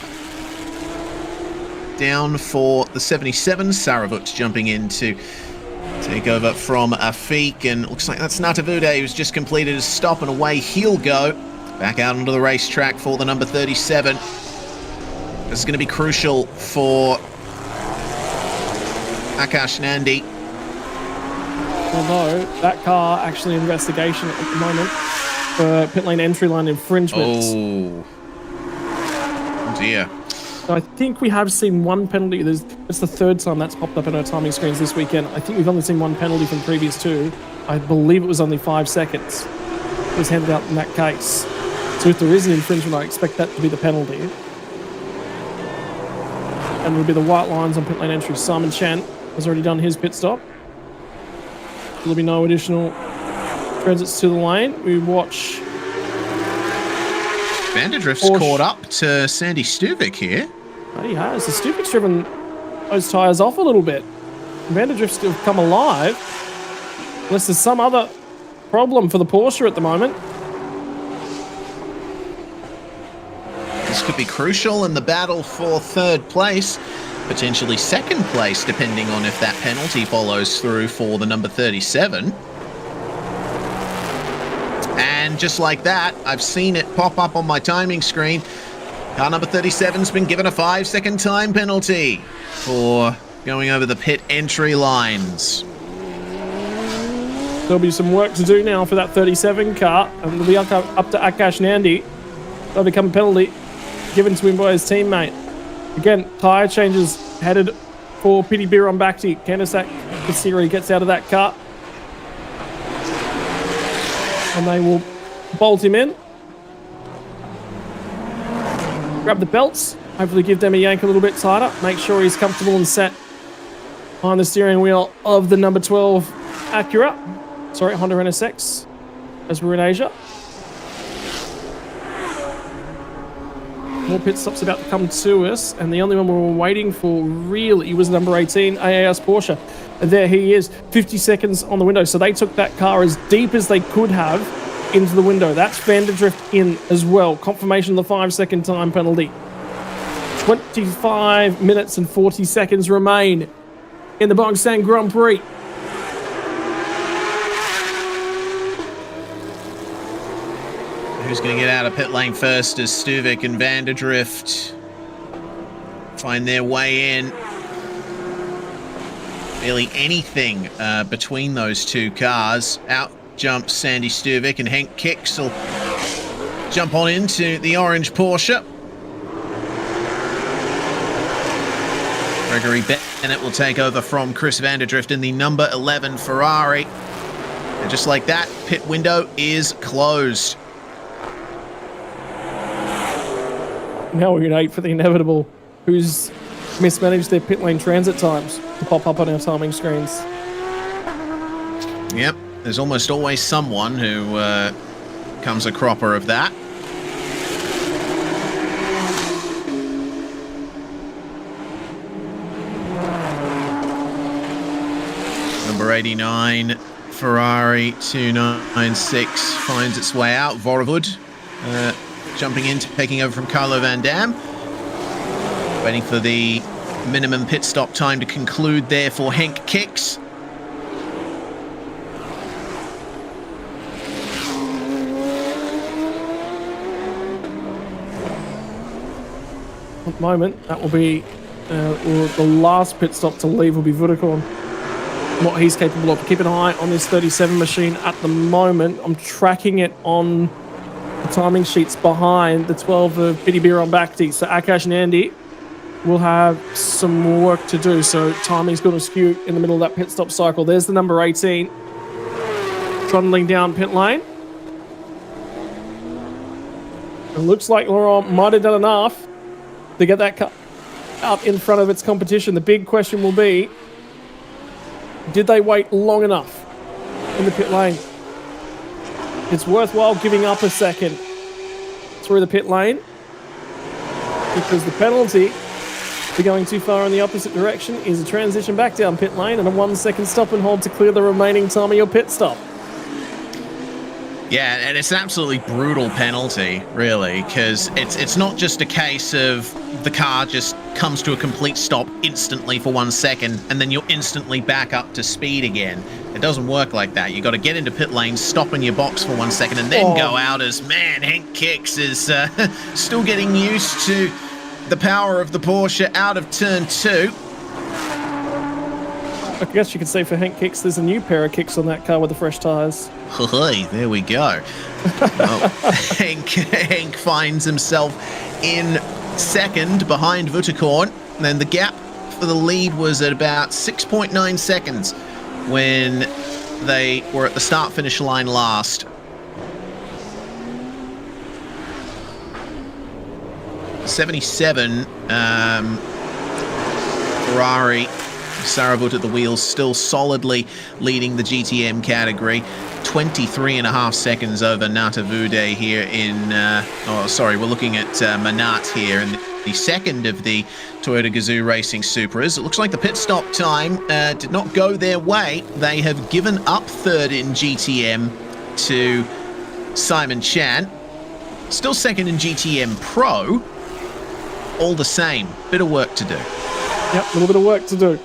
down for the 77. Saravut jumping in to take over from Afik, and it looks like that's Natavude, who's just completed his stop, and away he'll go. Back out onto the racetrack for the number 37. This is going to be crucial for Akash Nandi. Although that car actually in investigation at the moment for pit lane entry line infringements. Oh dear. So I think we have seen one penalty. It's the third time that's popped up in our timing screens this weekend. I think we've only seen one penalty from previous 2. I believe it was only 5 seconds. was handed out in that case. So if there is an infringement, I expect that to be the penalty. And it'll be the white lines on pit lane entry. Simon Chan has already done his pit stop. There'll be no additional transits to the lane. We watch... Vanderdrift's caught up to Sandy Stuvik here. He has. The Stuvik's driven those tyres off a little bit. Vanderdrift's still come alive. Unless there's some other problem for the Porsche at the moment. This could be crucial in the battle for third place, potentially second place, depending on if that penalty follows through for the number 37. And just like that, I've seen it pop up on my timing screen. Car number 37's been given a 5-second time penalty for going over the pit entry lines. There'll be some work to do now for that 37 car, and it'll be up to Akash Nandi. That'll become a penalty given to him by his teammate. Again, tyre changes headed for Pity Biron Bhakti. Kandasak Kasiri gets out of that car. And they will bolt him in. Grab the belts. Hopefully give them a yank a little bit tighter. Make sure he's comfortable and set behind the steering wheel of the number 12 Acura. Sorry, Honda NSX, as we're in Asia. More pit stops about to come to us, and the only one we were waiting for really was number 18, AAS Porsche. And there he is, 50 seconds on the window. So they took that car as deep as they could have into the window. That's Vanderdrift in as well. Confirmation of the 5-second time penalty. 25 minutes and 40 seconds remain in the Bangsaen Grand Prix. Who's going to get out of pit lane first as Stuvik and Vanderdrift find their way in? Barely anything between those two cars. Out jumps Sandy Stuvik, and Henk Kicks will jump on into the orange Porsche. Gregory Bennett will take over from Chris Vanderdrift in the number 11 Ferrari. And just like that, pit window is closed. Now we're going to wait for the inevitable, who's mismanaged their pit lane transit times, to pop up on our timing screens. Yep, there's almost always someone who comes a cropper of that. Number 89, Ferrari 296 finds its way out. Vorevud jumping in, taking over from Carlo Van Dam. Waiting for the minimum pit stop time to conclude there for Henk Kicks. At the moment, that will be the last pit stop to leave will be Vudakorn. What he's capable of. Keep an eye on this 37 machine at the moment. I'm tracking it on the timing sheets behind the 12 of Pity Biron Bhakti. So Akash Nandi will have some work to do. So timing's going to skew in the middle of that pit stop cycle. There's the number 18 trundling down pit lane. It looks like Laurent might have done enough to get that car up in front of its competition. The big question will be, did they wait long enough in the pit lane? It's worthwhile giving up a second through the pit lane, because the penalty for going too far in the opposite direction is a transition back down pit lane and a 1-second stop and hold to clear the remaining time of your pit stop. Yeah, and it's an absolutely brutal penalty, really, because it's not just a case of the car just comes to a complete stop instantly for 1 second and then you're instantly back up to speed again. It doesn't work like that. You got to get into pit lane, stop in your box for 1 second, and then go out as, man, Henk Kicks is still getting used to the power of the Porsche out of turn 2. I guess you could say for Henk Kicks, there's a new pair of kicks on that car with the fresh tyres. Hey, there we go. Henk finds himself in second behind Vudakorn. And then the gap for the lead was at about 6.9 seconds when they were at the start-finish line last. 77, Ferrari, Sarabut at the wheels, still solidly leading the GTM category. 23.5 seconds over Natavude here in, we're looking at Manat here in the second of the Toyota Gazoo Racing Supras. It looks like the pit stop time did not go their way. They have given up third in GTM to Simon Chan. Still second in GTM Pro. All the same, bit of work to do. Yep, a little bit of work to do.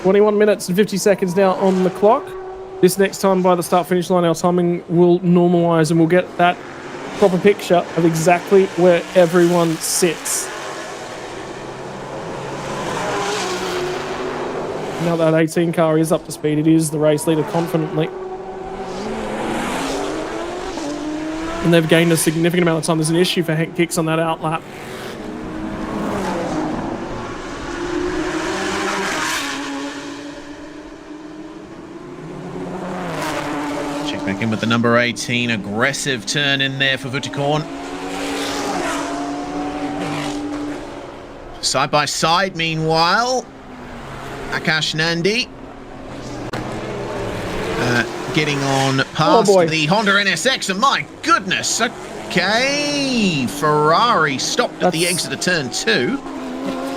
21 minutes and 50 seconds now on the clock. This next time by the start-finish line, our timing will normalise and we'll get that proper picture of exactly where everyone sits. Now that 18 car is up to speed, it is the race leader confidently. And they've gained a significant amount of time. There's an issue for Hank Kicks on that outlap. Back in with the number 18, aggressive turn in there for Vutikorn. Side by side, meanwhile, Akash Nandi getting on past the Honda NSX, and my goodness, okay, Ferrari stopped at the exit of turn 2.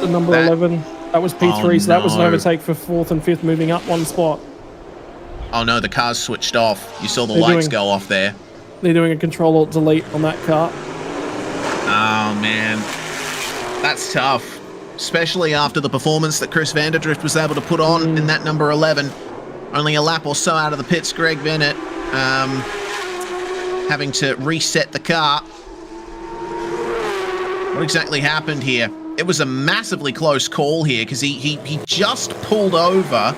The number 11, that was P3, so that was an overtake for 4th and 5th, moving up one spot. Oh no, the car's switched off. You saw the lights go off there. They're doing a Control-Alt-Delete on that car. Oh man, that's tough. Especially after the performance that Chris Vanderdrift was able to put on in that number 11. Only a lap or so out of the pits, Greg Bennett having to reset the car. What exactly happened here? It was a massively close call here because he just pulled over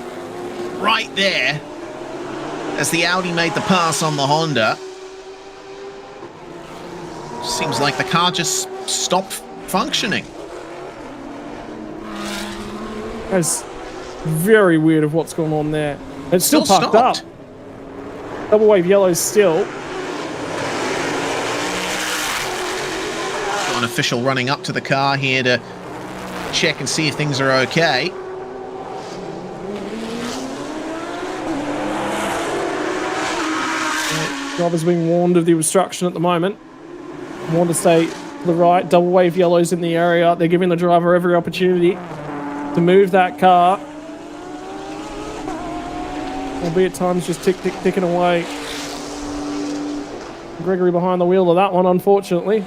right there as the Audi made the pass on the Honda. Seems like the car just stopped functioning. That's very weird of what's going on there. It's still parked up. Double wave yellow still. Got an official running up to the car here to check and see if things are okay. Driver's being warned of the obstruction at the moment. Warned to stay to the right. Double wave yellows in the area. They're giving the driver every opportunity to move that car. Albeit time's just ticking away. Gregory behind the wheel of that one, unfortunately.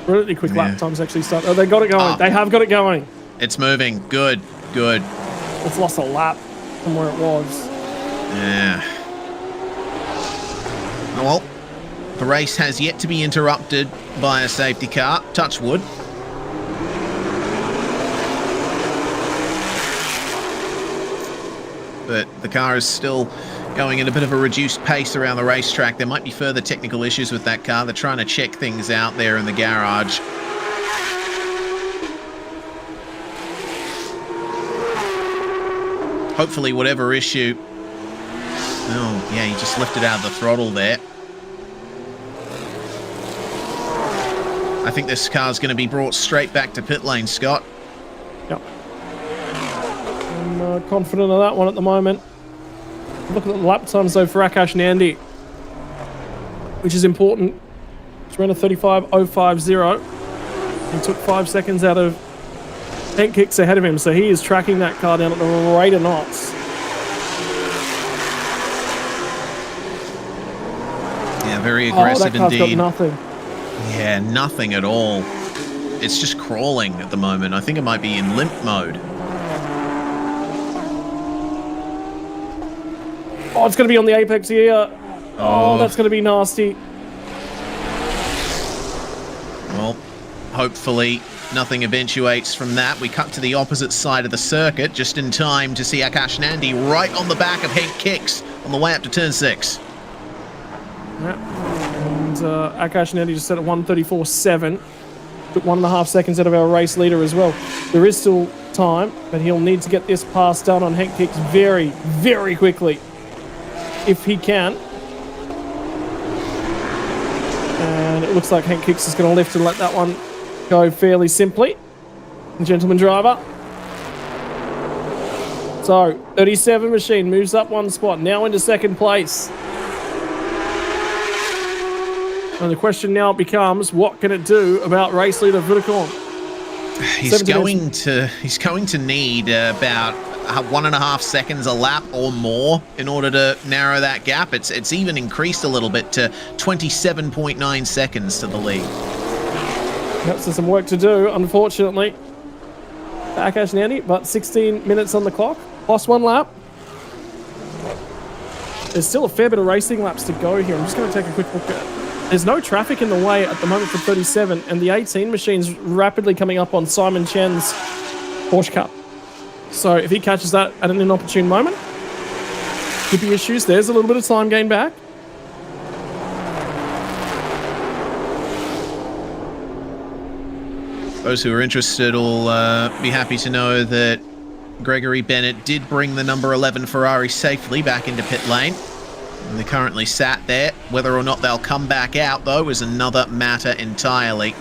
Really quick lap times actually start. Oh, they got it going. They have got it going. It's moving. Good, good. It's lost a lap from where it was. Yeah. Well, the race has yet to be interrupted by a safety car. Touch wood. But the car is still going at a bit of a reduced pace around the racetrack. There might be further technical issues with that car. They're trying to check things out there in the garage. Hopefully whatever issue... Oh, yeah, he just lifted out of the throttle there. I think this car's going to be brought straight back to pit lane, Scott. Yep. I'm confident of that one at the moment. Look at the lap times, though, for Akash Nandi, which is important. It's around a 35.050. He took 5 seconds out of 10 kicks ahead of him, so he is tracking that car down at the rate of knots. Yeah, very aggressive that car's indeed. got nothing. Yeah, nothing at all. It's just crawling at the moment. I think it might be in limp mode. Oh, it's going to be on the apex here. Oh, that's going to be nasty. Well, hopefully nothing eventuates from that. We cut to the opposite side of the circuit just in time to see Akash Nandi right on the back of Hank Kicks on the way up to turn 6. Yeah. And Akash Nandi just set at 1:34.7. Took 1.5 seconds out of our race leader as well. There is still time, but he'll need to get this pass done on Hank Kicks very, very quickly. if he can. And it looks like Hank Kicks is going to lift and let that one go fairly simply. Gentleman driver. So, 37 machine moves up one spot, now into second place. And the question now becomes, what can it do about race leader Vutakorn? He's going to need about 1.5 seconds a lap or more in order to narrow that gap. It's even increased a little bit to 27.9 seconds to the lead. Yep, so some work to do, unfortunately. Akash Nandy, but 16 minutes on the clock. Lost 1 lap. There's still a fair bit of racing laps to go here. I'm just going to take a quick look at it. There's no traffic in the way at the moment for 37, and the 18 machine's rapidly coming up on Simon Chen's Porsche Cup. So if he catches that at an inopportune moment, could be issues. There's a little bit of time gain back. Those who are interested will be happy to know that Gregory Bennett did bring the number 11 Ferrari safely back into pit lane. And they're currently sat there. Whether or not they'll come back out, though, is another matter entirely.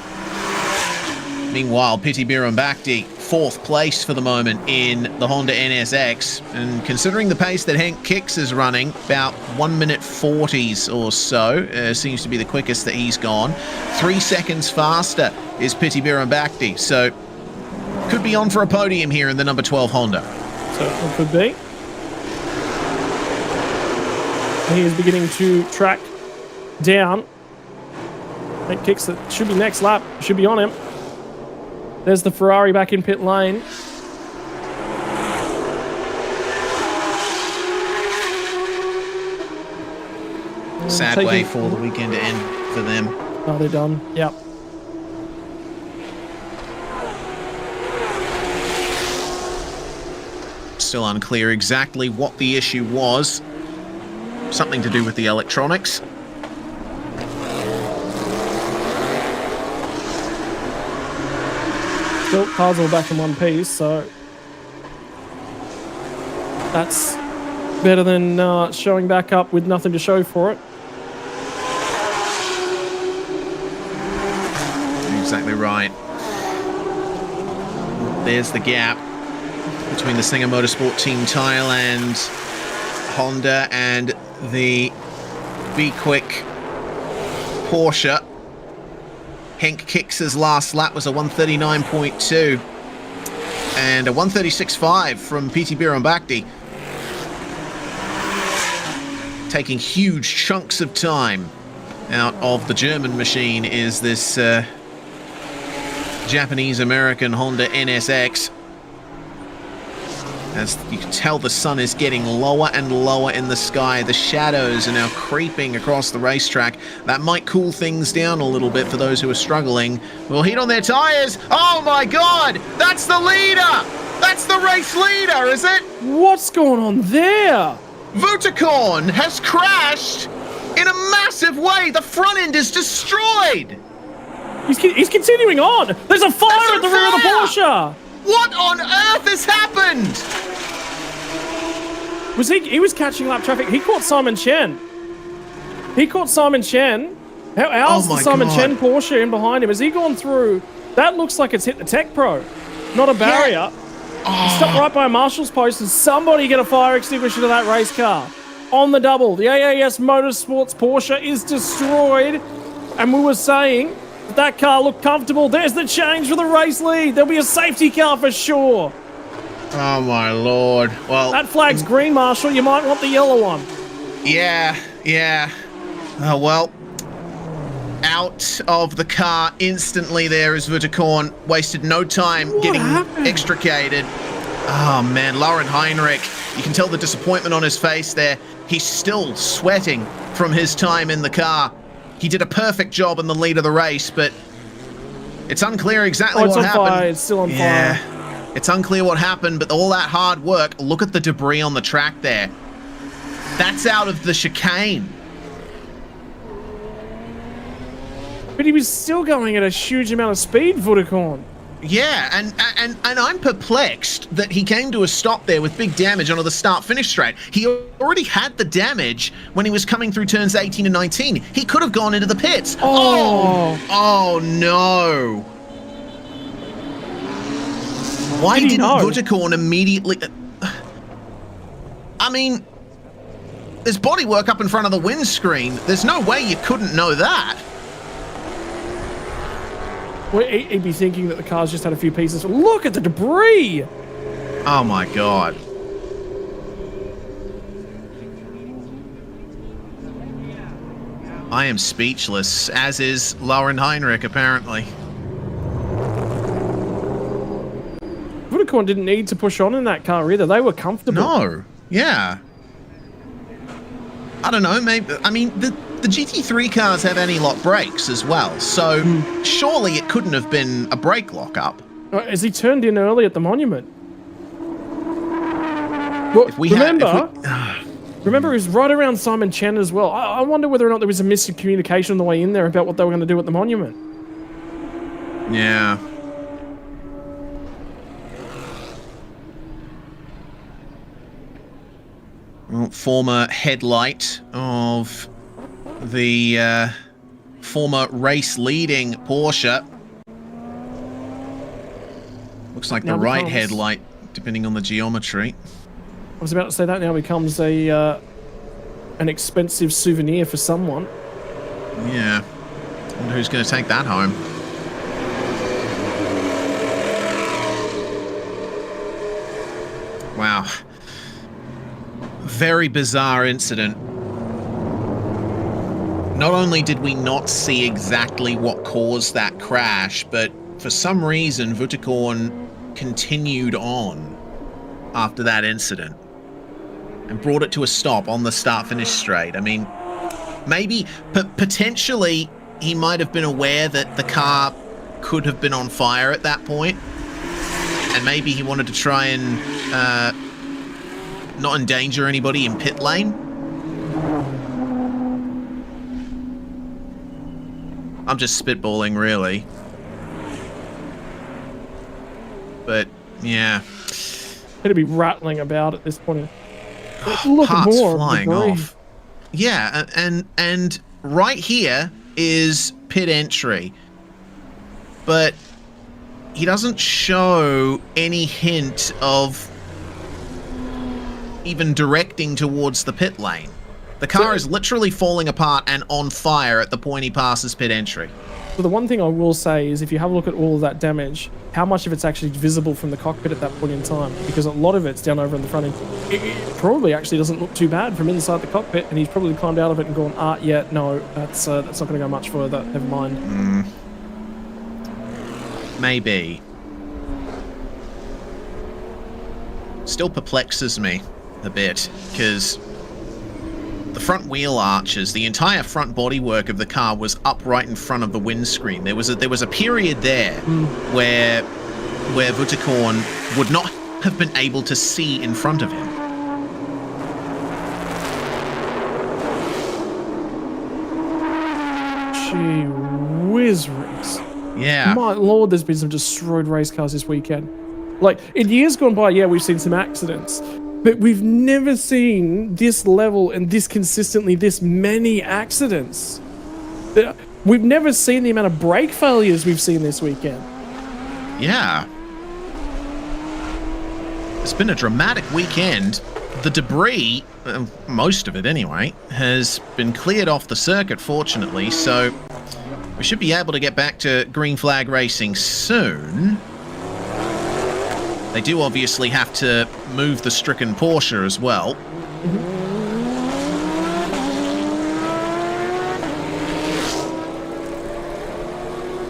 Meanwhile, Piti Bhirombhakdi, 4th place for the moment in the Honda NSX. And considering the pace that Hank Kicks is running, about 1 minute 40s or so, seems to be the quickest that he's gone. 3 seconds faster is Piti Bhirombhakdi. So, could be on for a podium here in the number 12 Honda. Certainly could be. He is beginning to track down. That Kicks that should be next lap, should be on him. There's the Ferrari back in pit lane. Sad way for the weekend to end for them. Oh, they're done. Yep. Still unclear exactly what the issue was. Something to do with the electronics. Still, cars all back in one piece, so that's better than showing back up with nothing to show for it. Exactly right. There's the gap between the Singer Motorsport Team Thailand Honda and the Be Quick Porsche. Henk Kicks' last lap was a 139.2 and a 136.5 from Piti Bhirombhakdi. Taking huge chunks of time out of the German machine is this Japanese-American Honda NSX. As you can tell, the sun is getting lower and lower in the sky. The shadows are now creeping across the racetrack. That might cool things down a little bit for those who are struggling. We'll heat on their tires. Oh my God! That's the leader! That's the race leader, is it? What's going on there? Vutakorn has crashed in a massive way. The front end is destroyed. He's continuing on. There's a fire at the rear of the Porsche. What on earth has happened? He was catching lap traffic. He caught Simon Chen. How's the Simon Chen Porsche in behind him? Has he gone through? That looks like it's hit the Tech Pro, not a barrier. He stopped right by a marshal's post, and somebody get a fire extinguisher to that race car. On the double, the AAS Motorsports Porsche is destroyed, and we were saying that car looked comfortable. There's the change for the race lead. There'll be a safety car for sure. Oh my Lord. Well, that flag's green, Marshall. You might want the yellow one. Yeah. Well, out of the car instantly there is Vutakorn. Wasted no time getting extricated. Oh man, Lauren Heinrich. You can tell the disappointment on his face there. He's still sweating from his time in the car. He did a perfect job in the lead of the race, but it's unclear exactly what happened. Fire. It's still on fire. It's unclear what happened, but all that hard work, look at the debris on the track there. That's out of the chicane. But he was still going at a huge amount of speed, Vutakorn. Yeah, and I'm perplexed that he came to a stop there with big damage onto the start-finish straight. He already had the damage when he was coming through turns 18 and 19. He could have gone into the pits. Oh no. Why didn't Vutakorn immediately... I mean, there's bodywork up in front of the windscreen. There's no way you couldn't know that. Well, he'd be thinking that the car's just had a few pieces. Look at the debris! Oh my god. I am speechless, as is Lauren Heinrich, apparently. Vutakorn didn't need to push on in that car either. They were comfortable. No. Yeah. I don't know, maybe... I mean, the GT3 cars have anti-lock brakes as well, so surely it couldn't have been a brake lock-up. As he turned in early at the monument. Well, remember, he was right around Simon Chen as well. I wonder whether or not there was a miscommunication on the way in there about what they were going to do at the monument. Yeah. Well, former headlight of the former race-leading Porsche. Looks like the right headlight, depending on the geometry. I was about to say that now becomes a an expensive souvenir for someone. Yeah. I wonder who's going to take that home. Wow. Very bizarre incident. Not only did we not see exactly what caused that crash, but for some reason Vutakorn continued on after that incident and brought it to a stop on the start-finish straight. I mean, maybe, potentially, he might have been aware that the car could have been on fire at that point, and maybe he wanted to try and not endanger anybody in pit lane. I'm just spitballing, really. But, yeah. It'd be rattling about at this point. Look Parts more flying debris. off. Yeah, and right here is pit entry. But he doesn't show any hint of even directing towards the pit lane. The car is literally falling apart and on fire at the point he passes pit entry. So the one thing I will say is if you have a look at all of that damage, how much of it's actually visible from the cockpit at that point in time? Because a lot of it's down over in the front end. It probably actually doesn't look too bad from inside the cockpit, and he's probably climbed out of it and gone, yeah, no, that's not going to go much further, never mind. Maybe. Still perplexes me a bit, because the front wheel arches, the entire front bodywork of the car was upright in front of the windscreen. There was a period there where Vutakorn would not have been able to see in front of him. Gee whiz, Reese. Yeah. My lord, there's been some destroyed race cars this weekend. Like, in years gone by, yeah, we've seen some accidents. But we've never seen this level and this consistently this many accidents. We've never seen the amount of brake failures we've seen this weekend. Yeah. It's been a dramatic weekend. The debris, most of it anyway, has been cleared off the circuit, fortunately, so we should be able to get back to green flag racing soon. They do obviously have to move the stricken Porsche as well.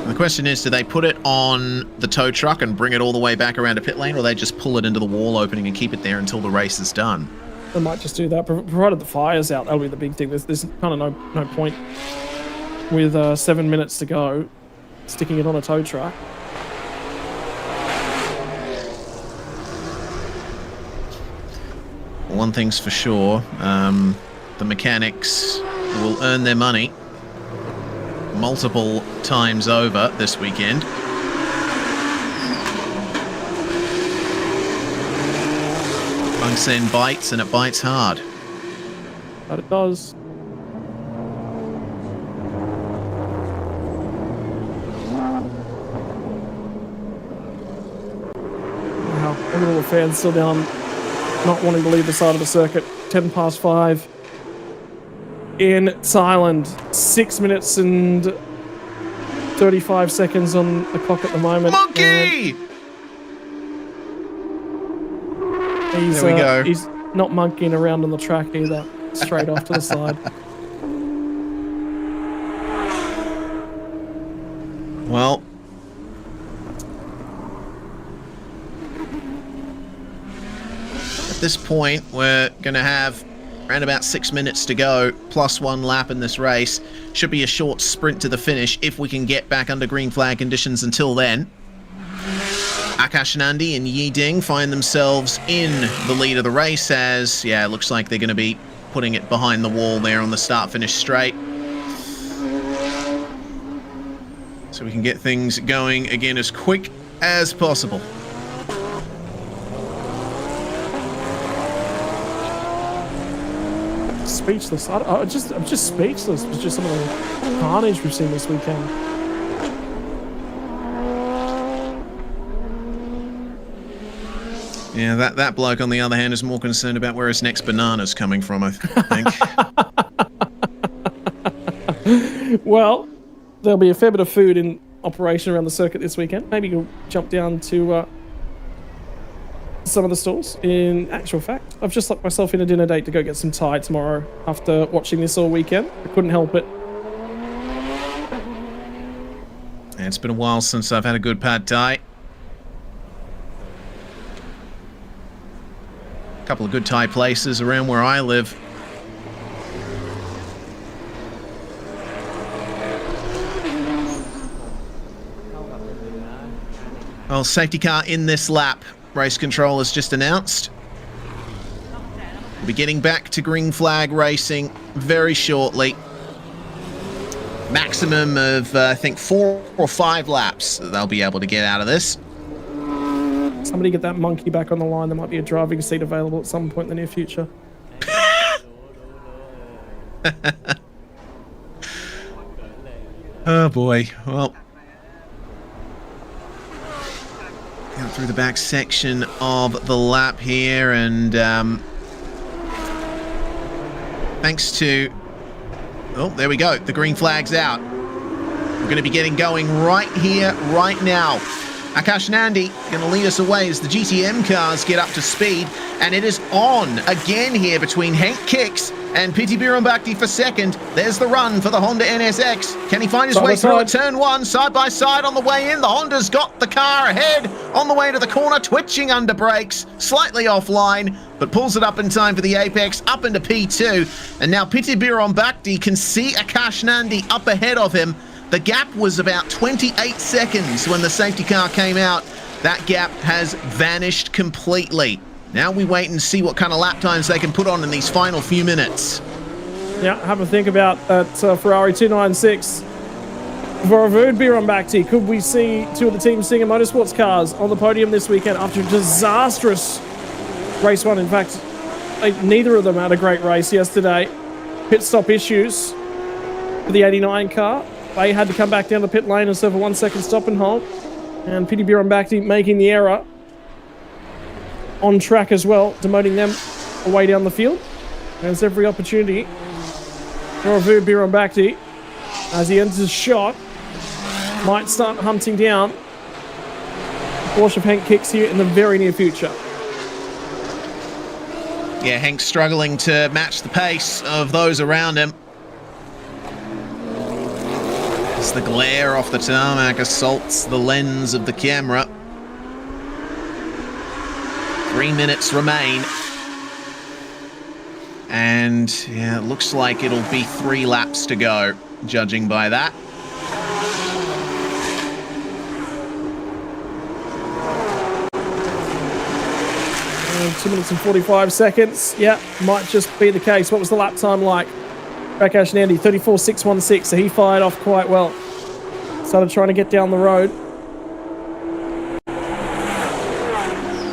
The question is, do they put it on the tow truck and bring it all the way back around to pit lane, or they just pull it into the wall opening and keep it there until the race is done? They might just do that, provided the fire's out. That'll be the big thing. There's kind of no point with 7 minutes to go sticking it on a tow truck. One thing's for sure, the mechanics will earn their money multiple times over this weekend. Bangsaen bites, and it bites hard. But it does. Wow, and all the fans still down, not wanting to leave the side of the circuit. 10 past 5 in Thailand. 6 minutes and 35 seconds on the clock at the moment. Monkey! He's, there we go. He's not monkeying around on the track either. Straight off to the side. Well, at this point, we're going to have around about 6 minutes to go, plus 1 lap in this race. Should be a short sprint to the finish if we can get back under green flag conditions until then. Akash Nandi and Yi Ding find themselves in the lead of the race as, yeah, it looks like they're going to be putting it behind the wall there on the start-finish straight. So we can get things going again as quick as possible. Speechless. I'm just speechless with just some of the carnage we've seen this weekend. Yeah, that bloke, on the other hand, is more concerned about where his next banana's coming from, I think. Well, there'll be a fair bit of food in operation around the circuit this weekend. Maybe you'll jump down to some of the stalls. In actual fact, I've just locked myself in a dinner date to go get some Thai tomorrow after watching this all weekend. I couldn't help it. Yeah, it's been a while since I've had a good pad Thai. Couple of good Thai places around where I live. Well, safety car in this lap. Race control has just announced. We'll be getting back to green flag racing very shortly. Maximum of, I think, 4 or 5 laps that they'll be able to get out of this. Somebody get that monkey back on the line. There might be a driving seat available at some point in the near future. Oh boy. Well, going through the back section of the lap here, and thanks to... Oh, there we go. The green flag's out. We're going to be getting going right here, right now. Akash Nandi going to lead us away as the GTM cars get up to speed, and it is on again here between Hank Kicks and Piti Bhirombhakdi for second. There's the run for the Honda NSX. Can he find his way through at turn 1? Side by side on the way in. The Honda's got the car ahead on the way to the corner, twitching under brakes, slightly offline, but pulls it up in time for the apex, up into P2. And now Piti Bhirombhakdi can see Akash Nandi up ahead of him. The gap was about 28 seconds when the safety car came out. That gap has vanished completely. Now we wait and see what kind of lap times they can put on in these final few minutes. Yeah, have a think about that Ferrari 296. Varavood Bhirombhakdi. Could we see 2 of the Team Singer Motorsports cars on the podium this weekend after a disastrous race 1? In fact, neither of them had a great race yesterday. Pit stop issues for the 89 car. They had to come back down the pit lane and serve a 1-second stop and hold. And Piti Bhirombhakdi making the error on track as well, demoting them away down the field. There's every opportunity for Bhirombhakdi as he enters his shot. Might start hunting down Porsche of Hank Kicks here in the very near future. Yeah, Hank's struggling to match the pace of those around him. As the glare off the tarmac assaults the lens of the camera. 3 minutes remain. And yeah, it looks like it'll be 3 laps to go, judging by that. And 2 minutes and 45 seconds. Yeah, might just be the case. What was the lap time like? Akash Nandi, 34.616, so he fired off quite well. Started trying to get down the road.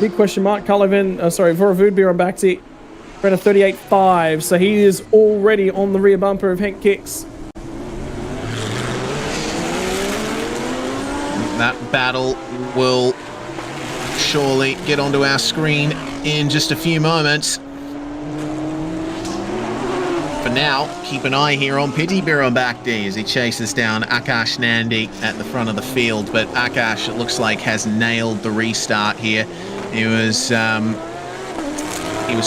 big question mark. Vorovud Birabakhti ran a 38.5, so he is already on the rear bumper of Henk Kicks. That battle will surely get onto our screen in just a few moments. For now, keep an eye here on Piti Birabakhti as he chases down Akash Nandi at the front of the field. But Akash, it looks like, has nailed the restart here. He was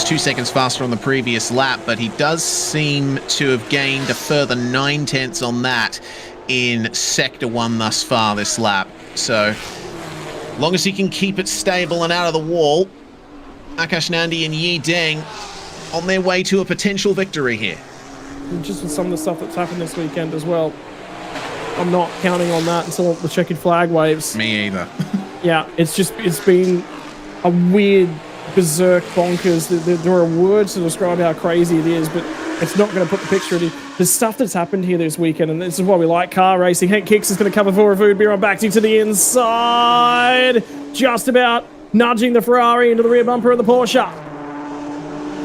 2 seconds faster on the previous lap, but he does seem to have gained a further 9/10 on that in Sector 1 thus far this lap. So, as long as he can keep it stable and out of the wall, Akash Nandi and Yi Deng on their way to a potential victory here. And just with some of the stuff that's happened this weekend as well, I'm not counting on that until the checkered flag waves. Me either. Yeah, it's been a weird, berserk, bonkers. There are words to describe how crazy it is, but it's not going to put the picture in. There's stuff that's happened here this weekend, and this is why we like car racing. Henk Kicks is going to cover Vorovud Birabakhti to the inside, just about nudging the Ferrari into the rear bumper of the Porsche.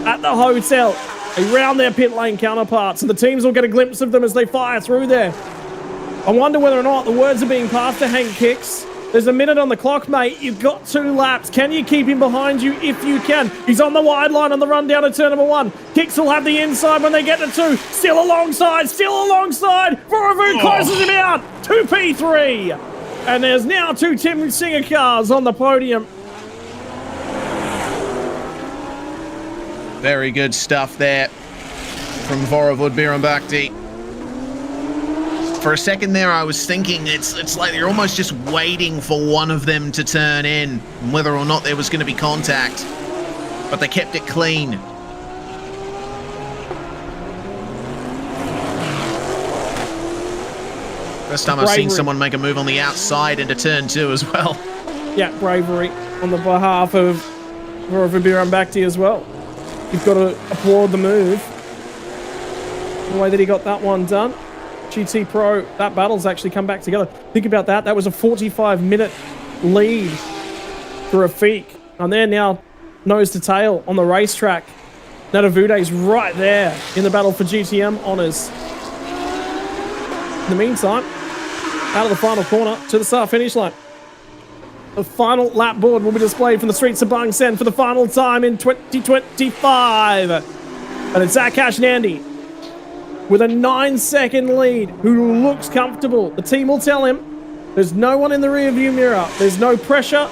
At the hotel, around their pit lane counterparts, and the teams will get a glimpse of them as they fire through there. I wonder whether or not the words are being passed to Henk Kicks. There's a minute on the clock, mate. You've got 2 laps. Can you keep him behind you if you can? He's on the wide line on the run down to turn number 1. Kicks will have the inside when they get to 2. Still alongside. Vorovud closes him out. 2 P3. And there's now 2 Tim Singer cars on the podium. Very good stuff there from Vorovud Birabakhti. For a second there, I was thinking it's like they're almost just waiting for one of them to turn in, whether or not there was going to be contact. But they kept it clean. First time I've seen someone make a move on the outside into turn 2 as well. Yeah, bravery on the behalf of Vorovud Birabakhti as well. You've got to applaud the move. The way that he got that one done. GT Pro, that battle's actually come back together. Think about that. That was a 45-minute lead for Rafik. And they're now nose to tail on the racetrack. Natavude's right there in the battle for GTM honours. In the meantime, out of the final corner to the start-finish line. The final lap board will be displayed from the streets of Bangsaen for the final time in 2025. And it's Akash Nandi with a 9-second lead, who looks comfortable. The team will tell him there's no one in the rearview mirror. There's no pressure.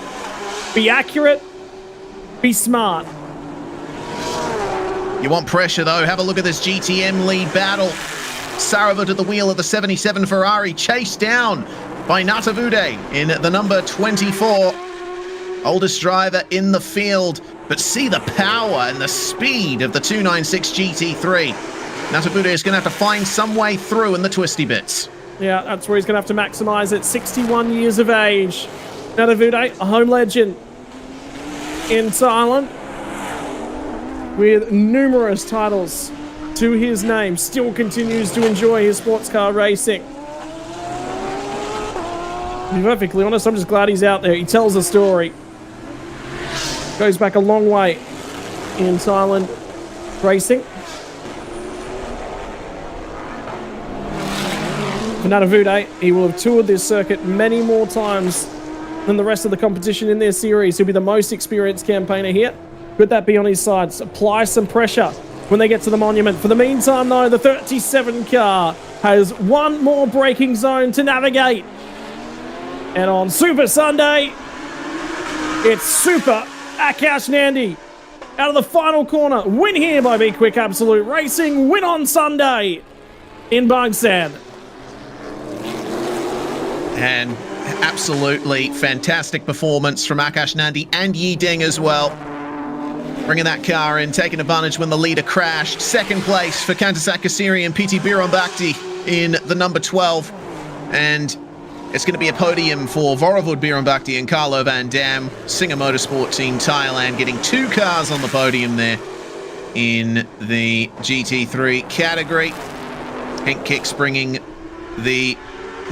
Be accurate. Be smart. You want pressure, though. Have a look at this GTM lead battle. Saravut at the wheel of the 77 Ferrari, chased down by Natavude in the number 24. Oldest driver in the field, but see the power and the speed of the 296 GT3. Natavude is going to have to find some way through in the twisty bits. Yeah, that's where he's going to have to maximize it. 61 years of age. Natavude, a home legend in Thailand, with numerous titles to his name, still continues to enjoy his sports car racing. To be perfectly honest, I'm just glad he's out there. He tells a story. Goes back a long way in Thailand racing. For Natavude, he will have toured this circuit many more times than the rest of the competition in their series. He'll be the most experienced campaigner here. Could that be on his side? Apply some pressure when they get to the monument. For the meantime, though, the 37 car has one more braking zone to navigate. And on Super Sunday, it's Super Akash Nandi out of the final corner. Win here by Be Quick Absolute Racing. Win on Sunday in Bangsaen. And absolutely fantastic performance from Akash Nandi and Yi Deng as well. Bringing that car in, taking advantage when the leader crashed. Second place for Kantasak Kasiri and Piti Birabakhti in the number 12. And it's going to be a podium for Vorovud Birabakhti and Carlo Van Dam. Singer Motorsport Team Thailand getting 2 cars on the podium there in the GT3 category. Henk Kicks bringing the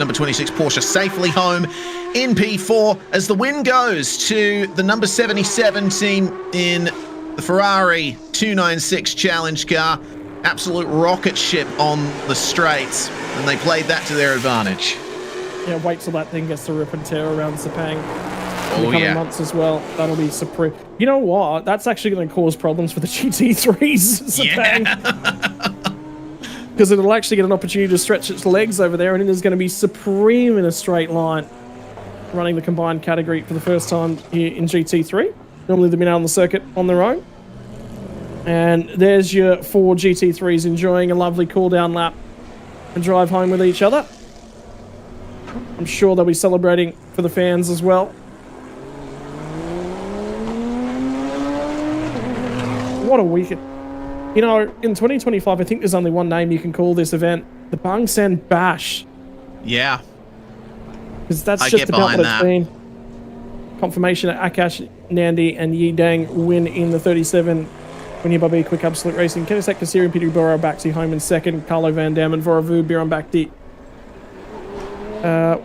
number 26 Porsche safely home in P4 as the win goes to the number 77 team in the Ferrari 296 Challenge car. Absolute rocket ship on the straights, and they played that to their advantage. Yeah, wait till that thing gets to rip and tear around Sepang in the Oh, coming yeah. months as well. That'll be supreme. You know what? That's actually going to cause problems for the GT3s, Sepang. Because it'll actually get an opportunity to stretch its legs over there, and it is going to be supreme in a straight line, running the combined category for the first time here in GT3. Normally they've been out on the circuit on their own. And there's your 4 GT3s enjoying a lovely cool-down lap and drive home with each other. I'm sure they'll be celebrating for the fans as well. What a weekend. You know, in 2025, I think there's only one name you can call this event. The Bangsaen Bash. Yeah. Because that's I just get about what behind it's been. Confirmation that Akash, Nandi, and Yi Dang win in the 37. Winnie Bobby, Quick Absolute Racing. Kennesack Kassiri, Peter Burrow, Baxi home in second. Carlo Van Dam and Voravu, Biron Bakti.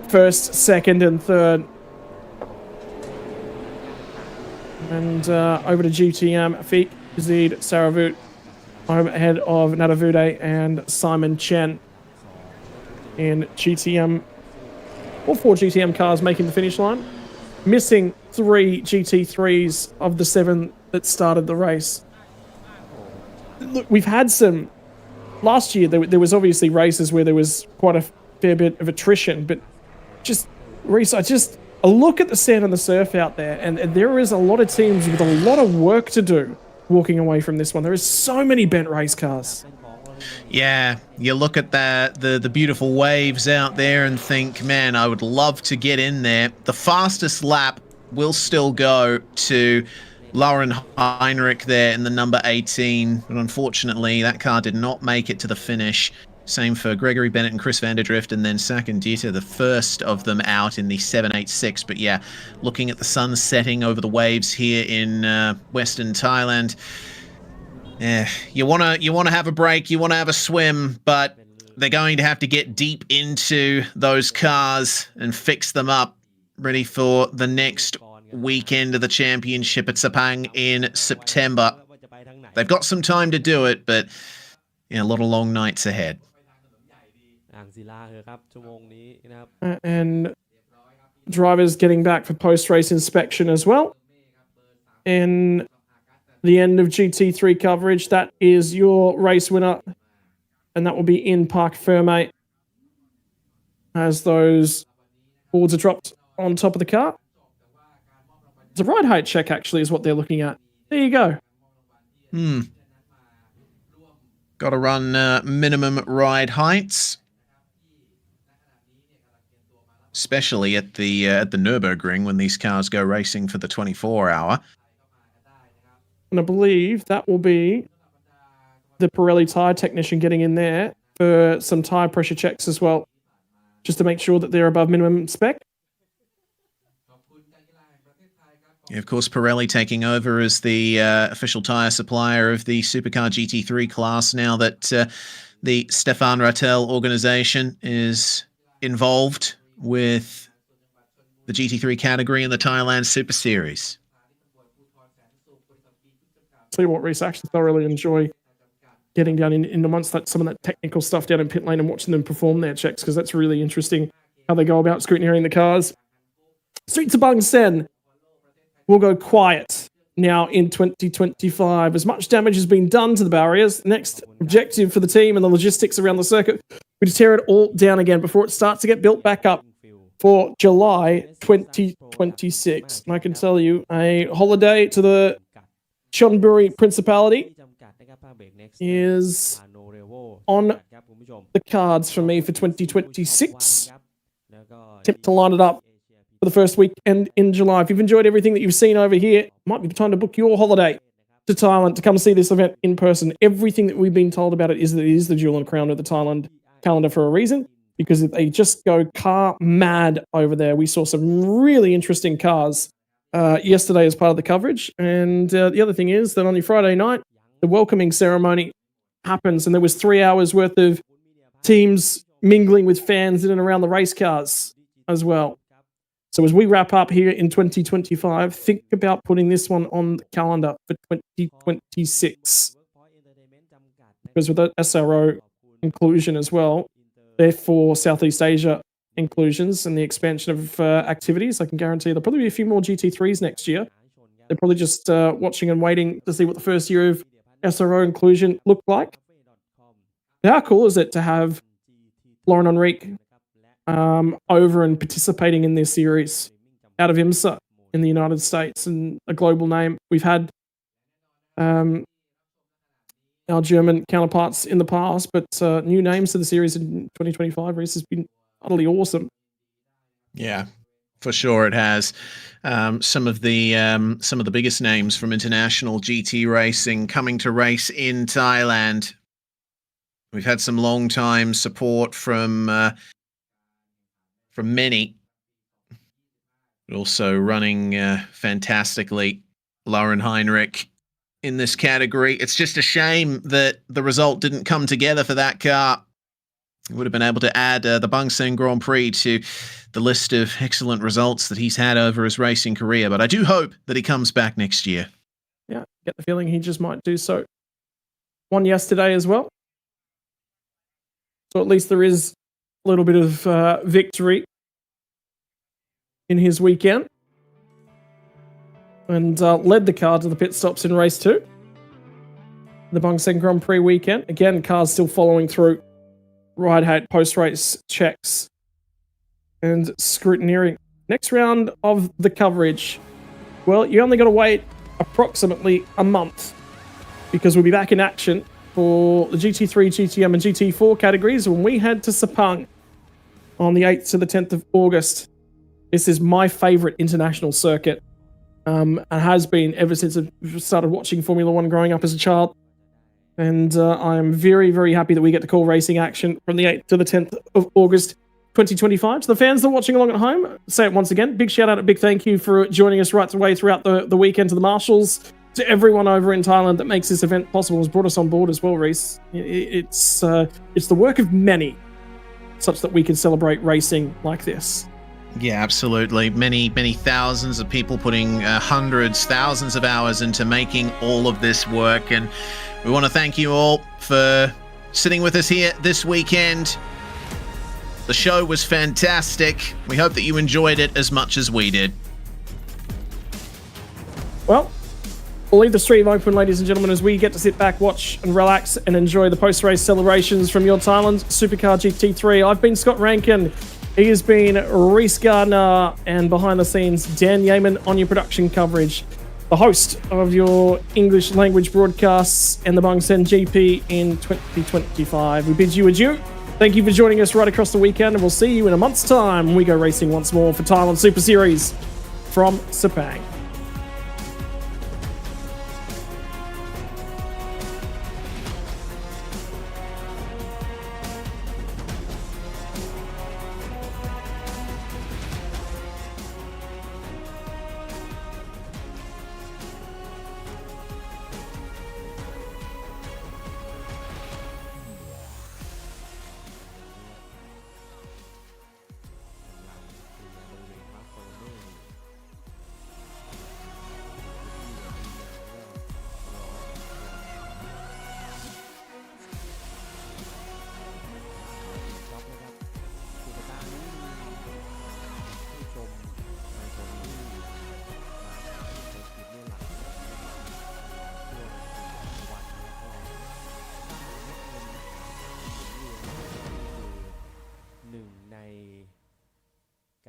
First, second, and third. And over to GTM, Afik, Zid, Saravut. Home ahead of Nadavude and Simon Chen. In GTM, all 4 GTM cars making the finish line. Missing 3 GT3s of the 7 that started the race. Look, we've had some... Last year, there was obviously races where there was quite a fair bit of attrition, but just... Reese, a look at the sand and the surf out there, and there is a lot of teams with a lot of work to do walking away from this one. There is so many bent race cars. Yeah, you look at the beautiful waves out there and think, man, I would love to get in there. The fastest lap will still go to Lauren Heinrich there in the number 18, but unfortunately that car did not make it to the finish. Same for Gregory Bennett and Chris Vanderdrift, and then Sakan Dieter, the first of them out in the 786. But yeah, looking at the sun setting over the waves here in Western Thailand, yeah, you wanna have a break, you wanna have a swim, but they're going to have to get deep into those cars and fix them up, ready for the next weekend of the championship at Sepang in September. They've got some time to do it, but yeah, a lot of long nights ahead. And drivers getting back for post-race inspection as well. In the end of GT3 coverage, that is your race winner, and that will be in Parc Ferme as those boards are dropped on top of the car. It's a ride height check, actually, is what they're looking at. There you go. Got to run minimum ride heights, especially at the Nürburgring when these cars go racing for the 24-hour. And I believe that will be the Pirelli tyre technician getting in there for some tyre pressure checks as well, just to make sure that they're above minimum spec. Yeah, of course, Pirelli taking over as the official tyre supplier of the Supercar GT3 class now that the Stefan Rattel organization is involved with the GT3 category in the Thailand Super Series. Tell you what, Reese, I actually thoroughly enjoy getting down in amongst some of that technical stuff down in pit lane and watching them perform their checks, because that's really interesting how they go about scrutinizing the cars. Streets of Bangsaen will go quiet now in 2025. As much damage has been done to the barriers, the next objective for the team and the logistics around the circuit will tear it all down again before it starts to get built back up for July 2026. And I can tell you, a holiday to the Chonburi Principality is on the cards for me for 2026. Attempt to line it up for the first weekend in July. If you've enjoyed everything that you've seen over here, it might be time to book your holiday to Thailand to come see this event in person. Everything that we've been told about it is that it is the jewel and crown of the Thailand calendar for a reason, because they just go car mad over there. We saw some really interesting cars yesterday as part of the coverage. And the other thing is that on your Friday night, the welcoming ceremony happens, and there was 3 hours worth of teams mingling with fans in and around the race cars as well. So as we wrap up here in 2025, think about putting this one on the calendar for 2026. Because with the SRO inclusion as well, therefore Southeast Asia inclusions and the expansion of activities, I can guarantee there'll probably be a few more GT3s next year. They're probably just watching and waiting to see what the first year of SRO inclusion looked like. How cool is it to have Lauren Enrique over and participating in this series out of IMSA in the United States and a global name? We've had our German counterparts in the past, but new names to the series in 2025. Reese has been utterly awesome. Yeah, for sure it has. Some of the biggest names from international GT racing coming to race in Thailand. We've had some long-time support from many, but also running fantastically, Lauren Heinrich in this category. It's just a shame that the result didn't come together for that car. It would have been able to add the Bangsaen Grand Prix to the list of excellent results that he's had over his racing career, but I do hope that he comes back next year. Yeah, get the feeling he just might do so. Won yesterday as well. So at least there is a little bit of victory in his weekend. And led the car to the pit stops in race 2. The Bangsaen Grand Prix weekend. Again, cars still following through ride height, post-race checks and scrutineering. Next round of the coverage. Well, you only got to wait approximately a month because we'll be back in action for the GT3, GTM and GT4 categories when we head to Sepang on the 8th to the 10th of August. This is my favorite international circuit and has been ever since I started watching Formula One growing up as a child. And I'm very, very happy that we get to call racing action from the 8th to the 10th of August 2025. To the fans that are watching along at home, say it once again, big shout out, a big thank you for joining us right away throughout the weekend, to the marshals, to everyone over in Thailand that makes this event possible, has brought us on board as well, Reese. It's the work of many, such that we can celebrate racing like this. Yeah, absolutely. Many, many thousands of people putting hundreds, thousands of hours into making all of this work. And we want to thank you all for sitting with us here this weekend. The show was fantastic. We hope that you enjoyed it as much as we did. Well, we'll leave the stream open, ladies and gentlemen, as we get to sit back, watch and relax and enjoy the post-race celebrations from your Thailand Supercar GT3. I've been Scott Rankin. He has been Reese Gardner, and behind the scenes, Dan Yeaman on your production coverage. The host of your English language broadcasts and the Bangsaen GP in 2025. We bid you adieu. Thank you for joining us right across the weekend, and we'll see you in a month's time when we go racing once more for Thailand Super Series from Sepang.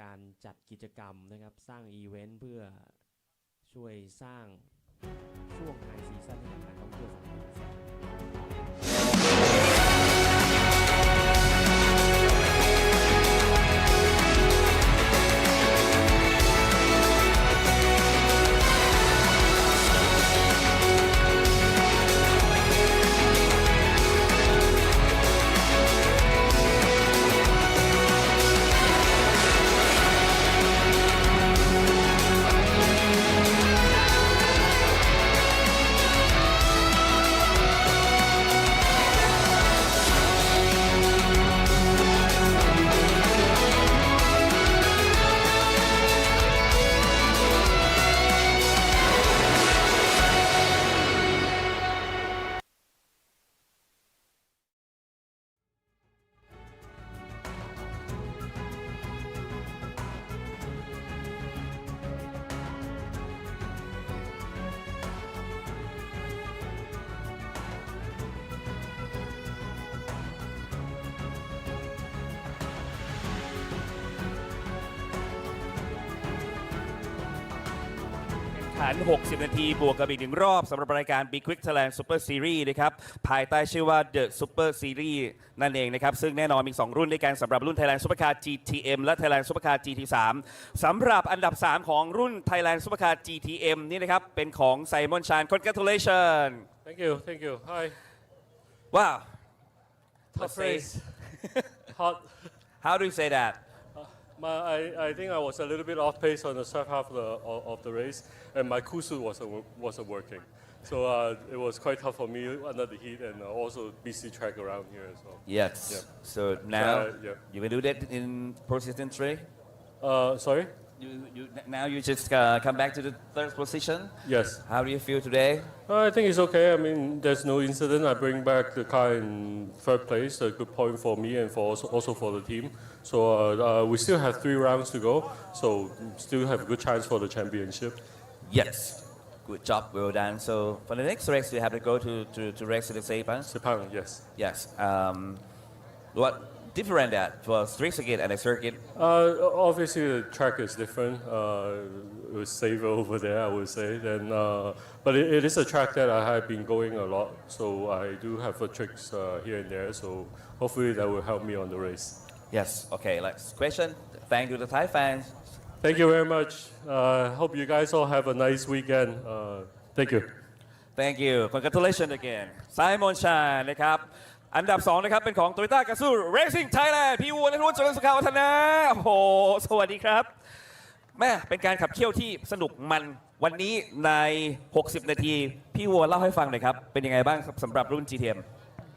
การจัดกิจกรรมนะครับสร้างอีเวนต์เพื่อช่วยสร้างช่วงไฮซีซั่นให้กับนักท่องเที่ยวสังคม ขัน 60 นาทีบวกกับอีก1รอบสำหรับรายการ Big Quick Thailand Super Series นะครับภายใต้ชื่อว่า The Super Series นั่นเองนะครับซึ่งแน่นอนมี2รุ่นด้วยกันสำหรับรุ่น Thailand Supercar GTM และ Thailand Supercar GT3 สำหรับอันดับ 3 ของรุ่น Thailand Supercar GTM นี่นะครับเป็นของไซมอนชาน Congratulations Thank you Hi Wow tough race hot How do you say that I think I was a little bit off pace on the second half of the race, and my cool suit wasn't working. So it was quite tough for me under the heat and also busy track around here as well. Yes. Yeah. So now yeah. you can do that in position 3? Sorry? Now you just come back to the third position? Yes. How do you feel today? I think it's okay. I mean, there's no incident. I bring back the car in third place, a good point for me and for also for the team. So we still have 3 rounds to go, so still have a good chance for the championship. Yes. Good job, well done. So for the next race, you have to go to race to the Sepang? Sepang, yes. Yes. What different that for street circuit and a circuit? Obviously, the track is different. It was safer over there, I would say. Then, but it is a track that I have been going a lot, so I do have tricks here and there. So hopefully that will help me on the race. Yes. Okay. Last question. Thank you to the Thai fans. Thank you very much. Hope you guys all have a nice weekend. Thank you. Thank you. Congratulations again. Simon Chan นะครับอันดับ2นะครับเป็นของ Toyota Gazoo Racing Thailand พี่วัวและทุกคนเจริญสุขวัฒนะโอ้โหสวัสดีครับแม่เป็นการขับเคี่ยวที่สนุกมันวันนี้ใน 60 นาทีพี่วัวเล่าให้ฟังหน่อยครับเป็นยังไงบ้างสำหรับรุ่น GTM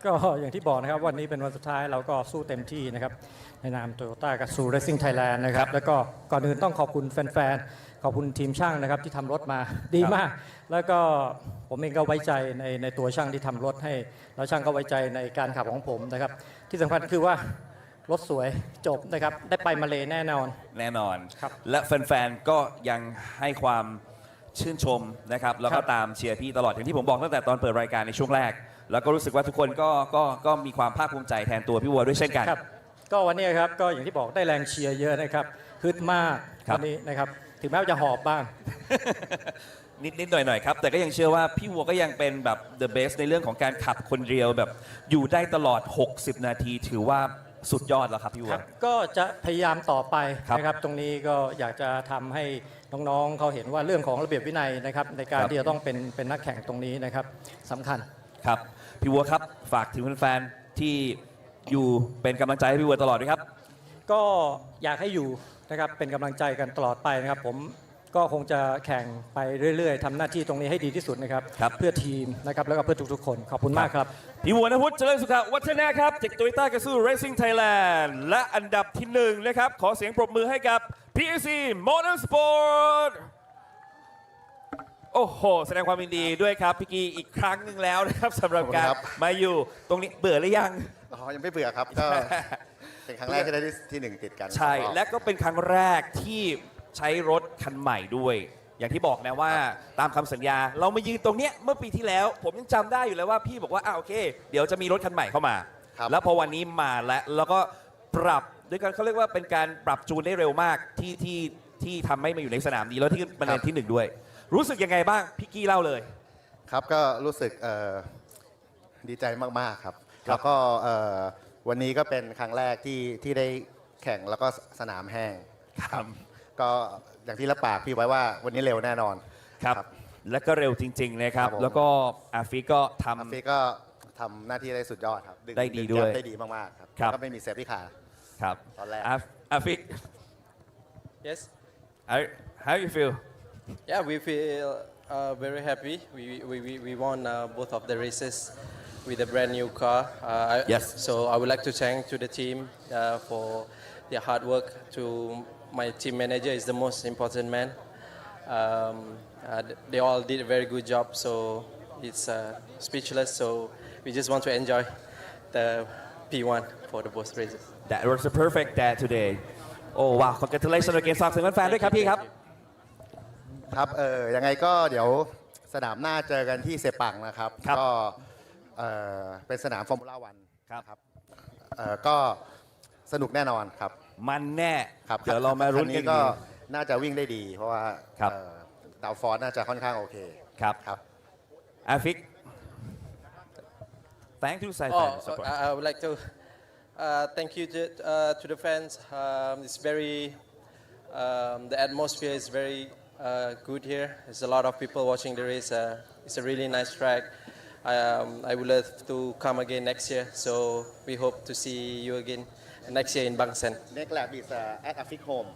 ก็อย่างที่บอกนะครับวันนี้เป็นวันสุดท้ายเราก็สู้เต็มที่นะครับในนาม Toyota Gazoo Racing Thailand นะครับแล้วก็ก่อนอื่นต้องขอบคุณแฟนๆขอบคุณทีมช่างนะครับที่ทำรถมาดีมากแล้วก็ผมเองก็ไว้ใจในตัวช่างที่ทำรถให้แล้วช่างก็ไว้ใจในการขับของผมนะครับที่สำคัญคือว่ารถสวยจบนะครับได้ไปมาเลแน่นอนครับและแฟนๆก็ยังให้ความชื่นชมนะครับแล้วก็ตามเชียร์พี่ตลอดอย่างที่ผมบอกตั้งแต่ตอนเปิดรายการในช่วงแรกแล้วก็รู้สึกว่าทุกคนก็มีความภาคภูมิใจแทนตัวพี่วัวด้วยเช่นกันก็วันนี้ครับก็อย่างที่บอกได้แรงเชียร์เยอะนะครับฮึดมากวันนี้นะครับถึงแม้ว่าจะหอบบ้าง นิดหน่อยครับแต่ก็ยังเชื่อว่าพี่วัวก็ยังเป็นแบบ the best ในเรื่องของการขับคนเดียวแบบอยู่ได้ตลอด 60 นาทีถือว่าสุดยอดแล้วครับพี่วัวก็จะพยายามต่อไปนะครับตรงนี้ก็อยากจะทำให้น้องๆเขาเห็นว่าเรื่องของระเบียบวินัยนะครับในการที่จะต้องเป็นนักแข่งตรงนี้นะครับสำคัญครับพี่วัวครับฝากถึงแฟนๆที่อยู่เป็นกำลังใจให้พี่วัวตลอดด้วยครับก็อยากให้อยู่นะครับเป็นกำลังใจกันตลอดไปนะครับผมก็คงจะแข่งไปเรื่อยๆทำหน้าที่ตรงนี้ให้ดีที่สุดนะครับเพื่อทีมนะครับแล้วก็เพื่อทุกๆคนขอบคุณมากครับพี่วัวณพุทธเจริญสุขวัฒนะครับจาก Toyota Gazoo Racing Thailand และอันดับที่1นะครับขอเสียงปรบมือให้กับ PSC Motorsport โอ้โหแสดงความยินดีด้วยครับพี่กีอีกครั้งหนึ่งแล้วนะครับสำหรับการมาอยู่ตรงนี้เบื่อหรือยังยังไม่เบื่อครับก็เป็นครั้งแรกที่ได้ที่1ติดกันใช่และก็เป็นครั้งแรกที่ใช้รถคันใหม่ด้วยอย่างที่บอกนะว่าตามคำสัญญาเรามายืนตรงเนี้ยเมื่อปีที่แล้วผมยังจำได้อยู่เลยว่าพี่บอกว่าโอเคเดี๋ยวจะมีรถคันใหม่เข้ามาแล้วพอวันนี้มาแล้วก็ปรับด้วยกันเขาเรียกว่าเป็นการปรับจูนได้เร็วมากที่ทำให้มาอยู่ในสนามนี้แล้วที่มาในที่1ด้วยรู้สึกยังไงบ้างพี่กี้เล่าเลยครับก็รู้สึกดีใจมากๆครับแล้วก็วันนี้ก็เป็นครั้งแรกที่ได้แข่งแล้วก็สนามแห้งครับก็อย่างที่รับปากพี่ไว้ว่าวันนี้เร็วแน่นอนครับและก็เร็วจริงๆนะครับแล้วก็อาฟิก็ทำหน้าที่ได้สุดยอดครับได้ดีด้วยได้ดีมากๆครับก็ไม่มีเซฟตี้คาร์ครับตอนแรกอาฟิ Yes How you feel Yeah we feel very happy we won both of the races with a brand new car yes so I would like to thank to the team for their hard work to my team manager is the most important man. They all did a very good job, so it's speechless. So we just want to enjoy the P1 for the both races. That was a perfect day today. Oh wow! Congratulations again ฝากถึงแฟนๆด้วยครับพี่ครับครับยังไงก็เดี๋ยวสนามหน้าเจอกันที่เซปังนะครับก็เป็นสนามฟอร์มูล่าวันครับก็สนุกแน่นอนครับมันแน่ครับเดี๋ยวเรามารุ้นกันก็น่าจะวิ่งได้ดีเพราะว่า ดาวฟอร์น่าจะค่อนข้างโอเค ครับ ครับ อาฟิก thank you Saipan support I would like to thank you to the fans. It's very the atmosphere is very good here. There's a lot of people watching the race. It's a really nice track. I would love to come again next year. So we hope to see you again next year in Bangsaen. Next lap is at Afik home.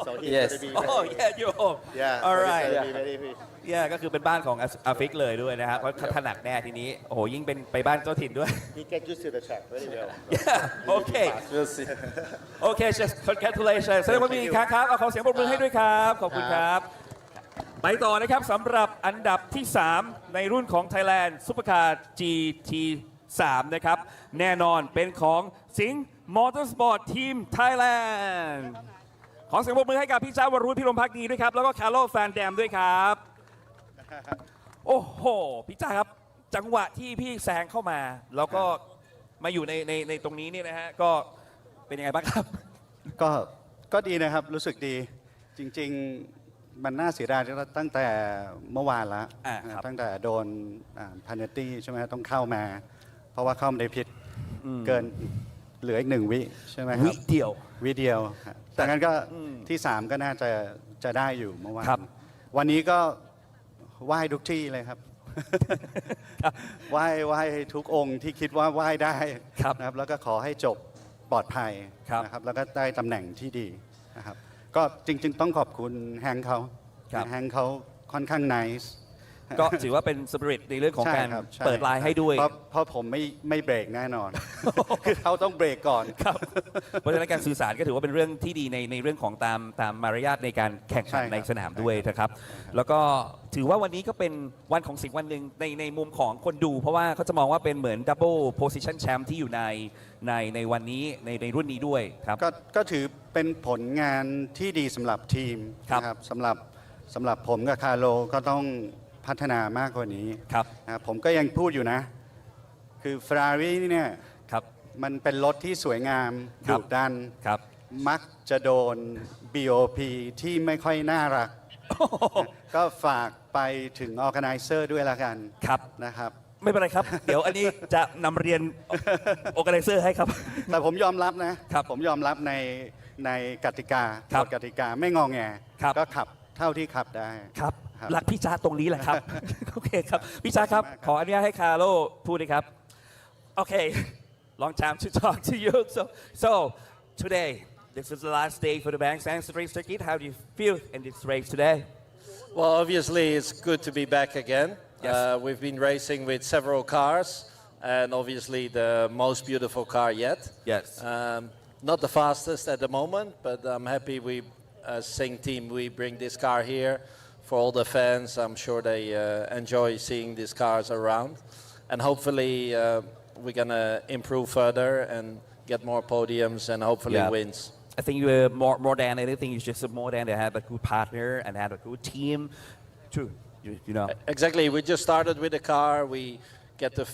So he's Yes. going to be oh yeah you home Yeah. all so he's right gonna be very yeah ก็คือเป็นบ้านของอาฟิกเลยด้วยนะครับเพราะถนัดแน่ทีนี้โอ้โหยิ่งเป็นไปบ้านเจ้าถิ่นด้วย He get used to the track very well. yeah okay okay just congratulations แสดงว่ามีอีกครั้งครับเอาขอเสียงปรบมือให้ด้วยครับขอบคุณครับไปต่อนะครับสำหรับอันดับที่ 3 ในรุ่นของ Thailand Supercar GT3 นะครับแน่นอนเป็นของสิงห์มอเตอร์สปอร์ตทีมไทยแลนด์ขอเสียงปรบมือให้กับพี่จ้าวรุษพี่ลมพักดีด้วยครับแล้วก็คาร์โลแฟนแดมด้วยครับโอ้โหพี่จ้าครับจังหวะที่พี่แซงเข้ามาแล้วก็มาอยู่ในตรงนี้เนี่ยนะฮะก็เป็นยังไงบ้างครับ ก็ดีนะครับรู้สึกดีจริงๆมันน่าเสียดายตั้งแต่เมื่อวานแล้วตั้งแต่โดนพันเนตี้ใช่ไหมต้องเข้ามาเพราะว่าเข้ามาในพิษเกินเหลืออีก1 วิใช่ไหมครับวิเดียวแต่งั้นก็ที่3ก็น่าจะได้อยู่เมื่อวานวันนี้ก็ไหว้ทุกที่เลยครับไหว้ทุกองค์ที่คิดว่าไหว้ได้นะครับแล้วก็ขอให้จบปลอดภัยนะครับแล้วก็ได้ตำแหน่งที่ดีนะครับก็จริงๆต้องขอบคุณแฮงค์เขาค่อนข้าง nice ก็ถือว่าเป็นสปิริตในเรื่องของการเปิดไลน์ให้ด้วยเพราะผมไม่เบรกแน่นอน คือเขาต้องเบรกก่อนครับเพราะฉะนั้นการสื่อสารก็ถือว่าเป็นเรื่องที่ดีในเรื่องของตามมารยาทในการแข่งขันในสนามด้วยนะครับแล้วก็ถือว่าวันนี้ก็เป็นวันของสิ่งวันหนึ่งในมุมของคนดูเพราะว่าเขาจะมองว่าเป็นเหมือนดับเบิลโพซิชันแชมป์ที่อยู่ในวันนี้ในรุ่นนี้ด้วยครับก็ถือเป็นผลงานที่ดีสำหรับทีมนะครับสำหรับผมกับคาร์โลก็ต้องพัฒนามากกว่านี้ผมก็ยังพูดอยู่นะคือ Ferrari เนี่ยมันเป็นรถที่สวยงามดุดันมักจะโดน BOP ที่ไม่ค่อยน่ารัก ก็ฝากไปถึง Organizer ด้วยละกันนะครับไม่เป็นไรครับ เดี๋ยวอันนี้จะนำเรียน Organizer ให้ครับแต่ผมยอมรับนะผมยอมรับในกติกากติกาไม่งอแงก็ขับเท่าที่ขับได้ครับรักพี่จ้าตรงนี้แหละครับ โอเคครับพี่จ้าครับขออนุญาตให้คาร์โลพูดเลยครับโอเค long time to talk to you so today this is the last day for the Bangsaen Street Circuit how do you feel in this race today well obviously it's good to be back again we've been racing with several cars and obviously the most beautiful car yet not the fastest at the moment but I'm happy we as Sing team we bring this car here for all the fans. I'm sure they enjoy seeing these cars around and hopefully we're gonna improve further and get more podiums and hopefully wins. I think more than anything it's just more than they have a good partner and have a good team too you know exactly we just started with the car we get the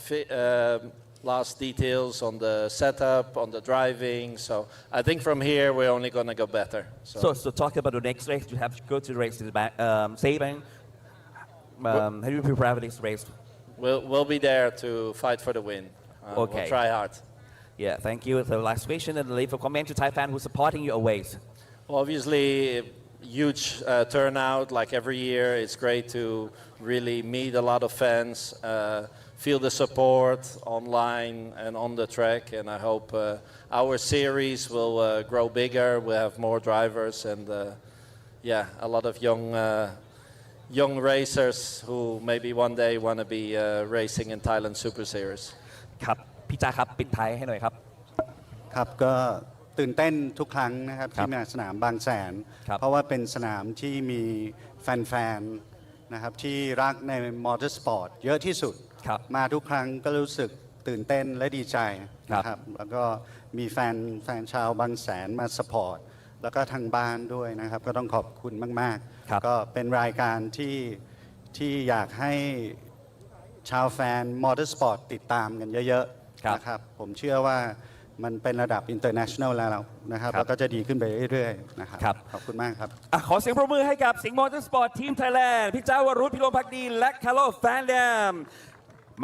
last details on the setup, on the driving. So I think from here we're only going to go better. So talk about the next race. You have to go to the race in the back. Sabang, how do you prepare for this race? We'll be there to fight for the win. Okay. We'll try hard. Yeah, thank you. The last question and leave a comment to Thai fan who's supporting you always. Well, obviously, huge turnout like every year. It's great to really meet a lot of fans. Feel the support online and on the track, and I hope our series will grow bigger. We'll have more drivers and a lot of young racers who maybe one day want to be racing in Thailand Super Series. ครับพี่จ้าครับปิดท้ายให้หน่อยครับครับก็ตื่นเต้นทุกครั้งนะครับที่มาสนามบางแสนเพราะว่าเป็นสนามที่มีแฟนๆนะครับที่รักในมอเตอร์สปอร์ตเยอะที่สุดมาทุกครั้งก็รู้สึกตื่นเต้นและดีใจนะครับแล้วก็มีแฟนชาวบางแสนมาสปอร์ตแล้วก็ทางบ้านด้วยนะครับก็ต้องขอบคุณมากๆก็เป็นรายการที่อยากให้ชาวแฟนมอเตอร์สปอร์ตติดตามกันเยอะๆนะครับผมเชื่อว่า มันเป็นระดับ international แล้วนะครับแล้วก็จะดีขึ้นไปเรื่อยๆนะครับขอบคุณมากครับ ขอเสียงปรบมือให้กับสิงห์มอเตอร์สปอร์ตทีมไทยแลนด์พี่เจ้าวรุษพิรมภักดีและคาร์โลแฟนแดม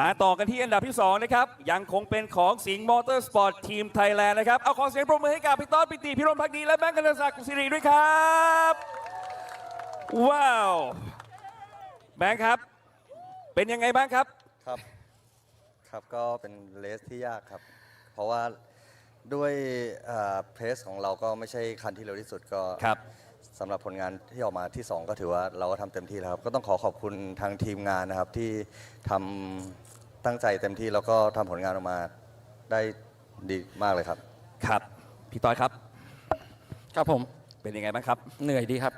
มาต่อกันที่อันดับที่2นะครับยังคงเป็นของสิงห์มอเตอร์สปอร์ตทีมไทยแลนด์นะครับเอาขอเสียงปรบมือให้กับพี่ต้นปิติพิรมภักดีและแบงค์กันตศักดิ์ศิริด้วยครับว้าวแบงค์ครับเป็นยังไงบ้างครับครับก็เป็นเลสที่ยากครับเพราะว่าด้วยเพรสของเราก็ไม่ใช่คันที่เร็วที่สุดก็สำหรับผลงานที่ออกมาที่ 2 ก็ถือว่าเราก็ทำเต็มที่แล้วครับก็ต้องขอบคุณทางทีมงานนะครับที่ตั้งใจเต็มที่แล้วก็ทำผลงานออกมาได้ดีมากเลยครับครับพี่ต้อยครับครับผมเป็นยังไงบ้างครับเหนื่อยดีครับ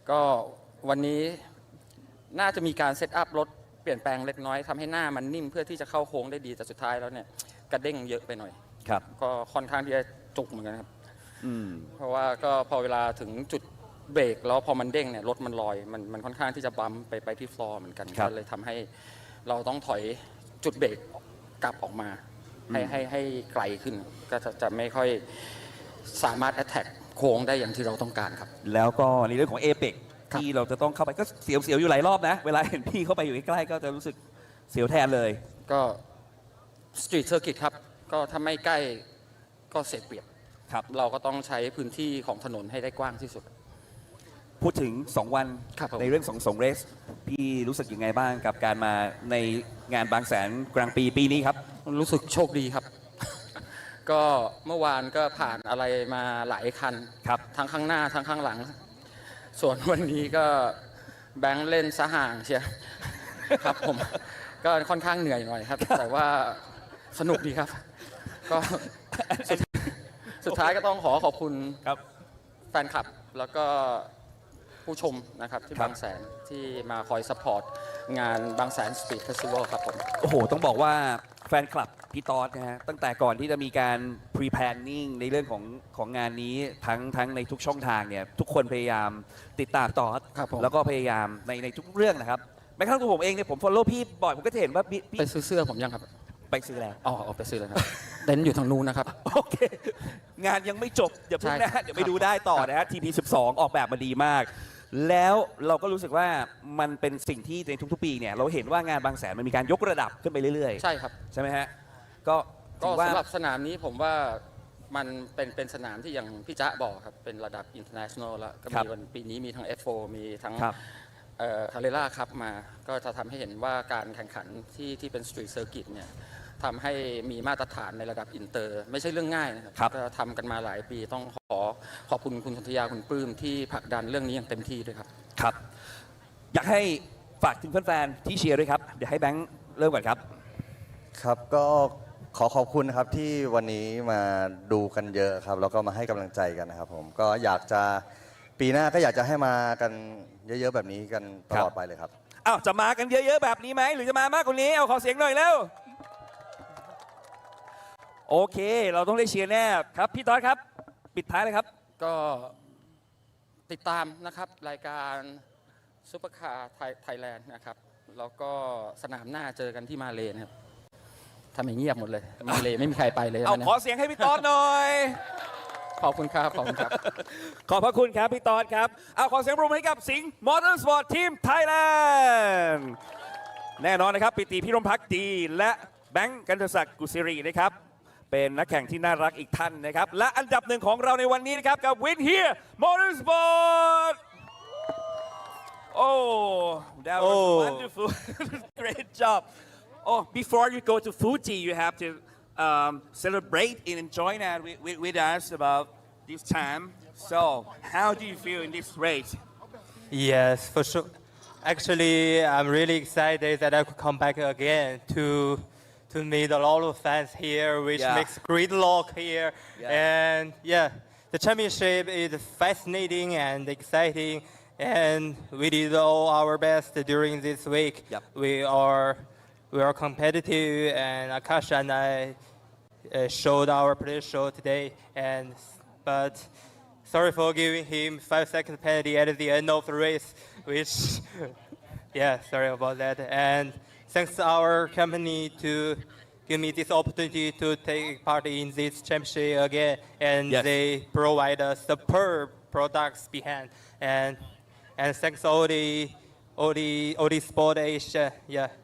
ก็วันนี้น่าจะมีการเซตอัพรถเปลี่ยนแปลงเล็กน้อยทำให้หน้ามันนิ่มเพื่อที่จะเข้าโค้งได้ดีแต่สุดท้ายแล้วเนี่ยกระเด้งเยอะไปหน่อยครับก็ค่อนข้างที่จะจุกเหมือนกันครับเพราะว่าก็พอเวลาถึงจุดเบรกแล้วพอมันเด้งเนี่ยรถมันลอยมันค่อนข้างที่จะบัมไปที่ฟลอร์เหมือนกันก็เลยทำให้เราต้องถอยจุดเบรกกลับออกมาให้ไกลขึ้นก็จะไม่ค่อยสามารถแอตแทกโค้งได้อย่างที่เราต้องการครับแล้วก็ในเรื่องของเอเปกที่เราจะต้องเข้าไปก็เสียวอยู่หลายรอบนะเวลาเห็นพี่เข้าไปอยู่ใกล้ๆก็จะรู้สึกเสียวแทนเลยก็สตรีทเซอร์กิตครับก็ถ้าไม่ใกล้ก็เสียเปรียบเราก็ต้องใช้พื้นที่ของถนนให้ได้กว้างที่สุดพูดถึง2 วันในเรื่อง2เรสพี่รู้สึกยังไงบ้างกับการมาในงานบางแสนกลางปีนี้ครับรู้สึกโชคดีครับ ก็เมื่อวานก็ผ่านอะไรมาหลายคันทั้งข้างหน้าทั้งข้างหลังส่วนวันนี้ก็แบงค์เล่นซะห่างเชียครับผมก็ค่อนข้างเหนื่อยหน่อยครับแต่ว่าสนุกดีครับก็สุดท้ายก็ต้องขอบคุณแฟนคลับแล้วก็ผู้ชมนะครับที่บางแสนที่มาคอยซัพพอร์ตงานบางแสนสตรีทเฟสติวัลครับผมโอ้โหต้องบอกว่าแฟนคลับพี่ต๊อดนะฮะตั้งแต่ก่อนที่จะมีการ pre-planning ในเรื่องของงานนี้ทั้งในทุกช่องทางเนี่ยทุกคนพยายามติดตามต๊อดแล้วก็พยายามในทุกเรื่องนะครับแม้กระทั่งตัวผมเองเนี่ยผม follow พี่บ่อยผมก็จะเห็นว่าพี่ไปซื้อเสื้อผมยังครับไปซื้อแล้วไปซื้อแล้วครับเต็นท์อยู่ทางนู้นนะครับโอเคงานยังไม่จบเดี๋ยวพรุ่งหน้าเดี๋ยวไปดูได้ต่อนะฮะ TP12 ออกแบบมาดีมากแล้วเราก็รู้สึกว่ามันเป็นสิ่งที่ในทุกๆปีเนี่ยเราเห็นว่างานบางแสนมันมีการยกระดับขึ้นไปเรื่อยๆใช่ครับใช่ไหมฮะก็สำหรับสนามนี้ผมว่ามันเป็นสนามที่อย่างพี่จ๊ะบอกครับเป็นระดับ international แล้วก็มีวันปีนี้มีทั้ง F4 มีทั้งCarrera Cup มาก็จะทำให้เห็นว่าการแข่งขันที่เป็น Street Circuit เนี่ยทำให้มีมาตรฐานในระดับอินเตอร์ไม่ใช่เรื่องง่ายนะครับก็ทำกันมาหลายปีต้องขอบคุณคุณสันทยาคุณปลื้มที่ผลักดันเรื่องนี้อย่างเต็มที่ด้วยครับครับอยากให้ฝากถึงแฟนๆที่เชียร์ด้วยครับเดี๋ยวให้แบงค์เริ่มก่อนครับครับก็ขอบคุณนะครับที่วันนี้มาดูกันเยอะครับแล้วก็มาให้กำลังใจกันนะครับผมก็อยากจะปีหน้าก็อยากจะให้มากันเยอะๆแบบนี้กันตลอดไปเลยครับอ้าวจะมากันเยอะๆแบบนี้ไหมหรือจะมามากกว่านี้เอาขอเสียงหน่อยเร็วโอเคเราต้องได้เชียร์แน่ครับพี่ต๊อดครับปิดท้ายเลยครับก็ติดตามนะครับรายการซุปเปอร์คาร์ไทยแลนด์นะครับแล้วก็สนามหน้าเจอกันที่มาเลนะครับทำอย่างเงียบหมดเลยมาเลไม่มีใครไปเลยเอาขอเสียงให้พี่ต๊อดหน่อยขอบคุณครับขอบคุณครับขอบพระคุณครับพี่ต๊อดครับเอาขอเสียงปรบมือให้กับสิงห์มอเตอร์สปอร์ตทีมไทยแลนด์แน่นอนนะครับปิติพิรมภักดีและแบงค์กันตศักดิ์กุศิรินะครับเป็นนักแข่งที่น่ารักอีกท่านนะครับและอันดับ1ของเราในวันนี้นะครับกับ Win Here Motorsport Oh that was wonderful great job Oh before you go to Fuji you have to celebrate and enjoy that with us about this time so how do you feel in this race Yes for sure actually I'm really excited that I could come back again to meet a lot of fans here, which makes great luck here. And the championship is fascinating and exciting, and we did all our best during this week. We are competitive, and Akash and I showed our potential today. But sorry for giving him 5-second penalty at the end of the race, which sorry about that. And thanks to our company to give me this opportunity to take part in this championship again, and Yes. they provide us superb products behind, and thanks all the Sport Asia,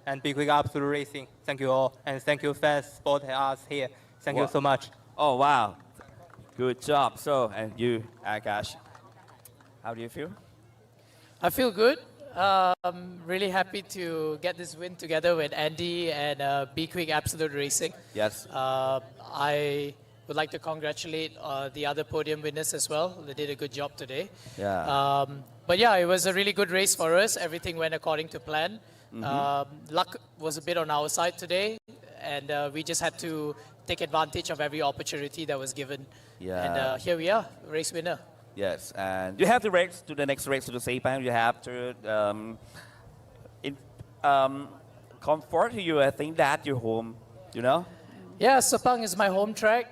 and Big Wig Absolute Racing. Thank you all, and thank you fans supporting us here. Thank you Wow. so much. Oh, wow. Good job. So, and you, Akash, how do you feel? I feel good. Really happy to get this win together with Andy and Be Quick Absolute Racing. Yes. I would like to congratulate the other podium winners as well. They did a good job today. Yeah. But yeah, it was a really good race for us. Everything went according to plan. Luck was a bit on our side today, and we just had to take advantage of every opportunity that was given. Yeah. And here we are, race winner. Yes, and you have to race to the next race to the Sepang. You have to comfort you. I think that your home, you know. Yeah, Sepang is my home track.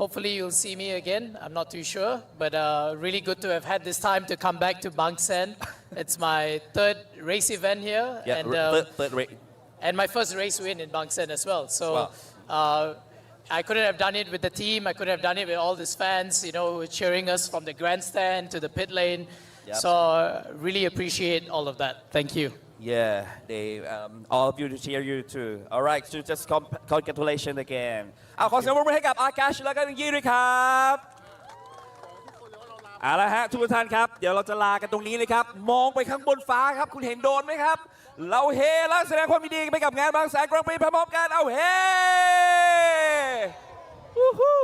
Hopefully you'll see me again. I'm not too sure, but really good to have had this time to come back to Bangsaen. It's my third race event here, Yeah, and third race. and my first race win in Bangsaen as well. So. Wow. I couldn't have done it with the team. I couldn't have done it with all these fans, you know, cheering us from the grandstand to the pit lane. Yep. So really appreciate all of that. Thank you. Yeah, they all of you to cheer you too. All right, so just congratulations again. เอาขอเสียงปรบมือให้กับอากัชและก็ยิงด้วยครับเอาละฮะทุกท่านครับเดี๋ยวเราจะลากันตรงนี้เลยครับมองไปข้างบนฟ้าครับคุณเห็นโดรนไหมครับเราเฮและแสดงความยินดีไปกับงานบางแสนกรังปีพร้อมๆกันเอาเฮวู้ฮู้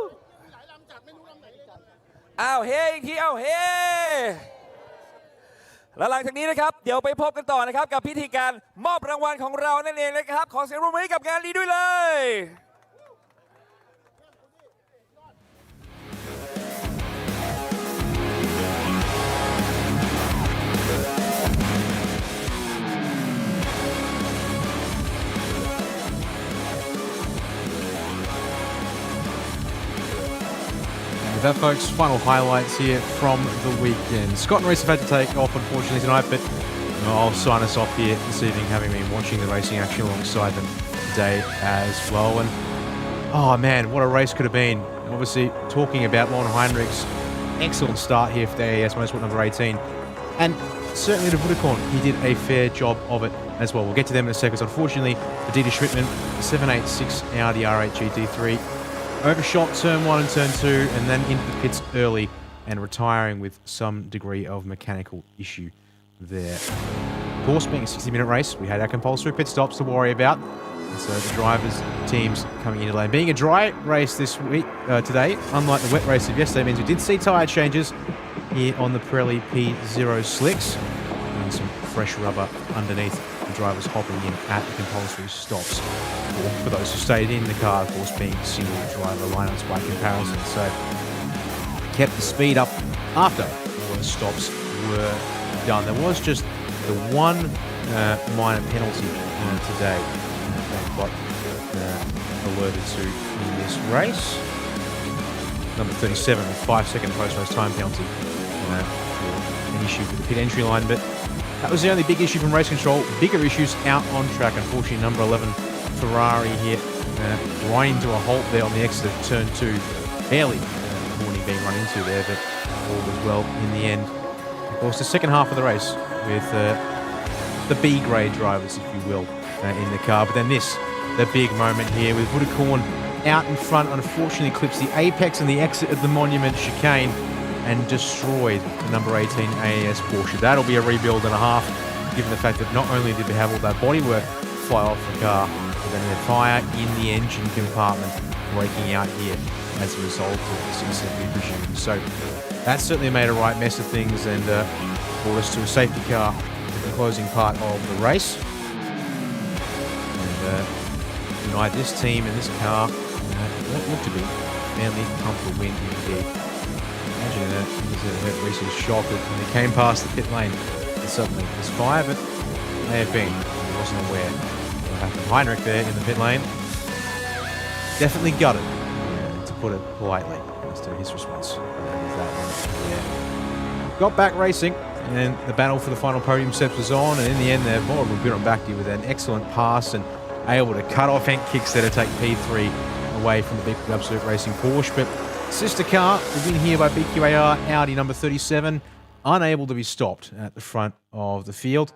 เอาเฮอีกทีเอาเฮและหลังจากนี้นะครับเดี๋ยวไปพบกันต่อนะครับกับพิธีการมอบรางวัลของเรานั่นเองนะครับขอเสียงปรบมือให้กับงานนี้ด้วยเลย With that, folks, final highlights here from the weekend. Scott and Reese have had to take off, unfortunately, tonight, but I'll sign us off here this evening, having been watching the racing action alongside them today as well. And oh man, what a race could have been. Obviously, talking about Lon Heinrich's excellent start here for the AES Motorsport number 18. And certainly to Vodacom, he did a fair job of it as well. We'll get to them in a second. Unfortunately, Dieter Schrittmann, 786 Audi R8 GT3, overshot turn 1 and turn 2 and then into the pits early and retiring with some degree of mechanical issue there. Of course, being a 60-minute race, we had our compulsory pit stops to worry about. And so the drivers, teams coming into lane. Being a dry race this week, today, unlike the wet race of yesterday, means we did see tyre changes here on the Pirelli P0 slicks and some fresh rubber underneath. The drivers hopping in at the compulsory stops. Or for those who stayed in the car, of course, being single driver lineups by comparison. So kept the speed up after all those stops were done. There was just the one minor penalty today that got alerted to in this race. Number 37, a 5-second post-race time penalty for an issue with the pit entry line, but that was the only big issue from race control. Bigger issues out on track. Unfortunately, number 11 Ferrari here grinding to a halt there on the exit of turn 2. Barely warning being run into there, but all was well in the end. Of course, the second half of the race with the B-grade drivers, if you will, in the car. But then this, the big moment here with Vodacom out in front, unfortunately clips the apex and the exit of the Monument chicane and destroyed the number 18 AES Porsche. That'll be a rebuild and a half, given the fact that not only did we have all that bodywork fly off the car, but then a fire in the engine compartment breaking out here as a result of this incident, we presume. So that certainly made a right mess of things and brought us to a safety car at the closing part of the race. And unite this team and this car, what looked to be a fairly comfortable win indeed. Imagine that Reese was shocked when they came past the pit lane and suddenly there's fire, but may have been. He wasn't aware of what happened. Heinrich there in the pit lane, definitely gutted, to put it politely, as to his response. That one, yeah. Got back racing, and the battle for the final podium steps was on, and in the end there, Bob Bjorn back with an excellent pass and able to cut off Henk kicks there to take P3 away from the BQ Absolute Racing Porsche. But sister car, the win here by BQAR, Audi number 37, unable to be stopped at the front of the field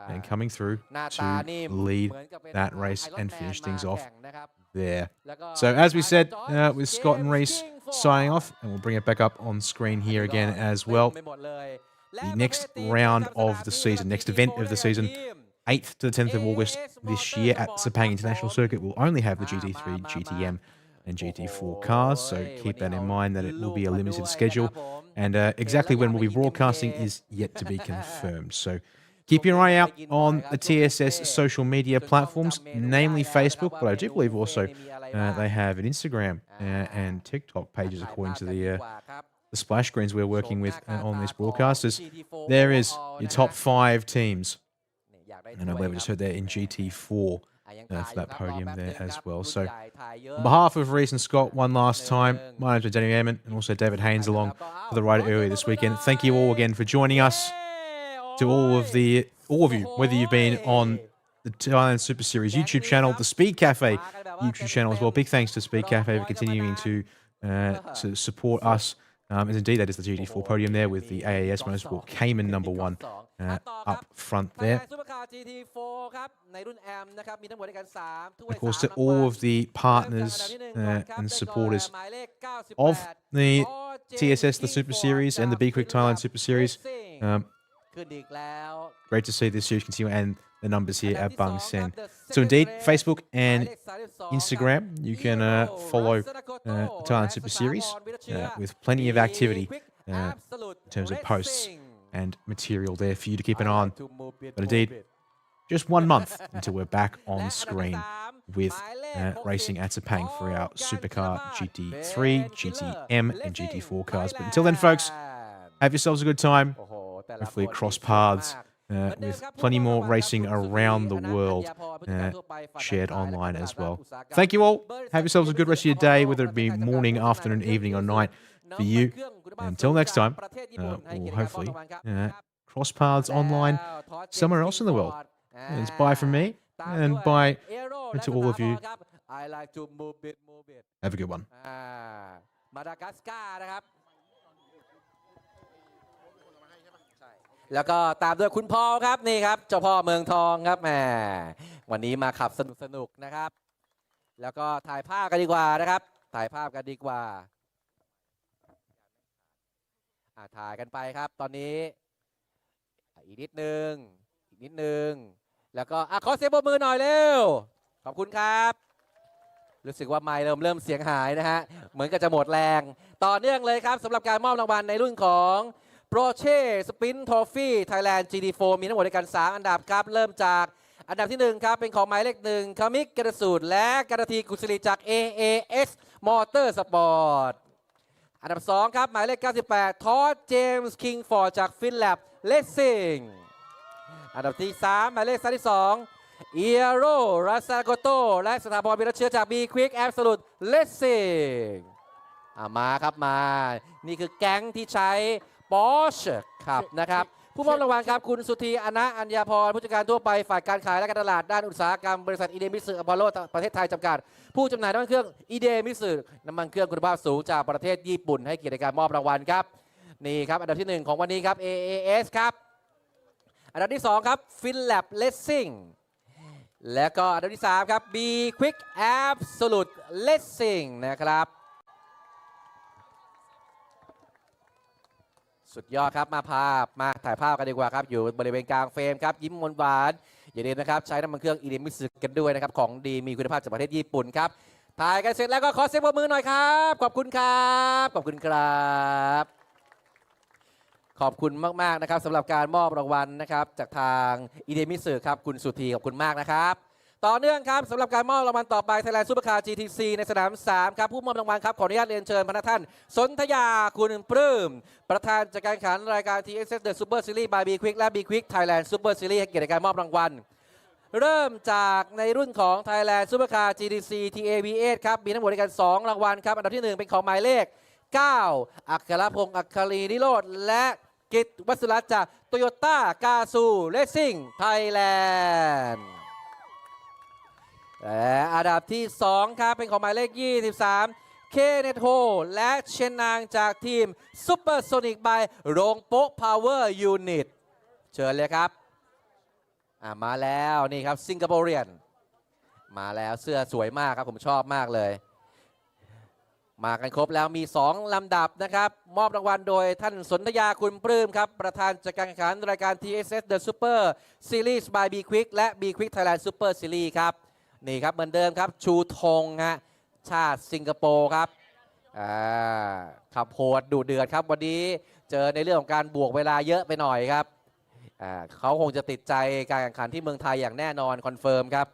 and coming through to lead that race and finish things off there. So as we said, with Scott and Reese signing off, and we'll bring it back up on screen here again as well. The next round of the season, next event of the season, 8th to the 10th of August this year at Sepang International Circuit, will only have the GT3, GTM and GT4 cars, so keep that in mind that it will be a limited schedule, and exactly when we'll be broadcasting is yet to be confirmed. So keep your eye out on the TSS social media platforms, namely Facebook, but I do believe also they have an Instagram and TikTok pages according to the splash screens we're working with on these broadcasters. There is your top 5 teams. And I believe we just heard there in GT4 for that podium there as well. So on behalf of Reese and Scott, one last time, my name is Danny Ammon and also David Haynes along for the ride earlier this weekend. Thank you all again for joining us. To all of you, whether you've been on the Thailand Super Series YouTube channel, the Speed Cafe YouTube channel as well. Big thanks to Speed Cafe for continuing to support us. As indeed, that is the GT4 podium there with the AAS Motorsport Cayman number 1 up front there. Of course, to all of the partners and supporters of the TSS, the Super Series, and the Be Quick Thailand Super Series. Great to see this series continue and the numbers here at Bangsaen. So indeed, Facebook and Instagram, you can follow Thailand Super Series with plenty of activity in terms of posts and material there for you to keep an eye on. But indeed, just 1 month until we're back on screen with racing at Sepang for our Supercar GT3, GTM and GT4 cars. But until then, folks, have yourselves a good time. Hopefully cross paths with plenty more racing around the world shared online as well. Thank you all. Have yourselves a good rest of your day, whether it be morning, afternoon, evening or night for you. Until next time, we'll hopefully cross paths online somewhere else in the world. It's bye from me and bye to all of you. Have a good one. แล้วก็ตามด้วยคุณพอลครับนี่ครับเจ้าพ่อเมืองทองครับแหมวันนี้มาขับสนุกนะครับแล้วก็ถ่ายภาพกันดีกว่านะครับถ่ายภาพกันดีกว่าถ่ายกันไปครับตอนนี้อีกนิดนึงแล้วก็ขอเสียงปรบมือหน่อยเร็วขอบคุณครับรู้สึกว่าไมค์เริ่มเสียงหายนะฮะเหมือนกับจะหมดแรงต่อเนื่องเลยครับสำหรับการมอบรางวัลในรุ่นของโปรเช่สปินทรอฟี่ไทยแลนด์ GT4 มีทั้งหมดด้วยกัน3อันดับครับเริ่มจากอันดับที่1ครับเป็นของหมายเลข1คามิกกระสูตรและกระทีกุศลีจาก AAS Motorsport อันดับ2ครับหมายเลข98ทอดเจมส์คิงฟอร์ดจากฟินแลบเลสซิ่งอันดับที่3หมายเลข32เอียโรราซาโกโตและสถาบันวิรเชื้อจาก B Quick Absolute Racing มาครับมานี่คือแก๊งที่ใช้Porsche ครับนะครับผู้มอบรางวัลครับคุณสุธีอนะอัญญาพรผู้จัดการทั่วไปฝ่ายการขายและการตลาดด้านอุตสาหกรรมบริษัทอีเดมิสึอพอลโลประเทศไทยจำกัดผู้จำหน่ายน้ำมันเครื่องอีเดมิสึน้ำมันเครื่องคุณภาพสูงจากประเทศญี่ปุ่นให้เกียรติในการมอบรางวัลครับนี่ครับอันดับที่1ของวันนี้ครับ AAS ครับอันดับที่2ครับ Finlab Racing และก็อันดับที่3ครับ B Quick Absolute Racing นะครับสุดยอดครับมาถ่ายภาพกันดีกว่าครับอยู่บริเวณกลางเฟรมครับยิ้มหวานอย่าลืมนะครับใช้น้ำมันเครื่องอีเดมิสึกันด้วยนะครับของดีมีคุณภาพจากประเทศญี่ปุ่นครับถ่ายกันเสร็จแล้วก็ขอเสียงปรบมือหน่อยครับขอบคุณครับขอบคุณครับขอบคุณมากๆนะครับสำหรับการมอบรางวัลนะครับจากทางอีเดมิสึครับคุณสุธีขอบคุณมากนะครับต่อเนื่องครับสำหรับการมอบรางวัลต่อไป Thailand Supercar GTC ในสนาม3ครับผู้มอบรางวัลครับขออนุญาตเรียนเชิญพนักท่านสนธยาคุณปลื้มประธานจัดการแข่งขันรายการ TSS The Super Series by B Quick และ B Quick Thailand Super Series ให้เกียรติในการมอบรางวัลเริ่มจากในรุ่นของ Thailand Supercar GTC TAV8 ครับมีทั้งหมดด้วยกัน2รางวัลครับอันดับที่1เป็นของหมายเลข9อัครพงศ์อัครีนิโรธและกิตติวัสุรัตน์จากโตโยต้ากาซูเรซิ่งไทยแลนด์ และอันดับที่ 2 ครับ เป็นของหมายเลข 23 เคเนโทและเชนนางจากทีมซุปเปอร์โซนิกบายโรงโป๊ะพาวเวอร์ยูนิตเชิญเลยครับมาแล้วนี่ครับสิงคโปร์เรียนมาแล้วเสื้อสวยมากครับผมชอบมากเลยมากันครบแล้วมี 2 ลำดับนะครับมอบรางวัลโดยท่านสนธยาคุณปลื้มครับประธานจัดการแข่งขันรายการ TSS The Super Series by B Quick และ B Quick Thailand Super Series ครับนี่ครับเหมือนเดิมครับชูธงฮะชาติสิงคโปร์ครับขับโหดดุเดือดครับวันนี้เจอในเรื่องของการบวกเวลาเยอะไปหน่อยครับเขาคงจะติดใจการแข่งขันที่เมืองไทยอย่างแน่นอนคอนเฟิร์มครับ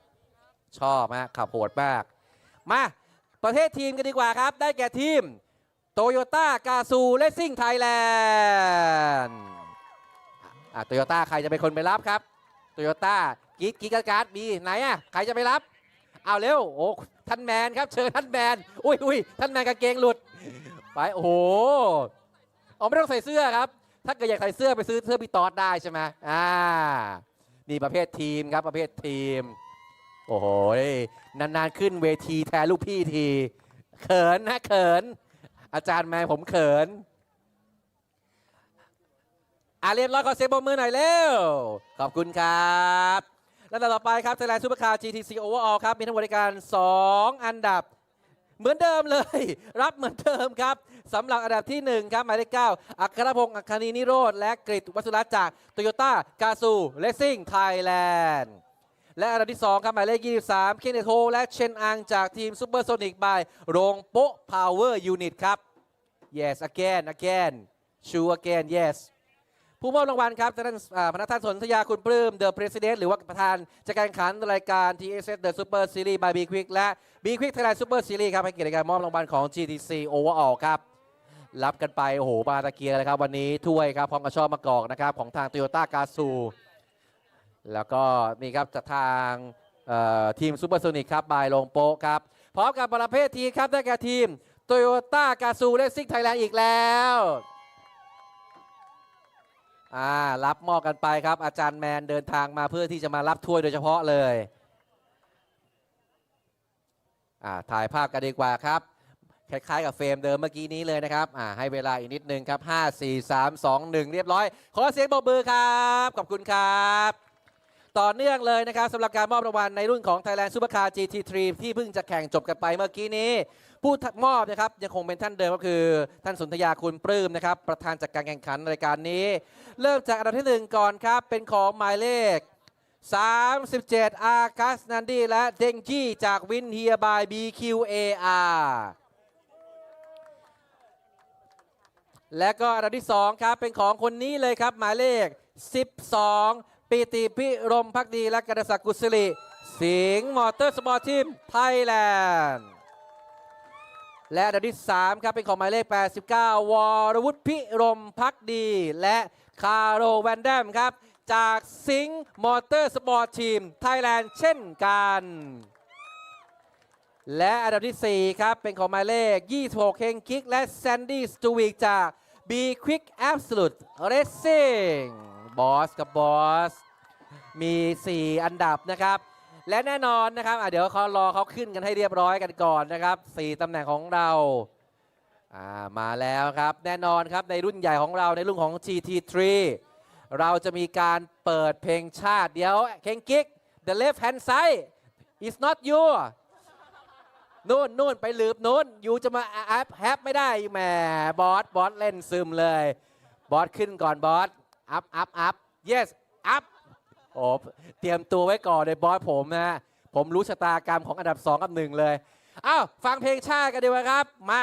ชอบฮะขับโหดมากมาประเภททีมกันดีกว่าครับได้แก่ทีมโตโยต้ากาซูเลสซิ่งไทยแลนด์โตโยต้าใครจะเป็นคนไปรับครับโตโยต้ากีการ์ดมีไหนใครจะไปรับเอาเร็วโอ้ท่านแมนครับเชิญท่านแมนอุ้ยท่านแมนกางเกงหลุดไปโอ้โหไม่ต้องใส่เสื้อครับถ้าเกิดอยากใส่เสื้อไปซื้อเสื้อพี่ตอดได้ใช่ไหมนี่ประเภททีมครับประเภททีมโอ้โหนานๆขึ้นเวทีแทนลูกพี่ทีเขินนะเขินอาจารย์แมนผมเขินเรียบร้อยขอเสียงปรบมือหน่อยเร็วขอบคุณครับและต่อไปครับ Thailand Supercar GTC Overall ครับมีทั้งบริการ 2 อันดับเหมือนเดิมเลยรับเหมือนเดิมครับสำหรับอันดับที่ 1 ครับหมายเลข 9 อัครพงศ์อัคนีนิโรธและกฤษวัสุรัตน์จากโตโยต้ากาซูเลสซิ่งไทยแลนด์และอันดับที่ 2 ครับหมายเลข 23 เคเนโทและเชนอังจากทีมซูเปอร์โซนิกบายโรงโป๊ะพาวเวอร์ยูนิตครับ yes again sure again yes ผู้มอบรางวัลครับท่านพนักท่านสนธยาคุณปลื้ม The President หรือว่าประธานจัดการแข่งขันรายการ TSS The Super Series by B Quick และ B Quick Thailand Super Series ครับให้เกียรติการมอบรางวัลของ GTC Overall ครับรับกันไปโอ้โหมาตะเกียร์เลยครับวันนี้ถ้วยครับพร้อมกับช่อมะกอกนะครับของทาง Toyota Gazoo แล้วก็นี่ครับจากทางทีมซูเปอร์โซนิกครับบายโรงโป๊ะครับพร้อมกับประเภททีครับได้แก่ทีม Toyota Gazoo Racing Thailand อีกแล้วรับมอบกันไปครับอาจารย์แมนเดินทางมาเพื่อที่จะมารับถ้วยโดยเฉพาะเลยถ่ายภาพกันดีกว่าครับคล้ายๆกับเฟรมเดิมเมื่อกี้นี้เลยนะครับให้เวลาอีกนิดนึงครับ5 4 3 2 1เรียบร้อยขอเสียงปรบมือครับขอบคุณครับต่อเนื่องเลยนะครับสำหรับการมอบรางวัลในรุ่นของ Thailand Supercar GT3 ที่เพิ่งจะแข่งจบกันไปเมื่อกี้นี้ผู้มอบนะครับยังคงเป็นท่านเดิมก็คือท่านสนธยาคุณปลื้มนะครับประธานจัดการแข่งขันรายการนี้เริ่มจากอันดับที่ 1 ก่อนครับเป็นของหมายเลข 37 อากัสนันดีและเดงจี้จากวินเฮียบาย BQAR และก็อันดับที่ 2 ครับเป็นของคนนี้เลยครับหมายเลข 12 ปิติพิรมภักดีและกฤษศักดิ์กุศลิสิงห์มอเตอร์สปอร์ตทีมไทยแลนด์และอันดับที่ 3 ครับเป็นของหมายเลข 89 วรวุฒิพิรมภักดีและคาร์โรแวนแดมครับจากสิงห์มอเตอร์สปอร์ตทีมไทยแลนด์เช่นกันและอันดับที่ 4 ครับเป็นของหมายเลข 26 เฮงกิกและแซนดี้สตูวิกจาก B Quick Absolute Racing บอสกับบอสมี 4 อันดับนะครับและแน่นอนนะครับเดี๋ยวเขารอเขาขึ้นกันให้เรียบร้อยกันก่อนนะครับ4ตำแหน่งของเรามาแล้วครับแน่นอนครับในรุ่นใหญ่ของเราในรุ่นของ GT3 เราจะมีการเปิดเพลงชาติเดี๋ยวเฮงกิก the left hand side is not you นู่นไปหลืบนู่นยูจะมาแฮปไม่ได้แหมบอสเล่นซึมเลยบอสขึ้นก่อนบอสอัพ yes up โอ้เตรียมตัวไว้ก่อนเลยบอสผมนะผมรู้ชะตากรรมของอันดับ 2 กับ 1 เลยฟังเพลงชาติกันดีกว่าครับมา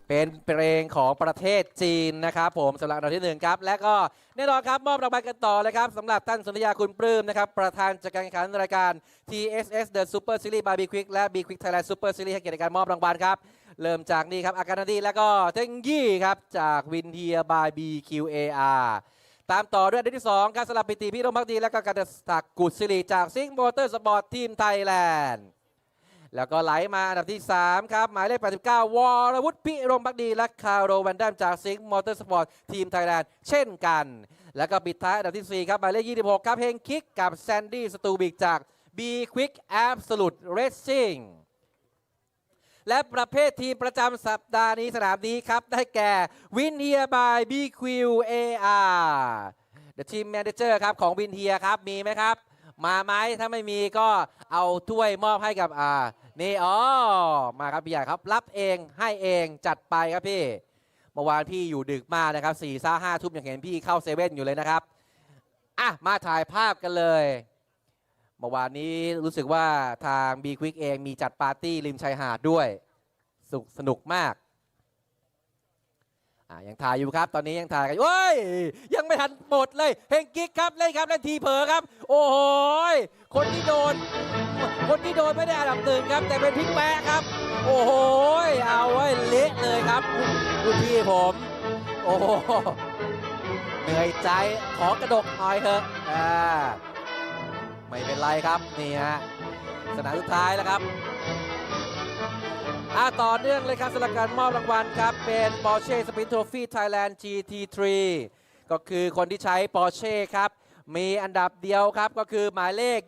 เป็นเพลงของประเทศจีนนะครับผมสำหรับอันดับที่1ครับและก็แน่นอนครับมอบรางวัลกันต่อเลยครับสำหรับท่านสุนทยาคุณปลื้มนะครับประธานจัดการแข่งขันรายการ TSS The Super Series by B Quick และ B Quick Thailand Super Series ให้เกียรติในการมอบรางวัลครับเริ่มจากนี่ครับอาการนาดีและก็เทงยี่ครับจากวินเทีย by BQAR ตามต่อด้วยอันดับที่2ครับสำหรับปิติพิรมภักดีและก็การศักดิ์กุศศิริจากซิงค์มอเตอร์สปอร์ตทีมไทยแลนด์แล้วก็ไหลมาอันดับที่3ครับหมายเลข89วรวุฒิพิรมภักดีและคาร์โรแวนดัมจากซิงค์มอเตอร์สปอร์ตทีมไทยแลนด์เช่นกันแล้วก็ปิดท้ายอันดับที่4ครับหมายเลข26ครับเฮงคิกกับแซนดี้สตูบิกจาก B Quick Absolute Racing และประเภททีมประจำสัปดาห์นี้สนามนี้ครับได้แก่วินเฮีย by BQAR The Team Manager ครับของวินเฮียครับมีไหมครับมาไหมถ้าไม่มีก็เอาถ้วยมอบให้กับนี่มาครับพี่ใหญ่ครับรับเองให้เองจัดไปครับพี่เมื่อวานพี่อยู่ดึกมากนะครับ4-5 ทุ่มยังเห็นพี่เข้าเซเว่นอยู่เลยนะครับมาถ่ายภาพกันเลยเมื่อวานนี้รู้สึกว่าทาง B Quick เองมีจัดปาร์ตี้ริมชายหาดด้วยสนุกมากยังถ่ายอยู่ครับตอนนี้ยังถ่ายกันโอ้ยยังไม่ทันหมดเลยเฮงกิ๊กครับเล่นครับเล่นทีเผลอครับโอ้โหคนที่โดนไม่ได้อันดับ1ครับแต่เป็นพิกแปะครับโอ้โหเอาไว้เละเลยครับรุ่นพี่ผมโอ้โหเหนื่อยใจขอกระดกหน่อยเถอะไม่เป็นไรครับนี่ฮะสนามสุดท้ายแล้วครับต่อเนื่องเลยครับสำหรับการมอบรางวัลครับเป็น Porsche Sprint Trophy Thailand GT3 ก็คือคนที่ใช้ Porsche ครับมีอันดับเดียวครับก็คือหมายเลข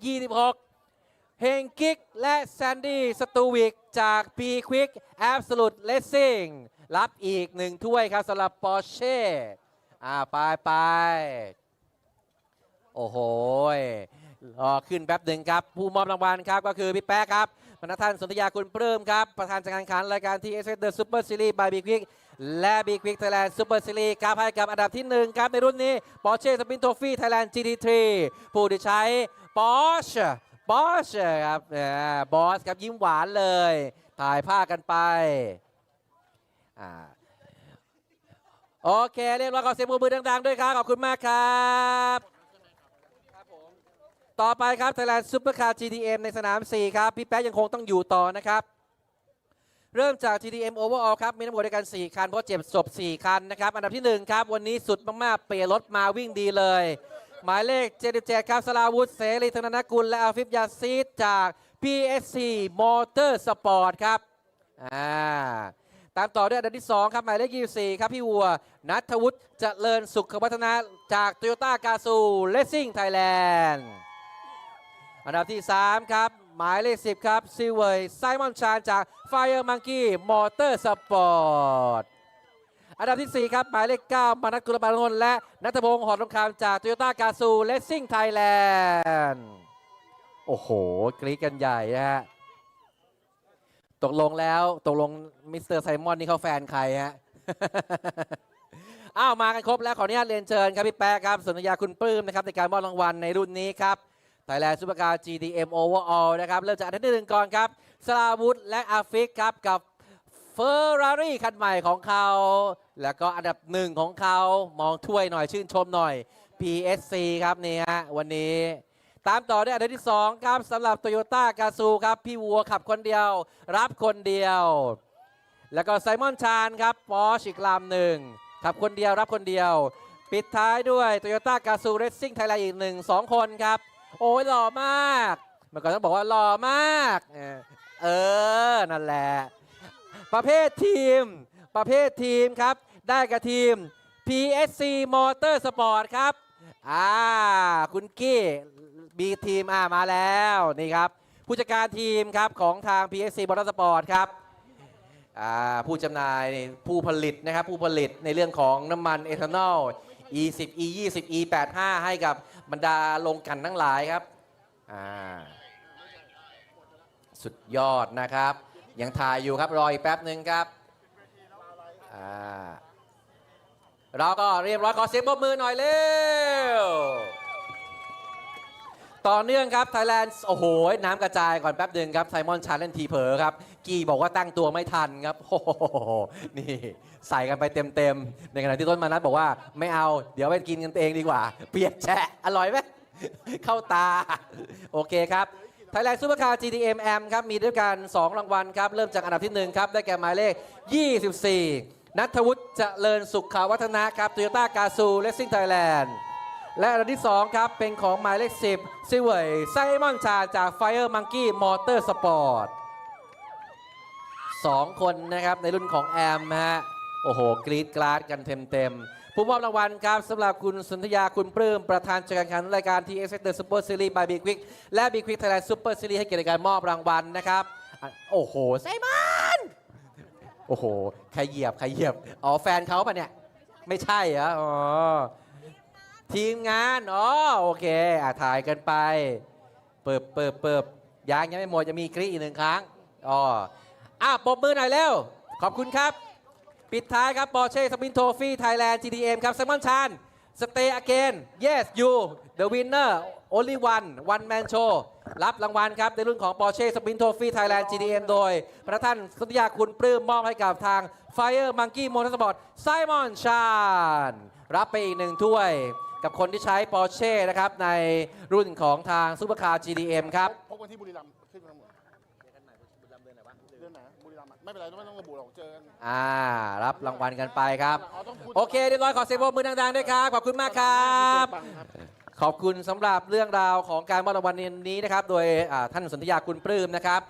26เฮงกิกและแซนดี้สตูวิกจาก P Quick Absolute Racing รับอีก1ถ้วยครับสำหรับ Porsche ไปโอ้โหขึ้นแป๊บหนึ่งครับผู้มอบรางวัลครับก็คือพี่แป๊ะครับพนักท่านสนธยาคุณปลื้มครับประธานจัดการแข่งขันรายการ TSS The Super Series by B Quick และ B Quick Thailand Super Series ครับให้กับอันดับที่1ครับในรุ่นนี้ Porsche Sprint Trophy Thailand GT3 ผู้ที่ใช้ Porsche ครับบอสครับยิ้มหวานเลยถ่ายภาพกันไปโอเคเรียบร้อยขอเสียงปรบมือดังๆด้วยครับขอบคุณมากครับต่อไปครับ Thailand Supercar GTM ในสนาม4ครับพี่แป๊ะยังคงต้องอยู่ต่อนะครับเริ่มจาก GTM Overall ครับมีทั้งหมดด้วยกัน4คันเพราะเจ็บศพ4คันนะครับอันดับที่1ครับวันนี้สุดมากๆเปลี่ยนรถมาวิ่งดีเลยหมายเลข77ครับสราวุธเสรีธนกุลและอาฟิฟยาซีดจาก PSC Motorsport ครับตามต่อด้วยอันดับที่2ครับหมายเลข24ครับพี่วัวณัฐวุฒิเจริญสุขวัฒนะจาก Toyota Gazoo Racing Thailandอันดับที่3ครับหมายเลข10ครับซิเวยไซมอนชานจาก Fire Monkey Motorsport อันดับที่4ครับหมายเลข9มานัทกุลปานนท์และณัฐพงศ์หอดทองคำจาก Toyota Gazoo Racing Thailand โอ้โหกรี๊ดกันใหญ่นะฮะตกลงมิสเตอร์ไซมอนนี่เขาแฟนใครฮะ มากันครบแล้วขออนุญาตเรียนเชิญครับพี่แป๊ะครับสนธยาคุณปลื้มนะครับในการมอบรางวัลในรุ่นนี้ครับ Thailand Supercar GTM Overall นะครับเริ่มจากอันดับที่1ก่อนครับสราวุธและอาฟิกครับกับ Ferrari คันใหม่ของเขาแล้วก็อันดับ1ของเขามองถ้วยหน่อยชื่นชมหน่อย PSC ครับนี่ฮะวันนี้ตามต่อด้วยอันดับที่2ครับสำหรับ Toyota Gazoo ครับพี่วัวขับคนเดียวรับคนเดียวแล้วก็ไซมอนชานครับปอร์ชอีกลำหนึ่งขับคนเดียวรับคนเดียวปิดท้ายด้วย Toyota Gazoo Racing Thailand อีก2 คนครับโอ้ยหล่อมากเมื่อก่อนต้องบอกว่าหล่อมากนั่นแหละประเภททีมครับได้กับทีม PSC Motorsport ครับคุณกี้บีทีมมาแล้วนี่ครับผู้จัดการทีมครับของทาง PSC Motorsport ครับผู้จำหน่ายผู้ผลิตนะครับผู้ผลิตในเรื่องของน้ำมันเอทานอล E10 E20 E85 ให้กับบรรดาโรงกลั่นทั้งหลายครับสุดยอดนะครับยังถ่ายอยู่ครับรออีกแป๊บหนึ่งครับเราก็เรียบร้อยขอเสียงปรบมือหน่อยเร็ว ต่อเนื่องครับไทยแลนด์โอ้โหน้ำกระจายก่อนแป๊บหนึ่งครับไซมอนชาเล่นทีเผลอครับกีบอกว่าตั้งตัวไม่ทันครับโอ้โหนี่ใส่กันไปเต็มๆในขณะที่ต้นมานัดบอกว่าไม่เอาเดี๋ยวไปกินกันเองดีกว่าเปียกแฉะอร่อยไหมเข้าตาโอเคครับไทยแลนด์ซูเปอร์คาร์ GTM M ครับมีด้วยกัน2รางวัลครับเริ่มจากอันดับที่1ครับได้แก่หมายเลข24ณัฐวุฒิเจริญสุขวัฒนะครับ Toyota Gazoo Racing Thailand และอันดับที่2ครับเป็นของหมายเลข10ซิเว่ยไซมอนชาจาก Fire Monkey Motorsport 2 คนนะครับในรุ่นของแอมฮะโอ้โหกรี๊ดกราดกันเต็มผู้มอบรางวัลครับสำหรับคุณสุนทยาคุณปลื้มประธานจัดการแข่งขันรายการ TSS The Super Series by Big Quick และ Big Quick Thailand Super Series ให้เกียรติในการมอบรางวัลนะครับโอ้โหไซมอนโอ้โหใครเหยียบอ๋อแฟนเขาป่ะเนี่ยไม่ใช่เหรออ๋อทีมงานอ๋อโอเคถ่ายกันไปเปิบยังไม่หมดจะมีกรี๊ดอีก1 ครั้งอ๋อปรบมือหน่อยเร็วขอบคุณครับปิดท้ายครับปอร์เช่สปินโทฟี่ไทยแลนด์ GTM ครับไซมอนชาน Stay again yes you the winner only one man show รับรางวัลครับในรุ่นของปอร์เช่สปินโทฟี่ไทยแลนด์ GTM โดยพระท่านสุนทยาคุณปลื้มมอบให้กับทาง Fire Monkey Motorsport ไซมอนชานรับไปอีก1 ถ้วยกับคนที่ใช้ปอร์เช่นะครับในรุ่นของทางซูเปอร์คาร์ GTM ครับพบกันที่บุรีรัมย์ขึ้นมาหมดเดือนไหนบุรีรัมย์ไม่เป็นไรไม่ต้องระบุหรอกเจอกันรับรางวัลกันไปครับโอเคเรียบร้อยขอเสียงปรบมือดังๆด้วยครับขอบคุณมากครับขอบคุณสำหรับเรื่องราวของการมอบรางวัลนี้นะครับโดยท่านสนธยาคุณปลื้มนะครับ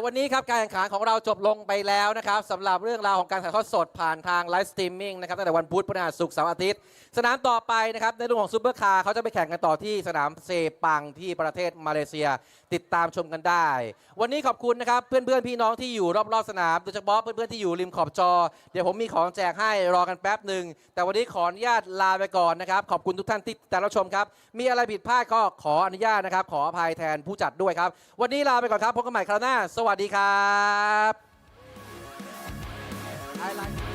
วันนี้ครับการแข่งขันของเราจบลงไปแล้วนะครับสำหรับเรื่องราวของการถ่ายทอดสดผ่านทางไลฟ์สตรีมมิ่งนะครับตั้งแต่วันพุธพฤหัสศุกร์เสาร์อาทิตย์สนามต่อไปนะครับในเรื่องของซูเปอร์คาร์เขาจะไปแข่งกันต่อที่สนามเซปังที่ประเทศมาเลเซียติดตามชมกันได้วันนี้ขอบคุณนะครับเพื่อนๆพี่น้องที่อยู่รอบๆสนามโดยเฉพาะเพื่อนๆที่อยู่ริมขอบจอเดี๋ยวผมมีของแจกให้รอกันแป๊บหนึ่งแต่วันนี้ขออนุญาตลาไปก่อนนะครับขอบคุณทุกท่านที่ติดตามรับชมครับมีอะไรผิดพลาดก็ขออนุญาตนะครับขออภัยแทนผู้จัดด้วยครับวันนี้ลาไปก่อนครับพบกันใหม่คราวหน้าสวัสดีครับ